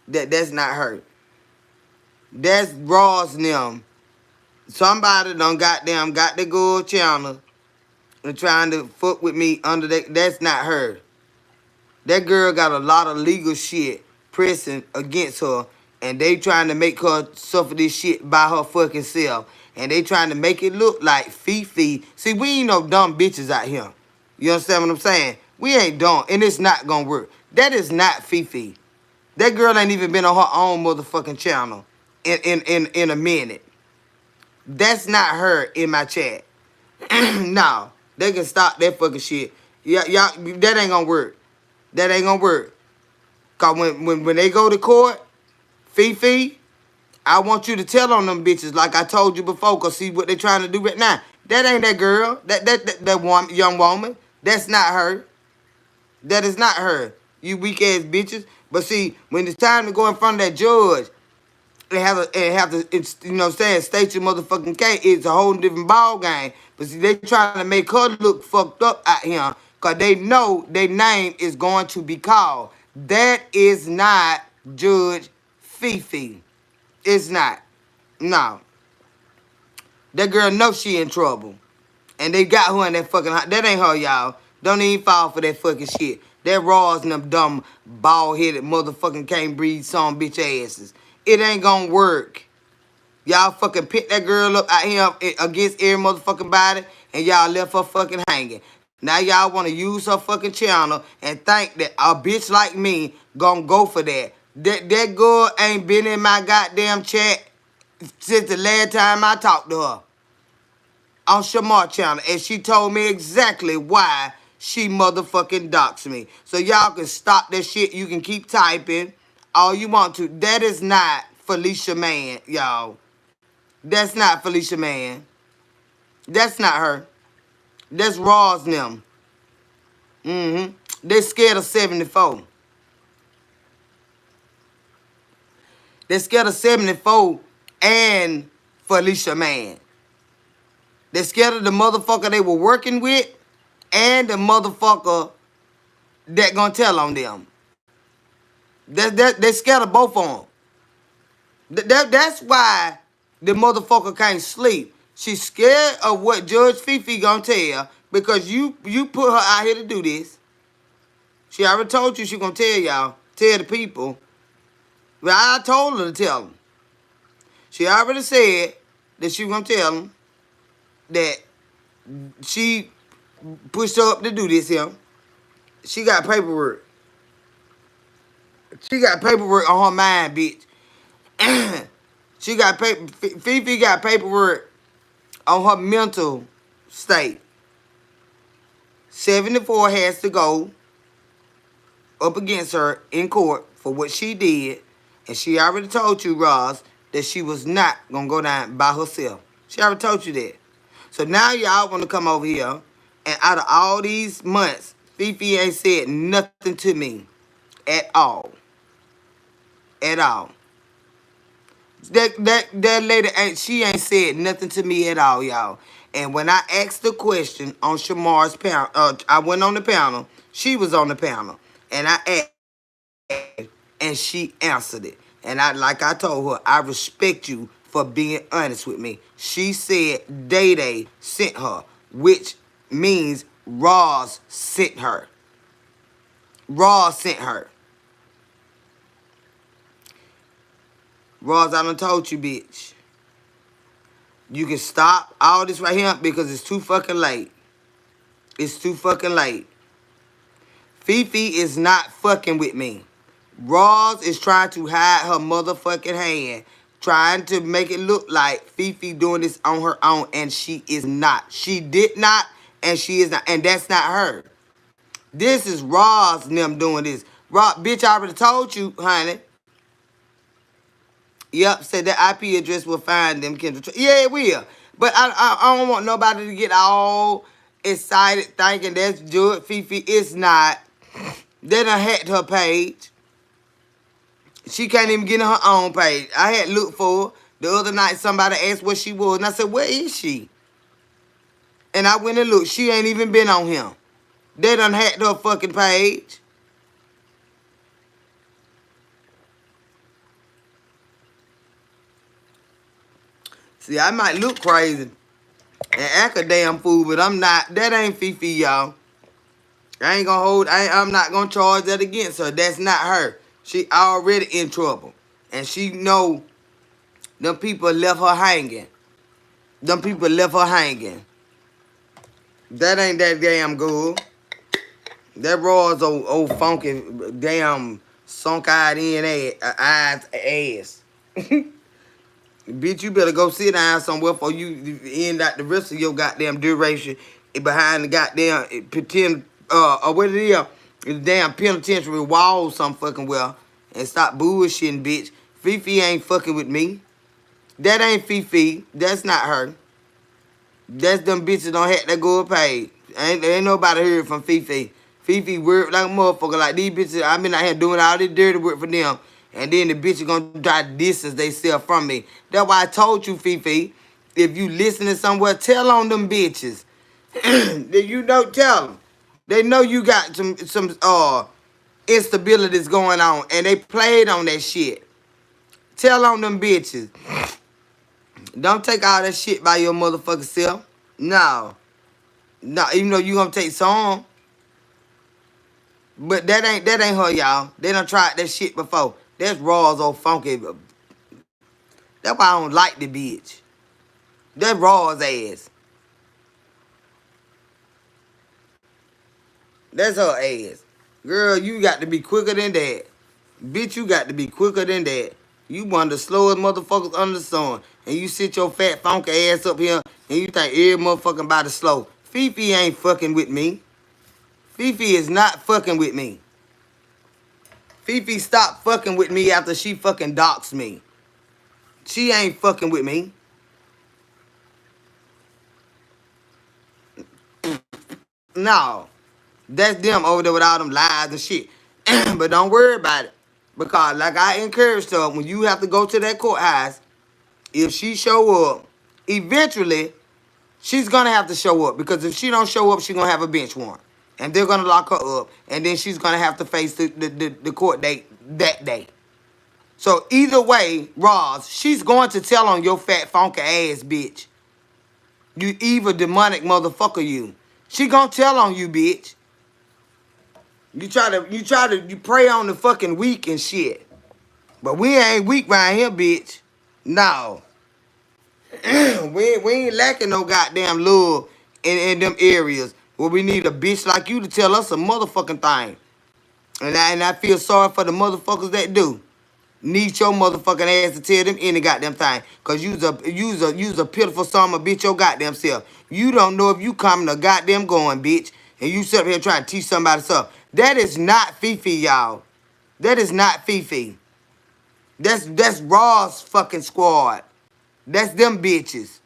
S1: that's not her. That's Ross and them. Somebody done goddamn got the good channel and trying to fuck with me under that. That's not her. That girl got a lot of legal shit pressing against her, and they trying to make her suffer this shit by her fucking self. And they trying to make it look like Fifi. See, we ain't no dumb bitches out here. You understand what I'm saying? We ain't dumb, and it's not gonna work. That is not Fifi. That girl ain't even been on her own motherfucking channel in a minute. That's not her in my chat. No, they can stop that fucking shit. Y'all, that ain't gonna work. That ain't gonna work. Cause when they go to court, Fifi, I want you to tell on them bitches like I told you before. Cause see what they trying to do right now. That ain't that girl. That one young woman. That's not her. That is not her. You weak ass bitches. But see, when it's time to go in front of that judge and have to, it's, you know what I'm saying, state your motherfucking case, it's a whole different ball game. But see, they trying to make her look fucked up out here because they know their name is going to be called. That is not Judge Fifi. It's not. No. That girl knows she in trouble. And they got her in that fucking... That ain't her, y'all. Don't even fall for that fucking shit. That Raw's and them dumb, bald-headed motherfucking can't breathe some bitch asses. It ain't gonna work. Y'all fucking picked that girl up out here against every motherfucking body, and y'all left her fucking hanging. Now y'all want to use her fucking channel and think that a bitch like me gonna go for that. That girl ain't been in my goddamn chat since the last time I talked to her on Shamar channel, and she told me exactly why she motherfucking doxed me. So y'all can stop that shit. You can keep typing all you want to. That is not Felicia Mann, y'all. That's not Felicia Mann. That's not her. That's Raw's and them. They scared of 74. They scared of 74 and Felicia Mann. They scared of the motherfucker they were working with and the motherfucker that gonna tell on them. They scared of both of them. That's why the motherfucker can't sleep. She's scared of what Judge Fifi gonna tell because you put her out here to do this. She already told you she gonna tell y'all, tell the people. But I told her to tell them. She already said that she gonna tell them that she pushed her up to do this here. She got paperwork. She got paperwork on her mind, bitch. She got paper. Fifi got paperwork on her mental state. 74 has to go up against her in court for what she did. And she already told you, Roz, that she was not going to go down by herself. She already told you that. So now y'all want to come over here. And out of all these months, Fifi ain't said nothing to me at all. At all. That lady ain't said nothing to me at all, y'all. And when I asked the question on Shamar's panel, I went on the panel. She was on the panel, and I asked, and she answered it. And like I told her, I respect you for being honest with me. She said Day sent her, which means Roz sent her. Roz sent her. Roz, I done told you, bitch. You can stop all this right here because it's too fucking late. It's too fucking late. Fifi is not fucking with me. Roz is trying to hide her motherfucking hand. Trying to make it look like Fifi doing this on her own. And she is not. She did not and she is not. And that's not her. This is Roz and them doing this. Roz, bitch, I already told you, honey. Yep, said that IP address will find them, Kendra. Yeah, it will. But I don't want nobody to get all excited thinking that's Judge Fifi. It's not. They done hacked her page. She can't even get on her own page. I had looked for her. The other night, somebody asked where she was. And I said, where is she? And I went and looked. She ain't even been on him. They done hacked her fucking page. See, I might look crazy and act a damn fool, but I'm not. That ain't Fifi, y'all. I ain't gonna hold. I'm not gonna charge that against her. That's not her. She already in trouble, and she know them people left her hanging. Them people left her hanging. That ain't that damn good. That Raw's old funky damn sunk-eyed in eyes ass. Bitch, you better go sit down somewhere before you end out the rest of your goddamn duration behind the goddamn pretend, or what it is, the damn penitentiary wall some fucking well, and stop bullshitting, bitch. Fifi ain't fucking with me. That ain't Fifi. That's not her. That's them bitches don't have that good paid. Ain't nobody heard from Fifi. Fifi work like a motherfucker. Like these bitches, I been out here doing all this dirty work for them. And then the bitch is going to try to distance themselves from me. That's why I told you, Fifi, if you listening somewhere, tell on them bitches. If you don't tell them. They know you got some instabilities going on, and they played on that shit. Tell on them bitches. Don't take all that shit by your motherfucking self. No. No, even though you gonna take some. But that ain't her, y'all. They done tried that shit before. That's Raw's old funky. That's why I don't like the bitch. That's Raw's ass. That's her ass. Girl, you got to be quicker than that. Bitch, you got to be quicker than that. You one of the slowest motherfuckers under the sun. And you sit your fat funky ass up here and you think every motherfucking body slow. Fifi ain't fucking with me. Fifi is not fucking with me. Fifi stopped fucking with me after she fucking doxed me. She ain't fucking with me. No. That's them over there with all them lies and shit. But don't worry about it. Because like I encouraged her, when you have to go to that courthouse, if she show up, eventually, she's going to have to show up. Because if she don't show up, she's going to have a bench warrant. And they're going to lock her up. And then she's going to have to face the court date that day. So either way, Roz, she's going to tell on your fat, funky ass bitch. You evil, demonic motherfucker, you. She gonna tell on you, bitch. You prey on the fucking weak and shit. But we ain't weak right here, bitch. No. we ain't lacking no goddamn love in them areas where we need a bitch like you to tell us a motherfucking thing. And I feel sorry for the motherfuckers that do. Need your motherfucking ass to tell them any goddamn thing. Cause you's a pitiful son of a bitch your goddamn self. You don't know if you coming or goddamn going, bitch. And you sit up here trying to teach somebody something. That is not Fifi, y'all. That is not Fifi. That's Raw's fucking squad. That's them bitches.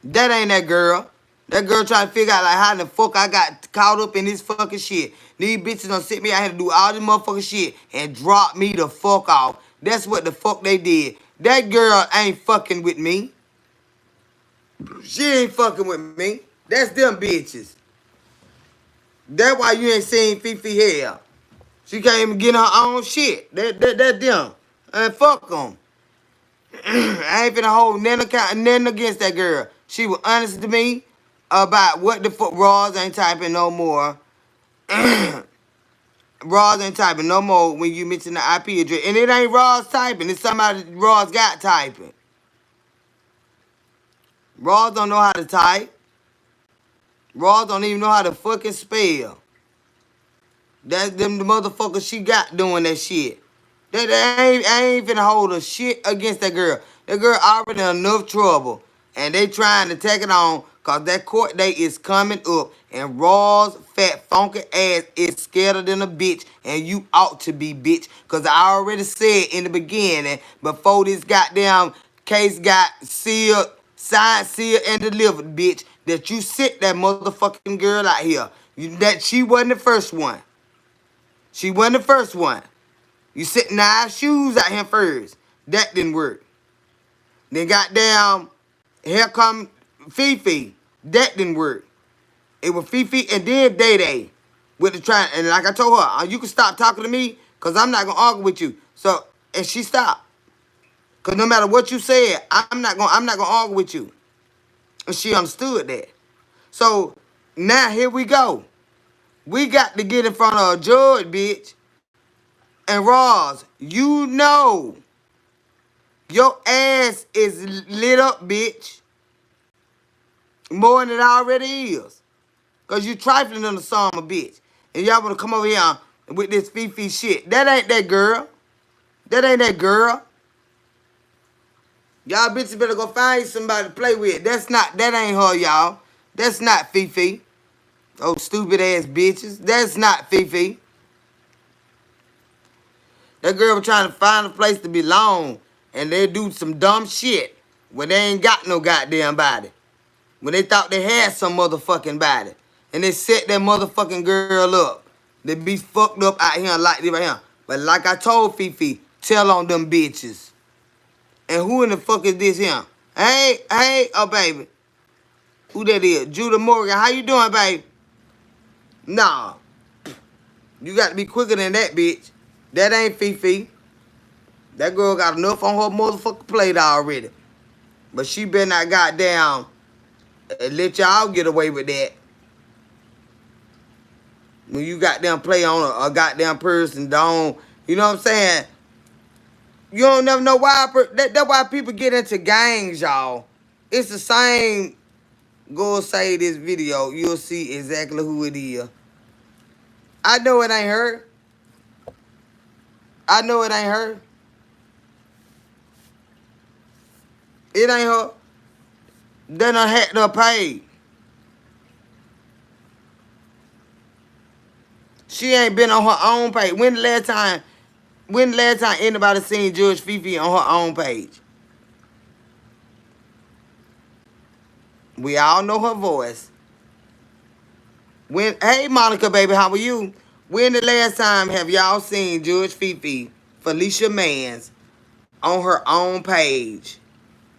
S1: That ain't that girl. That girl trying to figure out like how the fuck I got caught up in this fucking shit. These bitches done sit me out here to do all this motherfucking shit and drop me the fuck off. That's what the fuck they did. That girl ain't fucking with me. She ain't fucking with me. That's them bitches. That's why you ain't seen Fifi here. She can't even get her own shit. That's them. And fuck them. I ain't finna hold nothing against that girl. She was honest to me about what the fuck. Roz ain't typing no more. Roz ain't typing no more when you mention the IP address. And it ain't Roz typing. It's somebody Roz got typing. Roz don't know how to type. Roz don't even know how to fucking spell. That's them the motherfuckers she got doing that shit. I ain't finna hold a shit against that girl. That girl already in enough trouble. And they trying to take it on because that court date is coming up. And Raw's fat funky ass is scared than a bitch. And you ought to be, bitch. Because I already said in the beginning, before this goddamn case got sealed, signed, sealed, and delivered, bitch, that you sit that motherfucking girl out here. That she wasn't the first one. She wasn't the first one. You sit 9 shoes out here first. That didn't work. Then goddamn, here come Fifi. That didn't work. It was Fifi and then Day Day with the trying. And like I told her, you can stop talking to me because I'm not gonna argue with you. So and she stopped. Cause no matter what you said, I'm not gonna argue with you. And she understood that. So now here we go. We got to get in front of a judge, bitch. And Roz, you know your ass is lit up, bitch. More than it already is. Because you trifling in the song, bitch. And y'all want to come over here with this Fifi shit. That ain't that girl. That ain't that girl. Y'all bitches better go find somebody to play with. That ain't her, y'all. That's not Fifi. Oh, stupid ass bitches. That's not Fifi. That girl was trying to find a place to belong. And they do some dumb shit when they ain't got no goddamn body. When they thought they had some motherfucking body. And they set that motherfucking girl up. They be fucked up out here like this right here. But like I told Fifi, tell on them bitches. And who in the fuck is this here? Hey, oh baby. Who that is? Judah Morgan. How you doing, baby? Nah. You got to be quicker than that, bitch. That ain't Fifi. That girl got enough on her motherfucking plate already. But she better not goddamn let y'all get away with that. When you goddamn play on a goddamn person, don't, you know what I'm saying? You don't never know why. That's why people get into gangs, y'all. It's the same. Go say this video. You'll see exactly who it is. I know it ain't her. I know it ain't her. It ain't her. They done hacked her page. She ain't been on her own page. When the last time anybody seen Judge Fifi on her own page? We all know her voice. Hey Monica baby, how are you? When the last time have y'all seen Judge Fifi, Felicia Mans, on her own page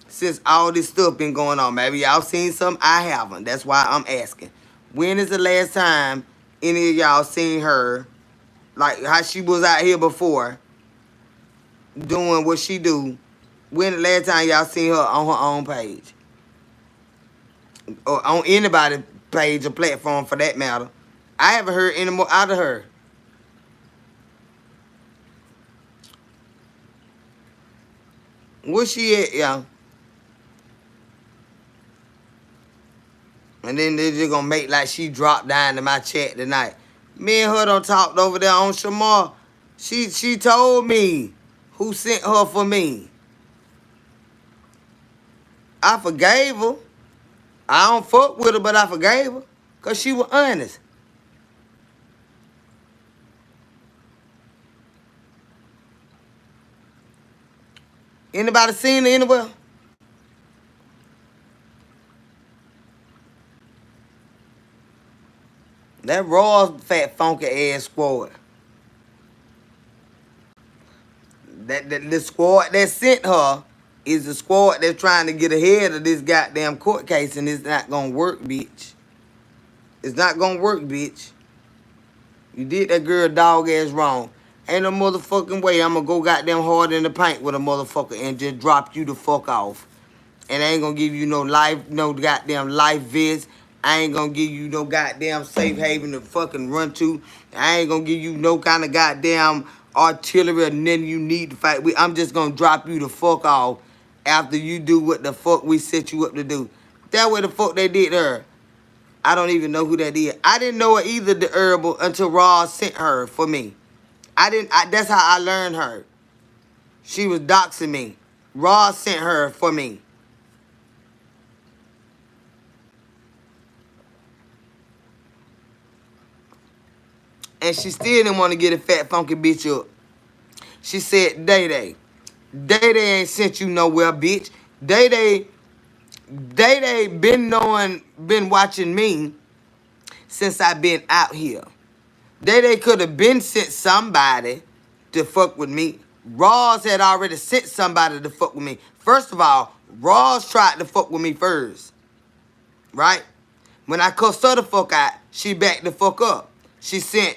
S1: since all this stuff been going on? Maybe y'all seen some, I haven't. That's why I'm asking. When is the last time any of y'all seen her, like how she was out here before, doing what she do? When the last time y'all seen her on her own page? Or on anybody's page or platform for that matter. I haven't heard any more out of her. Where she at, y'all? And then they just gonna make like she dropped down to my chat tonight. Me and her done talked over there on Shamar. She told me who sent her for me. I forgave her. I don't fuck with her, but I forgave her. Because she was honest. Anybody seen her anywhere? That raw, fat, funky ass squad. The squad that sent her is the squad that's trying to get ahead of this goddamn court case, and it's not gonna work, bitch. It's not gonna work, bitch. You did that girl dog ass wrong. Ain't no motherfucking way I'm gonna go goddamn hard in the paint with a motherfucker and just drop you the fuck off. And I ain't gonna give you no goddamn life vest. I ain't gonna give you no goddamn safe haven to fucking run to. I ain't gonna give you no kind of goddamn artillery or nothing you need to fight with. I'm just gonna drop you the fuck off after you do what the fuck we set you up to do. That way the fuck they did her. I don't even know who that is. I didn't know her either, the herbal, until Ross sent her for me. That's how I learned her. She was doxing me. Ross sent her for me. And she still didn't want to get a fat, funky bitch up. She said, Day-Day. Day-Day ain't sent you nowhere, bitch. Day-Day been watching me since I been out here. Day-Day could have been sent somebody to fuck with me. Ross had already sent somebody to fuck with me. First of all, Ross tried to fuck with me first. Right? When I cussed her the fuck out, she backed the fuck up. She sent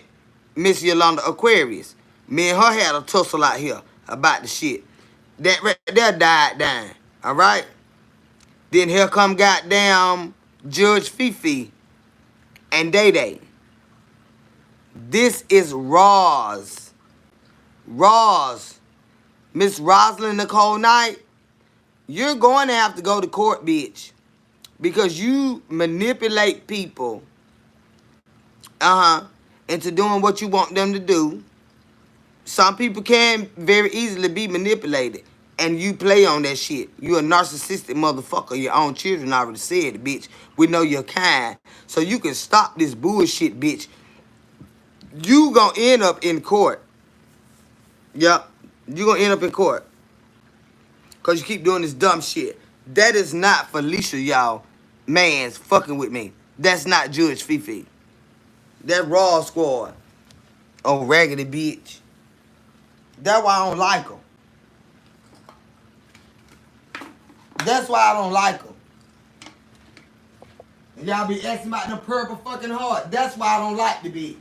S1: Miss Yolanda Aquarius. Me and her had a tussle out here about the shit. That right there died down. Alright? Then here come goddamn Judge Fifi and Day-Day. This is Roz. Roz. Miss Rosalind Nicole Knight, you're going to have to go to court, bitch. Because you manipulate people into doing what you want them to do. Some people can very easily be manipulated. And you play on that shit. You a narcissistic motherfucker. Your own children already said it, bitch. We know you're kind. So you can stop this bullshit, bitch. You gonna end up in court. Yep. You gonna end up in court. Because you keep doing this dumb shit. That is not Felicia, y'all. Man's fucking with me. That's not Judge Fifi. That Raw Squad. Oh, raggedy bitch. That's why I don't like her. That's why I don't like her. Y'all be asking about the purple fucking heart. That's why I don't like the bitch.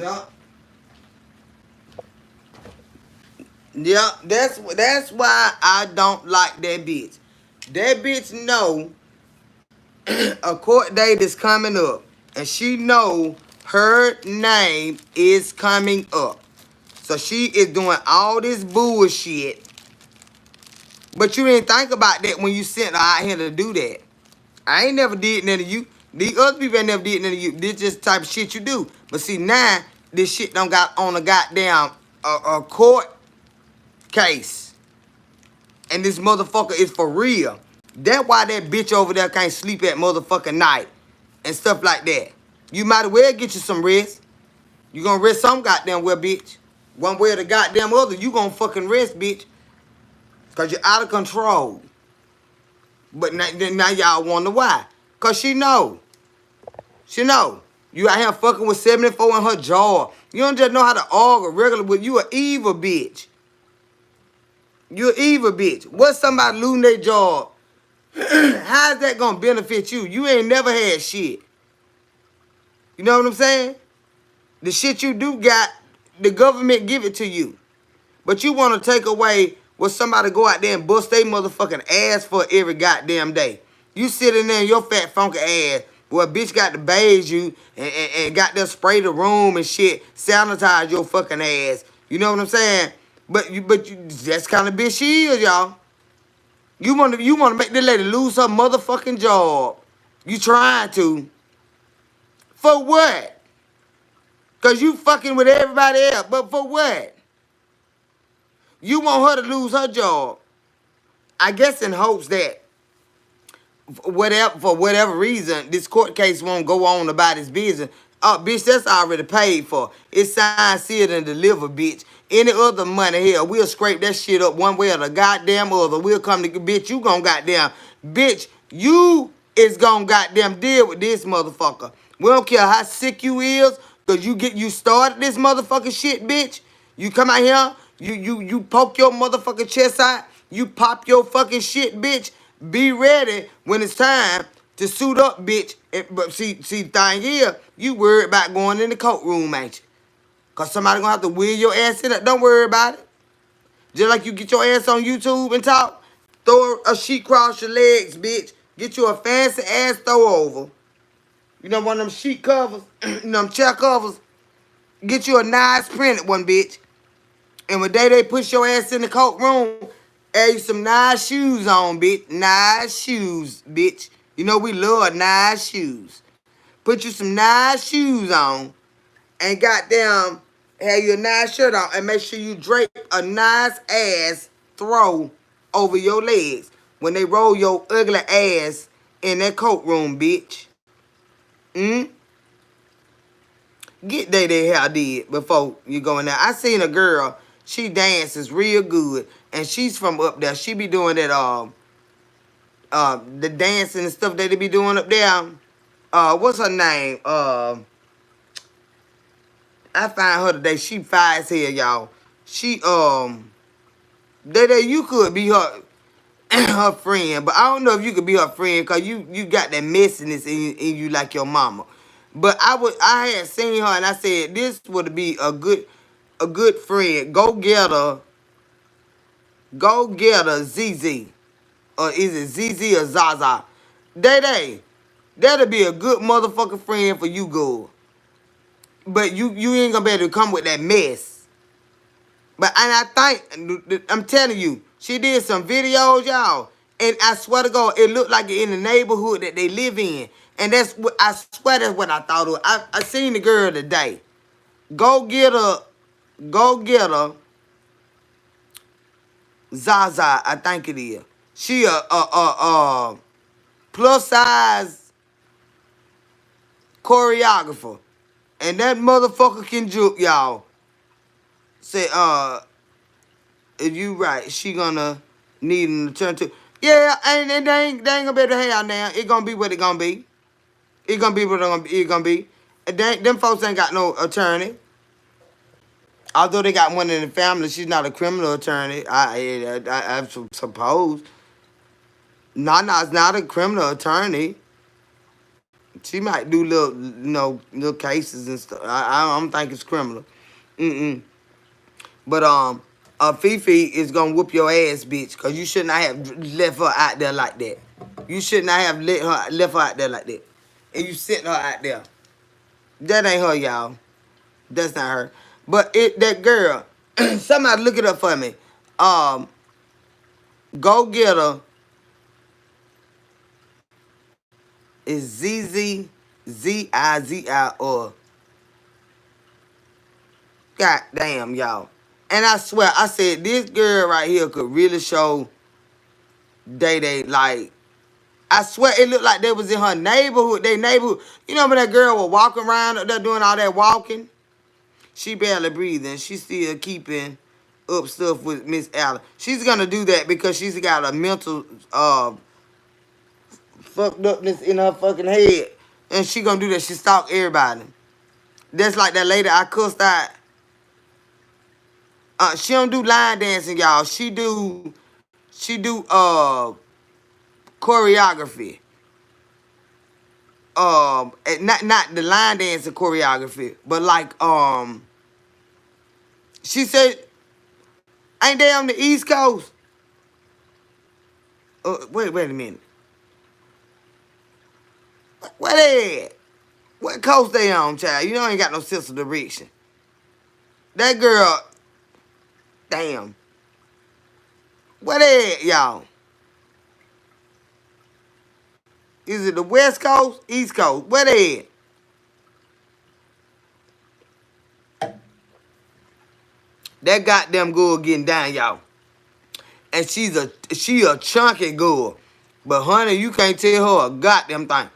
S1: Yeah. Yeah, that's why I don't like that bitch. That bitch know a court date is coming up, and she know her name is coming up. So she is doing all this bullshit. But you didn't think about that when you sent her out here to do that. I ain't never did none of you. These other people ain't never did none of you. This just the type of shit you do. But see, now, this shit don't got on a goddamn a court case. And this motherfucker is for real. That's why that bitch over there can't sleep at motherfucking night. And stuff like that. You might as well get you some rest. You gonna rest some goddamn well, bitch. One way or the goddamn other, you gonna fucking rest, bitch. Cause you're out of control. But now y'all wonder why. Cause she know. She know. You out here fucking with 74 in her jaw. You don't just know how to argue regular with you, an evil bitch. You an evil bitch. What's somebody losing their job? How's that gonna benefit you? You ain't never had shit. You know what I'm saying? The shit you do got, the government give it to you. But you want to take away what somebody go out there and bust their motherfucking ass for every goddamn day. You sitting there in your fat funky ass, boy, bitch got to bathe you and got to spray the room and shit, sanitize your fucking ass. You know what I'm saying? But you that's kind of bitch she is, y'all. You want to make this lady lose her motherfucking job. You trying to. For what? Because you fucking with everybody else. But for what? You want her to lose her job. I guess in hopes that for whatever reason, this court case won't go on about his business. Bitch, that's already paid for. It's signed, sealed, and delivered, bitch. Any other money here, we'll scrape that shit up one way or the goddamn other. We'll come to, bitch, you gon' goddamn, bitch, you is gon' goddamn deal with this motherfucker. We don't care how sick you is, cause you started this motherfucking shit, bitch. You come out here, you poke your motherfucking chest out, you pop your fucking shit, bitch. Be ready when it's time to suit up, bitch. But see, the thing here, you worried about going in the courtroom, ain't you? Cause somebody gonna have to wheel your ass in it. Don't worry about it. Just like you get your ass on YouTube and talk, throw a sheet across your legs, bitch. Get you a fancy ass throw over. You know, one of them sheet covers, you know, them chair covers. Get you a nice printed one, bitch. And when they push your ass in the courtroom, add you some nice shoes on, bitch. Nice shoes, bitch. You know we love nice shoes. Put you some nice shoes on and goddamn have your nice shirt on and make sure you drape a nice ass throw over your legs when they roll your ugly ass in that courtroom, bitch. Get that hair did before you go in there. I seen a girl, she dances real good, and she's from up there. She be doing that the dancing and stuff that they be doing up there. What's her name? I find her today. She fine as hell, y'all. She you could be her her friend, but I don't know if you could be her friend because you got that messiness in you like your mama. But I had seen her and I said this would be a good friend. Go get her, ZZ. Or is it ZZ or Zaza? That'll be a good motherfucking friend for you, girl. But you ain't gonna be able to come with that mess. But and I think I'm telling you, she did some videos, y'all, and I swear to God, it looked like it in the neighborhood that they live in, and that's what I swear that's what I thought of. I seen the girl today. Go get her, Zaza, I think it is. She a plus size choreographer, and that motherfucker can juke, y'all. Say if you right, she gonna need an attorney too. Yeah, and they ain't gonna be able to have now. It gonna be what it gonna be. It gonna be what it gonna be. And them folks ain't got no attorney. Although they got one in the family, she's not a criminal attorney. I suppose. Nana's not a criminal attorney. She might do little, little cases and stuff. I don't think it's criminal. Mm-mm. But Fifi is gonna whoop your ass, bitch, cause you should not have left her out there like that. You should not have left her out there like that. And you sent her out there. That ain't her, y'all. That's not her. But that girl, somebody look it up for me. Go get her is ZZ ZIZI or God damn, y'all. And I swear, I said this girl right here could really show Day like. I swear it looked like they was in her neighborhood. They neighborhood. You know when that girl was walking around up there doing all that walking? She barely breathing. She still keeping up stuff with Miss Allen. She's gonna do that because she's got a mental fucked upness in her fucking head. And she gonna do that. She stalk everybody. That's like that lady I cussed out. She don't do line dancing, y'all. She do choreography. Not the line dancing choreography, but like she said, ain't they on the East Coast? Wait a minute. Where they at? What coast they on, child? You know ain't got no sense of direction. That girl, damn. Where they at, y'all? Is it the West Coast, East Coast? Where they at? That goddamn girl getting down, y'all. And she a chunky girl. But honey, you can't tell her a goddamn thing.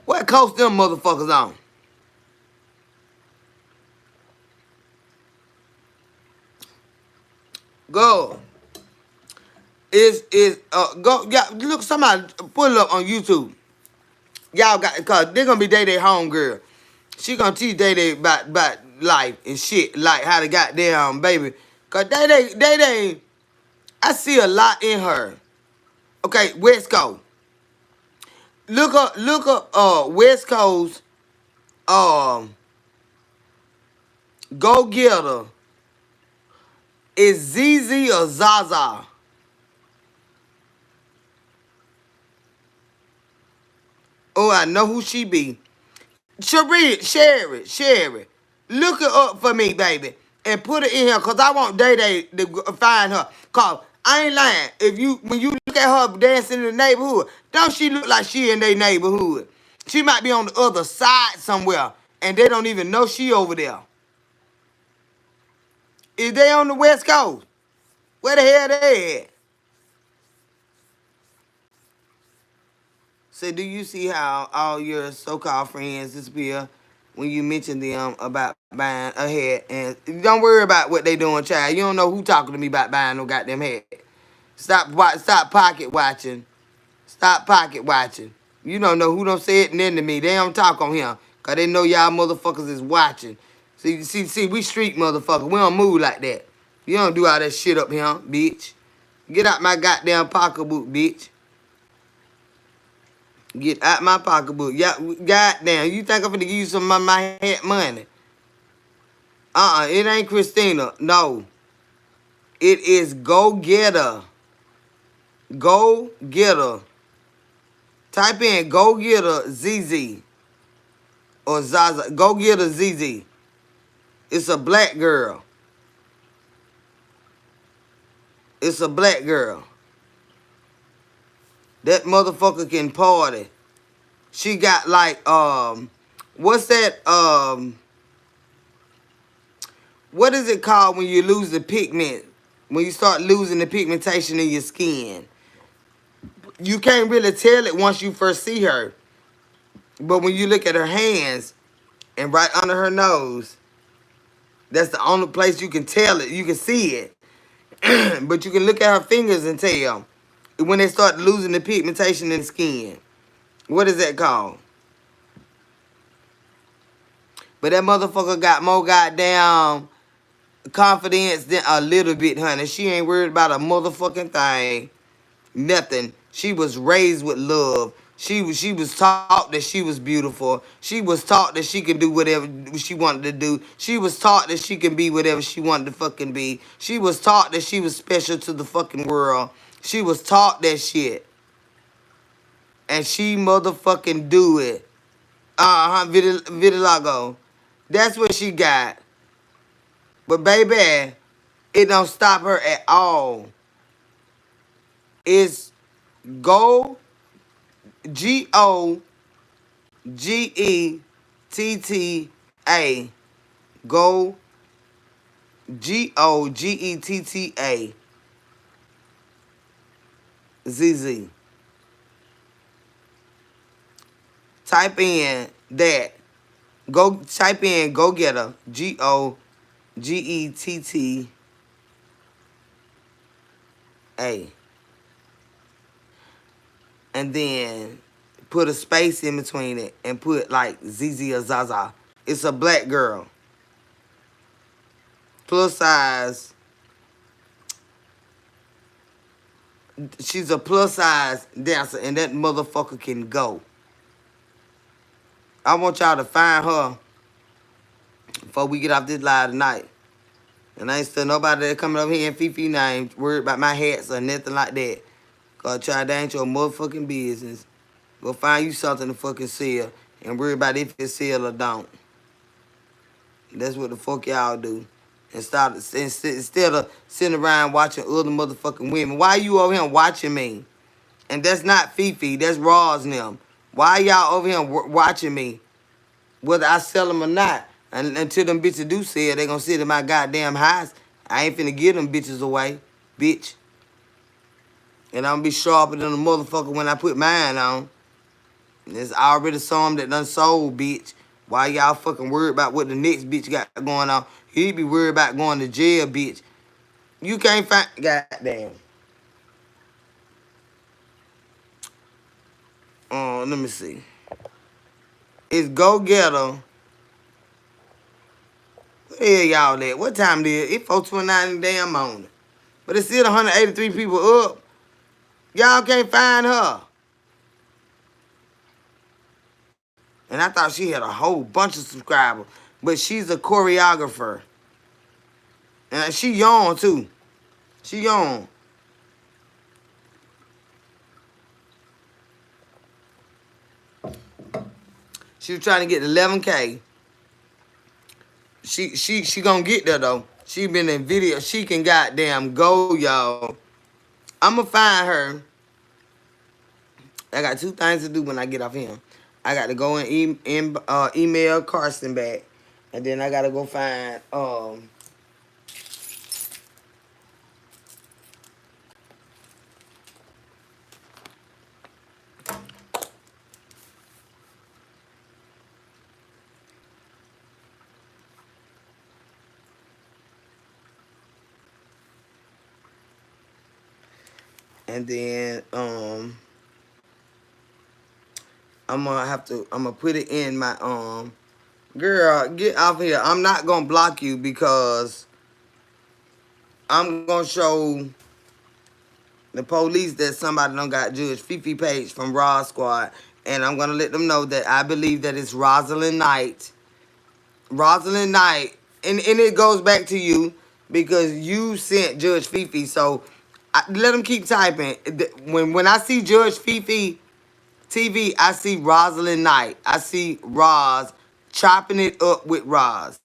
S1: What coast them motherfuckers on? Go. Go, yeah, look, somebody put it up on YouTube. Y'all got, cause they're gonna be Day home girl. She gonna teach Day about life and shit, like how to goddamn baby. Cause Day, I see a lot in her. Okay, West Coast. Look up, West Coast, go get her. Is ZZ or Zaza? Oh, I know who she be. Sherry. Look her up for me, baby. And put it in here, cause I want Day to find her. Cause I ain't lying. When you look at her dancing in the neighborhood, don't she look like she in their neighborhood? She might be on the other side somewhere, and they don't even know she over there. Is they on the West Coast? Where the hell they at? So do you see how all your so-called friends disappear when you mention them about buying a hat? And don't worry about what they doing, child. You don't know who talking to me about buying no goddamn hat. Stop pocket watching. Stop pocket watching. You don't know who don't say it nothing to me. They don't talk on here. Cause they know y'all motherfuckers is watching. See, we street motherfuckers. We don't move like that. You don't do all that shit up here, bitch. Get out my goddamn pocketbook, bitch. Get out my pocketbook. Yeah, goddamn. You think I'm finna give you some of my hat money? It ain't Christina. No. It is Go Getter. Go Getter. Type in Go Getter ZZ. Or Zaza. Go Getter ZZ. It's a black girl. It's a black girl. That motherfucker can party. She got like, what's that, what is it called when you lose the pigment? When you start losing the pigmentation in your skin. You can't really tell it once you first see her. But when you look at her hands and right under her nose, that's the only place you can tell it. You can see it. But you can look at her fingers and tell when they start losing the pigmentation in the skin. What is that called? But that motherfucker got more goddamn confidence than a little bit, honey. She ain't worried about a motherfucking thing. Nothing. She was raised with love. She was taught that she was beautiful. She was taught that she could do whatever she wanted to do. She was taught that she can be whatever she wanted to fucking be. She was taught that she was special to the fucking world. She was taught that shit. And she motherfucking do it. Vitiligo. That's what she got. But baby, it don't stop her at all. It's go GOGETTA. Go GOGETTA. ZZ. Type in that. Go type in go getter. GOGETTA. And then put a space in between it and put like ZZ or Zaza. It's a black girl. Plus size. She's a plus size dancer and that motherfucker can go. I want y'all to find her before we get off this live tonight. And I ain't still nobody that coming up here in Fifi name worried about my hats or nothing like that. Cause try that ain't your motherfucking business. Go find you something to fucking sell and worry about if it sell or don't. That's what the fuck y'all do. Instead of sitting around watching other motherfucking women. Why you over here watching me? And that's not Fifi, that's Roz and them. Why y'all over here watching me? Whether I sell them or not. And until them bitches do sell, they gonna sit in my goddamn house. I ain't finna give them bitches away, bitch. And I'm gonna be sharper than a motherfucker when I put mine on. There's already some that done sold, bitch. Why y'all fucking worried about what the next bitch got going on? He be worried about going to jail, bitch. You can't find... Goddamn. Let me see. It's Go Getter. Where the hell y'all at? What time it is? It's 4:29 in the damn morning. But it's still 183 people up. Y'all can't find her. And I thought she had a whole bunch of subscribers. But she's a choreographer. And she young, too. She young. She was trying to get 11K. She gonna get there, though. She been in video. She can goddamn go, y'all. I'ma find her. I got two things to do when I get off him. I got to go and email Carson back. And then I got to go find... and then I'm gonna put it in my girl, get off here. I'm not gonna block you because I'm gonna show the police that somebody done got Judge Fifi page from Raw Squad, and I'm gonna let them know that I believe that it's Rosalind Knight. Rosalind Knight, and it goes back to you because you sent Judge Fifi, so let them keep typing. When I see Judge Fifi TV, I see Rosalind Knight. I see Roz chopping it up with Roz.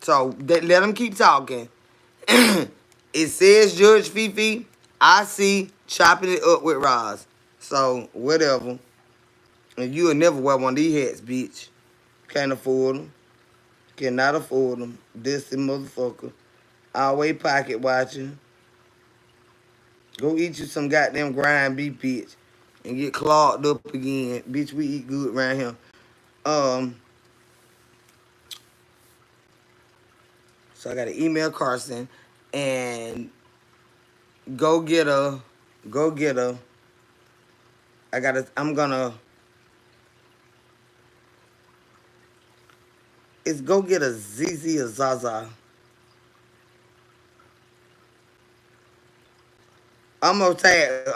S1: So let them keep talking. It says Judge Fifi. I see chopping it up with Roz. So whatever. And you'll never wear one of these hats, bitch. Can't afford them. Cannot afford them. This motherfucker. Always pocket watching. Go eat you some goddamn grind beef, bitch. And get clogged up again. Bitch, we eat good around here. So I got to email Carson and go get her. I'm gonna, it's go get a ZZ or Zaza. I'm gonna tag,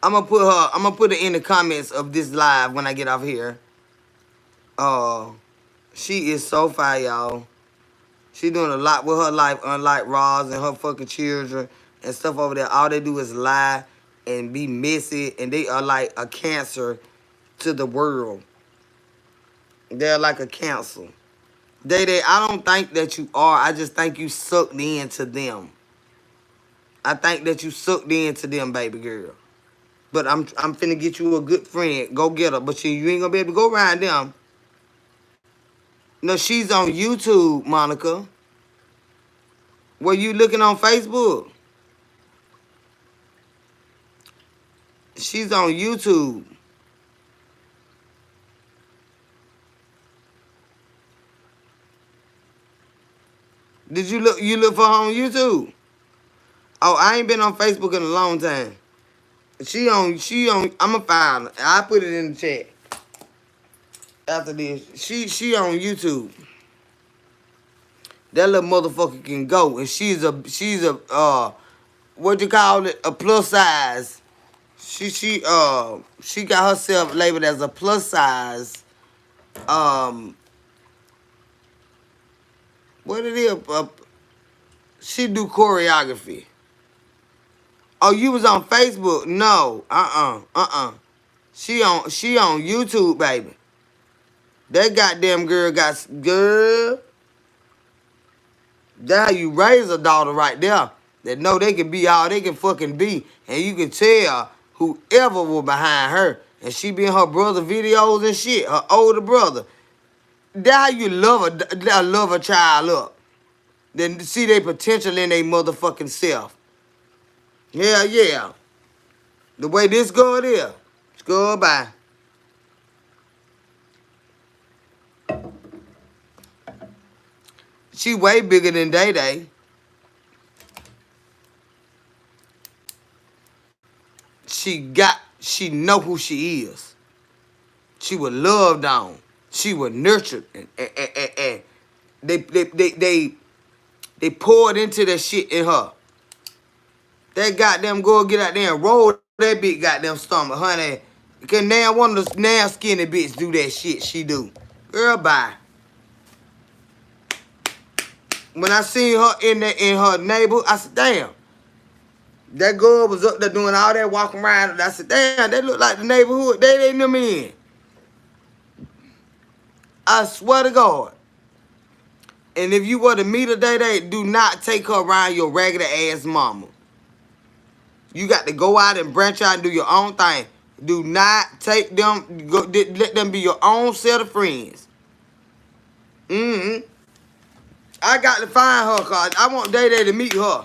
S1: I'm gonna put it in the comments of this live when I get off here. She is so fire, y'all. She doing a lot with her life, unlike Roz and her fucking children and stuff over there. All they do is lie and be messy, and they are like a cancer to the world. They're like a cancer. Day, I don't think that you are. I just think you sucked into them. I think that you sucked into them, baby girl. But I'm finna get you a good friend. Go get her. But you ain't gonna be able to go around them. No, she's on YouTube, Monica. Were you looking on Facebook? She's on YouTube. Did you look for her on YouTube? Oh, I ain't been on Facebook in a long time. She on I'ma find her. I put it in the chat after this. She on YouTube. That little motherfucker can go, and she's a what you call it, a plus size. She got herself labeled as a plus size. What it is? She do choreography. Oh, you was on Facebook? No, She on YouTube, baby. That goddamn girl got girl. That's how you raise a daughter right there. That know they can be all they can fucking be. And you can tell whoever was behind her. And she be in her brother videos and shit. Her older brother. That's how you love a child up. Then see their potential in their motherfucking self. Hell yeah. The way this girl is. It's goodbye. She way bigger than Day Day. She know who she is. She was loved on. She was nurtured. And they poured into that shit in her. That goddamn girl get out there and roll that big goddamn stomach, honey. Because now one of the now skinny bitch do that shit she do. Girl, bye. When I seen her in her neighbor, I said, damn. That girl was up there doing all that walking around. I said, damn, that look like the neighborhood. They ain't them in. I swear to God. And if you were to meet her Day, do not take her around your raggedy ass mama. You got to go out and branch out and do your own thing. Do not take them, let them be your own set of friends. I got to find her because I want Day to meet her.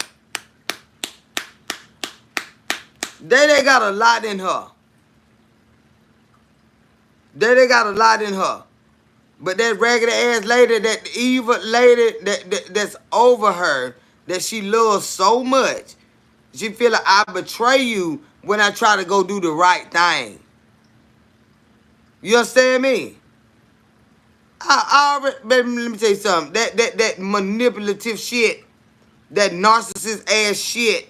S1: Day got a lot in her. Day got a lot in her. But that raggedy ass lady, that evil lady that's over her, that she loves so much, she feel like I betray you when I try to go do the right thing. You understand me? I already, baby, let me tell you something. That manipulative shit, that narcissist ass shit,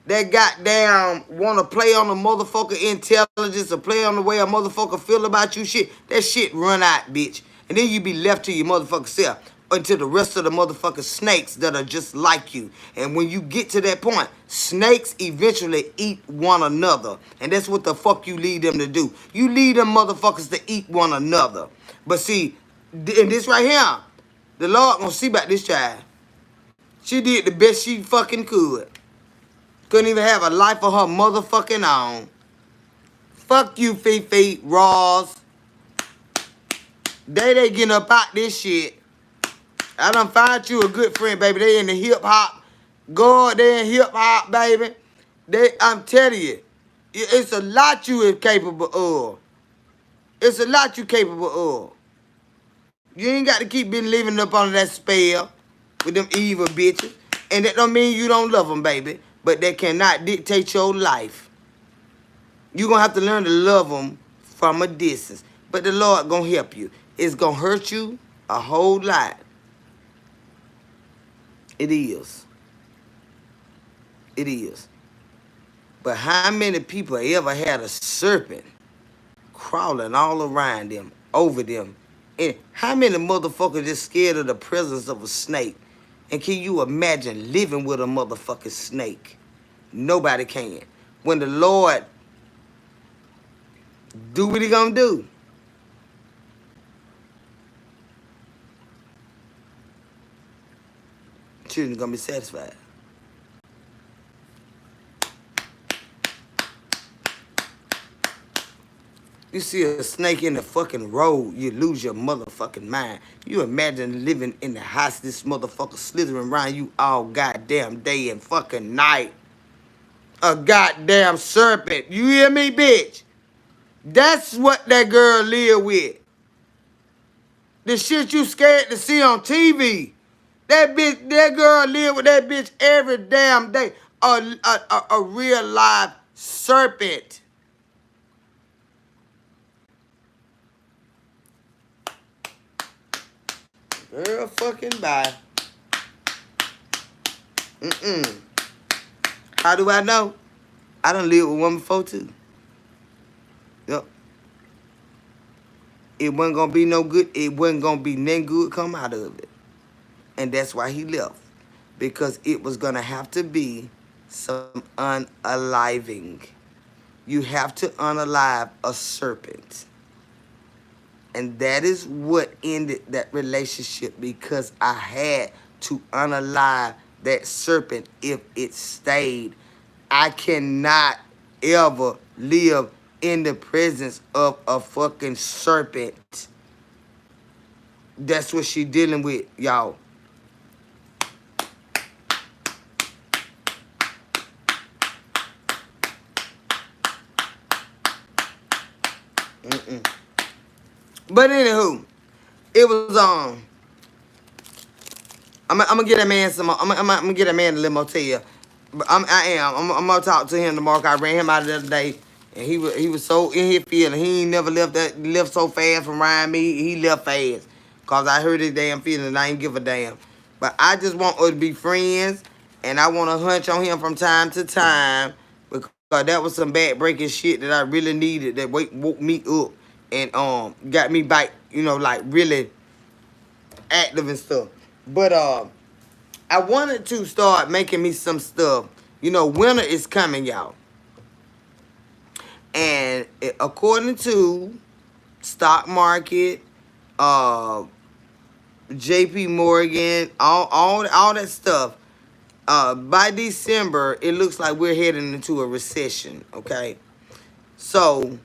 S1: that goddamn want to play on the motherfucker intelligence or play on the way a motherfucker feel about you shit, that shit run out, bitch. And then you be left to your motherfucker self until the rest of the motherfucking snakes that are just like you. And when you get to that point, snakes eventually eat one another. And that's what the fuck you lead them to do. You lead them motherfuckers to eat one another. But see, in this right here, the Lord gonna see about this child. She did the best she fucking could. Couldn't even have a life of her motherfucking own. Fuck you, Fifi, Roz. They getting up out this shit. I done find you a good friend, baby. They in the hip hop. God, they in hip hop, baby. I'm telling you, it's a lot you is capable of. It's a lot you capable of. You ain't got to keep been living up under that spell with them evil bitches. And that don't mean you don't love them, baby. But they cannot dictate your life. You're going to have to learn to love them from a distance. But the Lord going to help you. It's going to hurt you a whole lot. It is. It is. But how many people ever had a serpent crawling all around them, over them? And how many motherfuckers just scared of the presence of a snake? And can you imagine living with a motherfucking snake? Nobody can. When the Lord do what he gonna do, children gonna be satisfied. You see a snake in the fucking road, you lose your motherfucking mind. You imagine living in the house, this motherfucker slithering around you all goddamn day and fucking night. A goddamn serpent. You hear me, bitch? That's what that girl live with. The shit you scared to see on TV. That bitch, that girl live with that bitch every damn day. A real live serpent. Girl fucking bye. How do I know? I done lived with one before too. Yep. It wasn't gonna be no good. It wasn't gonna be nothing good come out of it. And that's why he left. Because it was gonna have to be some unaliving. You have to unalive a serpent. And that is what ended that relationship, because I had to unalive that serpent if it stayed. I cannot ever live in the presence of a fucking serpent. That's what she dealing with, y'all. But anywho, it was I'm gonna get that man some. I'm gonna get that man a little motel. But I'm gonna talk to him tomorrow. I ran him out the other day, and he was so in his feeling. He ain't never left so fast from around me. He left fast, cause I heard his damn feeling. And I ain't give a damn. But I just want us to be friends, and I want to hunch on him from time to time, because that was some bad breaking shit that I really needed. That woke me up and got me back. You know, like really active and stuff. But I wanted to start making me some stuff. You know, winter is coming, y'all. And according to stock market, JP Morgan, all that stuff, by December, it looks like we're heading into a recession, okay? So,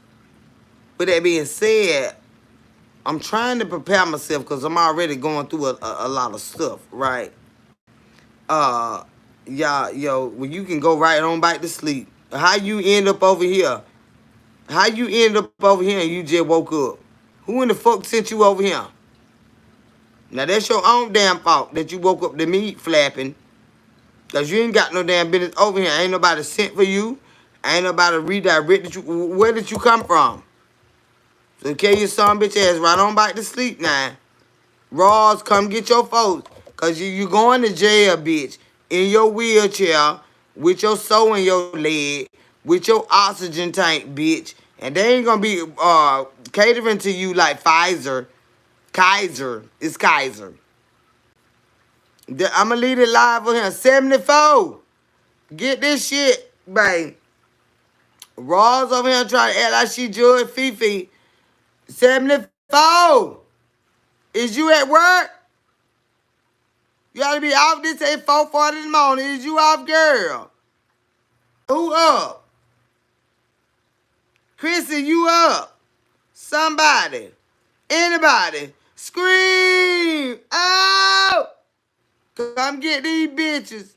S1: with that being said, I'm trying to prepare myself because I'm already going through a lot of stuff, right? Yeah, yo, when you can go right on back to sleep. How you end up over here? How you end up over here and you just woke up? Who in the fuck sent you over here? Now that's your own damn fault that you woke up to me flapping. Cause you ain't got no damn business over here. Ain't nobody sent for you. Ain't nobody redirected you. Where did you come from? So carry your son bitch ass right on back to sleep now. Ross, come get your folks. Cause you going to jail, bitch. In your wheelchair, with your soul in your leg, with your oxygen tank, bitch. And they ain't gonna be catering to you like Pfizer. Kaiser. It's Kaiser. I'ma leave it live for him. 74. Get this shit, babe. Ross over here trying to act like she Judge Fifi. 74. Is you at work? You gotta be off this at 4:40 in the morning. Is you off, girl? Who up? Chrissy, you up? Somebody. Anybody. Scream. Oh! Come get these bitches.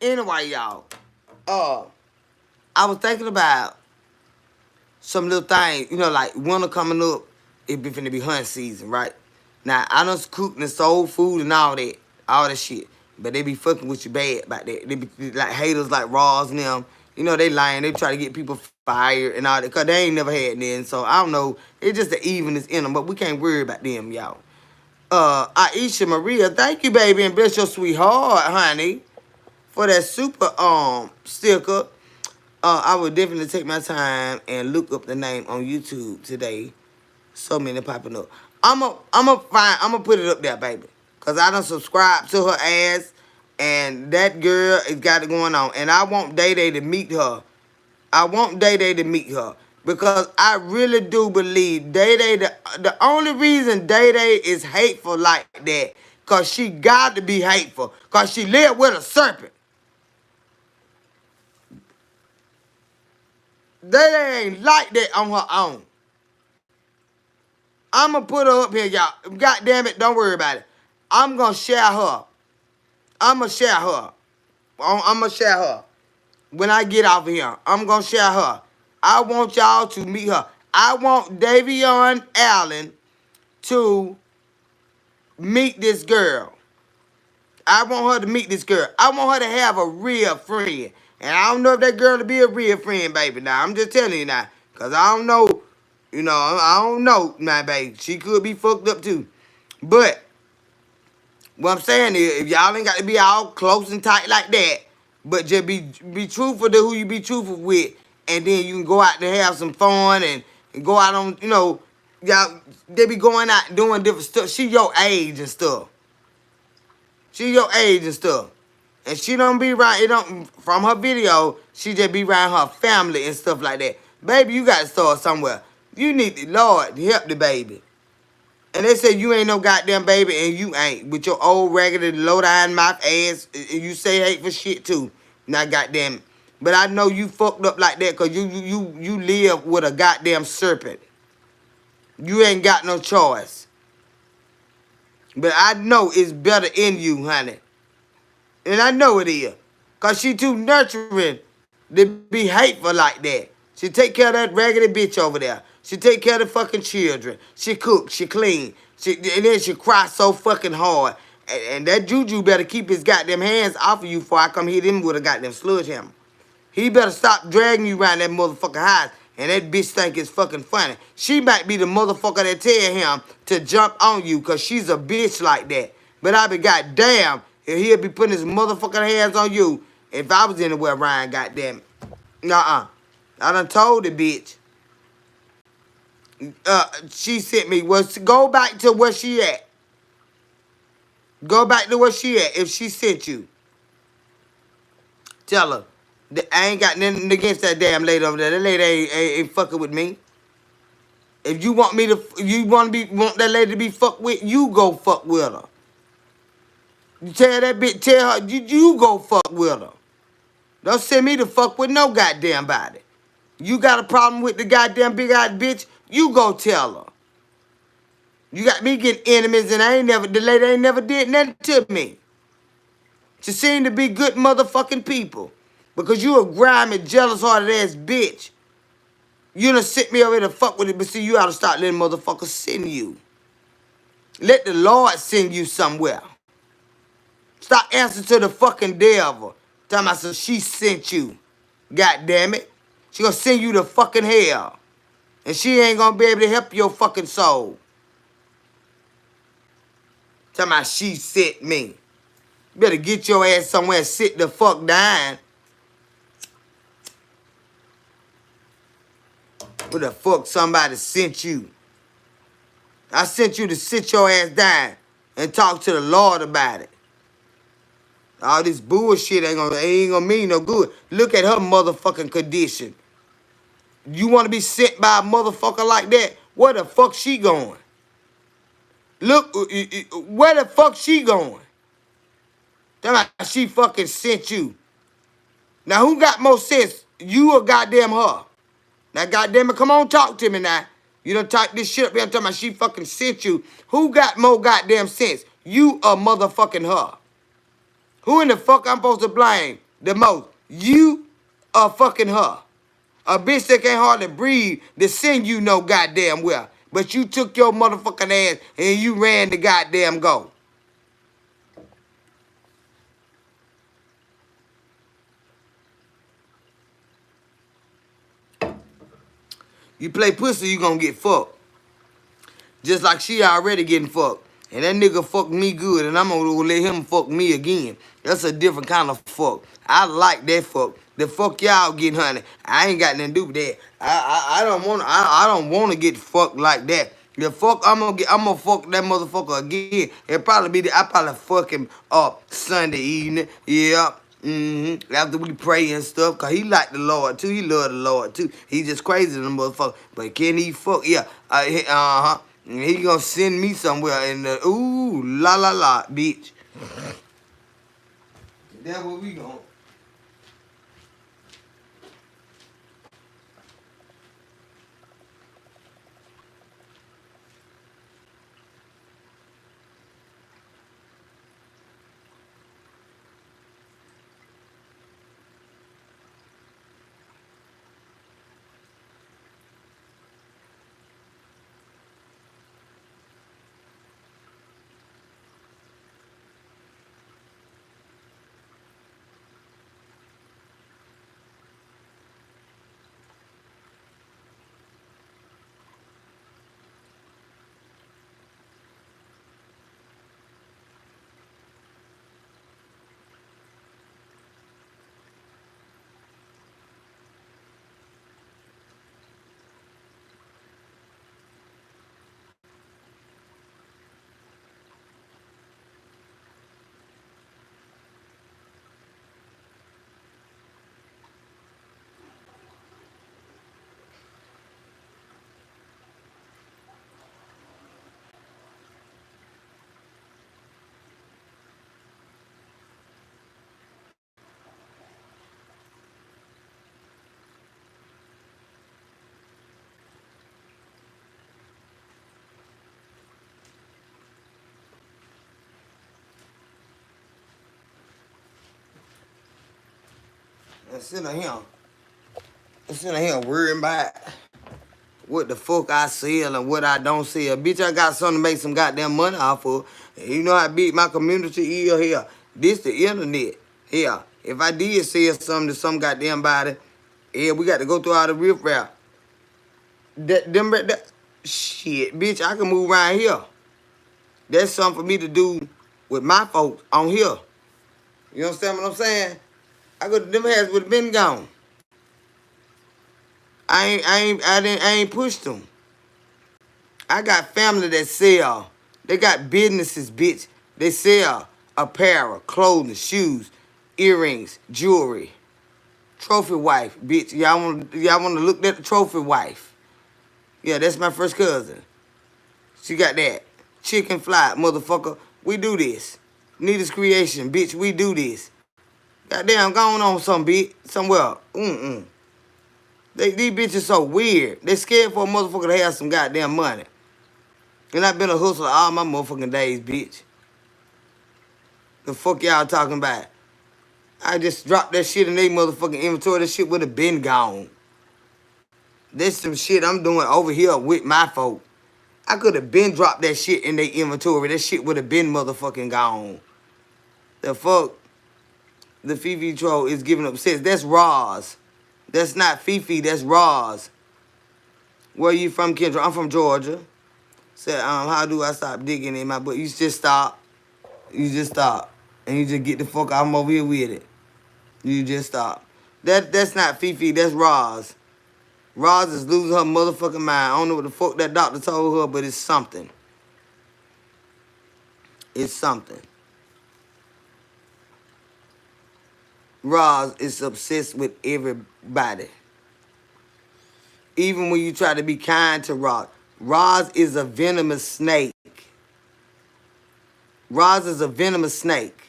S1: Anyway, y'all. I was thinking about some little thing, you know, like winter coming up, it be finna be hunting season, right? Now, I done cooked and soul food and all that shit. But they be fucking with you bad about that. They be like haters like Ross and them. You know, they lying. They try to get people fired and all that. Because they ain't never had none. So, I don't know. It's just the evenness in them. But we can't worry about them, y'all. Aisha Maria, thank you, baby. And bless your sweet heart, honey. for that super sticker, I would definitely take my time and look up the name on YouTube today. So many popping up. I'm gonna put it up there, baby. Cause I done subscribe to her ass, and that girl has got it going on. And I want Day Day to meet her. I want Day Day to meet her. Because I really do believe Day Day, the only reason Day Day is hateful like that, cause she got to be hateful. Cause she lived with a serpent. Day Day ain't like that on her own. I'm going to put her up here, y'all. God damn it, don't worry about it. I'm going to share her. I'm going to share her. I'm going to share her. When I get off of here, I'm going to share her. I want y'all to meet her. I want Davion Allen to meet this girl. I want her to meet this girl. I want her to have a real friend. And I don't know if that girl to be a real friend, baby. Now, I'm just telling you now. Because I don't know. You know, I don't know, my baby. She could be fucked up, too. But what I'm saying is, if y'all ain't got to be all close and tight like that, but just be truthful to who you be truthful with, and then you can go out and have some fun and go out on, you know, y'all, they be going out doing different stuff. She your age and stuff. She your age and stuff. And she don't be around, it don't, from her video, she just be around her family and stuff like that. Baby, you got to start somewhere. You need the Lord to help the baby. And they say you ain't no goddamn baby, and you ain't. With your old raggedy, low-down mouth ass, and you say hateful shit too. Not goddamn. But I know you fucked up like that because you live with a goddamn serpent. You ain't got no choice. But I know it's better in you, honey. And I know it is. Because she too nurturing to be hateful like that. She take care of that raggedy bitch over there. She take care of the fucking children. She cook. She clean. And then she cry so fucking hard. And that Juju better keep his goddamn hands off of you before I come hit him with a goddamn sledgehammer. He better stop dragging you around that motherfucking house. And that bitch think it's fucking funny. She might be the motherfucker that tell him to jump on you because she's a bitch like that. But I be goddamn if he'll be putting his motherfucking hands on you if I was anywhere around, goddamn it. Nuh-uh. I done told the bitch. She sent me, well, go back to where she at. Go back to where she at if she sent you. Tell her. I ain't got nothing against that damn lady over there. That lady ain't fucking with me. If you want me to, want that lady to be fucked with, you go fuck with her. You tell that bitch, tell her, you go fuck with her. Don't send me to fuck with no goddamn body. You got a problem with the goddamn big-eyed bitch, you go tell her. You got me getting enemies and the lady ain't never did nothing to me. She seemed to be good motherfucking people. Because you a grimy, jealous-hearted ass bitch. You done sent me over here to fuck with it, but see, you ought to start letting motherfuckers send you. Let the Lord send you somewhere. Stop answering to the fucking devil. Talking about so she sent you. God damn it. She gonna send you to fucking hell. And she ain't gonna be able to help your fucking soul. Talking about she sent me. Better get your ass somewhere and sit the fuck down. Where the fuck somebody sent you? I sent you to sit your ass down and talk to the Lord about it. All this bullshit ain't gonna mean no good. Look at her motherfucking condition. You want to be sent by a motherfucker like that? Where the fuck she going? Look, where the fuck she going? That's like she fucking sent you. Now, who got more sense? You or goddamn her? Now, goddamn it, come on, talk to me now. You done type this shit up here. I'm talking about she fucking sent you. Who got more goddamn sense? You or motherfucking her? Who in the fuck I'm supposed to blame the most? You or fucking her? A bitch that can't hardly breathe to send you no goddamn well. But you took your motherfucking ass and you ran the goddamn go. You play pussy, you gonna get fucked. Just like she already getting fucked. and that nigga fuck me good, and I'm gonna let him fuck me again. That's a different kind of fuck. I like that fuck. The fuck y'all getting, honey. I ain't got nothing to do with that. I don't wanna get fucked like that. The fuck I'm gonna fuck that motherfucker again. It probably be I probably fuck him up Sunday evening. Yeah. After we pray and stuff, cause he like the Lord too. He love the Lord too. He just crazy than the motherfucker. But can he fuck? Yeah. Uh-huh. He gonna send me somewhere in the ooh la la la bitch. That's what we going. Instead of him, worrying about what the fuck I sell and what I don't sell. Bitch, I got something to make some goddamn money off of. You know how big my community is here. This the internet. Here. If I did sell something to some goddamn body, yeah, we got to go through all the riff rap. Shit, bitch, I can move around here. That's something for me to do with my folks on here. You understand what I'm saying? Them heads would have been gone. I ain't pushed them. I got family that sell. They got businesses, bitch. They sell apparel, clothing, shoes, earrings, jewelry. Trophy wife, bitch. Y'all wanna look at the trophy wife? Yeah, that's my first cousin. She got that. Chicken fly, motherfucker. We do this. Nita's creation, bitch. We do this. Goddamn, going on some bitch somewhere. These bitches so weird. They scared for a motherfucker to have some goddamn money. And I've been a hustler all my motherfucking days, bitch. The fuck y'all talking about? I just dropped that shit in they motherfucking inventory. That shit would have been gone. There's some shit I'm doing over here with my folk. I could have been dropped that shit in their inventory. That shit would have been motherfucking gone. The fuck? The Fifi troll is giving up sex. That's Roz. That's not Fifi. That's Roz. Where you from, Kendra? I'm from Georgia. Said, how do I stop digging in my butt? You just stop. You just stop. And you just get the fuck out. I'm over here with it. You just stop. That's not Fifi. That's Roz. Roz is losing her motherfucking mind. I don't know what the fuck that doctor told her, but it's something. It's something. Roz is obsessed with everybody. Even when you try to be kind to Roz. Roz is a venomous snake. Roz is a venomous snake.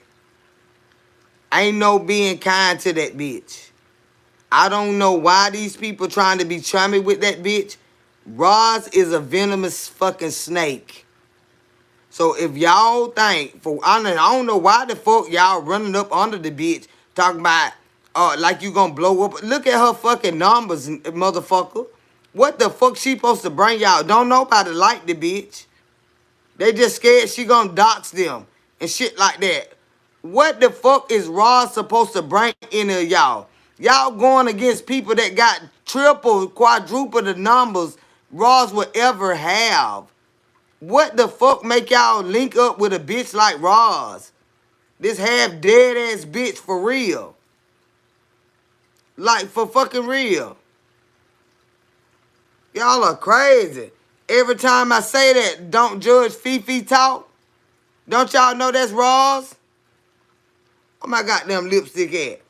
S1: Ain't no being kind to that bitch. I don't know why these people trying to be chummy with that bitch. Roz is a venomous fucking snake. So if y'all think, I don't know why the fuck y'all running up under the bitch talking about like you gonna blow up. Look at her fucking numbers, motherfucker. What the fuck she supposed to bring y'all? Don't nobody like the bitch. They just scared she gonna dox them and shit like that. What the fuck is Roz supposed to bring in of y'all? Y'all going against people that got triple, quadruple the numbers Roz would ever have. What the fuck make y'all link up with a bitch like Roz? This half dead ass bitch for real. Like for fucking real. Y'all are crazy. Every time I say that, don't judge Fifi talk. Don't y'all know that's Roz? Oh my goddamn lipstick at?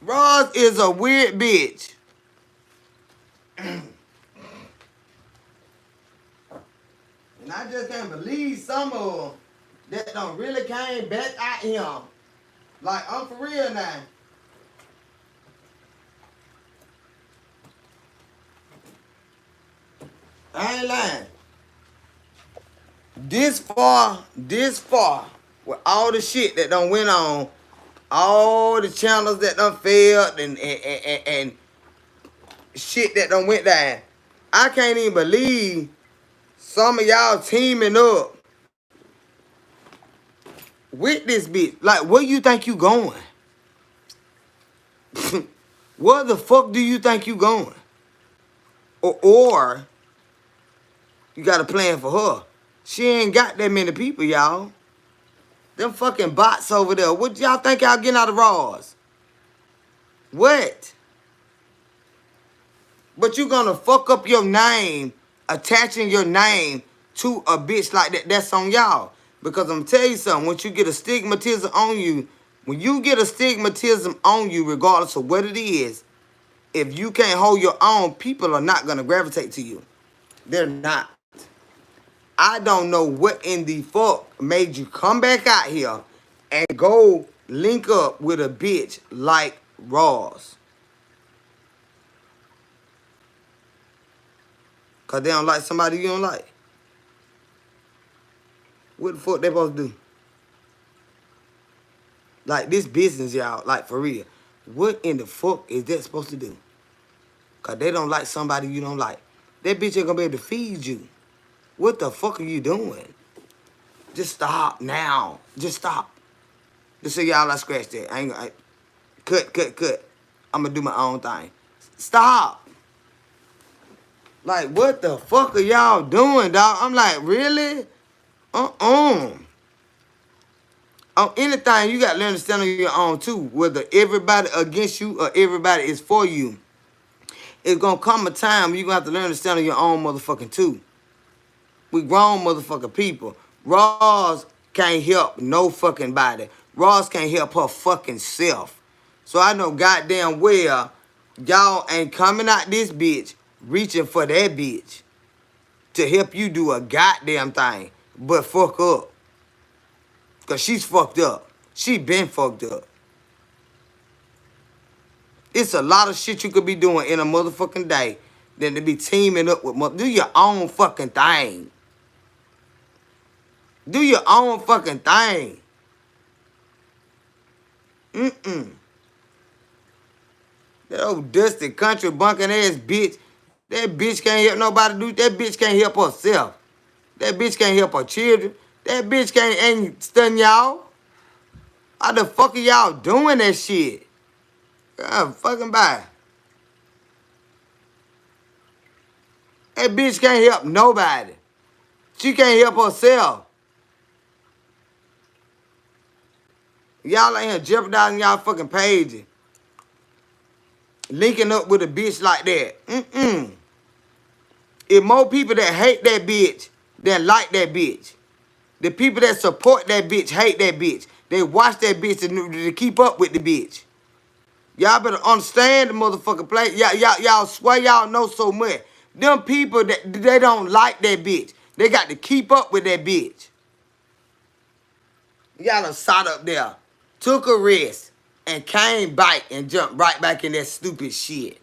S1: Roz is a weird bitch. And I just can't believe some of them that don't really came back at him. Like, I'm for real now. I ain't lying. This far, with all the shit that done went on, all the channels that done failed and shit that done went down, I can't even believe some of y'all teaming up with this bitch. Like, where you think you going? Where the fuck do you think you going? Or you got a plan for her. She ain't got that many people, y'all. Them fucking bots over there. What y'all think y'all getting out of Roz? What? But you gonna fuck up your name, attaching your name to a bitch like that. That's on y'all. Because I'm tell you something, once you get a stigmatism on you, when you get a stigmatism on you, regardless of what it is, if you can't hold your own, people are not gonna gravitate to you. They're not. I don't know what in the fuck made you come back out here and go link up with a bitch like Roz. Cause they don't like somebody you don't like. What the fuck they supposed to do? Like this business, y'all, like for real. What in the fuck is that supposed to do? Cause they don't like somebody you don't like. That bitch ain't gonna be able to feed you. What the fuck are you doing? Just stop now. Just stop. Just so y'all I scratch that. I ain't gonna cut. I'm gonna do my own thing. Stop. Like what the fuck are y'all doing, dog? I'm like, really? On anything, you got to learn to stand on your own too. Whether everybody against you or everybody is for you. It's going to come a time when you're going to have to learn to stand on your own motherfucking too. We grown motherfucking people. Roz can't help no fucking body. Roz can't help her fucking self. So I know goddamn well y'all ain't coming out this bitch reaching for that bitch to help you do a goddamn thing. But fuck up. Because she's fucked up. She been fucked up. It's a lot of shit you could be doing in a motherfucking day than to be teaming up with do your own fucking thing. Do your own fucking thing. That old dusty country bunking ass bitch. That bitch can't help nobody do. That bitch can't help herself. That bitch can't help her children. That bitch ain't studying y'all. How the fuck are y'all doing that shit? God fucking bye. That bitch can't help nobody. She can't help herself. Y'all ain't here jeopardizing y'all fucking page. Linking up with a bitch like that. If more people that hate that bitch than like that bitch. The people that support that bitch hate that bitch. They watch that bitch to keep up with the bitch. Y'all better understand the motherfucking play. Y'all swear y'all know so much. Them people that they don't like that bitch. They got to keep up with that bitch. Y'all done sat up there, took a rest, and came back and jumped right back in that stupid shit.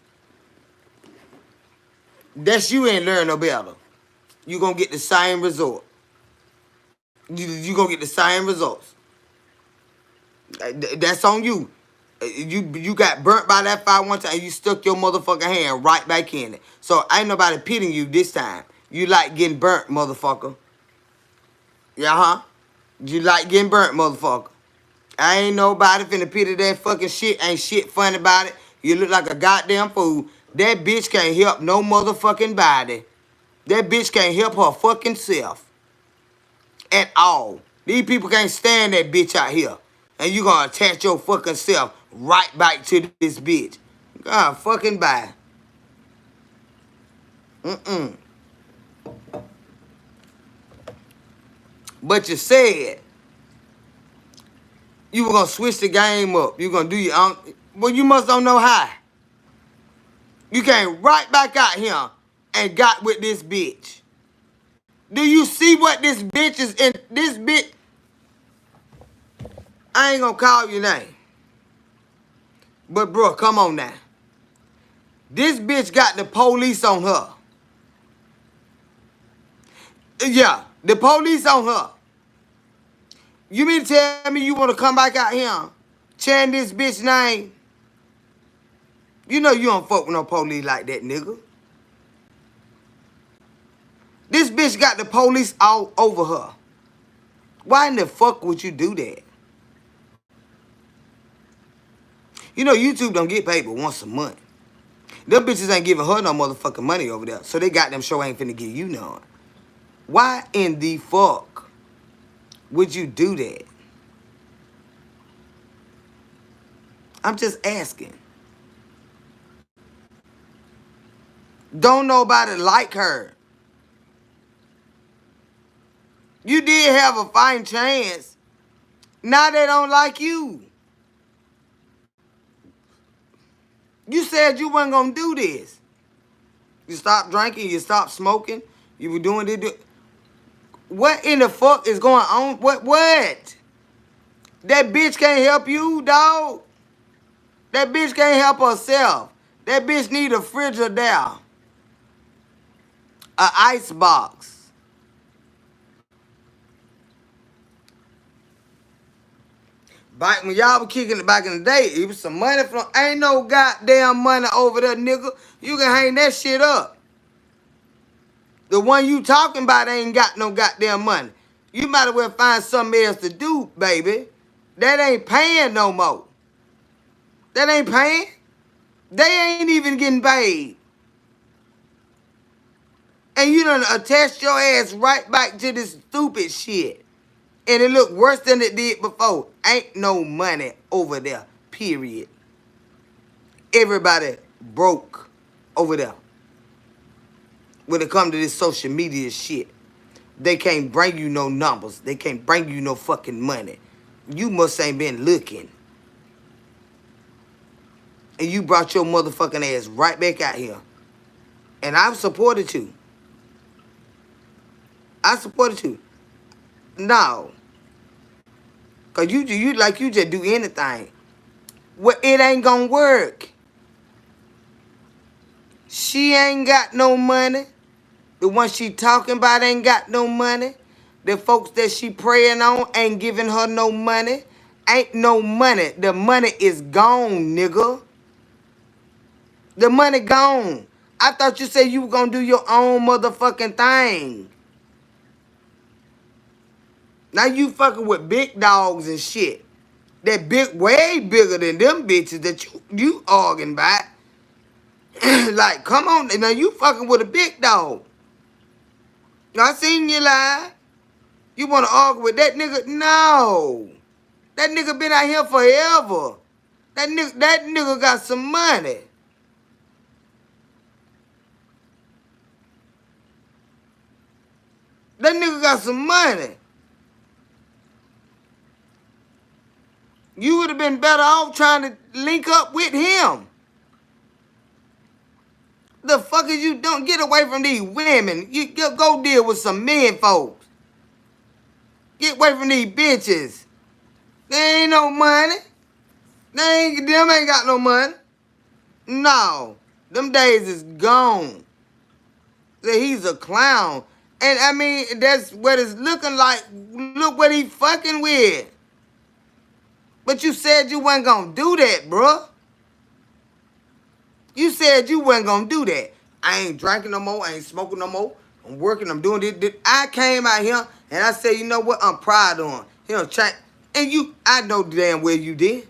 S1: That's you ain't learn no better. You gonna get the same result. You gonna get the same results. That's on you. You got burnt by that fire one time and you stuck your motherfucking hand right back in it. So ain't nobody pitying you this time. You like getting burnt, motherfucker. Yeah, huh? You like getting burnt, motherfucker. I ain't nobody finna pity that fucking shit. Ain't shit funny about it. You look like a goddamn fool. That bitch can't help no motherfucking body. That bitch can't help her fucking self at all. These people can't stand that bitch out here. And you gonna attach your fucking self right back to this bitch. God fucking bye. But you said you were gonna switch the game up. You gonna do your own. Well, you must don't know how. You came right back out here and got with this bitch. Do you see what this bitch is in? This bitch. I ain't gonna call your name. But bro, come on now. This bitch got the police on her. Yeah, the police on her. You mean to tell me you want to come back out here, chanting this bitch name? You know you don't fuck with no police like that, nigga. This bitch got the police all over her. Why in the fuck would you do that? You know YouTube don't get paid but once a month. Them bitches ain't giving her no motherfucking money over there. So they got them show ain't finna give you none. Why in the fuck would you do that? I'm just asking. Don't nobody like her. You did have a fine chance. Now they don't like you. You said you wasn't gonna do this. You stopped drinking, you stopped smoking, you were doing it. What in the fuck is going on? What? That bitch can't help you, dog. That bitch can't help herself. That bitch need a Frigidaire. A ice box. Back when y'all were kicking it back in the day, it was some money from. Ain't no goddamn money over there, nigga. You can hang that shit up. The one you talking about ain't got no goddamn money. You might as well find something else to do, baby. That ain't paying no more. That ain't paying. They ain't even getting paid. And you done attached your ass right back to this stupid shit. And it look worse than it did before. Ain't no money over there, period. Everybody broke over there. When it come to this social media shit. They can't bring you no numbers. They can't bring you no fucking money. You must ain't been looking. And you brought your motherfucking ass right back out here. And I've supported you. I supported you. No. Cause you just do anything. Well, it ain't gonna work. She ain't got no money. The one she talking about ain't got no money. The folks that she praying on ain't giving her no money. Ain't no money. The money is gone, nigga. The money gone. I thought you said you were gonna do your own motherfucking thing. Now you fucking with big dogs and shit. That big, way bigger than them bitches that you arguing about. Like, come on. Now you fucking with a big dog. I seen you lie. You want to argue with that nigga? No. That nigga been out here forever. That nigga got some money. That nigga got some money. You would have been better off trying to link up with him. The fuck is you don't get away from these women. You go deal with some men folks. Get away from these bitches. There ain't no money. Them ain't got no money. No. Them days is gone. That he's a clown. And I mean, that's what it's looking like. Look what he fucking with. But you said you wasn't gonna do that, bruh. You said you wasn't gonna do that. I ain't drinking no more. I ain't smoking no more. I'm working. I'm doing this. I came out here and I said, you know what? I'm proud of him. He don't change. And I know damn well you did.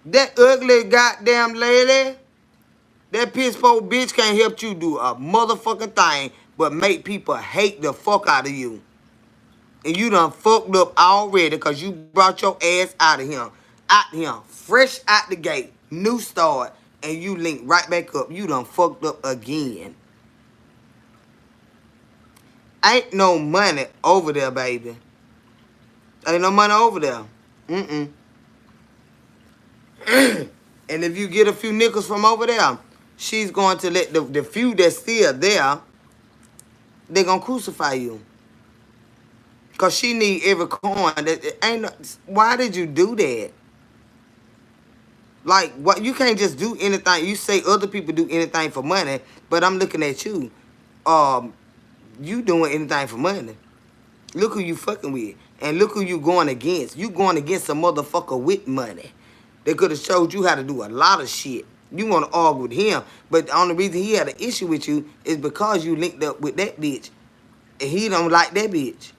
S1: That ugly goddamn lady That piss poor bitch can't help you do a motherfucking thing but make people hate the fuck out of you. And you done fucked up already because you brought your ass out of here. Out here. Fresh out the gate. New start. And you link right back up. You done fucked up again. Ain't no money over there, baby. Ain't no money over there. Mm-mm. And if you get a few nickels from over there, she's going to let the few that's still there, they're going to crucify you. Because she need every coin. Why did you do that? Like, what? You can't just do anything. You say other people do anything for money, but I'm looking at you. You doing anything for money. Look who you fucking with. And look who you going against. You going against a motherfucker with money. They could have showed you how to do a lot of shit. You want to argue with him. But the only reason he had an issue with you is because you linked up with that bitch. And he don't like that bitch.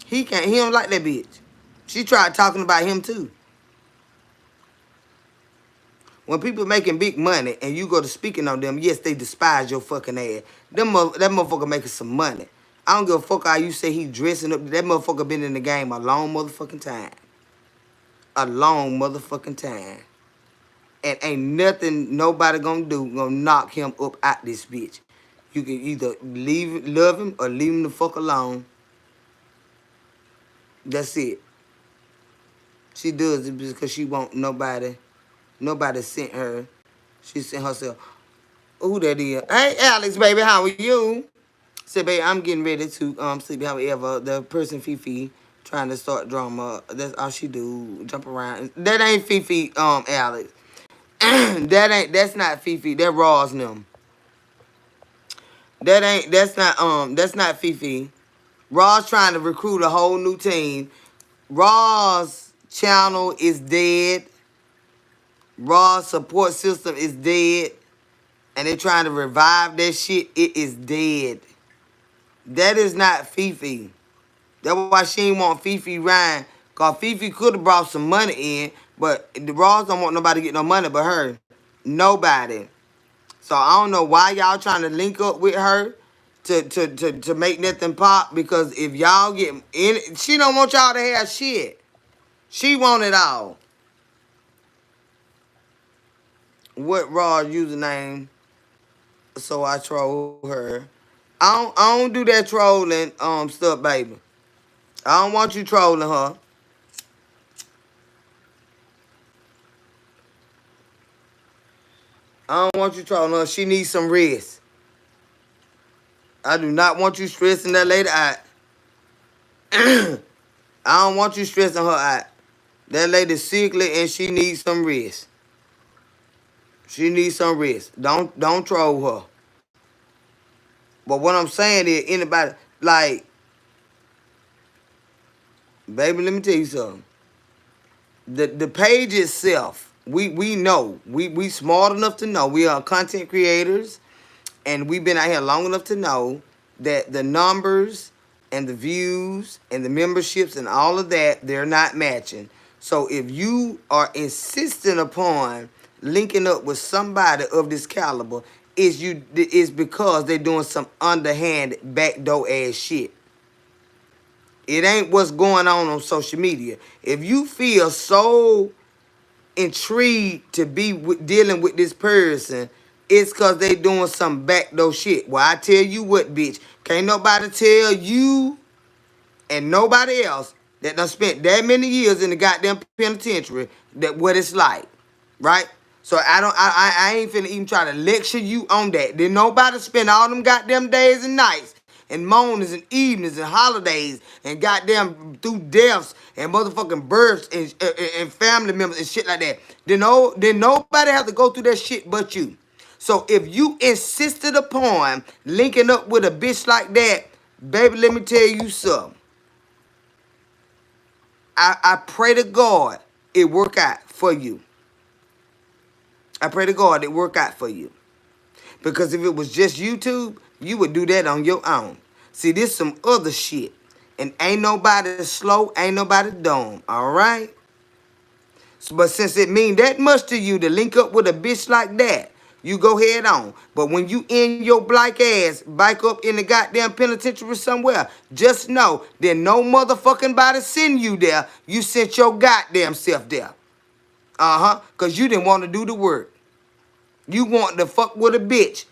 S1: He don't like that bitch. She tried talking about him too. When people making big money and you go to speaking on them, yes, they despise your fucking ass. That motherfucker making some money. I don't give a fuck how you say he dressing up. That motherfucker been in the game a long motherfucking time. A long motherfucking time. And ain't nothing nobody gonna do gonna knock him up out this bitch. You can either love him or leave him the fuck alone. That's it. She does it because she want nobody. Nobody sent her. She sent herself. Who that is? Hey, Alex, baby, how are you? Say, baby, I'm getting ready to sleep. However, the person Fifi trying to start drama. That's all she do. Jump around. That ain't Fifi, Alex. That's not Fifi. That Ross and them. That's not Fifi. Ross trying to recruit a whole new team. Ross channel is dead. Ross support system is dead. And they trying to revive that shit. It is dead. That is not Fifi. That's why she ain't want Fifi Ryan. Because Fifi could have brought some money in. But the Ross don't want nobody to get no money but her. Nobody. So I don't know why y'all trying to link up with her to make nothing pop. Because if y'all get in, she don't want y'all to have shit. She want it all. What raw username? So I troll her. I don't do that trolling stuff, baby. I don't want you trolling her. I don't want you trolling her. She needs some rest. I do not want you stressing that lady out. I don't want you stressing her out. That lady's sickly and she needs some rest. She needs some rest. Don't troll her. But what I'm saying is, anybody, like, baby, let me tell you something. The page itself, we know. We smart enough to know. We are content creators. And we've been out here long enough to know that the numbers and the views and the memberships and all of that, they're not matching. So if you are insisting upon linking up with somebody of this caliber, it's because they're doing some underhand backdoor ass shit. It ain't what's going on social media. If you feel so intrigued to be dealing with this person, it's because they doing some backdoor shit. Well, I tell you what, bitch. Can't nobody tell you and nobody else that done spent that many years in the goddamn penitentiary that what it's like. Right? So I ain't finna even try to lecture you on that. Did nobody spend all them goddamn days and nights and mornings and evenings and holidays and goddamn through deaths and motherfucking births and family members and shit like that? Then nobody have to go through that shit but you. So if you insisted upon linking up with a bitch like that, baby, let me tell you something. I pray to God it work out for you. I pray to God it work out for you. Because if it was just YouTube, you would do that on your own. See, this some other shit. And ain't nobody slow, ain't nobody dumb, all right? But since it mean that much to you to link up with a bitch like that, you go head on. But when you in your black ass bike up in the goddamn penitentiary somewhere, just know that no motherfucking body send you there. You sent your goddamn self there. Because you didn't want to do the work. You want to fuck with a bitch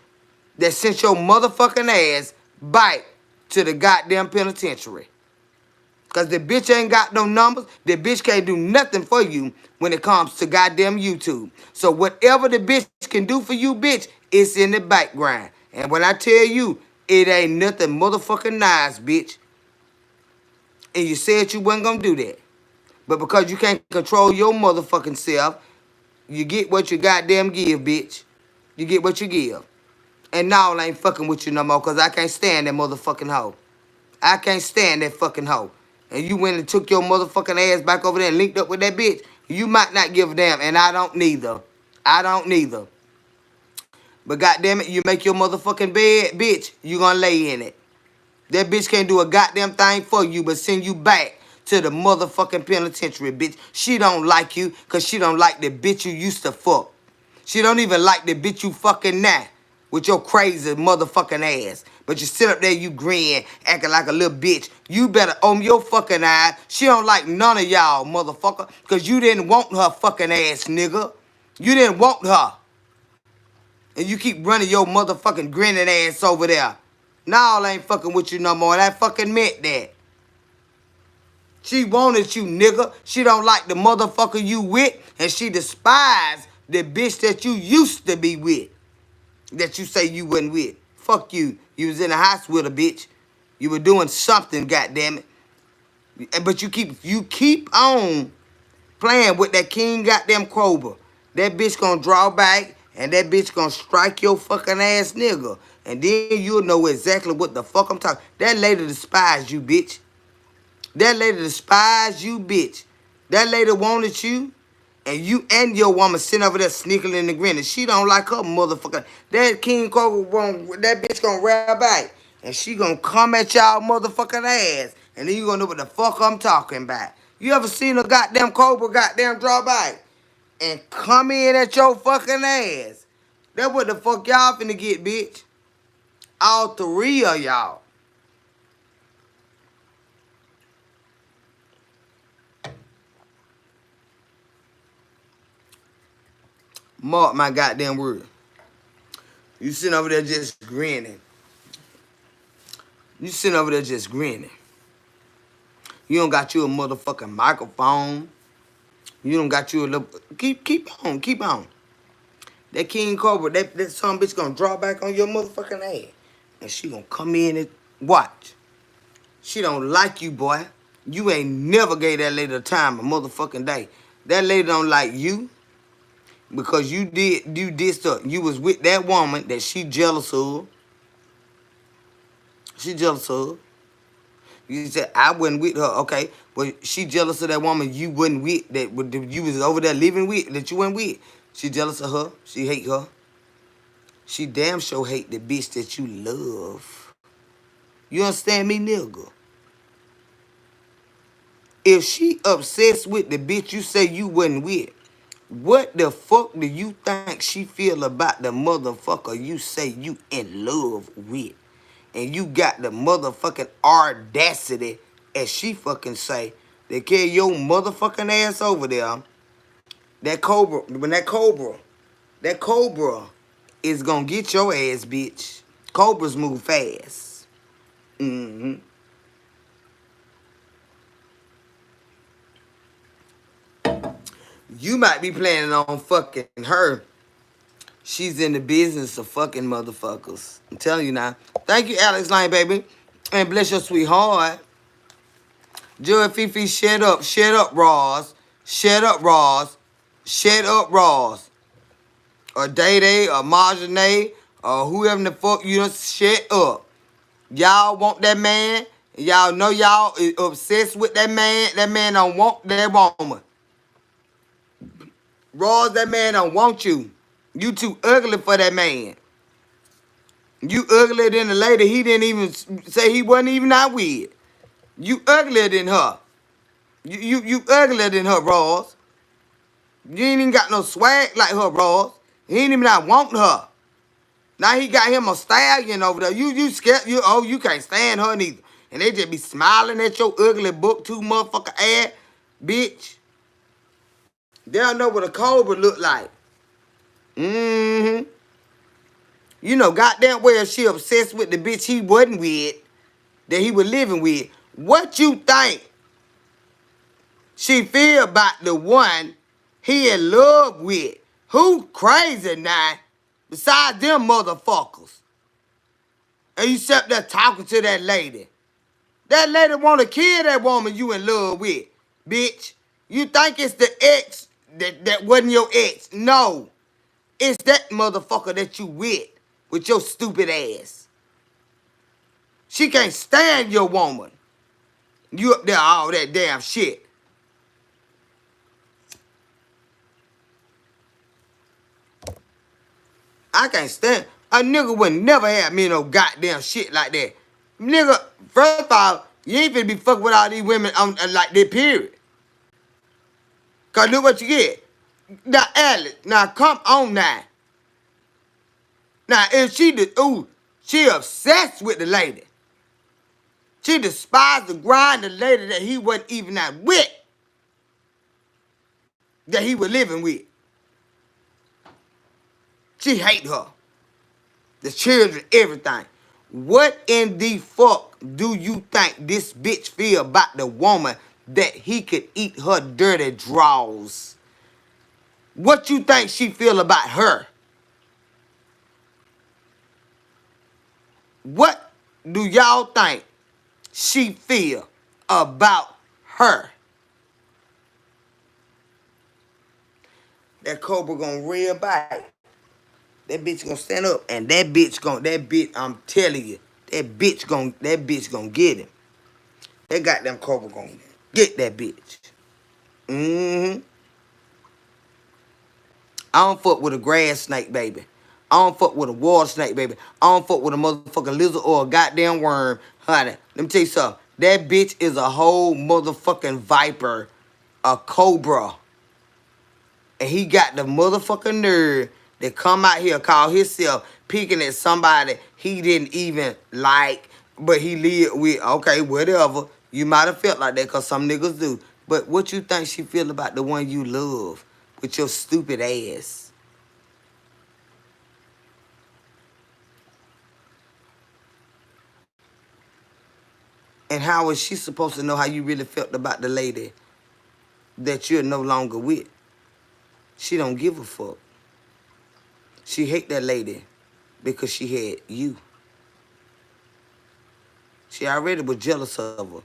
S1: that sent your motherfucking ass bike to the goddamn penitentiary. Because the bitch ain't got no numbers. The bitch can't do nothing for you when it comes to goddamn YouTube. So whatever the bitch can do for you, bitch, it's in the background. And when I tell you, it ain't nothing motherfucking nice, bitch. And you said you wasn't gonna do that. But because you can't control your motherfucking self, you get what you goddamn give, bitch. You get what you give. And now I ain't fucking with you no more because I can't stand that motherfucking hoe. I can't stand that fucking hoe. And you went and took your motherfucking ass back over there and linked up with that bitch. You might not give a damn, and I don't neither. I don't neither. But goddamn it, you make your motherfucking bed, bitch, you gonna lay in it. That bitch can't do a goddamn thing for you but send you back to the motherfucking penitentiary, bitch. She don't like you because she don't like the bitch you used to fuck. She don't even like the bitch you fucking now with your crazy motherfucking ass. But you sit up there, you grin, acting like a little bitch. You better open your fucking eyes. She don't like none of y'all, motherfucker, because you didn't want her fucking ass, nigga. You didn't want her. And you keep running your motherfucking grinning ass over there. Now I ain't fucking with you no more. And I fucking meant that. She wanted you, nigga. She don't like the motherfucker you with. And she despised the bitch that you used to be with. That you say you wasn't with. Fuck you. You was in the hospital, bitch. You were doing something, goddammit. But you keep on playing with that King goddamn Cobra. That bitch gonna draw back and that bitch gonna strike your fucking ass, nigga. And then you'll know exactly what the fuck I'm talking. That lady despised you, bitch. That lady despised you, bitch. That lady wanted you. And you and your woman sitting over there sneaking and grinning. She don't like her motherfucker. That King Cobra, that bitch gonna grab back. And she gonna come at y'all motherfucking ass. And then you gonna know what the fuck I'm talking about. You ever seen a goddamn Cobra goddamn draw back? And come in at your fucking ass. That's what the fuck y'all finna get, bitch. All three of y'all. Mark my goddamn word. You sitting over there just grinning. You sitting over there just grinning. You don't got you a motherfucking microphone. You don't got you a little... Keep on. That King Cobra, that son bitch gonna draw back on your motherfucking ass. And she gonna come in and watch. She don't like you, boy. You ain't never gave that lady a time a motherfucking day. That lady don't like you because you did stuff. You was with that woman that she jealous of. She jealous of. You said, I wasn't with her. Okay, but she jealous of that woman you wasn't with, that you was over there living with, that you went with. She jealous of her. She hate her. She damn sure hate the bitch that you love. You understand me, nigga? If she obsessed with the bitch you say you wasn't with, what the fuck do you think she feel about the motherfucker you say you in love with? And you got the motherfucking audacity, as she fucking say, to carry your motherfucking ass over there. That Cobra is gonna get your ass, bitch. Cobras move fast. Mm-hmm. You might be planning on fucking her. She's in the business of fucking motherfuckers. I'm telling you now. Thank you, Alex Lane, baby. And bless your sweetheart. Joy Fifi, shut up. Shut up, Ross. Shut up, Ross. Shut up, Ross. Or Day Day, or Marjane, or whoever the fuck you done, shut up. Y'all want that man. Y'all know y'all is obsessed with that man. That man don't want that woman. Ross, that man don't want you. You too ugly for that man. You uglier than the lady he didn't even say he wasn't even out with. You uglier than her. You uglier than her, Ross. You ain't even got no swag like her, bro. He ain't even not want her. Now he got him a stallion over there. You scared, you can't stand her neither. And they just be smiling at your ugly book two motherfucker ass, bitch. They don't know what a cobra look like. Mm-hmm. You know, goddamn well she obsessed with the bitch he wasn't with, that he was living with. What you think she feel about the one he in love with? Who crazy now besides them motherfuckers? And you sat there talking to that lady. That lady want to kill that woman you in love with, bitch. You think it's the ex that wasn't your ex. No. It's that motherfucker that you with your stupid ass. She can't stand your woman. You up there all that damn shit. I can't stand. A nigga would never have me no goddamn shit like that. Nigga, first of all, you ain't finna be fucking with all these women on like that, period. Cause look what you get. Now, Alex, now come on now. Now, if she obsessed with the lady. She despised the grind the lady that he wasn't even that with. That he was living with. She hate her. The children, everything. What in the fuck do you think this bitch feel about the woman that he could eat her dirty drawers? What you think she feel about her? What do y'all think she feel about her? That cobra gonna rear back. That bitch gonna stand up, and that bitch, I'm telling you, that bitch gonna get him. That goddamn cobra gonna get that bitch. Mm-hmm. I don't fuck with a grass snake, baby. I don't fuck with a water snake, baby. I don't fuck with a motherfucking lizard or a goddamn worm, honey. Let me tell you something. That bitch is a whole motherfucking viper, a cobra. And he got the motherfucking nerve that come out here, call himself picking at somebody he didn't even like, but he lived with. Okay, whatever. You might have felt like that because some niggas do. But what you think she feel about the one you love with your stupid ass? And how is she supposed to know how you really felt about the lady that you're no longer with? She don't give a fuck. She hate that lady because she had you. She already was jealous of her.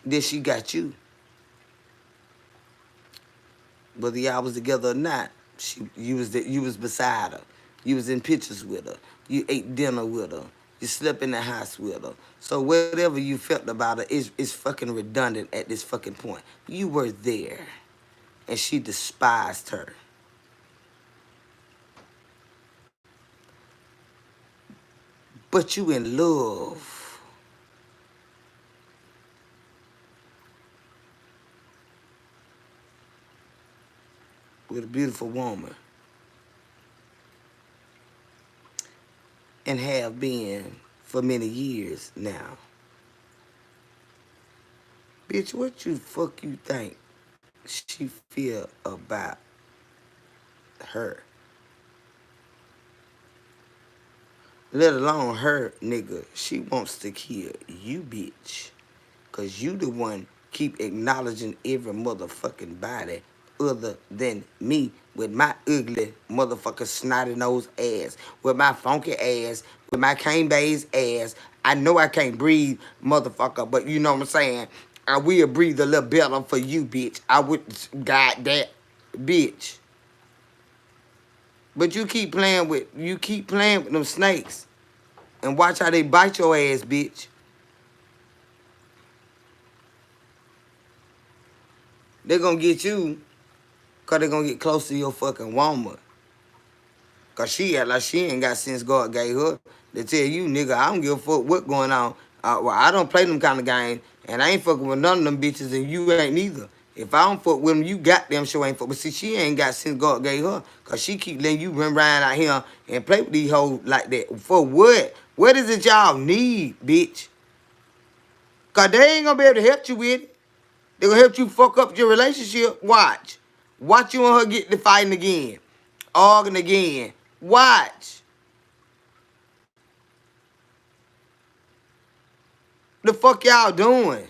S1: Then she got you. Whether y'all was together or not, you was beside her. You was in pictures with her. You ate dinner with her. You slept in the house with her. So whatever you felt about her is fucking redundant at this fucking point. You were there. And she despised her. But you in love with a beautiful woman. And have been for many years now. Bitch, what you fuck you think she feel about her? Let alone her, nigga. She wants to kill you, bitch. Cause you the one keep acknowledging every motherfucking body other than me with my ugly motherfucker snotty nose ass, with my funky ass, with my cane bays ass. I know I can't breathe, motherfucker, but you know what I'm saying? I will breathe a little better for you, bitch. I would, God that, bitch. But you keep playing with them snakes. And watch how they bite your ass, bitch. They're gonna get you because they're gonna get close to your fucking woman. Because she act like she ain't got sense God gave her. They tell you, nigga, I don't give a fuck what going on. Well, I don't play them kind of games. And I ain't fucking with none of them bitches, and you ain't neither. If I don't fuck with him, you goddamn sure ain't fuck. But see, she ain't got since God gave her. Cause she keep letting you run around out here and play with these hoes like that. For what? What is it y'all need, bitch? Cause they ain't gonna be able to help you with it. They gonna help you fuck up your relationship. Watch. Watch you and her get to fighting again. Arguing again. Watch. The fuck y'all doing?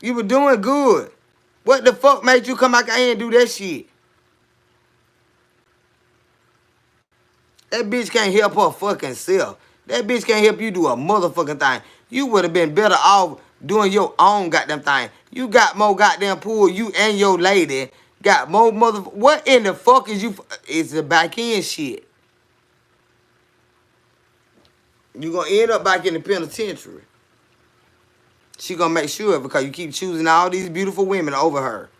S1: You were doing good. What the fuck made you come back out here and do that shit? That bitch can't help her fucking self. That bitch can't help you do a motherfucking thing. You would have been better off doing your own goddamn thing. You got more goddamn pool. You and your lady got more mother. What in the fuck is you? It's the back end shit. You gonna end up back in the penitentiary. She gonna make sure because you keep choosing all these beautiful women over her.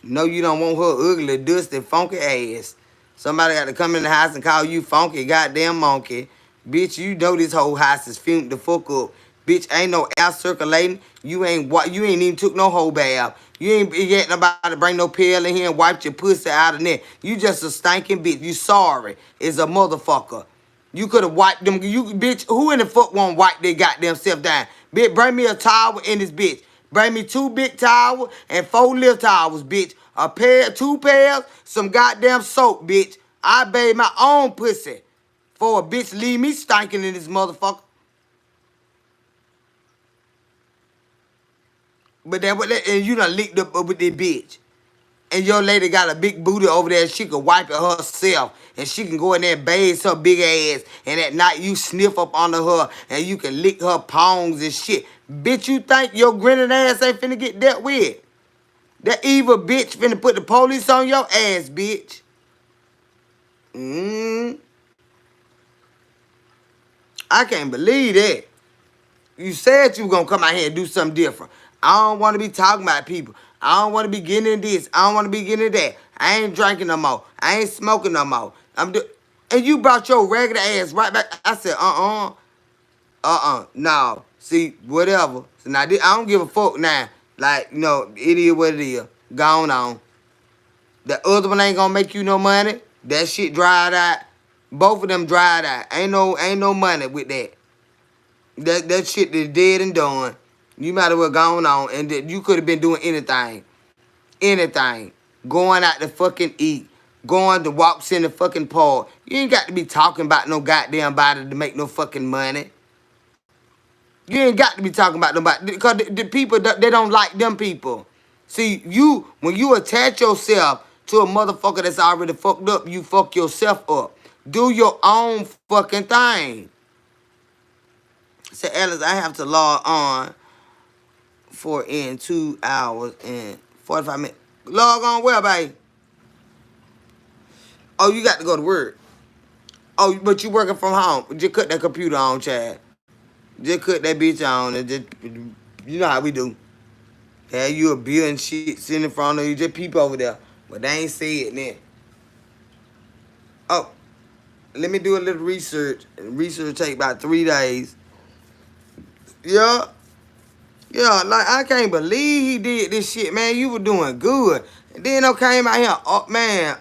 S1: No, you don't want her ugly, dusty, funky ass. Somebody got to come in the house and call you funky goddamn monkey. Bitch, you know this whole house is fumed the fuck up. Bitch, ain't no air circulating. You ain't even took no whole bath. You ain't get nobody to bring no pill in here and wipe your pussy out of there. You just a stinking bitch. You sorry. It's a motherfucker. You could have wiped them. You bitch, who in the fuck won't wipe their goddamn self down? Bitch, bring me a towel in this bitch. Bring me 2 big towels and 4 little towels, bitch. A pair, 2 pairs, some goddamn soap, bitch. I bathe my own pussy for a bitch leave me stinking in this motherfucker. But that and you done licked up with this bitch. And your lady got a big booty over there. She can wipe it herself. And she can go in there and bathe her big ass. And at night you sniff up under her. And you can lick her palms and shit. Bitch, you think your grinning ass ain't finna get dealt with? That evil bitch finna put the police on your ass, bitch. I can't believe that. You said you were gonna come out here and do something different. I don't want to be talking about people. I don't want to be getting in this. I don't want to be getting in that. I ain't drinking no more. I ain't smoking no more. And you brought your regular ass right back. I said, no. See, whatever. So now, I don't give a fuck now. Like, you know, it is what it is. Gone on. The other one ain't gonna make you no money. That shit dried out. Both of them dried out. Ain't no money with that. That shit is dead and done. You might as well gone on. And that you could have been doing anything. Anything. Going out to fucking eat. Going to walks in the fucking park. You ain't got to be talking about no goddamn body to make no fucking money. You ain't got to be talking about nobody. Because the people, they don't like them people. See, when you attach yourself to a motherfucker that's already fucked up, you fuck yourself up. Do your own fucking thing. Say, Alice, I have to log on in 2 hours and 45 minutes. Log on where, babe? Oh, you got to go to work. Oh, but you working from home. Just cut that computer on, Chad. Just cut that bitch on and just, you know how we do. Have you a bill and shit sitting in front of you, just peep over there. But they ain't say it then. Oh, let me do a little research. Research take about 3 days. Yeah. Yeah, like, I can't believe he did this shit, man. You were doing good. And then they came out here, oh, man,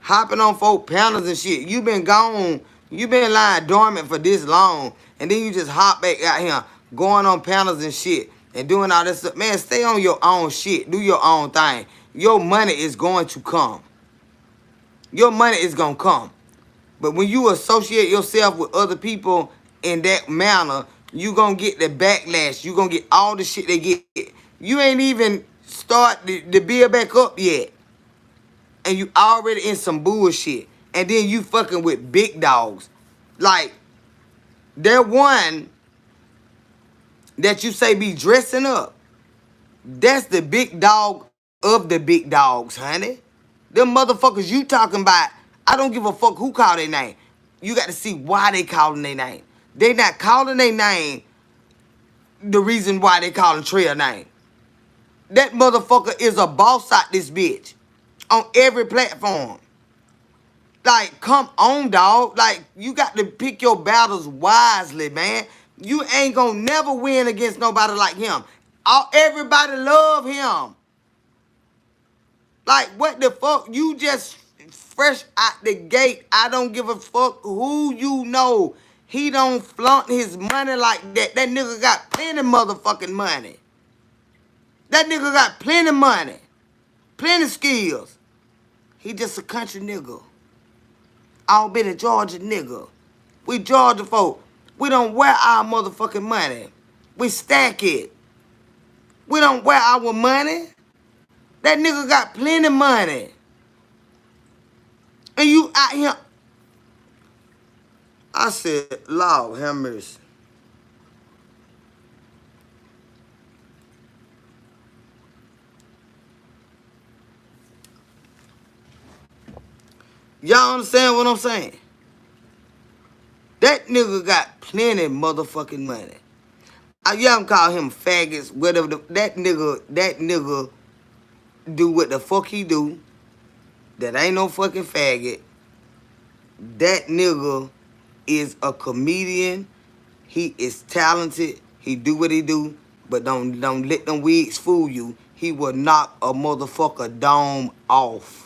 S1: hopping on 4 panels and shit. You been gone. You been lying dormant for this long. And then you just hop back out here, going on panels and shit. And doing all this stuff. Man, stay on your own shit. Do your own thing. Your money is going to come. Your money is going to come. But when you associate yourself with other people in that manner, you going to get the backlash. You going to get all the shit they get. You ain't even start the build back up yet. And you already in some bullshit. And then you fucking with big dogs. Like, that one that you say be dressing up, that's the big dog of the big dogs, honey. Them motherfuckers you talking about, I don't give a fuck who called their name. You got to see why they calling their name. They not calling their name the reason why they calling Trey a name. That motherfucker is a boss out this bitch. On every platform. Like, come on, dog. Like, you got to pick your battles wisely, man. You ain't gonna never win against nobody like him. Everybody love him. Like, what the fuck? You just fresh out the gate. I don't give a fuck who you know. He don't flaunt his money like that. That nigga got plenty motherfucking money. That nigga got plenty money. Plenty skills. He just a country nigga. I'll be the Georgia nigga. We Georgia folk. We don't wear our motherfucking money. We stack it. We don't wear our money. That nigga got plenty money. And you out here. I said, Lord have mercy. Y'all understand what I'm saying? That nigga got plenty motherfucking money. Y'all can call him faggots, whatever. That nigga do what the fuck he do. That ain't no fucking faggot. That nigga is a comedian. He is talented. He do what he do. But don't let them wigs fool you. He will knock a motherfucker dome off.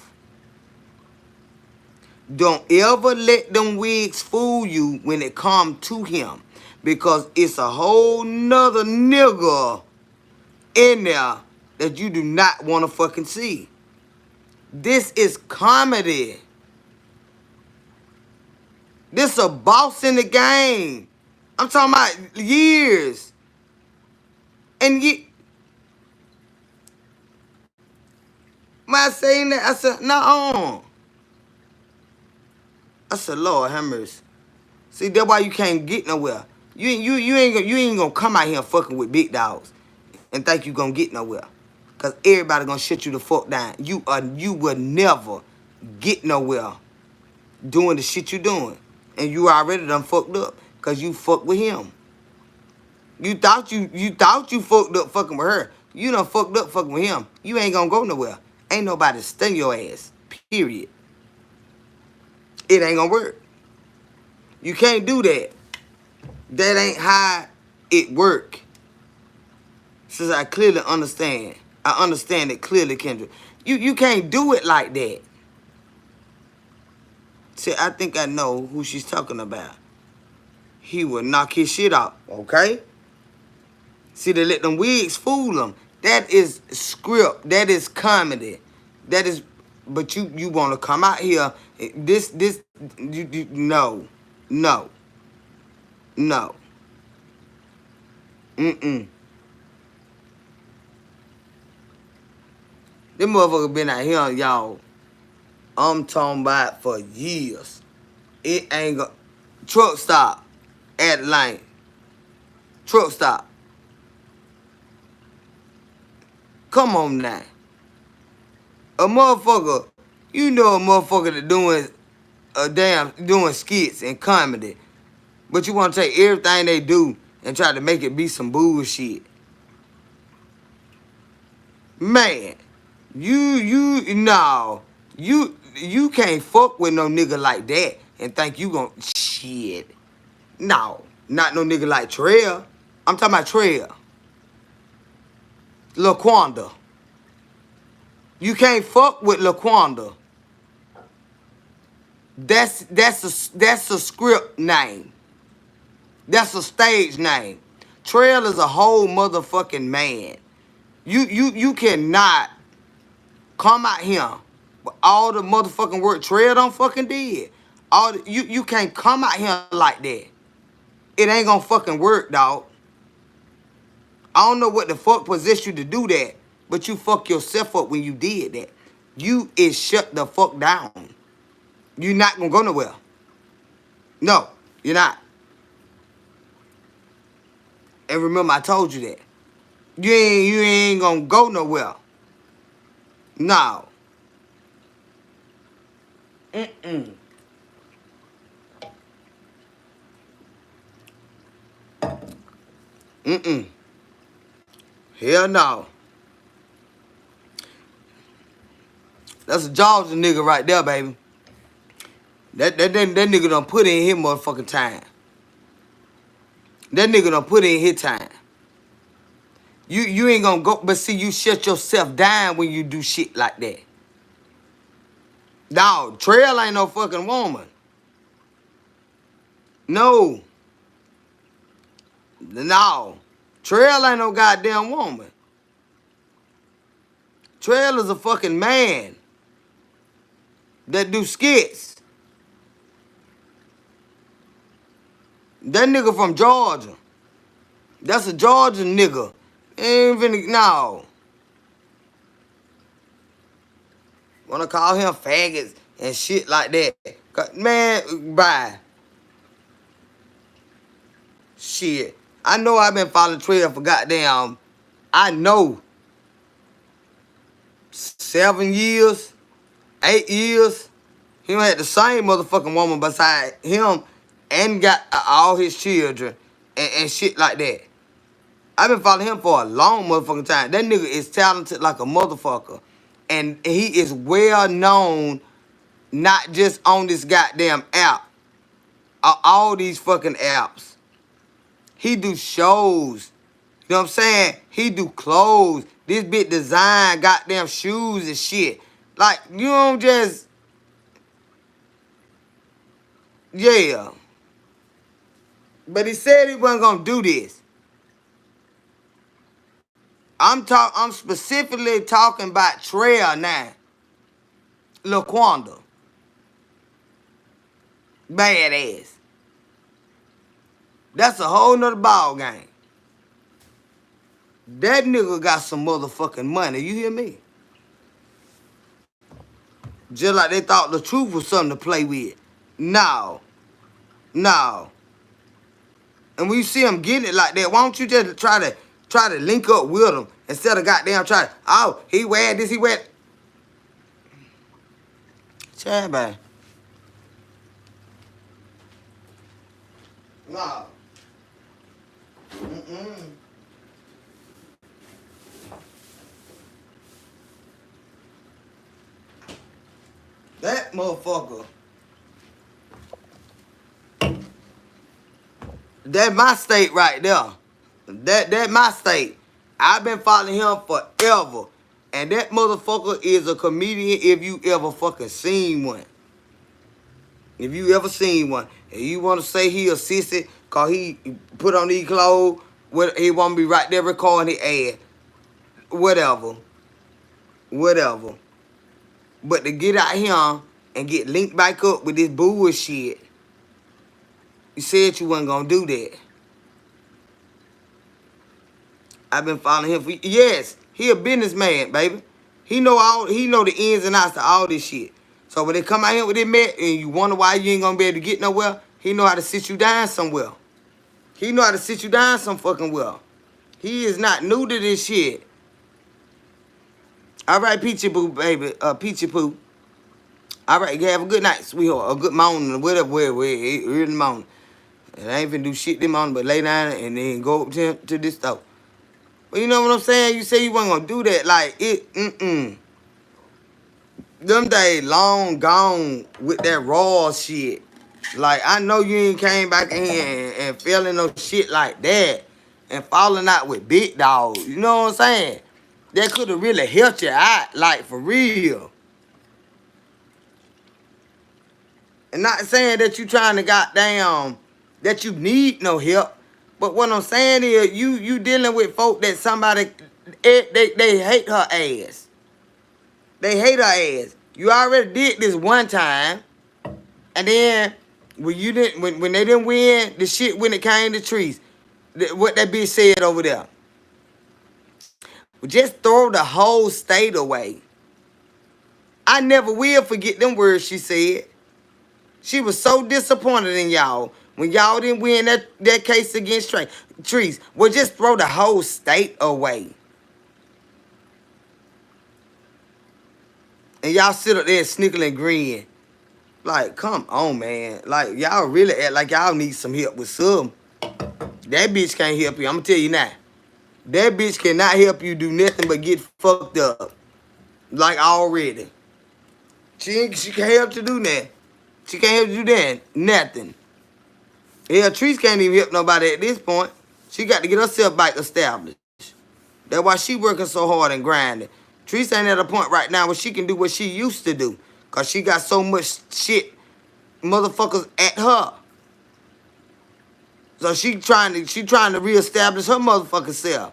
S1: Don't ever let them wigs fool you when it come to him. Because it's a whole nother nigga in there that you do not want to fucking see. This is comedy. This a boss in the game. I'm talking about years. And am I saying that? I said, no. I said, Lord have mercy. See, that's why you can't get nowhere. You ain't gonna come out here fucking with big dogs and think you gonna get nowhere. Cause everybody gonna shut you the fuck down. You will never get nowhere doing the shit you doing. And you already done fucked up. Cause you fucked with him. You thought you fucked up fucking with her. You done fucked up fucking with him. You ain't gonna go nowhere. Ain't nobody sting your ass. Period. It ain't gonna work. You can't do that. That ain't how it work. Since I clearly understand. I understand it clearly, Kendra. You can't do it like that. See, I think I know who she's talking about. He will knock his shit out, okay? See, they let them wigs fool him. That is script. That is comedy. That is, but you want to come out here. No. Mm-mm. This motherfucker been out here, y'all. I'm talking about for years. It ain't go. Truck stop at lane. Truck stop. Come on now. A motherfucker, you know a motherfucker that doing skits and comedy. But you want to take everything they do and try to make it be some bullshit. Man, you can't fuck with no nigga like that and think you gon' shit. No, not no nigga like Trail. I'm talking about Trail. Laquanda. You can't fuck with Laquanda. That's a script name. That's a stage name. Trail is a whole motherfucking man. You cannot come out here with all the motherfucking work Trail done fucking did. You can't come out here like that. It ain't gonna fucking work, dog. I don't know what the fuck possessed you to do that, but you fuck yourself up when you did that. You is shut the fuck down. You not gonna go nowhere. No, you're not. And remember, I told you that. You ain't gonna go nowhere. No. Mm-mm. Mm-mm. Hell no. That's a Georgia nigga right there, baby. That nigga done put in his motherfucking time. That nigga done put in his time. You ain't gonna go, but see, you shut yourself down when you do shit like that. Dog, Trail ain't no fucking woman. No. No. Trail ain't no goddamn woman. Trail is a fucking man that do skits. That nigga from Georgia. That's a Georgia nigga. Ain't even, no. Wanna call him faggots and shit like that. Man, bye. Shit. I know I've been following Trail for goddamn, I know, 7 years, 8 years. He had the same motherfucking woman beside him and got all his children and shit like that. I've been following him for a long motherfucking time. That nigga is talented like a motherfucker. And he is well known, not just on this goddamn app, all these fucking apps. He do shows. You know what I'm saying? He do clothes. This bitch design goddamn shoes and shit. Like, you don't just... Yeah. But he said he wasn't gonna do this. I'm specifically talking about Trail now. Laquanda. Badass. That's a whole nother ball game. That nigga got some motherfucking money. You hear me? Just like they thought the truth was something to play with. No. No. And when you see him getting it like that, why don't you just try to link up with him instead of goddamn trying, oh, he wear this, he wear... Chad, man. No. Mm-mm. That motherfucker. That my state right there. That my state. I've been following him forever. And that motherfucker is a comedian if you ever fucking seen one. If you ever seen one. And you want to say he a sissy cause he put on these clothes, he want to be right there recording the ad. Whatever. Whatever. But to get out here and get linked back up with this bullshit, you said you wasn't gonna do that. I've been following him for... Yes, he a businessman, baby. He know the ins and outs of all this shit. So when they come out here with this mess and you wonder why you ain't gonna be able to get nowhere, he know how to sit you down somewhere. He know how to sit you down some fucking well. He is not new to this shit. All right, Peachy Poo, baby. Peachy Poo. All right, have a good night, sweetheart. A good morning, whatever, early morning. And I ain't finna do shit this morning, but lay down and then go up to this stuff. But you know what I'm saying? You say you wasn't gonna do that. Like, them days long gone with that raw shit. Like, I know you ain't came back in here and feeling no shit like that. And falling out with big dogs. You know what I'm saying? That could have really helped you out, like, for real. And not saying that you trying to goddamn, that you need no help. But what I'm saying is, you dealing with folk that somebody, they hate her ass. They hate her ass. You already did this one time. And then, when they didn't win, the shit when it came to trees, what that bitch said over there. Just throw the whole state away. I never will forget them words she said. She was so disappointed in y'all when y'all didn't win that case against trees. Well, just throw the whole state away. And y'all sit up there and snickle and grin. Like, come on, man. Like, y'all really act like y'all need some help with some. That bitch can't help you. I'm going to tell you now. That bitch cannot help you do nothing but get fucked up. Like, already. She can't help you do that. She can't help you do that. Nothing. Yeah, Treese can't even help nobody at this point. She got to get herself back established. That's why she working so hard and grinding. Treese ain't at a point right now where she can do what she used to do. Cause she got so much shit motherfuckers at her. So she trying to reestablish her motherfucking self.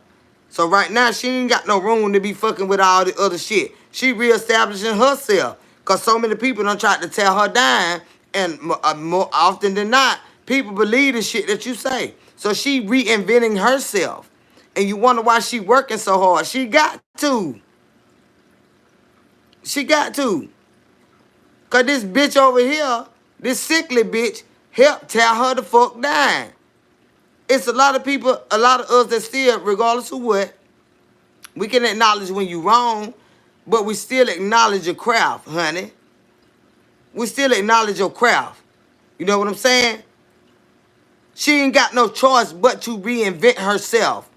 S1: So right now she ain't got no room to be fucking with all the other shit. She reestablishing herself. Cause so many people done tried to tear her down, and more often than not, people believe the shit that you say. So she reinventing herself. And you wonder why she working so hard. She got to. She got to. Cause this bitch over here, this sickly bitch, helped tear her the fuck down. It's a lot of people, a lot of us that still, regardless of what, we can acknowledge when you wrong, but we still acknowledge your craft, honey. We still acknowledge your craft. You know what I'm saying? She ain't got no choice but to reinvent herself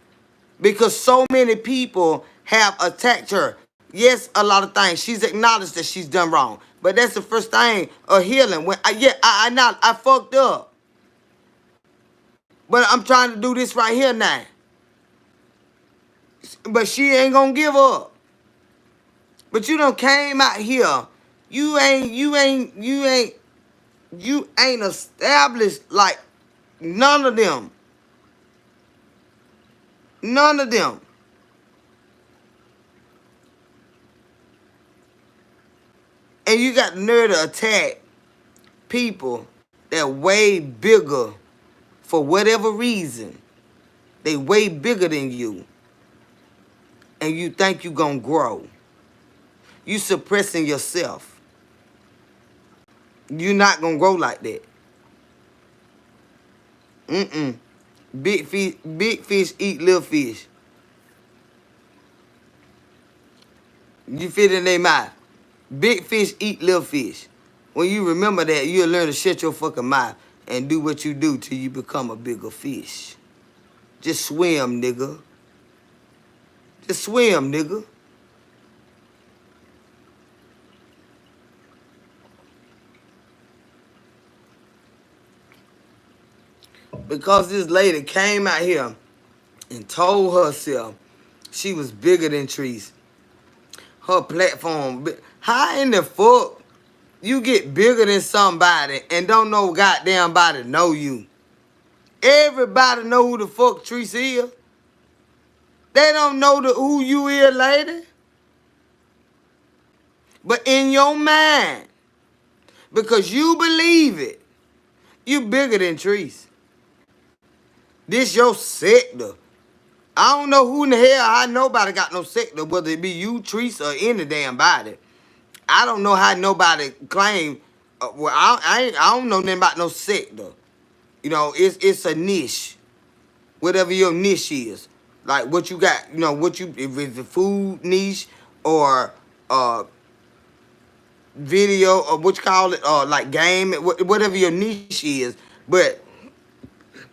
S1: because so many people have attacked her. Yes, a lot of things. She's acknowledged that she's done wrong. But that's the first thing of healing. When I fucked up. But I'm trying to do this right here now. But she ain't gonna give up. But you done came out here. You ain't established like none of them. None of them. And you got the nerve to attack people that way bigger for whatever reason. They way bigger than you. And you think you gonna grow. You suppressing yourself. You not gonna grow like that. Big fish eat little fish. You fit in their mouth. Big fish eat little fish. When you remember that, you'll learn to shut your fucking mouth and do what you do till you become a bigger fish. Just swim, nigga. Just swim, nigga. Because this lady came out here and told herself she was bigger than Treese. Her platform. How in the fuck you get bigger than somebody and don't know goddamn body know you? Everybody know who the fuck Treese is. They don't know who you is, lady. But in your mind, because you believe it, you bigger than Treese. This your sector. I don't know who in the hell, how nobody got no sector, whether it be you, Treese, or any damn body. I don't know how nobody claim, well, I don't know nothing about no sector. You know, it's a niche. Whatever your niche is. Like what you got, you know, what you, if it's a food niche or video or what you call it, or like game, whatever your niche is. But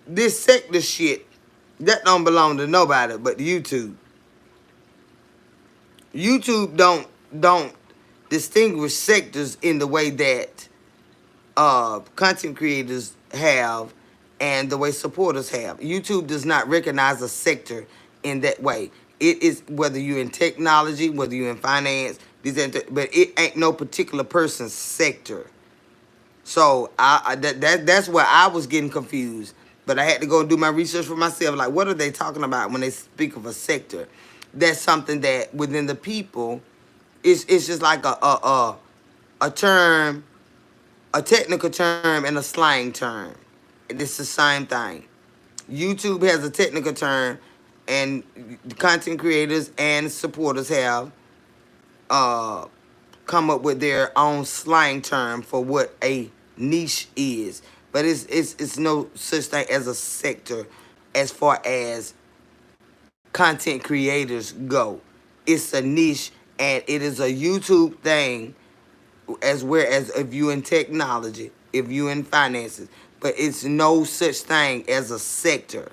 S1: this sector shit, that don't belong to nobody but YouTube. YouTube don't distinguish sectors in the way that content creators have and the way supporters have. YouTube does not recognize a sector in that way. It is whether you're in technology, whether you're in finance, but it ain't no particular person's sector. So that's where I was getting confused. But I had to go and do my research for myself. Like, what are they talking about when they speak of a sector? That's something that within the people, it's just like a term, a technical term and a slang term. It's the same thing. YouTube has a technical term, and the content creators and supporters have come up with their own slang term for what a niche is. But it's no such thing as a sector as far as content creators go. It's a niche, and it is a YouTube thing, as whereas if you in technology, if you in finances, but it's no such thing as a sector.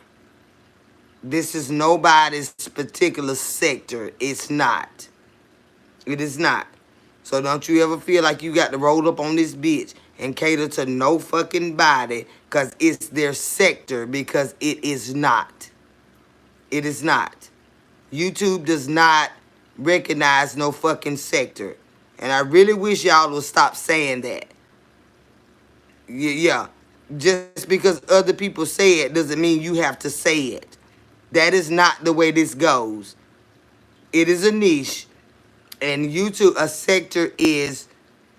S1: This is nobody's particular sector. It's not. It is not. So don't you ever feel like you got to roll up on this bitch and cater to no fucking body because it's their sector, because it is not. It is not. YouTube does not recognize no fucking sector. And I really wish y'all would stop saying that. Yeah. Just because other people say it doesn't mean you have to say it. That is not the way this goes. It is a niche. And YouTube, a sector is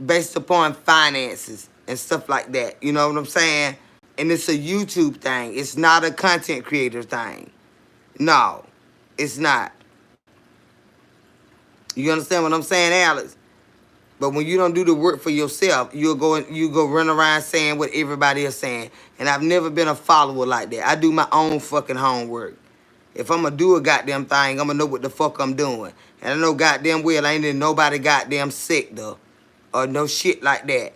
S1: based upon finances and stuff like that. You know what I'm saying? And it's a YouTube thing. It's not a content creator thing. No, it's not. You understand what I'm saying, Alex? But when you don't do the work for yourself, you go run around saying what everybody is saying. And I've never been a follower like that. I do my own fucking homework. If I'm going to do a goddamn thing, I'm going to know what the fuck I'm doing. And I know goddamn well I ain't in nobody goddamn sick, though. Or no shit like that.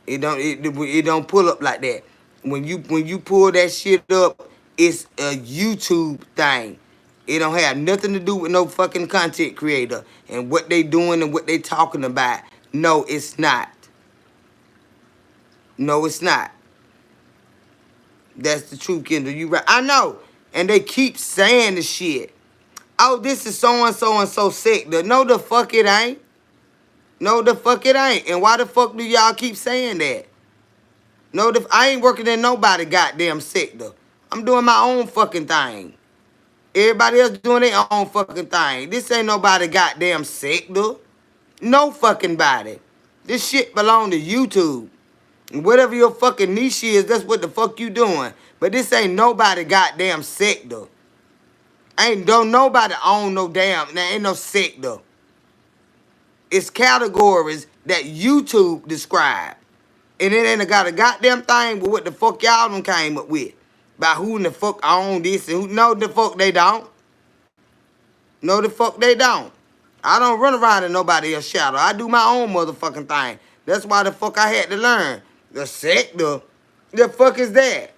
S1: It don't pull up like that. When you pull that shit up, it's a YouTube thing. It don't have nothing to do with no fucking content creator and what they doing and what they talking about. No, it's not. No, it's not. That's the truth, Kendall. You right. I know. And they keep saying the shit. Oh, this is so-and-so and so sick. No, the fuck it ain't. No, the fuck it ain't. And why the fuck do y'all keep saying that? No, I ain't working in nobody goddamn sector. I'm doing my own fucking thing. Everybody else doing their own fucking thing. This ain't nobody goddamn sector. No fucking body. This shit belong to YouTube. And whatever your fucking niche is, that's what the fuck you doing. But this ain't nobody goddamn sector. Don't nobody own no damn, there ain't no sector. It's categories that YouTube describe. And it ain't got a goddamn thing with what the fuck y'all done came up with. About who in the fuck own this and who. No, the fuck they don't. No, the fuck they don't. I don't run around in nobody else's shadow. I do my own motherfucking thing. That's why the fuck I had to learn. The sector. The fuck is that?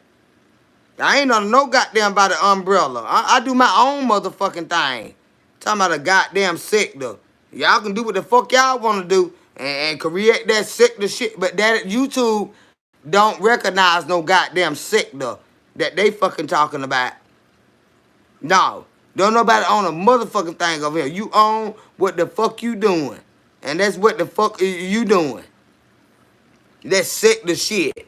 S1: I ain't under no goddamn by the umbrella. I do my own motherfucking thing. Talking about a goddamn sector. Y'all can do what the fuck y'all want to do and create that sector shit. But that YouTube don't recognize no goddamn sector that they fucking talking about. No. Don't nobody own a motherfucking thing over here. You own what the fuck you doing. And that's what the fuck you doing. That sector shit.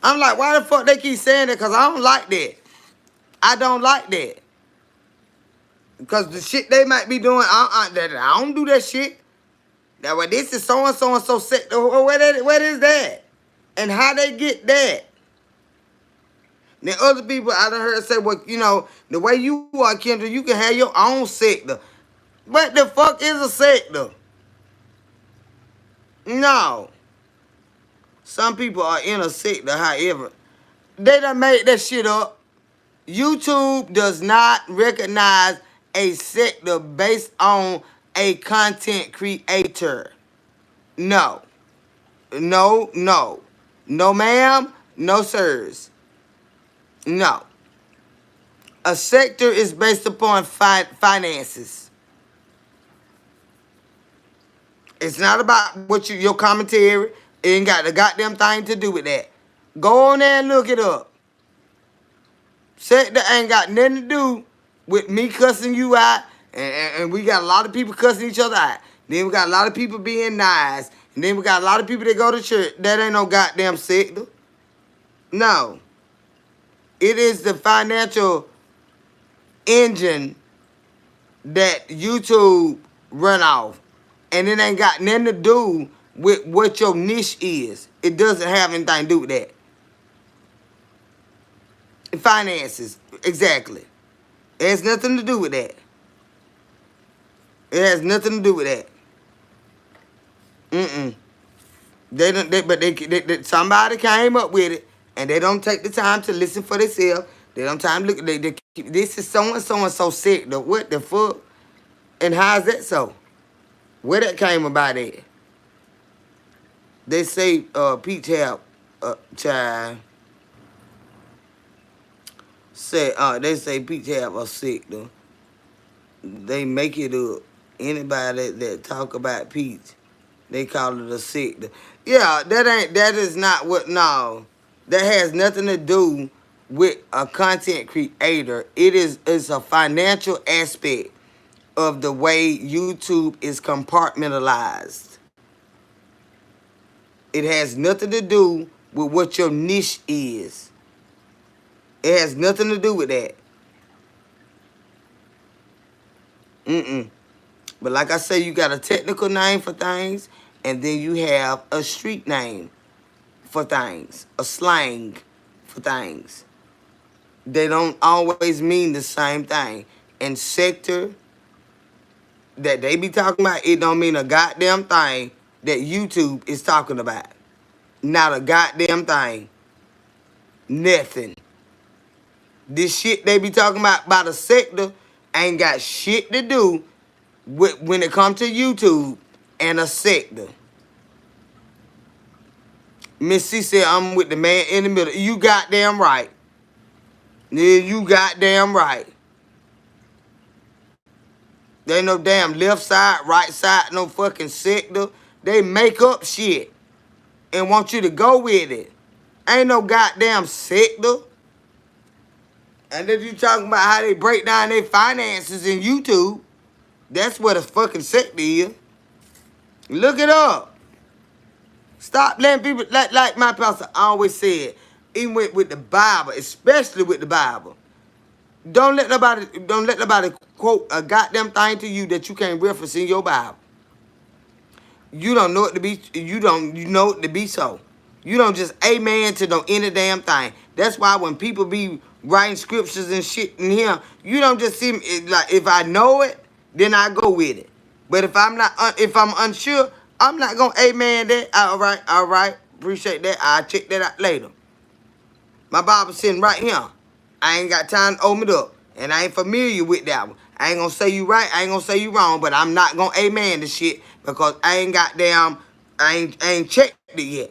S1: I'm like, why the fuck they keep saying that? Because I don't like that. I don't like that. Because the shit they might be doing, I don't do that shit. That way, this is so-and-so and so sector. What is that? And how they get that? Then other people I done heard say, well, you know, the way you are, Kendra, you can have your own sector. What the fuck is a sector? No. Some people are in a sector, however. They done made that shit up. YouTube does not recognize a sector based on a content creator. No. No, no. No, ma'am. No, sirs. No. A sector is based upon finances. It's not about what your commentary. It ain't got the goddamn thing to do with that. Go on there and look it up. Sector ain't got nothing to do with me cussing you out. And we got a lot of people cussing each other out. Then we got a lot of people being nice. And then we got a lot of people that go to church. That ain't no goddamn sector. No. It is the financial engine that YouTube run off. And it ain't got nothing to do with what your niche is. It doesn't have anything to do with that. Finances, exactly. It has nothing to do with that. It has nothing to do with that. They don't. Somebody came up with it, and they don't take the time to listen for themselves. They don't time to look. This is so and so sick. What the fuck? And how's that so? Where that came about at? They say Peach have child. They say Peach have a sick though. They make it up. Anybody that talk about Peach They call it a sector. Yeah, that is not what, no. That has nothing to do with a content creator. It's a financial aspect of the way YouTube is compartmentalized. It has nothing to do with what your niche is. It has nothing to do with that. But like I say, you got a technical name for things, and then you have a street name for things, a slang for things. They don't always mean the same thing. And sector that they be talking about, it don't mean a goddamn thing that YouTube is talking about. Not a goddamn thing. Nothing. This shit they be talking about a sector ain't got shit to do with when it comes to YouTube and a sector. Miss C said, I'm with the man in the middle. You goddamn right. Yeah, you goddamn right. There ain't no damn left side, right side, no fucking sector. They make up shit and want you to go with it. Ain't no goddamn sector. And then you talking about how they break down their finances in YouTube. That's what a fucking sector is. Look it up. Stop letting people, like my pastor always said, even with the Bible, especially with the Bible. Don't let nobody quote a goddamn thing to you that you can't reference in your Bible. You don't know it to be, you know it to be so. You don't just amen to no any damn thing. That's why when people be writing scriptures and shit in here, you don't just see me, like, if I know it, then I go with it. But if I'm not, if I'm unsure, I'm not gonna amen that. All right, appreciate that. I'll check that out later. My Bible's sitting right here. I ain't got time to open it up, and I ain't familiar with that one. I ain't gonna say you right, I ain't gonna say you wrong, but I'm not gonna amen the shit because I ain't checked it yet.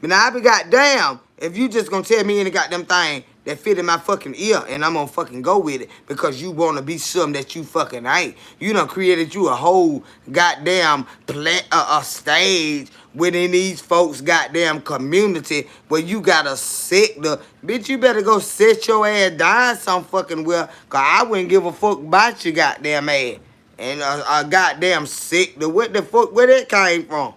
S1: But now I be goddamn if you just gonna tell me any goddamn thing that fit in my fucking ear and I'm gonna fucking go with it because you wanna be something that you fucking ain't. You done created you a whole goddamn a stage within these folks goddamn community where you got a sector. Bitch, you better go sit your ass down some fucking well, cause I wouldn't give a fuck about your goddamn ass. And a goddamn sector, what the fuck, where that came from?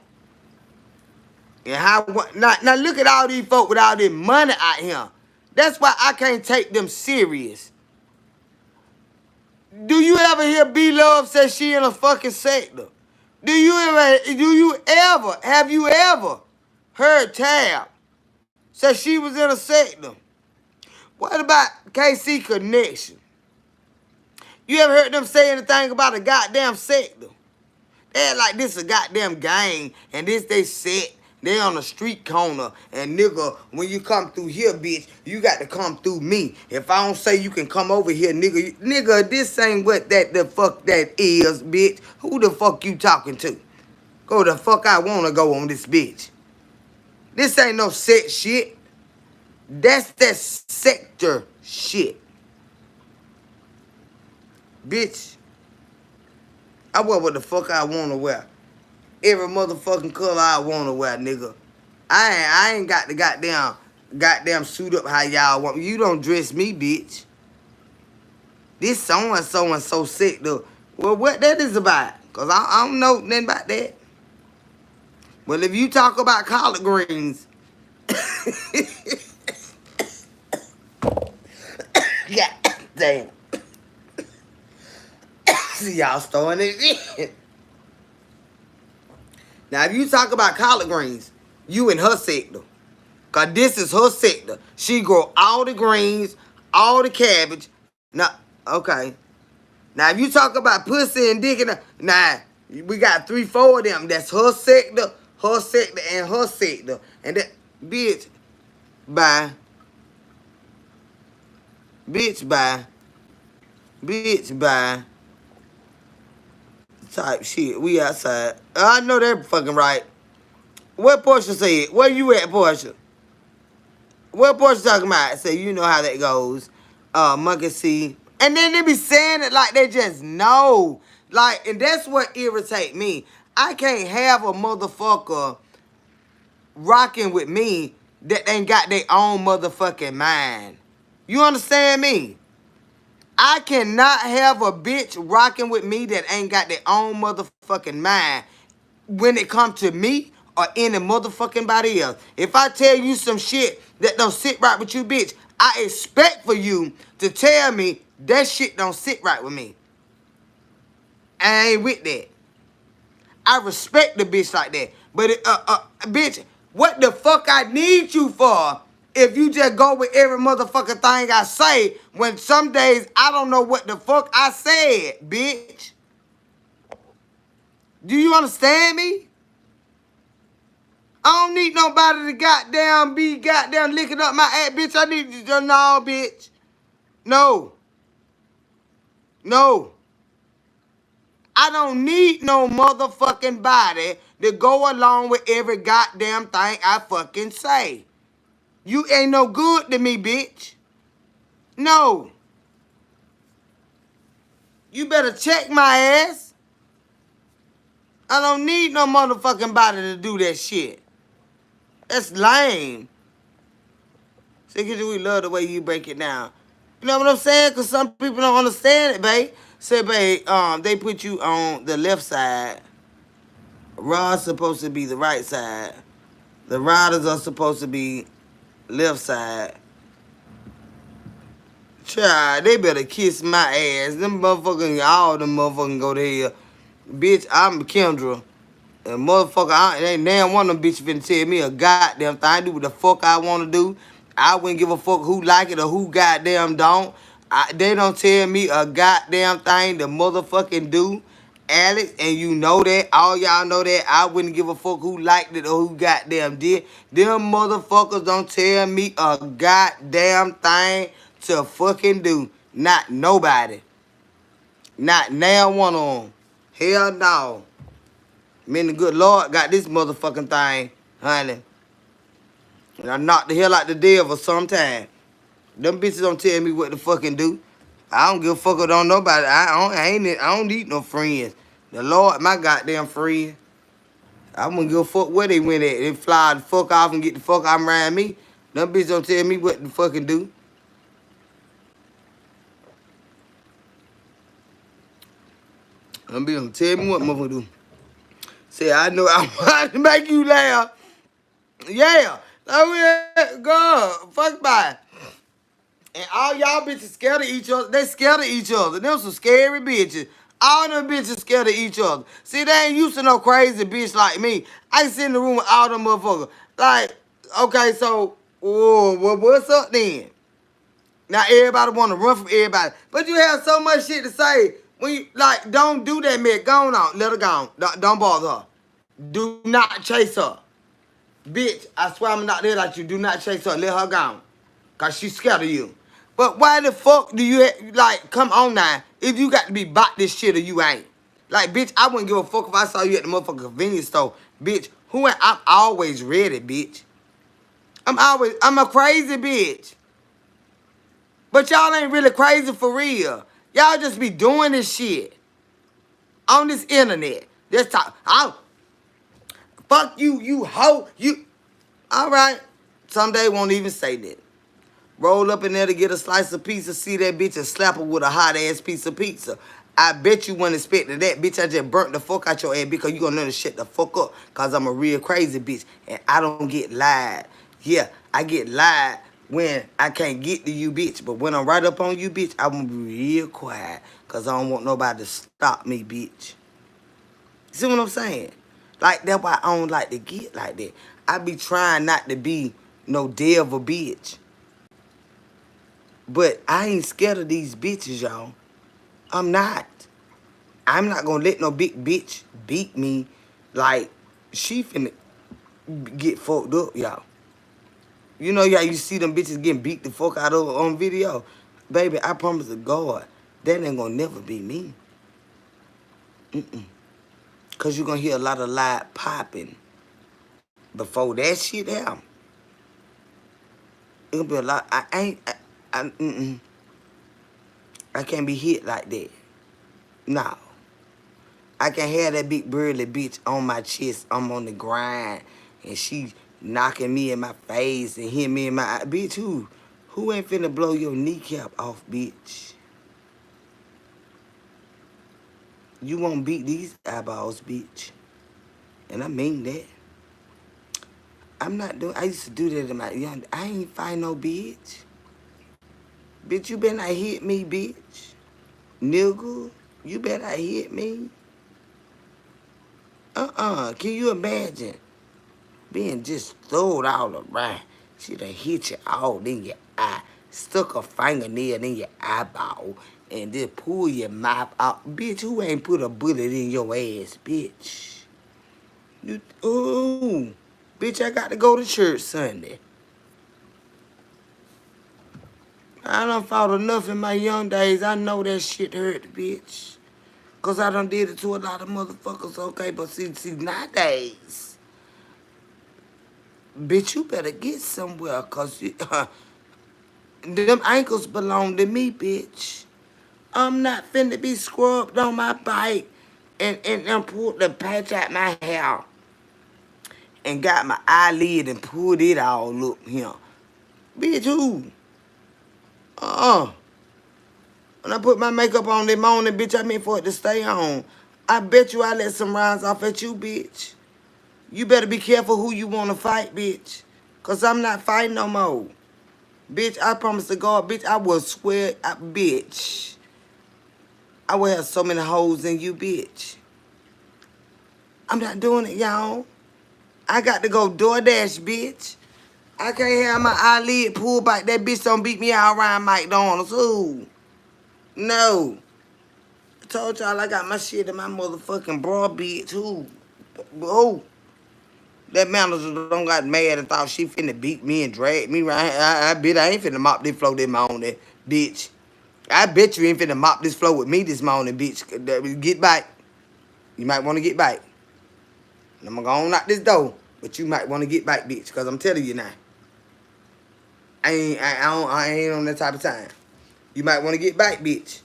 S1: And how now look at all these folk with all this money out here. That's why I can't take them serious. Do you ever hear B-Love say she in a fucking sector? Have you ever heard Tab say she was in a sector? What about KC Connection? You ever heard them say anything about a goddamn sector? They act like this a goddamn gang and this they set. They on a street corner, and nigga, when you come through here, bitch, you got to come through me. If I don't say you can come over here, nigga, this ain't what the fuck that is, bitch. Who the fuck you talking to? Go the fuck I wanna go on this bitch. This ain't no set shit. That's that sector shit. Bitch, I wear what the fuck I wanna wear. Every motherfucking color I wanna wear, nigga. I ain't got the goddamn suit up how y'all want me. You don't dress me, bitch. This so and so sick though. Well, what that is about? Cause I don't know nothing about that. Well, if you talk about collard greens, yeah, damn. See y'all throwing it in. Now, if you talk about collard greens, you in her sector. Because this is her sector. She grow all the greens, all the cabbage. Now, okay. Now, if you talk about pussy and dick, we got 3, 4 of them. That's her sector, and her sector. And that, bitch, bye. Bitch, bye. Bitch, bye. Type shit. We outside. I know that fucking right. What Portia said? Where you at, Portia? What Portia talking about? Say, you know how that goes. Monkey see. And then they be saying it like they just know. Like, and that's what irritate me. I can't have a motherfucker rocking with me that ain't got their own motherfucking mind. You understand me? I cannot have a bitch rocking with me that ain't got their own motherfucking mind when it comes to me or any motherfucking body else. If I tell you some shit that don't sit right with you, bitch, I expect for you to tell me that shit don't sit right with me. I ain't with that. I respect the bitch like that. But, bitch, what the fuck I need you for if you just go with every motherfucking thing I say when some days I don't know what the fuck I said, bitch? Do you understand me? I don't need nobody to goddamn be goddamn licking up my ass, bitch. I need you to no, bitch. No. No. I don't need no motherfucking body to go along with every goddamn thing I fucking say. You ain't no good to me, bitch. No. You better check my ass. I don't need no motherfucking body to do that shit. That's lame. See, cause we love the way you break it down. You know what I'm saying? Cause some people don't understand it, babe. Say, babe, they put you on the left side. Rod's supposed to be the right side. The riders are supposed to be left side. Child, they better kiss my ass. Them motherfucking, all them motherfucking go to hell. Bitch, I'm Kendra. And motherfucker, ain't damn one of them bitches finna tell me a goddamn thing. I do what the fuck I want to do. I wouldn't give a fuck who like it or who goddamn don't. They don't tell me a goddamn thing to motherfucking do. Alex, and you know that. All y'all know that. I wouldn't give a fuck who liked it or who goddamn did. Them motherfuckers don't tell me a goddamn thing to fucking do. Not nobody. Not now one of them. Hell no. Me and the good Lord got this motherfucking thing, honey. And I knocked the hell out the devil sometime. Them bitches don't tell me what to fucking do. I don't give a fuck about nobody. I don't need no friends. The Lord, my goddamn friend. I wouldn't give a fuck where they went at. They fly the fuck off and get the fuck out around me. Them bitches don't tell me what to fucking do. Them bitches don't tell me what motherfucker do. Say, I know I want to make you laugh. Yeah. Oh, yeah. God. Fuck by. And all y'all bitches scared of each other. They scared of each other. Them some scary bitches. All them bitches scared of each other. See, they ain't used to no crazy bitch like me. I sit in the room with all them motherfuckers. Like, okay, so, well, what's up then? Now everybody want to run from everybody. But you have so much shit to say. When you, like, don't do that, man. Go on. Let her go on. Don't bother her. Do not chase her. Bitch, I swear I'm not there like you. Do not chase her. Let her go. Because she's scared of you. But why the fuck do you, like, come on now. If you got to be bought this shit or you ain't. Like, bitch, I wouldn't give a fuck if I saw you at the motherfucking convenience store. Bitch, I'm always ready, bitch. I'm a crazy bitch. But y'all ain't really crazy for real. Y'all just be doing this shit. On this internet. This talk. Fuck you, you hoe. You. Alright. Someday won't even say that. Roll up in there to get a slice of pizza, see that bitch and slap her with a hot ass piece of pizza. I bet you wasn't expecting that. Bitch, I just burnt the fuck out your ass because you gonna learn to shut the fuck up. Cause I'm a real crazy bitch. And I don't get lied. Yeah, I get lied when I can't get to you, bitch. But when I'm right up on you, bitch, I'm gonna be real quiet. Cause I don't want nobody to stop me, bitch. See what I'm saying? Like, that's why I don't like to get like that. I be trying not to be no devil bitch. But I ain't scared of these bitches, y'all. I'm not. I'm not gonna let no big bitch beat me like she finna get fucked up, y'all. You know, y'all, you see them bitches getting beat the fuck out of on video. Baby, I promise to God, that ain't gonna never be me. Cause you're gonna hear a lot of loud popping before that shit happen. It'll be a lot. I can't be hit like that. No. I can have that big burly bitch on my chest. I'm on the grind. And she knocking me in my face and hitting me in my eye. Bitch, who? Who ain't finna blow your kneecap off, bitch? You won't beat these eyeballs, bitch. And I mean that. I'm not doing, I used to do that in my young, I ain't find no bitch. Bitch, you better not hit me, bitch. Nigga, you better not hit me. Can you imagine being just thrown all around? She done hit you all in your eye, stuck a fingernail in your eyeball, and then pull your mouth out. Bitch, who ain't put a bullet in your ass, bitch? Ooh, bitch, I got to go to church Sunday. I done fought enough in my young days. I know that shit hurt, bitch. Cause I done did it to a lot of motherfuckers, okay? But see, nowadays, bitch, you better get somewhere, cause them ankles belong to me, bitch. I'm not finna be scrubbed on my bike and pulled the patch out my hair and got my eyelid and pulled it all up here. Bitch, who? When I put my makeup on that morning, bitch, I meant for it to stay on. I bet you I let some rounds off at you, bitch. You better be careful who you want to fight, bitch. Because I'm not fighting no more. Bitch, I promise to God, bitch, I will swear, bitch. I will have so many holes in you, bitch. I'm not doing it, y'all. I got to go DoorDash, bitch. I can't have my eyelid pulled back. That bitch don't beat me out around McDonald's. Who? No. I told y'all I got my shit in my motherfucking bra, bitch. Who? Who? That manager don't got mad and thought she finna beat me and drag me around. I bet I ain't finna mop this floor this morning, bitch. I bet you ain't finna mop this floor with me this morning, bitch. Get back. You might want to get back. And I'm gonna go on out this door, but you might want to get back, bitch, because I'm telling you now. I ain't on that type of time. You might want to get back, bitch.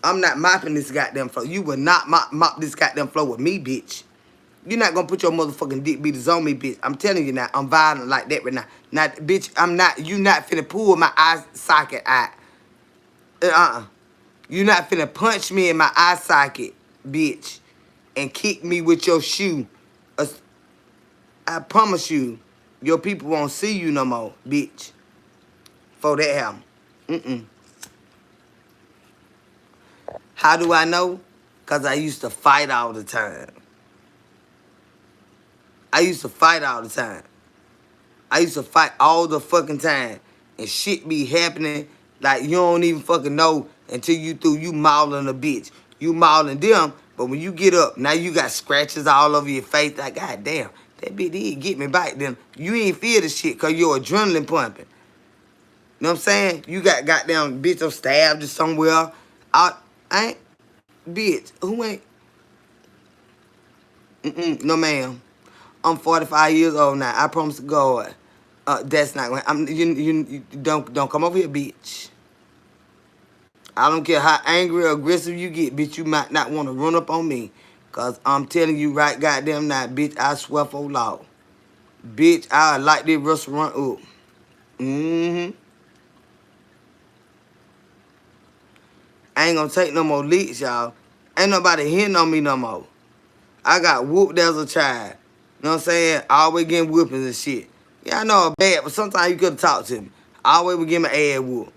S1: I'm not mopping this goddamn floor. You will not mop this goddamn floor with me, bitch. You're not gonna put your motherfucking dick beaters on me, bitch. I'm telling you now, I'm violent like that right now. Now, bitch, I'm not, you not finna pull my eye socket out. You not finna punch me in my eye socket, bitch, and kick me with your shoe. I promise you, your people won't see you no more, bitch. For that happen. How do I know? Because I used to fight all the time. I used to fight all the time. I used to fight all the fucking time. And shit be happening like you don't even fucking know until you through. You mauling a bitch. You mauling them, but when you get up, now you got scratches all over your face. Like, goddamn, that bitch did get me back then. You ain't feel the shit because your adrenaline pumping. You know what I'm saying? You got goddamn bitch I'm stabbed or somewhere. I ain't, bitch, who ain't? No, ma'am. I'm 45 years old now. I promise to God. That's not going. You don't come over here, bitch. I don't care how angry or aggressive you get, bitch. You might not want to run up on me, cause I'm telling you right, goddamn now, bitch. I swear for law, bitch. I light this restaurant up. I ain't gonna take no more leaks, y'all. Ain't nobody hitting on me no more. I got whooped as a child. You know what I'm saying? Always getting whoopings and shit. Yeah, I know I'm bad, but sometimes you could talk to me. I always would get my ass whooped.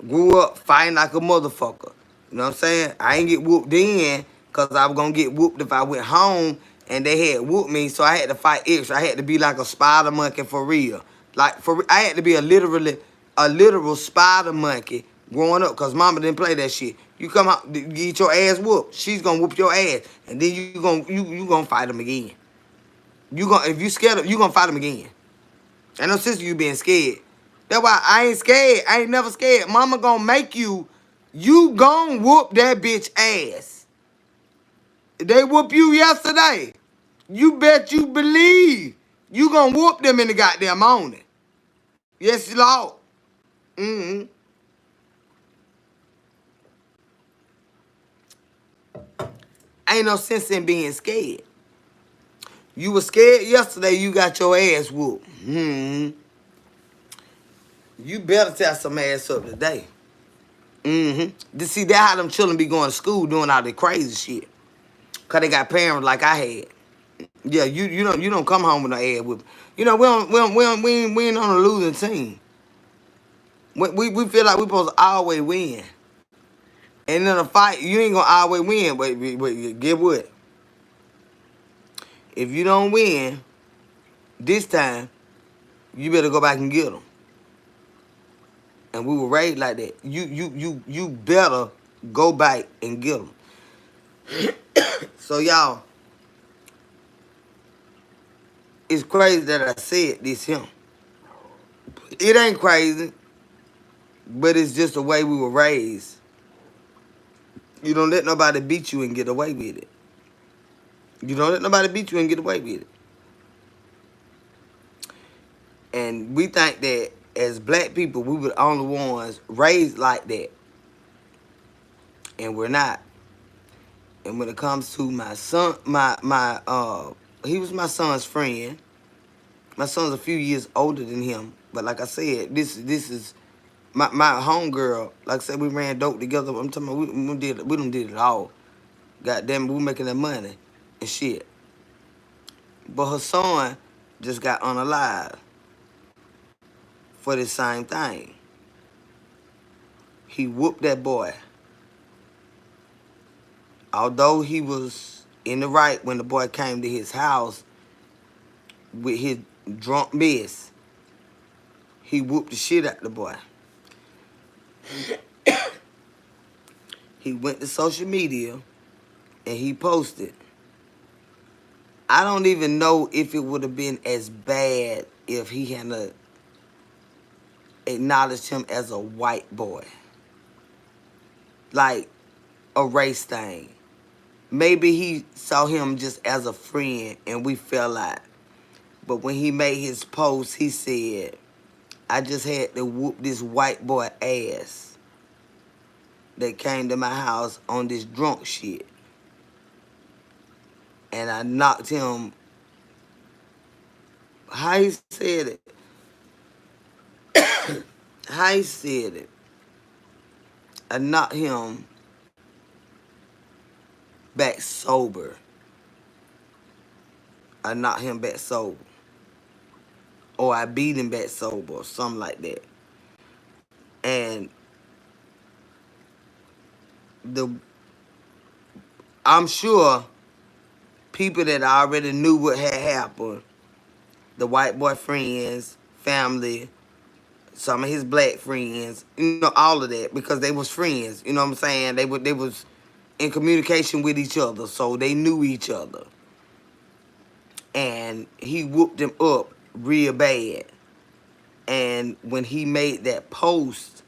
S1: Grew up fighting like a motherfucker. You know what I'm saying? I ain't get whooped then, because I was going to get whooped if I went home and they had whooped me, so I had to fight extra. I had to be like a spider monkey for real. I had to be a literal spider monkey growing up, because mama didn't play that shit. You come out, get your ass whooped. She's going to whoop your ass, and then you gonna fight them again. If you scared of, you gonna fight them again. Ain't no sense of you being scared. That's why I ain't scared. I ain't never scared. Mama gonna make you gon' whoop that bitch ass. They whoop you yesterday. You bet you believe you gonna whoop them in the goddamn morning. Yes, Lord. Ain't no sense in being scared. You were scared yesterday, you got your ass whooped. You better tear some ass up today. See, that's how them children be going to school doing all that crazy shit. Cause they got parents like I had. Yeah, you don't come home with no ass whooping. You know, we ain't on a losing team. We feel like we supposed to always win. And in a fight, you ain't gonna always win. But get what? If you don't win this time, you better go back and get them. And we were raised like that. You better go back and get them. So y'all, it's crazy that I said this him. It ain't crazy, but it's just the way we were raised. You don't let nobody beat you and get away with it. You don't let nobody beat you and get away with it. And we think that as black people, we were the only ones raised like that. And we're not. And when it comes to my son, he was my son's friend. My son's a few years older than him. But like I said, this is my homegirl. Like I said, we ran dope together. I'm talking about we done did it all. Goddamn, we making that money and shit. But her son just got unalive for the same thing. He whooped that boy. Although he was in the right when the boy came to his house with his drunk mess, he whooped the shit out the boy. He went to social media and he posted. I don't even know if it would have been as bad if he hadn't acknowledged him as a white boy. Like a race thing. Maybe he saw him just as a friend and we fell out. But when he made his post, he said, I just had to whoop this white boy ass that came to my house on this drunk shit. And I knocked him, how he said it, I knocked him back sober. I knocked him back sober. Or I beat him back sober or something like that. And I'm sure people that already knew what had happened, the white boy friends, family, some of his black friends, all of that, because they was friends, you know what I'm saying? They was in communication with each other, so they knew each other. And he whooped him up real bad. And when he made that post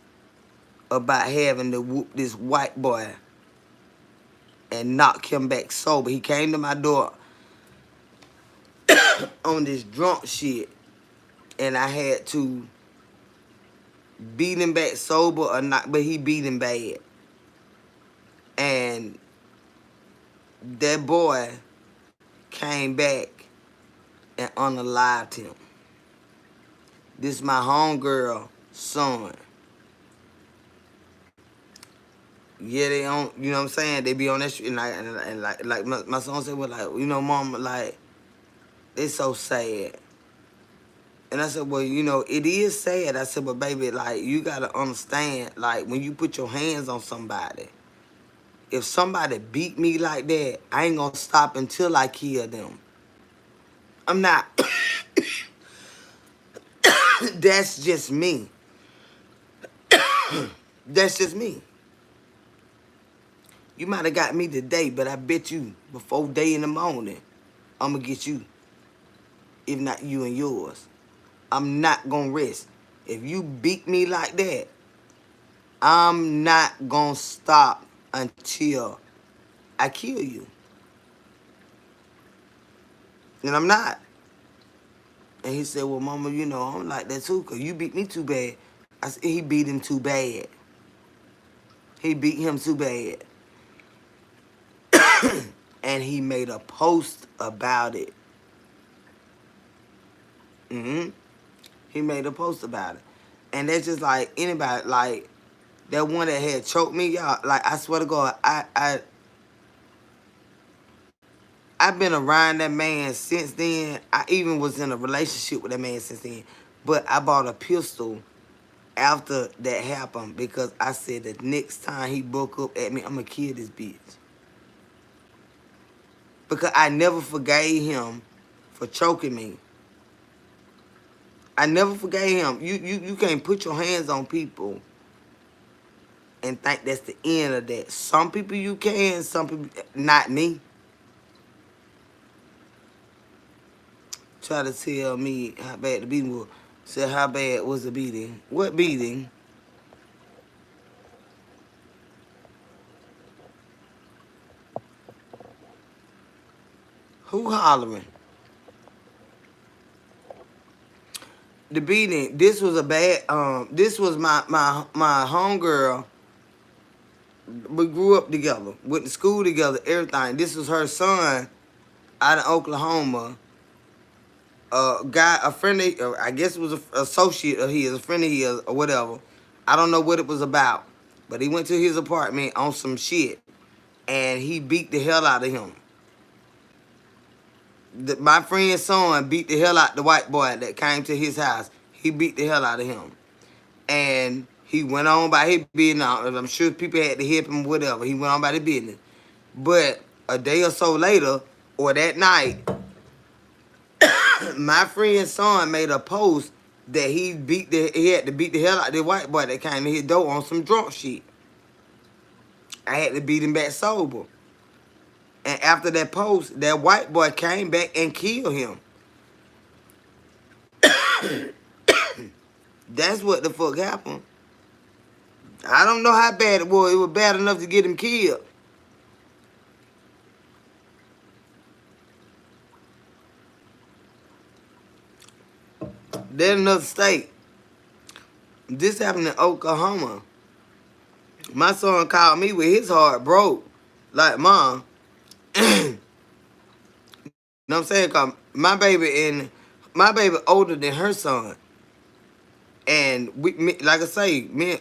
S1: about having to whoop this white boy and knock him back sober, he came to my door on this drunk shit, and I had to beat him back sober or not, but he beat him bad. And that boy came back and unalived him. This is my homegirl son. Yeah, they on, you know what I'm saying? They be on that shit, and like my son said, well, like, mom, like, it's so sad. And I said, well, it is sad. I said, but baby, like, you gotta understand, like, when you put your hands on somebody, if somebody beat me like that, I ain't gonna stop until I kill them. I'm not. That's just me. That's just me. You might have got me today, but I bet you before day in the morning, I'm going to get you. If not you and yours. I'm not going to rest. If you beat me like that, I'm not going to stop until I kill you. And I'm not. And he said, well, mama, I'm like that too, because you beat me too bad. I said, he beat him too bad. He beat him too bad. and he made a post about it. He made a post about it. And that's just like anybody, like that one that had choked me, y'all. Like, I swear to God, I've been around that man since then. I even was in a relationship with that man since then. But I bought a pistol after that happened because I said the next time he broke up at me, I'm going to kill this bitch. Because I never forgave him for choking me. I never forgave him. You can't put your hands on people and think that's the end of that. Some people you can, some people, not me. Try to tell me how bad the beating was. Said how bad was the beating? What beating? Who hollering? The beating. This was a bad. This was my homegirl. We grew up together, went to school together, everything. This was her son out of Oklahoma. A friend of, I guess it was an associate of his, a friend of his, or whatever. I don't know what it was about, but he went to his apartment on some shit, and he beat the hell out of him. My friend's son beat the hell out the white boy that came to his house. He beat the hell out of him, and he went on by his business. I'm sure people had to help him, whatever. He went on by the business, but a day or so later, or that night, my friend's son made a post that he had to beat the hell out of the white boy that came to his door on some drunk shit. I had to beat him back sober. And after that post, that white boy came back and killed him. That's what the fuck happened. I don't know how bad it was. It was bad enough to get him killed. There's another state. This happened in Oklahoma. My son called me with his heart broke. Like, Mom. You know what I'm saying? Cause my baby older than her son. And like I say, me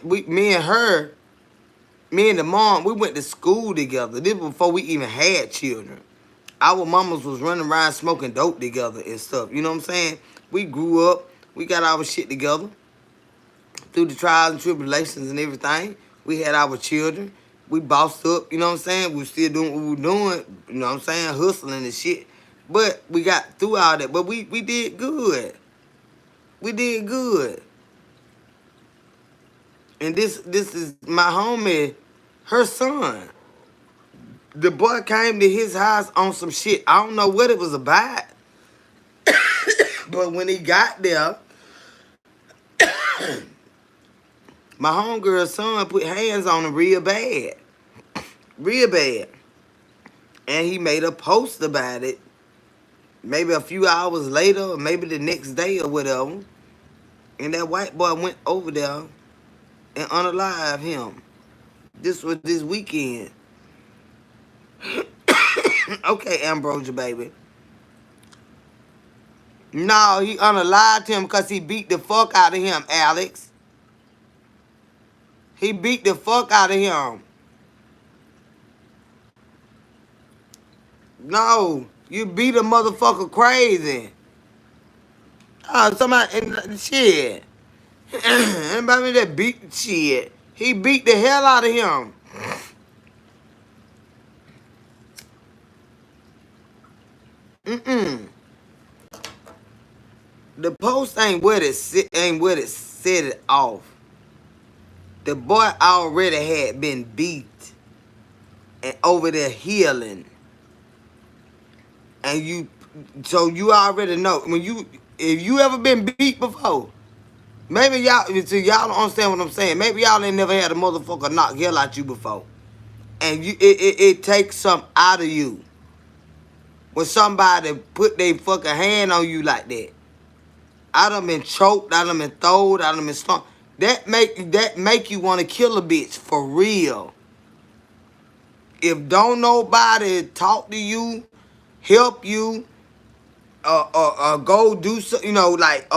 S1: and her, me and the mom, we went to school together. This was before we even had children. Our mamas was running around smoking dope together and stuff. You know what I'm saying? We grew up. We got our shit together. Through the trials and tribulations and everything. We had our children. We bossed up. You know what I'm saying? We were still doing what we were doing. You know what I'm saying? Hustling and shit. But we got through all that. But we did good. We did good. And this is my homie, her son. The boy came to his house on some shit. I don't know what it was about. But when he got there, my homegirl's son put hands on him real bad. Real bad. And he made a post about it. Maybe a few hours later, or maybe the next day or whatever. And that white boy went over there and unalived him. This was this weekend. Okay, Ambrosia, baby. No, he unalived him because he beat the fuck out of him, Alex. He beat the fuck out of him. No, you beat a motherfucker crazy. Oh, somebody, shit. Anybody that beat shit. He beat the hell out of him. The post ain't what it set it off. The boy already had been beat and over there healing. And so you already know if you ever been beat before, maybe y'all don't understand what I'm saying. Maybe y'all ain't never had a motherfucker knock hell out you before. And it takes something out of you when somebody put their fucking hand on you like that. I done been choked, I done been throwed, I done been stung. That make you want to kill a bitch for real. If don't nobody talk to you, help you, go do so, like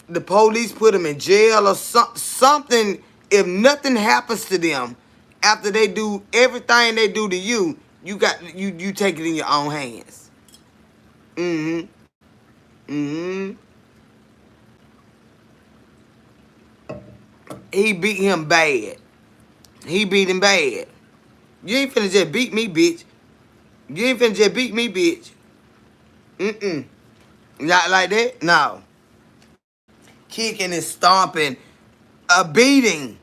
S1: the police put them in jail or something. If nothing happens to them after they do everything they do to you, you take it in your own hands. Mm-hmm. Mm-hmm. He beat him bad. He beat him bad. You ain't finna just beat me, bitch. You ain't finna just beat me, bitch. Mm-mm. Not like that. No. Kicking and stomping. A beating.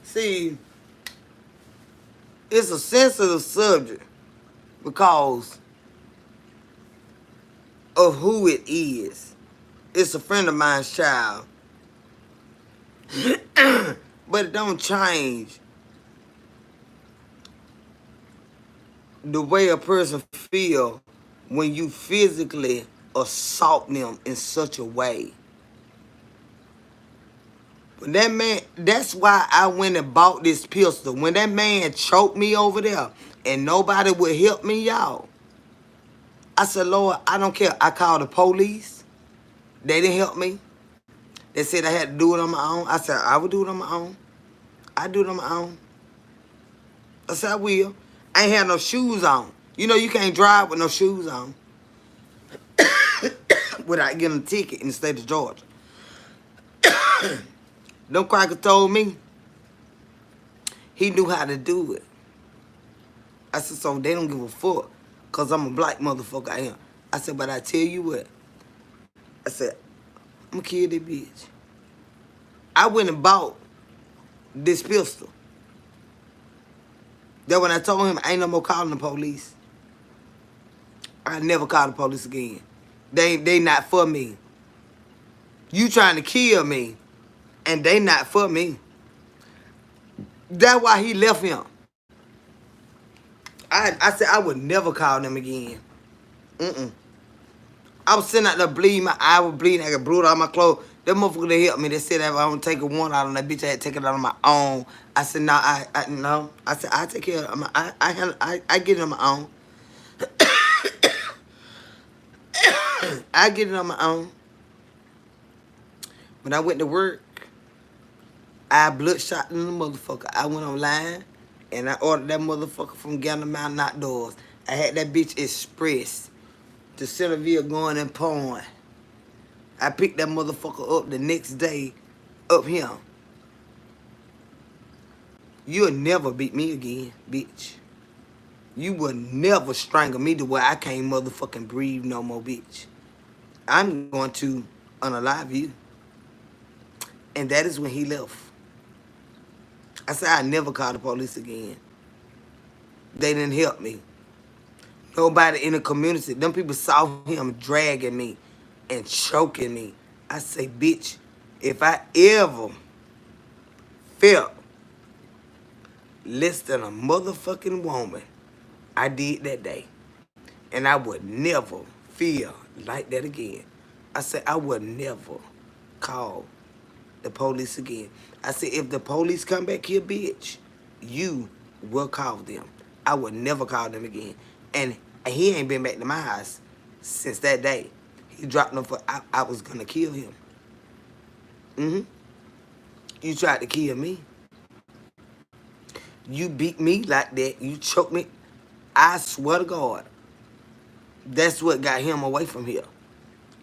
S1: See, it's a sensitive subject because of who it is. It's a friend of mine's child. But it don't change the way a person feel when you physically assault them in such a way. When that man, that's why I went and bought this pistol. When that man choked me over there and nobody would help me, y'all, I said, Lord, I don't care. I called the police. They didn't help me. They said I had to do it on my own. I said, I would do it on my own. I do it on my own. I said, I will. I ain't had no shoes on. You know you can't drive with no shoes on without getting a ticket in the state of Georgia. Them cracker told me he knew how to do it. I said, so they don't give a fuck because I'm a black motherfucker I am. I said, but I tell you what. I said, I'm going to kill that bitch. I went and bought this pistol. Then when I told him, I ain't no more calling the police. I never call the police again. They not for me. You trying to kill me, and they not for me. That's why he left him. I said I would never call them again. I was sitting out there bleeding. My eye was bleeding. I got blood on my clothes. That motherfucker they helped me. They said if I don't take a one out on that bitch, I had to take it out on my own. I said no, no. I said I take care of it. I get it on my own. I get it on my own. When I went to work, I bloodshot in the motherfucker. I went online and I ordered that motherfucker from Gander Mountain Outdoors. I had that bitch express to Centerville going and pouring. I picked that motherfucker up the next day up here. You'll never beat me again, bitch. You will never strangle me to where I can't motherfucking breathe no more, bitch. I'm going to unalive you. And that is when he left. I said I never call the police again. They didn't help me. Nobody in the community. Them people saw him dragging me and choking me. I say, bitch, if I ever felt less than a motherfucking woman, I did that day. And I would never feel like that again. I said, I would never call the police again. I said, if the police come back here, bitch, you will call them. I would never call them again. And he ain't been back to my house since that day. He dropped them for, I was gonna kill him. You tried to kill me. You beat me like that. You choked me. I swear to God, that's what got him away from here.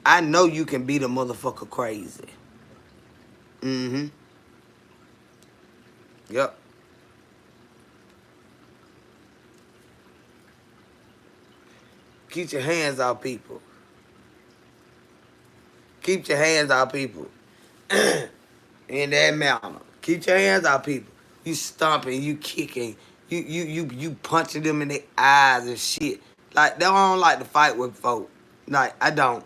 S1: I know you can beat a motherfucker crazy. Yep. Keep your hands off people. Keep your hands off people. In that manner. Keep your hands off people. You stomping, you kicking, you punching them in their eyes and shit. Like, I don't like to fight with folk. Like, I don't.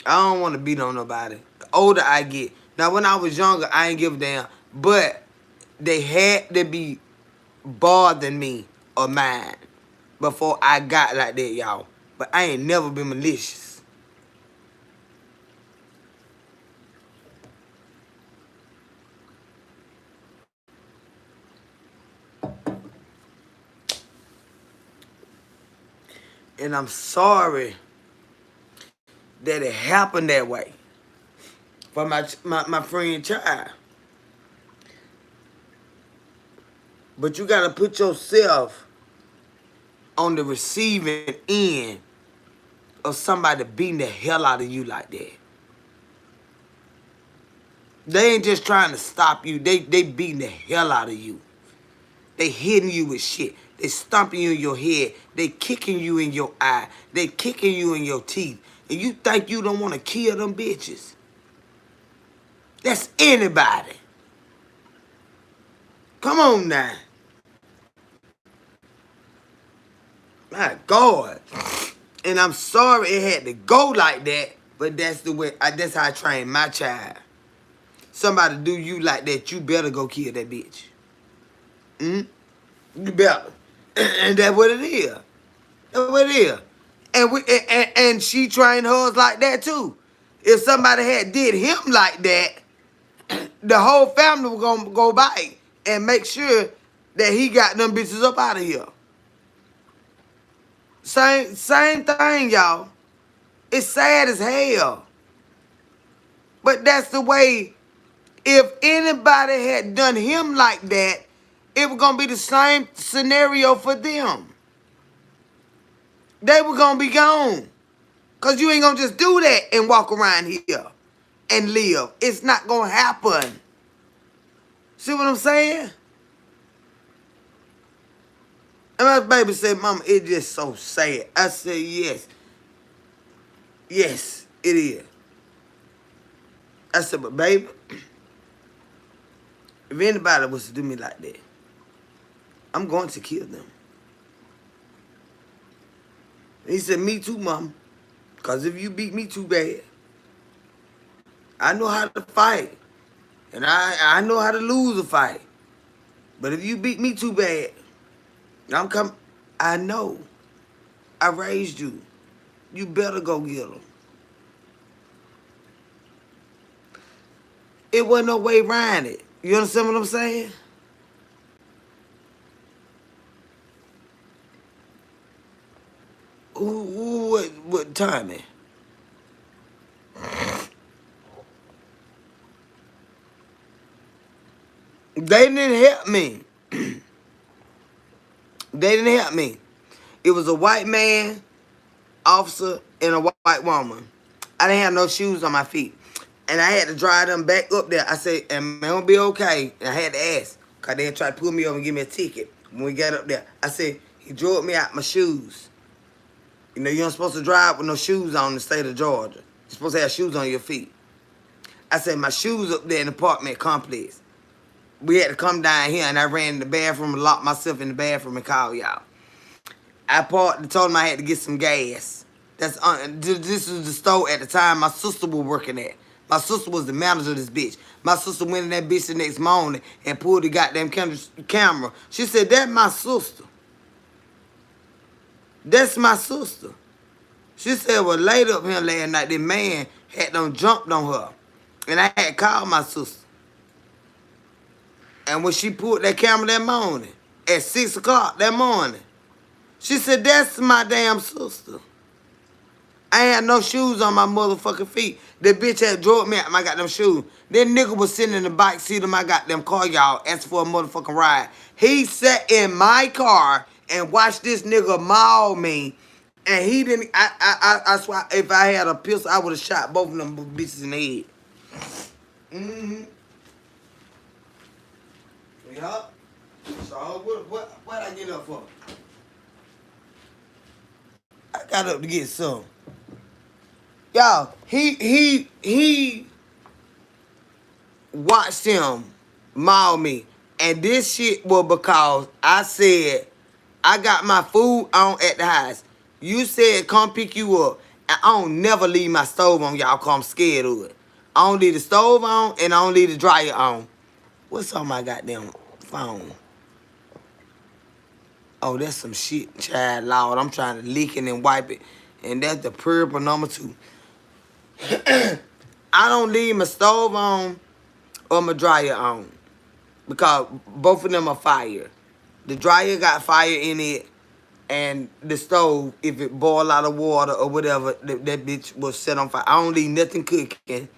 S1: I don't want to beat on nobody. The older I get. Now, when I was younger, I ain't give a damn. But they had to be bothering me or mine before I got like that, y'all. But I ain't never been malicious. And I'm sorry that it happened that way for my friend child. But you gotta put yourself on the receiving end of somebody beating the hell out of you like that. They ain't just trying to stop you. They beating the hell out of you. They hitting you with shit. They stomping you in your head. They kicking you in your eye. They kicking you in your teeth. And you think you don't want to kill them bitches? That's anybody. Come on now. My God. And I'm sorry it had to go like that, but that's the way. That's how I train my child. Somebody do you like that, you better go kill that bitch. You better. And that's what it is. That's what it is. And she trained hers like that too. If somebody had did him like that, the whole family was gonna go back and make sure that he got them bitches up out of here. Same thing, y'all. It's sad as hell. But that's the way. If anybody had done him like that, it was going to be the same scenario for them. They were going to be gone. Because you ain't going to just do that and walk around here and live. It's not going to happen. See what I'm saying? And my baby said, Mama, it's just so sad. I said, yes. Yes, it is. I said, but baby, if anybody was to do me like that, I'm going to kill them. And he said, me too, Mom. Because if you beat me too bad, I know how to fight. And I know how to lose a fight. But if you beat me too bad, I know. I raised you. You better go get them. It wasn't no way around it. You understand what I'm saying? What Tommy? They didn't help me. They didn't help me. It was a white man, officer, and a white woman. I didn't have no shoes on my feet. And I had to drive them back up there. I said, am I gonna be okay? And I had to ask. Because they had tried to pull me over and give me a ticket. When we got up there, I said, he drove me out my shoes. You know, you're not supposed to drive with no shoes on in the state of Georgia. You're supposed to have shoes on your feet. I said, my shoes up there in the apartment complex. We had to come down here, and I ran in the bathroom and locked myself in the bathroom and called y'all. I parked and told him I had to get some gas. This was the store at the time my sister was working at. My sister was the manager of this bitch. My sister went in that bitch the next morning and pulled the goddamn camera. She said, that's my sister. That's my sister. She said, well, laid up here last night, the man had done jumped on her. And I had called my sister. And when she pulled that camera that morning, at 6 o'clock that morning, she said, that's my damn sister. I had no shoes on my motherfucking feet. The bitch had drove me out my goddamn shoes. That nigga was sitting in the back seat of my goddamn car, y'all, asking for a motherfucking ride. He sat in my car and watched this nigga maul me. And he didn't, I swear, if I had a pistol, I would have shot both of them bitches in the head. Mm-hmm. Yup. So what I get up for? I got up to get some. Y'all, he watched him maul me. And this shit was because I said, I got my food on at the house. You said come pick you up. And I don't never leave my stove on, y'all, because I'm scared of it. I don't leave the stove on and I don't leave the dryer on. What's on my goddamn phone? Oh, that's some shit, child, Lord. I'm trying to lick it and wipe it. And that's the purple number 2. I don't leave my stove on or my dryer on because both of them are fire. The dryer got fire in it, and the stove, if it boil out of water or whatever, that bitch will set on fire. I don't leave nothing cooking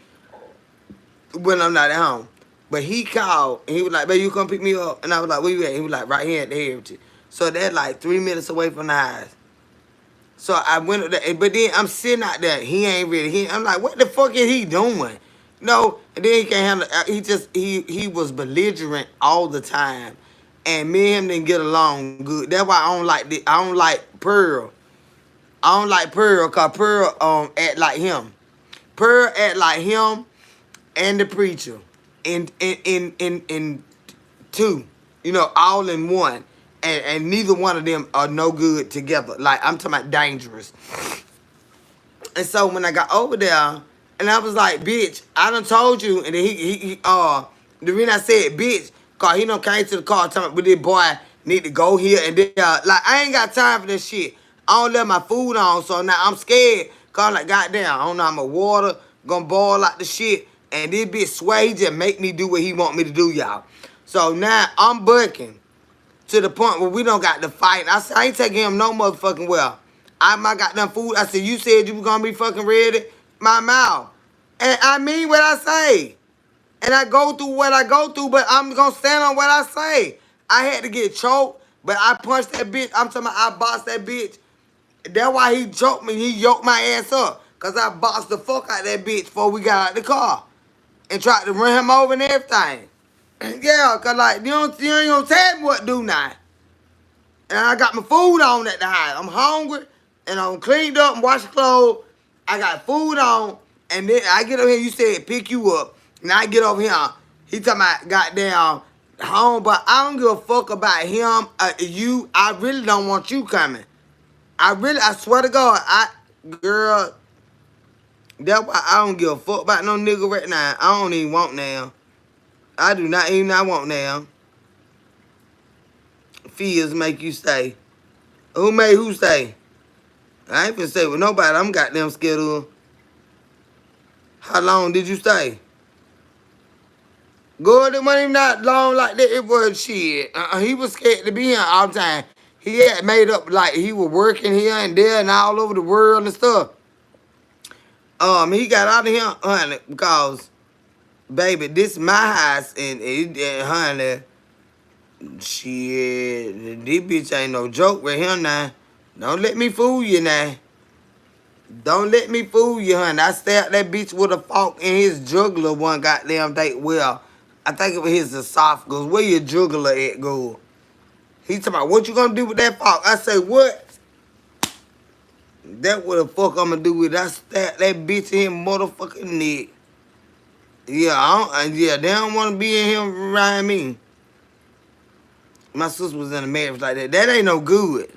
S1: when I'm not at home. But he called, and he was like, baby, you come pick me up? And I was like, where you at? He was like, right here at the Heritage. So they're like 3 minutes away from the house. So I went up there, but then I'm sitting out there. He ain't ready. I'm like, what the fuck is he doing? No, and then he can't handle. He was belligerent all the time, and me and him didn't get along good. That's why I don't like I don't like Pearl. I don't like Pearl cause Pearl act like him. Pearl act like him and the preacher in two. You know, all in one. And neither one of them are no good together. Like, I'm talking about dangerous. And so when I got over there, and I was like, bitch, I done told you. And then the reason I said bitch, cause he done came to the car talking about, this boy need to go here and there. Like, I ain't got time for this shit. I don't let my food on, so now I'm scared. Cause I'm like, goddamn, I don't know how my water gonna boil out the shit. And this bitch swear he just make me do what he want me to do, y'all. So now I'm bucking. To the point where we don't got to fight. I said, I ain't taking him no motherfucking well. My goddamn food. I said, you said you was gonna be fucking ready. My mouth. And I mean what I say. And I go through what I go through, but I'm gonna stand on what I say. I had to get choked, but I punched that bitch. I'm talking about I boxed that bitch. That's why he choked me. He yoked my ass up. Cause I boxed the fuck out of that bitch before we got out the car. And tried to run him over and everything. Yeah, cause like you ain't gonna tell me what to do now. And I got my food on at the house. I'm hungry and I'm cleaned up and washed clothes. I got food on, and then I get over here. You said pick you up, and I get over here. He talking about goddamn home, but I don't give a fuck about him. You, I really don't want you coming. I swear to God, girl. That's why I don't give a fuck about no nigga right now. I don't even want now. I do not even I want now. Fears make you stay. Who made who stay? I ain't finna stay with nobody. I'm goddamn scared of. How long did you stay? Good, it wasn't even not long like that. It was shit. He was scared to be here all the time. He had made up like he was working here and there and all over the world and stuff. He got out of here, honey, because, baby, this is my house and honey, shit, this bitch ain't no joke with him now. Don't let me fool you now. Don't let me fool you, honey. I stabbed that bitch with a fork in his jugular one goddamn day. Well, I think it was his esophagus. Where your jugular at, go? He talking about, what you gonna do with that fork? I say, what? That what the fuck I'm gonna do with it. I stabbed that bitch in his motherfucking neck. Yeah, they don't want to be in him around me. My sister was in a marriage like that. That ain't no good.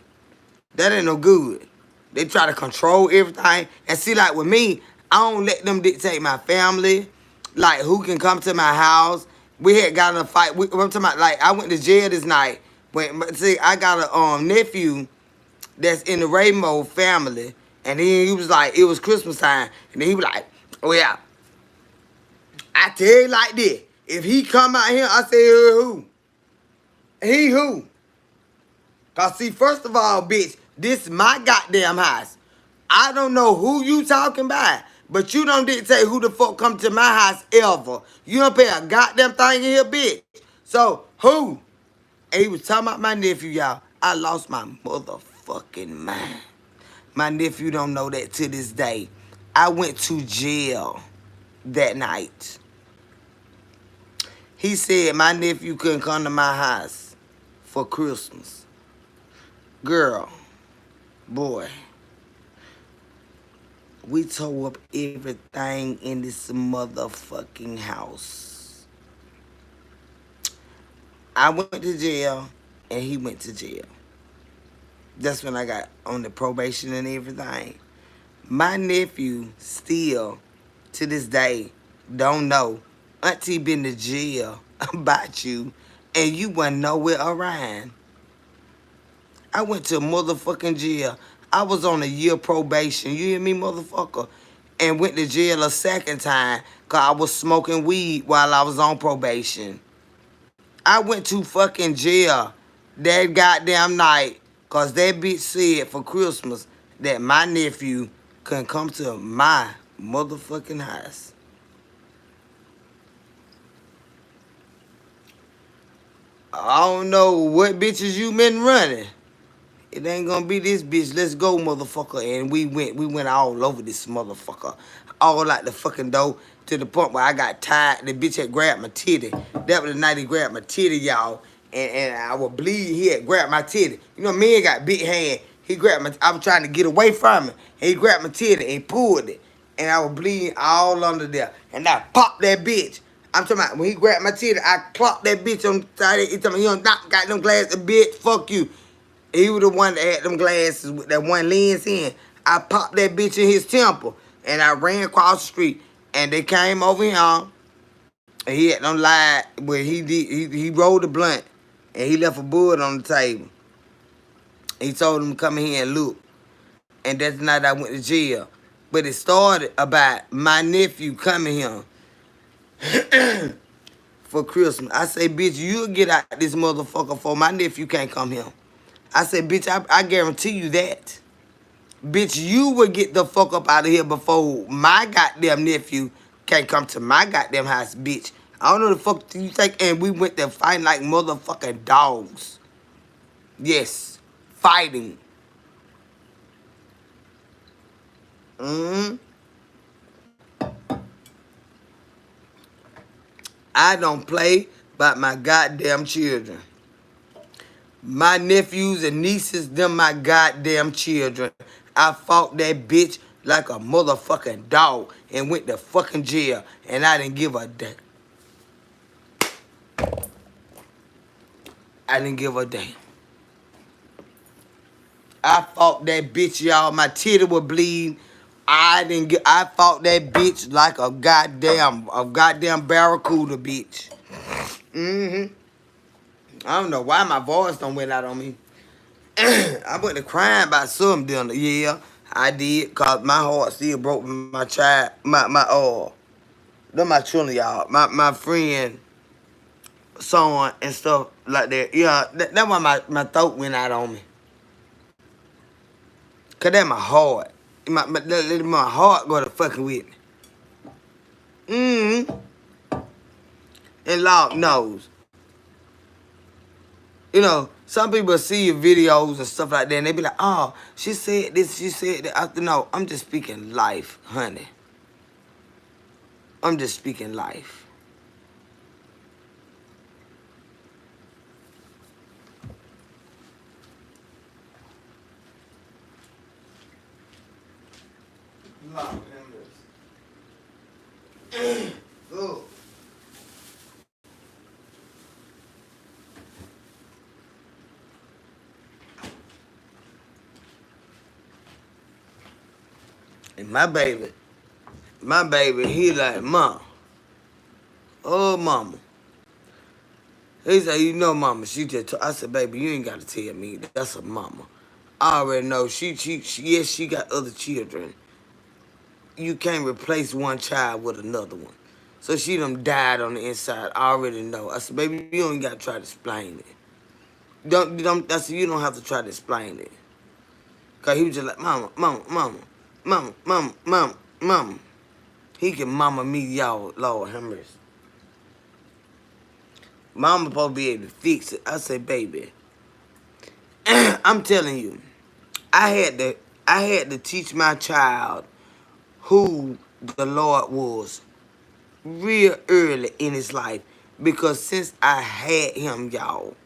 S1: That ain't no good. They try to control everything. And see, like with me, I don't let them dictate my family. Like who can come to my house. We had got in a fight. I'm talking about, like, I went to jail this night. See, I got a nephew that's in the Rainbow family. And then he was like, it was Christmas time. And then he was like, oh yeah, I tell you like this. If he come out here, I say, who? He who? Cause see, first of all, bitch, this is my goddamn house. I don't know who you talking about, but you don't dictate who the fuck come to my house ever. You don't pay a goddamn thing in here, bitch. So, who? And he was talking about my nephew, y'all. I lost my motherfucking mind. My nephew don't know that to this day. I went to jail that night. He said my nephew couldn't come to my house for Christmas. Girl, boy, we tore up everything in this motherfucking house. I went to jail and he went to jail. That's when I got on the probation and everything. My nephew still, to this day, don't know. Auntie been to jail about you and you wasn't nowhere around. I went to motherfucking jail. I was on a year probation. You hear me, motherfucker? And went to jail a second time because I was smoking weed while I was on probation. I went to fucking jail that goddamn night because that bitch said for Christmas that my nephew couldn't come to my motherfucking house. I don't know what bitches you been running. It ain't gonna be this bitch. Let's go, motherfucker. And we went all over this motherfucker. All like the fucking door to the point where I got tired. The bitch had grabbed my titty. That was the night he grabbed my titty, y'all. And I was bleeding. He had grabbed my titty. You know, man got big hand. He grabbed my, I was trying to get away from him. And he grabbed my titty and pulled it. And I was bleeding all under there. And I popped that bitch. I'm talking about when he grabbed my titty, I clocked that bitch on the side. He told me, you don't got them glasses, bitch. Fuck you. He was the one that had them glasses with that one lens in. I popped that bitch in his temple. And I ran across the street. And they came over here. And he had them lied where he rolled the blunt. And he left a bullet on the table. He told them to come in here and look. And that's the night I went to jail. But it started about my nephew coming here for Christmas. I say, bitch, you'll get out this motherfucker for my nephew can't come here. I said, bitch, I guarantee you that. Bitch, you will get the fuck up out of here before my goddamn nephew can't come to my goddamn house, bitch. I don't know the fuck you think. And we went there fighting like motherfucking dogs. Yes, fighting. I don't play about my goddamn children. My nephews and nieces, them my goddamn children. I fought that bitch like a motherfucking dog and went to fucking jail. And I didn't give a damn. I didn't give a damn. I fought that bitch, y'all. My titty was bleeding. I fought that bitch like a goddamn barracuda, bitch. I don't know why my voice don't went out on me. I went to crying about something dinner. Yeah, I did. Cause my heart still broke my child. Them my children, y'all. My friend, son and stuff like that. Yeah, that's why my throat went out on me. Cause that my heart. My heart go to fucking with me. And Lord knows. You know, some people see your videos and stuff like that, and they be like, oh, she said this, she said that. No, I'm just speaking life, honey. I'm just speaking life. Look. And my baby, he like, Mom. Oh, Mama. He said, you know, Mama, she just, I said, baby, you ain't got to tell me. That's a mama. I already know. Yes, she got other children. You can't replace one child with another one. So she done died on the inside. I already know. I said, baby, you don't gotta try to explain it. Don't. I said, you don't have to try to explain it. Cause he was just like, mama, mama, mama, mama, mama, mama, mama. He can mama me, y'all, Lord have mercy. Mama supposed to be able to fix it. I say, baby, I'm telling you, I had to teach my child who the Lord was real early in his life. Because since I had him, y'all,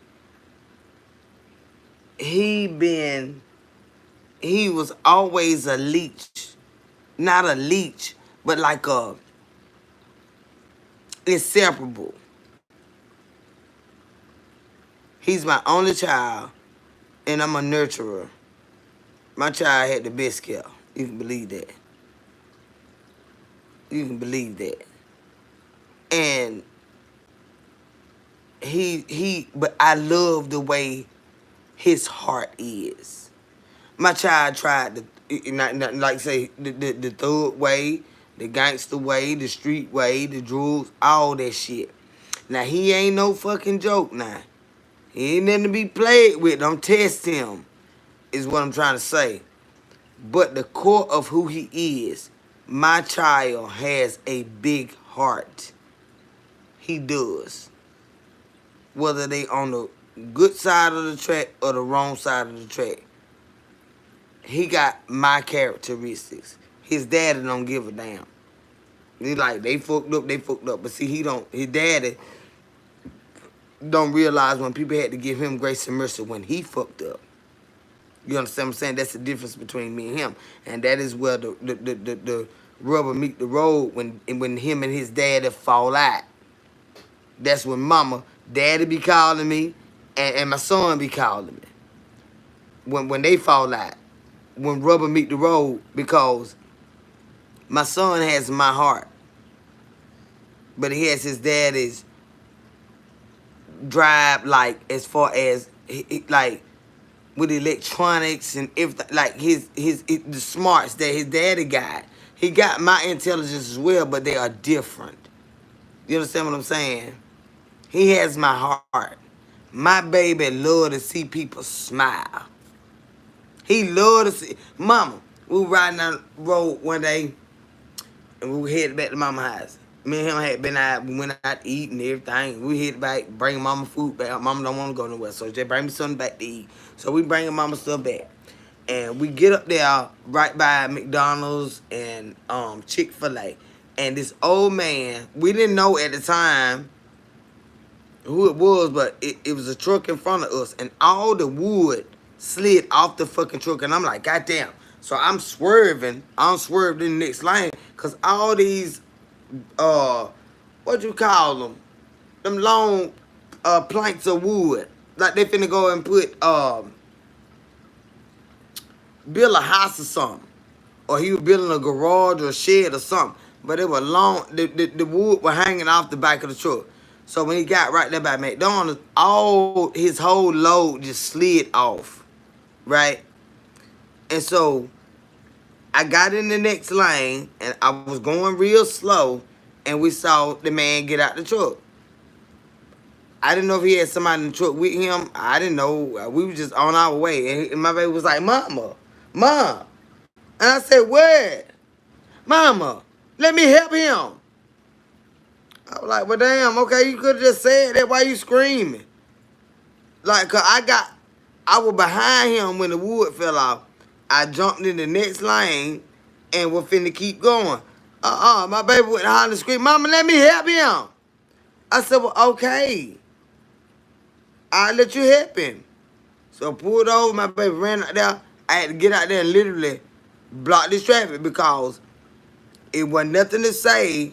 S1: he was always a leech. Not a leech, but like a inseparable. He's my only child, and I'm a nurturer. My child had the best care. You can believe that. You can believe that. And but I love the way his heart is. My child tried not like say the thug way, the gangster way, the street way, the drugs, all that shit. Now he ain't no fucking joke now. He ain't nothing to be played with. Don't test him, is what I'm trying to say. But the core of who he is, my child has a big heart. He does. Whether they on the good side of the track or the wrong side of the track. He got my characteristics. His daddy don't give a damn. He like, they fucked up, they fucked up. But see, his daddy don't realize when people had to give him grace and mercy when he fucked up. You understand what I'm saying? That's the difference between me and him. And that is where the rubber meet the road when him and his daddy fall out. That's when daddy be calling me, and my son be calling me. When they fall out. When rubber meet the road, because my son has my heart, but he has his daddy's drive, like as far as like with electronics and everything, like the smarts that his daddy got. He got my intelligence as well, but they are different. You understand what I'm saying? He has my heart. My baby love to see people smile. He loved to see. Mama, we were riding down the road one day, and we were headed back to Mama's house. Me and him had been out, we went out to eat and everything. We headed back, bring Mama food back. Mama don't want to go nowhere, so just bring me something back to eat. So we bring Mama stuff back. And we get up there right by McDonald's and Chick-fil-A. And this old man, we didn't know at the time who it was, but it was a truck in front of us. And all the wood slid off the fucking truck, and I'm like, goddamn. So I'm swerving. I'm swerving in the next lane, because all these, what you call them? Them long planks of wood. Like they finna go and put, build a house or something. Or he was building a garage or a shed or something. But it was long, the wood was hanging off the back of the truck. So when he got right there by McDonald's, his whole load just slid off. Right? And so I got in the next lane, and I was going real slow, and we saw the man get out the truck. I didn't know if he had somebody in the truck with him. I didn't know. We were just on our way. And my baby was like, Mama, Mom. And I said, what? Mama, let me help him. I was like, well, damn, okay, you could have just said that. Why you screaming? Like, cause I was behind him when the wood fell off. I jumped in the next lane and was finna keep going. My baby went hollering and screaming, Mama, let me help him. I said, well, okay. I'll let you help him. So I pulled over, my baby ran out there. I had to get out there and literally block this traffic, because it wasn't nothing to say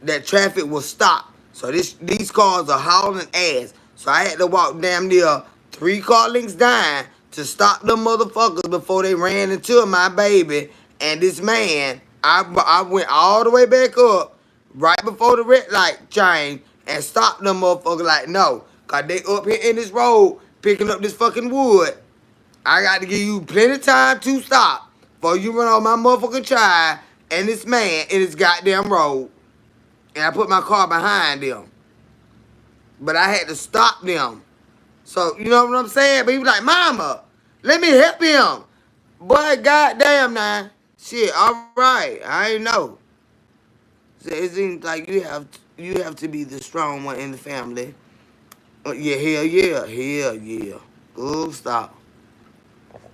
S1: that traffic was stopped. So these cars are hauling ass. So I had to walk damn near 3 car lengths down to stop them motherfuckers before they ran into my baby and this man. I went all the way back up right before the red light changed and stopped them motherfuckers like, no. Because they up here in this road picking up this fucking wood. I got to give you plenty of time to stop before you run on my motherfucking child and this man in this goddamn road. And I put my car behind them. But I had to stop them. So, you know what I'm saying? But he was like, Mama, let me help him. Boy, goddamn now. Shit, all right. I ain't know. So it seems like you have to be the strong one in the family. Yeah, hell yeah. Hell yeah. Oh, stop.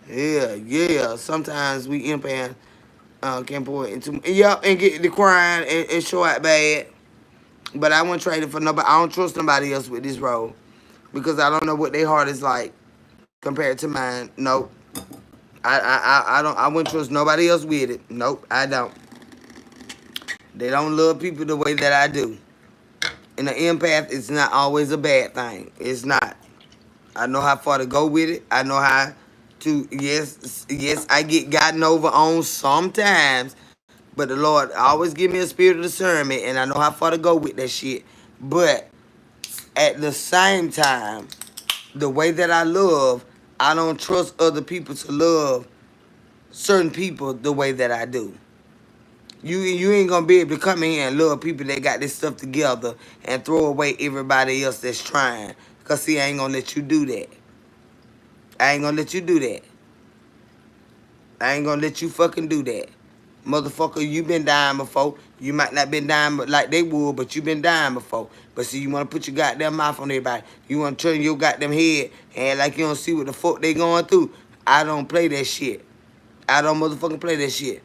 S1: Yeah, yeah. Sometimes we imp can pour it into and get the crying and show out bad. But I wouldn't trade it for nobody. I don't trust nobody else with this role because I don't know what their heart is like compared to mine. Nope. I don't. I wouldn't trust nobody else with it. Nope, I don't. They don't love people the way that I do. And the empath is not always a bad thing. It's not. I know how far to go with it. I know how to. Yes, I get gotten over on sometimes. But the Lord always give me a spirit of discernment, and I know how far to go with that shit. But at the same time, the way that I love, I don't trust other people to love certain people the way that I do. You ain't gonna be able to come in here and love people that got this stuff together and throw away everybody else that's trying. Cause see, I ain't gonna let you do that. I ain't gonna let you do that. I ain't gonna let you fucking do that. Motherfucker, you been dying before. You might not been dying like they would, but you been dying before. But see, you wanna put your goddamn mouth on everybody. You wanna turn your goddamn head and like you don't see what the fuck they going through. I don't play that shit. I don't motherfucking play that shit.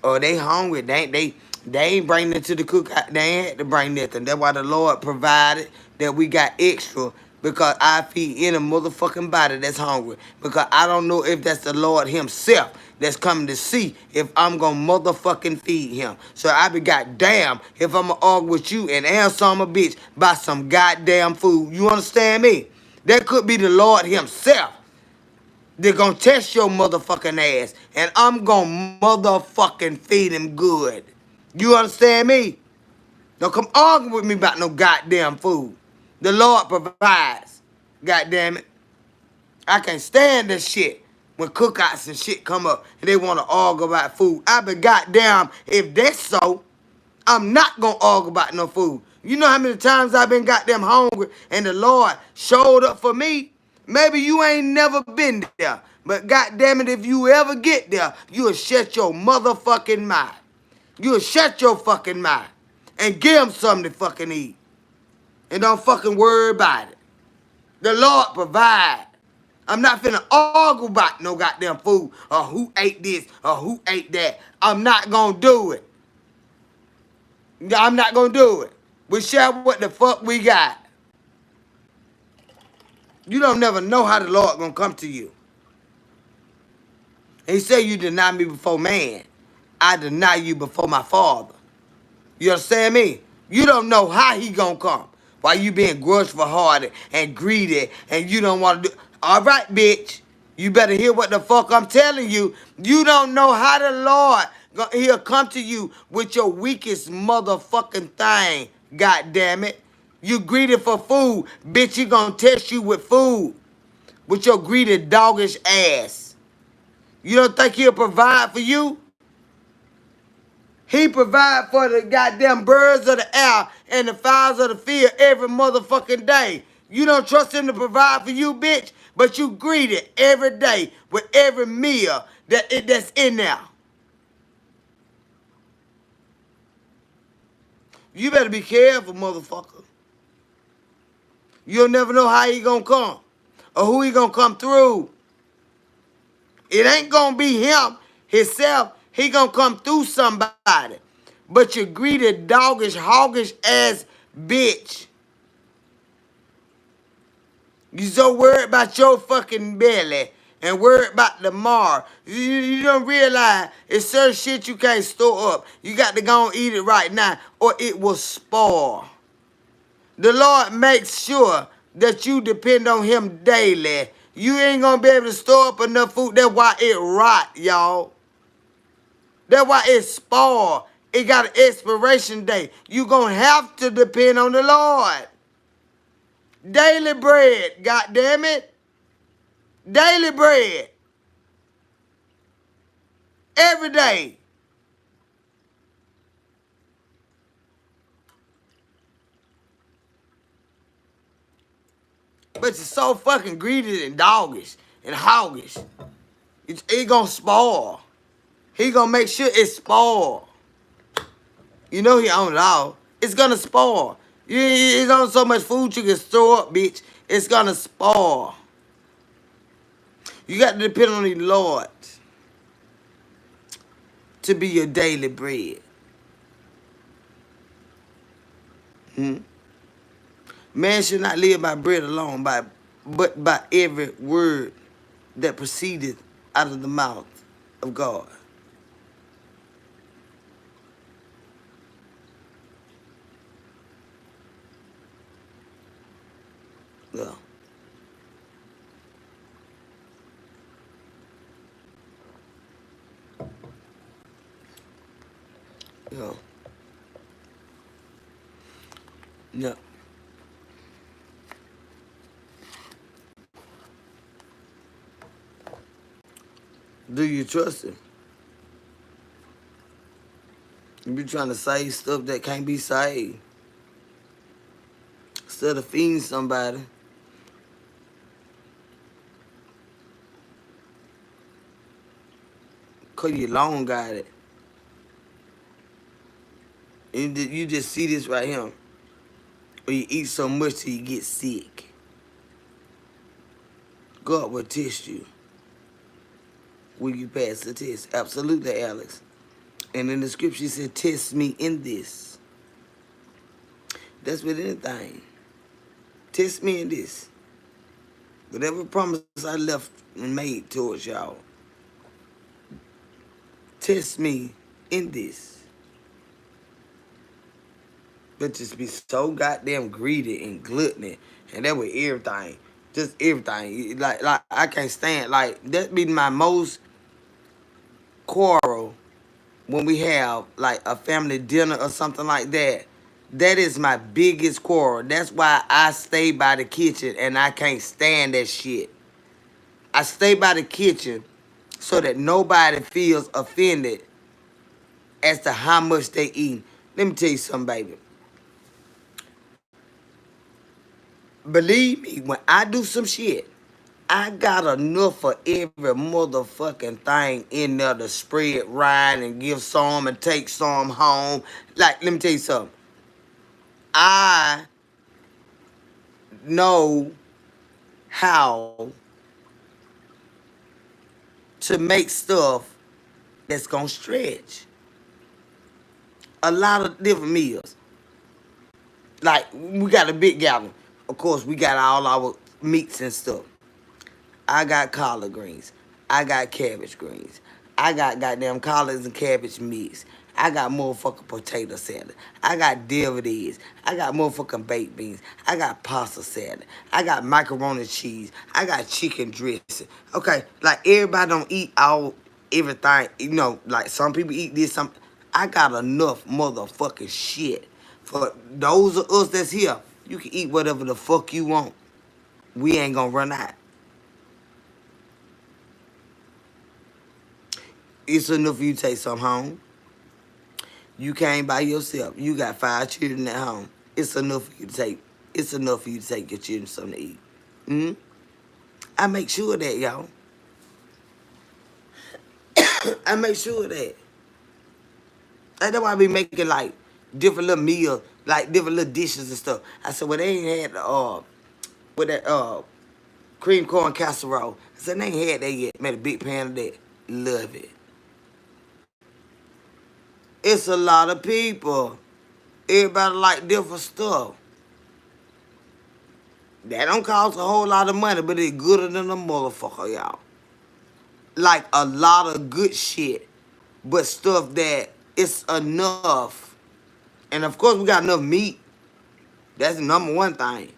S1: Or they hungry. They ain't bring it to the cookout. They ain't had to bring nothing. That's why the Lord provided that we got extra because I feed any motherfucking body that's hungry. Because I don't know if that's the Lord himself that's coming to see if I'm gonna motherfucking feed him. So I be goddamn if I'm gonna argue with you and answer some a bitch by some goddamn food. You understand me? That could be the Lord himself. They're gonna test your motherfucking ass. And I'm gonna motherfucking feed him good. You understand me? Don't come argue with me about no goddamn food. The Lord provides. Goddamn it. I can't stand this shit. When cookouts and shit come up and they wanna argue about food. I be goddamn, if that's so, I'm not gonna argue about no food. You know how many times I've been goddamn hungry and the Lord showed up for me? Maybe you ain't never been there. But goddamn it, if you ever get there, you'll shut your motherfucking mouth. You'll shut your fucking mouth. And give them something to fucking eat. And don't fucking worry about it. The Lord provide. I'm not finna argue about no goddamn food or who ate this or who ate that. I'm not gonna do it. I'm not gonna do it. We share what the fuck we got. You don't never know how the Lord gonna come to you. He said you deny me before man. I deny you before my Father. You understand me? You don't know how he gonna come. Why you being grudgeful-hearted and greedy and you don't want to do... All right, bitch. You better hear what the fuck I'm telling you. You don't know how the Lord... He'll come to you with your weakest motherfucking thing. God damn it. You greedy for food. Bitch, he gonna test you with food. With your greedy doggish ass. You don't think he'll provide for you? He provide for the goddamn birds of the air and the fowls of the field every motherfucking day. You don't trust him to provide for you, bitch, but you greedy every day with every meal that's in there. You better be careful, motherfucker. You'll never know how he gonna come or who he gonna come through. It ain't gonna be him himself. He gonna come through somebody. But you greedy, doggish, hoggish ass bitch. You so worried about your fucking belly and worried about tomorrow. You don't realize it's certain shit you can't store up. You got to go and eat it right now or it will spoil. The Lord makes sure that you depend on him daily. You ain't gonna be able to store up enough food. That's why it rot, y'all. That's why it spoil. It got an expiration date. You gonna have to depend on the Lord. Daily bread, God damn it. Daily bread. Every day. But you're so fucking greedy and doggish and hoggish. It gonna spoil. He gonna make sure it's spoiled. You know he own it all. It's gonna spoil. It's only so much food you can store up, bitch. It's gonna spoil. You got to depend on the Lord to be your daily bread. Man should not live by bread alone, but by every word that proceedeth out of the mouth of God. Yeah. Yeah. Yeah. Do you trust him? You be trying to save stuff that can't be saved. Instead of feeding somebody, cause you long got it. You just see this right here. Or you eat so much till you get sick. God will test you. Will you pass the test? Absolutely, Alex. And in the scripture, it said, test me in this. That's with anything. Test me in this. Whatever promise I left and made towards y'all. Test me in this. But just be so goddamn greedy and gluttony. And that with everything. Just everything. Like I can't stand. Like, that be my most quarrel when we have like a family dinner or something like that. That is my biggest quarrel. That's why I stay by the kitchen and I can't stand that shit. I stay by the kitchen so that nobody feels offended as to how much they eat. Let me tell you something, baby. Believe me, when I do some shit, I got enough for every motherfucking thing in there to spread right and give some and take some home. Like, let me tell you something. I know how to make stuff that's gonna stretch. A lot of different meals. Like, we got a big gallon. Of course, we got all our meats and stuff. I got collard greens. I got cabbage greens. I got goddamn collards and cabbage mix. I got motherfucking potato salad. I got deviled eggs. I got motherfucking baked beans. I got pasta salad. I got macaroni and cheese. I got chicken dressing. Okay, like everybody don't eat all everything. You know, like some people eat this. Some I got enough motherfucking shit for those of us that's here. You can eat whatever the fuck you want. We ain't gonna run out. It's enough for you to take some home. You came by yourself. You got 5 children at home. It's enough for you to take. It's enough for you to take your children something to eat. Hmm. I make sure of that, y'all. I make sure of that. That's why I be making like different little meals, like different little dishes and stuff. I said, well, they ain't had with that cream corn casserole. I said, they ain't had that yet. Made a big pan of that. Love it. It's a lot of people. Everybody like different stuff. That don't cost a whole lot of money, but it's gooder than a motherfucker, y'all. Like a lot of good shit, but stuff that it's enough. And of course, we got enough meat. That's the number one thing.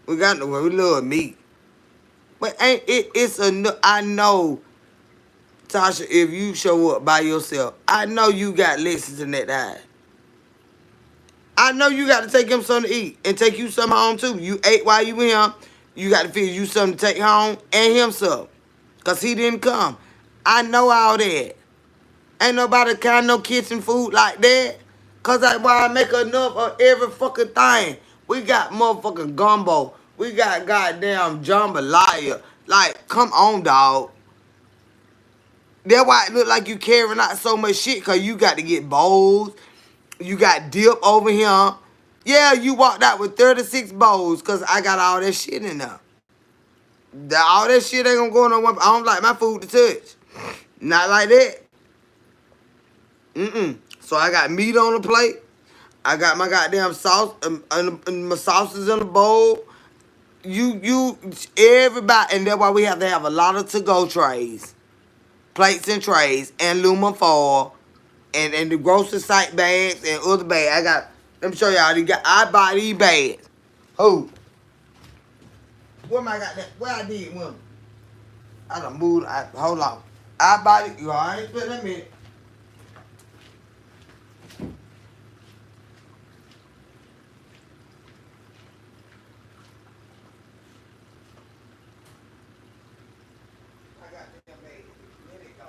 S1: We love meat. But ain't it's enough. I know, Tasha, if you show up by yourself, I know you got lessons in that eye. I know you got to take him something to eat and take you some home too. You ate while you here. You got to figure you something to take home and him some. Because he didn't come. I know all that. Ain't nobody kind no kitchen food like that. Cause that's why I make enough of every fucking thing. We got motherfucking gumbo. We got goddamn jambalaya. Like, come on, dog. That's why it look like you carrying out so much shit. Cause you got to get bowls. You got dip over here. Yeah, you walked out with 36 bowls. Cause I got all that shit in there. All that shit ain't gonna go on one. I don't like my food to touch. Not like that. So I got meat on the plate. I got my goddamn sauce and my sauces in the bowl. Everybody, and that's why we have to have a lot of to-go trays, plates and trays, and aluminum foil, and the grocery site bags and other bags. Let me show y'all. I buy these bags. Who? Where am I got that? Where I did one? I done moved. Hold on. I buy it. I ain't spent a minute. I got that bag. There they go.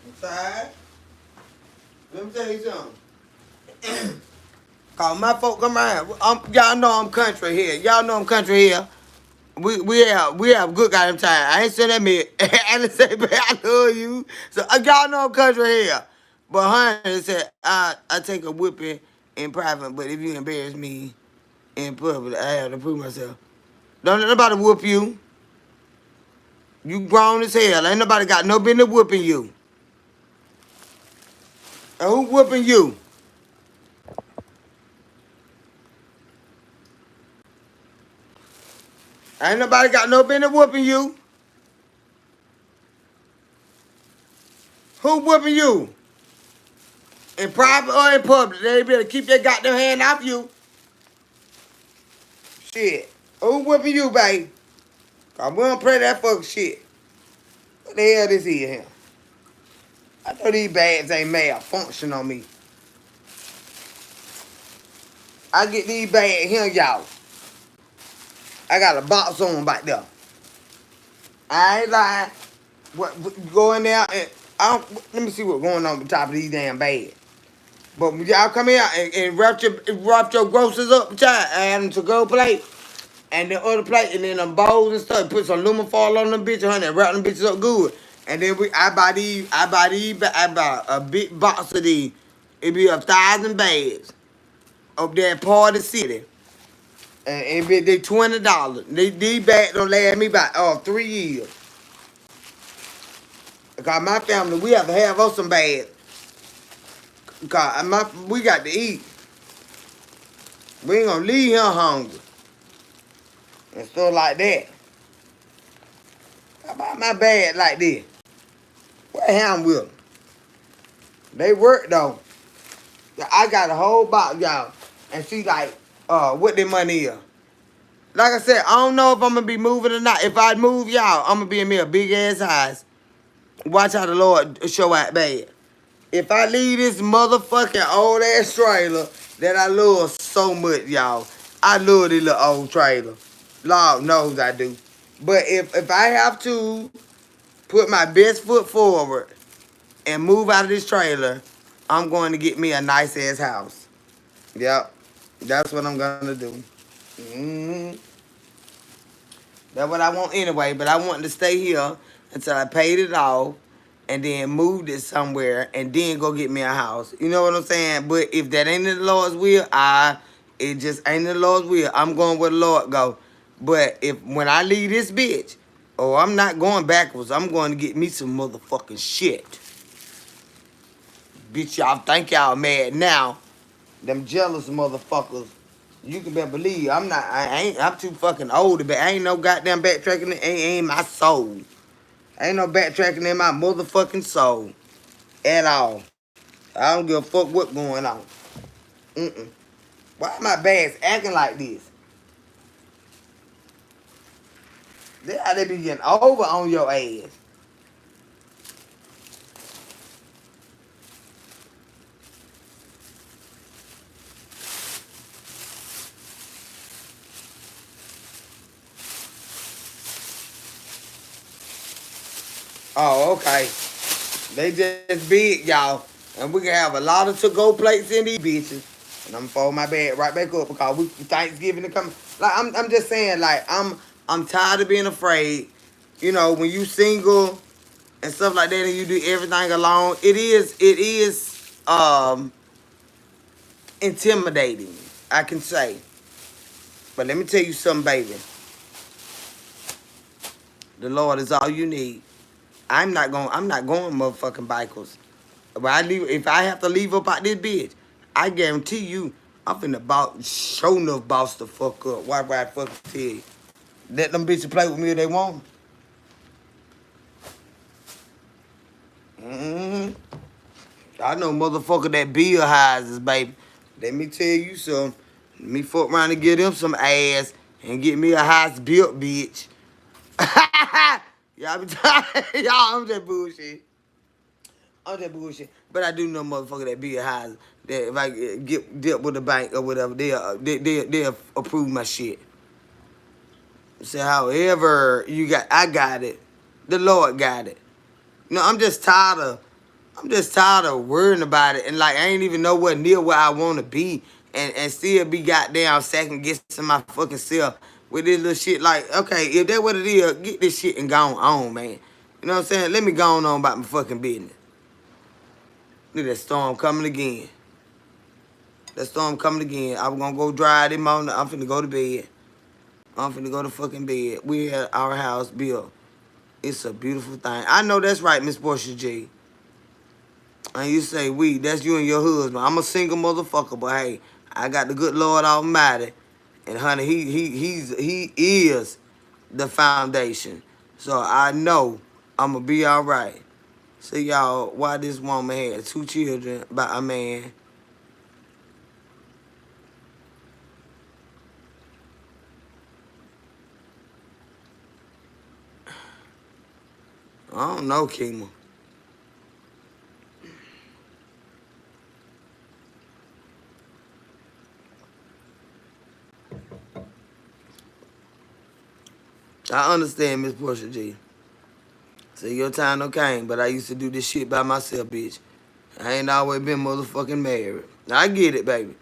S1: Inside. Let me tell you something. Cause my folk come around. Y'all know I'm country here. Y'all know I'm country here. We have good goddamn time. I ain't saying that me. And say, but I love you. So y'all know I'm country here. But honey said I take a whipping in private, but if you embarrass me in public, I have to prove myself. Don't let nobody whoop you. You grown as hell. Ain't nobody got no business whooping you. And who whooping you? Ain't nobody got no business whooping you. Who whooping you? In private or in public, they better keep their goddamn hand off you. Shit. Who whooping you, babe? Cause we don't play that fucking shit. What the hell this here? I know these bags ain't malfunction on me. I get these bags here, y'all. I got a box on them back there. I ain't lying. What go in there and let me see what's going on with the top of these damn bags. But when y'all come here and wrap your groceries up, child, add them to go plate. And the other plate, and then them bowls and stuff. Put some aluminum foil on them bitches, honey, and wrap them bitches up good. And then I buy a big box of these. It be 1,000 bags up there at Party City. And they $20. These bags don't last me about 3 years. Cause my family, we have to have us some bags. Cause we got to eat. We ain't gonna leave here hungry. And stuff like that. How about my bag like this? What ham with them? They work though. I got a whole box, y'all. And she like, what their money is. Like I said, I don't know if I'm gonna be moving or not. If I move, y'all, I'm gonna be in me a big ass house. Watch how the Lord show out bad. If I leave this motherfucking old ass trailer that I love so much, y'all. I love this little old trailer. Lord knows I do. But if I have to put my best foot forward and move out of this trailer, I'm going to get me a nice ass house. Yep. That's what I'm gonna do. That's what I want anyway, but I want to stay here until I paid it off and then moved it somewhere and then go get me a house. You know what I'm saying? But if that ain't in the Lord's will, it just ain't in the Lord's will. I'm going where the Lord go. But when I leave this bitch, I'm not going backwards. I'm going to get me some motherfucking shit. Bitch, y'all think y'all mad now. Them jealous motherfuckers. You can better believe I'm too fucking old, but ain't no goddamn backtracking. Ain't my soul. Ain't no backtracking in my motherfucking soul. At all. I don't give a fuck what going on. Mm-mm. Why my bags acting like this? That's how they be getting over on your ass. Oh, okay. They just big, y'all. And we can have a lot of to-go plates in these bitches. And I'm gonna fold my bag right back up because we Thanksgiving to come. Like I'm just saying, like I'm tired of being afraid. You know, when you single and stuff like that and you do everything alone, it is intimidating, I can say. But let me tell you something, baby. The Lord is all you need. I'm not going motherfucking bikers. But if I have to leave up out this bitch, I guarantee you, I'm finna show enough boss the fuck up. Why would I fucking tell you? Let them bitches play with me if they want. Mm-hmm. I know motherfucker that bill houses, baby. Let me tell you something. Let me fuck around and get them some ass and get me a house built, bitch. Y'all be tired. Y'all, I'm just bullshit. I'm just bullshit. But I do know motherfucker that be a house that if I get dealt with the bank or whatever, they'll approve my shit. So however I got it. The Lord got it. No, I'm just tired of worrying about it and like I ain't even know what near where I wanna be and still be goddamn second guessing my fucking self with this little shit. Like, okay, if that what it is, get this shit and go on, man. You know what I'm saying? Let me go on about my fucking business. Look at that storm coming again. That storm coming again. I'm gonna go drive this morning. I'm finna go to bed. I'm finna go to fucking bed. We at our house built. It's a beautiful thing. I know that's right, Miss Portia G. And you say we, that's you and your husband. I'm a single motherfucker, but hey, I got the good Lord Almighty. And honey, he is the foundation. So I know I'ma be alright. See y'all, why this woman had 2 children by a man. I don't know, Kima. I understand, Miss Portia G. So your time no came, but I used to do this shit by myself, bitch. I ain't always been motherfucking married. I get it, baby.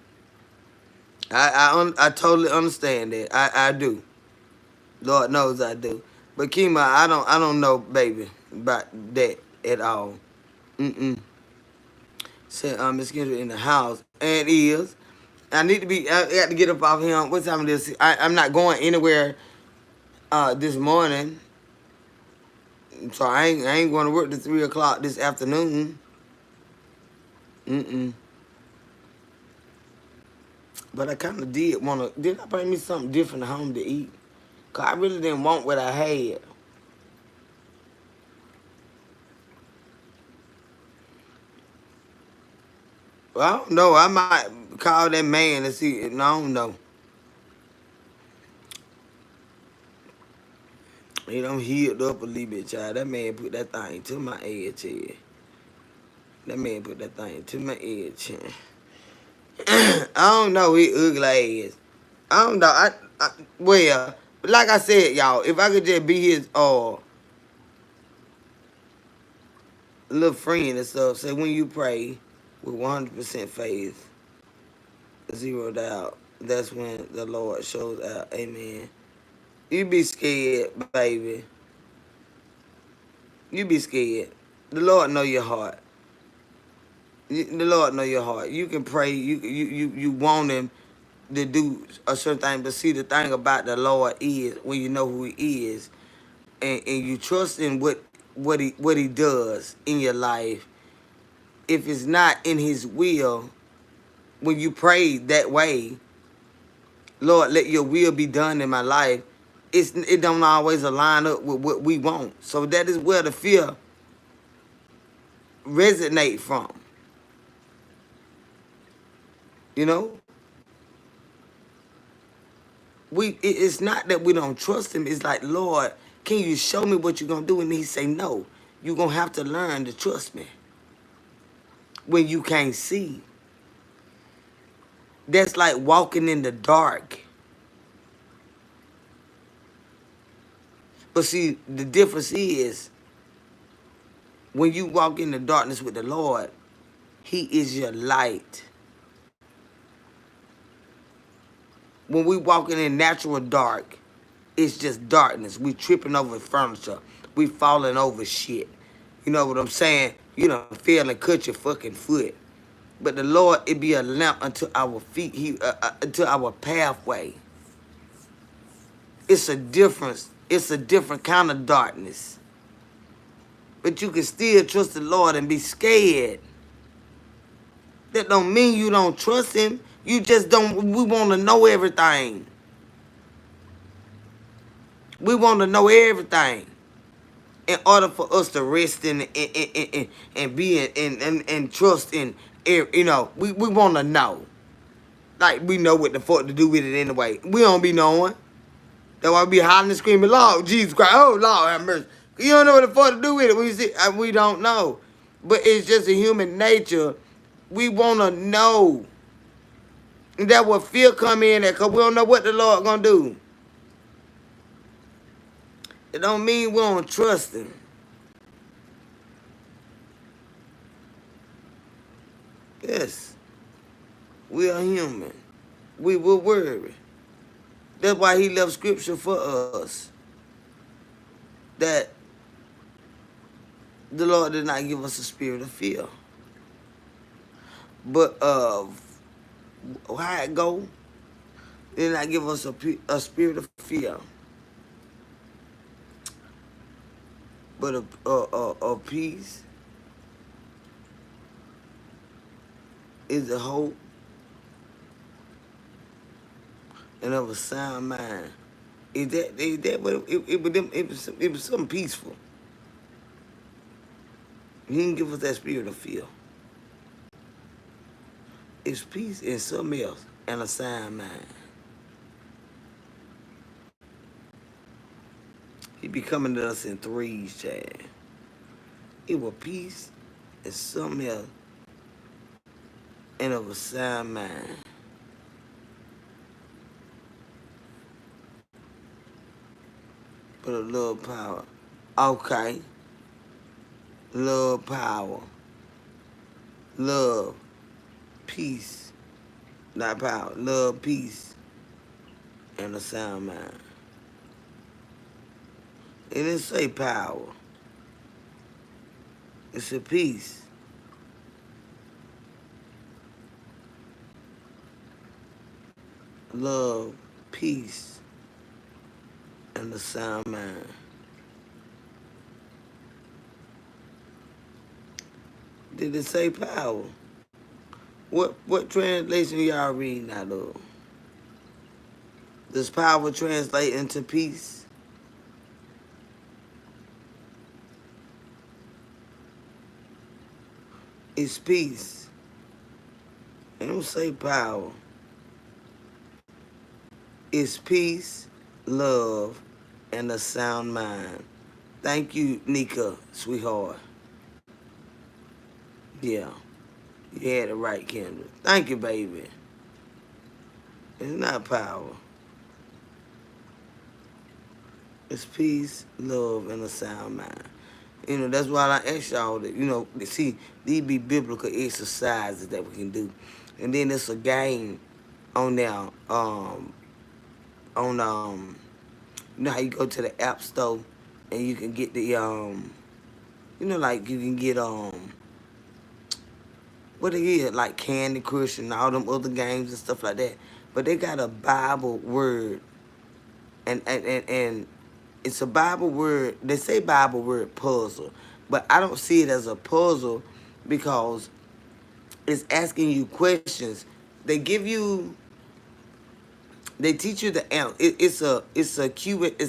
S1: I totally understand that. I do. Lord knows I do. But Kima, I don't know, baby, about that at all. Mm-mm. Said Miss Kendra in the house. And is. I got to get up off him. What time it is? I'm not going anywhere this morning. So I ain't going to work till 3 o'clock this afternoon. Mm-mm. But I kind of did want to. Did I bring me something different home to eat? Because I really didn't want what I had. Well, I don't know. I might call that man and see. No, I don't know. He done healed up a little bit, child. That man put that thing to my edge here. That man put that thing to my edge. I don't know his ugly ass. I don't know. Well, like I said, y'all, if I could just be his little friend and stuff, say when you pray with 100% faith, 0 doubt, that's when the Lord shows out. Amen. You be scared, baby. You be scared. The Lord know your heart. The Lord know your heart. You can pray. You want him to do a certain thing, but see the thing about the Lord is when you know who he is and you trust in what he does in your life. If it's not in his will, when you pray that way, Lord, let your will be done in my life. It don't always align up with what we want. So that is where the fear resonate from. You know, it's not that we don't trust him. It's like, Lord, can you show me what you're gonna do? And he say, no, you're gonna have to learn to trust me when you can't see. That's like walking in the dark. But see, the difference is when you walk in the darkness with the Lord, he is your light. When we walking in natural dark, it's just darkness. We tripping over furniture. We falling over shit. You know what I'm saying? You don't feel and cut your fucking foot. But the Lord, it be a lamp unto our feet, unto our pathway. It's a difference. It's a different kind of darkness. But you can still trust the Lord and be scared. That don't mean you don't trust him. You just don't, we want to know everything. We want to know everything in order for us to rest in and be in trust in, you know, we want to know. Like, we know what the fuck to do with it anyway. We don't be knowing. That's why we be hollering and screaming, Lord, Jesus Christ, oh, Lord, have mercy. You don't know what the fuck to do with it. We don't know. But it's just a human nature. We want to know. And that what fear come in at, because we don't know what the Lord going to do. It don't mean we don't trust him. Yes. We are human. We will worry. That's why he left scripture for us. That the Lord did not give us a spirit of fear. But of how it go, he did not give us a spirit of fear. But a peace is the hope and of a sound mind. Is that what it was something peaceful. He didn't give us that spirit of fear. It's peace and something else and a sound mind. He be coming to us in threes, Chad. It was peace and something else and of a sound mind. But a little power. Okay. Love, power. Love, peace. Not power. Love, peace, and a sound mind. It didn't say power. It's a peace. Love, peace, and a sound mind. Did it say power? What translation y'all reading out of? Does power translate into peace? It's peace. It don't say power. It's peace, love, and a sound mind. Thank you, Nika, sweetheart. Yeah. You had it right, Kendra. Thank you, baby. It's not power. It's peace, love, and a sound mind. You know, that's why I asked y'all that, you know, see, these be biblical exercises that we can do. And then there's a game on there, you know how you go to the app store and you can get the, you know, like you can get, what it is, like Candy Crush and all them other games and stuff like that. But they got a Bible word, and it's a Bible word. They say Bible word puzzle, but I don't see it as a puzzle because it's asking you questions. They give you, they teach you the answer. It's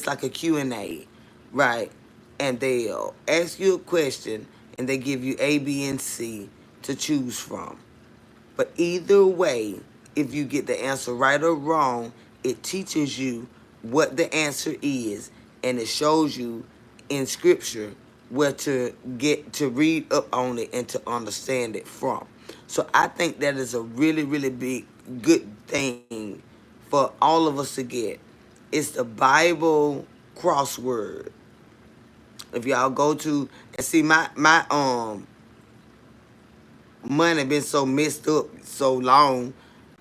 S1: like a Q&A, right? And they'll ask you a question and they give you A, B, and C to choose from. But either way, if you get the answer right or wrong, it teaches you what the answer is, and it shows you in scripture where to get to read up on it and to understand it from. So I think that is a really, really big, good thing for all of us to get. It's the Bible crossword. If y'all go to and see my money been so messed up so long.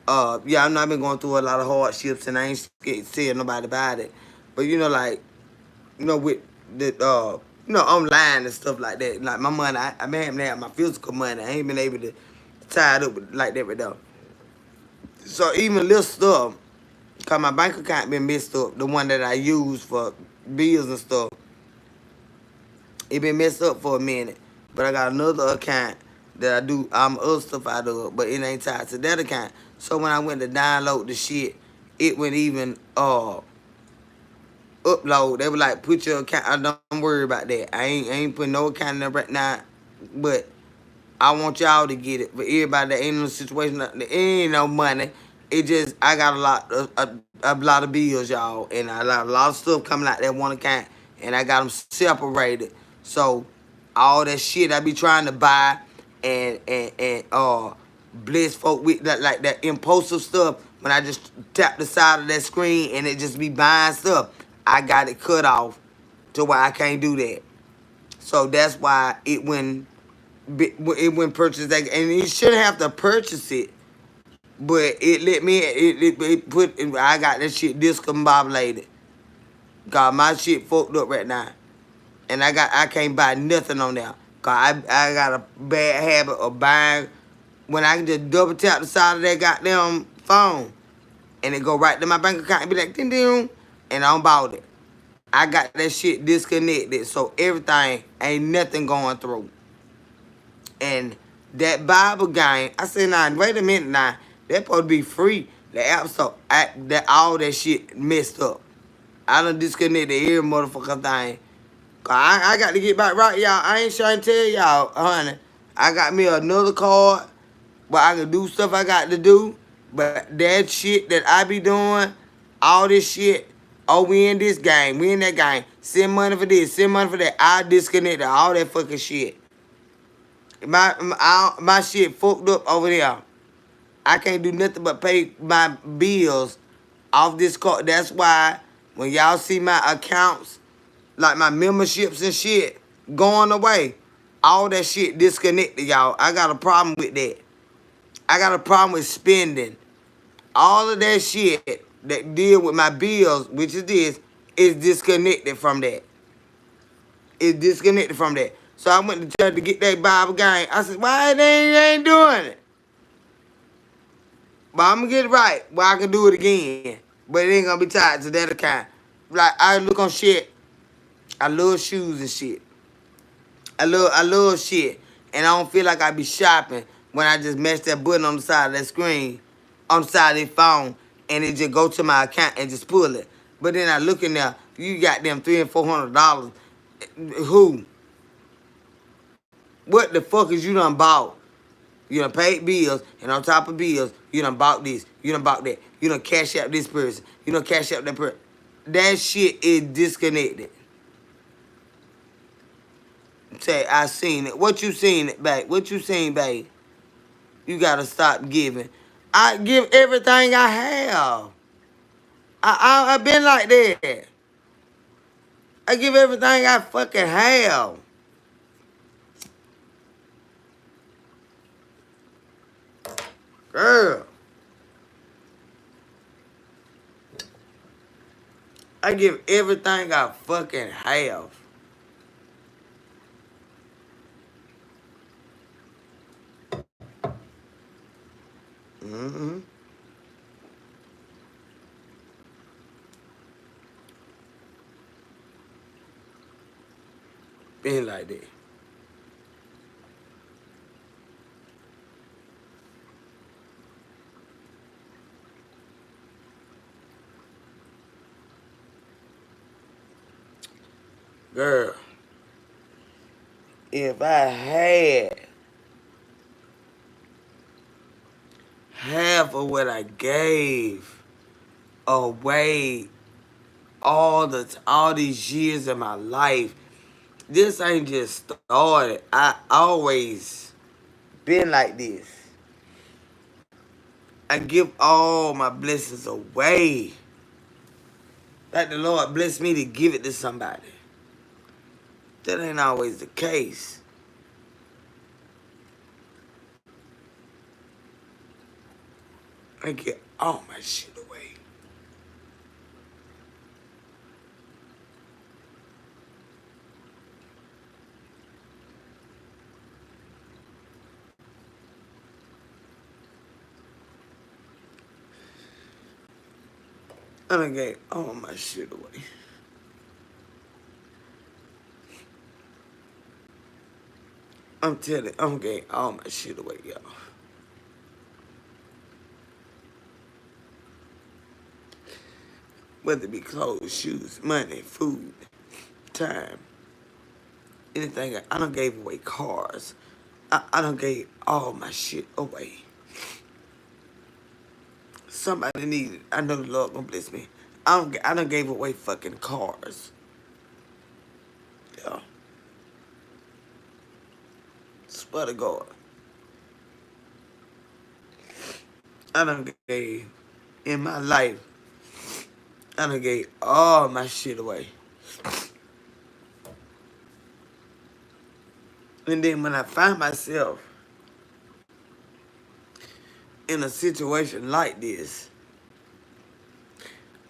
S1: Yeah, I know I've been going through a lot of hardships and I ain't scared to tell nobody about it. But like, with the online and stuff like that. Like my money, I been having to have my physical money. I ain't been able to tie it up like that right now. So even little stuff, cause my bank account been messed up, the one that I use for bills and stuff, it been messed up for a minute. But I got another account that I do other stuff out of, but it ain't tied to that account. So when I went to download the shit, it wouldn't even upload. They were like, put your account. I don't worry about that. I ain't putting no account in there right now. But I want y'all to get it. For everybody that ain't in a situation, that ain't no money. It just, I got a lot of bills, y'all, and a lot of stuff coming out that one account, and I got them separated. So all that shit I be trying to buy and bless folk with that, like that impulsive stuff, when I just tap the side of that screen and it just be buying stuff, I got it cut off to where I can't do that. So that's why it wouldn't purchase that, and you shouldn't have to purchase it, but it let me it put, I got that shit discombobulated. God, my shit fucked up right now, and I can't buy nothing on there. Cause I got a bad habit of buying when I can just double tap the side of that goddamn phone, and it go right to my bank account and be like ding ding, and I'm about it. I got that shit disconnected, so everything ain't nothing going through. And that Bible game, I said, nah, wait a minute now. That supposed to be free. The app store, that all that shit messed up. I done disconnected every motherfucking thing. Cause I got to get back right, y'all. I ain't trying to tell y'all, honey. I got me another card where I can do stuff I got to do. But that shit that I be doing, all this shit, oh, we in this game, we in that game. Send money for this, send money for that. I disconnected all that fucking shit. My shit fucked up over there. I can't do nothing but pay my bills off this card. That's why when y'all see my accounts, like my memberships and shit, going away, all that shit disconnected, y'all. I got a problem with that. I got a problem with spending. All of that shit that deal with my bills, which is this, is disconnected from that. It's disconnected from that. So I went to church to get that Bible game. I said, why they ain't doing it? But I'm gonna get it right. Well, I can do it again. But it ain't gonna be tied to that account. Like, I look on shit. I love shoes and shit. I love shit. And I don't feel like I be shopping when I just mash that button on the side of that screen, on the side of that phone, and it just go to my account and just pull it. But then I look in there, you got them $300 and $400. Who? What the fuck is you done bought? You done paid bills, and on top of bills, you done bought this, you done bought that, you done cash out this person, you done cash out that person. That shit is disconnected. Say, I seen it. What you seen it, babe? What you seen, babe? You gotta stop giving. I give everything I have. I've been like that. I give everything I fucking have. Girl. I give everything I fucking have. Mm-hmm. Been like that. Girl. If I half of what I gave away all these years of my life. This ain't just started. I always been like this. I give all my blessings away. Like the Lord blessed me to give it to somebody. That ain't always the case. I get all my shit away. I done gave all my shit away. I'm telling you, I'm gave all my shit away, y'all. Whether it be clothes, shoes, money, food, time, anything. I done gave away cars. I done gave all my shit away. Somebody needed. I know the Lord gonna bless me. I done gave away fucking cars. Yeah. Swear to God. I done gave in my life. I done gave all my shit away. And then when I find myself in a situation like this,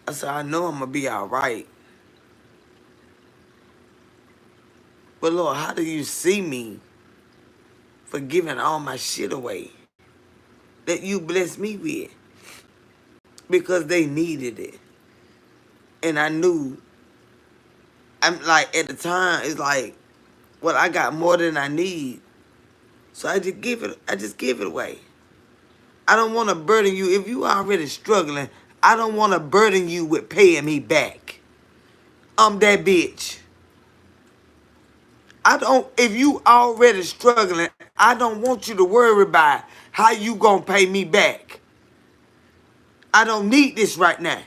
S1: I said, I know I'm gonna be alright. But Lord, how do you see me for giving all my shit away that you blessed me with? Because they needed it. And I knew, I'm like, at the time, it's like, well, I got more than I need. So I just give it away. I don't want to burden you. If you already struggling, I don't want to burden you with paying me back. I'm that bitch. If you already struggling, I don't want you to worry about how you gonna pay me back. I don't need this right now.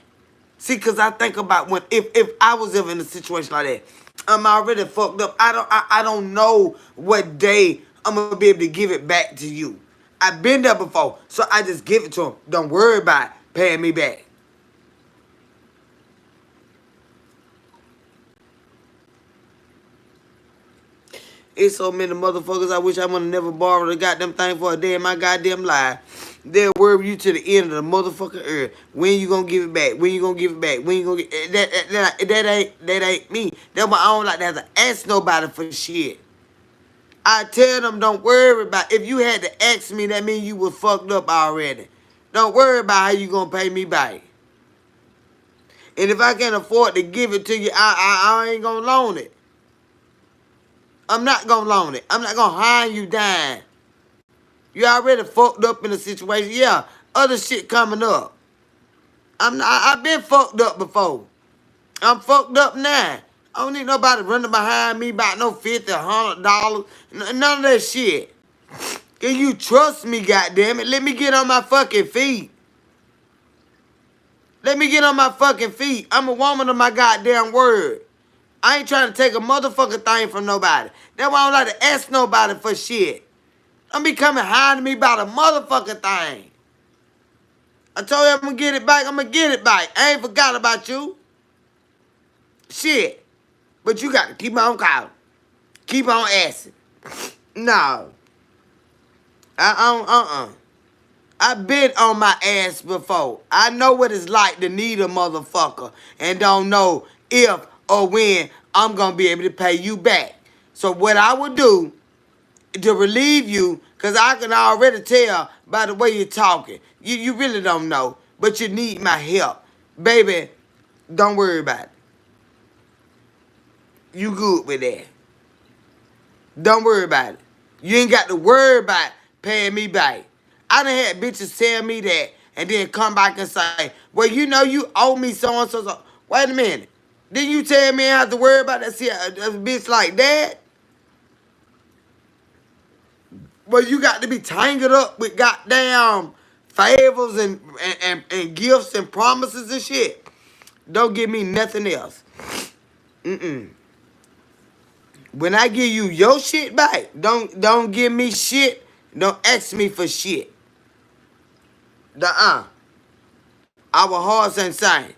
S1: See, because I think about if I was ever in a situation like that, I'm already fucked up. I don't know what day I'm gonna be able to give it back to you. I've been there before, so I just give it to them. Don't worry about paying me back. It's so many motherfuckers I wish I would have never borrowed a goddamn thing for a day in my goddamn life. They'll worry you to the end of the motherfucking earth. When you gonna give it back? When you gonna give it back? When you gonna get that ain't me. That's why I don't like to have to ask nobody for shit. I tell them don't worry about if you had to ask me, that means you was fucked up already. Don't worry about how you gonna pay me back. And if I can't afford to give it to you, I ain't gonna loan it. I'm not gonna loan it. I'm not gonna hire you down. You already fucked up in a situation. Yeah, other shit coming up. I've been fucked up before. I'm fucked up now. I don't need nobody running behind me about no $50, $100. None of that shit. Can you trust me, goddammit? Let me get on my fucking feet. Let me get on my fucking feet. I'm a woman of my goddamn word. I ain't trying to take a motherfucking thing from nobody. That's why I don't like to ask nobody for shit. Don't be coming hiding me about a motherfucking thing. I told you I'm gonna get it back. I'm gonna get it back. I ain't forgot about you. Shit. But you got to keep on calling. Keep on asking. No. I've been on my ass before. I know what it's like to need a motherfucker and don't know if or when I'm going to be able to pay you back. So what I would do to relieve you, because I can already tell by the way you're talking. You really don't know, but you need my help. Baby, don't worry about it. You good with that. Don't worry about it. You ain't got to worry about paying me back. I done had bitches tell me that and then come back and say, well, you know you owe me so-and-so. So. Wait a minute. Didn't you tell me I have to worry about that? See, a bitch like that? Well, you got to be tangled up with goddamn favors and gifts and promises and shit. Don't give me nothing else. Mm-mm. When I give you your shit back, don't give me shit. Don't ask me for shit. Our hearts ain't saying.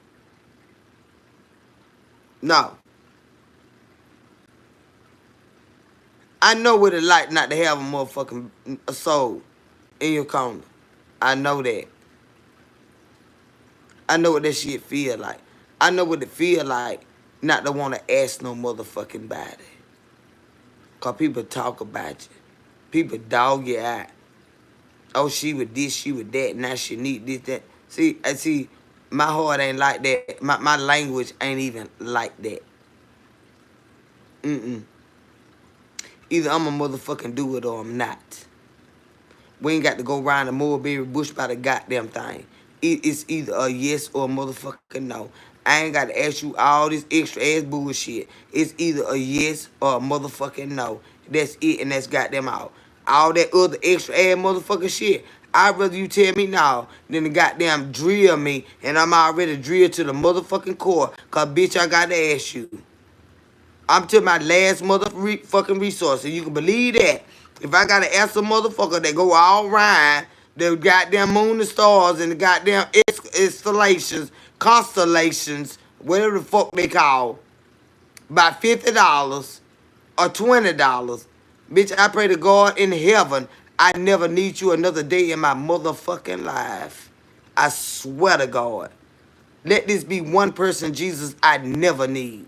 S1: No. I know what it's like not to have a motherfucking soul in your corner. I know that. I know what that shit feel like. I know what it feel like not to want to ask no motherfucking body. Cause people talk about you. People dog you out. Oh, she with this, she with that, now she need this, that. See, my heart ain't like that. My language ain't even like that. Mm-mm. Either I'm a motherfucking do it or I'm not. We ain't got to go around the mulberry bush by the goddamn thing. It's either a yes or a motherfucking no. I ain't got to ask you all this extra ass bullshit. It's either a yes or a motherfucking no. That's it, and that's goddamn all that other extra ass motherfucking shit. I'd rather you tell me now than to goddamn drill me, and I'm already drilled to the motherfucking core. Cause bitch, I gotta ask you. I'm to my last motherfucking resource, and you can believe that. If I gotta ask a motherfucker that go all around the goddamn moon and stars and the goddamn installations, constellations, whatever the fuck they call, by $50 or $20, bitch, I pray to God in heaven, I never need you another day in my motherfucking life. I swear to God. Let this be one person, Jesus, I never need.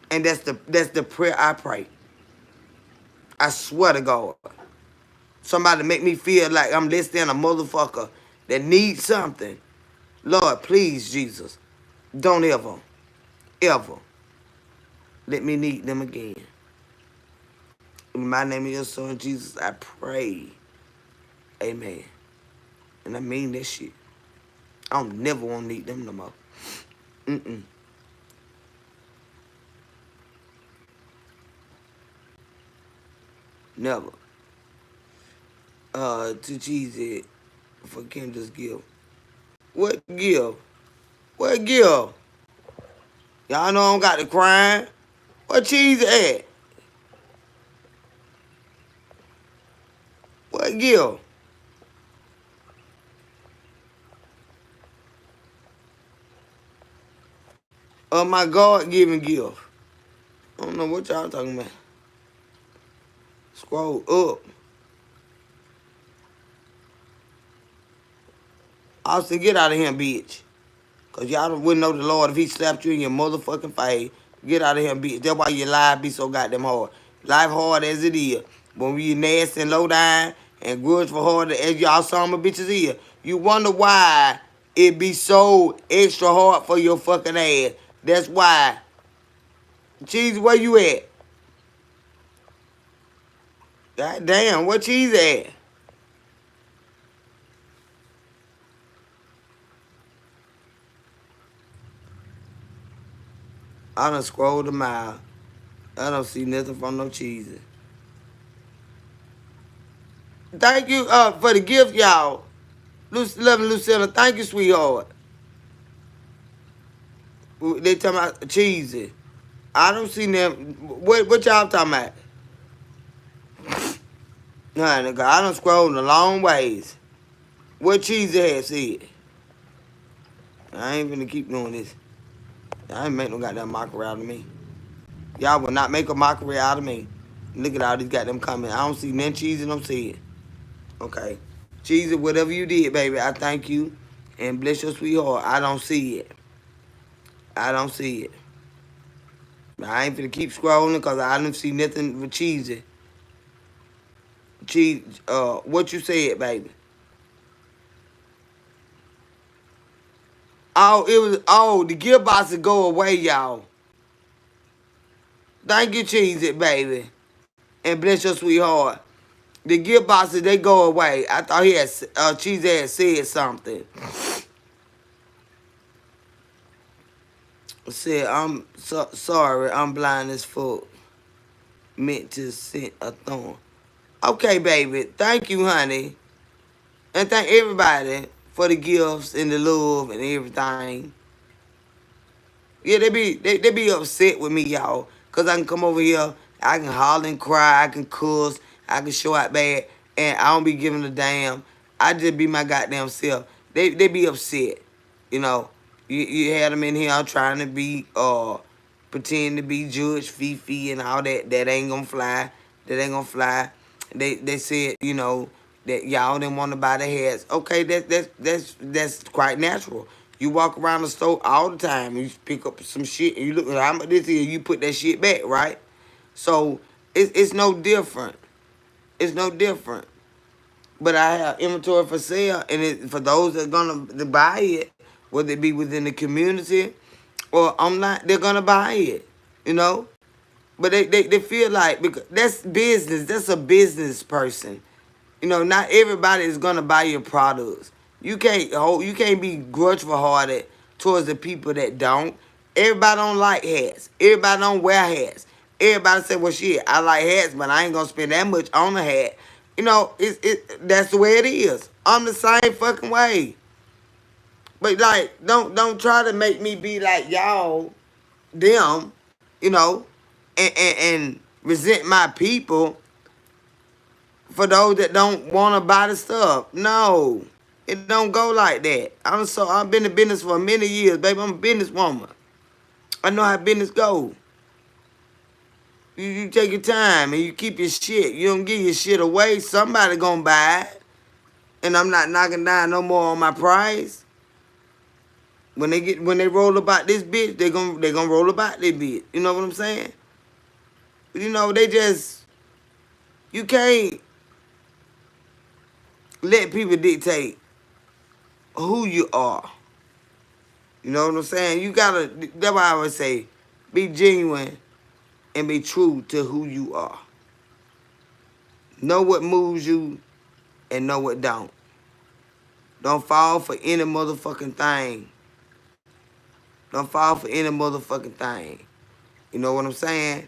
S1: And that's the prayer I pray. I swear to God. Somebody make me feel like I'm less than a motherfucker that needs something. Lord, please, Jesus, don't ever let me need them again. In my name of your son, Jesus, I pray. Amen. And I mean that shit. I don't never want to need them no more. Mm-mm. Never. To Jesus for Kendra's gift. What gift? What gift? Y'all know I don't got the crime. What cheese at? What gift? My God-given gift. I don't know what y'all talking about. Scroll up. Austin, get out of here, bitch. Because y'all wouldn't know the Lord if he slapped you in your motherfucking face. Get out of here, bitch. That's why your life be so goddamn hard. Life hard as it is. When we nasty and low down and grudge for hard as y'all summer bitches is. You wonder why it be so extra hard for your fucking ass. That's why. Cheese, where you at? God damn, where cheese at? I done scrolled a mile. I don't see nothing from no cheese. Thank you for the gift, y'all. Loving Lucilla, thank you, sweetheart. They talking about cheesy. I don't see them. What y'all talking about? Nah, nigga, I done scrolled a long ways. What cheesy had said? I ain't gonna keep doing this. I ain't make no goddamn mockery out of me. Y'all will not make a mockery out of me. Look at all these goddamn comments. I don't see none cheesy, no said. Okay. Cheesy, whatever you did, baby, I thank you. And bless your sweetheart. I don't see it. I don't see it. I ain't finna keep scrolling because I don't see nothing with cheesy. Cheese, what you said, baby? The gearbox to go away, y'all. Thank you, Cheesy, baby. And bless your sweetheart. The gearboxes, they go away. I thought he had, Cheesy had said something. Said, I'm sorry, I'm blind as fuck. Meant to send a thorn. Okay, baby. Thank you, honey. And thank everybody for the gifts and the love and everything. Yeah, they be upset with me, y'all. Cause I can come over here, I can holler and cry, I can cuss, I can show out bad, and I don't be giving a damn. I just be my goddamn self. They be upset, you know. You had them in here trying to be pretend to be Judge Fifi and all that. That ain't gonna fly. That ain't gonna fly. They said, you know, that y'all didn't want to buy the hats. Okay, that's quite natural. You walk around the store all the time. You pick up some shit and you look at how much this is. You put that shit back, right? So it's no different. It's no different. But I have inventory for sale, and for those that are gonna buy it, whether it be within the community or I'm not, they're gonna buy it. You know. But they feel like, because that's business. That's a business person. You know, not everybody is gonna buy your products. You can't be grudgeful hearted towards the people that don't. Everybody don't like hats. Everybody don't wear hats. Everybody say, well shit, I like hats, but I ain't gonna spend that much on a hat. You know, that's the way it is. I'm the same fucking way. But like, don't try to make me be like y'all, them, you know, and resent my people for those that don't want to buy the stuff. No, it don't go like that. I've been in business for many years, baby. I'm a businesswoman. I know how business go. You take your time and you keep your shit. You don't give your shit away. Somebody gonna buy it, and I'm not knocking down no more on my price. When they roll about this bitch, they gonna roll about this bitch. You know what I'm saying? You know, you can't let people dictate who you are. You know what I'm saying? That's why I would say, be genuine and be true to who you are. Know what moves you and know what don't. Don't fall for any motherfucking thing. Don't fall for any motherfucking thing. You know what I'm saying?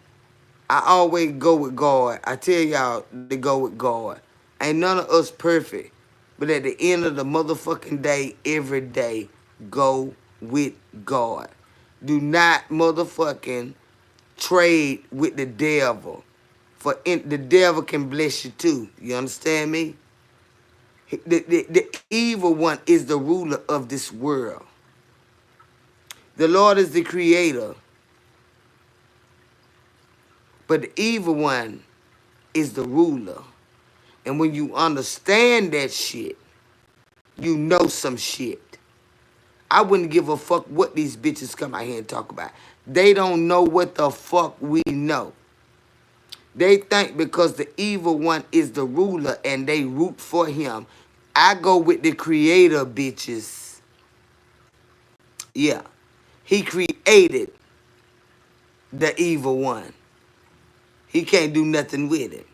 S1: I always go with God. I tell y'all to go with God. Ain't none of us perfect. But at the end of the motherfucking day, every day, go with God. Do not motherfucking trade with the devil. The devil can bless you too. You understand me? The evil one is the ruler of this world. The Lord is the creator. But the evil one is the ruler. And when you understand that shit, you know some shit. I wouldn't give a fuck what these bitches come out here and talk about. They don't know what the fuck we know. They think because the evil one is the ruler and they root for him. I go with the creator, bitches. Yeah. He created the evil one. He can't do nothing with it.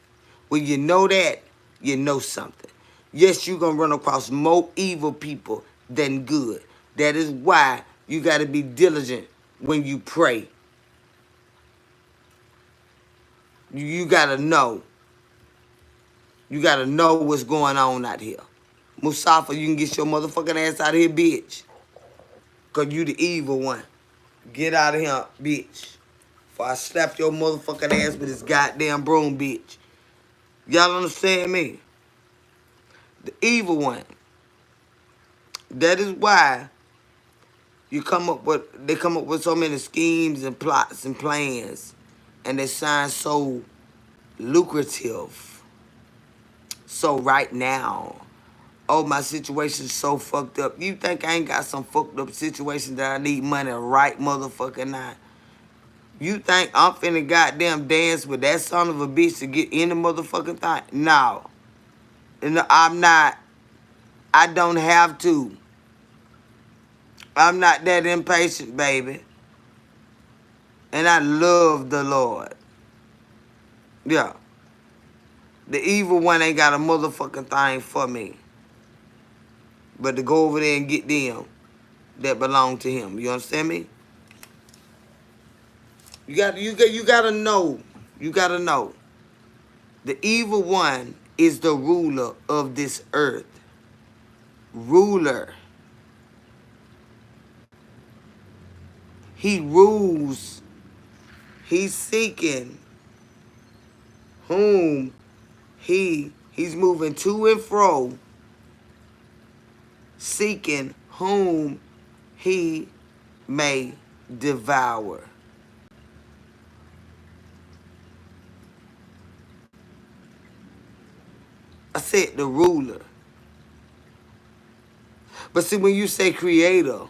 S1: When you know that, you know something. Yes, you're going to run across more evil people than good. That is why you got to be diligent when you pray. You got to know. You got to know what's going on out here. Mustafa, you can get your motherfucking ass out of here, bitch. Because you the evil one. Get out of here, bitch. Before I slap your motherfucking ass with this goddamn broom, bitch. Y'all understand me? The evil one. That is why they come up with so many schemes and plots and plans, and they sound so lucrative. So right now, oh, my situation's so fucked up. You think I ain't got some fucked up situation that I need money right motherfucking now? You think I'm finna goddamn dance with that son of a bitch to get any motherfucking thing? No. No, I'm not. I don't have to. I'm not that impatient, baby. And I love the Lord. Yeah. The evil one ain't got a motherfucking thing for me. But to go over there and get them that belong to him. You understand me? You gotta know. You gotta know. The evil one is the ruler of this earth. ruler. He rules. He's seeking whom he's moving to and fro, seeking whom he may devour. I said the ruler. But see, when you say creator,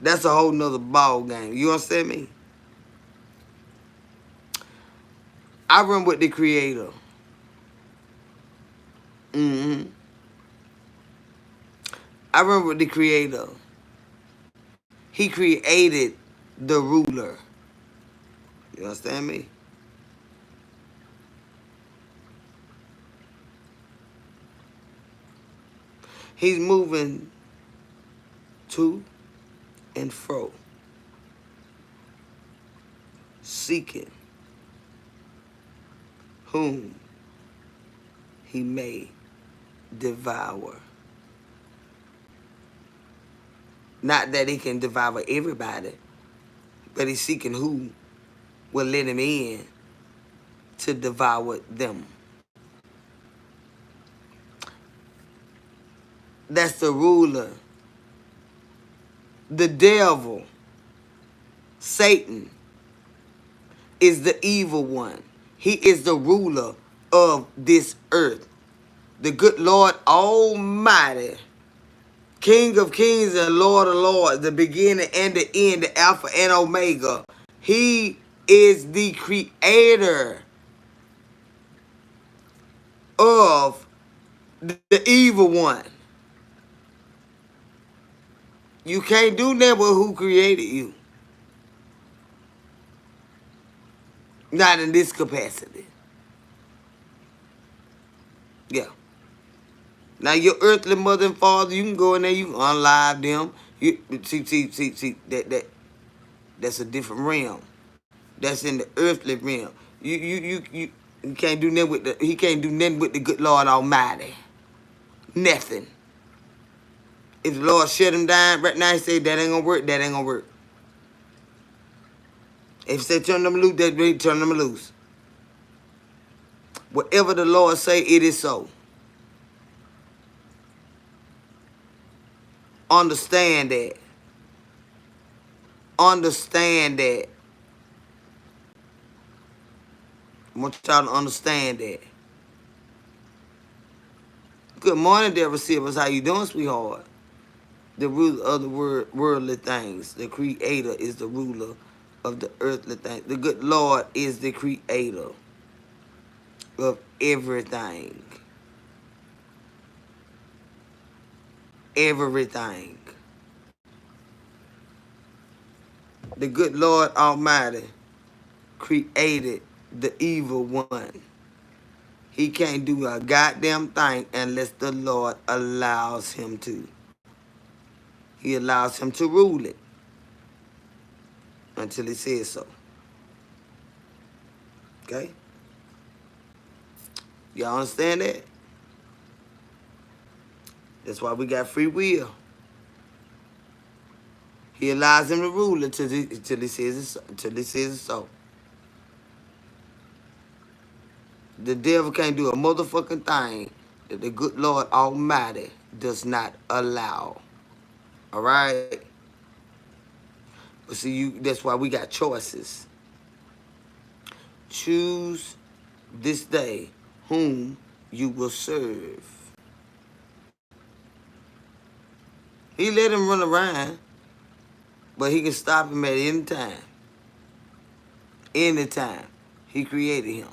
S1: that's a whole nother ball game. You understand me? I run with the creator. I run with the creator. He created the ruler. You understand me? He's moving to and fro, seeking whom he may devour. Not that he can devour everybody, but he's seeking who will let him in to devour them. That's the ruler. The devil, Satan, is the evil one. He is the ruler of this earth. The good Lord Almighty, King of kings and Lord of lords, the beginning and the end, the Alpha and Omega. He is the creator of the evil one. You can't do that with who created you. Not in this capacity. Yeah. Now your earthly mother and father, you can go in there, you can unlive them. You see that's a different realm. That's in the earthly realm. You can't do nothing with he can't do nothing with the good Lord Almighty. Nothing. If the Lord shut him down right now, he say that ain't gonna work, that ain't gonna work. If he say turn them loose, that means turn them loose. Whatever the Lord say, it is so. Understand that. Understand that. I want y'all to understand that. Good morning, dear receivers. How you doing, sweetheart? The ruler of the worldly things. The creator is the ruler of the earthly things. The good Lord is the creator of everything. Everything. The good Lord Almighty created the evil one. He can't do a goddamn thing unless the Lord allows him to. He allows him to rule it until he says so. Okay? Y'all understand that? That's why we got free will. He allows him to rule it until he says it's so. The devil can't do a motherfucking thing that the good Lord Almighty does not allow. All right? But see, that's why we got choices. Choose this day whom you will serve. He let him run around, but he can stop him at any time. Anytime. He created him.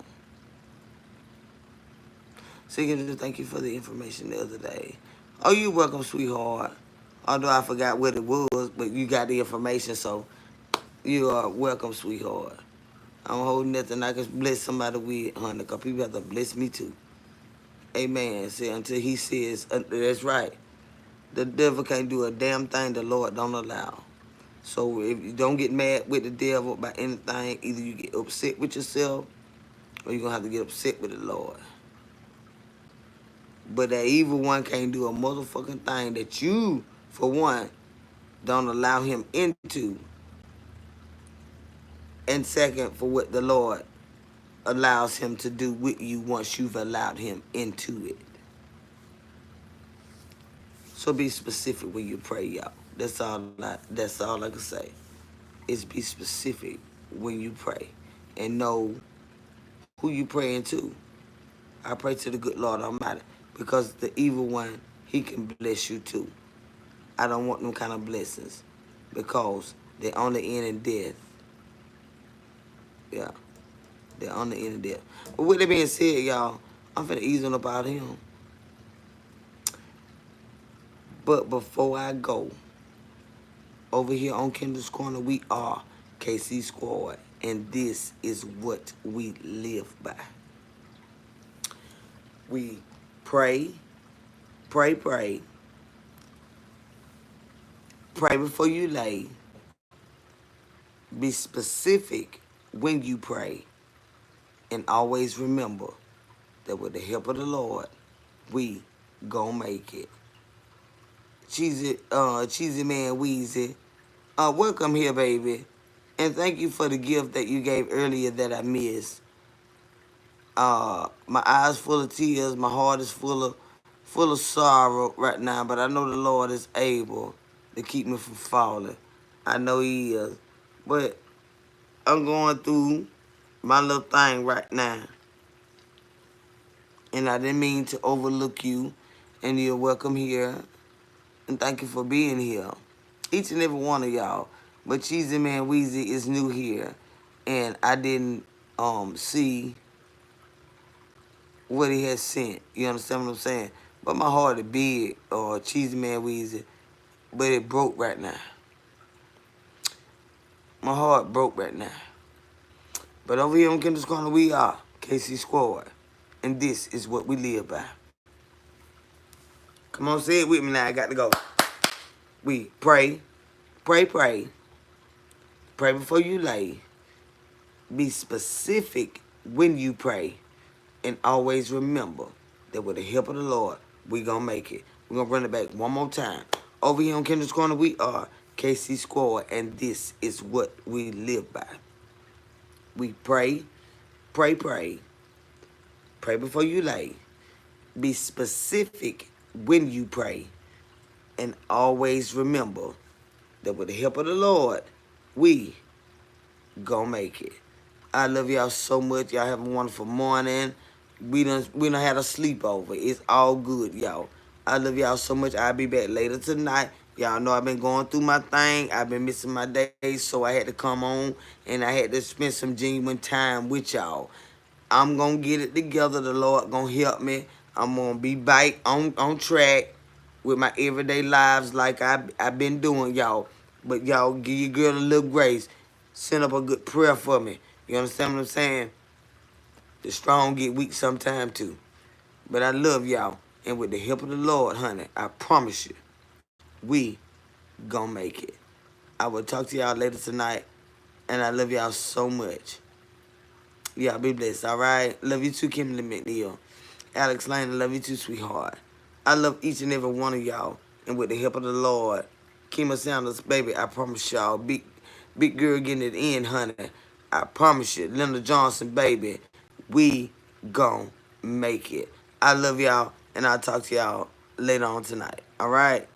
S1: So thank you for the information the other day. Oh, you're welcome, sweetheart. Although I forgot what it was, but you got the information, so you are welcome, sweetheart. I'm holding nothing I can bless somebody with, honey, because people have to bless me too. Amen. See, until he says, that's right. The devil can't do a damn thing the Lord don't allow. So if you don't get mad with the devil about anything, either you get upset with yourself or you're going to have to get upset with the Lord. But that evil one can't do a motherfucking thing that you, for one, don't allow him into. And second, for what the Lord allows him to do with you once you've allowed him into it. So be specific when you pray, y'all. That's all I can say. Is be specific when you pray. And know who you praying to. I pray to the good Lord Almighty. Because the evil one, he can bless you too. I don't want them kind of blessings. Because they only end in death. Yeah. They only end in death. But with that being said, y'all, I'm finna ease on about him. But before I go, over here on Kendall's Corner, we are KC Squad. And this is what we live by. We pray, pray, pray. Pray before you lay. Be specific when you pray. And always remember that with the help of the Lord, we gon' make it. Cheesy Man Weezy, welcome here, baby. And thank you for the gift that you gave earlier that I missed. My eyes full of tears, my heart is full of sorrow right now, but I know the Lord is able to keep me from falling. I know he is. But I'm going through my little thing right now. And I didn't mean to overlook you. And you're welcome here. And thank you for being here. Each and every one of y'all. But Cheesy Man Weezy is new here. And I didn't see what he had sent. You understand what I'm saying? But my heart is big, or Cheesy Man Weezy. But it broke right now. My heart broke right now. But over here on Kendall's Corner, we are KC Squad. And this is what we live by. Come on, say it with me now. I got to go. We pray, pray, pray. Pray before you lay. Be specific when you pray. And always remember that with the help of the Lord, we going to make it. We're going to run it back one more time. Over here on Kendall's Corner, we are KC Squad. And this is what we live by. We pray, pray, pray. Pray before you lay. Be specific when you pray. And always remember that with the help of the Lord, we gonna make it. I love y'all so much. Y'all have a wonderful morning. We done had a sleepover. It's all good, y'all. I love y'all so much. I'll be back later tonight. Y'all know I've been going through my thing. I've been missing my days, so I had to come on and I had to spend some genuine time with y'all. I'm gonna get it together. The Lord gonna help me. I'm gonna be back on track with my everyday lives like I've been doing, y'all. But y'all give your girl a little grace. Send up a good prayer for me. You understand what I'm saying? The strong get weak sometime too. But I love y'all. And with the help of the Lord, honey, I promise you, we gonna make it. I will talk to y'all later tonight. And I love y'all so much. Y'all be blessed, all right? Love you too, Kimberly McNeil. Alex Lane, I love you too, sweetheart. I love each and every one of y'all. And with the help of the Lord, Kima Sanders, baby, I promise y'all. Big girl getting it in, honey. I promise you. Linda Johnson, baby, we gon' make it. I love y'all, and I'll talk to y'all later on tonight. All right?